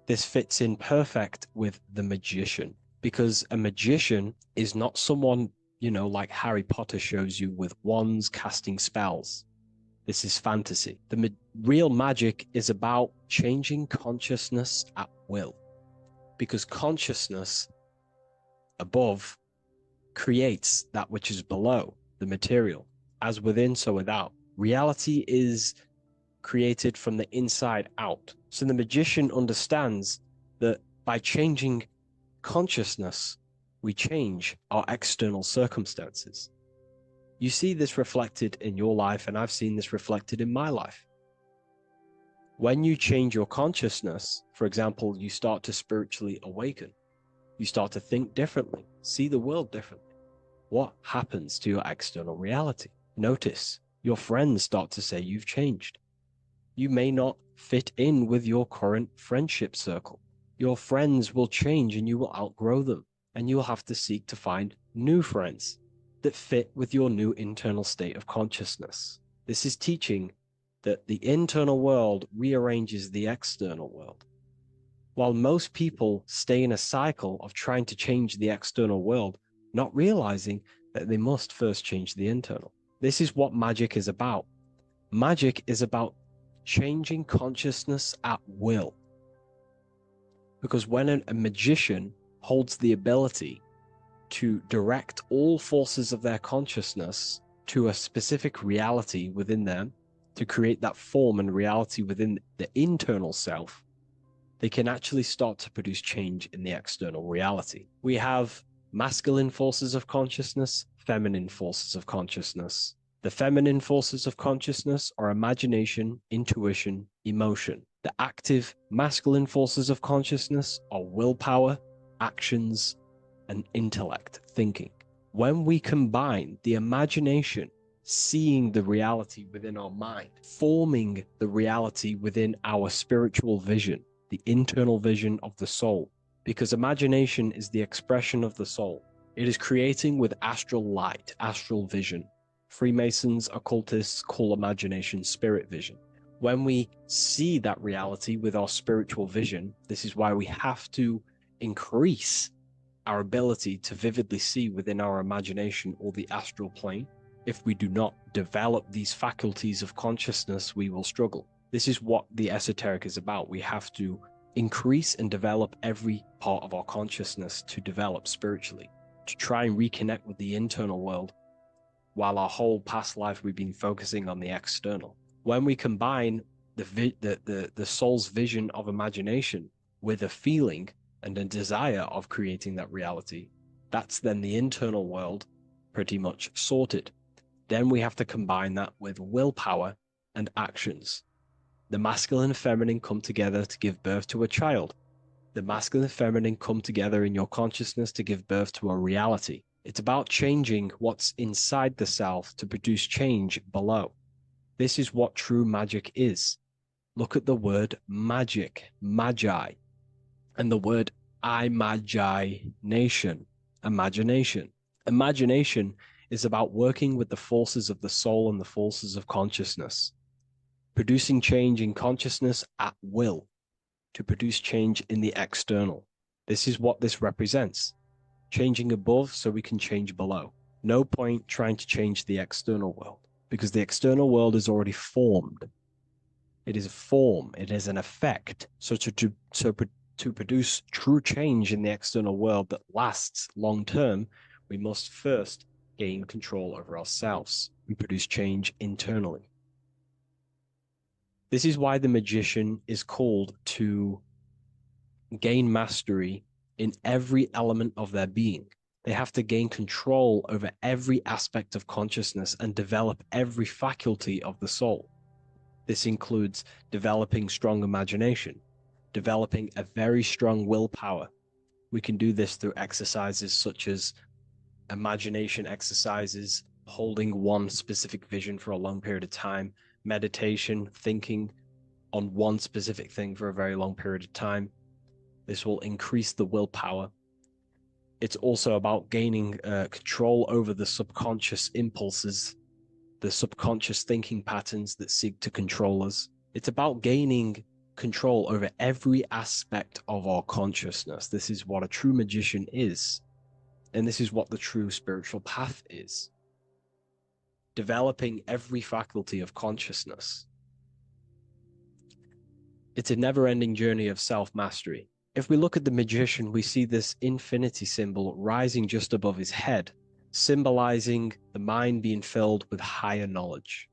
This fits in perfect with the magician, because a magician is not someone, like Harry Potter shows you with wands casting spells. This is fantasy. The real magic is about changing consciousness at will, because consciousness above creates that which is below, the material. As within, so without. Reality is created from the inside out. So the magician understands that by changing consciousness, we change our external circumstances. You see this reflected in your life, and I've seen this reflected in my life. When you change your consciousness, for example, you start to spiritually awaken. You start to think differently, see the world differently. What happens to your external reality? Notice your friends start to say you've changed. You may not fit in with your current friendship circle. Your friends will change and you will outgrow them, and you'll have to seek to find new friends that fit with your new internal state of consciousness. This is teaching that the internal world rearranges the external world. While most people stay in a cycle of trying to change the external world, not realizing that they must first change the internal. This is what magic is about. Magic is about changing consciousness at will. Because when a magician holds the ability to direct all forces of their consciousness to a specific reality within them, to create that form and reality within the internal self, they can actually start to produce change in the external reality. We have masculine forces of consciousness, feminine forces of consciousness. The feminine forces of consciousness are imagination, intuition, emotion. The active masculine forces of consciousness are willpower, actions, and intellect, thinking. When we combine the imagination, seeing the reality within our mind, forming the reality within our spiritual vision, the internal vision of the soul, because imagination is the expression of the soul. It is creating with astral light, astral vision. Freemasons, occultists call imagination spirit vision. When we see that reality with our spiritual vision, this is why we have to increase our ability to vividly see within our imagination or the astral plane. If we do not develop these faculties of consciousness, we will struggle. This is what the esoteric is about. We have to increase and develop every part of our consciousness to develop spiritually, to try and reconnect with the internal world, while our whole past life we've been focusing on the external. When we combine the soul's vision of imagination with a feeling and a desire of creating that reality, that's then the internal world pretty much sorted. Then we have to combine that with willpower and actions. The masculine and feminine come together to give birth to a child. The masculine and feminine come together in your consciousness to give birth to a reality. It's about changing what's inside the self to produce change below. This is what true magic is. Look at the word magic, magi, and the word imagination, imagination. Imagination is about working with the forces of the soul and the forces of consciousness, producing change in consciousness at will to produce change in the external. This is what this represents. Changing above so we can change below. No point trying to change the external world because the external world is already formed. It is a form, it is an effect. So to produce true change in the external world that lasts long term, we must first gain control over ourselves. We produce change internally. This is why the magician is called to gain mastery in every element of their being. They have to gain control over every aspect of consciousness and develop every faculty of the soul. This includes developing strong imagination, developing a very strong willpower. We can do this through exercises such as imagination exercises, holding one specific vision for a long period of time, meditation, thinking on one specific thing for a very long period of time. This will increase the willpower. It's also about gaining control over the subconscious impulses, the subconscious thinking patterns that seek to control us. It's about gaining control over every aspect of our consciousness. This is what a true magician is. And this is what the true spiritual path is. Developing every faculty of consciousness. It's a never-ending journey of self-mastery. If we look at the magician, we see this infinity symbol rising just above his head, symbolizing the mind being filled with higher knowledge.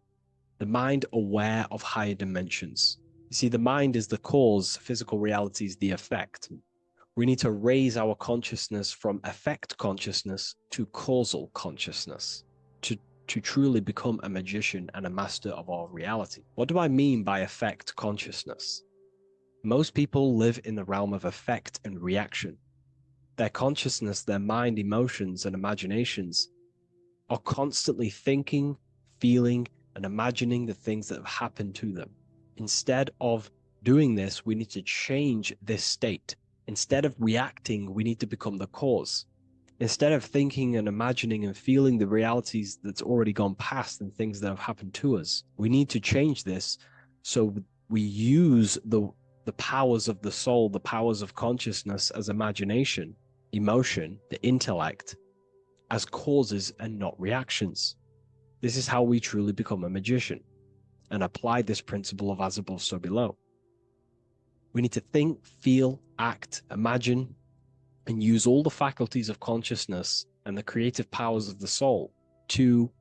The mind aware of higher dimensions. You see, the mind is the cause, physical reality is the effect. We need to raise our consciousness from effect consciousness to causal consciousness to truly become a magician and a master of our reality. What do I mean by effect consciousness? Most people live in the realm of effect and reaction. Their consciousness, their mind, emotions, and imaginations are constantly thinking, feeling, and imagining the things that have happened to them. Instead of doing this, we need to change this state. Instead of reacting, we need to become the cause. Instead of thinking and imagining and feeling the realities that's already gone past and things that have happened to us, we need to change this so we use the powers of the soul, the powers of consciousness as imagination, emotion, the intellect, as causes and not reactions. This is how we truly become a magician and apply this principle of as above, so below. We need to think, feel, act, imagine, and use all the faculties of consciousness and the creative powers of the soul to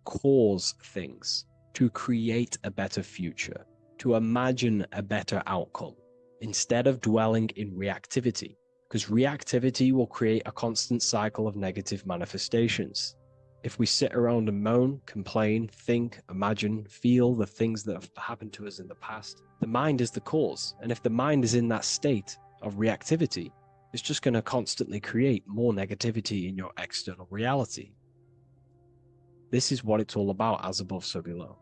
cause things, to create a better future, to imagine a better outcome, instead of dwelling in reactivity, because reactivity will create a constant cycle of negative manifestations. If we sit around and moan, complain, think, imagine, feel the things that have happened to us in the past, the mind is the cause. And if the mind is in that state of reactivity, it's just going to constantly create more negativity in your external reality. This is what it's all about, as above, so below.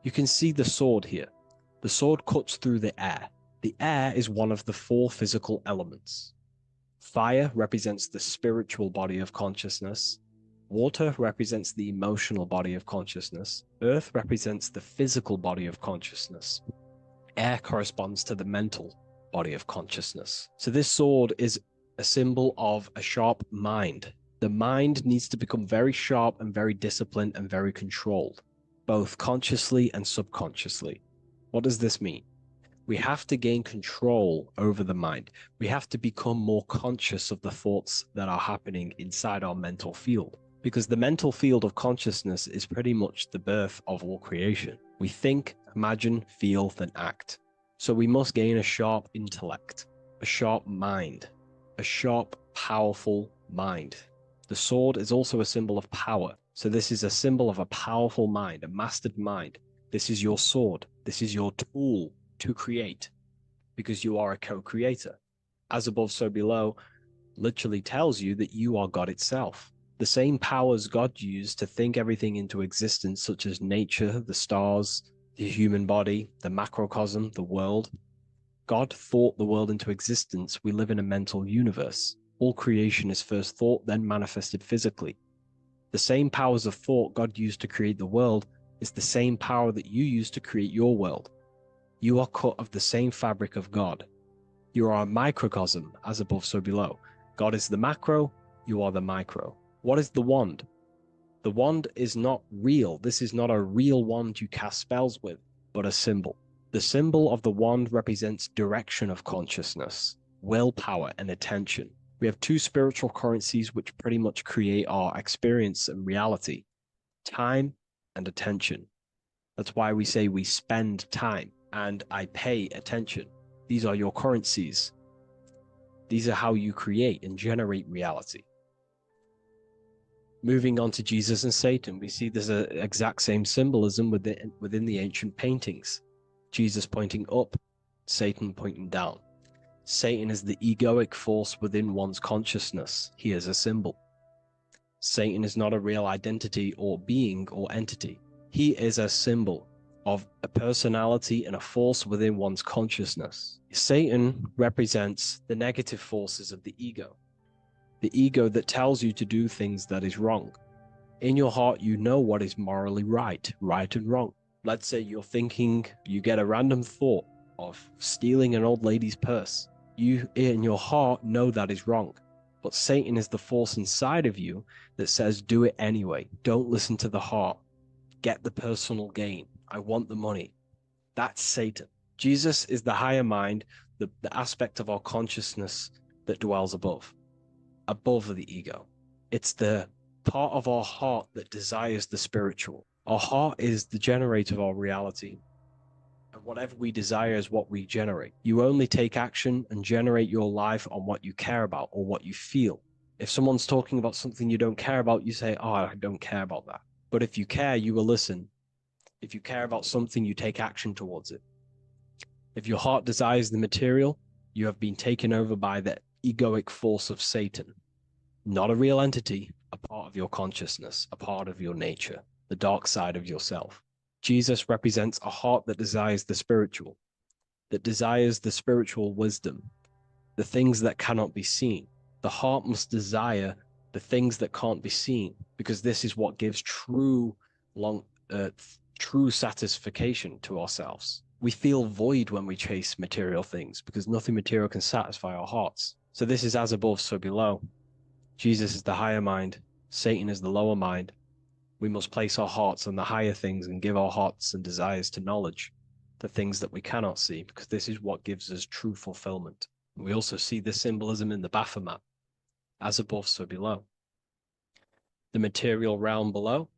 You can see the sword here. The sword cuts through the air. The air is one of the 4 physical elements. Fire represents the spiritual body of consciousness. Water represents the emotional body of consciousness. Earth represents the physical body of consciousness. Air corresponds to the mental body of consciousness. So this sword is a symbol of a sharp mind. The mind needs to become very sharp and very disciplined and very controlled, both consciously and subconsciously. What does this mean? We have to gain control over the mind. We have to become more conscious of the thoughts that are happening inside our mental field, because the mental field of consciousness is pretty much the birth of all creation. We think, imagine, feel, then act. So we must gain a sharp intellect, a sharp mind, a sharp, powerful mind. The sword is also a symbol of power. So this is a symbol of a powerful mind, a mastered mind. This is your sword. This is your tool to create, because you are a co-creator. As above, so below literally tells you that you are God itself. The same powers God used to think everything into existence, such as nature, the stars, the human body, the macrocosm, the world. God thought the world into existence. We live in a mental universe. All creation is first thought, then manifested physically. The same powers of thought God used to create the world is the same power that you use to create your world. You are cut of the same fabric of God. You are a microcosm, as above, so below. God is the macro, you are the micro. What is the wand? The wand is not real. This is not a real wand you cast spells with, but a symbol. The symbol of the wand represents direction of consciousness, willpower, and attention. We have two spiritual currencies which pretty much create our experience and reality: time and attention. That's why we say we spend time and I pay attention. These are your currencies. These are how you create and generate reality. Moving on to Jesus and Satan, we see there's an exact same symbolism within the ancient paintings. Jesus pointing up, Satan pointing down. Satan is the egoic force within one's consciousness. He is a symbol. Satan is not a real identity or being or entity. He is a symbol of a personality and a force within one's consciousness. Satan represents the negative forces of the ego that tells you to do things that is wrong. In your heart, you know what is morally right and wrong. Let's say you're thinking, you get a random thought of stealing an old lady's purse. You, in your heart, know that is wrong. But Satan is the force inside of you that says, do it anyway. Don't listen to the heart. Get the personal gain. I want the money. That's Satan. Jesus is the higher mind, the aspect of our consciousness that dwells above the ego. It's the part of our heart that desires the spiritual. Our heart is the generator of our reality. And whatever we desire is what we generate. You only take action and generate your life on what you care about or what you feel. If someone's talking about something you don't care about, you say, oh, I don't care about that. But if you care, you will listen. If you care about something, you take action towards it. If your heart desires the material, you have been taken over by the egoic force of Satan. Not a real entity, a part of your consciousness, a part of your nature, the dark side of yourself. Jesus represents a heart that desires the spiritual wisdom, the things that cannot be seen. The heart must desire the things that can't be seen, because this is what gives true satisfaction to ourselves. We feel void when we chase material things because nothing material can satisfy our hearts. So this is as above, so below. Jesus is the higher mind. Satan is the lower mind. We must place our hearts on the higher things and give our hearts and desires to knowledge, the things that we cannot see, because this is what gives us true fulfillment. We also see this symbolism in the Baphomet. As above, so below. The material realm below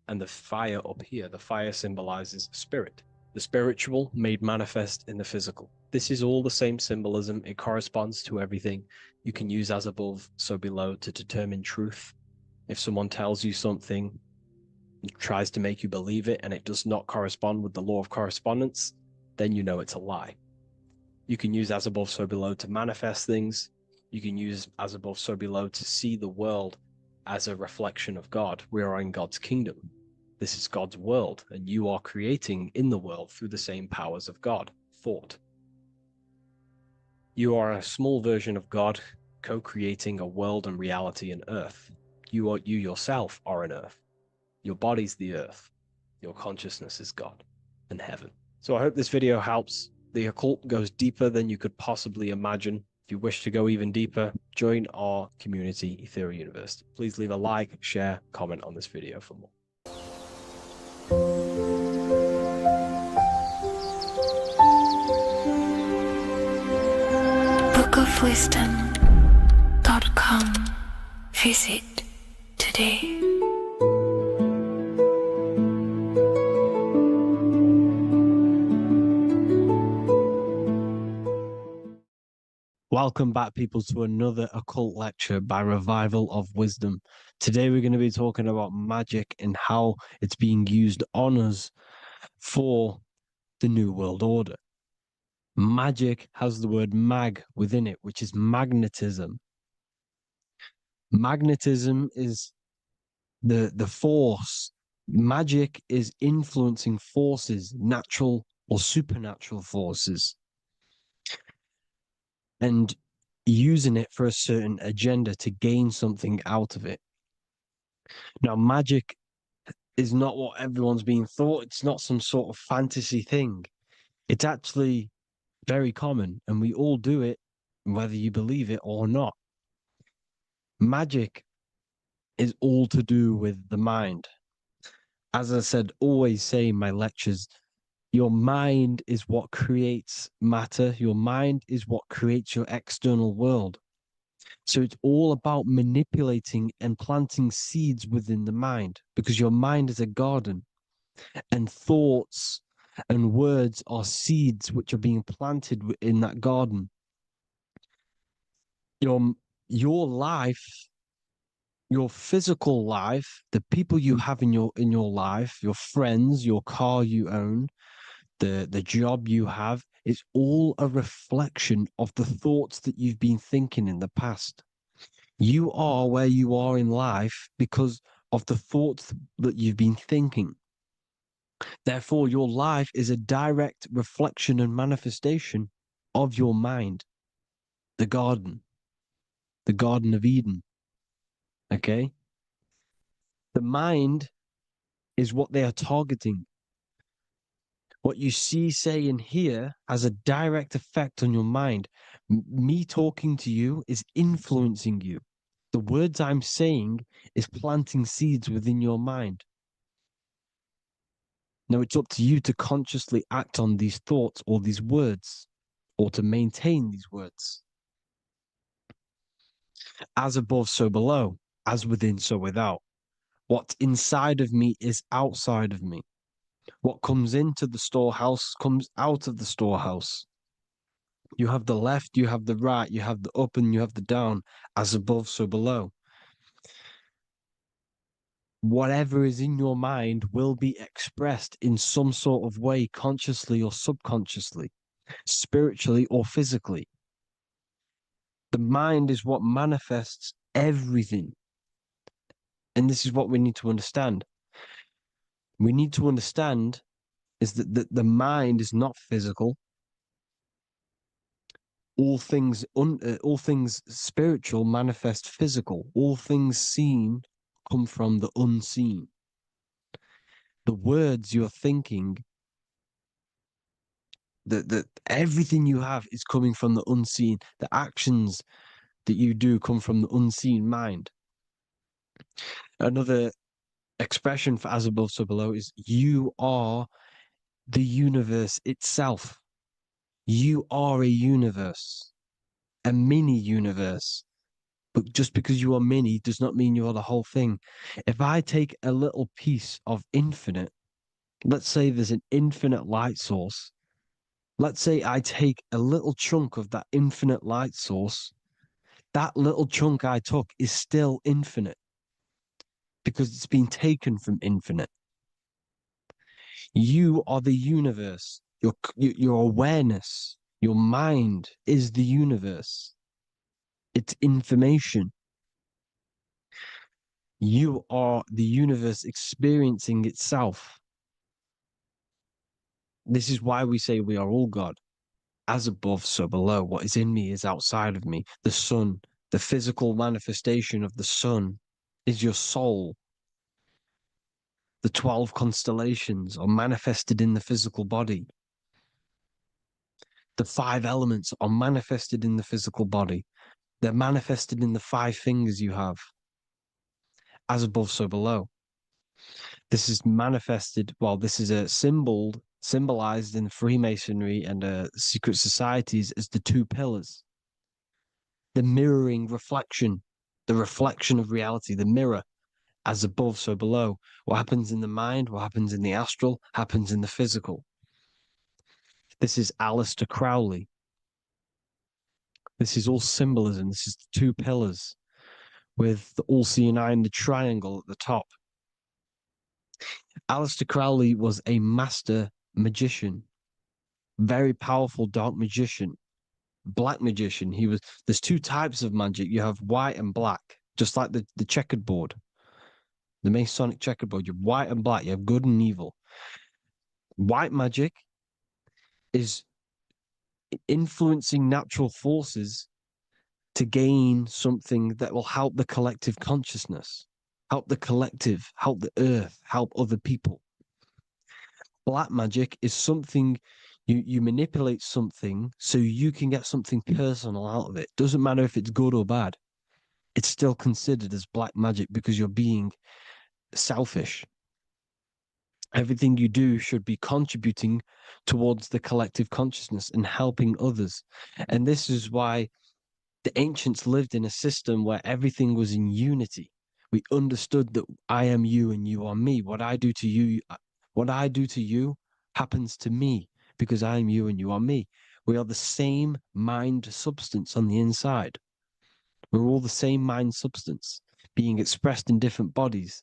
and the fire up here. The fire symbolizes spirit. The spiritual made manifest in the physical. This is all the same symbolism. It corresponds to everything. You can use as above, so below to determine truth. If someone tells you something, tries to make you believe it, and it does not correspond with the law of correspondence, then you know it's a lie. You can use as above, so below to manifest things. You can use as above, so below to see the world as a reflection of God. We are in God's kingdom. This is God's world, and you are creating in the world through the same powers of God, thought. You are a small version of God, co-creating a world and reality in earth. You yourself are an earth. Your body's the earth. Your consciousness is God and heaven. So I hope this video helps. The occult goes deeper than you could possibly imagine. If you wish to go even deeper, join our community, Ethereal University. Please leave a like, share, comment on this video for more. bookofwisdom.com. Visit today. Welcome back, people, to another occult lecture by Revival of Wisdom. Today we're going to be talking about magic and how it's being used on us for the New World Order. Magic has the word mag within it, which is magnetism. Magnetism is the force. Magic is influencing forces, natural or supernatural forces, and using it for a certain agenda to gain something out of it. Now, magic is not what everyone's being thought. It's not some sort of fantasy thing. It's actually very common, and we all do it, whether you believe it or not. Magic is all to do with the mind. As I said, always say in my lectures, your mind is what creates matter. Your mind is what creates your external world. So it's all about manipulating and planting seeds within the mind, because your mind is a garden, and thoughts and words are seeds which are being planted in that garden. Your life, your physical life, the people you have in your life, your friends, your car you own, the job you have, is all a reflection of the thoughts that you've been thinking in the past. You are where you are in life because of the thoughts that you've been thinking. Therefore, your life is a direct reflection and manifestation of your mind, the Garden of Eden. Okay? The mind is what they are targeting. What you see, say, and hear has a direct effect on your mind. Me talking to you is influencing you. The words I'm saying is planting seeds within your mind. Now it's up to you to consciously act on these thoughts or these words, or to maintain these words. As above, so below. As within, so without. What's inside of me is outside of me. What comes into the storehouse comes out of the storehouse. You have the left, you have the right, you have the up and you have the down. As above, so below. Whatever is in your mind will be expressed in some sort of way, consciously or subconsciously, spiritually or physically. The mind is what manifests everything. And this is what we need to understand. We need to understand is that the mind is not physical. All things spiritual manifest physical. All things seen come from the unseen. The words you're thinking, that everything you have is coming from the unseen. The actions that you do come from the unseen mind. Another expression for as above, so below is you are the universe itself. You are a universe, a mini universe. But just because you are mini does not mean you are the whole thing. If I take a little piece of infinite, let's say there's an infinite light source. Let's say I take a little chunk of that infinite light source. That little chunk I took is still infinite because it's been taken from infinite. You are the universe. Your awareness, your mind is the universe. It's information. You are the universe experiencing itself. This is why we say we are all God. As above, so below. What is in me is outside of me. The sun, the physical manifestation of the sun, is your soul. The 12 constellations are manifested in the physical body. The 5 elements are manifested in the physical body. They're manifested in the 5 fingers you have. As above, so below. This is manifested, this is a symbolized in Freemasonry and secret societies as the 2 pillars. The mirroring reflection, the reflection of reality, the mirror, as above, so below. What happens in the mind, what happens in the astral, happens in the physical. This is Aleister Crowley. This is all symbolism. This is the 2 pillars with the all-seeing eye and the triangle at the top. Aleister Crowley was a master magician. very powerful dark magician, black magician. There's two types of magic. You have white and black, just like the checkered board, the Masonic checkerboard. You have white and black, you have good and evil. White magic is influencing natural forces to gain something that will help the collective consciousness, help the collective, help the earth, help other people. Black magic is something you manipulate something so you can get something personal out of it. Doesn't matter if it's good or bad. It's still considered as black magic because you're being selfish. Everything you do should be contributing towards the collective consciousness and helping others. And this is why the ancients lived in a system where everything was in unity. We understood that I am you and you are me. What I do to you happens to me because I am you and you are me. We are the same mind substance on the inside. We're all the same mind substance being expressed in different bodies.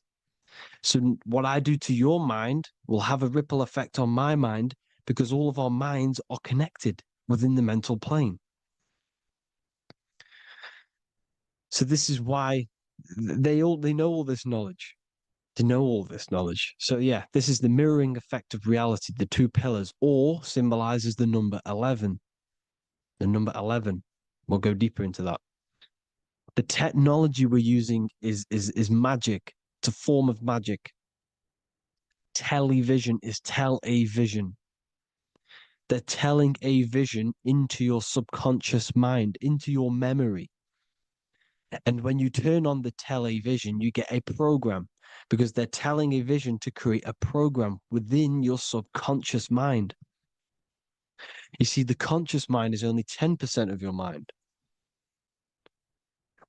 So what I do to your mind will have a ripple effect on my mind because all of our minds are connected within the mental plane. So this is why they know all this knowledge. They know all this knowledge. So yeah, this is the mirroring effect of reality, the two pillars, or symbolizes the number 11. The number 11. We'll go deeper into that. The technology we're using is magic. It's a form of magic. Television is tell a vision. They're telling a vision into your subconscious mind, into your memory. And when you turn on the television, you get a program because they're telling a vision to create a program within your subconscious mind. You see, the conscious mind is only 10% of your mind,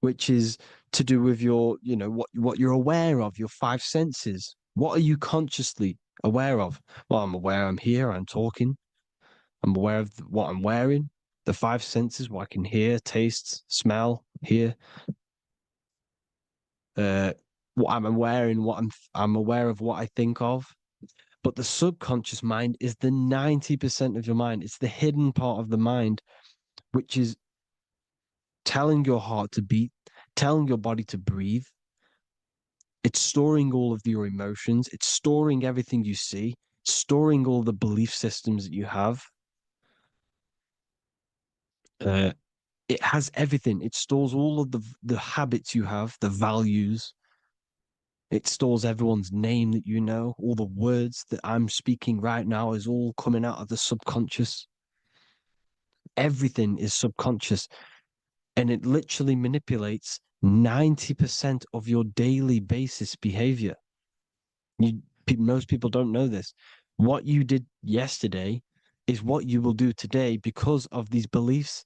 which is to do with your, what you're aware of, your five senses. What are you consciously aware of? Well, I'm aware I'm here, I'm talking. I'm aware of what I'm wearing, the five senses, what I can hear, taste, smell, hear. What I'm wearing, I'm aware of what I think of. But the subconscious mind is the 90% of your mind. It's the hidden part of the mind, which is telling your heart to beat, telling your body to breathe. It's storing all of your emotions. It's storing everything you see, storing all the belief systems that you have. It has everything. It stores all of the habits you have, the values. It stores everyone's name that you know. All the words that I'm speaking right now is all coming out of the subconscious. Everything is subconscious. And it literally manipulates 90% of your daily basis behavior. Most people don't know this. What you did yesterday is what you will do today because of these beliefs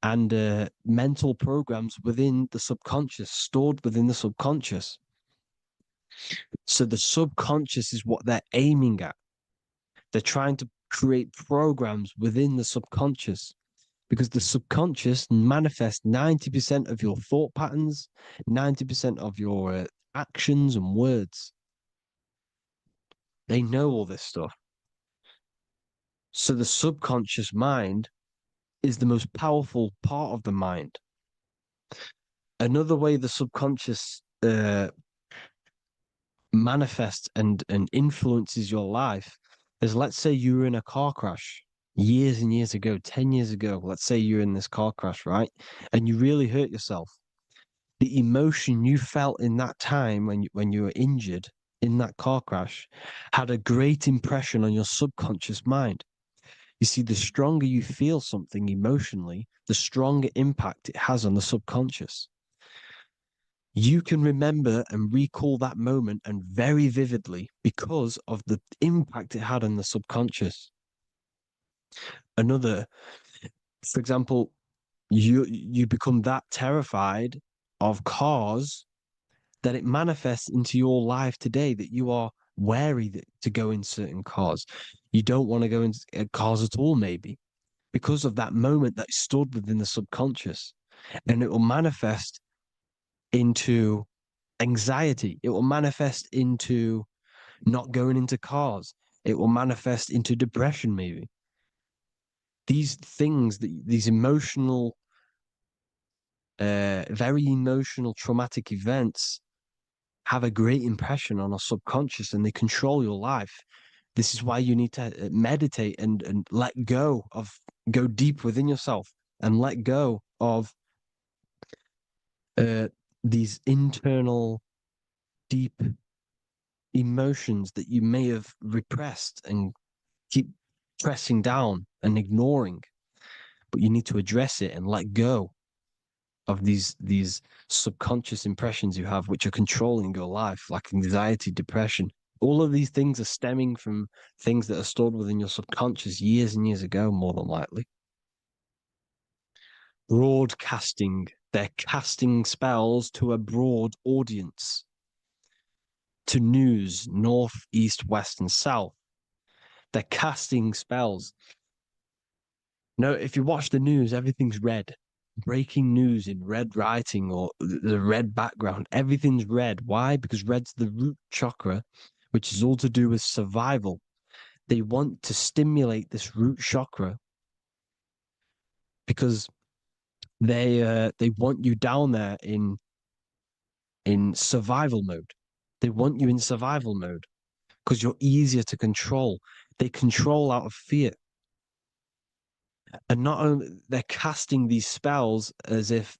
and mental programs within the subconscious, stored within the subconscious. So the subconscious is what they're aiming at. They're trying to create programs within the subconscious because the subconscious manifests 90% of your thought patterns, 90% of your actions and words. They know all this stuff. So the subconscious mind is the most powerful part of the mind. Another way the subconscious manifests and influences your life is, let's say you were in a car crash years and years ago, 10 years ago. Let's say you're in this car crash, right? And you really hurt yourself. The emotion you felt in that time when you were injured in that car crash had a great impression on your subconscious mind. You see, the stronger you feel something emotionally, the stronger impact it has on the subconscious. You can remember and recall that moment and very vividly because of the impact it had on the subconscious. For example, you become that terrified of cars that it manifests into your life today, that you are wary to go in certain cars. You don't want to go in cars at all, maybe, because of that moment that stored within the subconscious. And it will manifest into anxiety. It will manifest into not going into cars. It will manifest into depression, maybe. these things, these emotional, very emotional, traumatic events have a great impression on our subconscious, and they control your life. This is why you need to meditate and go deep within yourself and let go of these internal, deep emotions that you may have repressed and keep pressing down and ignoring. But you need to address it and let go of these subconscious impressions you have, which are controlling your life, like anxiety, depression. All of these things are stemming from things that are stored within your subconscious years and years ago, more than likely. Broadcasting. They're casting spells to a broad audience, to news, north, east, west, and south. They're casting spells. No, if you watch the news, everything's red. Breaking news in red writing or the red background, everything's red. Why? Because red's the root chakra, which is all to do with survival. They want to stimulate this root chakra because they want you down there in survival mode. They want you in survival mode because you're easier to control. They control out of fear. And not only they're casting these spells as if,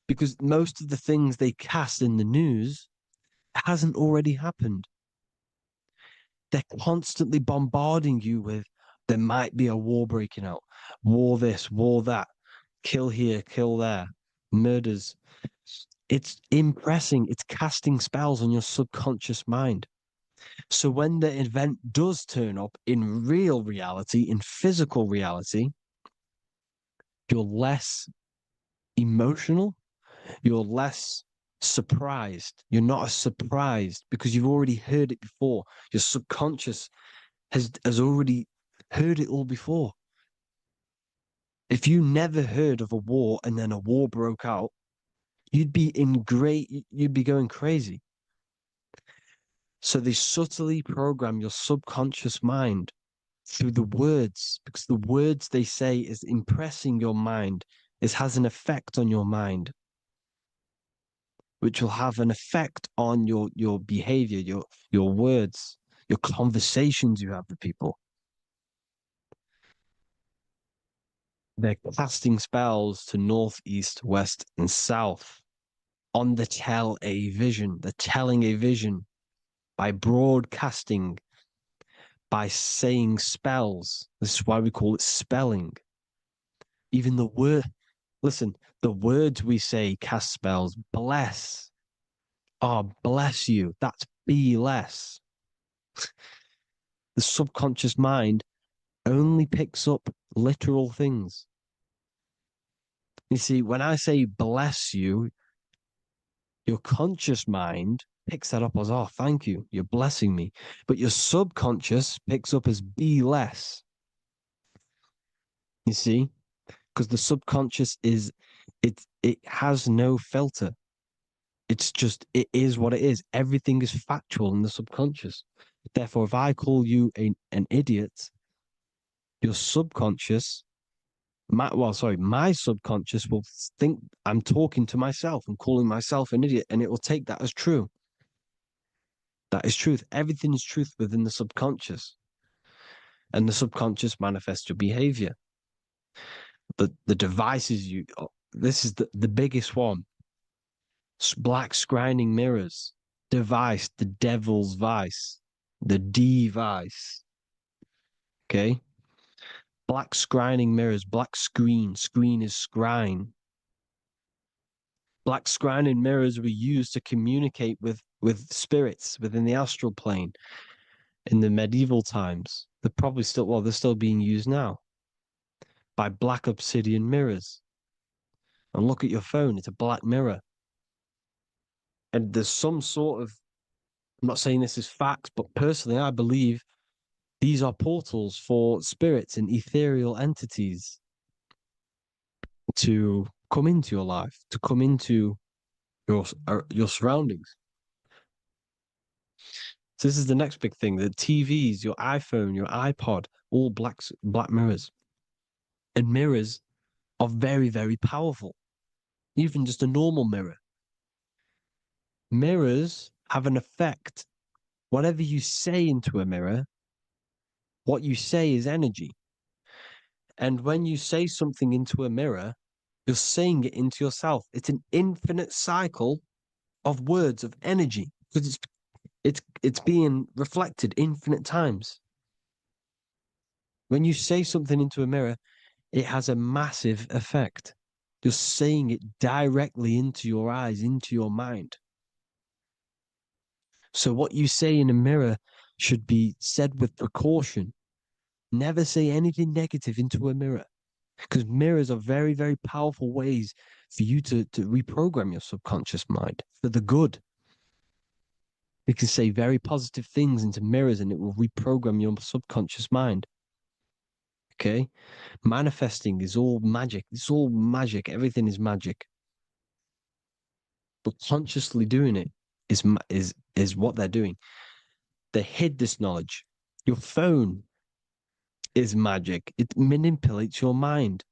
because most of the things they cast in the news hasn't already happened. They're constantly bombarding you with there might be a war breaking out, war this, war that, kill here, kill there, murders. It's impressing, it's casting spells on your subconscious mind. So when the event does turn up in real reality, in physical reality, you're less emotional, you're less surprised. You're not as surprised because you've already heard it before. Your subconscious has already heard it all before. If you never heard of a war and then a war broke out, you'd be going crazy. So they subtly program your subconscious mind through the words, because the words they say is impressing your mind, has an effect on your mind, which will have an effect on your behavior, your words, your conversations you have with people. They're casting spells to north, east, west, and south on the they're telling a vision by broadcasting, by saying spells. This is why we call it spelling. Even the word, listen, the words we say cast spells. Bless. Oh, bless you. That's be less. The subconscious mind only picks up literal things. You see, when I say bless you, your conscious mind picks that up as, oh, thank you, you're blessing me. But your subconscious picks up as be less. You see? Because the subconscious it has no filter. It's just, it is what it is. Everything is factual in the subconscious. Therefore, if I call you an idiot, your subconscious, my subconscious will think I'm talking to myself and calling myself an idiot, and it will take that as true. That is truth. Everything is truth within the subconscious. And the subconscious manifests your behavior. The devices this is the biggest one. Black scrying mirrors, device, the devil's vice, the device. Okay? Black scrying mirrors, black screen is scrying. Black scrying mirrors were used to communicate with spirits within the astral plane in the medieval times. They're still being used now by black obsidian mirrors. And look at your phone, it's a black mirror. And there's some sort of, I'm not saying this is fact, but personally, I believe these are portals for spirits and ethereal entities to come into your life, to come into your surroundings. So this is the next big thing: the TVs, your iPhone, your iPod, all black mirrors. And mirrors are very, very powerful. Even just a normal mirror. Mirrors have an effect. Whatever you say into a mirror, what you say is energy. And when you say something into a mirror, you're saying it into yourself. It's an infinite cycle of words of energy because it's being reflected infinite times. When you say something into a mirror, it has a massive effect. You're saying it directly into your eyes, into your mind. So what you say in a mirror should be said with precaution. Never say anything negative into a mirror because mirrors are very, very powerful ways for you to reprogram your subconscious mind for the good. You can say very positive things into mirrors and it will reprogram your subconscious mind. Okay? Manifesting is all magic. It's all magic. Everything is magic. But consciously doing it is what they're doing. They hid this knowledge. Your phone is magic. It manipulates your mind.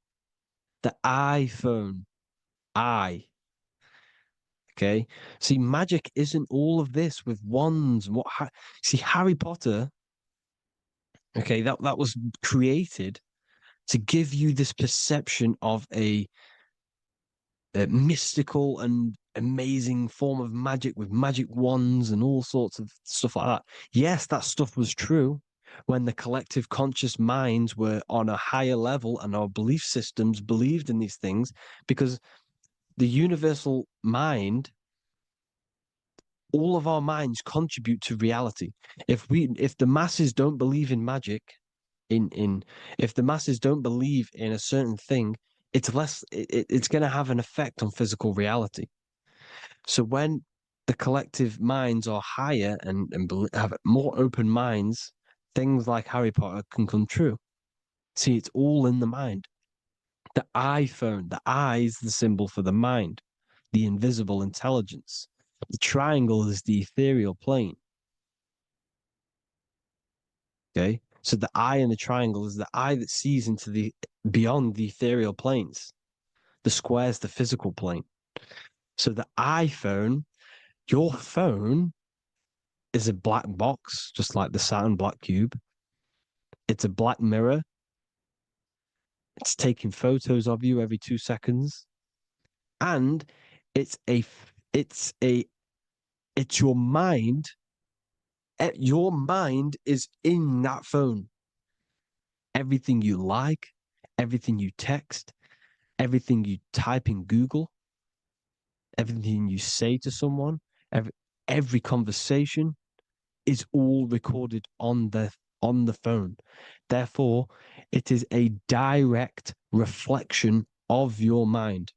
The iPhone, okay. See, magic isn't all of this with wands. See, Harry Potter, okay, that was created to give you this perception of a mystical and amazing form of magic with magic wands and all sorts of stuff like that. Yes, that stuff was true when the collective conscious minds were on a higher level and our belief systems believed in these things because the universal mind, all of our minds contribute to reality. If the masses don't believe in magic, if the masses don't believe in a certain thing, it's going to have an effect on physical reality. So when the collective minds are higher and have more open minds, things like Harry Potter can come true. See, it's all in the mind. The iPhone, the eye is the symbol for the mind, the invisible intelligence. The triangle is the ethereal plane. Okay. So the eye in the triangle is the eye that sees into the beyond the ethereal planes. The square is the physical plane. So the iPhone, your phone is a black box, just like the Saturn black cube. It's a black mirror. It's taking photos of you every 2 seconds. And it's your mind. Your mind is in that phone. Everything you like, everything you text, everything you type in Google, everything you say to someone, every conversation is all recorded on the phone. Therefore, it is a direct reflection of your mind.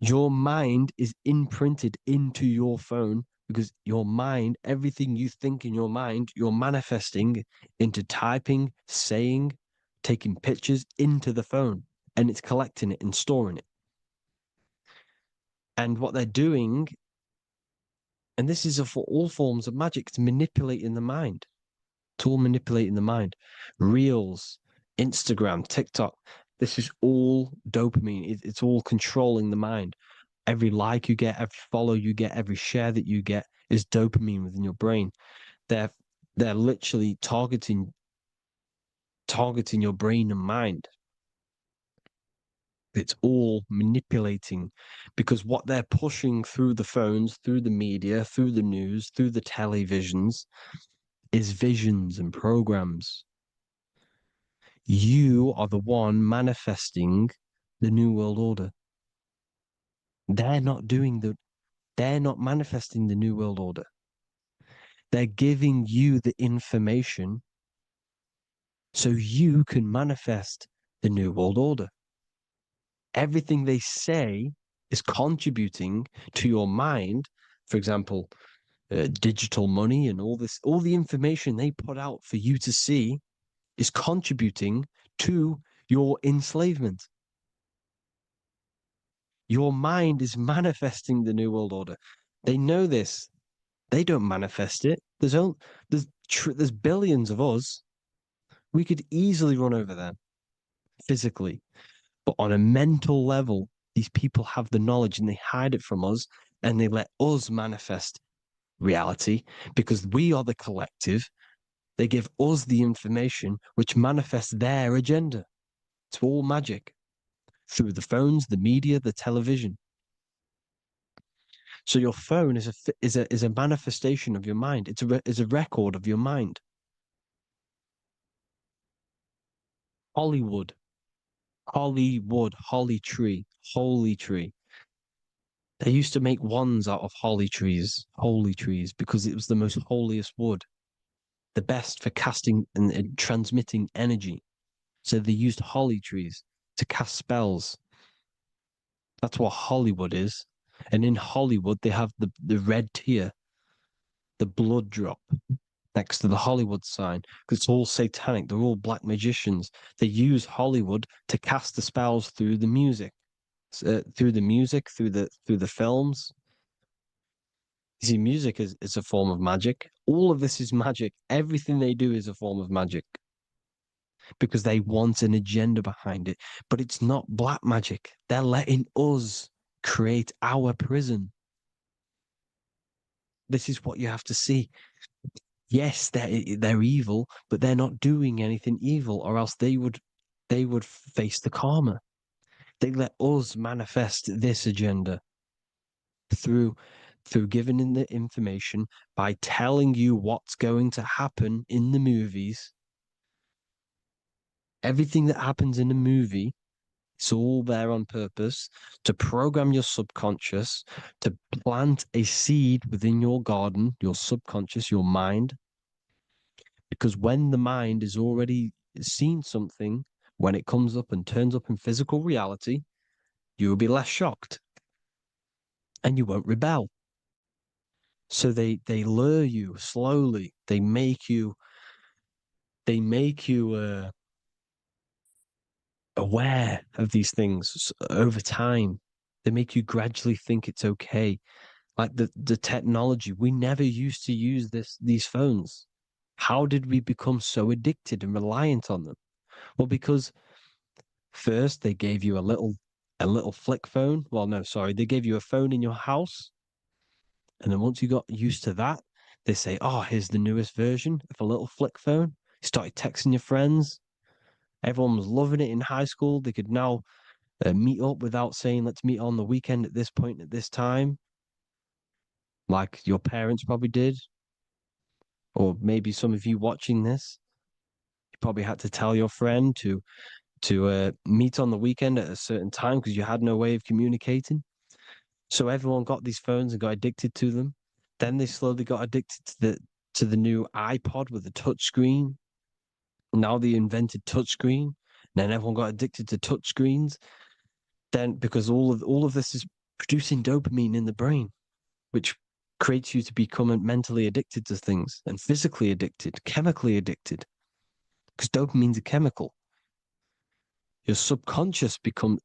Your mind is imprinted into your phone because your mind, everything you think in your mind, you're manifesting into typing, saying, taking pictures into the phone, and it's collecting it and storing it. And what they're doing, and this is for all forms of magic, it's manipulating the mind. It's all manipulating the mind. Reels, Instagram, TikTok, this is all dopamine. It's all controlling the mind. Every like you get, every follow you get, every share that you get is dopamine within your brain. They're literally targeting your brain and mind. It's all manipulating because what they're pushing through the phones, through the media, through the news, through the televisions is visions and programs. You are the one manifesting the New World Order. They're not manifesting the New World Order. They're giving you the information so you can manifest the New World Order. Everything they say is contributing to your mind. For example, digital money and all the information they put out for you to see is contributing to your enslavement. Your mind is manifesting the New World Order. They know this. They don't manifest it. There's billions of us. We could easily run over them. physically. But on a mental level, these people have the knowledge and they hide it from us and they let us manifest reality because we are the collective. They give us the information which manifests their agenda. It's all magic through the phones, the media, the television. So your phone is a manifestation of your mind. It's a record of your mind. Hollywood, holly tree, holy tree. They used to make wands out of holy trees, because it was the most holiest wood, the best for casting and transmitting energy. So they used holly trees to cast spells. That's what Hollywood is. And in Hollywood, they have the red tear, the blood drop next to the Hollywood sign, because it's all satanic. They're all black magicians. They use Hollywood to cast the spells through the music, through the films. You see, music is a form of magic. All of this is magic. Everything they do is a form of magic because they want an agenda behind it. But it's not black magic. They're letting us create our prison. This is what you have to see. Yes, they're evil, but they're not doing anything evil, or else they would face the karma. They let us manifest this agenda through giving in the information, by telling you what's going to happen in the movies. Everything that happens in a movie, it's all there on purpose to program your subconscious, to plant a seed within your garden, your subconscious, your mind. Because when the mind is already seen something, when it comes up and turns up in physical reality, you will be less shocked and you won't rebel. So they lure you slowly. They make you aware of these things over time. They make you gradually think it's okay. Like the technology, we never used to use these phones. How did we become so addicted and reliant on them? Well, because first they gave you a little flick phone. Well, no, sorry, they gave you a phone in your house. And then once you got used to that, they say, oh, here's the newest version of a little flick phone. You started texting your friends. Everyone was loving it in high school. They could now meet up without saying, let's meet on the weekend at this point at this time, like your parents probably did. Or maybe some of you watching this, you probably had to tell your friend to meet on the weekend at a certain time because you had no way of communicating. So everyone got these phones and got addicted to them. Then they slowly got addicted to the new iPod with the touch screen. Now they invented touch screen. Then everyone got addicted to touch screens. Then because all of this is producing dopamine in the brain, which creates you to become mentally addicted to things and physically addicted, chemically addicted. Because dopamine's a chemical. Your subconscious becomes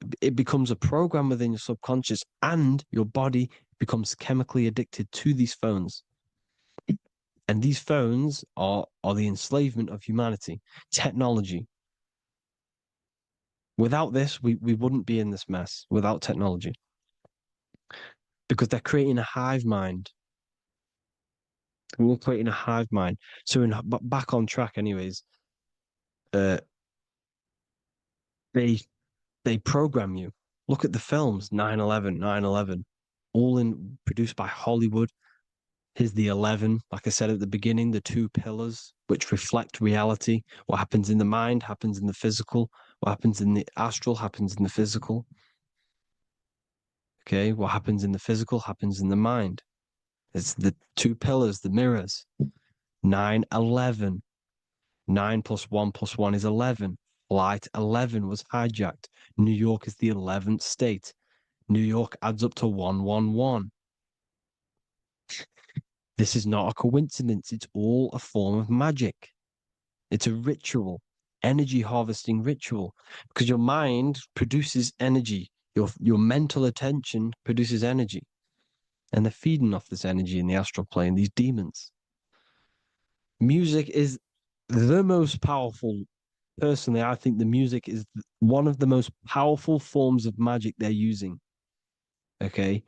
a program within your subconscious, and your body becomes chemically addicted to these phones. And these phones are the enslavement of humanity, technology. Without this, we wouldn't be in this mess without technology. Because they're creating a hive mind. We're creating a hive mind. So back on track anyways, they program you. Look at the films, 9/11, all produced by Hollywood. Here's the 11, like I said at the beginning, the two pillars which reflect reality. What happens in the mind happens in the physical. What happens in the astral happens in the physical. Okay, what happens in the physical happens in the mind. It's the two pillars, the mirrors. 9/11. 9 plus 1 plus 1 is 11. Flight 11 was hijacked. New York is the 11th state. New York adds up to 111. This is not a coincidence. It's all a form of magic. It's a ritual, energy harvesting ritual, because your mind produces energy. Your mental attention produces energy. And they're feeding off this energy in the astral plane, these demons. Music is the most powerful personally, I think the music is one of the most powerful forms of magic they're using. Okay.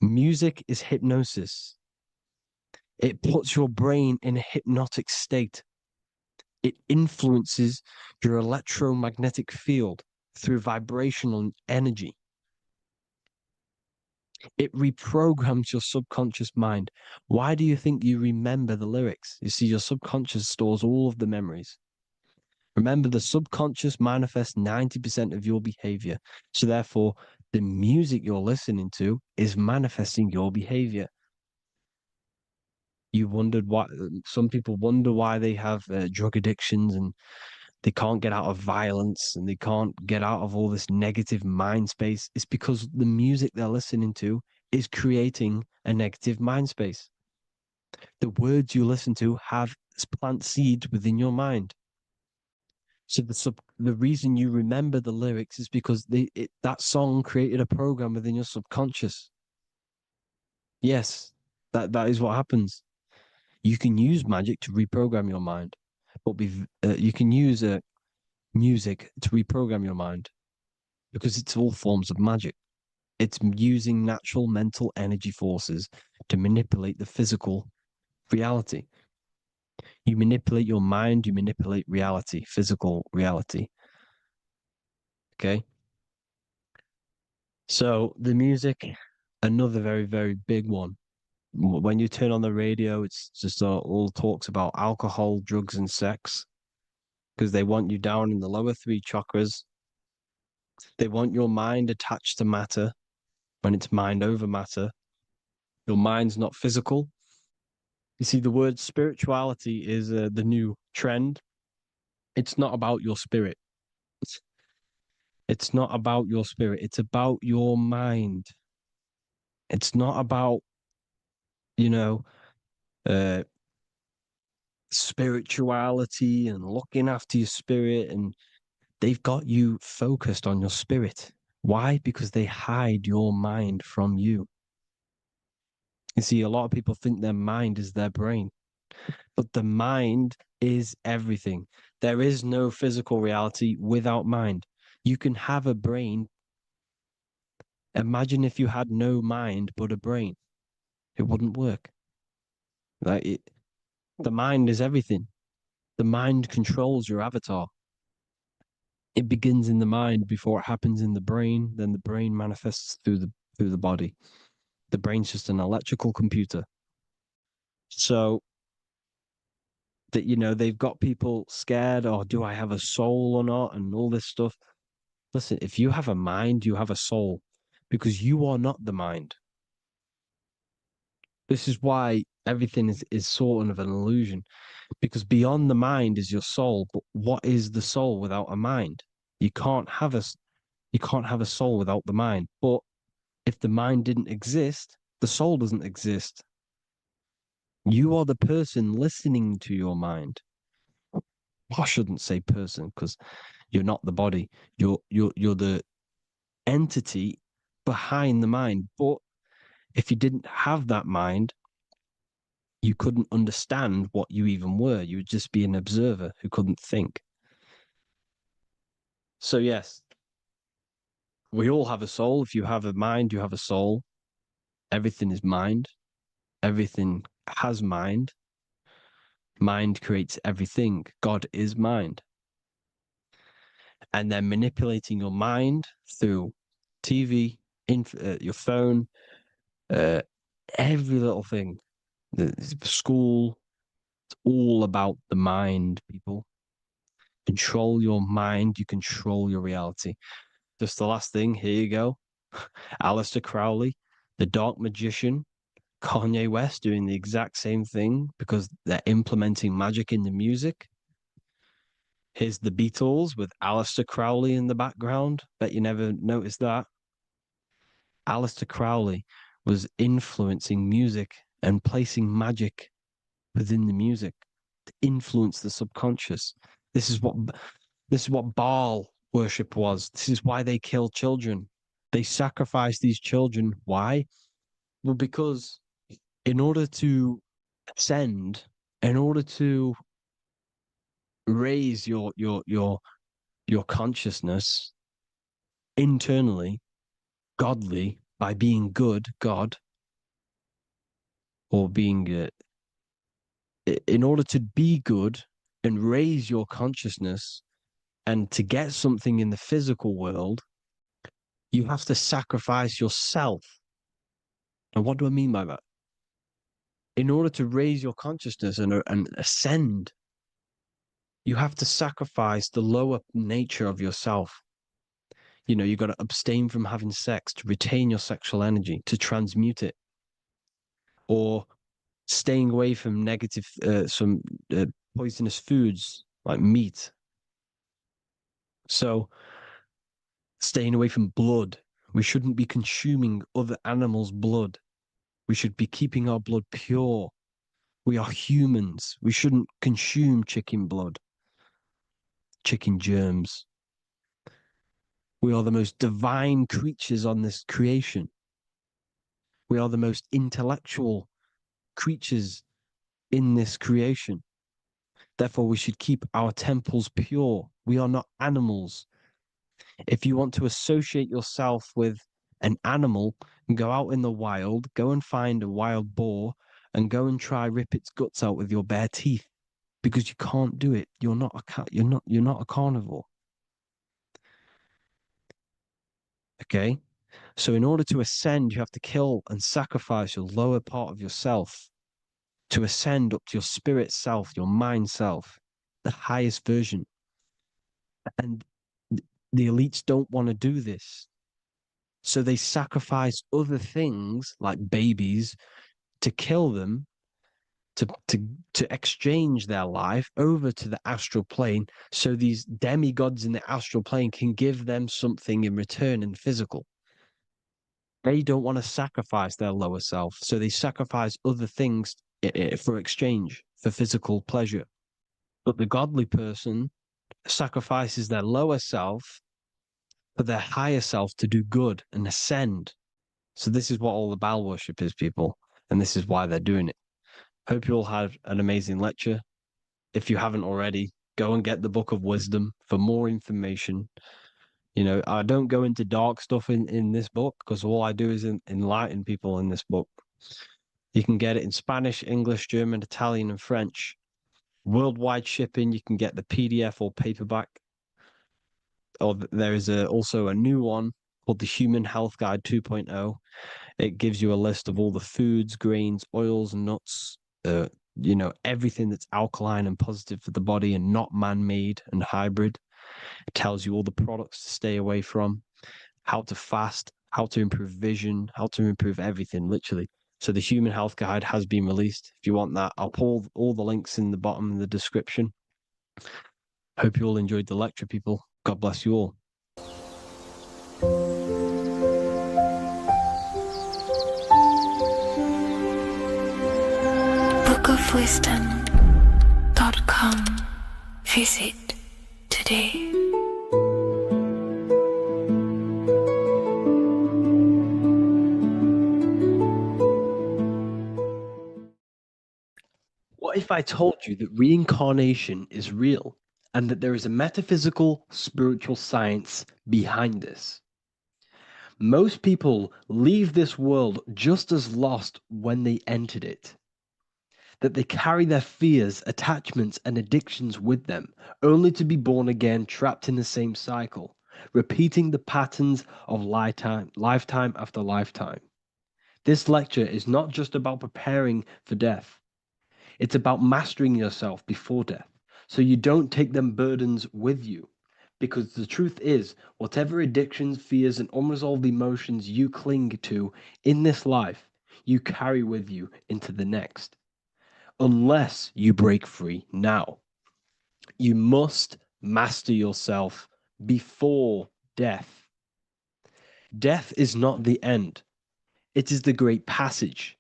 Music is hypnosis. It puts your brain in a hypnotic state. It influences your electromagnetic field through vibrational energy. It reprograms your subconscious mind. Why do you think you remember the lyrics? You see, your subconscious stores all of the memories. Remember, the subconscious manifests 90% of your behavior. So therefore, the music you're listening to is manifesting your behavior. You wondered why some people wonder why they have drug addictions and they can't get out of violence and they can't get out of all this negative mind space. It's because the music they're listening to is creating a negative mind space. The words you listen to have plant seeds within your mind. So the reason you remember the lyrics is because that song created a program within your subconscious. Yes, that is what happens. You can use magic to reprogram your mind, but you can use music to reprogram your mind because it's all forms of magic. It's using natural mental energy forces to manipulate the physical reality. You manipulate your mind, you manipulate reality, physical reality. Okay. So the music, another very, very big one. When you turn on the radio, it's just all talks about alcohol, drugs, and sex because they want you down in the lower three chakras. They want your mind attached to matter when it's mind over matter. Your mind's not physical. You see, the word spirituality is the new trend. It's not about your spirit. It's not about your spirit. It's about your mind. It's not about, you know, uh, spirituality and looking after your spirit. And they've got you focused on your spirit. Why? Because they hide your mind from you. You see, a lot of people think their mind is their brain, but the mind is everything. There is no physical reality without mind. You can have a brain. Imagine if you had no mind but a brain. It wouldn't work. The mind is everything. The mind controls your avatar. It begins in the mind before it happens in the brain. Then the brain manifests through the body. The brain's just an electrical computer. So that they've got people scared. Oh, do I have a soul or not? And all this stuff. Listen, if you have a mind, you have a soul, because you are not the mind. This is why everything is sort of an illusion, because beyond the mind is your soul. But what is the soul without a mind? You can't have a soul without the mind. But if the mind didn't exist, the soul doesn't exist. You are the person listening to your mind. I shouldn't say person because you're not the body. You're the entity behind the mind. But if you didn't have that mind, you couldn't understand what you even were. You would just be an observer who couldn't think. So yes, we all have a soul. If you have a mind, you have a soul. Everything is mind. Everything has mind. Mind creates everything. God is mind. And then manipulating your mind through TV, your phone, every little thing. The school, it's all about the mind, people. Control your mind, you control your reality. Just the last thing, here you go. Aleister Crowley, the dark magician, Kanye West doing the exact same thing because they're implementing magic in the music. Here's the Beatles with Aleister Crowley in the background. Bet you never noticed that. Aleister Crowley was influencing music and placing magic within the music to influence the subconscious. This is what Baal worship was. This is why they kill children. They sacrifice these children. Why? Well, because in order to ascend, in order to raise your consciousness internally, godly, by being good, God, or being in order to be good and raise your consciousness and to get something in the physical world, you have to sacrifice yourself. And what do I mean by that? In order to raise your consciousness and ascend, you have to sacrifice the lower nature of yourself. You know, you got to abstain from having sex to retain your sexual energy, to transmute it, or staying away from negative, some poisonous foods like meat. So, staying away from blood. We shouldn't be consuming other animals' blood. We should be keeping our blood pure. We are humans. We shouldn't consume chicken blood, chicken germs. We are the most divine creatures on this creation. We are the most intellectual creatures in this creation. Therefore, we should keep our temples pure. We are not animals. If you want to associate yourself with an animal, go out in the wild, go and find a wild boar and go and try rip its guts out with your bare teeth, because you can't do it. You're not a cat. You're not a carnivore. Okay? So in order to ascend, you have to kill and sacrifice your lower part of yourself to ascend up to your spirit self, your mind self, the highest version. And the elites don't want to do this. So they sacrifice other things like babies to kill them, to exchange their life over to the astral plane, so these demigods in the astral plane can give them something in return in physical. They don't want to sacrifice their lower self, so they sacrifice other things for exchange, for physical pleasure. But the godly person sacrifices their lower self for their higher self to do good and ascend. So this is what all the Baal worship is, people, and this is why they're doing it. Hope you all had an amazing lecture. If you haven't already, go and get the Book of Wisdom for more information. You know, I don't go into dark stuff in this book, because all I do is enlighten people in this book. You can get it in Spanish, English, German, Italian, and French. Worldwide shipping. You can get the PDF or paperback. Or there is also a new one called the Human Health Guide 2.0. It gives you a list of all the foods, grains, oils, nuts, everything that's alkaline and positive for the body and not man-made and hybrid. It tells you all the products to stay away from, how to fast, how to improve vision, how to improve everything, literally. So the Human Health Guide has been released. If you want that, I'll put all the links in the bottom of the description. Hope you all enjoyed the lecture, people. God bless you all. bookofwisdom.com. Visit today. What if I told you that reincarnation is real and that there is a metaphysical, spiritual science behind this? Most people leave this world just as lost when they entered it. That they carry their fears, attachments, and addictions with them, only to be born again, trapped in the same cycle, repeating the patterns of lifetime after lifetime. This lecture is not just about preparing for death. It's about mastering yourself before death, so you don't take them burdens with you. Because the truth is, whatever addictions, fears, and unresolved emotions you cling to in this life, you carry with you into the next. Unless you break free now. You must master yourself before death. Death is not the end. It is the great passage.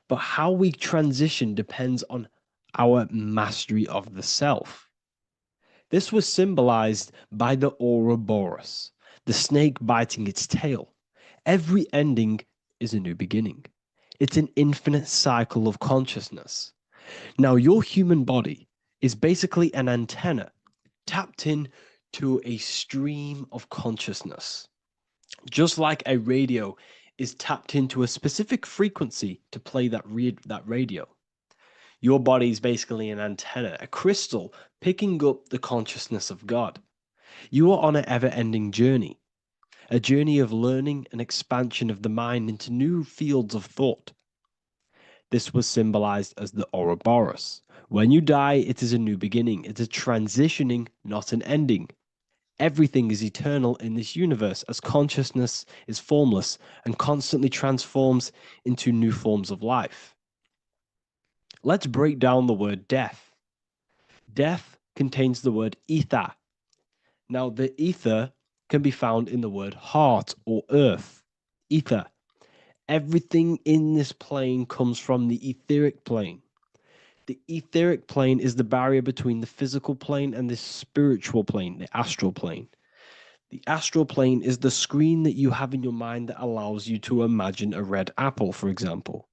But how we transition depends on our mastery of the self. This was symbolized by the Ouroboros, the snake biting its tail. Every ending is a new beginning. It's an infinite cycle of consciousness. Now, your human body is basically an antenna tapped in to a stream of consciousness. Just like a radio is tapped into a specific frequency to play that radio. Your body is basically an antenna, a crystal picking up the consciousness of God. You are on an ever-ending journey, a journey of learning and expansion of the mind into new fields of thought. This was symbolized as the Ouroboros. When you die, it is a new beginning. It's a transitioning, not an ending. Everything is eternal in this universe as consciousness is formless and constantly transforms into new forms of life. Let's break down the word death. Death contains the word ether. Now, the ether can be found in the word heart or earth. Ether. Everything in this plane comes from the etheric plane. The etheric plane is the barrier between the physical plane and the spiritual plane, the astral plane. The astral plane is the screen that you have in your mind that allows you to imagine a red apple, for example.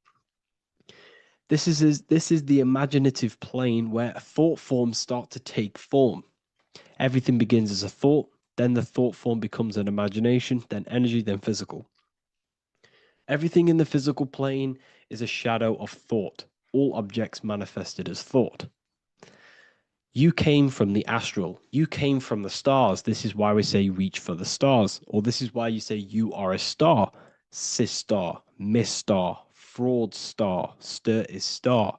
This is the imaginative plane where thought forms start to take form. Everything begins as a thought, then the thought form becomes an imagination, then energy, then physical. Everything in the physical plane is a shadow of thought, all objects manifested as thought. You came from the astral. You came from the stars. This is why we say reach for the stars. Or this is why you say you are a star. Cis star, miss star, fraud star, stir is star.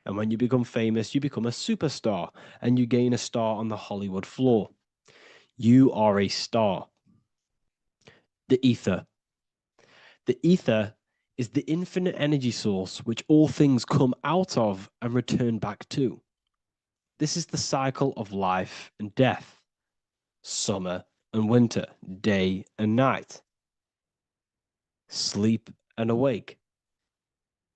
And when you become famous, you become a superstar and you gain a star on the Hollywood floor. You are a star. The ether. The ether is the infinite energy source which all things come out of and return back to. This is the cycle of life and death, summer and winter, day and night, sleep and awake.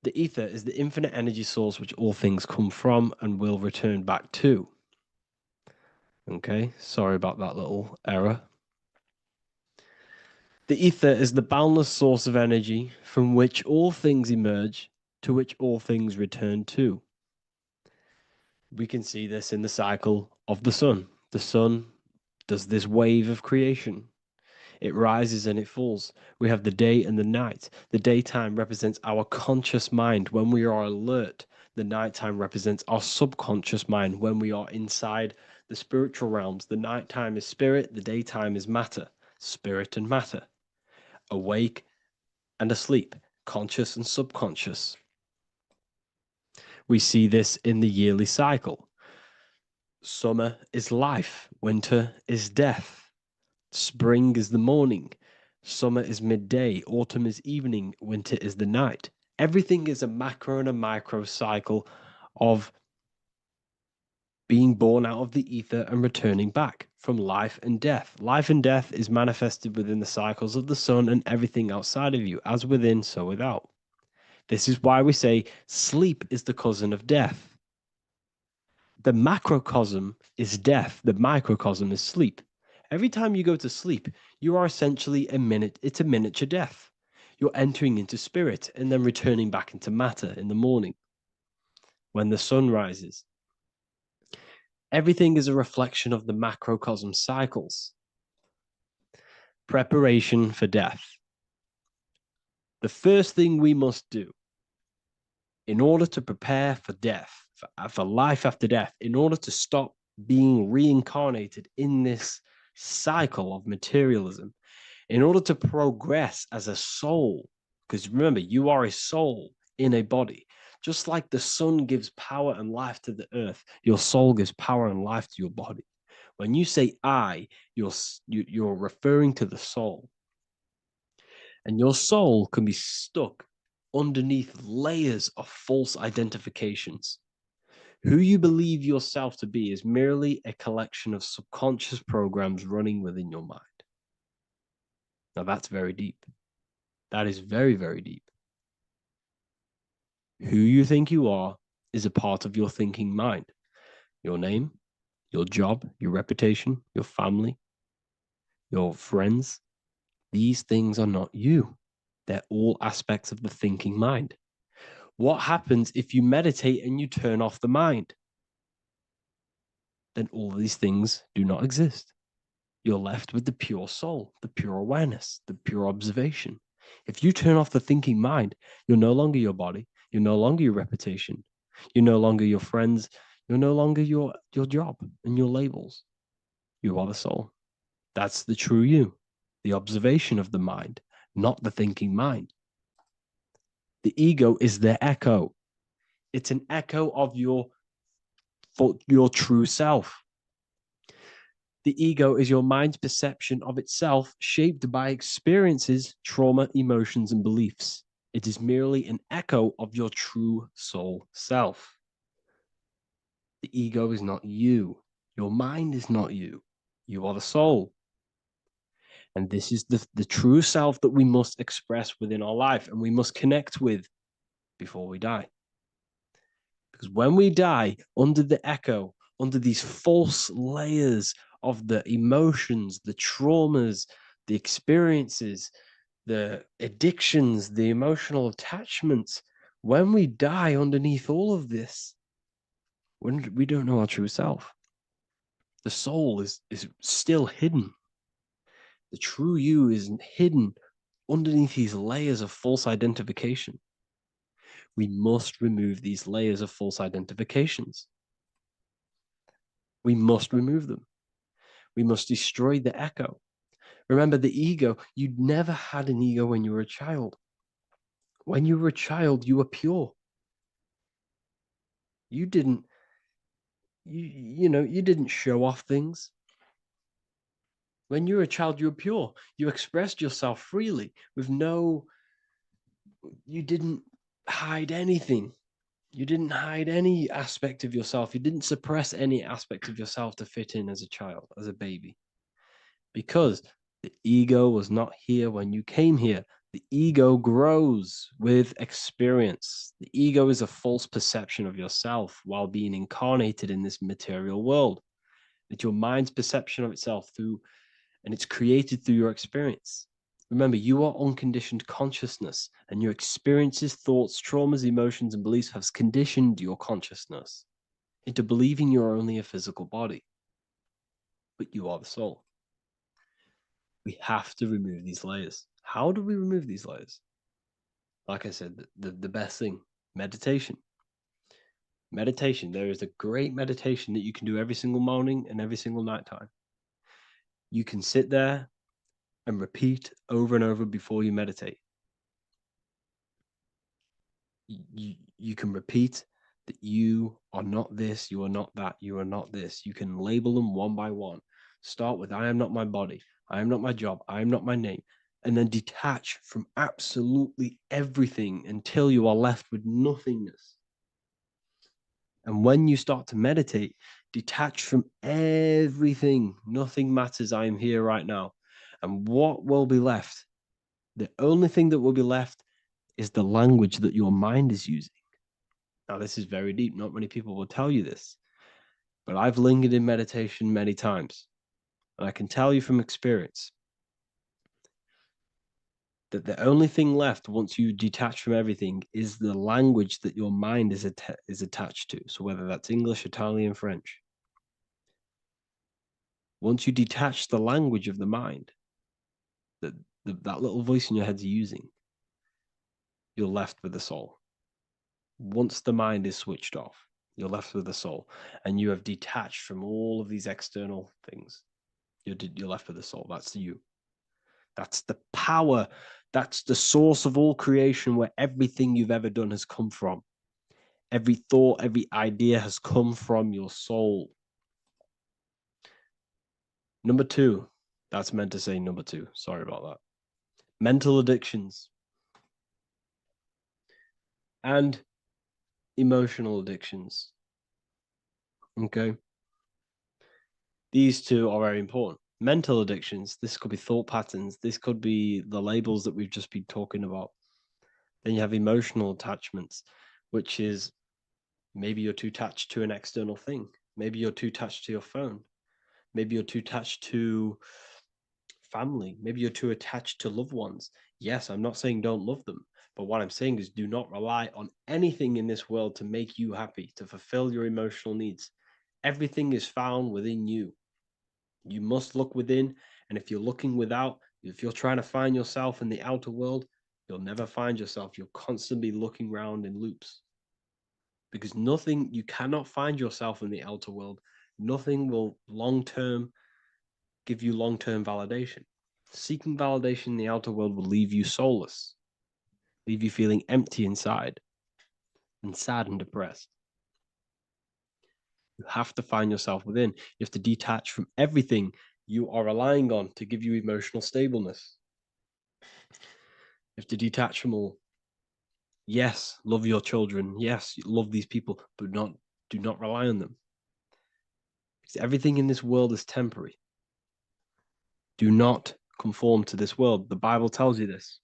The ether is the infinite energy source which all things come from and will return back to. Okay, sorry about that little error. The ether is the boundless source of energy from which all things emerge, to which all things return to. We can see this in the cycle of the sun. The sun does this wave of creation. It rises and it falls. We have the day and the night. The daytime represents our conscious mind when we are alert. The nighttime represents our subconscious mind when we are inside the spiritual realms. The nighttime is spirit, the daytime is matter, spirit and matter. Awake and asleep, conscious and subconscious. We see this in the yearly cycle. Summer is life, winter is death. Spring is the morning, summer is midday, autumn is evening, winter is the night. Everything is a macro and a micro cycle of being born out of the ether and returning back from life and death. Life and death is manifested within the cycles of the sun and everything outside of you, as within, so without. This is why we say sleep is the cousin of death. The macrocosm is death. The microcosm is sleep. Every time you go to sleep, you are essentially it's a miniature death. You're entering into spirit and then returning back into matter in the morning when the sun rises. Everything is a reflection of the macrocosm cycles. Preparation for death. The first thing we must do in order to prepare for death, for life after death, in order to stop being reincarnated in this cycle of materialism, in order to progress as a soul, because remember, you are a soul in a body. Just like the sun gives power and life to the earth, your soul gives power and life to your body. When you say I, you're referring to the soul. And your soul can be stuck underneath layers of false identifications. Who you believe yourself to be is merely a collection of subconscious programs running within your mind. Now that's very deep. That is very, very deep. Who you think you are is a part of your thinking mind. Your name, your job, your reputation, your family, your friends. These things are not you. They're all aspects of the thinking mind. What happens if you meditate and you turn off the mind? then all these things do not exist. You're left with the pure soul, the pure awareness, the pure observation. If you turn off the thinking mind, you're no longer your body, you're no longer your reputation, you're no longer your friends, you're no longer your job and your labels. You are the soul. That's the true you, the observation of the mind, not the thinking mind. The ego is the echo. It's an echo of your true self. The ego is your mind's perception of itself, shaped by experiences, trauma, emotions, and beliefs. It is merely an echo of your true soul self. The ego is not you. Your mind is not you. You are the soul. And this is the true self that we must express within our life and we must connect with before we die. Because when we die under the echo, under these false layers of the emotions, the traumas, the experiences, the addictions, the emotional attachments, when we die underneath all of this, when we don't know our true self, the soul is still hidden. The true you is hidden underneath these layers of false identification. We must remove these layers of false identifications. We must remove them. We must destroy the echo. Remember, the ego, you never had an ego when you were a child. When you were a child, you were pure. You didn't, you didn't show off things. When you were a child, you were pure. You expressed yourself freely with you didn't hide anything. You didn't hide any aspect of yourself. You didn't suppress any aspect of yourself to fit in as a child, as a baby. Because the ego was not here when you came here. The ego grows with experience. The ego is a false perception of yourself while being incarnated in this material world. It's your mind's perception of itself and it's created through your experience. Remember, you are unconditioned consciousness, and your experiences, thoughts, traumas, emotions, and beliefs have conditioned your consciousness into believing you're only a physical body, but you are the soul. We have to remove these layers. How do we remove these layers? Like I said, the best thing, meditation. Meditation. There is a great meditation that you can do every single morning and every single nighttime. You can sit there and repeat over and over before you meditate. You can repeat that you are not this, you are not that, you are not this. You can label them one by one. Start with, I am not my body, I am not my job, I am not my name, and then detach from absolutely everything until you are left with nothingness. And when you start to meditate, detach from everything. Nothing matters. I am here right now. And what will be left? The only thing that will be left is the language that your mind is using. Now, this is very deep. Not many people will tell you this, but I've lingered in meditation many times. And I can tell you from experience that the only thing left once you detach from everything is the language that your mind is attached to. So whether that's English, Italian, French. Once you detach the language of the mind that that little voice in your head's using, you're left with the soul. Once the mind is switched off, you're left with the soul, and you have detached from all of these external things. You're left with the soul. That's you. That's the power. That's the source of all creation, where everything you've ever done has come from. Every thought, every idea has come from your soul. Number 2. That's meant to say number 2. Sorry about that. Mental addictions and emotional addictions. Okay. These two are very important. Mental addictions, this could be thought patterns, this could be the labels that we've just been talking about. Then you have emotional attachments, which is maybe you're too attached to an external thing. Maybe you're too attached to your phone. Maybe you're too attached to family. Maybe you're too attached to loved ones. Yes, I'm not saying don't love them, but what I'm saying is do not rely on anything in this world to make you happy, to fulfill your emotional needs. Everything is found within you. You must look within, and if you're looking without, if you're trying to find yourself in the outer world, you'll never find yourself. You'll constantly be looking around in loops. Because nothing, you cannot find yourself in the outer world. Nothing will long-term give you long-term validation. Seeking validation in the outer world will leave you soulless, leave you feeling empty inside and sad and depressed. You have to find yourself within. You have to detach from everything you are relying on to give you emotional stableness. You have to detach from all. Yes, love your children. Yes, love these people, but do not rely on them. Because everything in this world is temporary. Do not conform to this world. The Bible tells you this.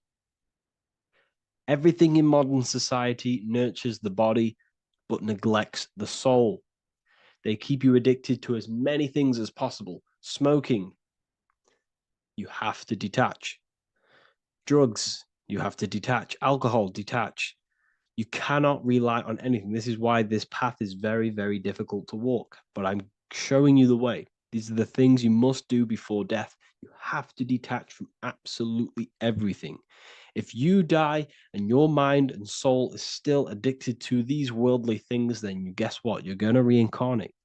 Everything in modern society nurtures the body, but neglects the soul. They keep you addicted to as many things as possible. Smoking, you have to detach. Drugs, you have to detach. Alcohol, detach. You cannot rely on anything. This is why this path is very, very difficult to walk. But I'm showing you the way. These are the things you must do before death. You have to detach from absolutely everything. If you die and your mind and soul is still addicted to these worldly things, then you guess what? You're going to reincarnate.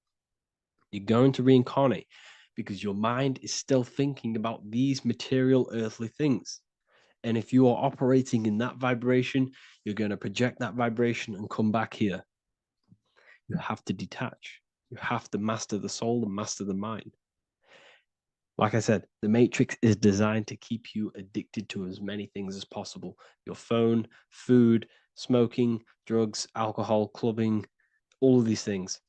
You're going to reincarnate because your mind is still thinking about these material earthly things. And if you are operating in that vibration, you're going to project that vibration and come back here. You have to detach. You have to master the soul and master the mind. Like I said, the matrix is designed to keep you addicted to as many things as possible. Your phone, food, smoking, drugs, alcohol, clubbing, all of these things.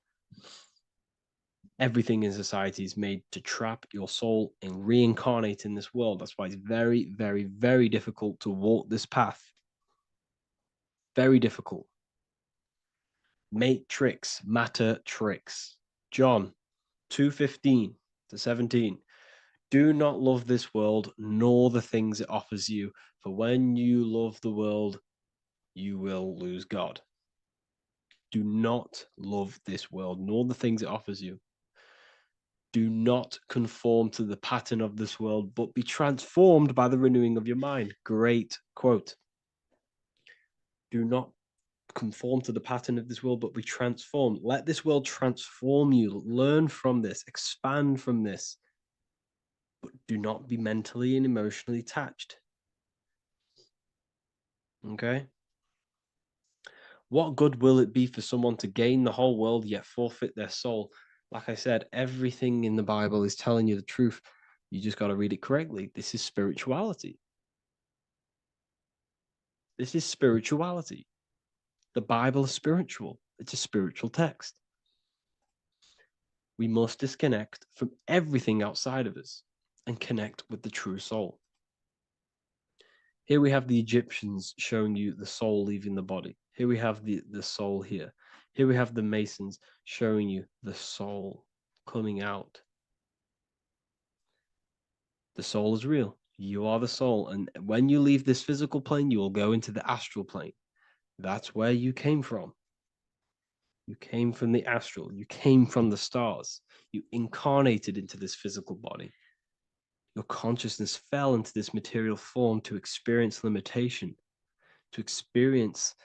Everything in society is made to trap your soul and reincarnate in this world. That's why it's very, very, very difficult to walk this path. Very difficult. Matrix, matter tricks. John 2:15 to 17. Do not love this world, nor the things it offers you. For when you love the world, you will lose God. Do not love this world, nor the things it offers you. Do not conform to the pattern of this world, but be transformed by the renewing of your mind. Great quote. Do not conform to the pattern of this world, but be transformed. Let this world transform you. Learn from this, expand from this, but do not be mentally and emotionally attached. Okay? What good will it be for someone to gain the whole world yet forfeit their soul? Like I said, everything in the Bible is telling you the truth. You just got to read it correctly. This is spirituality. This is spirituality. The Bible is spiritual. It's a spiritual text. We must disconnect from everything outside of us and connect with the true soul. Here we have the Egyptians showing you the soul leaving the body. Here we have the soul here. Here we have the Masons showing you the soul coming out. The soul is real. You are the soul. And when you leave this physical plane, you will go into the astral plane. That's where you came from. You came from the astral. You came from the stars. You incarnated into this physical body. Your consciousness fell into this material form to experience limitation, to experience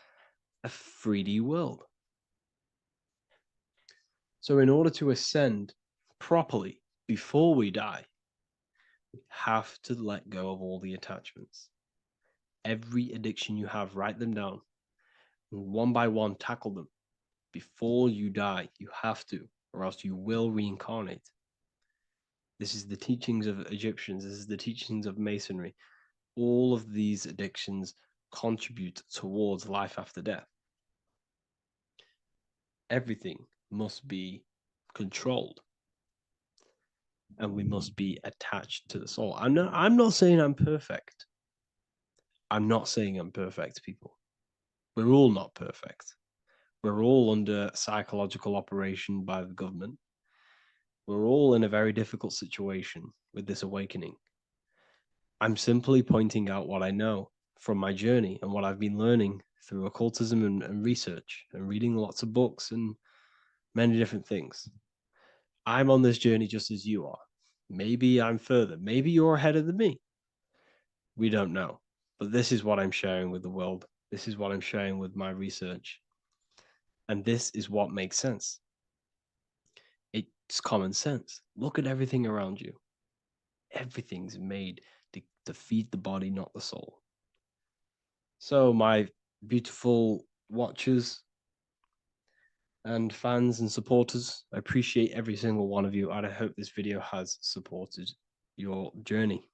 a 3D world. So in order to ascend properly before we die, we have to let go of all the attachments. Every addiction you have, write them down. And one by one, tackle them. Before you die, you have to, or else you will reincarnate. This is the teachings of Egyptians. This is the teachings of Masonry. All of these addictions contribute towards life after death. Everything must be controlled. And we must be attached to the soul. I'm not saying I'm perfect. I'm not saying I'm perfect, people. We're all not perfect. We're all under psychological operation by the government. We're all in a very difficult situation with this awakening. I'm simply pointing out what I know from my journey and what I've been learning through occultism and research and reading lots of books and many different things. I'm on this journey just as you are. Maybe I'm further. Maybe you're ahead of me. We don't know. But this is what I'm sharing with the world. This is what I'm sharing with my research. And this is what makes sense. It's common sense. Look at everything around you. Everything's made to feed the body, not the soul. So, my beautiful watchers and fans and supporters, I appreciate every single one of you, and I hope this video has supported your journey.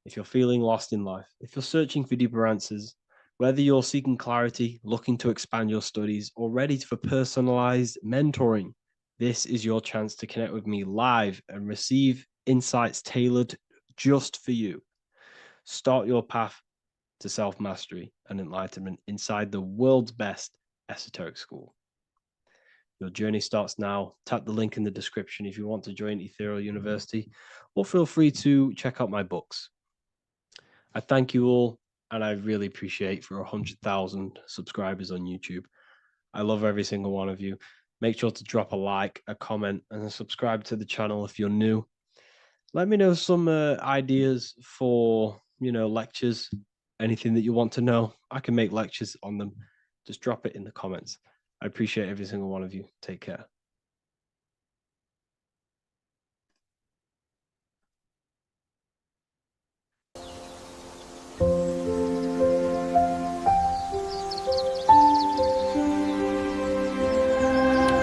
If you're feeling lost in life, if you're searching for deeper answers, whether you're seeking clarity, looking to expand your studies, or ready for personalized mentoring, this is your chance to connect with me live and receive insights tailored just for you. Start your path to self-mastery and enlightenment inside the world's best esoteric school. Your journey starts now. Tap the link in the description if you want to join Ethereal University, or feel free to check out my books. I thank you all, and I really appreciate for 100,000 subscribers on YouTube. I love every single one of you. Make sure to drop a like, a comment, and subscribe to the channel if you're new. Let me know some ideas for, lectures, anything that you want to know. I can make lectures on them. Just drop it in the comments. I appreciate every single one of you. Take care.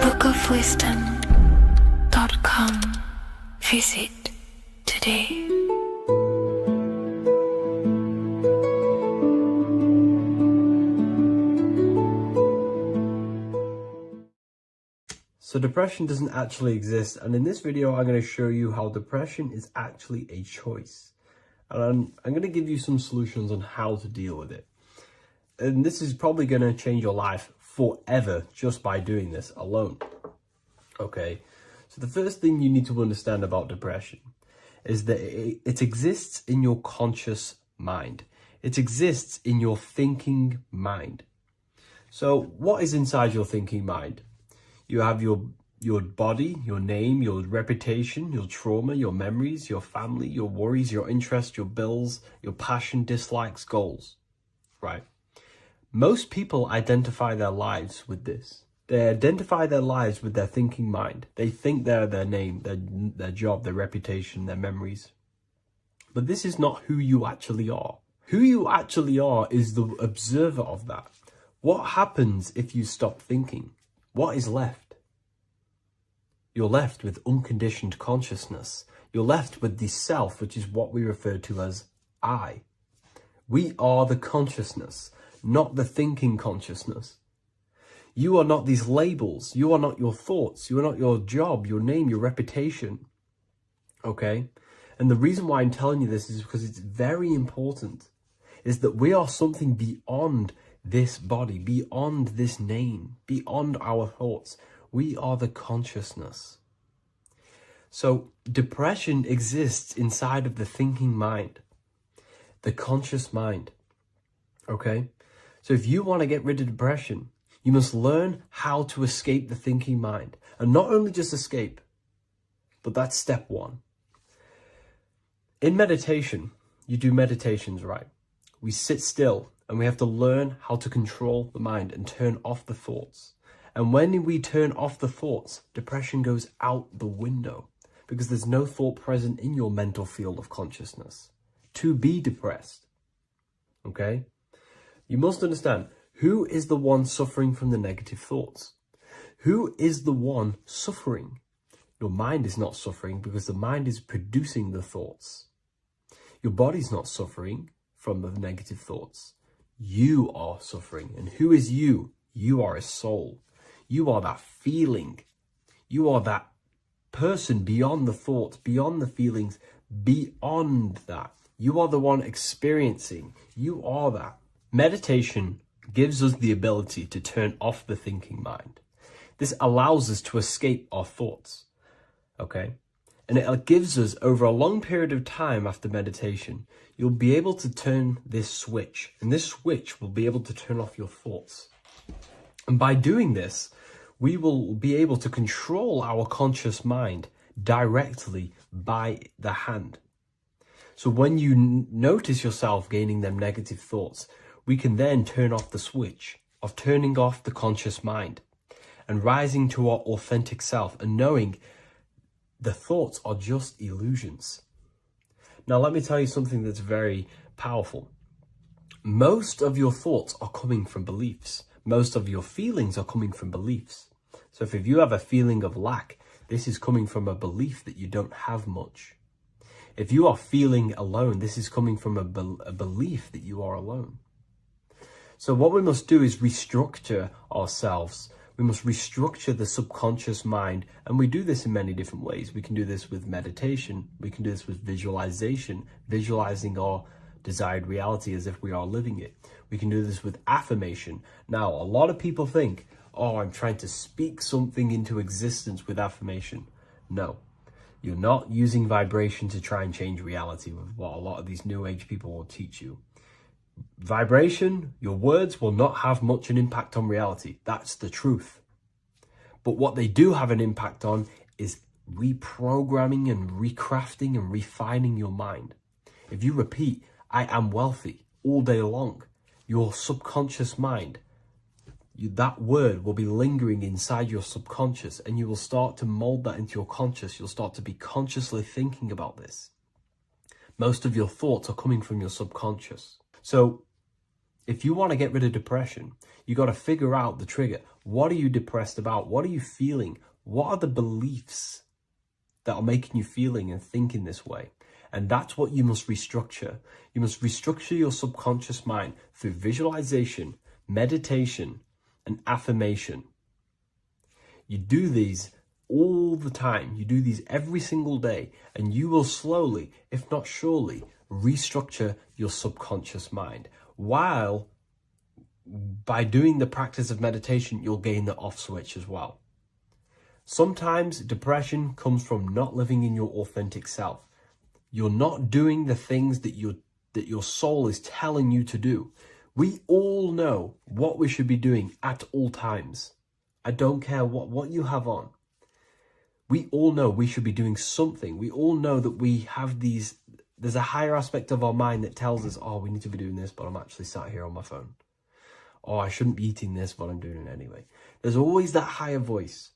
bookofwisdom.com. Visit today. So depression doesn't actually exist, and in this video I'm going to show you how depression is actually a choice. And I'm going to give you some solutions on how to deal with it. And this is probably going to change your life forever just by doing this alone. Okay, so the first thing you need to understand about depression is that it exists in your conscious mind. It exists in your thinking mind. So what is inside your thinking mind? You have your body, your name, your reputation, your trauma, your memories, your family, your worries, your interests, your bills, your passion, dislikes, goals, right? Most people identify their lives with this. They identify their lives with their thinking mind. They think they're their name, their job, their reputation, their memories. But this is not who you actually are. Who you actually are is the observer of that. What happens if you stop thinking? What is left? You're left with unconditioned consciousness. You're left with the self, which is what we refer to as I. We are the consciousness, not the thinking consciousness. You are not these labels. You are not your thoughts. You are not your job, your name, your reputation. Okay? And the reason why I'm telling you this is because it's very important, is that we are something beyond this body, beyond this name, beyond our thoughts. We are the consciousness. So depression exists inside of the thinking mind, the conscious mind. Okay? So if you want to get rid of depression, you must learn how to escape the thinking mind. And not only just escape, but that's step one. In meditation, you do meditations, right? We sit still and we have to learn how to control the mind and turn off the thoughts. And when we turn off the thoughts, depression goes out the window because there's no thought present in your mental field of consciousness to be depressed. Okay? You must understand, who is the one suffering from the negative thoughts? Who is the one suffering? Your mind is not suffering because the mind is producing the thoughts. Your body's not suffering from the negative thoughts. You are suffering. And who is you? You are a soul. You are that feeling. You are that person beyond the thoughts, beyond the feelings, beyond that. You are the one experiencing. You are that. Meditation gives us the ability to turn off the thinking mind. This allows us to escape our thoughts. Okay? And it gives us, over a long period of time after meditation, you'll be able to turn this switch. And this switch will be able to turn off your thoughts. And by doing this, we will be able to control our conscious mind directly by the hand. So when you notice yourself gaining them negative thoughts, we can then turn off the switch of turning off the conscious mind and rising to our authentic self and knowing the thoughts are just illusions. Now, let me tell you something that's very powerful. Most of your thoughts are coming from beliefs. Most of your feelings are coming from beliefs. So if you have a feeling of lack, this is coming from a belief that you don't have much. If you are feeling alone, this is coming from a belief that you are alone. So what we must do is restructure ourselves. We must restructure the subconscious mind, and we do this in many different ways. We can do this with meditation. We can do this with visualization, visualizing our desired reality as if we are living it. We can do this with affirmation. Now, a lot of people think, oh, I'm trying to speak something into existence with affirmation. No, you're not using vibration to try and change reality with what a lot of these new age people will teach you. Vibration, your words will not have much an impact on reality. That's the truth. But what they do have an impact on is reprogramming and recrafting and refining your mind. If you repeat, I am wealthy all day long, your subconscious mind, that word will be lingering inside your subconscious, and you will start to mold that into your conscious. You'll start to be consciously thinking about this. Most of your thoughts are coming from your subconscious. So if you want to get rid of depression, you got to figure out the trigger. What are you depressed about? What are you feeling? What are the beliefs that are making you feeling and thinking this way? And that's what you must restructure. You must restructure your subconscious mind through visualization, meditation, and affirmation. You do these all the time. You do these every single day, and you will slowly, if not surely, restructure your subconscious mind. While by doing the practice of meditation, you'll gain the off switch as well. Sometimes depression comes from not living in your authentic self. You're not doing the things that your soul is telling you to do. We all know what we should be doing at all times. I don't care what you have on. We all know we should be doing something. We all know that we have there's a higher aspect of our mind that tells us, oh, we need to be doing this, but I'm actually sat here on my phone. Oh, I shouldn't be eating this, but I'm doing it anyway. There's always that higher voice.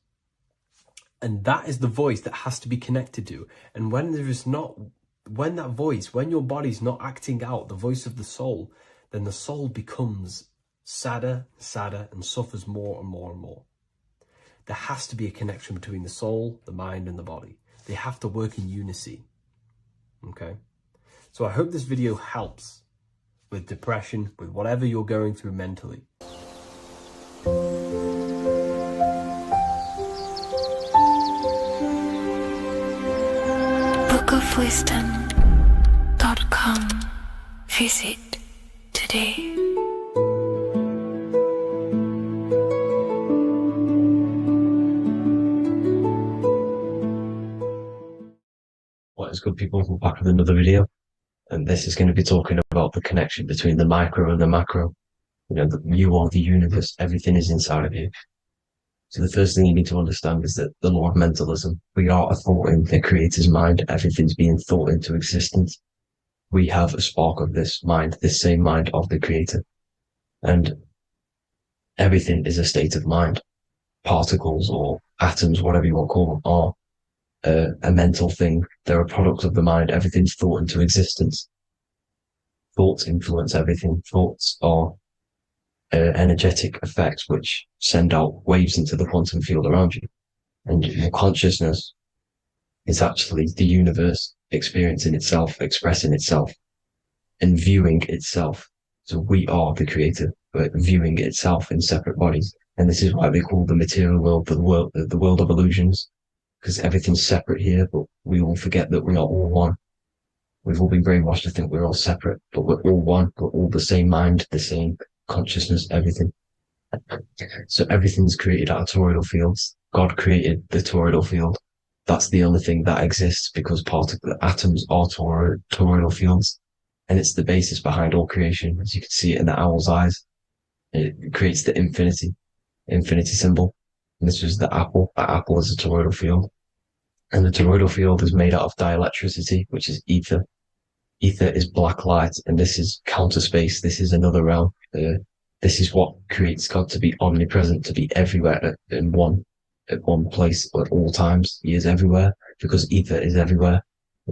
And that is the voice that has to be connected to. And when your body's not acting out the voice of the soul, then the soul becomes sadder, and suffers more and more and more. There has to be a connection between the soul, the mind, and the body. They have to work in unison. Okay? So I hope this video helps with depression, with whatever you're going through mentally. bookofwisdom.com. Visit today. What is good, people? We're back with another video, and this is going to be talking about the connection between the micro and the macro. You know, you are the universe. Everything is inside of you. So the first thing you need to understand is that the law of mentalism, we are a thought in the creator's mind. Everything's being thought into existence. We have a spark of this mind, this same mind of the creator. And everything is a state of mind. Particles or atoms, whatever you want to call them, are a mental thing. They're a product of the mind. Everything's thought into existence. Thoughts influence everything. Thoughts are energetic effects which send out waves into the quantum field around you. And your consciousness is actually the universe experiencing itself, expressing itself, and viewing itself. So we are the creator, but viewing itself in separate bodies. And this is why they call the material world the world of illusions, because everything's separate here, but we all forget that we are all one. We've all been brainwashed to think we're all separate, but we're all one. We're all the same mind, the same consciousness, everything. So everything's created out of toroidal fields. God created the toroidal field. That's the only thing that exists, because atoms are toroidal fields, and it's the basis behind all creation. As you can see it in the owl's eyes, it creates the infinity symbol. And this was the apple. That apple is a toroidal field. And the toroidal field is made out of dielectricity, which is ether. Ether is black light, and this is counter space. This is another realm. This is what creates God to be omnipresent, to be everywhere at one place at all times. He is everywhere because ether is everywhere.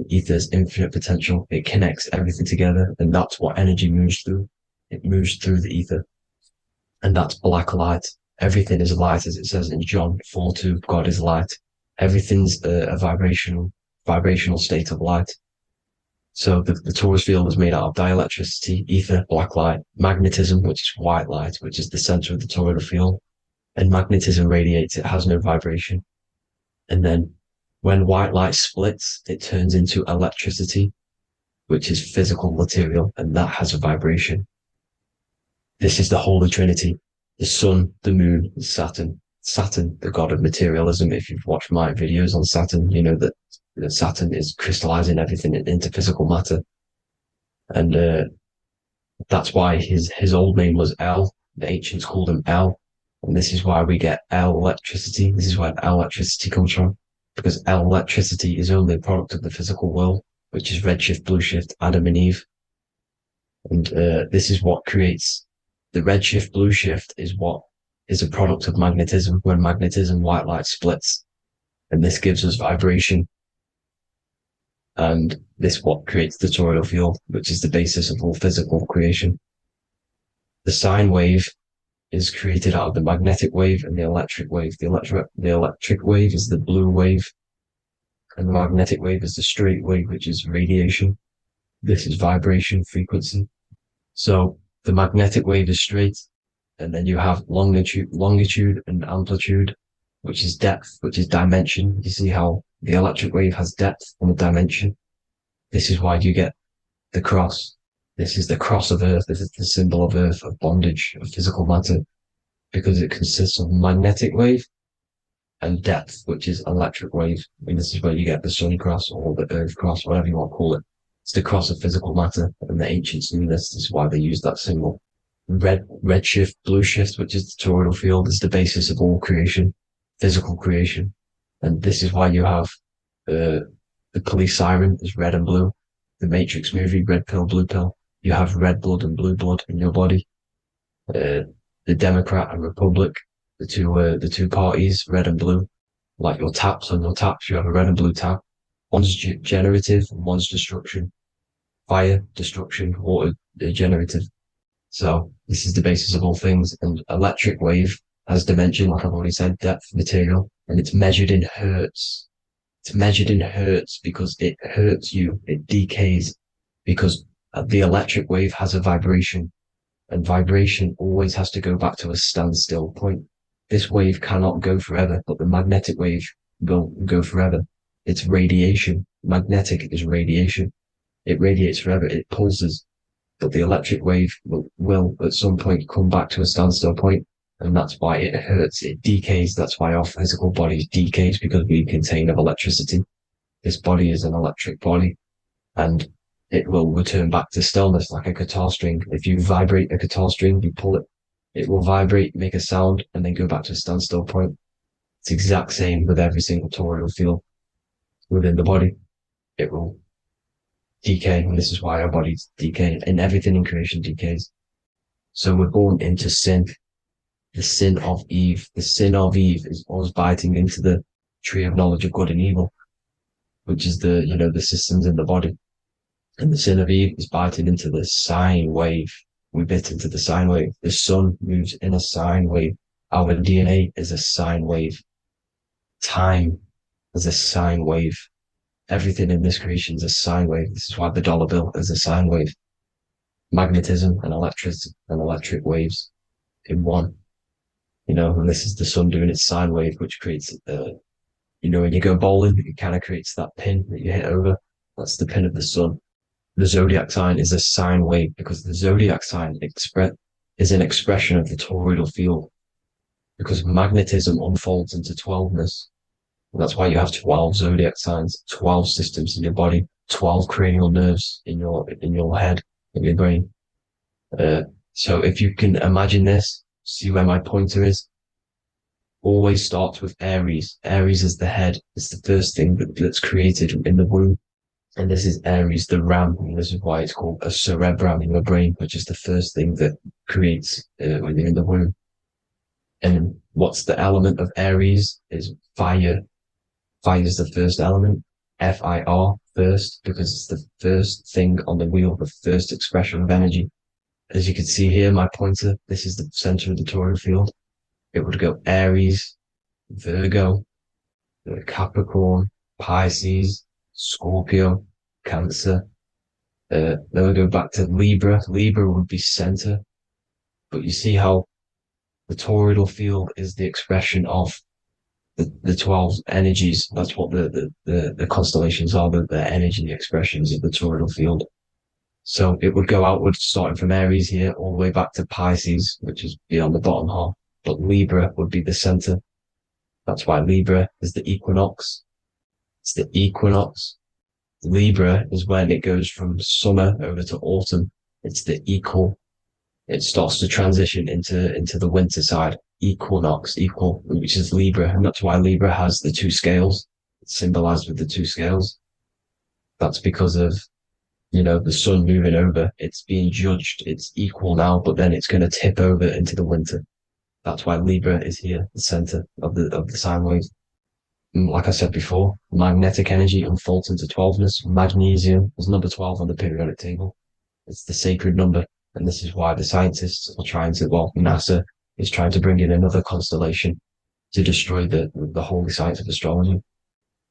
Ether is infinite potential. It connects everything together, and that's what energy moves through. It moves through the ether, and that's black light. Everything is light, as it says in John 4:2. God is light. Everything's a vibrational state of light. So the torus field is made out of dielectricity, ether, black light, magnetism, which is white light, which is the center of the toroidal field. And magnetism radiates, it has no vibration. And then when white light splits, it turns into electricity, which is physical material, and that has a vibration. This is the Holy Trinity, the sun, the moon, Saturn. Saturn, the god of materialism. If you've watched my videos on Saturn, you know that Saturn is crystallizing everything into physical matter. And that's why his old name was El. The ancients called him El. And this is why we get El electricity. This is where El electricity comes from. Because El electricity is only a product of the physical world, which is redshift, blueshift, Adam and Eve. And this is what creates the redshift, blueshift is what is a product of magnetism. When magnetism, white light splits, and this gives us vibration. And this what creates the toroidal field, which is the basis of all physical creation. The sine wave is created out of the magnetic wave and the electric wave. The electric wave is the blue wave, and the magnetic wave is the straight wave, which is radiation. This is vibration frequency. So the magnetic wave is straight, and then you have longitude and amplitude, which is depth, which is dimension. You see how the electric wave has depth and a dimension. This is why you get the cross. This is the cross of Earth. This is the symbol of Earth, of bondage, of physical matter, because it consists of magnetic wave and depth, which is electric wave. And this is where you get the sun cross or the Earth cross, whatever you want to call it. It's the cross of physical matter, and the ancients knew this. This is why they used that symbol. Redshift, blueshift, which is the toroidal field, is the basis of all creation, physical creation. And this is why you have the police siren is red and blue. The Matrix movie, red pill, blue pill. You have red blood and blue blood in your body. The Democrat and Republic, the two parties, red and blue. Like your taps on your taps, you have a red and blue tap. One's generative and one's destruction. Fire, destruction, water, generative. So this is the basis of all things. And electric wave has dimension, like I've already said, depth, material, and it's measured in hertz. It's measured in hertz because it hurts you. It decays because the electric wave has a vibration, and vibration always has to go back to a standstill point. This wave cannot go forever, but the magnetic wave will go forever. It's radiation. Magnetic is radiation. It radiates forever. It pulses. But the electric wave will at some point come back to a standstill point, and that's why it hurts. It decays. That's why our physical body decays, because we contain of electricity. This body is an electric body, and it will return back to stillness like a guitar string. If you vibrate a guitar string, you pull it, it will vibrate, make a sound, and then go back to a standstill point. It's the exact same with every single toroidal field within the body. It will decay, and this is why our bodies decay, and everything in creation decays. So we're born into sin, the sin of Eve. The sin of Eve is us biting into the tree of knowledge of good and evil, which is the systems in the body. And the sin of Eve is biting into the sine wave. We bit into the sine wave. The sun moves in a sine wave. Our DNA is a sine wave. Time is a sine wave. Everything in this creation is a sine wave. This is why the dollar bill is a sine wave. Magnetism and electric waves in one. And this is the sun doing its sine wave, which creates, when you go bowling, it kind of creates that pin that you hit over. That's the pin of the sun. The zodiac sign is a sine wave because the zodiac sign is an expression of the toroidal field, because magnetism unfolds into 12ness. And that's why you have 12 zodiac signs, 12 systems in your body, 12 cranial nerves in your head, in your brain. So if you can imagine this, see where my pointer is. always starts with Aries. Aries is the head. It's the first thing that's created in the womb. And this is Aries, the ram. And this is why it's called a cerebrum in your brain, which is the first thing that creates when you're in the womb. And what's the element of Aries is fire. Fire is the first element. Fire, first, because it's the first thing on the wheel, the first expression of energy. As you can see here, my pointer, this is the center of the toroidal field. It would go Aries, Virgo, Capricorn, Pisces, Scorpio, Cancer. Then we go back to Libra. Libra would be center. But you see how the toroidal field is the expression of the 12 energies. That's what the constellations are, the energy expressions of the toroidal field. So it would go outwards, starting from Aries here, all the way back to Pisces, which is beyond the bottom half. But Libra would be the center. That's why Libra is the equinox. It's the equinox. Libra is when it goes from summer over to autumn. It's the equal. It starts to transition into the winter side. Equinox, equal, which is Libra. And that's why Libra has the two scales. It's symbolized with the two scales. That's because of, the sun moving over. It's being judged. It's equal now, but then it's going to tip over into the winter. That's why Libra is here, the center of the sine wave. And like I said before, magnetic energy unfolds into 12ness. Magnesium is number 12 on the periodic table. It's the sacred number. And this is why the scientists are trying to, NASA is trying to bring in another constellation to destroy the holy science of astrology.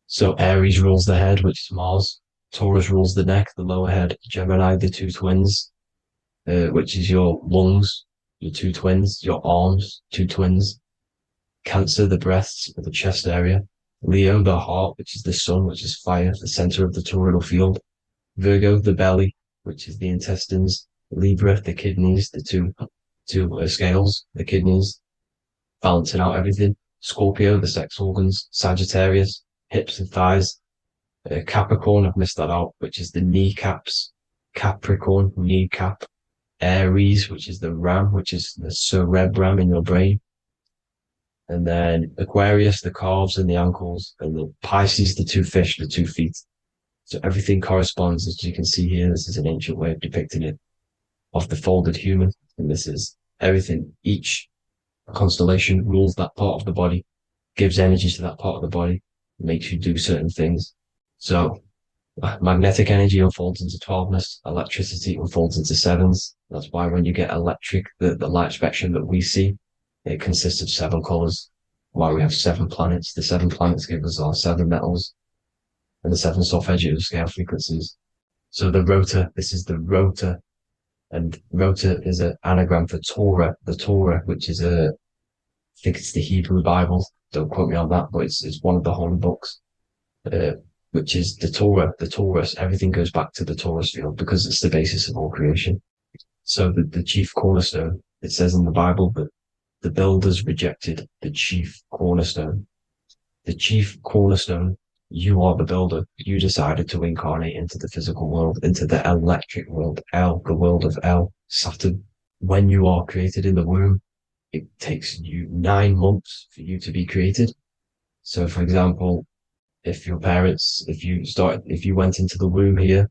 So Aries rules the head, which is Mars. Taurus rules the neck, the lower head. Gemini, the two twins, which is your lungs, your two twins, your arms, two twins. Cancer, the breasts, or the chest area. Leo, the heart, which is the sun, which is fire, the center of the toroidal field. Virgo, the belly, which is the intestines. Libra, the kidneys, the two scales, the kidneys, balancing out everything. Scorpio, the sex organs. Sagittarius, hips and thighs. Capricorn, I've missed that out, which is the kneecaps. Capricorn, kneecap. Aries, which is the ram, which is the cerebrum in your brain. And then Aquarius, the calves and the ankles. And the Pisces, the two fish, the 2 feet. So everything corresponds, as you can see here. This is an ancient way of depicting it, of the folded human. And this is everything. Each constellation rules that part of the body, gives energy to that part of the body, makes you do certain things. So magnetic energy unfolds into 12ness, electricity unfolds into 7s. That's why when you get electric, the light spectrum that we see, it consists of 7 colors. Why we have 7 planets. The 7 planets give us our 7 metals and the 7 solfeggio scale frequencies. So the rotor, this is the rotor. And rotor is an anagram for Torah, the Torah, which is I think it's the Hebrew Bible. Don't quote me on that, but it's one of the holy books, which is the Torah, the Taurus. Everything goes back to the Taurus field because it's the basis of all creation. So the chief cornerstone, it says in the Bible that the builders rejected the chief cornerstone. The chief cornerstone, you are the builder. You decided to incarnate into the physical world, into the electric world, El, the world of El, Saturn. When you are created in the womb, it takes you 9 months for you to be created. So for example, if your parents, if you went into the womb here,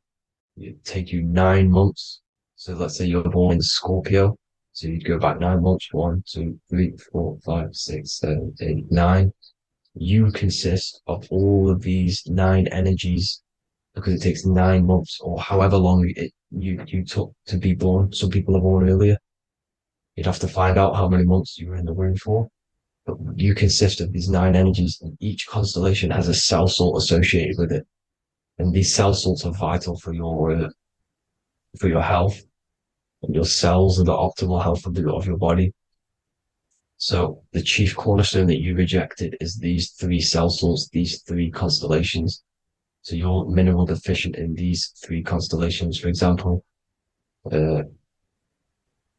it'd take you 9 months. So let's say you're born in Scorpio. So you'd go back 9 months, 1, 2, 3, 4, 5, 6, 7, 8, 9. You consist of all of these 9 energies because it takes 9 months or however long you took to be born. Some people are born earlier. You'd have to find out how many months you were in the womb for. But you consist of these 9 energies, and each constellation has a cell salt associated with it. And these cell salts are vital for your health, and your cells and the optimal health of your body. So the chief cornerstone that you rejected is these 3 cell salts, these 3 constellations. So you're mineral deficient in these 3 constellations. For example,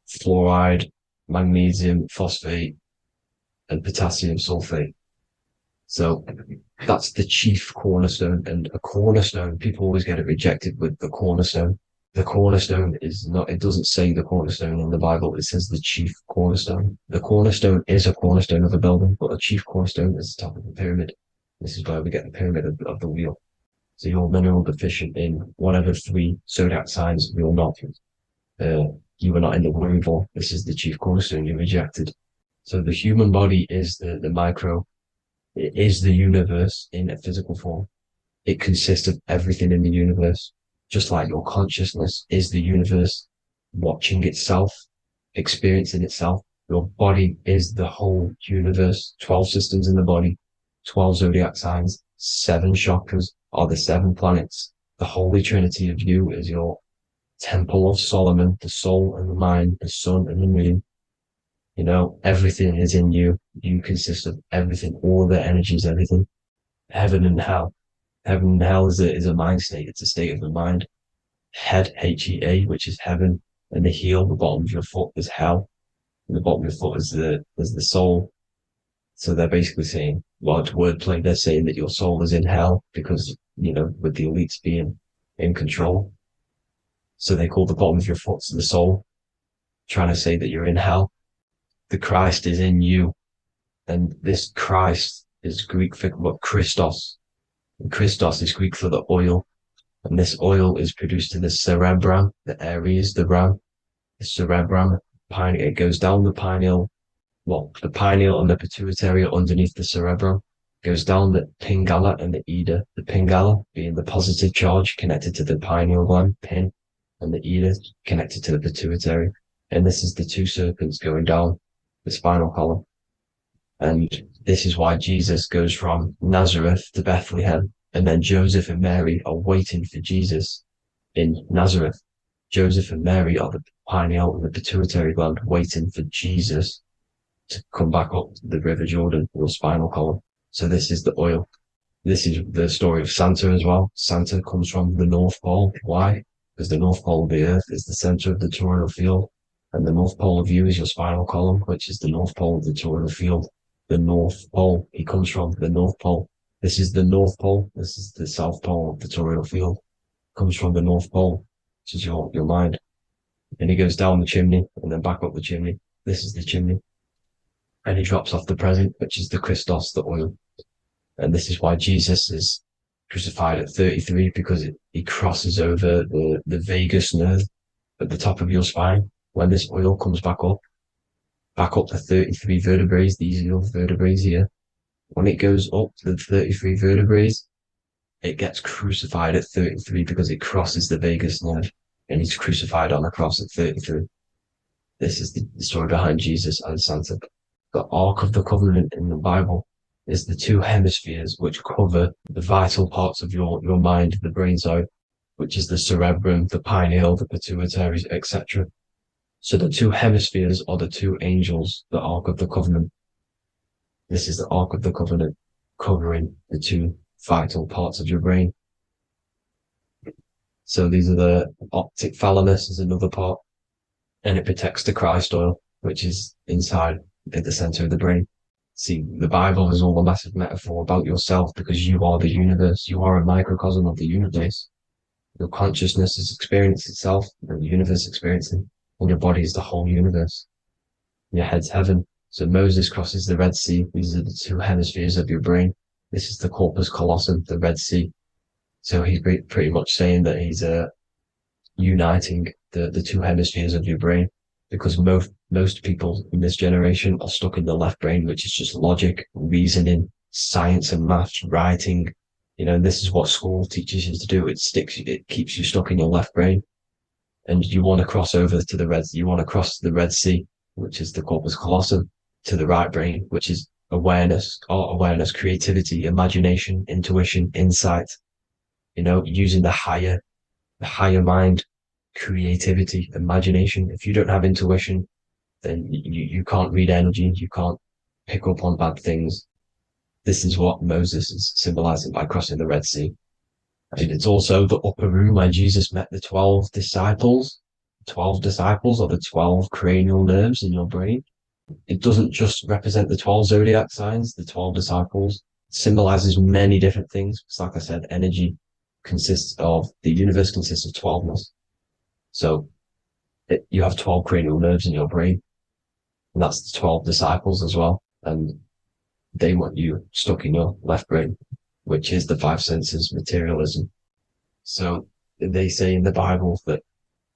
fluoride, magnesium, phosphate, and potassium sulfate. So that's the chief cornerstone. And a cornerstone, people always get it rejected with the cornerstone. The cornerstone is not, it doesn't say the cornerstone in the Bible, it says the chief cornerstone. The cornerstone is a cornerstone of a building, but the chief cornerstone is the top of the pyramid. This is where we get the pyramid of the wheel. So you're mineral deficient in whatever 3 zodiac signs you're not. You were not in the womb for. This is the chief cornerstone you rejected. So the human body is the micro. It is the universe in a physical form. It consists of everything in the universe. Just like your consciousness is the universe watching itself, experiencing itself. Your body is the whole universe. 12 systems in the body, 12 zodiac signs, 7 chakras are the 7 planets. The Holy Trinity of you is your Temple of Solomon, the soul and the mind, the sun and the moon. You know, everything is in you. You consist of everything, all the energies, everything. Heaven and hell. Heaven and hell is a mind state. It's a state of the mind. Head, H-E-A, which is heaven, and the heel, the bottom of your foot, is hell. And the bottom of your foot is the soul. So they're basically saying, well, it's wordplay. They're saying that your soul is in hell because, you know, with the elites being in control. So they call the bottom of your foot the soul, trying to say that you're in hell. The Christ is in you. And this Christ is Greek for what? Christos. And Christos is Greek for the oil. And this oil is produced in the cerebrum, the Aries, the ram, the cerebrum. It goes down the pineal, the pineal and the pituitary are underneath the cerebrum. Goes down the pingala and the ida. The pingala being the positive charge connected to the pineal gland, pin, and the ida connected to the pituitary. And this is the 2 serpents going down the spinal column. And this is why Jesus goes from Nazareth to Bethlehem, and then Joseph and Mary are waiting for Jesus in Nazareth. Joseph and Mary are the pineal and the pituitary gland waiting for Jesus to come back up the River Jordan, your spinal column. So this is the oil. This is the story of Santa as well. Santa comes from the North Pole. Why? Because the North Pole of the Earth is the center of the toroidal field, and the North Pole of you is your spinal column, which is the North Pole of the toroidal field. The North Pole, he comes from the North Pole. This is the North Pole. This is the South Pole of the toroidal field. Comes from the North Pole, which is your mind. And he goes down the chimney and then back up the chimney. This is the chimney. And he drops off the present, which is the Christos, the oil. And this is why Jesus is crucified at 33, because he crosses over the vagus nerve at the top of your spine. When this oil comes back up the 33 vertebrae, these are your vertebrae here. When it goes up the 33 vertebrae, it gets crucified at 33 because it crosses the vagus nerve, and he's crucified on a cross at 33. This is the story behind Jesus and Santa. The Ark of the Covenant in the Bible is the 2 hemispheres which cover the vital parts of your mind, the brain side, which is the cerebrum, the pineal, the pituitary, etc. So the 2 hemispheres are the 2 angels, the Ark of the Covenant. This is the Ark of the Covenant covering the 2 vital parts of your brain. So these are the optic thalamus is another part, and it protects the Christ oil, which is inside at the center of the brain. See, the Bible is all a massive metaphor about yourself because you are the universe. You are a microcosm of the universe. Your consciousness is experiencing itself, and the universe experiencing, and your body is the whole universe. Your head's heaven. So Moses crosses the Red Sea. These are the 2 hemispheres of your brain. This is the corpus callosum, the Red Sea. So he's pretty much saying that he's uniting the 2 hemispheres of your brain, because most people in this generation are stuck in the left brain, which is just logic, reasoning, science and maths, writing. You know, and this is what school teaches you to do. It keeps you stuck in your left brain. And you want to cross over to you want to cross the Red Sea, which is the corpus callosum, to the right brain, which is awareness, art awareness, creativity, imagination, intuition, insight, you know, using the higher mind, creativity, imagination. If you don't have intuition, then you can't read energy, you can't pick up on bad things. This is what Moses is symbolizing by crossing the Red Sea. And it's also the upper room where Jesus met the 12 disciples. 12 disciples are the 12 cranial nerves in your brain. It doesn't just represent the 12 zodiac signs, the 12 disciples. It symbolizes many different things. It's like I said, energy the universe consists of 12ness. So you have 12 cranial nerves in your brain, and that's the 12 disciples as well. And they want you stuck in your left brain, which is the five senses materialism. So they say in the Bible that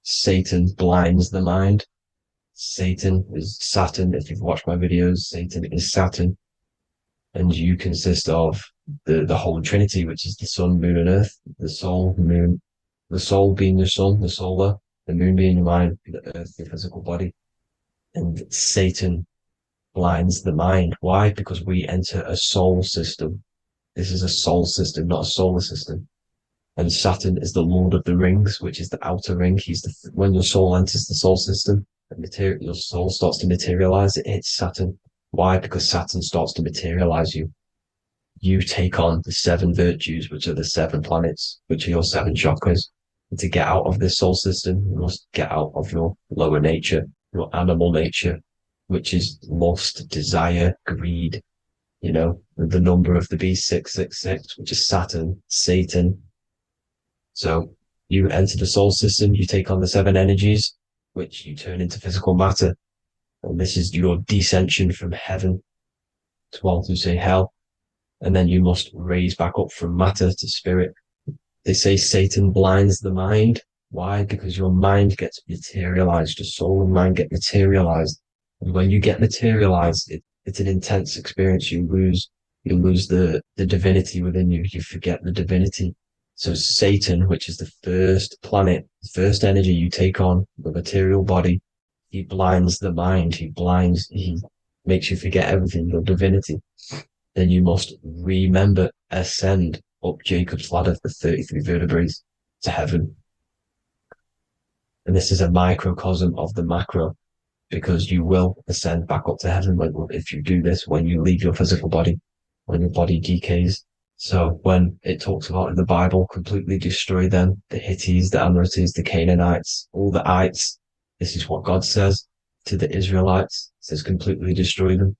Satan blinds the mind. Satan is Saturn. If you've watched my videos, Satan is Saturn. And you consist of the Holy Trinity, which is the sun, moon, and earth, the soul, moon, the soul being your sun, the solar, the moon being your mind, the earth, your physical body. And Satan blinds the mind. Why? Because we enter a soul system. This is a soul system, not a solar system. And Saturn is the Lord of the Rings, which is the outer ring. When your soul enters the soul system, your soul starts to materialize. It hits Saturn. Why? Because Saturn starts to materialize you. You take on the 7 virtues, which are the 7 planets, which are your 7 chakras. And to get out of this soul system, you must get out of your lower nature, your animal nature, which is lust, desire, greed. You know, the number of the beast, 666, which is Saturn, Satan. So you enter the soul system, you take on the 7 energies, which you turn into physical matter. And this is your descension from heaven to, well, to say hell. And then you must raise back up from matter to spirit. They say Satan blinds the mind. Why? Because your mind gets materialized. Your soul and mind get materialized. And when you get materialized, it's an intense experience. You lose the divinity within you. You forget the divinity. So Satan, which is the first planet, the first energy you take on, the material body, he blinds the mind. He makes you forget everything, your divinity. Then you must remember, ascend up Jacob's ladder, the 33 vertebrae, to heaven. And this is a microcosm of the macro, because you will ascend back up to heaven if you do this, when you leave your physical body, when your body decays. So when it talks about in the Bible, completely destroy them, the Hittites, the Amorites, the Canaanites, all the ites, this is what God says to the Israelites. It says completely destroy them.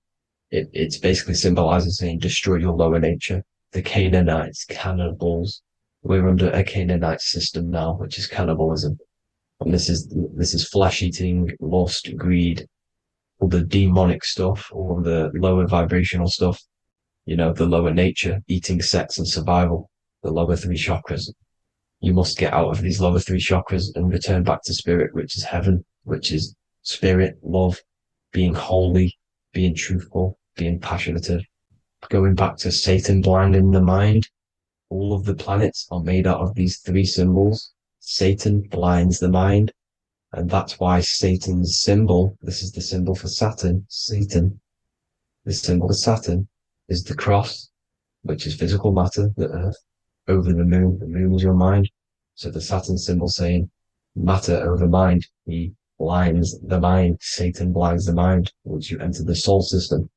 It's basically symbolizing saying destroy your lower nature. The Canaanites, cannibals. We're under a Canaanite system now, which is cannibalism. And this is flesh eating, lust, greed, all the demonic stuff, all the lower vibrational stuff. You know, the lower nature, eating, sex, and survival, the lower 3 chakras. You must get out of these lower 3 chakras and return back to spirit, which is heaven, which is spirit, love, being holy, being truthful, being passionate. Going back to Satan blinding the mind, all of the planets are made out of these 3 symbols. Satan blinds the mind, and that's why Satan's symbol, this is the symbol for Saturn, Satan, the symbol of Saturn is the cross, which is physical matter, the earth, over the moon. The moon is your mind. So the Saturn symbol saying matter over mind. He blinds the mind. Satan blinds the mind once you enter the soul system.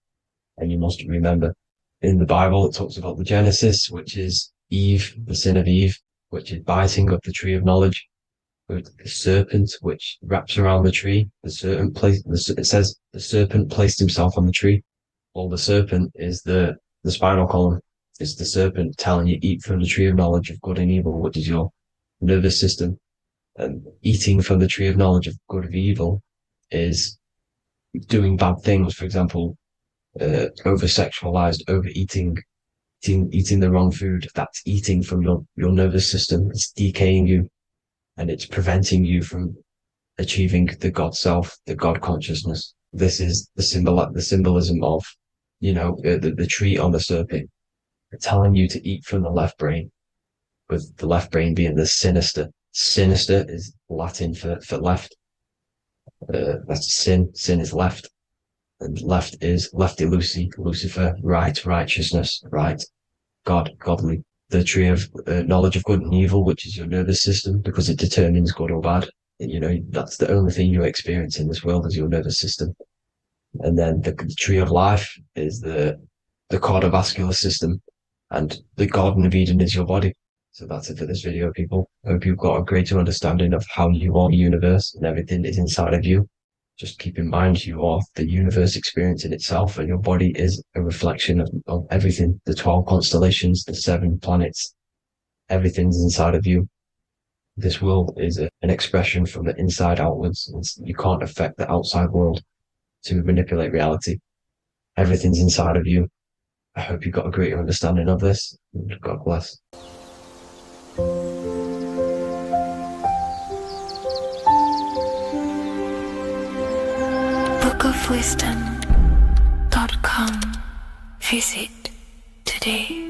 And you must remember, in the Bible, it talks about the Genesis, which is Eve, the sin of Eve, which is biting of the tree of knowledge. With the serpent, which wraps around the tree. It says the serpent placed himself on the tree. Well, the serpent is the spinal column. It's the serpent telling you eat from the tree of knowledge of good and evil, which is your nervous system. And eating from the tree of knowledge of good and evil is doing bad things. For example, over-sexualized, overeating, eating the wrong food. That's eating from your nervous system. It's decaying you, and it's preventing you from achieving the God self, the God consciousness. This is the symbolism of, you know, the tree on the serpent, telling you to eat from the left brain, with the left brain being the sinister. Sinister is Latin for left. That's sin. Sin is left. And left is lefty Lucy, Lucifer, right, righteousness, right, God, godly. The tree of knowledge of good and evil, which is your nervous system, because it determines good or bad. You know, that's the only thing you experience in this world is your nervous system. And then the tree of life is the cardiovascular system, and the Garden of Eden is your body. So that's it for this video, people. I hope you've got a greater understanding of how you are the universe and everything is inside of you. Just keep in mind you are the universe experience in itself, and your body is a reflection of everything. The 12 constellations, the 7 planets, everything's inside of you. This world is an expression from the inside outwards. You can't affect the outside world to manipulate reality. Everything's inside of you. I hope you got a greater understanding of this. God bless. bookofwisdom.com. Visit today.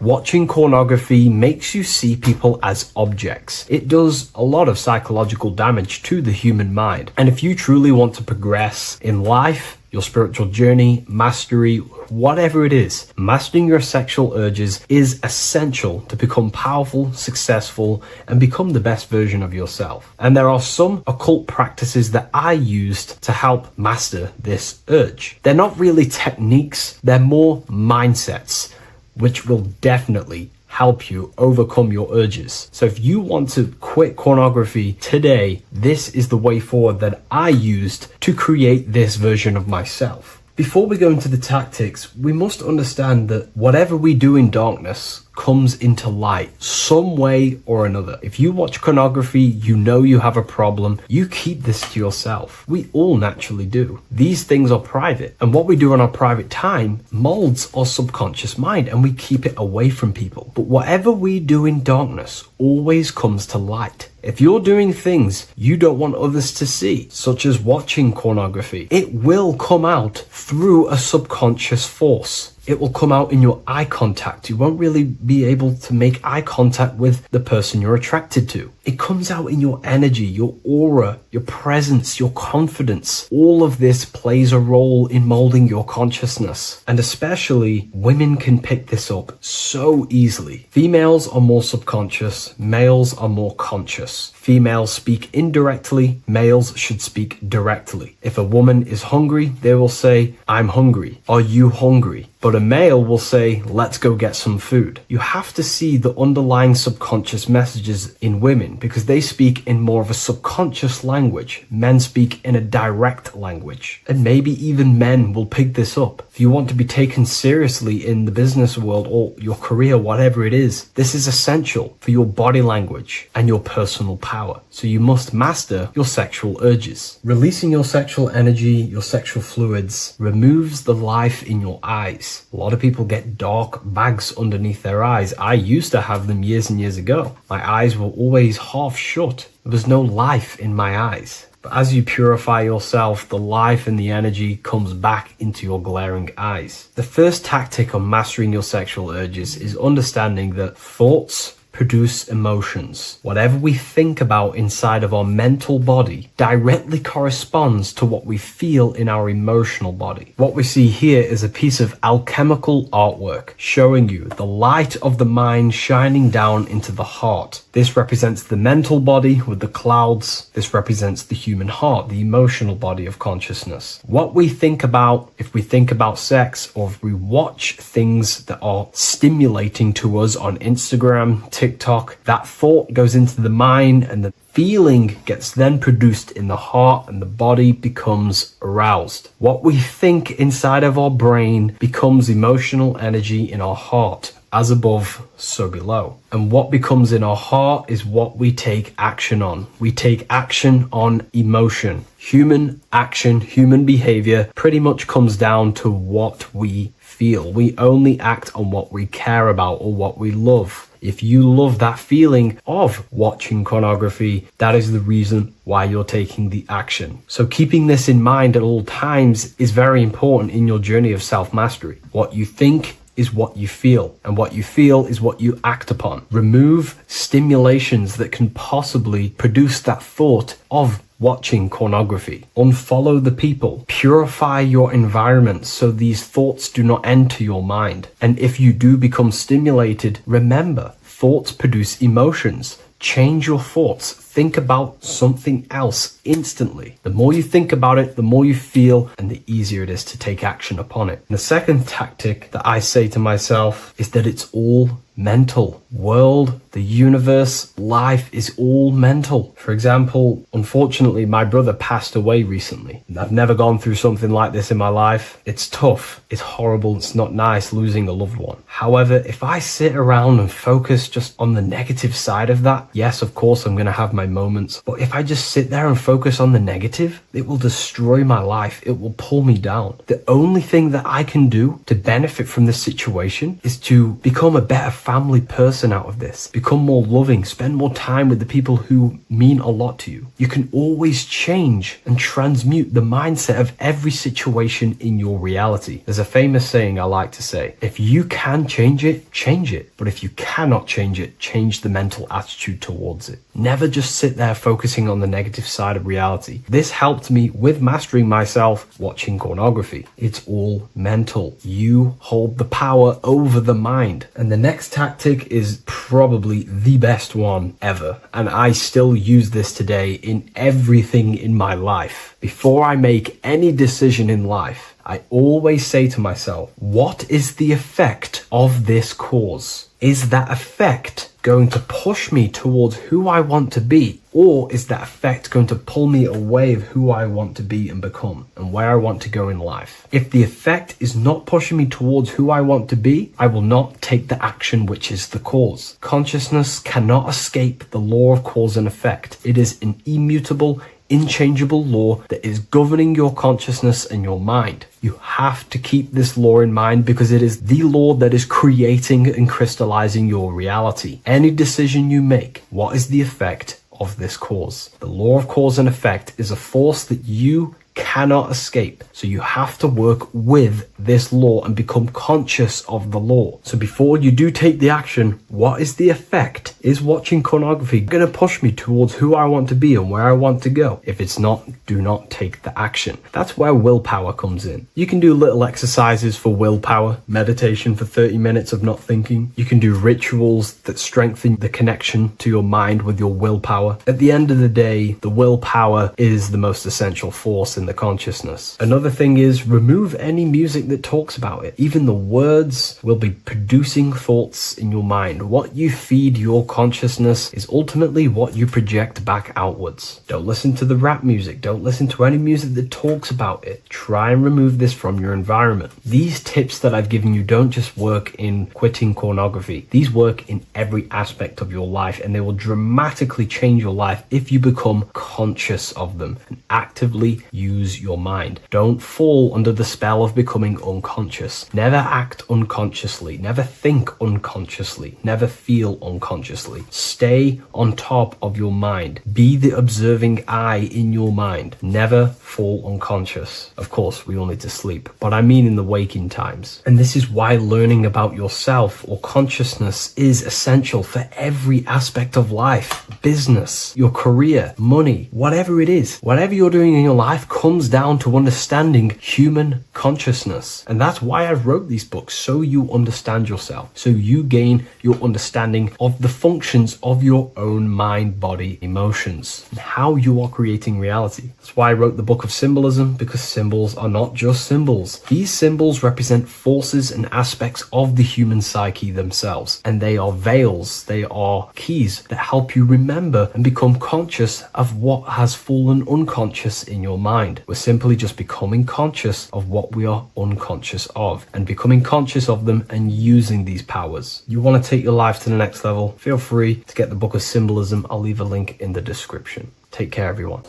Watching pornography makes you see people as objects. It does a lot of psychological damage to the human mind. And if you truly want to progress in life, your spiritual journey, mastery, whatever it is, mastering your sexual urges is essential to become powerful, successful, and become the best version of yourself. And there are some occult practices that I used to help master this urge. They're not really techniques, they're more mindsets, which will definitely help you overcome your urges. So if you want to quit pornography today, this is the way forward that I used to create this version of myself. Before we go into the tactics, we must understand that whatever we do in darkness comes into light some way or another. If you watch pornography, you know you have a problem, you keep this to yourself. We all naturally do. These things are private, and what we do in our private time molds our subconscious mind, and we keep it away from people. But whatever we do in darkness always comes to light. If you're doing things you don't want others to see, such as watching pornography, it will come out through a subconscious force. It will come out in your eye contact. You won't really be able to make eye contact with the person you're attracted to. It comes out in your energy, your aura, your presence, your confidence. All of this plays a role in molding your consciousness. And especially women can pick this up so easily. Females are more subconscious, males are more conscious. Females speak indirectly, males should speak directly. If a woman is hungry, they will say, "I'm hungry." "Are you hungry?" But a male will say, "Let's go get some food." You have to see the underlying subconscious messages in women because they speak in more of a subconscious language. Men speak in a direct language. And maybe even men will pick this up. If you want to be taken seriously in the business world or your career, whatever it is, this is essential for your body language and your personal power. So you must master your sexual urges. Releasing your sexual energy, your sexual fluids, removes the life in your eyes. A lot of people get dark bags underneath their eyes. I used to have them years and years ago. My eyes were always half shut. There was no life in my eyes. But as you purify yourself, the life and the energy comes back into your glaring eyes. The first tactic on mastering your sexual urges is understanding that thoughts produce emotions. Whatever we think about inside of our mental body directly corresponds to what we feel in our emotional body. What we see here is a piece of alchemical artwork showing you the light of the mind shining down into the heart. This represents the mental body with the clouds. This represents the human heart, the emotional body of consciousness. What we think about, if we think about sex, or if we watch things that are stimulating to us on Instagram, TikTok, that thought goes into the mind and the feeling gets then produced in the heart and the body becomes aroused. What we think inside of our brain becomes emotional energy in our heart. As above, so below. And what becomes in our heart is what we take action on. We take action on emotion. Human action, human behavior pretty much comes down to what we feel. We only act on what we care about or what we love. If you love that feeling of watching pornography, that is the reason why you're taking the action. So keeping this in mind at all times is very important in your journey of self-mastery. What you think is what you feel, and what you feel is what you act upon. Remove stimulations that can possibly produce that thought of watching pornography. Unfollow the people. Purify your environment so these thoughts do not enter your mind. And if you do become stimulated, remember, thoughts produce emotions. Change your thoughts. think about something else instantly. The more you think about it, the more you feel, and the easier it is to take action upon it. And the second tactic that I say to myself is that it's all mental. World, the universe, life is all mental. For example, unfortunately, my brother passed away recently. I've never gone through something like this in my life. It's tough. It's horrible. It's not nice losing a loved one. However, if I sit around and focus just on the negative side of that, yes, of course, I'm going to have my moments. But if I just sit there and focus on the negative, it will destroy my life. It will pull me down. The only thing that I can do to benefit from this situation is to become a better family person out of this. Become more loving. Spend more time with the people who mean a lot to you. You can always change and transmute the mindset of every situation in your reality. There's a famous saying I like to say, if you can change it, change it. But if you cannot change it, change the mental attitude towards it. Never just sit there focusing on the negative side of reality. This helped me with mastering myself watching pornography. It's all mental. You hold the power over the mind. And the next tactic is probably the best one ever. And I still use this today in everything in my life. Before I make any decision in life, I always say to myself, what is the effect of this cause? Is that effect going to push me towards who I want to be? Or is that effect going to pull me away of who I want to be and become and where I want to go in life? If the effect is not pushing me towards who I want to be, I will not take the action which is the cause. Consciousness cannot escape the law of cause and effect. It is an immutable, inchangeable law that is governing your consciousness and your mind. You have to keep this law in mind because it is the law that is creating and crystallizing your reality. Any decision you make, what is the effect of this cause? The law of cause and effect is a force that you cannot escape. So you have to work with this law and become conscious of the law. So before you do take the action, what is the effect? Is watching pornography going to push me towards who I want to be and where I want to go? If it's not, do not take the action. That's where willpower comes in. You can do little exercises for willpower, meditation for 30 minutes of not thinking. You can do rituals that strengthen the connection to your mind with your willpower. At the end of the day, the willpower is the most essential force in the consciousness. Another thing is remove any music that talks about it. Even the words will be producing thoughts in your mind. What you feed your consciousness is ultimately what you project back outwards. Don't listen to the rap music. Don't listen to any music that talks about it. Try and remove this from your environment. These tips that I've given you don't just work in quitting pornography. These work in every aspect of your life, and they will dramatically change your life if you become conscious of them and actively use your mind. Don't fall under the spell of becoming unconscious. Never act unconsciously. Never think unconsciously. Never feel unconsciously. Stay on top of your mind. Be the observing eye in your mind. Never fall unconscious. Of course, we all need to sleep, but I mean in the waking times. And this is why learning about yourself or consciousness is essential for every aspect of life. Business, your career, money, whatever it is. Whatever you're doing in your life comes down to understanding human consciousness. And that's why I wrote these books, so you understand yourself, so you gain your understanding of the functions of your own mind, body, emotions, and how you are creating reality. That's why I wrote the book of symbolism, because symbols are not just symbols. These symbols represent forces and aspects of the human psyche themselves, and they are veils, they are keys that help you remember and become conscious of what has fallen unconscious in your mind. We're simply just becoming conscious of what we are unconscious of and becoming conscious of them and using these powers. You want to take your life to the next level? Feel free to get the book of symbolism. I'll leave a link in the description. Take care, everyone.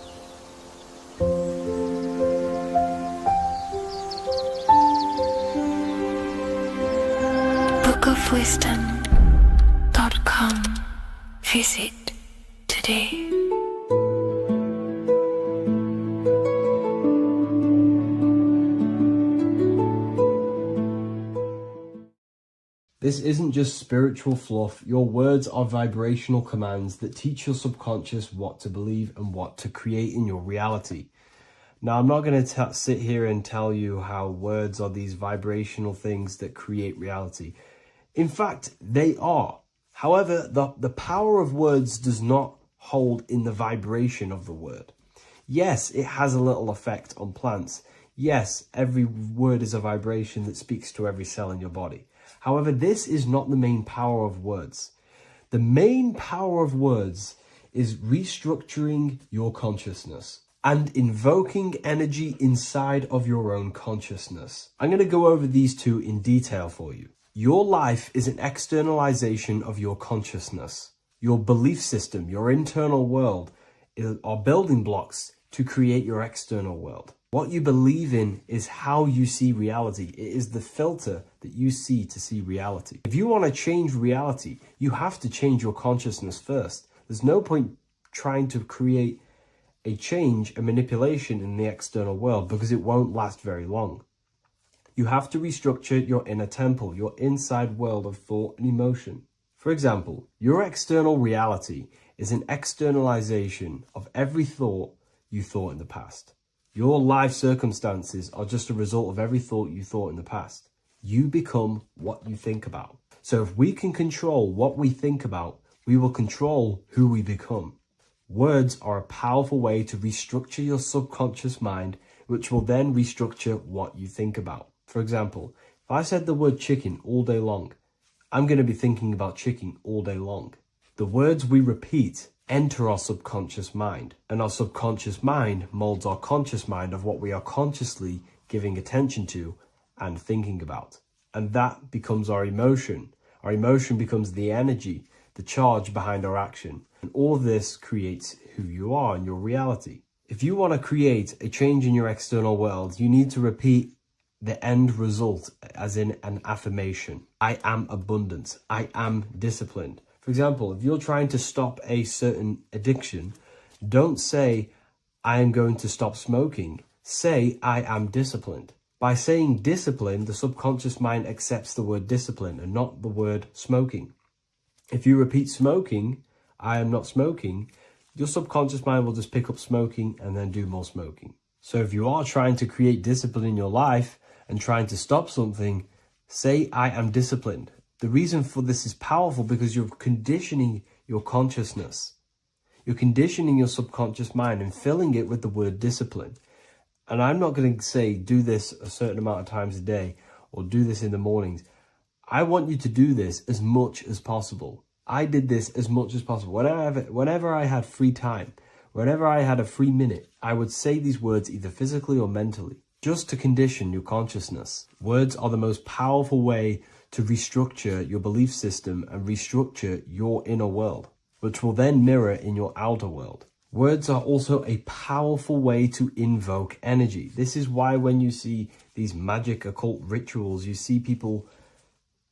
bookofwisdom.com. Visit today. This isn't just spiritual fluff. Your words are vibrational commands that teach your subconscious what to believe and what to create in your reality. Now, I'm not going to sit here and tell you how words are these vibrational things that create reality. In fact, they are. However, the power of words does not hold in the vibration of the word. Yes, it has a little effect on plants. Yes, every word is a vibration that speaks to every cell in your body. However, this is not the main power of words. The main power of words is restructuring your consciousness and invoking energy inside of your own consciousness. I'm going to go over these two in detail for you. Your life is an externalization of your consciousness. Your belief system, your internal world, are building blocks to create your external world. What you believe in is how you see reality. It is the filter that you see to see reality. If you want to change reality, you have to change your consciousness first. There's no point trying to create a change, a manipulation in the external world, because it won't last very long. You have to restructure your inner temple, your inside world of thought and emotion. For example, your external reality is an externalization of every thought you thought in the past. Your life circumstances are just a result of every thought you thought in the past. You become what you think about. So if we can control what we think about, we will control who we become. Words are a powerful way to restructure your subconscious mind, which will then restructure what you think about. For example, if I said the word chicken all day long, I'm going to be thinking about chicken all day long. The words we repeat enter our subconscious mind, and our subconscious mind molds our conscious mind of what we are consciously giving attention to and thinking about. And that becomes our emotion. Our emotion becomes the energy, the charge behind our action. And all of this creates who you are and your reality. If you want to create a change in your external world, you need to repeat the end result as in an affirmation. I am abundant. I am disciplined. For example, if you're trying to stop a certain addiction, don't say, I am going to stop smoking. Say, I am disciplined. By saying discipline, the subconscious mind accepts the word discipline and not the word smoking. If you repeat smoking, I am not smoking, your subconscious mind will just pick up smoking and then do more smoking. So if you are trying to create discipline in your life and trying to stop something, say, I am disciplined. The reason for this is powerful because you're conditioning your consciousness. You're conditioning your subconscious mind and filling it with the word discipline. And I'm not going to say do this a certain amount of times a day or do this in the mornings. I want you to do this as much as possible. I did this as much as possible. Whenever I had free time, whenever I had a free minute, I would say these words either physically or mentally, just to condition your consciousness. Words are the most powerful way to restructure your belief system and restructure your inner world, which will then mirror in your outer world. Words are also a powerful way to invoke energy. This is why when you see these magic occult rituals, you see people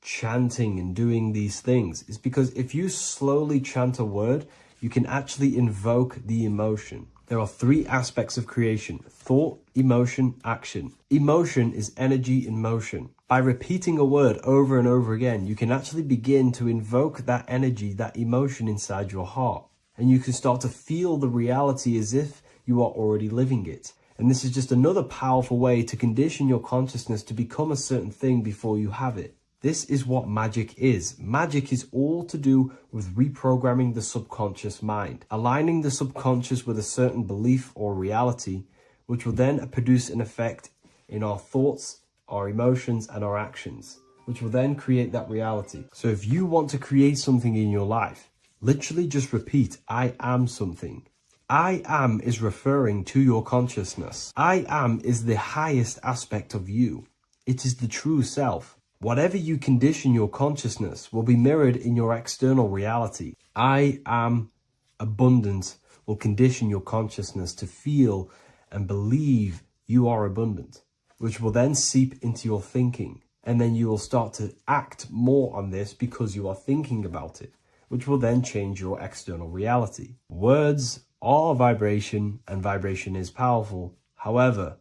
chanting and doing these things. It's because if you slowly chant a word, you can actually invoke the emotion. There are three aspects of creation: thought, emotion, action. Emotion is energy in motion. By repeating a word over and over again, you can actually begin to invoke that energy, that emotion inside your heart. And you can start to feel the reality as if you are already living it. And this is just another powerful way to condition your consciousness to become a certain thing before you have it. This is what magic is. Magic is all to do with reprogramming the subconscious mind, aligning the subconscious with a certain belief or reality, which will then produce an effect in our thoughts, our emotions, and our actions, which will then create that reality. So if you want to create something in your life, literally just repeat, I am something. I am is referring to your consciousness. I am is the highest aspect of you. It is the true self. Whatever you condition your consciousness will be mirrored in your external reality. I am abundant will condition your consciousness to feel and believe you are abundant, which will then seep into your thinking. And then you will start to act more on this because you are thinking about it, which will then change your external reality. Words are vibration, and vibration is powerful. However,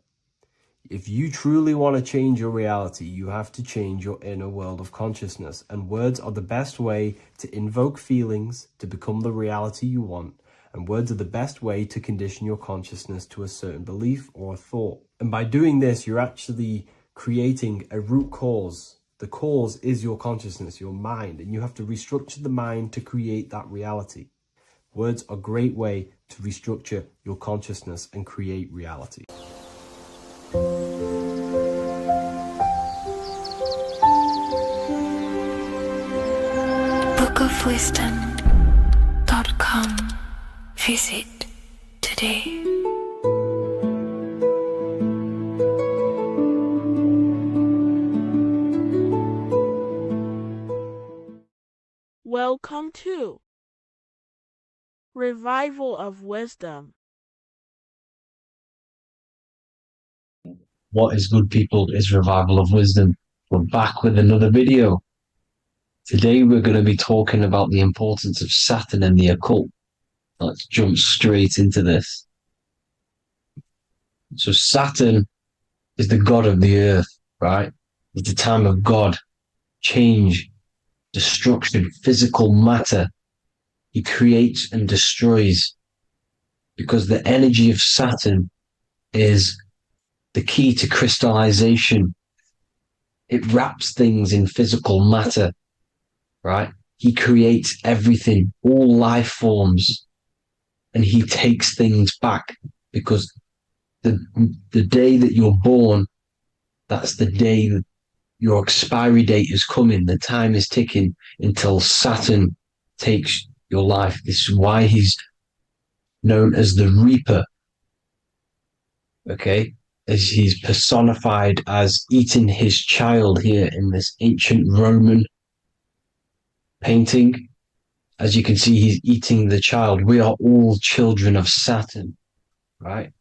if you truly want to change your reality, you have to change your inner world of consciousness. And words are the best way to invoke feelings to become the reality you want. And words are the best way to condition your consciousness to a certain belief or a thought. And by doing this, you're actually creating a root cause. The cause is your consciousness, your mind. And you have to restructure the mind to create that reality. Words are a great way to restructure your consciousness and create reality. bookofwisdom.com. Visit today. Welcome to Revival of Wisdom. What is good, people? Is Revival of Wisdom. We're back with another video. Today we're going to be talking about the importance of Saturn and the occult. Let's jump straight into this. So Saturn is the god of the earth, right? It's the time of God, change, destruction, physical matter. He creates and destroys, because the energy of Saturn is the key to crystallization. It wraps things in physical matter, right? He creates everything, all life forms, and he takes things back, because the day that you're born, that's the day that your expiry date is coming. The time is ticking until Saturn takes your life. This is why he's known as the Reaper. Okay? As he's personified as eating his child here in this ancient Roman painting. As you can see, he's eating the child. We are all children of Saturn, right?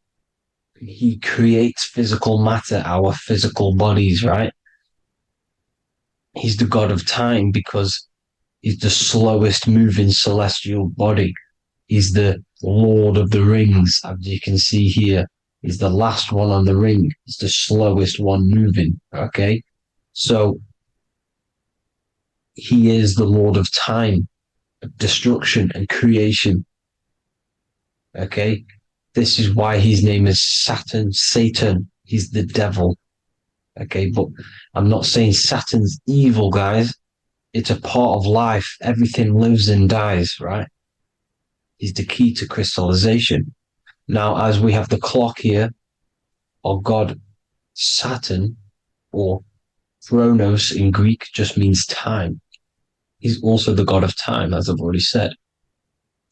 He creates physical matter, our physical bodies, right? He's the god of time because he's the slowest moving celestial body. He's the Lord of the Rings, as you can see here. He's the last one on the ring. He's the slowest one moving, okay? So he is the Lord of time, destruction and creation, okay? This is why his name is Saturn, Satan. He's the devil, okay? But I'm not saying Saturn's evil, guys. It's a part of life. Everything lives and dies, right? He's the key to crystallization. Now, as we have the clock here, our god Saturn, or Chronos in Greek, just means time. He's also the god of time, as I've already said.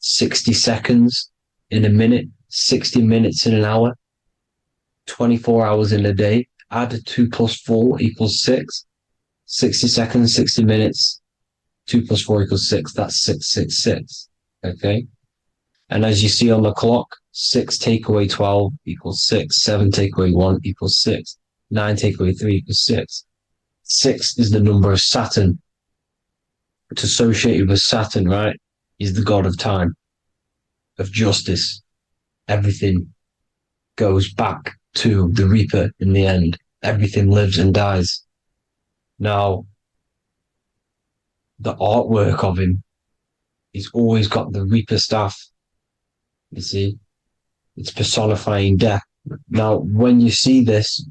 60 seconds in a minute, 60 minutes in an hour, 24 hours in a day. Add 2 plus 4 equals 6. 60 seconds, 60 minutes, 2 plus 4 equals 6. That's 666. Okay? And as you see on the clock, 6 take away 12 equals 6. 7 take away 1 equals 6. 9 take away 3 equals 6. 6 is the number of Saturn. It's associated with Saturn, right? He's the god of time, of justice. Everything goes back to the Reaper in the end. Everything lives and dies. Now, the artwork of him, he's always got the Reaper staff. You see, it's personifying death. Now, when you see this,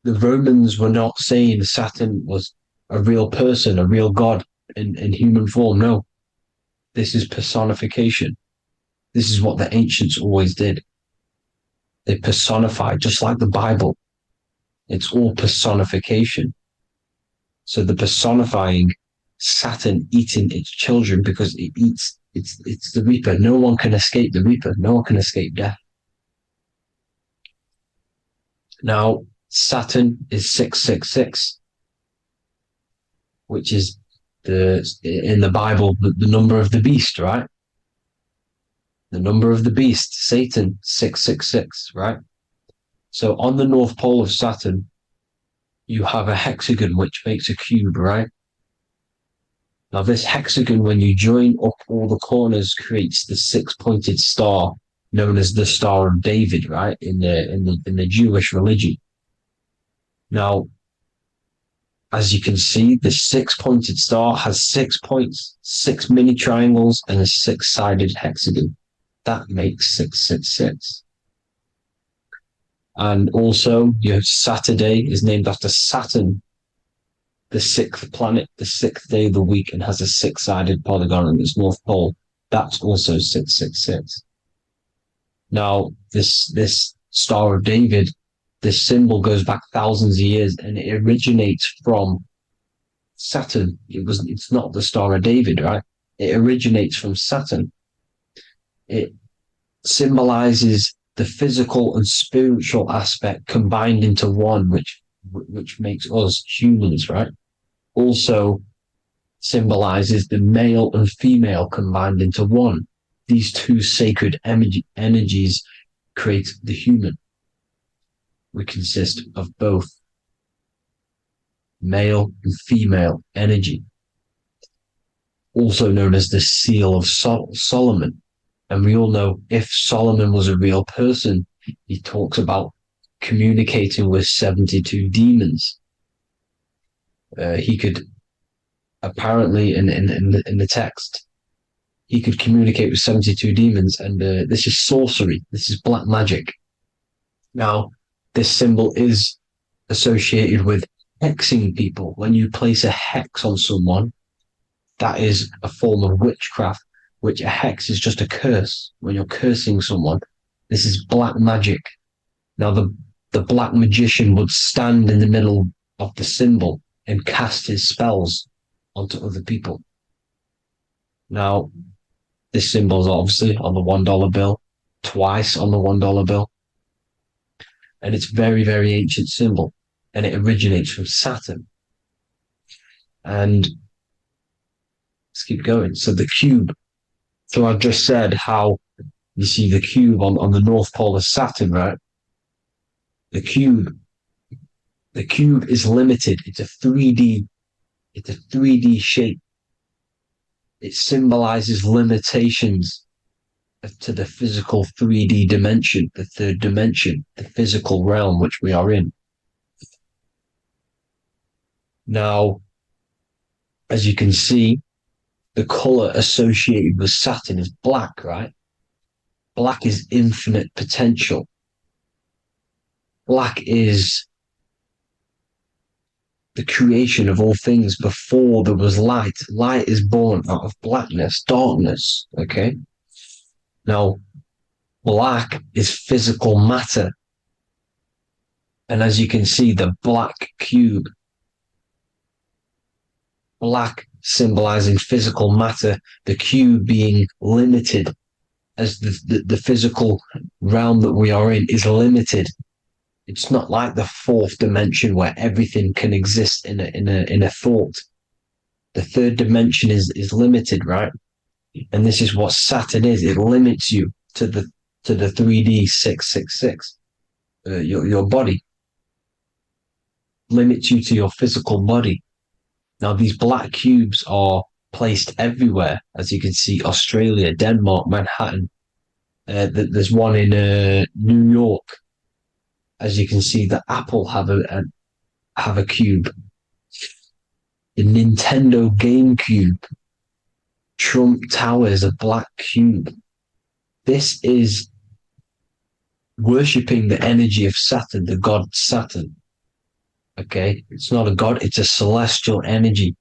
the Romans were not saying Saturn was a real person, a real god in human form. No, this is personification. This is what the ancients always did. They personified, just like the Bible. It's all personification. So the personifying Saturn eating its children because it eats, it's the Reaper. No one can escape the Reaper. No one can escape death. Now, Saturn is 666, which is in the Bible, the number of the beast, right? The number of the beast, Satan, 666, right? So on the North Pole of Saturn, you have a hexagon, which makes a cube, right? Now this hexagon, when you join up all the corners, creates the 6-pointed star, known as the Star of David, right? In the Jewish religion. Now, as you can see, the 6-pointed star has 6 points, 6 mini triangles, and a 6-sided hexagon. That makes 666. And also, you have Saturday is named after Saturn, the 6th planet, the 6th day of the week, and has a 6-sided polygon on its north pole. That's also 666. Now, this Star of David, this symbol goes back thousands of years, and it originates from Saturn. It's not the Star of David, right? It originates from Saturn. It symbolizes the physical and spiritual aspect combined into one, which makes us humans, right? Also symbolizes the male and female combined into one. These two sacred energies create the human. We consist of both male and female energy, also known as the Seal of Solomon. And we all know if Solomon was a real person, he talks about communicating with 72 demons. He could apparently, in the text, he could communicate with 72 demons, and this is sorcery. This is black magic. Now, this symbol is associated with hexing people. When you place a hex on someone, that is a form of witchcraft, which a hex is just a curse. When you're cursing someone, this is black magic. Now, the black magician would stand in the middle of the symbol and cast his spells onto other people. Now, this symbol is obviously on the $1 bill, twice on the $1 bill. And it's very, very ancient symbol. And it originates from Saturn. And let's keep going. So the cube. So I just said how you see the cube on the North Pole of Saturn, right? The cube is limited. It's a 3D shape. It symbolizes limitations to the physical 3D dimension, the third dimension, the physical realm which we are in. Now, as you can see, the color associated with Saturn is black, right? Black is infinite potential. Black is the creation of all things. Before there was light. Light is born out of blackness, darkness, okay? Now, black is physical matter. And as you can see, the black cube, black symbolizing physical matter, the cube being limited, as the physical realm that we are in is limited. It's not like the fourth dimension where everything can exist in a thought. The third dimension is limited, right? And this is what Saturn is. It limits you to the 3D 666. Your body limits you to your physical body. Now, these black cubes are placed everywhere. As you can see, Australia, Denmark, Manhattan. There's one in New York. As you can see, the Apple have a cube. The Nintendo GameCube. Trump Tower is a black cube. This is worshipping the energy of Saturn, the god Saturn. Okay, it's not a god, it's a celestial energy.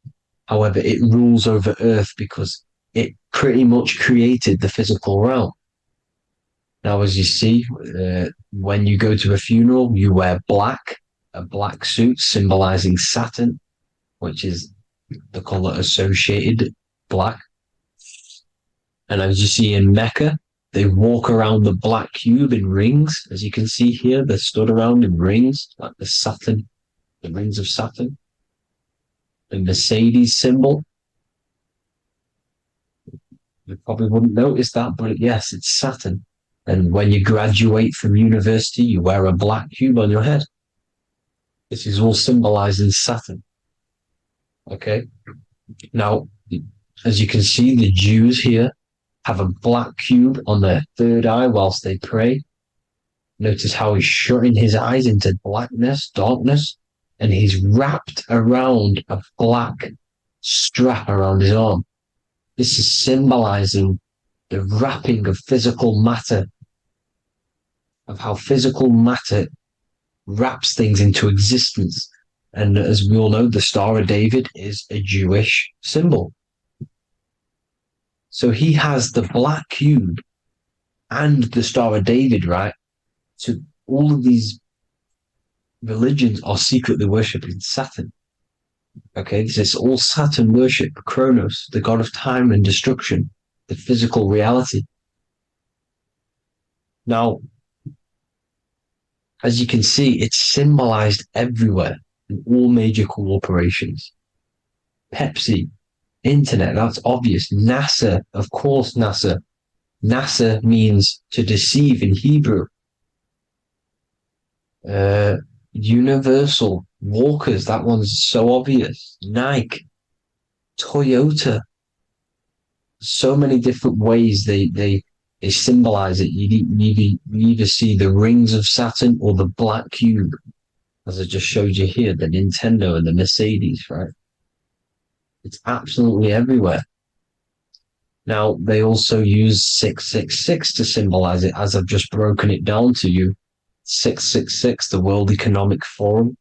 However, it rules over Earth because it pretty much created the physical realm. Now, as you see, when you go to a funeral, you wear black, a black suit symbolizing Saturn, which is the color associated, black. And as you see in Mecca, they walk around the black cube in rings. As you can see here, they're stood around in rings, like the rings of Saturn. The Mercedes symbol. You probably wouldn't notice that, but yes, it's Saturn. And when you graduate from university, you wear a black cube on your head. This is all symbolizing Saturn. Okay. Now, as you can see, the Jews here have a black cube on their third eye whilst they pray. Notice how he's shutting his eyes into blackness, darkness, and he's wrapped around a black strap around his arm. This is symbolizing the wrapping of physical matter, of how physical matter wraps things into existence. And as we all know, the Star of David is a Jewish symbol. So he has the black cube and the Star of David, right? So all of these religions are secretly worshipping Saturn. Okay, this is all Saturn worship, Kronos, the god of time and destruction, the physical reality. Now, as you can see, it's symbolized everywhere in all major corporations. Pepsi, internet, that's obvious. NASA, of course, NASA. NASA means to deceive in Hebrew. Universal, Walkers, that one's so obvious. Nike, Toyota. So many different ways they symbolize it. You either see the rings of Saturn or the black cube, as I just showed you here, the Nintendo and the Mercedes, right? It's absolutely everywhere. Now, they also use 666 to symbolize it, as I've just broken it down to you. 666, the World Economic Forum.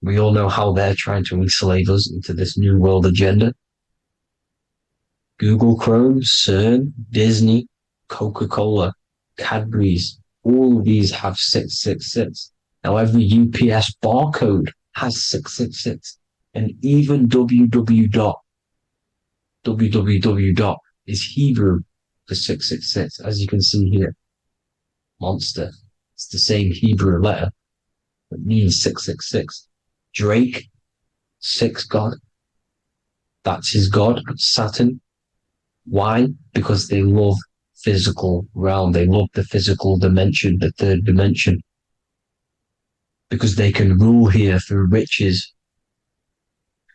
We all know how they're trying to enslave us into this new world agenda. Google Chrome, CERN, Disney, Coca-Cola, Cadbury's, all of these have 666. Now, every UPS barcode has 666. And even www. Is Hebrew for 666, as you can see here. Monster. It's the same Hebrew letter that means 666. Drake, 6 God. That's his God, Saturn. Why? Because they love physical realm. They love the physical dimension, the third dimension. Because they can rule here through riches.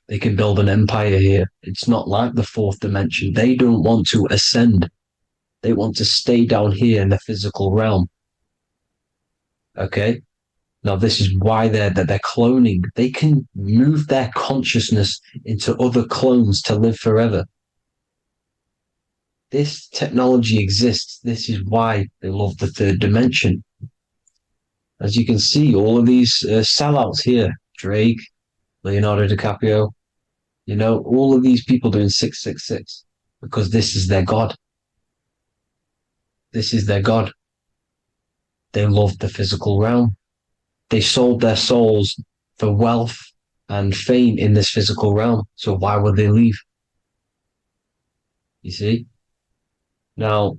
They can build an empire here. It's not like the fourth dimension. They don't want to ascend. They want to stay down here in the physical realm. Okay? Now, this is why they're cloning. They can move their consciousness into other clones to live forever. This technology exists. This is why they love the third dimension. As you can see, all of these sellouts here, Drake, Leonardo DiCaprio, you know, all of these people doing 666 because this is their God. This is their God. They love the physical realm. They sold their souls for wealth and fame in this physical realm. So why would they leave? You see? Now,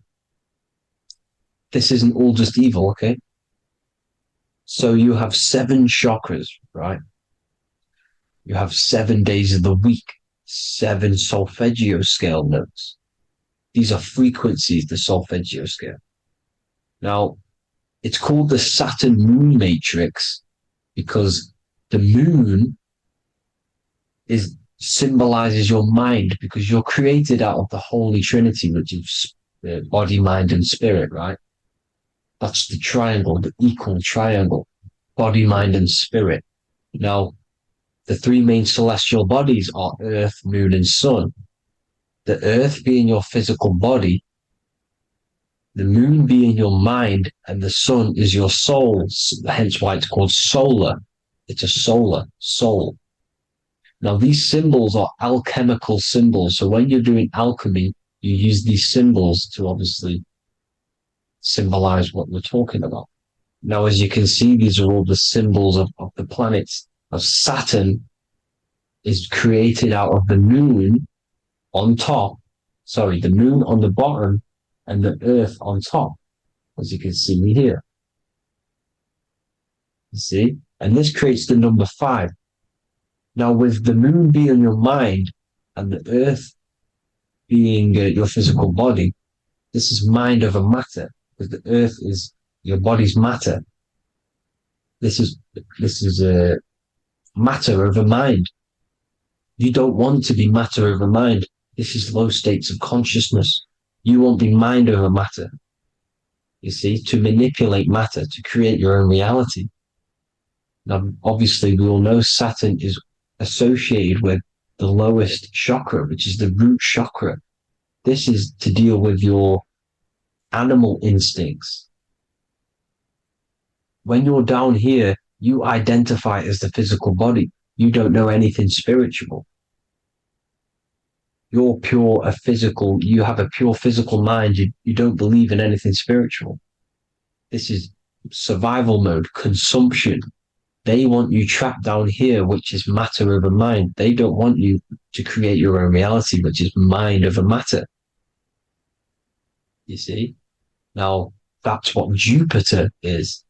this isn't all just evil, okay? So you have 7 chakras, right? You have 7 days of the week, 7 solfeggio scale notes. These are frequencies, the solfeggio scale. Now, it's called the Saturn moon matrix because the moon symbolizes your mind, because you're created out of the Holy Trinity, which is body, mind, and spirit, right? That's the triangle, the equal triangle, body, mind, and spirit. Now, the 3 main celestial bodies are Earth, Moon, and Sun. The Earth being your physical body, the Moon being your mind, and the Sun is your soul, hence why it's called solar. It's a solar soul. Now, these symbols are alchemical symbols. So when you're doing alchemy, you use these symbols to obviously symbolize what we're talking about. Now, as you can see, these are all the symbols of the planets. Of Saturn is created out of the moon on top, the moon on the bottom and the earth on top, as you can see here. You see? And this creates the number 5. Now, with the moon being your mind and the earth being your physical body, this is mind over matter, because the earth is your body's matter. This is matter over mind. You don't want to be matter over mind. This is low states of consciousness. You won't be mind over matter. You see, to manipulate matter, to create your own reality. Now, obviously, we all know Saturn is associated with the lowest chakra, which is the root chakra. This is to deal with your animal instincts. When you're down here, you identify as the physical body. You don't know anything spiritual. you have a pure physical mind. You don't believe in anything spiritual. This is survival mode, consumption. They want you trapped down here, which is matter over mind. They don't want you to create your own reality, which is mind over matter. You see? Now, that's what Jupiter is.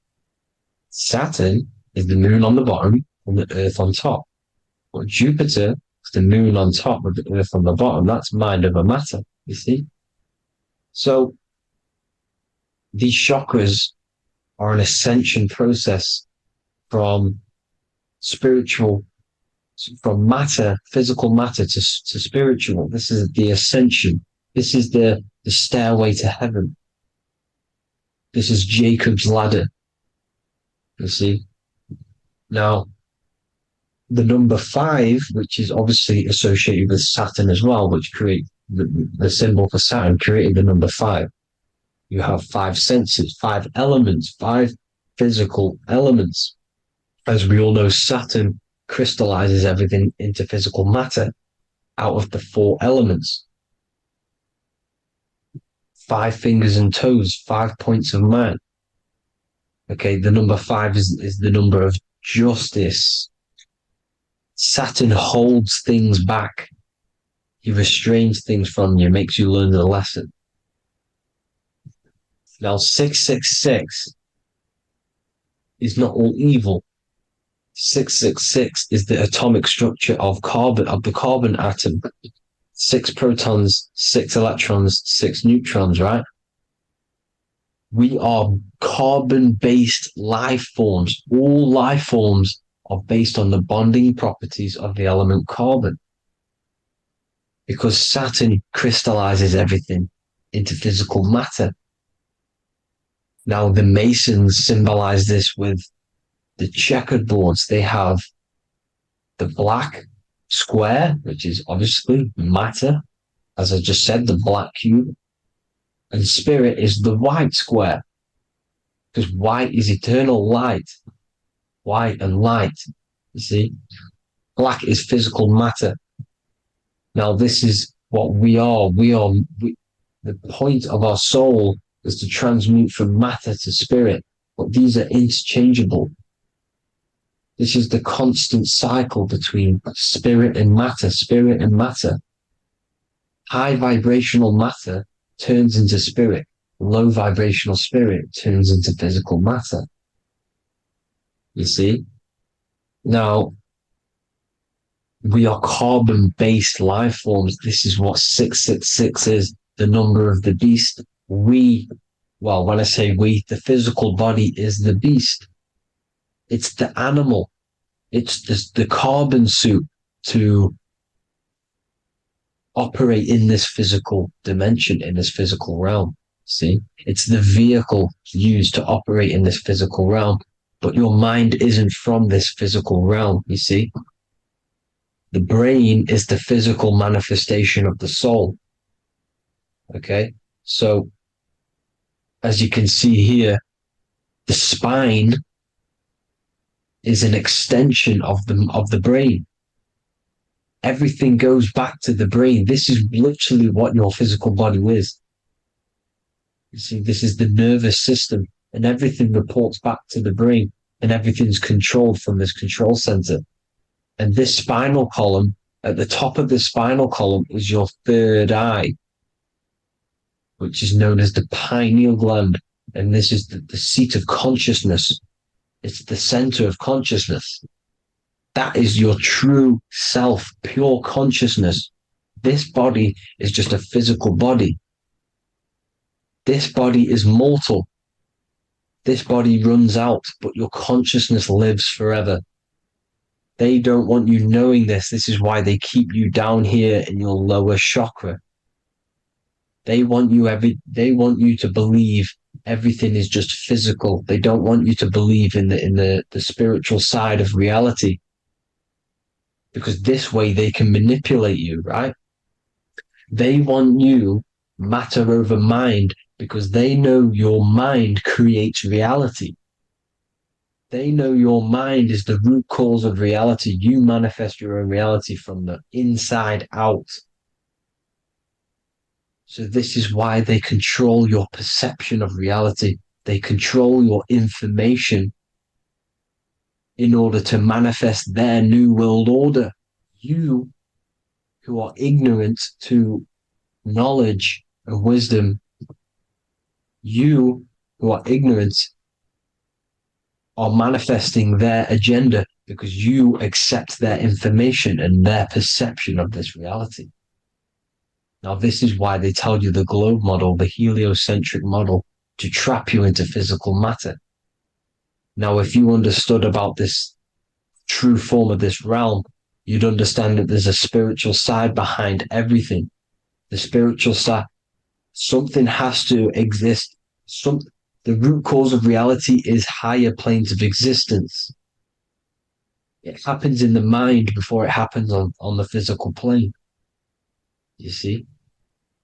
Saturn is the moon on the bottom and the earth on top. But Jupiter is the moon on top with the earth on the bottom. That's mind over matter, you see? So, these chakras are an ascension process from matter, physical matter to spiritual. This is the ascension. This is the stairway to heaven. This is Jacob's ladder. You see? Now, the number 5, which is obviously associated with Saturn as well, which create the symbol for Saturn, created the number 5. You have 5 senses, 5 elements, 5 physical elements. As we all know, Saturn crystallizes everything into physical matter out of the 4 elements. 5 fingers and toes, 5 points of man. Okay, the number 5 is the number of justice. Saturn holds things back. He restrains things from you, makes you learn the lesson. Now, 666 is not all evil. 666 is the atomic structure of the carbon atom. 6 protons, 6 electrons, 6 neutrons, right? We are carbon-based life forms. All life forms are based on the bonding properties of the element carbon. Because Saturn crystallizes everything into physical matter. Now, the Masons symbolize this with the checkered boards. They have the black square, which is obviously matter, as I just said, the black cube. And spirit is the white square, because white is eternal light. White and light, you see? Black is physical matter. Now, this is what we are. The point of our soul is to transmute from matter to spirit, but these are interchangeable. This is the constant cycle between spirit and matter, spirit and matter. High vibrational matter turns into spirit. Low vibrational spirit turns into physical matter. You see? Now, we are carbon-based life forms. This is what 666 is, the number of the beast. When I say we, the physical body is the beast. It's the animal. It's the carbon suit to operate in this physical dimension, in this physical realm. See? It's the vehicle used to operate in this physical realm. But your mind isn't from this physical realm, you see? The brain is the physical manifestation of the soul. Okay? So, as you can see here, the spine is an extension of the brain. Everything goes back to the brain. This is literally what your physical body is. You see, this is the nervous system, and everything reports back to the brain, and everything's controlled from this control center. And this spinal column, at the top of the spinal column, is your third eye, which is known as the pineal gland. And this is the seat of consciousness. It's the center of consciousness. That is your true self, pure consciousness. This body is just a physical body. This body is mortal. This body runs out, but your consciousness lives forever. They don't want you knowing this. This is why they keep you down here in your lower chakra. They want you to believe everything is just physical. They don't want you to believe in the spiritual side of reality. Because this way they can manipulate you, right? They want you matter over mind because they know your mind creates reality. They know your mind is the root cause of reality. You manifest your own reality from the inside out. So this is why they control your perception of reality. They control your information in order to manifest their new world order. You, who are ignorant to knowledge and wisdom, you who are ignorant are manifesting their agenda because you accept their information and their perception of this reality. Now, this is why they tell you the globe model, the heliocentric model, to trap you into physical matter. Now, if you understood about this true form of this realm, you'd understand that there's a spiritual side behind everything. The spiritual side, something has to exist. The root cause of reality is higher planes of existence. It happens in the mind before it happens on the physical plane. You see?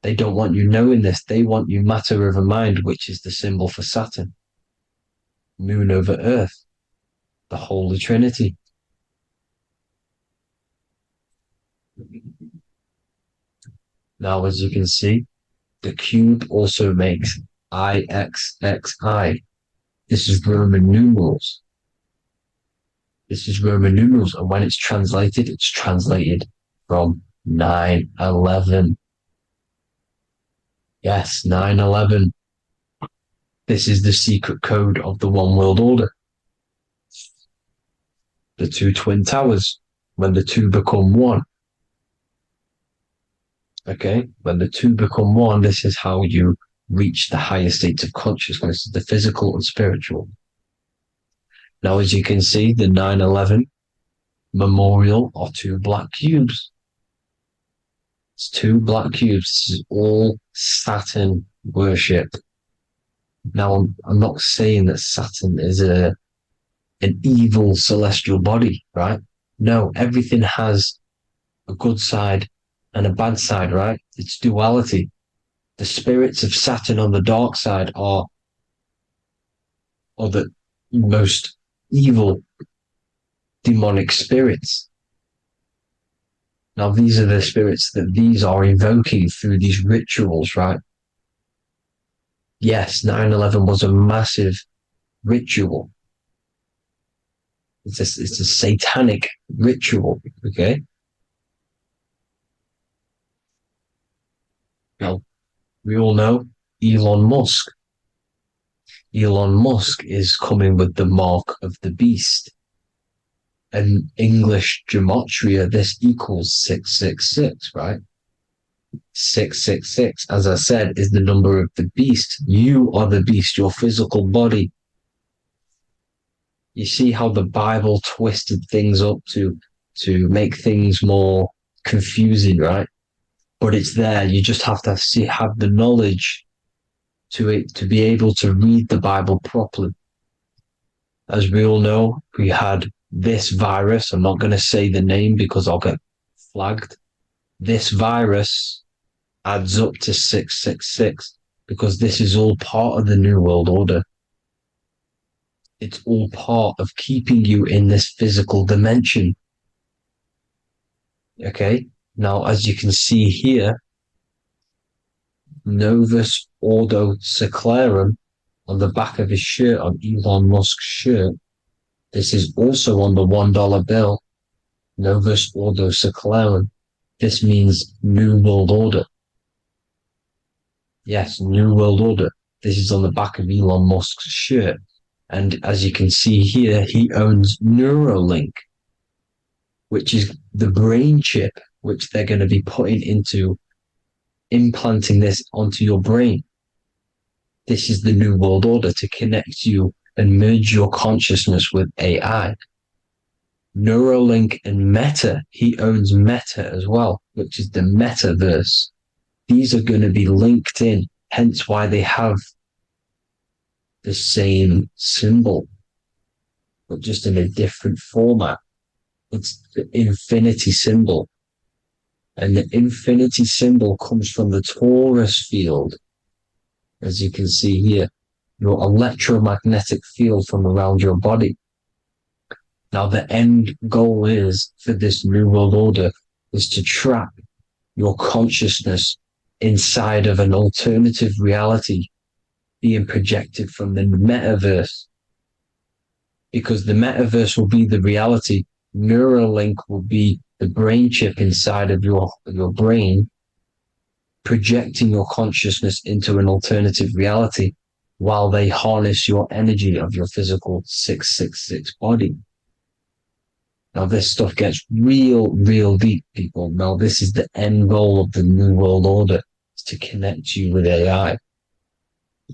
They don't want you knowing this. They want you matter over mind, which is the symbol for Saturn. Moon over Earth. The Holy Trinity. Now, as you can see, the cube also makes IXXI. This is Roman numerals. This is Roman numerals, and when it's translated from 9/11. Yes, 9/11. This is the secret code of the One World Order. The two twin towers, when the two become one. Okay, when the two become one, this is how you reach the higher states of consciousness, the physical and spiritual. Now, as you can see, the 9/11 memorial are two black cubes. It's two black cubes. This is all Saturn worship. Now, I'm not saying that Saturn is an evil celestial body, right? No, everything has a good side and a bad side, right? It's duality. The spirits of Saturn on the dark side are the most evil demonic spirits. Now, these are the spirits that these are invoking through these rituals, right? Yes, 9/11 was a massive ritual. It's a satanic ritual, okay? Now, we all know Elon Musk. Elon Musk is coming with the mark of the beast. In English gematria, this equals 666, right? 666, as I said, is the number of the beast. You are the beast, your physical body. You see how the Bible twisted things up to make things more confusing, right? But it's there. You just have to have the knowledge to be able to read the Bible properly. As we all know, we had this virus. I'm not going to say the name because I'll get flagged. This virus adds up to 666 because this is all part of the New World Order. It's all part of keeping you in this physical dimension. Okay? Now, as you can see here, Novus Ordo Secularum on the back of his shirt, on Elon Musk's shirt, this is also on the $1 bill, Novus Ordo Secularum. This means New World Order. Yes, New World Order. This is on the back of Elon Musk's shirt. And as you can see here, he owns Neuralink, which is the brain chip, which they're going to be putting into implanting this onto your brain. This is the New World Order to connect you and merge your consciousness with AI. Neuralink and Meta, he owns Meta as well, which is the metaverse. These are going to be linked in, hence why they have the same symbol, but just in a different format. It's the infinity symbol. And the infinity symbol comes from the torus field, as you can see here, your electromagnetic field from around your body. Now, the end goal is for this New World Order is to trap your consciousness inside of an alternative reality being projected from the metaverse. Because the metaverse will be the reality. Neuralink will be the brain chip inside of your brain, projecting your consciousness into an alternative reality while they harness your energy of your physical 666 body. Now, this stuff gets real deep, people. Now, this is the end goal of the New World Order, is to connect you with AI.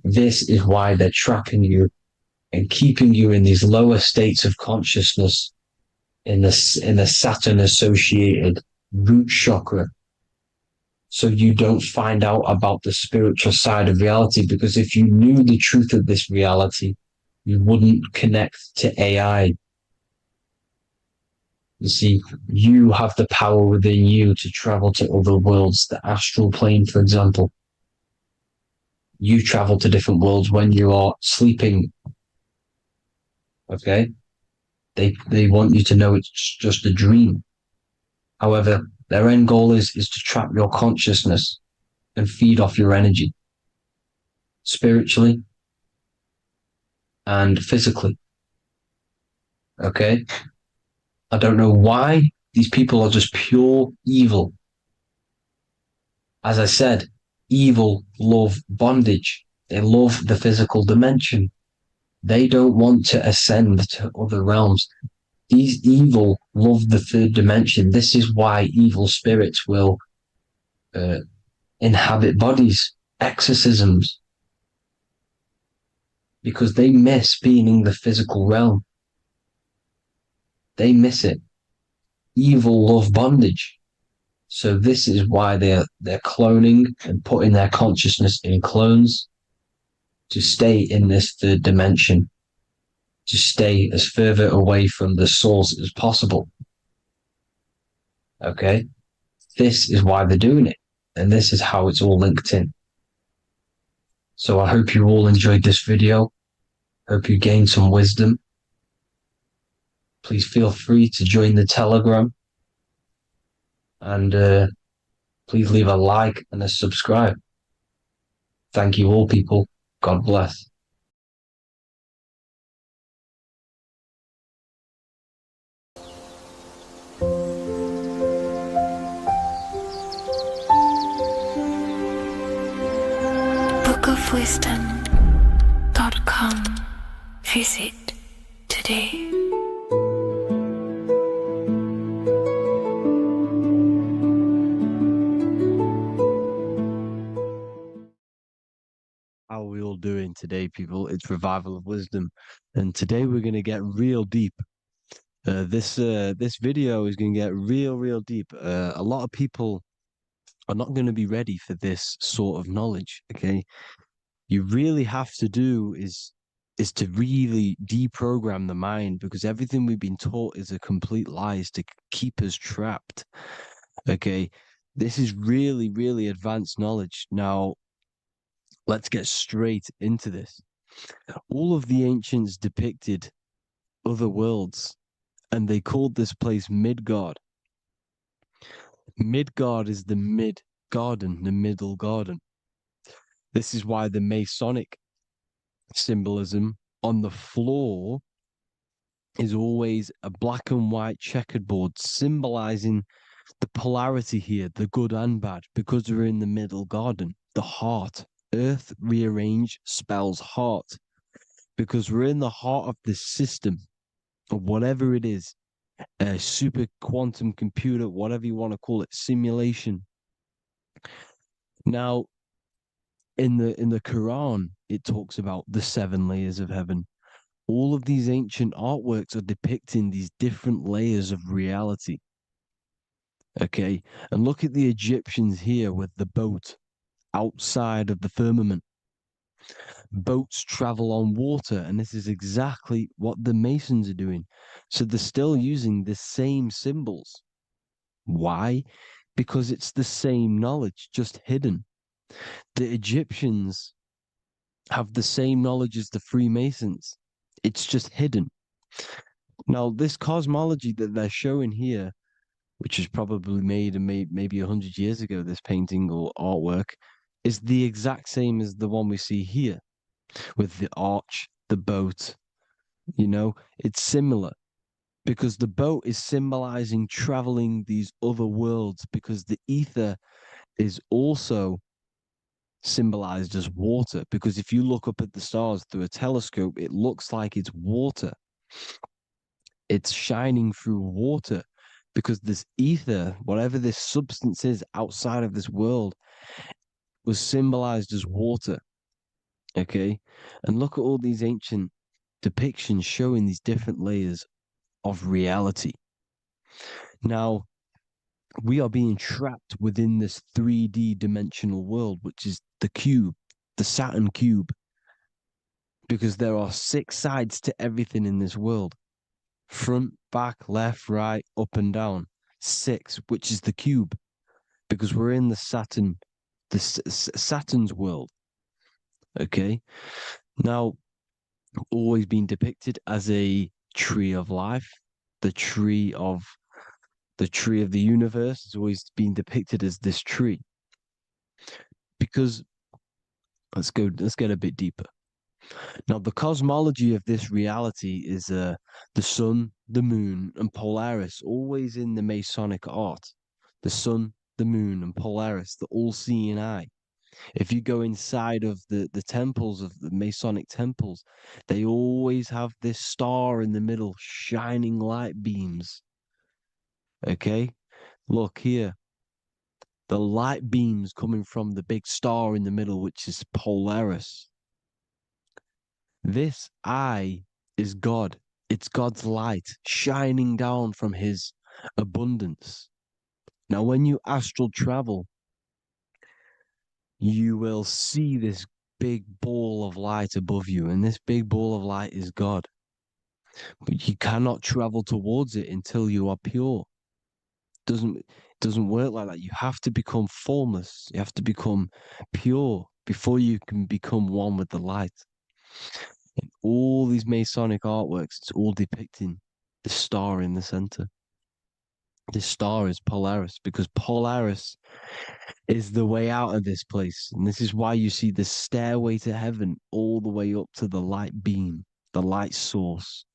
This is why they're trapping you and keeping you in these lower states of consciousness in the Saturn-associated root chakra, so you don't find out about the spiritual side of reality. Because if you knew the truth of this reality, you wouldn't connect to AI. You see, you have the power within you to travel to other worlds, the astral plane, for example. You travel to different worlds when you are sleeping. Okay? They want you to know it's just a dream. However, their end goal is to trap your consciousness and feed off your energy, spiritually and physically. Okay? I don't know why these people are just pure evil. As I said, evil love bondage. They love the physical dimension. They don't want to ascend to other realms. These evil love the third dimension. This is why evil spirits will inhabit bodies, exorcisms, because they miss being in the physical realm. They miss it. Evil love bondage. So this is why they're cloning and putting their consciousness in clones to stay in this third dimension, to stay as further away from the source as possible. Okay? This is why they're doing it. And this is how it's all linked in. So I hope you all enjoyed this video. Hope you gained some wisdom. Please feel free to join the Telegram. And please leave a like and a subscribe. Thank you all, people. God bless. bookofwisdom.com. Visit today. How are we all doing today, people? It's Revival of Wisdom, and today we're going to get real deep. This video is going to get real deep. A lot of people are not going to be ready for this sort of knowledge. Okay, you really have to do is to really deprogram the mind, because everything we've been taught is a complete lie, is to keep us trapped. Okay, this is really advanced knowledge. Now, let's get straight into this. All of the ancients depicted other worlds, and they called this place Midgard. Midgard is the mid-garden, the middle garden. This is why the Masonic symbolism on the floor is always a black and white checkered board, symbolizing the polarity here, the good and bad, because we're in the middle garden, the heart. Earth rearranged spells heart, because we're in the heart of this system, or whatever it is, a super quantum computer, whatever you want to call it, simulation. Now, in the Quran, it talks about the 7 layers of heaven. All of these ancient artworks are depicting these different layers of reality. Okay, and look at the Egyptians here with the boat outside of the firmament. Boats travel on water, and this is exactly what the Masons are doing. So they're still using the same symbols. Why? Because it's the same knowledge, just hidden. The Egyptians have the same knowledge as the Freemasons. It's just hidden. Now, this cosmology that they're showing here which was probably made maybe 100 years ago, this painting or artwork, is the exact same as the one we see here with the arch, the boat. It's similar because the boat is symbolizing traveling these other worlds, because the ether is also symbolized as water, because if you look up at the stars through a telescope, it looks like it's water. It's shining through water because this ether, whatever this substance is outside of this world, was symbolized as water. Okay? And look at all these ancient depictions showing these different layers of reality. Now, we are being trapped within this 3D dimensional world, which is the cube, the Saturn cube, because there are 6 sides to everything in this world: front, back, left, right, up and down. 6, which is the cube, because we're in the Saturn's world. Okay, now, always been depicted as a tree of life, the tree of the universe has always been depicted as this tree. Because let's get a bit deeper. Now, the cosmology of this reality is the sun, the moon, and Polaris, always in the Masonic art. The sun, the moon, and Polaris, the all-seeing eye. If you go inside of the temples, of the Masonic temples, they always have this star in the middle, shining light beams. Okay? Look here. The light beams coming from the big star in the middle, which is Polaris. This eye is God. It's God's light shining down from his abundance. Now, when you astral travel, you will see this big ball of light above you, and this big ball of light is God. But you cannot travel towards it until you are pure. It doesn't work like that. You have to become formless. You have to become pure before you can become one with the light. In all these Masonic artworks, it's all depicting the star in the center. This star is Polaris, because Polaris is the way out of this place. And this is why you see the stairway to heaven all the way up to the light beam, the light source.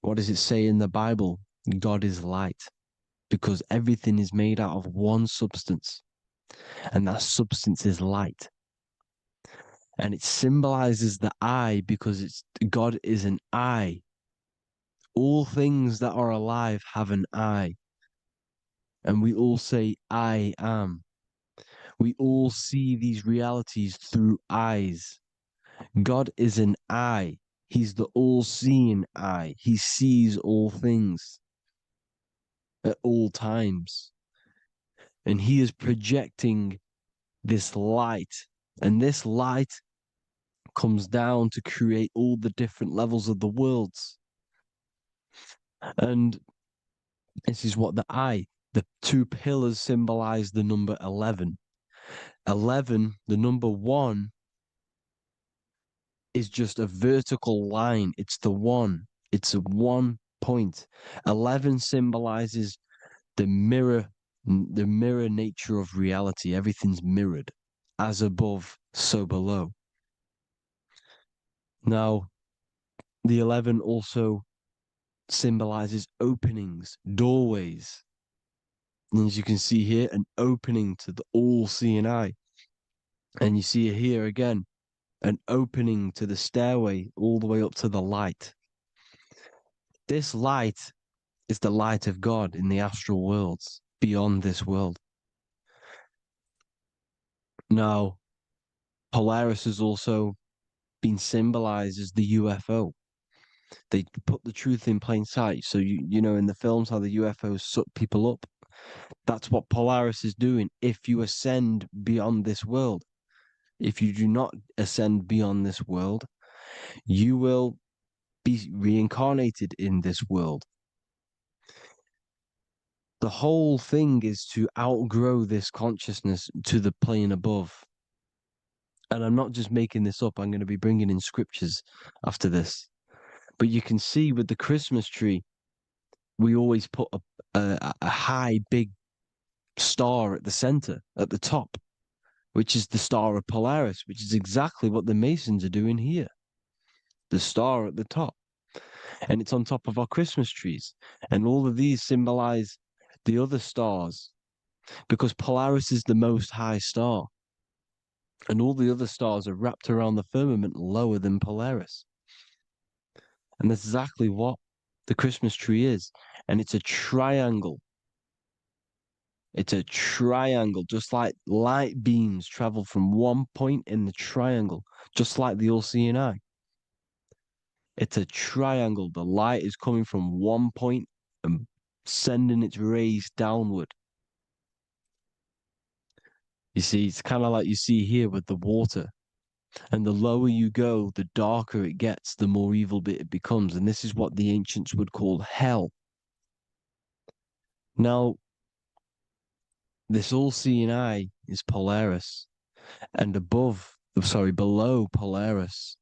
What does it say in the Bible? God is light, because everything is made out of one substance, and that substance is light. And it symbolizes the eye because God is an eye. All things that are alive have an eye. And we all say, I am. We all see these realities through eyes. God is an eye. He's the all-seeing eye. He sees all things at all times. And he is projecting this light. And this light comes down to create all the different levels of the worlds. And this is what the 2 pillars symbolize the number 11. 11, the number 1, is just a vertical line. It's the 1. It's a 1 point. 11 symbolizes the mirror nature of reality. Everything's mirrored. As above, so below. Now, the 11 also symbolizes openings, doorways. And as you can see here, an opening to the all-seeing eye. And you see it here again, an opening to the stairway all the way up to the light. This light is the light of God in the astral worlds, beyond this world. Now, Polaris has also been symbolized as the UFO. They put the truth in plain sight. So, you know, in the films, how the UFOs suck people up. That's what Polaris is doing. If you ascend beyond this world, if you do not ascend beyond this world, you will be reincarnated in this world. The whole thing is to outgrow this consciousness to the plane above. And I'm not just making this up. I'm going to be bringing in scriptures after this. But you can see with the Christmas tree, we always put a high, big star at the center, at the top, which is the star of Polaris, which is exactly what the Masons are doing here. The star at the top. And it's on top of our Christmas trees. And all of these symbolize the other stars because Polaris is the most high star. And all the other stars are wrapped around the firmament lower than Polaris. And that's exactly what the Christmas tree is. And it's a triangle. It's a triangle, just like light beams travel from one point in the triangle, just like the all-seeing eye. It's a triangle. The light is coming from one point and sending its rays downward. You see, it's kind of like you see here with the water. And the lower you go, the darker it gets, the more evil it becomes. And this is what the ancients would call hell. Now, this all-seeing eye is Polaris. And below Polaris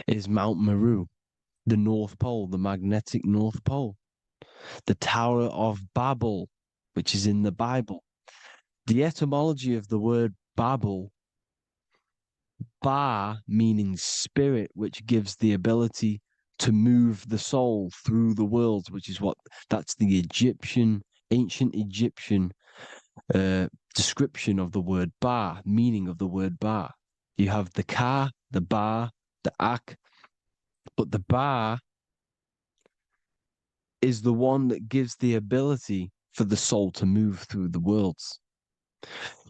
is Mount Meru, the North Pole, the magnetic North Pole. The Tower of Babel, which is in the Bible. The etymology of the word Babel, Ba meaning spirit, which gives the ability to move the soul through the worlds, which is that's the ancient Egyptian description of the word Ba, meaning of the word Ba. You have the Ka, the Ba, the Ak, but the Ba is the one that gives the ability for the soul to move through the worlds.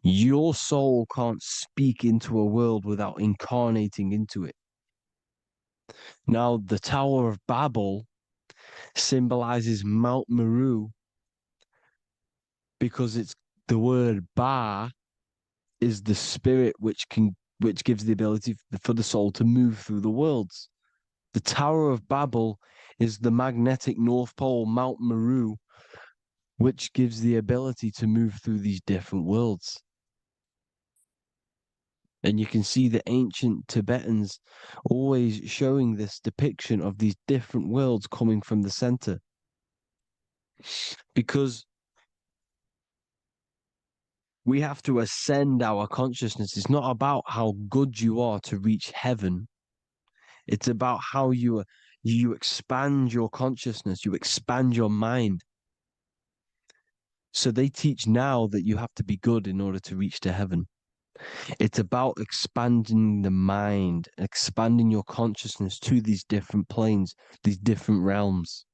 Your soul can't speak into a world without incarnating into it. Now, the Tower of Babel symbolizes Mount Meru because it's the word Ba is the spirit which gives the ability for the soul to move through the worlds. The Tower of Babel is the magnetic North Pole, Mount Meru, which gives the ability to move through these different worlds. And you can see the ancient Tibetans always showing this depiction of these different worlds coming from the center. Because we have to ascend our consciousness. It's not about how good you are to reach heaven. It's about how you expand your consciousness, you expand your mind. So they teach now that you have to be good in order to reach to heaven. It's about expanding the mind, expanding your consciousness to these different planes, these different realms.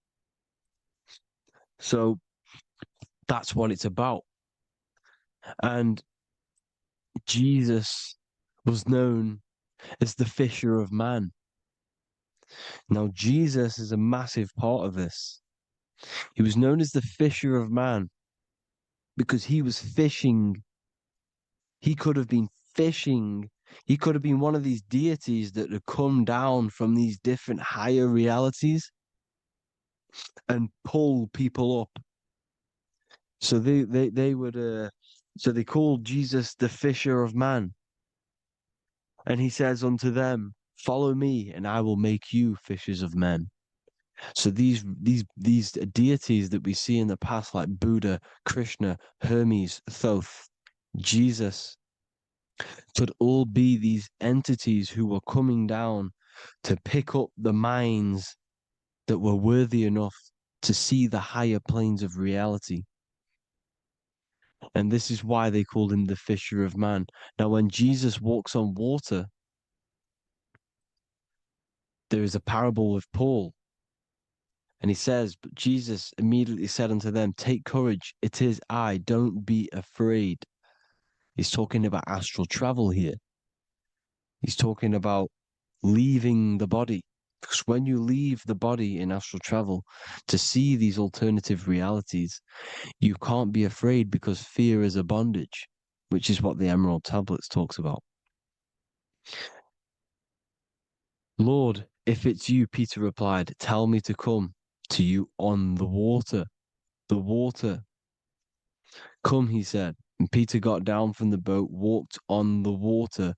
So that's what it's about. And Jesus was known as the fisher of man. Now, Jesus is a massive part of this. He was known as the fisher of man because he was fishing. He could have been fishing. He could have been one of these deities that had come down from these different higher realities and pull people up. So they called Jesus the fisher of man. And he says unto them, follow me and I will make you fishers of men. So these deities that we see in the past, like Buddha, Krishna, Hermes, Thoth, Jesus, could all be these entities who were coming down to pick up the minds that were worthy enough to see the higher planes of reality. And this is why they called him the fisher of man. Now, when Jesus walks on water, there is a parable with Paul. And he says, but Jesus immediately said unto them, take courage, it is I, don't be afraid. He's talking about astral travel here. He's talking about leaving the body. Because when you leave the body in astral travel to see these alternative realities, you can't be afraid because fear is a bondage, which is what the Emerald Tablets talks about. Lord, if it's you, Peter replied, tell me to come to you on the water. The water. Come, he said. And Peter got down from the boat, walked on the water,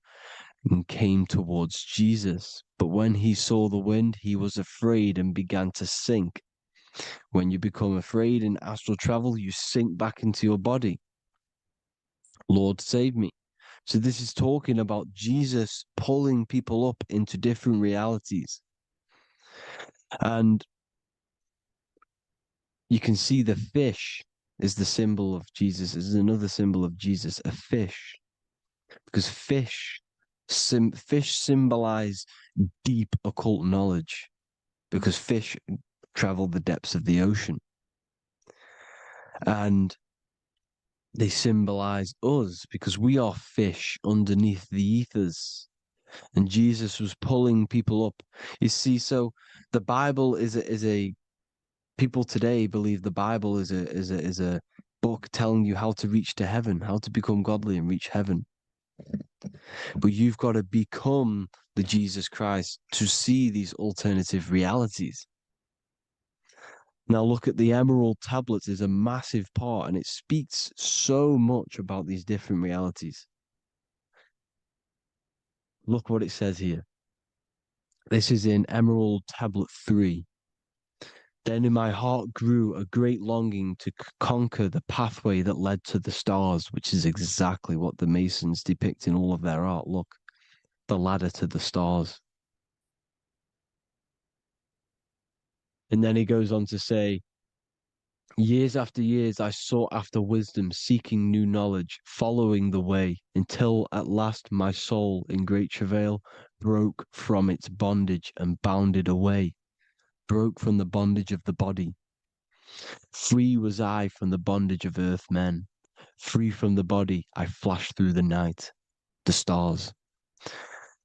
and came towards Jesus. But when he saw the wind, he was afraid and began to sink. When you become afraid in astral travel, you sink back into your body. Lord, save me. So this is talking about Jesus pulling people up into different realities. And you can see the fish is the symbol of Jesus. Is another symbol of Jesus, a fish. Because fish symbolize deep occult knowledge. Because fish travel the depths of the ocean. And they symbolize us because we are fish underneath the ethers. And Jesus was pulling people up. You see, so the Bible is a people today believe the Bible is a book telling you how to reach to heaven, how to become godly and reach heaven. But you've got to become the Jesus Christ to see these alternative realities. Now look at the Emerald tablets is a massive part, and it speaks so much about these different realities. Look what it says here. This is in Emerald Tablet 3. Then in my heart grew a great longing to conquer the pathway that led to the stars, which is exactly what the Masons depict in all of their art. Look, the ladder to the stars. And then he goes on to say, years after years, I sought after wisdom, seeking new knowledge, following the way, until at last my soul, in great travail, broke from its bondage and bounded away, broke from the bondage of the body. Free was I from the bondage of earth men. Free from the body, I flashed through the night. The stars.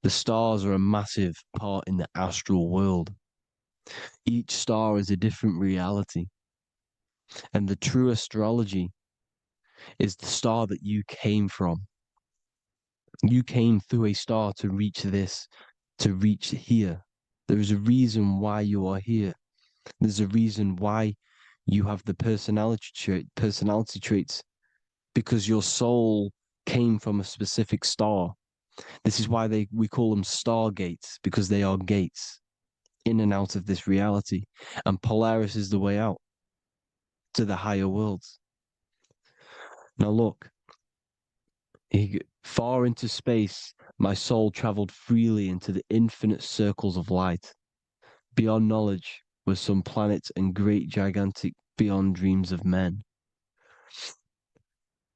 The stars are a massive part in the astral world. Each star is a different reality. And the true astrology is the star that you came from. You came through a star to reach this, to reach here. There is a reason why you are here. There's a reason why you have the personality traits, because your soul came from a specific star. This is why we call them stargates, because they are gates in and out of this reality. And Polaris is the way out to the higher worlds. Now look, far into space, my soul traveled freely into the infinite circles of light. Beyond knowledge were some planets and great gigantic beyond dreams of men.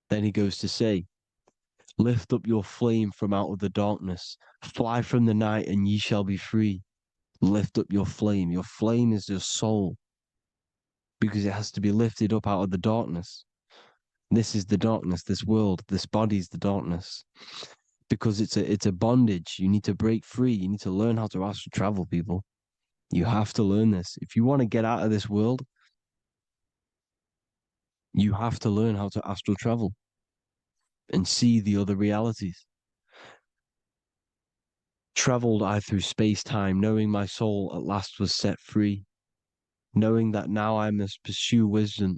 Then he goes to say, lift up your flame from out of the darkness, fly from the night and ye shall be free. Lift up your flame. Your flame is your soul, because it has to be lifted up out of the darkness. This is the darkness, this world, this body is the darkness. Because it's a bondage. You need to break free. You need to learn how to astral travel, people. You have to learn this. If you want to get out of this world, you have to learn how to astral travel and see the other realities. Traveled I through space-time, knowing my soul at last was set free, knowing that now I must pursue wisdom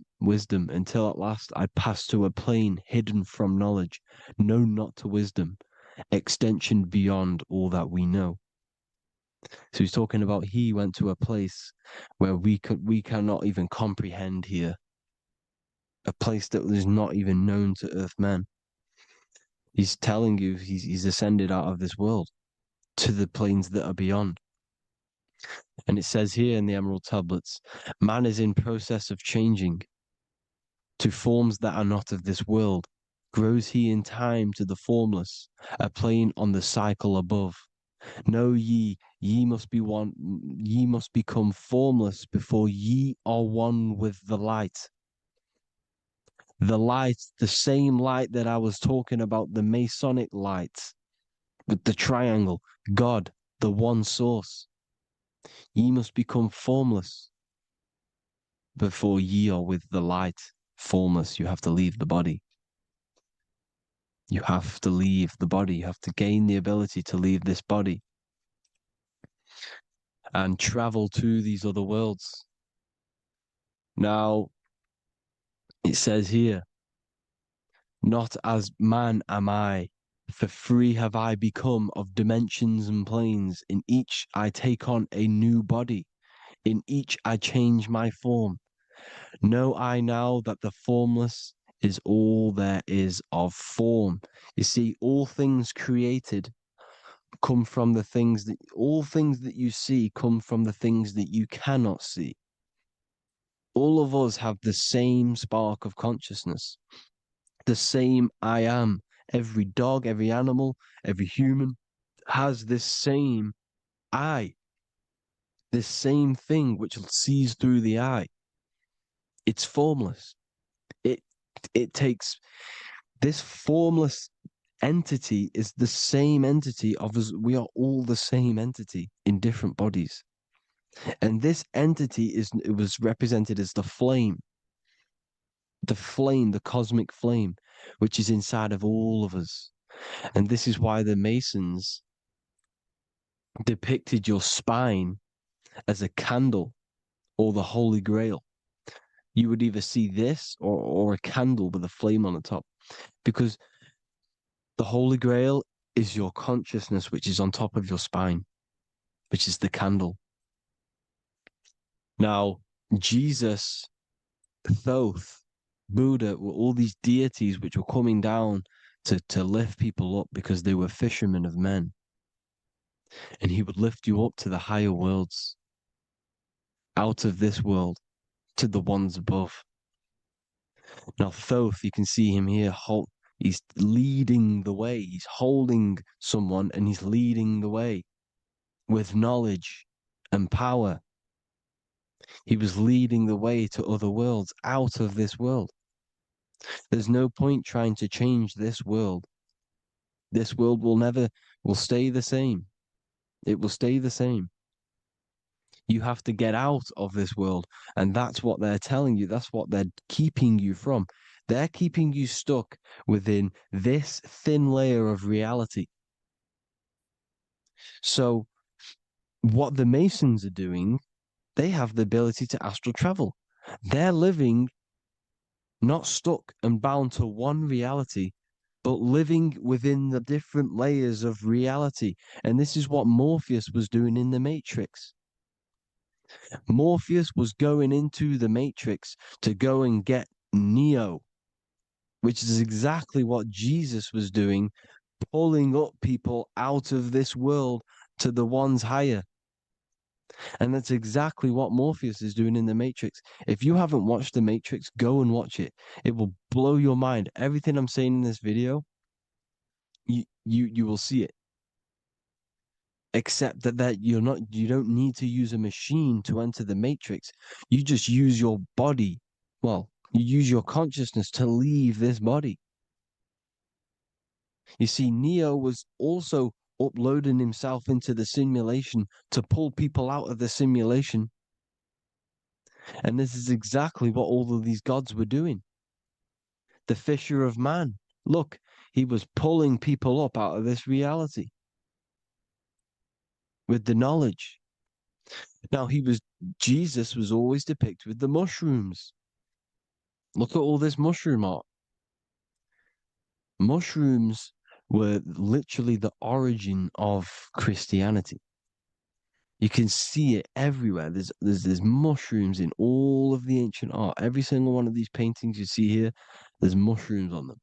until at last I pass to a plane hidden from knowledge, known not to wisdom, extension beyond all that we know. So he's talking about he went to a place where we cannot even comprehend here, a place that is not even known to earth men. He's telling you he's ascended out of this world to the planes that are beyond. And it says here in the Emerald Tablets, man is in process of changing to forms that are not of this world. Grows he in time to the formless, a plane on the cycle above. Know ye must be one, ye must become formless before ye are one with the light. The light, the same light that I was talking about, the Masonic light, with the triangle, God, the one source. Ye must become formless before ye are with the light. Formless, you have to leave the body. You have to leave the body. You have to gain the ability to leave this body and travel to these other worlds. Now, it says here, not as man am I, for free have I become of dimensions and planes. In each I take on a new body. In each I change my form. Know I now that the formless is all there is of form. You see, all things created come from the things that, all things that you see come from the things that you cannot see. All of us have the same spark of consciousness, the same I am. Every dog, every animal, every human has this same I, this same thing which sees through the eye. It's formless. It takes this formless entity is the same entity of us. We are all the same entity in different bodies. And this entity it was represented as the flame, the cosmic flame, which is inside of all of us. And this is why the Masons depicted your spine as a candle or the Holy Grail. You would either see this or a candle with a flame on the top, because the Holy Grail is your consciousness, which is on top of your spine, which is the candle. Now, Jesus, Thoth, Buddha were all these deities which were coming down to lift people up because they were fishermen of men. And he would lift you up to the higher worlds, out of this world, to the ones above. Now, Thoth, you can see him here, he's leading the way. He's holding someone and he's leading the way with knowledge and power. He was leading the way to other worlds, out of this world. There's no point trying to change this world. This world will stay the same. It will stay the same. You have to get out of this world. And that's what they're telling you. That's what they're keeping you from. They're keeping you stuck within this thin layer of reality. So what the Masons are doing, they have the ability to astral travel. They're living not stuck and bound to one reality, but living within the different layers of reality. And this is what Morpheus was doing in the Matrix. Morpheus was going into the Matrix to go and get Neo, which is exactly what Jesus was doing, pulling up people out of this world to the ones higher. And that's exactly what Morpheus is doing in the Matrix. If you haven't watched the Matrix, go and watch it. It will blow your mind. Everything I'm saying in this video, you will see it. Except that you don't need to use a machine to enter the Matrix. You just use your body. Well, you use your consciousness to leave this body. You see, Neo was also uploading himself into the simulation to pull people out of the simulation. And this is exactly what all of these gods were doing. The fisher of man. Look, he was pulling people up out of this reality with the knowledge. Now, Jesus was always depicted with the mushrooms. Look at all this mushroom art. Mushrooms were literally the origin of Christianity. You can see it everywhere. There's mushrooms in all of the ancient art. Every single one of these paintings you see here, there's mushrooms on them.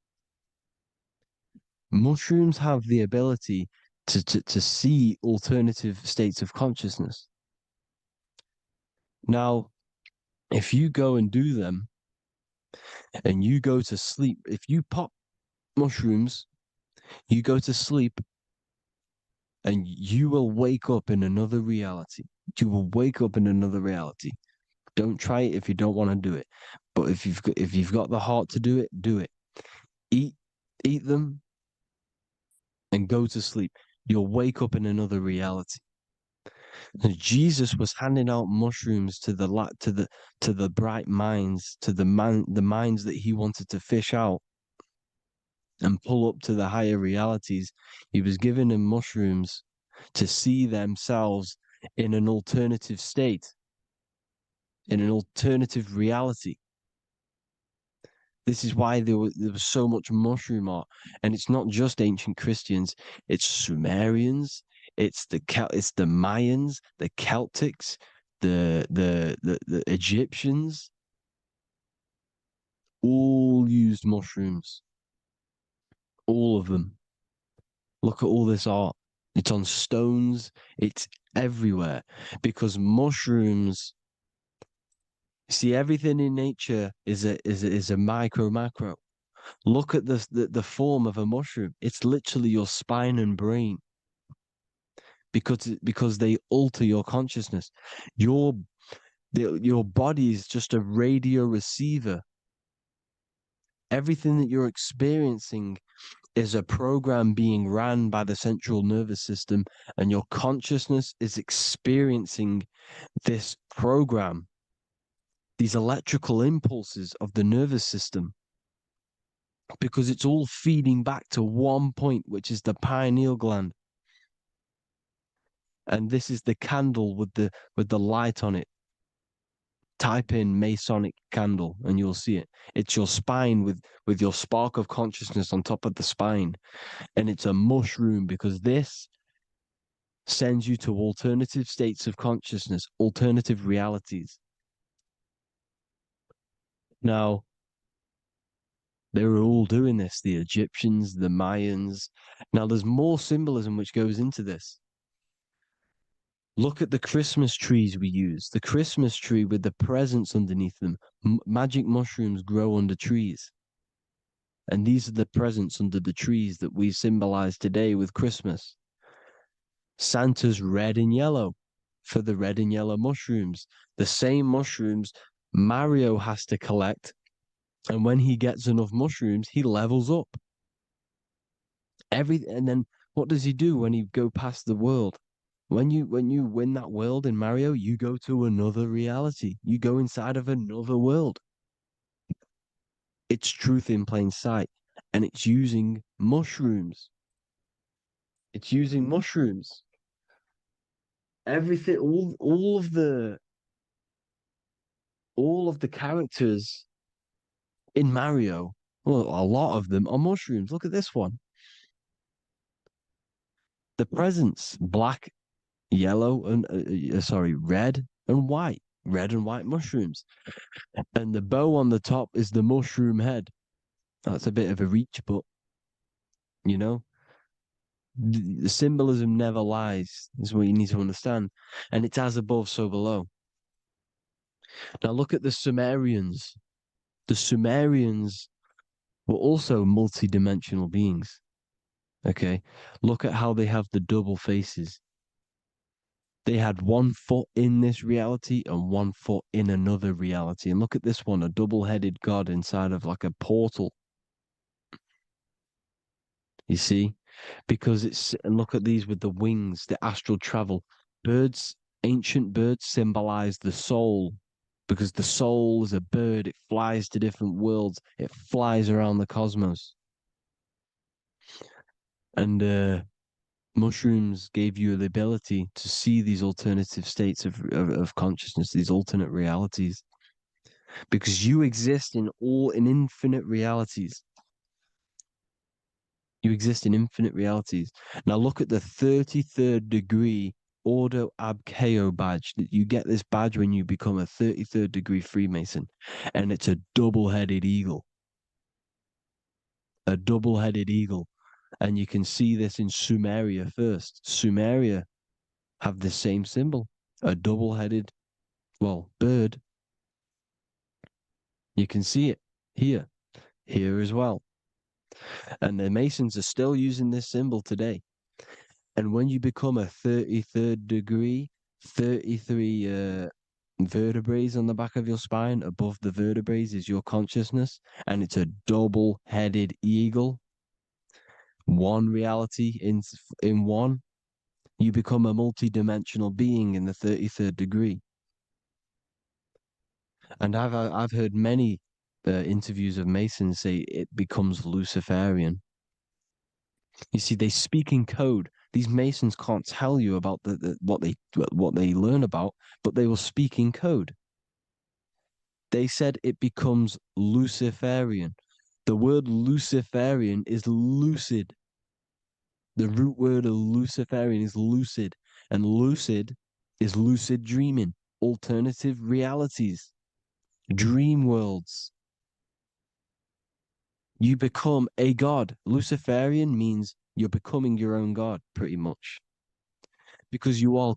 Mushrooms have the ability to see alternative states of consciousness. Now, if you go and do them and you go to sleep, if you pop mushrooms, you go to sleep and you will wake up in another reality. You will wake up in another reality. Don't try it if you don't want to do it. But if you've got the heart to do it, do it. Eat them and go to sleep. You'll wake up in another reality. And Jesus was handing out mushrooms to the bright minds, to the minds that he wanted to fish out and pull up to the higher realities. He was giving them mushrooms to see themselves in an alternative state, in an alternative reality. This is why there was so much mushroom art. And it's not just ancient Christians, it's Sumerians, it's the Mayans, the Celtics, the Egyptians all used mushrooms. All of them. Look at all this art. It's on stones. It's everywhere because mushrooms. See, everything in nature is a micro macro. Look at the form of a mushroom. It's literally your spine and brain because they alter your consciousness. Your body is just a radio receiver. Everything that you're experiencing is a program being ran by the central nervous system, and your consciousness is experiencing this program, these electrical impulses of the nervous system, because it's all feeding back to one point, which is the pineal gland. And this is the candle with the light on it. Type in Masonic candle and you'll see it. It's your spine with your spark of consciousness on top of the spine. And it's a mushroom because this sends you to alternative states of consciousness, alternative realities. Now, they were all doing this, the Egyptians, the Mayans. Now, there's more symbolism which goes into this. Look at the Christmas trees we use. The Christmas tree with the presents underneath them. Magic mushrooms grow under trees. And these are the presents under the trees that we symbolize today with Christmas. Santa's red and yellow for the red and yellow mushrooms. The same mushrooms Mario has to collect. And when he gets enough mushrooms, he levels up. And then what does he do when he go past the world? When you win that world in Mario, you go to another reality. You go inside of another world. It's truth in plain sight. And it's using mushrooms. It's using mushrooms. Everything, all of the characters in Mario, well, a lot of them are mushrooms. Look at this one. The presents, black, yellow, and red and white. Red and white mushrooms. And the bow on the top is the mushroom head. That's a bit of a reach, but you know, the symbolism never lies. Is what you need to understand. And it's as above, so below. Now look at the Sumerians. The Sumerians were also multi-dimensional beings. Okay, look at how they have the double faces. They had 1 foot in this reality and 1 foot in another reality. And look at this one, a double-headed god inside of like a portal. You see? Because and look at these with the wings, the astral travel. Birds, ancient birds symbolize the soul. Because the soul is a bird, it flies to different worlds. It flies around the cosmos. And mushrooms gave you the ability to see these alternative states of consciousness, these alternate realities. Because you exist in infinite realities. You exist in infinite realities. Now look at the 33rd degree Ordo Abkeo badge. You get this badge when you become a 33rd degree Freemason. And it's a double-headed eagle. A double-headed eagle. And you can see this in Sumeria first. Sumeria have the same symbol. A double-headed, bird. You can see it here. Here as well. And the Masons are still using this symbol today. And when you become a 33rd degree, 33 vertebrae on the back of your spine, above the vertebrae is your consciousness, and it's a double-headed eagle. One reality in one, you become a multi-dimensional being in the 33rd degree. And I've heard many interviews of Masons say it becomes Luciferian. You see, they speak in code. These Masons can't tell you about what they learn about, but they will speak in code. They said it becomes Luciferian. The word Luciferian is lucid. The root word of Luciferian is lucid, and lucid is lucid dreaming. alternative realities, dream worlds. You become a god. Luciferian means you're becoming your own god, pretty much. Because you are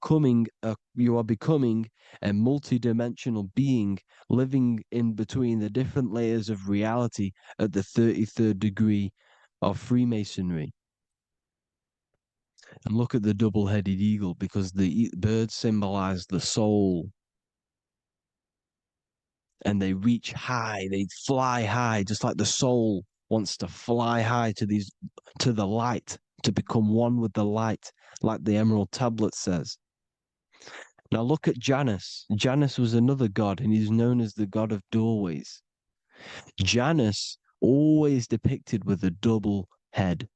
becoming a multi-dimensional being living in between the different layers of reality at the 33rd degree of Freemasonry. And look at the double-headed eagle, because the birds symbolize the soul. And they reach high, they fly high, just like the soul wants to fly high to the light, to become one with the light, like the Emerald Tablet says. Now look at Janus. Janus was another god, and he's known as the god of doorways. Janus always depicted with a double head.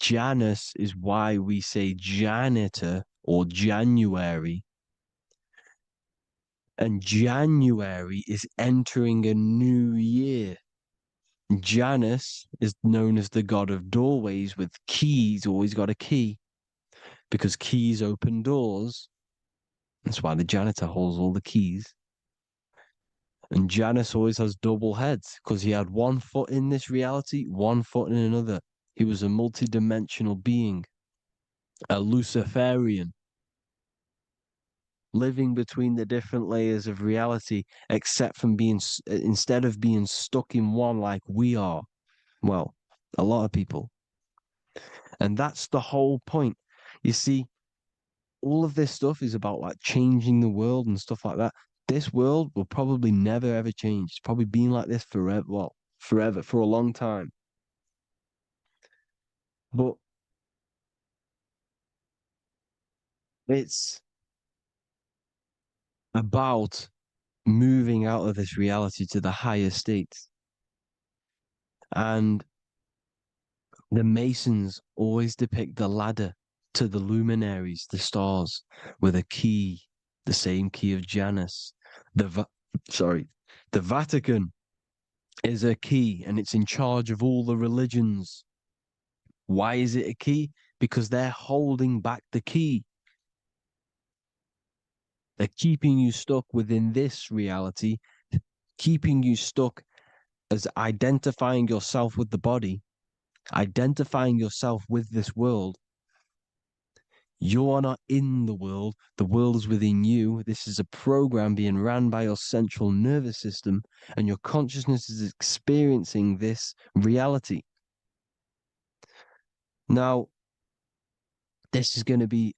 Janus is why we say janitor or January. And January is entering a new year. Janus is known as the god of doorways with keys, always got a key, because keys open doors. That's why the janitor holds all the keys. And Janus always has double heads, because he had one foot in this reality, one foot in another. He was a multi-dimensional being, a Luciferian, living between the different layers of reality, except from instead of being stuck in one like we are. Well, a lot of people. And that's the whole point. You see, all of this stuff is about like changing the world and stuff like that. This world will probably never ever change. It's probably been like this forever. Well, forever, for a long time. But it's about moving out of this reality to the higher states. And the Masons always depict the ladder to the luminaries, the stars, with a key, the same key of Janus. The Vatican is a key, and it's in charge of all the religions. Why is it a key? Because they're holding back the key. They're keeping you stuck within this reality, keeping you stuck as identifying yourself with the body, identifying yourself with this world. You are not in the world is within you. This is a program being ran by your central nervous system, and your consciousness is experiencing this reality. Now, this is going to be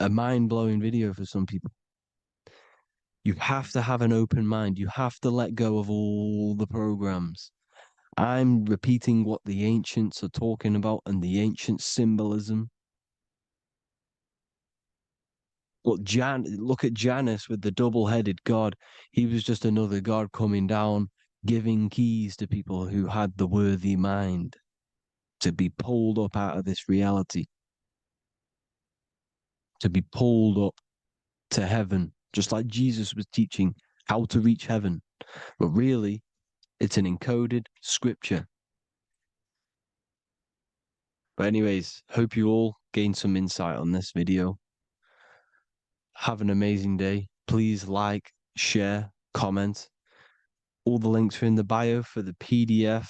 a mind-blowing video for some people. You have to have an open mind. You have to let go of all the programs. I'm repeating what the ancients are talking about and the ancient symbolism. Look at Janus with the double-headed god. He was just another god coming down, giving keys to people who had the worthy mind to be pulled up out of this reality, to be pulled up to heaven, just like Jesus was teaching how to reach heaven. But really, it's an encoded scripture. But anyways, hope you all gained some insight on this video. Have an amazing day. Please like, share, comment. All the links are in the bio for the PDF,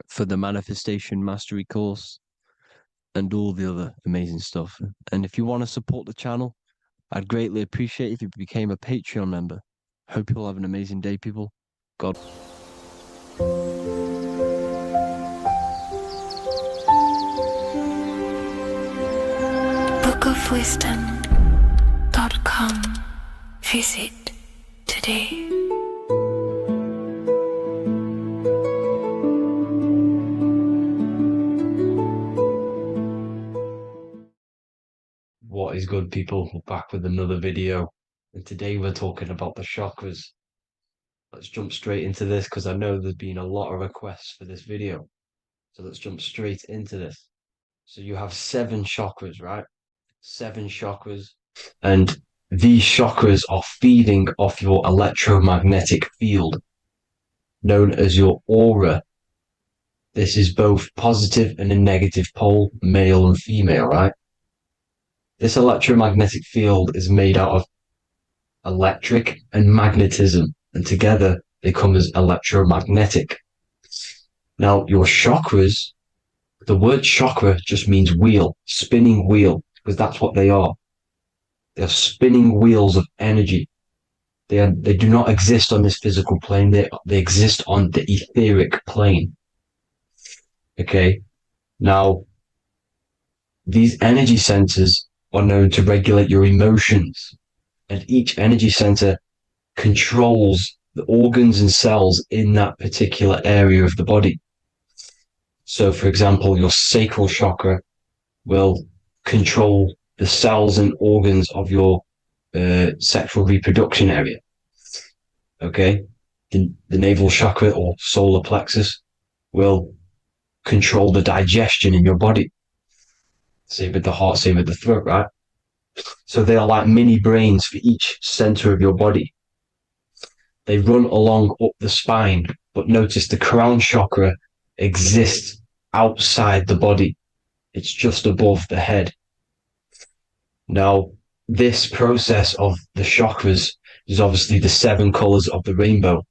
for the Manifestation Mastery course, and all the other amazing stuff. And if you want to support the channel, I'd greatly appreciate if you became a Patreon member. Hope you'll have an amazing day, people. God. bookofwisdom.com. Visit today. What is good, people? We're back with another video, and today we're talking about the chakras. Let's jump straight into this, because I know there's been a lot of requests for this video. So let's jump straight into this. So you have 7 chakras, right? 7 chakras. And these chakras are feeding off your electromagnetic field, known as your aura. This is both positive and a negative pole, male and female, right? This electromagnetic field is made out of electric and magnetism, and together they come as electromagnetic. Now, your chakras, the word chakra just means wheel, spinning wheel, because that's what they are. They're spinning wheels of energy. They do not exist on this physical plane. They exist on the etheric plane. Okay. Now, these energy centers are known to regulate your emotions, and each energy center controls the organs and cells in that particular area of the body. So, for example, your sacral chakra will control the cells and organs of your sexual reproduction area. Okay, the navel chakra or solar plexus will control the digestion in your body. Same with the heart, same with the throat, right? So they are like mini brains for each center of your body. They run along up the spine, but notice the crown chakra exists outside the body. It's just above the head. Now, this process of the chakras is obviously the 7 colors of the rainbow,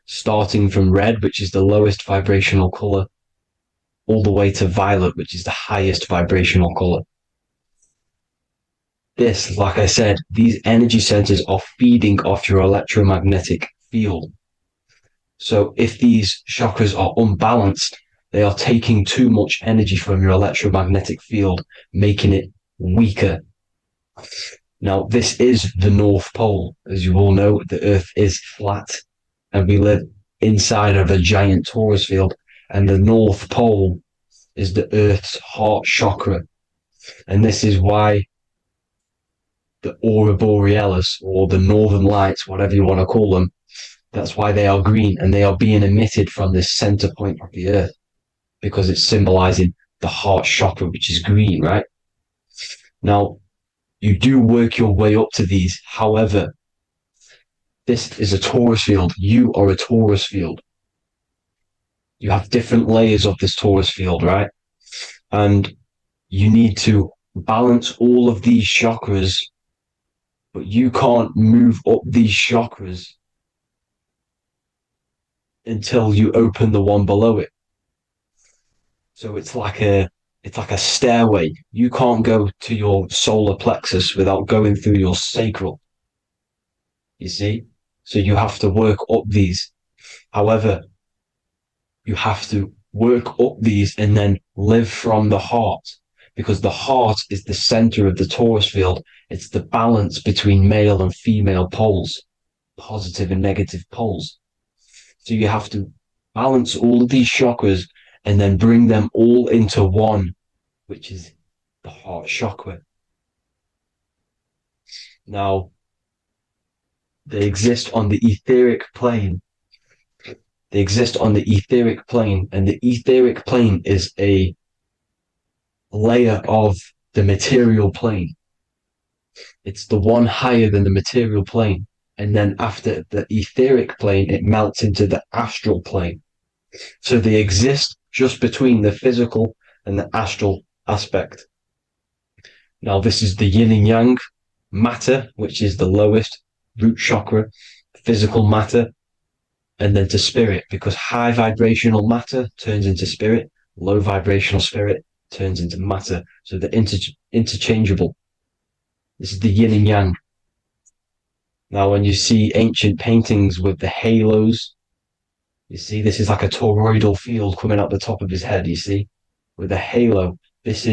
starting from red, which is the lowest vibrational color, all the way to violet, which is the highest vibrational color. This, like I said, these energy centers are feeding off your electromagnetic field. So if these chakras are unbalanced, they are taking too much energy from your electromagnetic field, making it weaker. Now, this is the North Pole. As you all know, the Earth is flat, and we live inside of a giant torus field, and the North Pole is the Earth's heart chakra. And this is why the aurora borealis, or the northern lights, whatever you want to call them, that's why they are green, and they are being emitted from this center point of the Earth, because it's symbolizing the heart chakra, which is green, right? Now, you do work your way up to these. However, this is a torus field. You are a torus field. You have different layers of this torus field, right? And you need to balance all of these chakras, but you can't move up these chakras until you open the one below it. So it's like a stairway. You can't go to your solar plexus without going through your sacral. You see? So you have to work up these. However, you have to work up these and then live from the heart, because the heart is the center of the torus field. It's the balance between male and female poles, positive and negative poles. So you have to balance all of these chakras and then bring them all into one, which is the heart chakra. Now, they exist on the etheric plane. They exist on the etheric plane, and the etheric plane is a layer of the material plane. It's the one higher than the material plane. And then after the etheric plane, it melts into the astral plane. So they exist just between the physical and the astral aspect. Now, this is the yin and yang matter, which is the lowest root chakra, physical matter, and then to spirit, because high vibrational matter turns into spirit, low vibrational spirit turns into matter. So they're interchangeable. This is the yin and yang. Now, when you see ancient paintings with the halos, you see this is like a toroidal field coming out the top of his head, you see, with a halo. This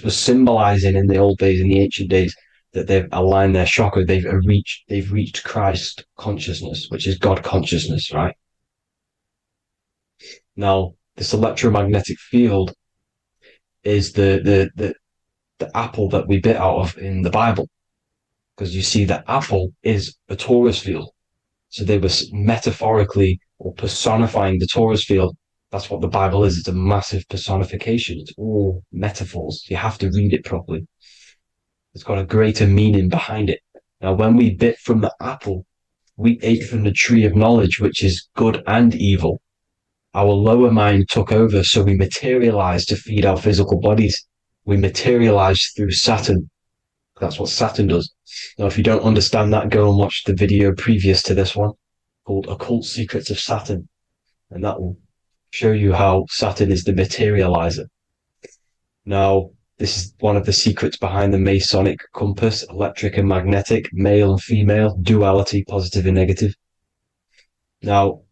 was symbolizing in the old days, in the ancient days, that they've aligned their chakra, they've reached Christ consciousness, which is God consciousness, right? Now, this electromagnetic field is the apple that we bit out of in the Bible, because you see the apple is a torus field. So they were metaphorically or personifying the torus field. That's what the Bible is. It's a massive personification. It's all metaphors. You have to read it properly. It's got a greater meaning behind it. Now, when we bit from the apple, we ate from the tree of knowledge, which is good and evil. Our lower mind took over, so we materialized to feed our physical bodies. we materialize through Saturn. That's what Saturn does. Now, if you don't understand that, go and watch the video previous to this one called Occult Secrets of Saturn. And that will show you how Saturn is the materializer. Now, this is one of the secrets behind the Masonic compass, electric and magnetic, male and female, duality, positive and negative. Now,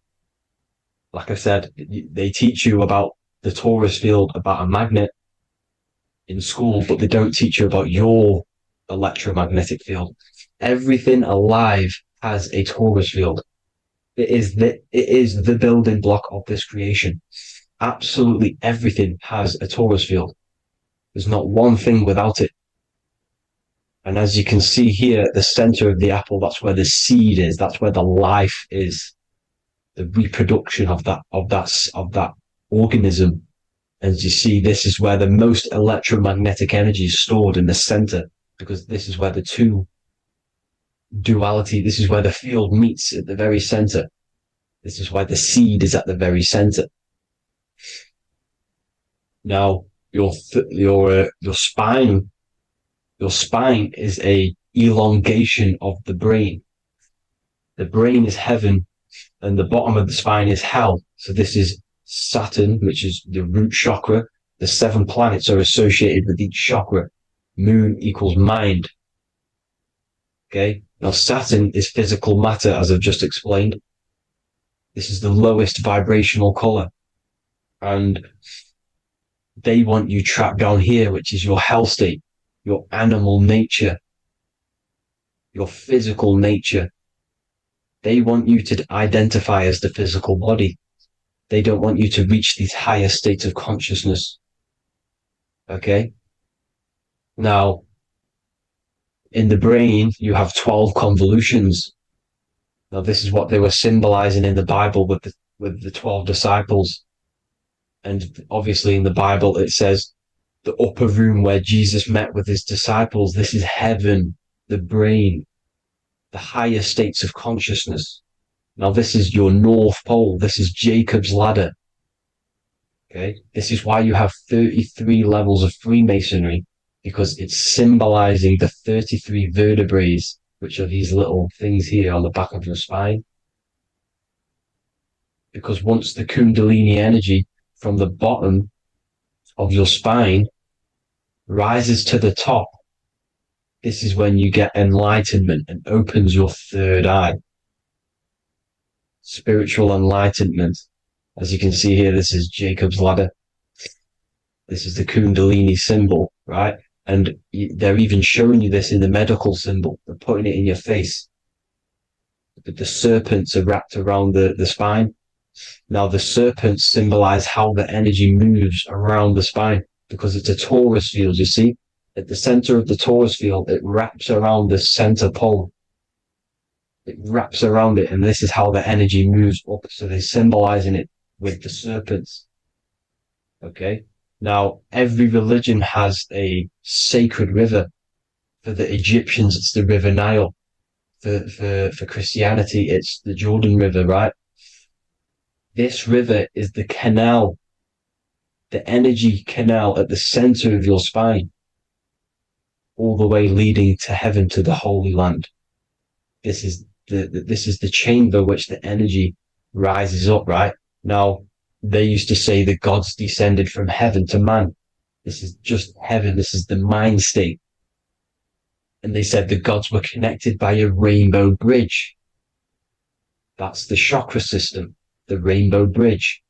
like I said, they teach you about the torus field, about a magnet in school, but they don't teach you about your electromagnetic field. Everything alive has a torus field. It is the building block of this creation. Absolutely everything has a torus field. There's not one thing without it. And as you can see here at the center of the apple, that's where the seed is. That's where the life is. The reproduction of that organism. As you see, this is where the most electromagnetic energy is stored, in the center, because this is where the two duality, this is where the field meets at the very center. This is why the seed is at the very center. Now, your spine is a elongation of the brain. The brain is heaven, and the bottom of the spine is hell. So this is Saturn, which is the root chakra. The 7 planets are associated with each chakra. Moon equals mind. Okay. Now Saturn is physical matter, as I've just explained. This is the lowest vibrational color. And they want you trapped down here, which is your hell state, your animal nature, your physical nature. They want you to identify as the physical body. They don't want you to reach these higher states of consciousness. Okay? Now, in the brain, you have 12 convolutions. Now, this is what they were symbolizing in the Bible with the 12 disciples. And obviously in the Bible, it says the upper room where Jesus met with his disciples. This is heaven, the brain, the higher states of consciousness. Now, this is your North Pole. This is Jacob's ladder. Okay. This is why you have 33 levels of Freemasonry, because it's symbolizing the 33 vertebrae, which are these little things here on the back of your spine. Because once the Kundalini energy from the bottom of your spine rises to the top, this is when you get enlightenment and opens your third eye. Spiritual enlightenment. As you can see here, this is Jacob's ladder. This is the Kundalini symbol, right? And they're even showing you this in the medical symbol. They're putting it in your face. The serpents are wrapped around the spine. Now, the serpents symbolize how the energy moves around the spine, because it's a torus field, you see? At the center of the torus field, it wraps around the center pole. It wraps around it, and this is how the energy moves up. So they're symbolizing it with the serpents. Okay? Now, every religion has a sacred river. For the Egyptians, it's the River Nile. For Christianity, it's the Jordan River, right? This river is the canal, the energy canal at the center of your spine, all the way leading to heaven, to the Holy Land. This is the chamber which the energy rises up, right? Now, they used to say the gods descended from heaven to man. This is just heaven. This is the mind state. And they said the gods were connected by a rainbow bridge. That's the chakra system, the rainbow bridge.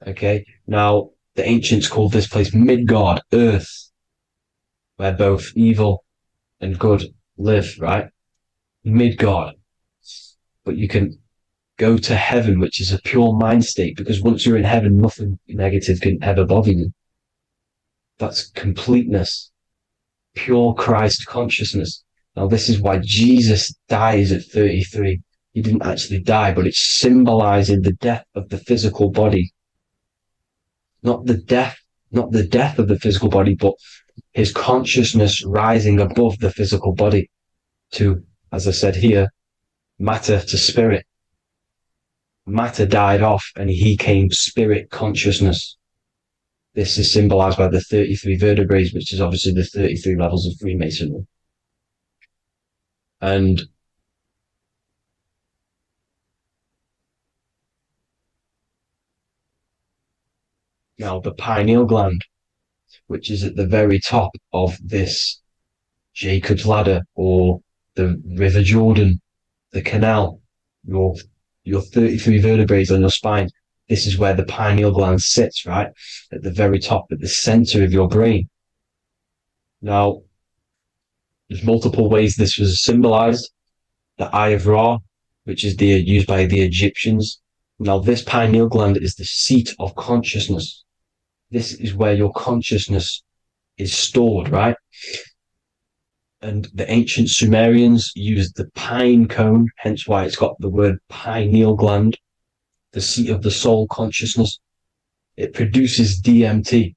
Okay. Now, the ancients called this place Midgard, Earth, where both evil and good live, right? Midgard. But you can go to heaven, which is a pure mind state, because once you're in heaven, nothing negative can ever bother you. That's completeness, pure Christ consciousness. Now, this is why Jesus dies at 33. He didn't actually die, but it's symbolizing the death of the physical body. Not the death of the physical body, but his consciousness rising above the physical body to, as I said here, matter to spirit. Matter died off and he came spirit consciousness. This is symbolized by the 33 vertebrae, which is obviously the 33 levels of Freemasonry. And now the pineal gland, which is at the very top of this Jacob's ladder, or the River Jordan, the canal, your 33 vertebrae on your spine. This is where the pineal gland sits, right? At the very top, at the center of your brain. Now, there's multiple ways this was symbolized. The Eye of Ra, which is used by the Egyptians. Now, this pineal gland is the seat of consciousness. This is where your consciousness is stored, right? And the ancient Sumerians used the pine cone, hence why it's got the word pineal gland, the seat of the soul consciousness. It produces DMT,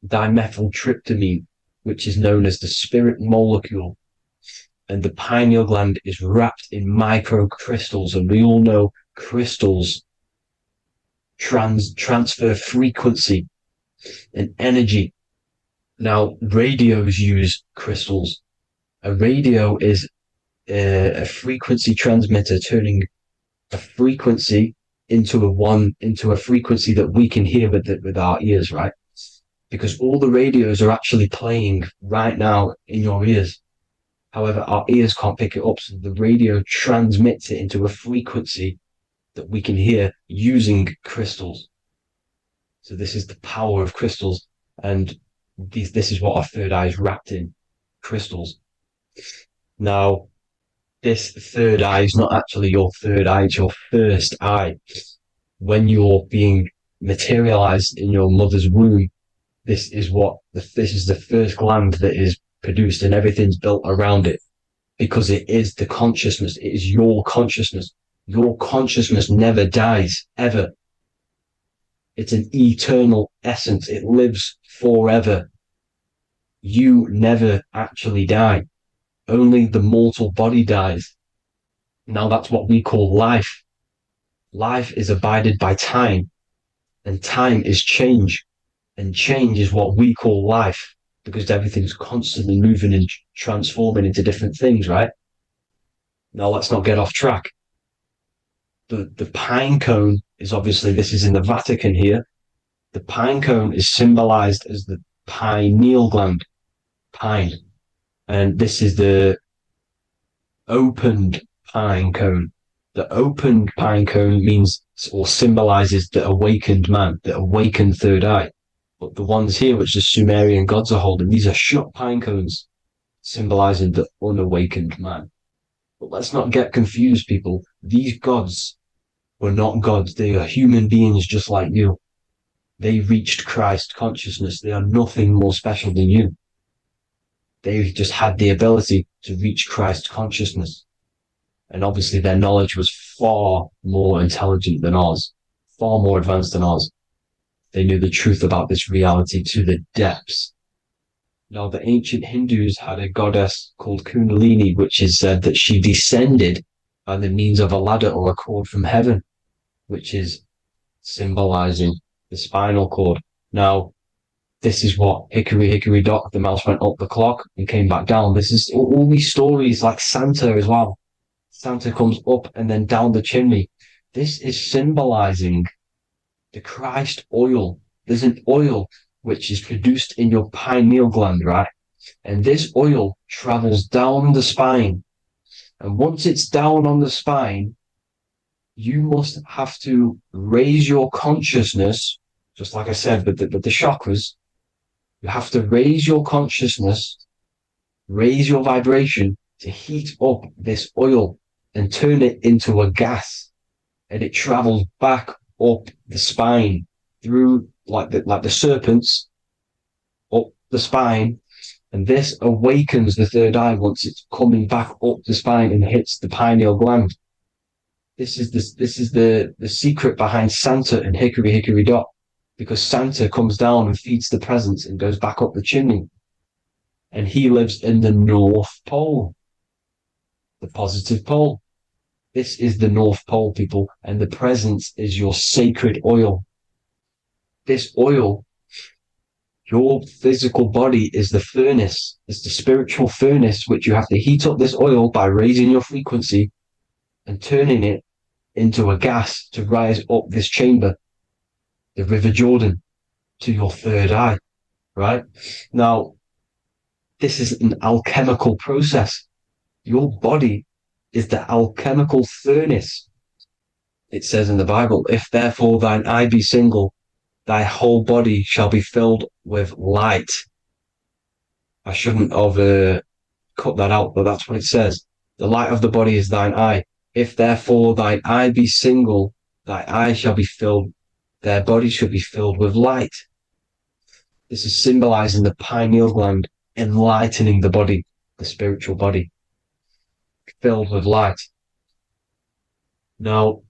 dimethyltryptamine, which is known as the spirit molecule. And the pineal gland is wrapped in microcrystals, and we all know crystals transfer frequency and energy. Now, radios use crystals. A radio is a frequency transmitter, turning a frequency into a frequency that we can hear with our ears, right? Because all the radios are actually playing right now in your ears. However, our ears can't pick it up, so the radio transmits it into a frequency that we can hear using crystals. So this is the power of crystals, and this is what our third eye is wrapped in, crystals. Now, this third eye is not actually your third eye, it's your first eye. When you're being materialized in your mother's womb, this is the first gland that is produced, and everything's built around it, because it is the consciousness. It is your consciousness. Your consciousness never dies, ever. It's an eternal essence. It lives forever. You never actually die. Only the mortal body dies. Now that's what we call life. Life is abided by time, and time is change. And change is what we call life, because everything's constantly moving and transforming into different things, right? Now let's not get off track. The pine cone is obviously, this is in the Vatican here. The pine cone is symbolized as the pineal gland, pine. And this is the opened pine cone. The opened pine cone means, or symbolizes, the awakened man, the awakened third eye. But the ones here, which the Sumerian gods are holding, these are shut pine cones, symbolizing the unawakened man. But let's not get confused, people. These gods were not gods. They are human beings just like you. They reached Christ consciousness. They are nothing more special than you. They just had the ability to reach Christ consciousness. And obviously their knowledge was far more intelligent than ours, far more advanced than ours. They knew the truth about this reality to the depths. Now, the ancient Hindus had a goddess called Kundalini, which is said that she descended by the means of a ladder or a cord from heaven, which is symbolizing the spinal cord. Now, this is what hickory, hickory dock, the mouse went up the clock and came back down. This is all these stories, like Santa as well. Santa comes up and then down the chimney. This is symbolizing the Christ oil. There's an oil which is produced in your pineal gland, right? And this oil travels down the spine. And once it's down on the spine, you must have to raise your consciousness, just like I said, but the chakras, you have to raise your consciousness, raise your vibration to heat up this oil and turn it into a gas. And it travels back up the spine through like the serpents up the spine, and this awakens the third eye once it's coming back up the spine and hits the pineal gland. This is the secret behind Santa and hickory hickory dock, because Santa comes down and feeds the presents and goes back up the chimney, and he lives in the North Pole, the positive pole. This is the North Pole, people, and the presence is your sacred oil. This oil Your physical body is the furnace. It's the spiritual furnace, which you have to heat up this oil by raising your frequency and turning it into a gas to rise up this chamber, the River Jordan, to your third eye, right? Now, this is an alchemical process. Your body is the alchemical furnace. It says in the Bible, if therefore thine eye be single, thy whole body shall be filled with light. I shouldn't have cut that out, but that's what it says. The light of the body is thine eye. If therefore thine eye be single, thy eye shall be filled, their body shall be filled with light. This is symbolizing the pineal gland, enlightening the body, the spiritual body, filled with light. Now,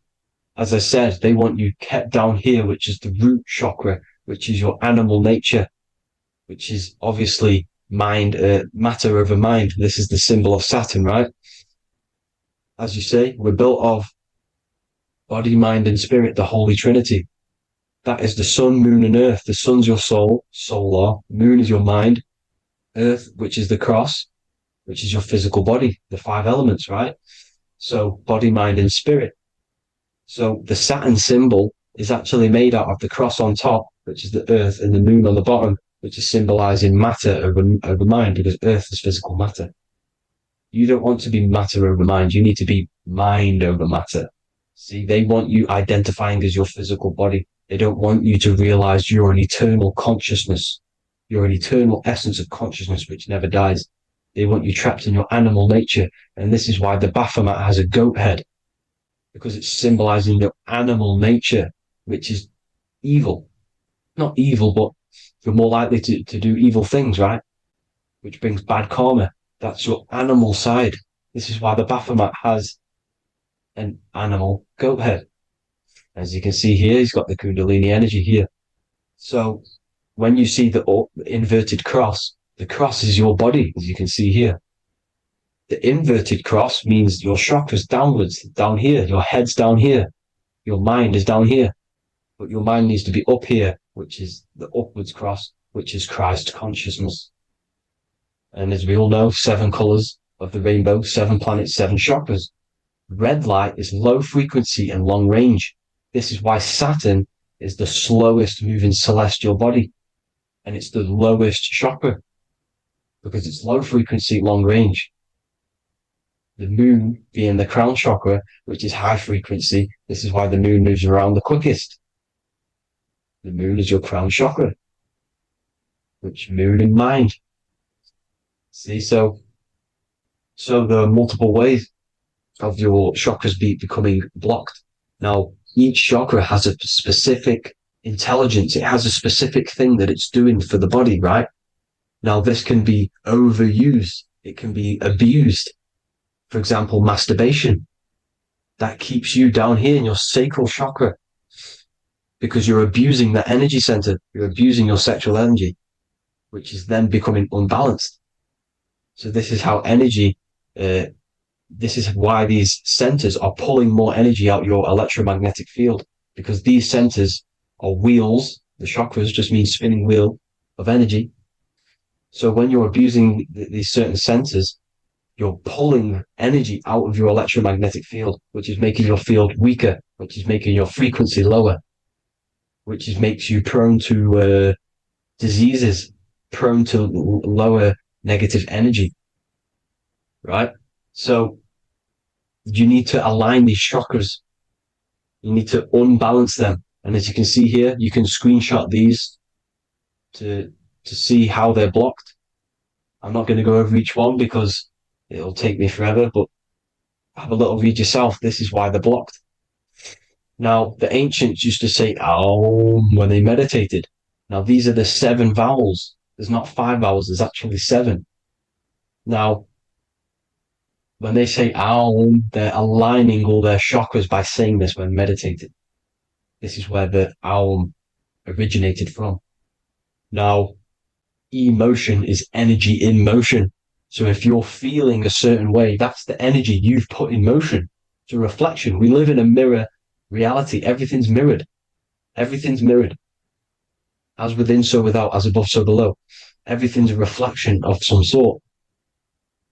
as I said, they want you kept down here, which is the root chakra, which is your animal nature, which is obviously mind, matter over mind. This is the symbol of Saturn, right? As you say, we're built of body, mind, and spirit, the Holy Trinity. That is the sun, moon, and earth. The sun's your soul, solar. Moon is your mind. Earth, which is the cross, which is your physical body, the 5 elements, right? So body, mind, and spirit. So the Saturn symbol is actually made out of the cross on top, which is the earth, and the moon on the bottom, which is symbolizing matter over mind, because earth is physical matter. You don't want to be matter over mind. You need to be mind over matter. See, they want you identifying as your physical body. They don't want you to realize you're an eternal consciousness. You're an eternal essence of consciousness which never dies. They want you trapped in your animal nature. And this is why the Baphomet has a goat head, because it's symbolizing your animal nature, which is evil. Not evil, but you're more likely to do evil things, right? Which brings bad karma. That's your animal side. This is why the Baphomet has an animal goat head. As you can see here, he's got the Kundalini energy here. So when you see the inverted cross, the cross is your body, as you can see here. The inverted cross means your chakras downwards, down here. Your head's down here. Your mind is down here. But your mind needs to be up here, which is the upwards cross, which is Christ consciousness. And as we all know, 7 colors of the rainbow, 7 planets, 7 chakras. Red light is low frequency and long range. This is why Saturn is the slowest moving celestial body. And it's the lowest chakra, because it's low frequency, long range. The moon being the crown chakra, which is high frequency. This is why the moon moves around the quickest. The moon is your crown chakra, which moon in mind. See, so there are multiple ways of your chakras becoming blocked. Now, each chakra has a specific intelligence. It has a specific thing that it's doing for the body, right? Now, this can be overused. It can be abused. For example, masturbation. That keeps you down here in your sacral chakra, because you're abusing the energy center. You're abusing your sexual energy, which is then becoming unbalanced. So this is how energy, this is why these centers are pulling more energy out your electromagnetic field, because these centers are wheels. The chakras just mean spinning wheel of energy. So when you're abusing these certain centers, you're pulling energy out of your electromagnetic field, which is making your field weaker, which is making your frequency lower, which makes you prone to diseases, prone to lower negative energy, right? So you need to align these chakras. You need to unbalance them. And as you can see here, you can screenshot these to see how they're blocked. I'm not going to go over each one because it'll take me forever, but have a little read yourself. This is why they're blocked. Now, the ancients used to say Aum when they meditated. Now, these are the 7 vowels. There's not 5 vowels, there's actually 7. Now, when they say Aum, they're aligning all their chakras by saying this when meditating. This is where the Aum originated from. Now, emotion is energy in motion. So if you're feeling a certain way, that's the energy you've put in motion. It's a reflection. We live in a mirror reality. Everything's mirrored. Everything's mirrored. As within, so without, as above, so below. Everything's a reflection of some sort.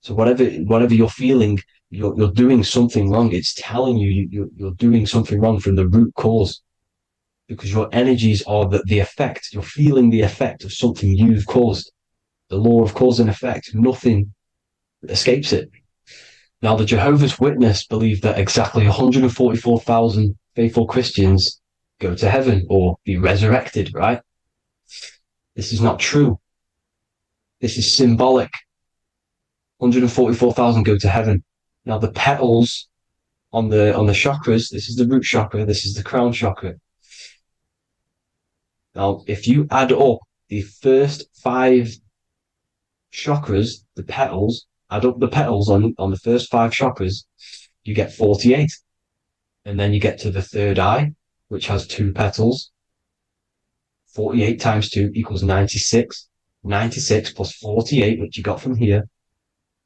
So whatever you're feeling, you're doing something wrong. It's telling you're doing something wrong from the root cause, because your energies are the effect. You're feeling the effect of something you've caused. The law of cause and effect. Nothing escapes it. Now, the Jehovah's Witness believe that exactly 144,000 faithful Christians go to heaven or be resurrected, right? This is not true. This is symbolic. 144,000 go to heaven. Now, the petals on the chakras, this is the root chakra, this is the crown chakra. Now, if you add up the first 5 chakras, the petals, add up the petals on the first 5 chakras, you get 48. And then you get to the third eye, which has 2 petals. 48 times 2 equals 96. 96 plus 48, which you got from here,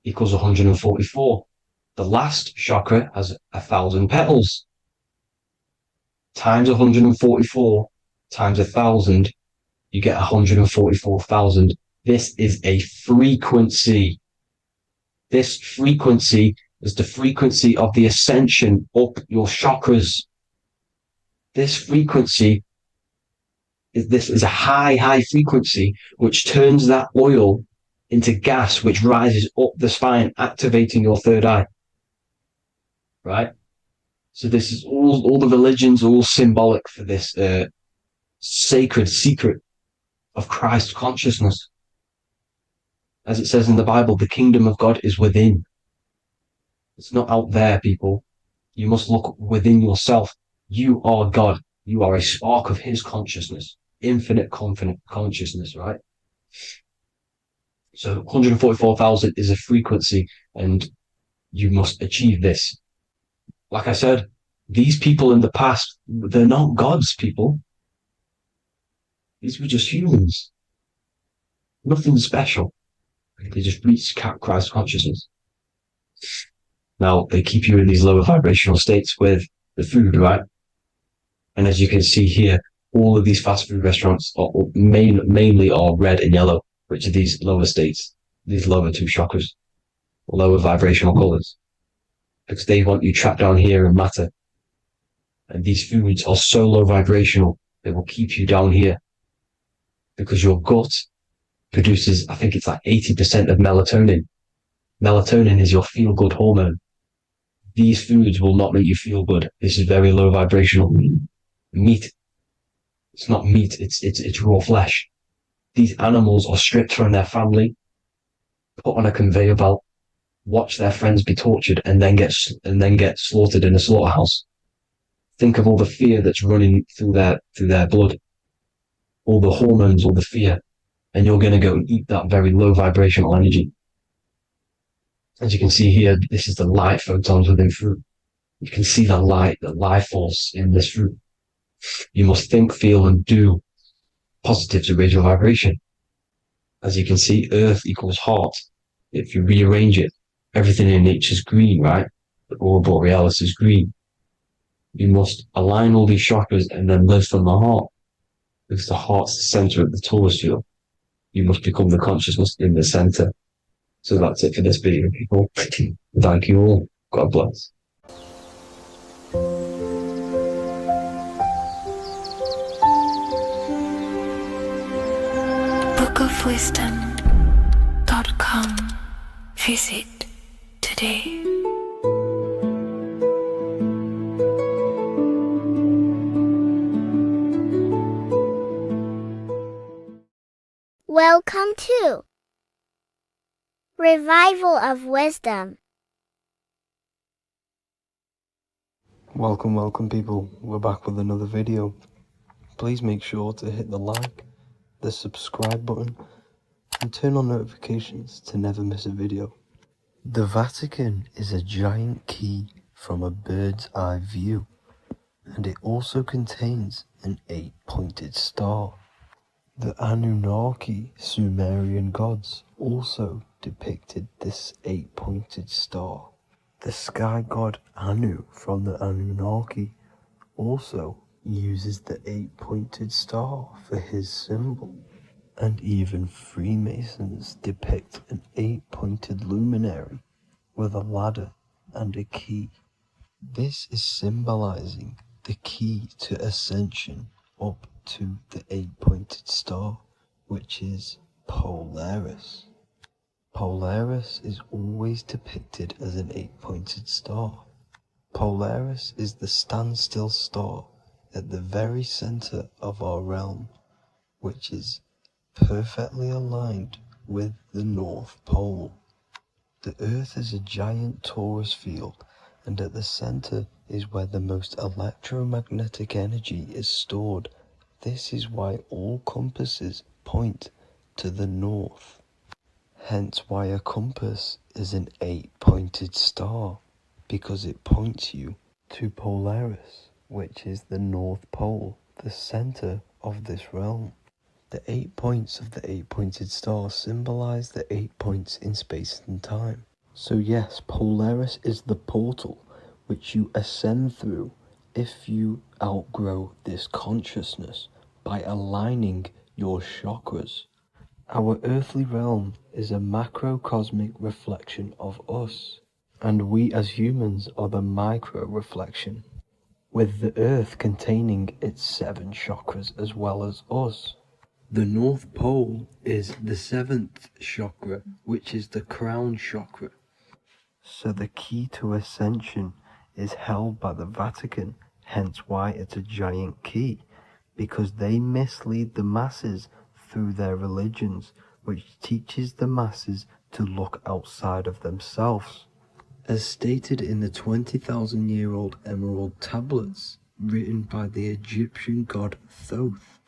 equals 144. The last chakra has 1,000 petals. Times 144 times 1,000, you get 144,000. This is a frequency. This frequency is the frequency of the ascension up your chakras. This frequency is a high frequency, which turns that oil into gas, which rises up the spine, activating your third eye. Right? So this is all the religions are all symbolic for this sacred secret of Christ consciousness. As it says in the Bible, the kingdom of God is within. It's not out there, people. You must look within yourself. You are God. You are a spark of his consciousness, infinite consciousness, right? So 144,000 is a frequency, and you must achieve this. Like I said, these people in the past, they're not gods, people. These were just humans. Nothing special. They just reached Christ consciousness. Now, they keep you in these lower vibrational states with the food, right? And as you can see here, all of these fast food restaurants are mainly are red and yellow, which are these lower states, these lower 2 chakras, lower vibrational colors, because they want you trapped down here in matter. And these foods are so low vibrational, they will keep you down here, because your gut produces, I think it's like 80% of melatonin. Melatonin is your feel-good hormone. These foods will not make you feel good. This is very low vibrational. Meat. It's not meat, it's raw flesh. These animals are stripped from their family, put on a conveyor belt, watch their friends be tortured, and then get slaughtered in a slaughterhouse. Think of all the fear that's running through their blood, all the hormones, all the fear, and you're going to go and eat that very low vibrational energy. As you can see here, this is the light photons within fruit. You can see the life force in this fruit. You must think, feel, and do positive to raise your vibration. As you can see, earth equals heart. If you rearrange it, everything in nature is green, right? The aurora borealis is green. You must align all these chakras and then live from the heart, because the heart's the center of the Taurus field. You must become the consciousness in the center. So that's it for this video, people. Thank you all. God bless. bookofwisdom.com. Visit today. Welcome to Revival of Wisdom. Welcome people, we're back with another video. Please make sure to hit the like, the subscribe button, and turn on notifications to never miss a video. The Vatican is a giant key from a bird's eye view, and it also contains an 8-pointed star. The Anunnaki Sumerian gods also depicted this 8-pointed star. The sky god Anu from the Anunnaki also uses the 8-pointed star for his symbol. And even Freemasons depict an 8-pointed luminary with a ladder and a key. This is symbolizing the key to ascension up to the 8-pointed star, which is Polaris. Polaris is always depicted as an 8-pointed star. Polaris is the standstill star at the very center of our realm, which is perfectly aligned with the North Pole. The Earth is a giant torus field, and at the center is where the most electromagnetic energy is stored. This is why all compasses point to the north. Hence why a compass is an 8-pointed star, because it points you to Polaris, which is the North Pole, the center of this realm. The 8 points of the 8-pointed star symbolize the 8 points in space and time. So yes, Polaris is the portal which you ascend through if you outgrow this consciousness by aligning your chakras. Our earthly realm is a macrocosmic reflection of us, and we as humans are the micro reflection, with the earth containing its 7 chakras as well as us. The North Pole is the 7th chakra, which is the crown chakra. So the key to ascension is held by the Vatican, hence why it's a giant key, because they mislead the masses through their religions, which teaches the masses to look outside of themselves. As stated in the 20,000-year-old emerald tablets, written by the Egyptian god Thoth.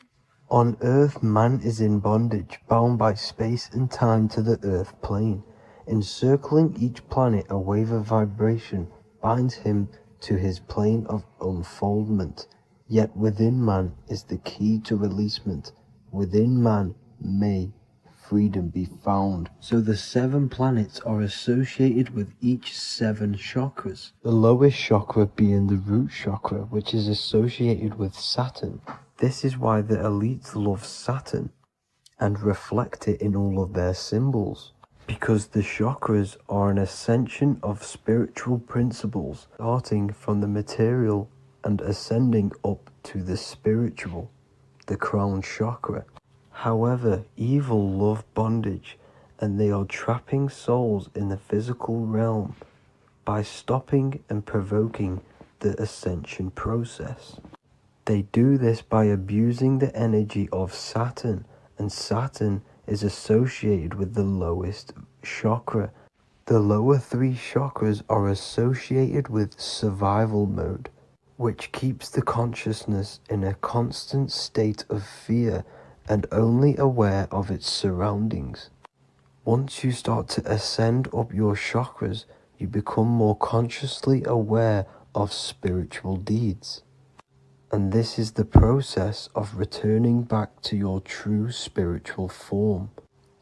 On Earth, man is in bondage, bound by space and time to the Earth plane. Encircling each planet, a wave of vibration binds him to his plane of unfoldment. Yet within man is the key to releasement. Within man may freedom be found. So the 7 planets are associated with each 7 chakras. The lowest chakra being the root chakra, which is associated with Saturn. This is why the elites love Saturn and reflect it in all of their symbols. Because the chakras are an ascension of spiritual principles, starting from the material and ascending up to the spiritual, the crown chakra. However, evil love bondage, and they are trapping souls in the physical realm by stopping and provoking the ascension process. They do this by abusing the energy of Saturn, and Saturn is associated with the lowest chakra. The lower 3 chakras are associated with survival mode, which keeps the consciousness in a constant state of fear and only aware of its surroundings. Once you start to ascend up your chakras, you become more consciously aware of spiritual deeds. And this is the process of returning back to your true spiritual form.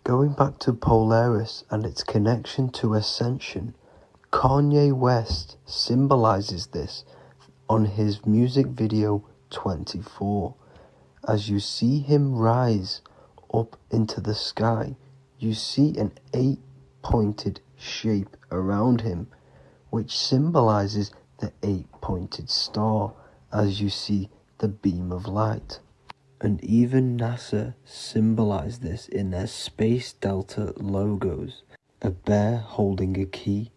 Going back to Polaris and its connection to ascension, Kanye West symbolizes this on his music video 24. As you see him rise up into the sky, you see an 8-pointed shape around him, which symbolizes the 8-pointed star, as you see the beam of light. And even NASA symbolize this in their Space Delta logos, a bear holding a key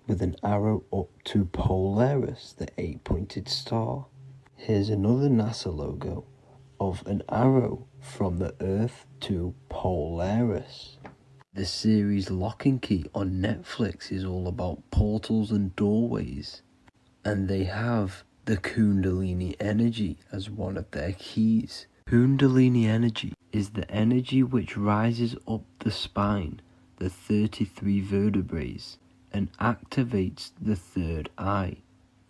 with an arrow up to Polaris, the 8-pointed star. Here's another NASA logo of an arrow from the Earth to Polaris. The series Lock and Key on Netflix is all about portals and doorways, and they have the Kundalini energy as one of their keys. Kundalini energy is the energy which rises up the spine, the 33 vertebrae, and activates the third eye.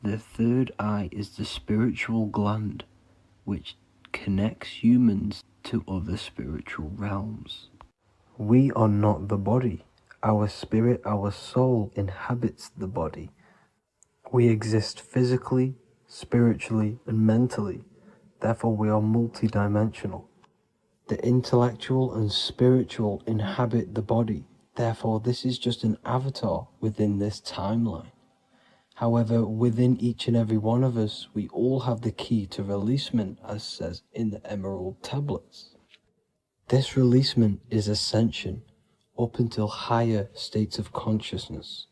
The third eye is the spiritual gland, which connects humans to other spiritual realms. We are not the body. Our spirit, our soul inhabits the body. We exist physically, spiritually, and mentally, Therefore, we are multidimensional. The intellectual and spiritual inhabit the body. Therefore, this is just an avatar within this timeline. However, within each and every one of us, we all have the key to releasement, as says in the Emerald tablets. This releasement is ascension up until higher states of consciousness.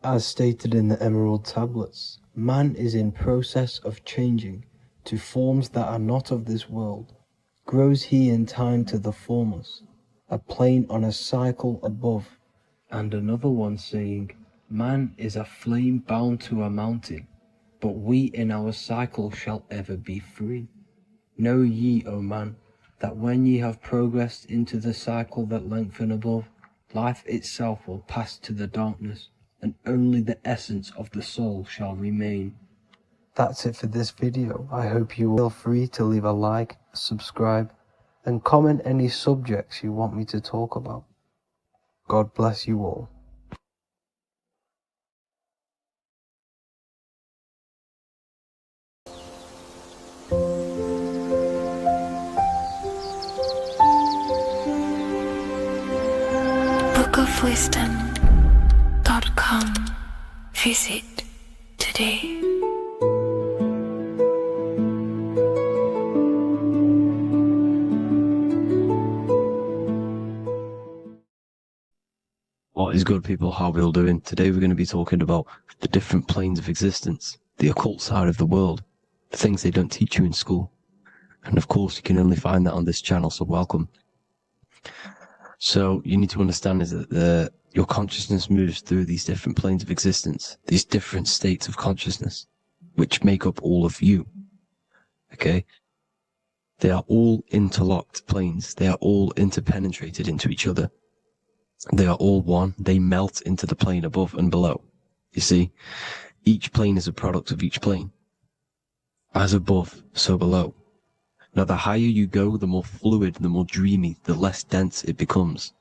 As stated in the Emerald tablets, man is in process of changing to forms that are not of this world. Grows he in time to the formless, a plane on a cycle above, and another one saying, man is a flame bound to a mountain, but we in our cycle shall ever be free. Know ye, O man, that when ye have progressed into the cycle that lengthen above, life itself will pass to the darkness, and only the essence of the soul shall remain. That's it for this video. I hope you will feel free to leave a like, subscribe, and comment any subjects you want me to talk about. God bless you all. bookofwisdom.com. Visit today. What is good, people? How are we all doing? Today we're going to be talking about the different planes of existence, the occult side of the world, the things they don't teach you in school. And of course, you can only find that on this channel, so welcome. So you need to understand is that your consciousness moves through these different planes of existence, these different states of consciousness, which make up all of you. Okay? They are all interlocked planes. They are all interpenetrated into each other. They are all one. They melt into the plane above and below. You see, each plane is a product of each plane. As above, so below. Now, the higher you go, the more fluid, the more dreamy, the less dense it becomes.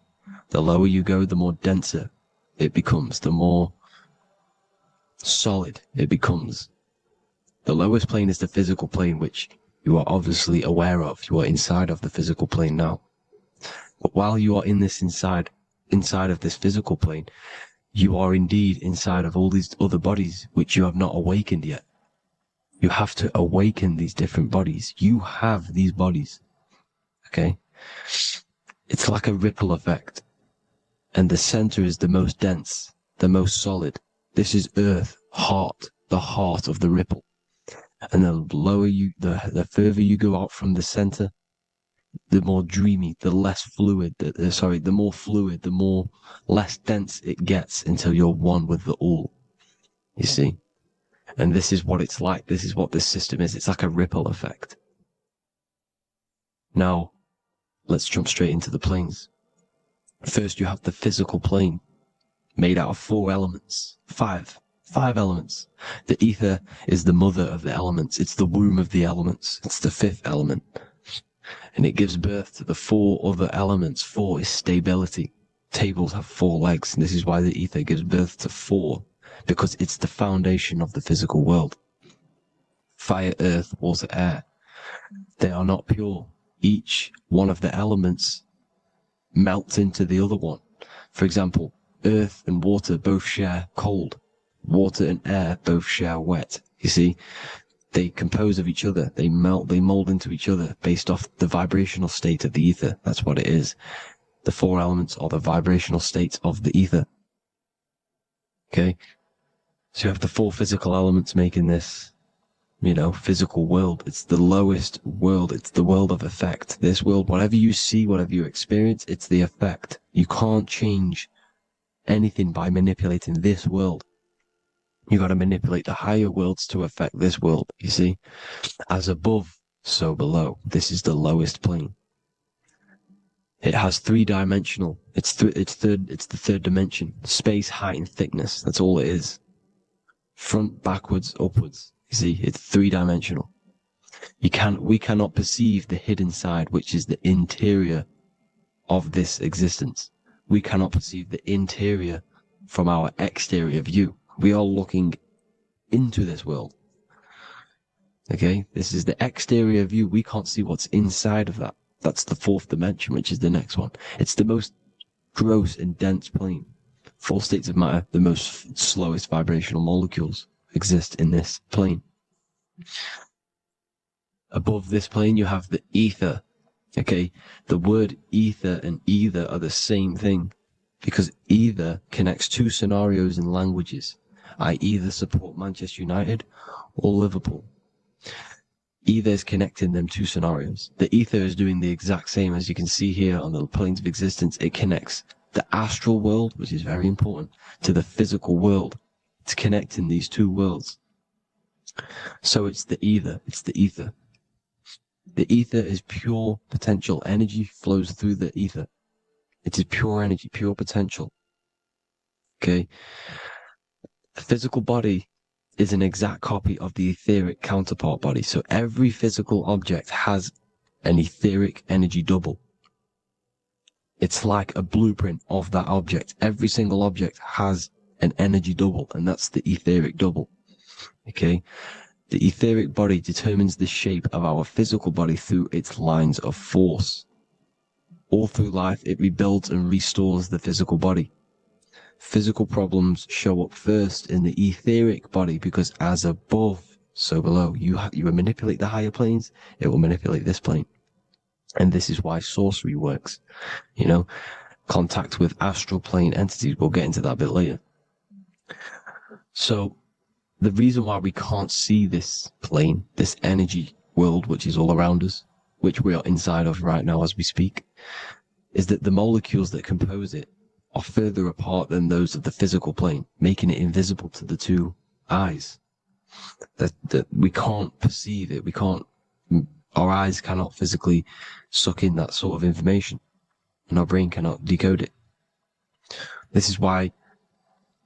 The lower you go, the more denser it becomes, the more solid it becomes. The lowest plane is the physical plane, which you are obviously aware of. You are inside of the physical plane now. But while you are in this inside of this physical plane, you are indeed inside of all these other bodies which you have not awakened yet. You have to awaken these different bodies. You have these bodies. Okay? It's like a ripple effect. And the center is the most dense, the most solid. This is earth, heart, the heart of the ripple. And the lower you, the further you go out from the center, the more dreamy, the less fluid, the more fluid, the more less dense it gets until you're one with the all. You see? And this is what it's like. This is what this system is. It's like a ripple effect. Now, let's jump straight into the planes. First, you have the physical plane, made out of 4 elements. Five elements. The ether is the mother of the elements. It's the womb of the elements. It's the 5th element. And it gives birth to the 4 other elements. 4 is stability. Tables have 4 legs, and this is why the ether gives birth to 4, because it's the foundation of the physical world. Fire, earth, water, air. They are not pure. Each one of the elements melts into the other one. For example, earth and water both share cold. Water and air both share wet. You see? They compose of each other. They melt, they mold into each other based off the vibrational state of the ether. That's what it is. The 4 elements are the vibrational states of the ether. Okay? So you have the 4 physical elements making this, physical world. It's the lowest world. It's the world of effect. This world, whatever you see, whatever you experience, it's the effect. You can't change anything by manipulating this world. You got to manipulate the higher worlds to affect this world, you see? As above, so below. This is the lowest plane. It has 3-dimensional. It's the 3rd dimension. Space, height, and thickness. That's all it is. Front, backwards, upwards. You see, it's 3-dimensional. We cannot perceive the hidden side, which is the interior of this existence. We cannot perceive the interior from our exterior view. We are looking into this world. Okay, this is the exterior view. We can't see what's inside of that. That's the fourth dimension, which is the next one. It's the most gross and dense plane. 4 states of matter, the most slowest vibrational molecules, exist in this plane. Above this plane, you have the ether. Okay, the word ether and either are the same thing, because either connects 2 scenarios in languages. I either support Manchester United or Liverpool. Either is connecting them 2 scenarios. The ether is doing the exact same, as you can see here on the planes of existence. It connects the astral world, which is very important, to the physical world. It's connecting these 2 worlds. So it's the ether. It's the ether. The ether is pure potential. Energy flows through the ether. It is pure energy, pure potential. Okay? The physical body is an exact copy of the etheric counterpart body. So every physical object has an etheric energy double. It's like a blueprint of that object. Every single object has an energy double, and that's the etheric double. Okay? The etheric body determines the shape of our physical body through its lines of force. All through life, it rebuilds and restores the physical body. Physical problems show up first in the etheric body, because as above, so below. You manipulate the higher planes, it will manipulate this plane. And this is why sorcery works. You know, contact with astral plane entities. We'll get into that a bit later. So, the reason why we can't see this plane, this energy world, which is all around us, which we are inside of right now as we speak, is that the molecules that compose it are further apart than those of the physical plane, making it invisible to the 2 eyes. That we can't perceive it. Our eyes cannot physically suck in that sort of information, and our brain cannot decode it. This is why,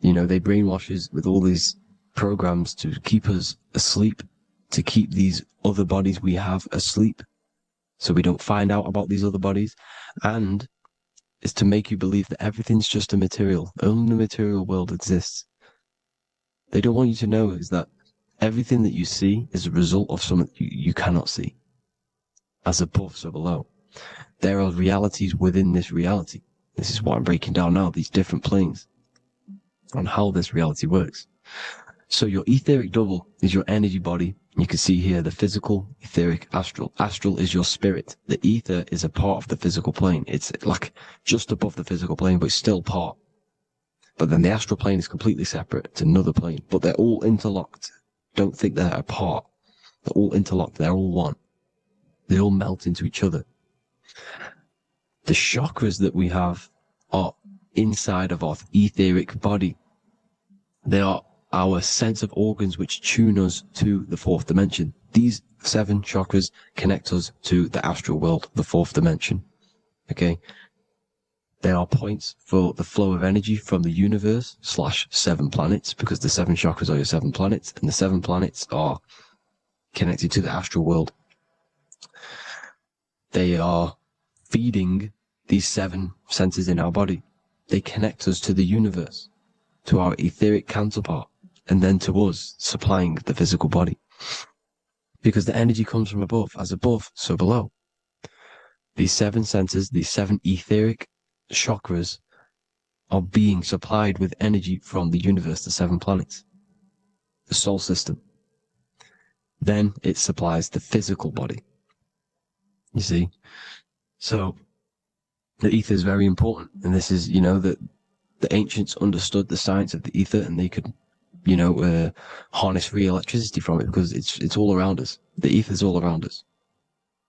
you know, they brainwash us with all these programs to keep us asleep, to keep these other bodies we have asleep, so we don't find out about these other bodies, and is to make you believe that everything's just a material. Only the material world exists. They don't want you to know is that everything that you see is a result of something you cannot see. As above, so below. There are realities within this reality. This is what I'm breaking down now, these different planes, on how this reality works. So your etheric double is your energy body. You can see here the physical, etheric, astral. Astral is your spirit. The ether is a part of the physical plane. It's like just above the physical plane, but it's still part. But then the astral plane is completely separate. It's another plane, but they're all interlocked. Don't think they're apart. They're all interlocked. They're all one. They all melt into each other. The chakras that we have are inside of our etheric body. They are our sense of organs which tune us to the 4th dimension. These 7 chakras connect us to the astral world, the 4th dimension. Okay? They are points for the flow of energy from the universe / 7 planets, because the 7 chakras are your 7 planets, and the 7 planets are connected to the astral world. They are feeding these 7 senses in our body. They connect us to the universe, to our etheric counterpart, and then to us, supplying the physical body. Because the energy comes from above. As above, so below. These 7 senses, these 7 etheric chakras, are being supplied with energy from the universe, the 7 planets, the solar system. Then it supplies the physical body. You see? So, the ether is very important. And this is, you know, that the ancients understood the science of the ether, and they could, you know, harness free electricity from it, because it's all around us. The ether is all around us.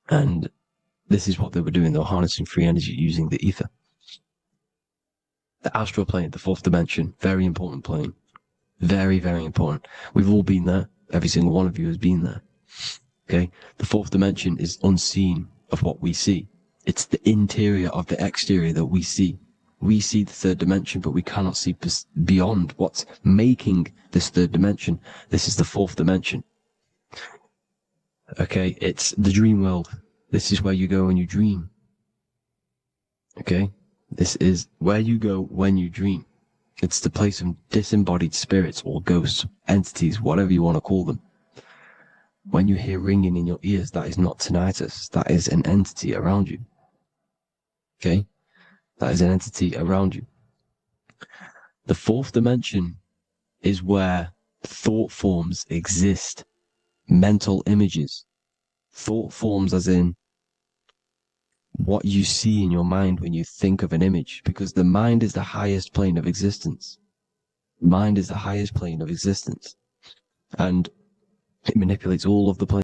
And this is what they were doing. They were harnessing free energy using the ether. The astral plane, the 4th dimension, very important plane. Very, very important. We've all been there. Every single one of you has been there. Okay? The 4th dimension is unseen of what we see. It's the interior of the exterior that we see. We see the 3rd dimension, but we cannot see beyond what's making this 3rd dimension. This is the 4th dimension. Okay? It's the dream world. This is where you go when you dream. Okay? This is where you go when you dream. It's the place of disembodied spirits or ghosts, entities, whatever you want to call them. When you hear ringing in your ears, that is not tinnitus. That is an entity around you. Okay? That is an entity around you. The fourth dimension is where thought forms exist. Mental images. Thought forms as in what you see in your mind when you think of an image, because the mind is the highest plane of existence. Mind is the highest plane of existence. And it manipulates all of the planes.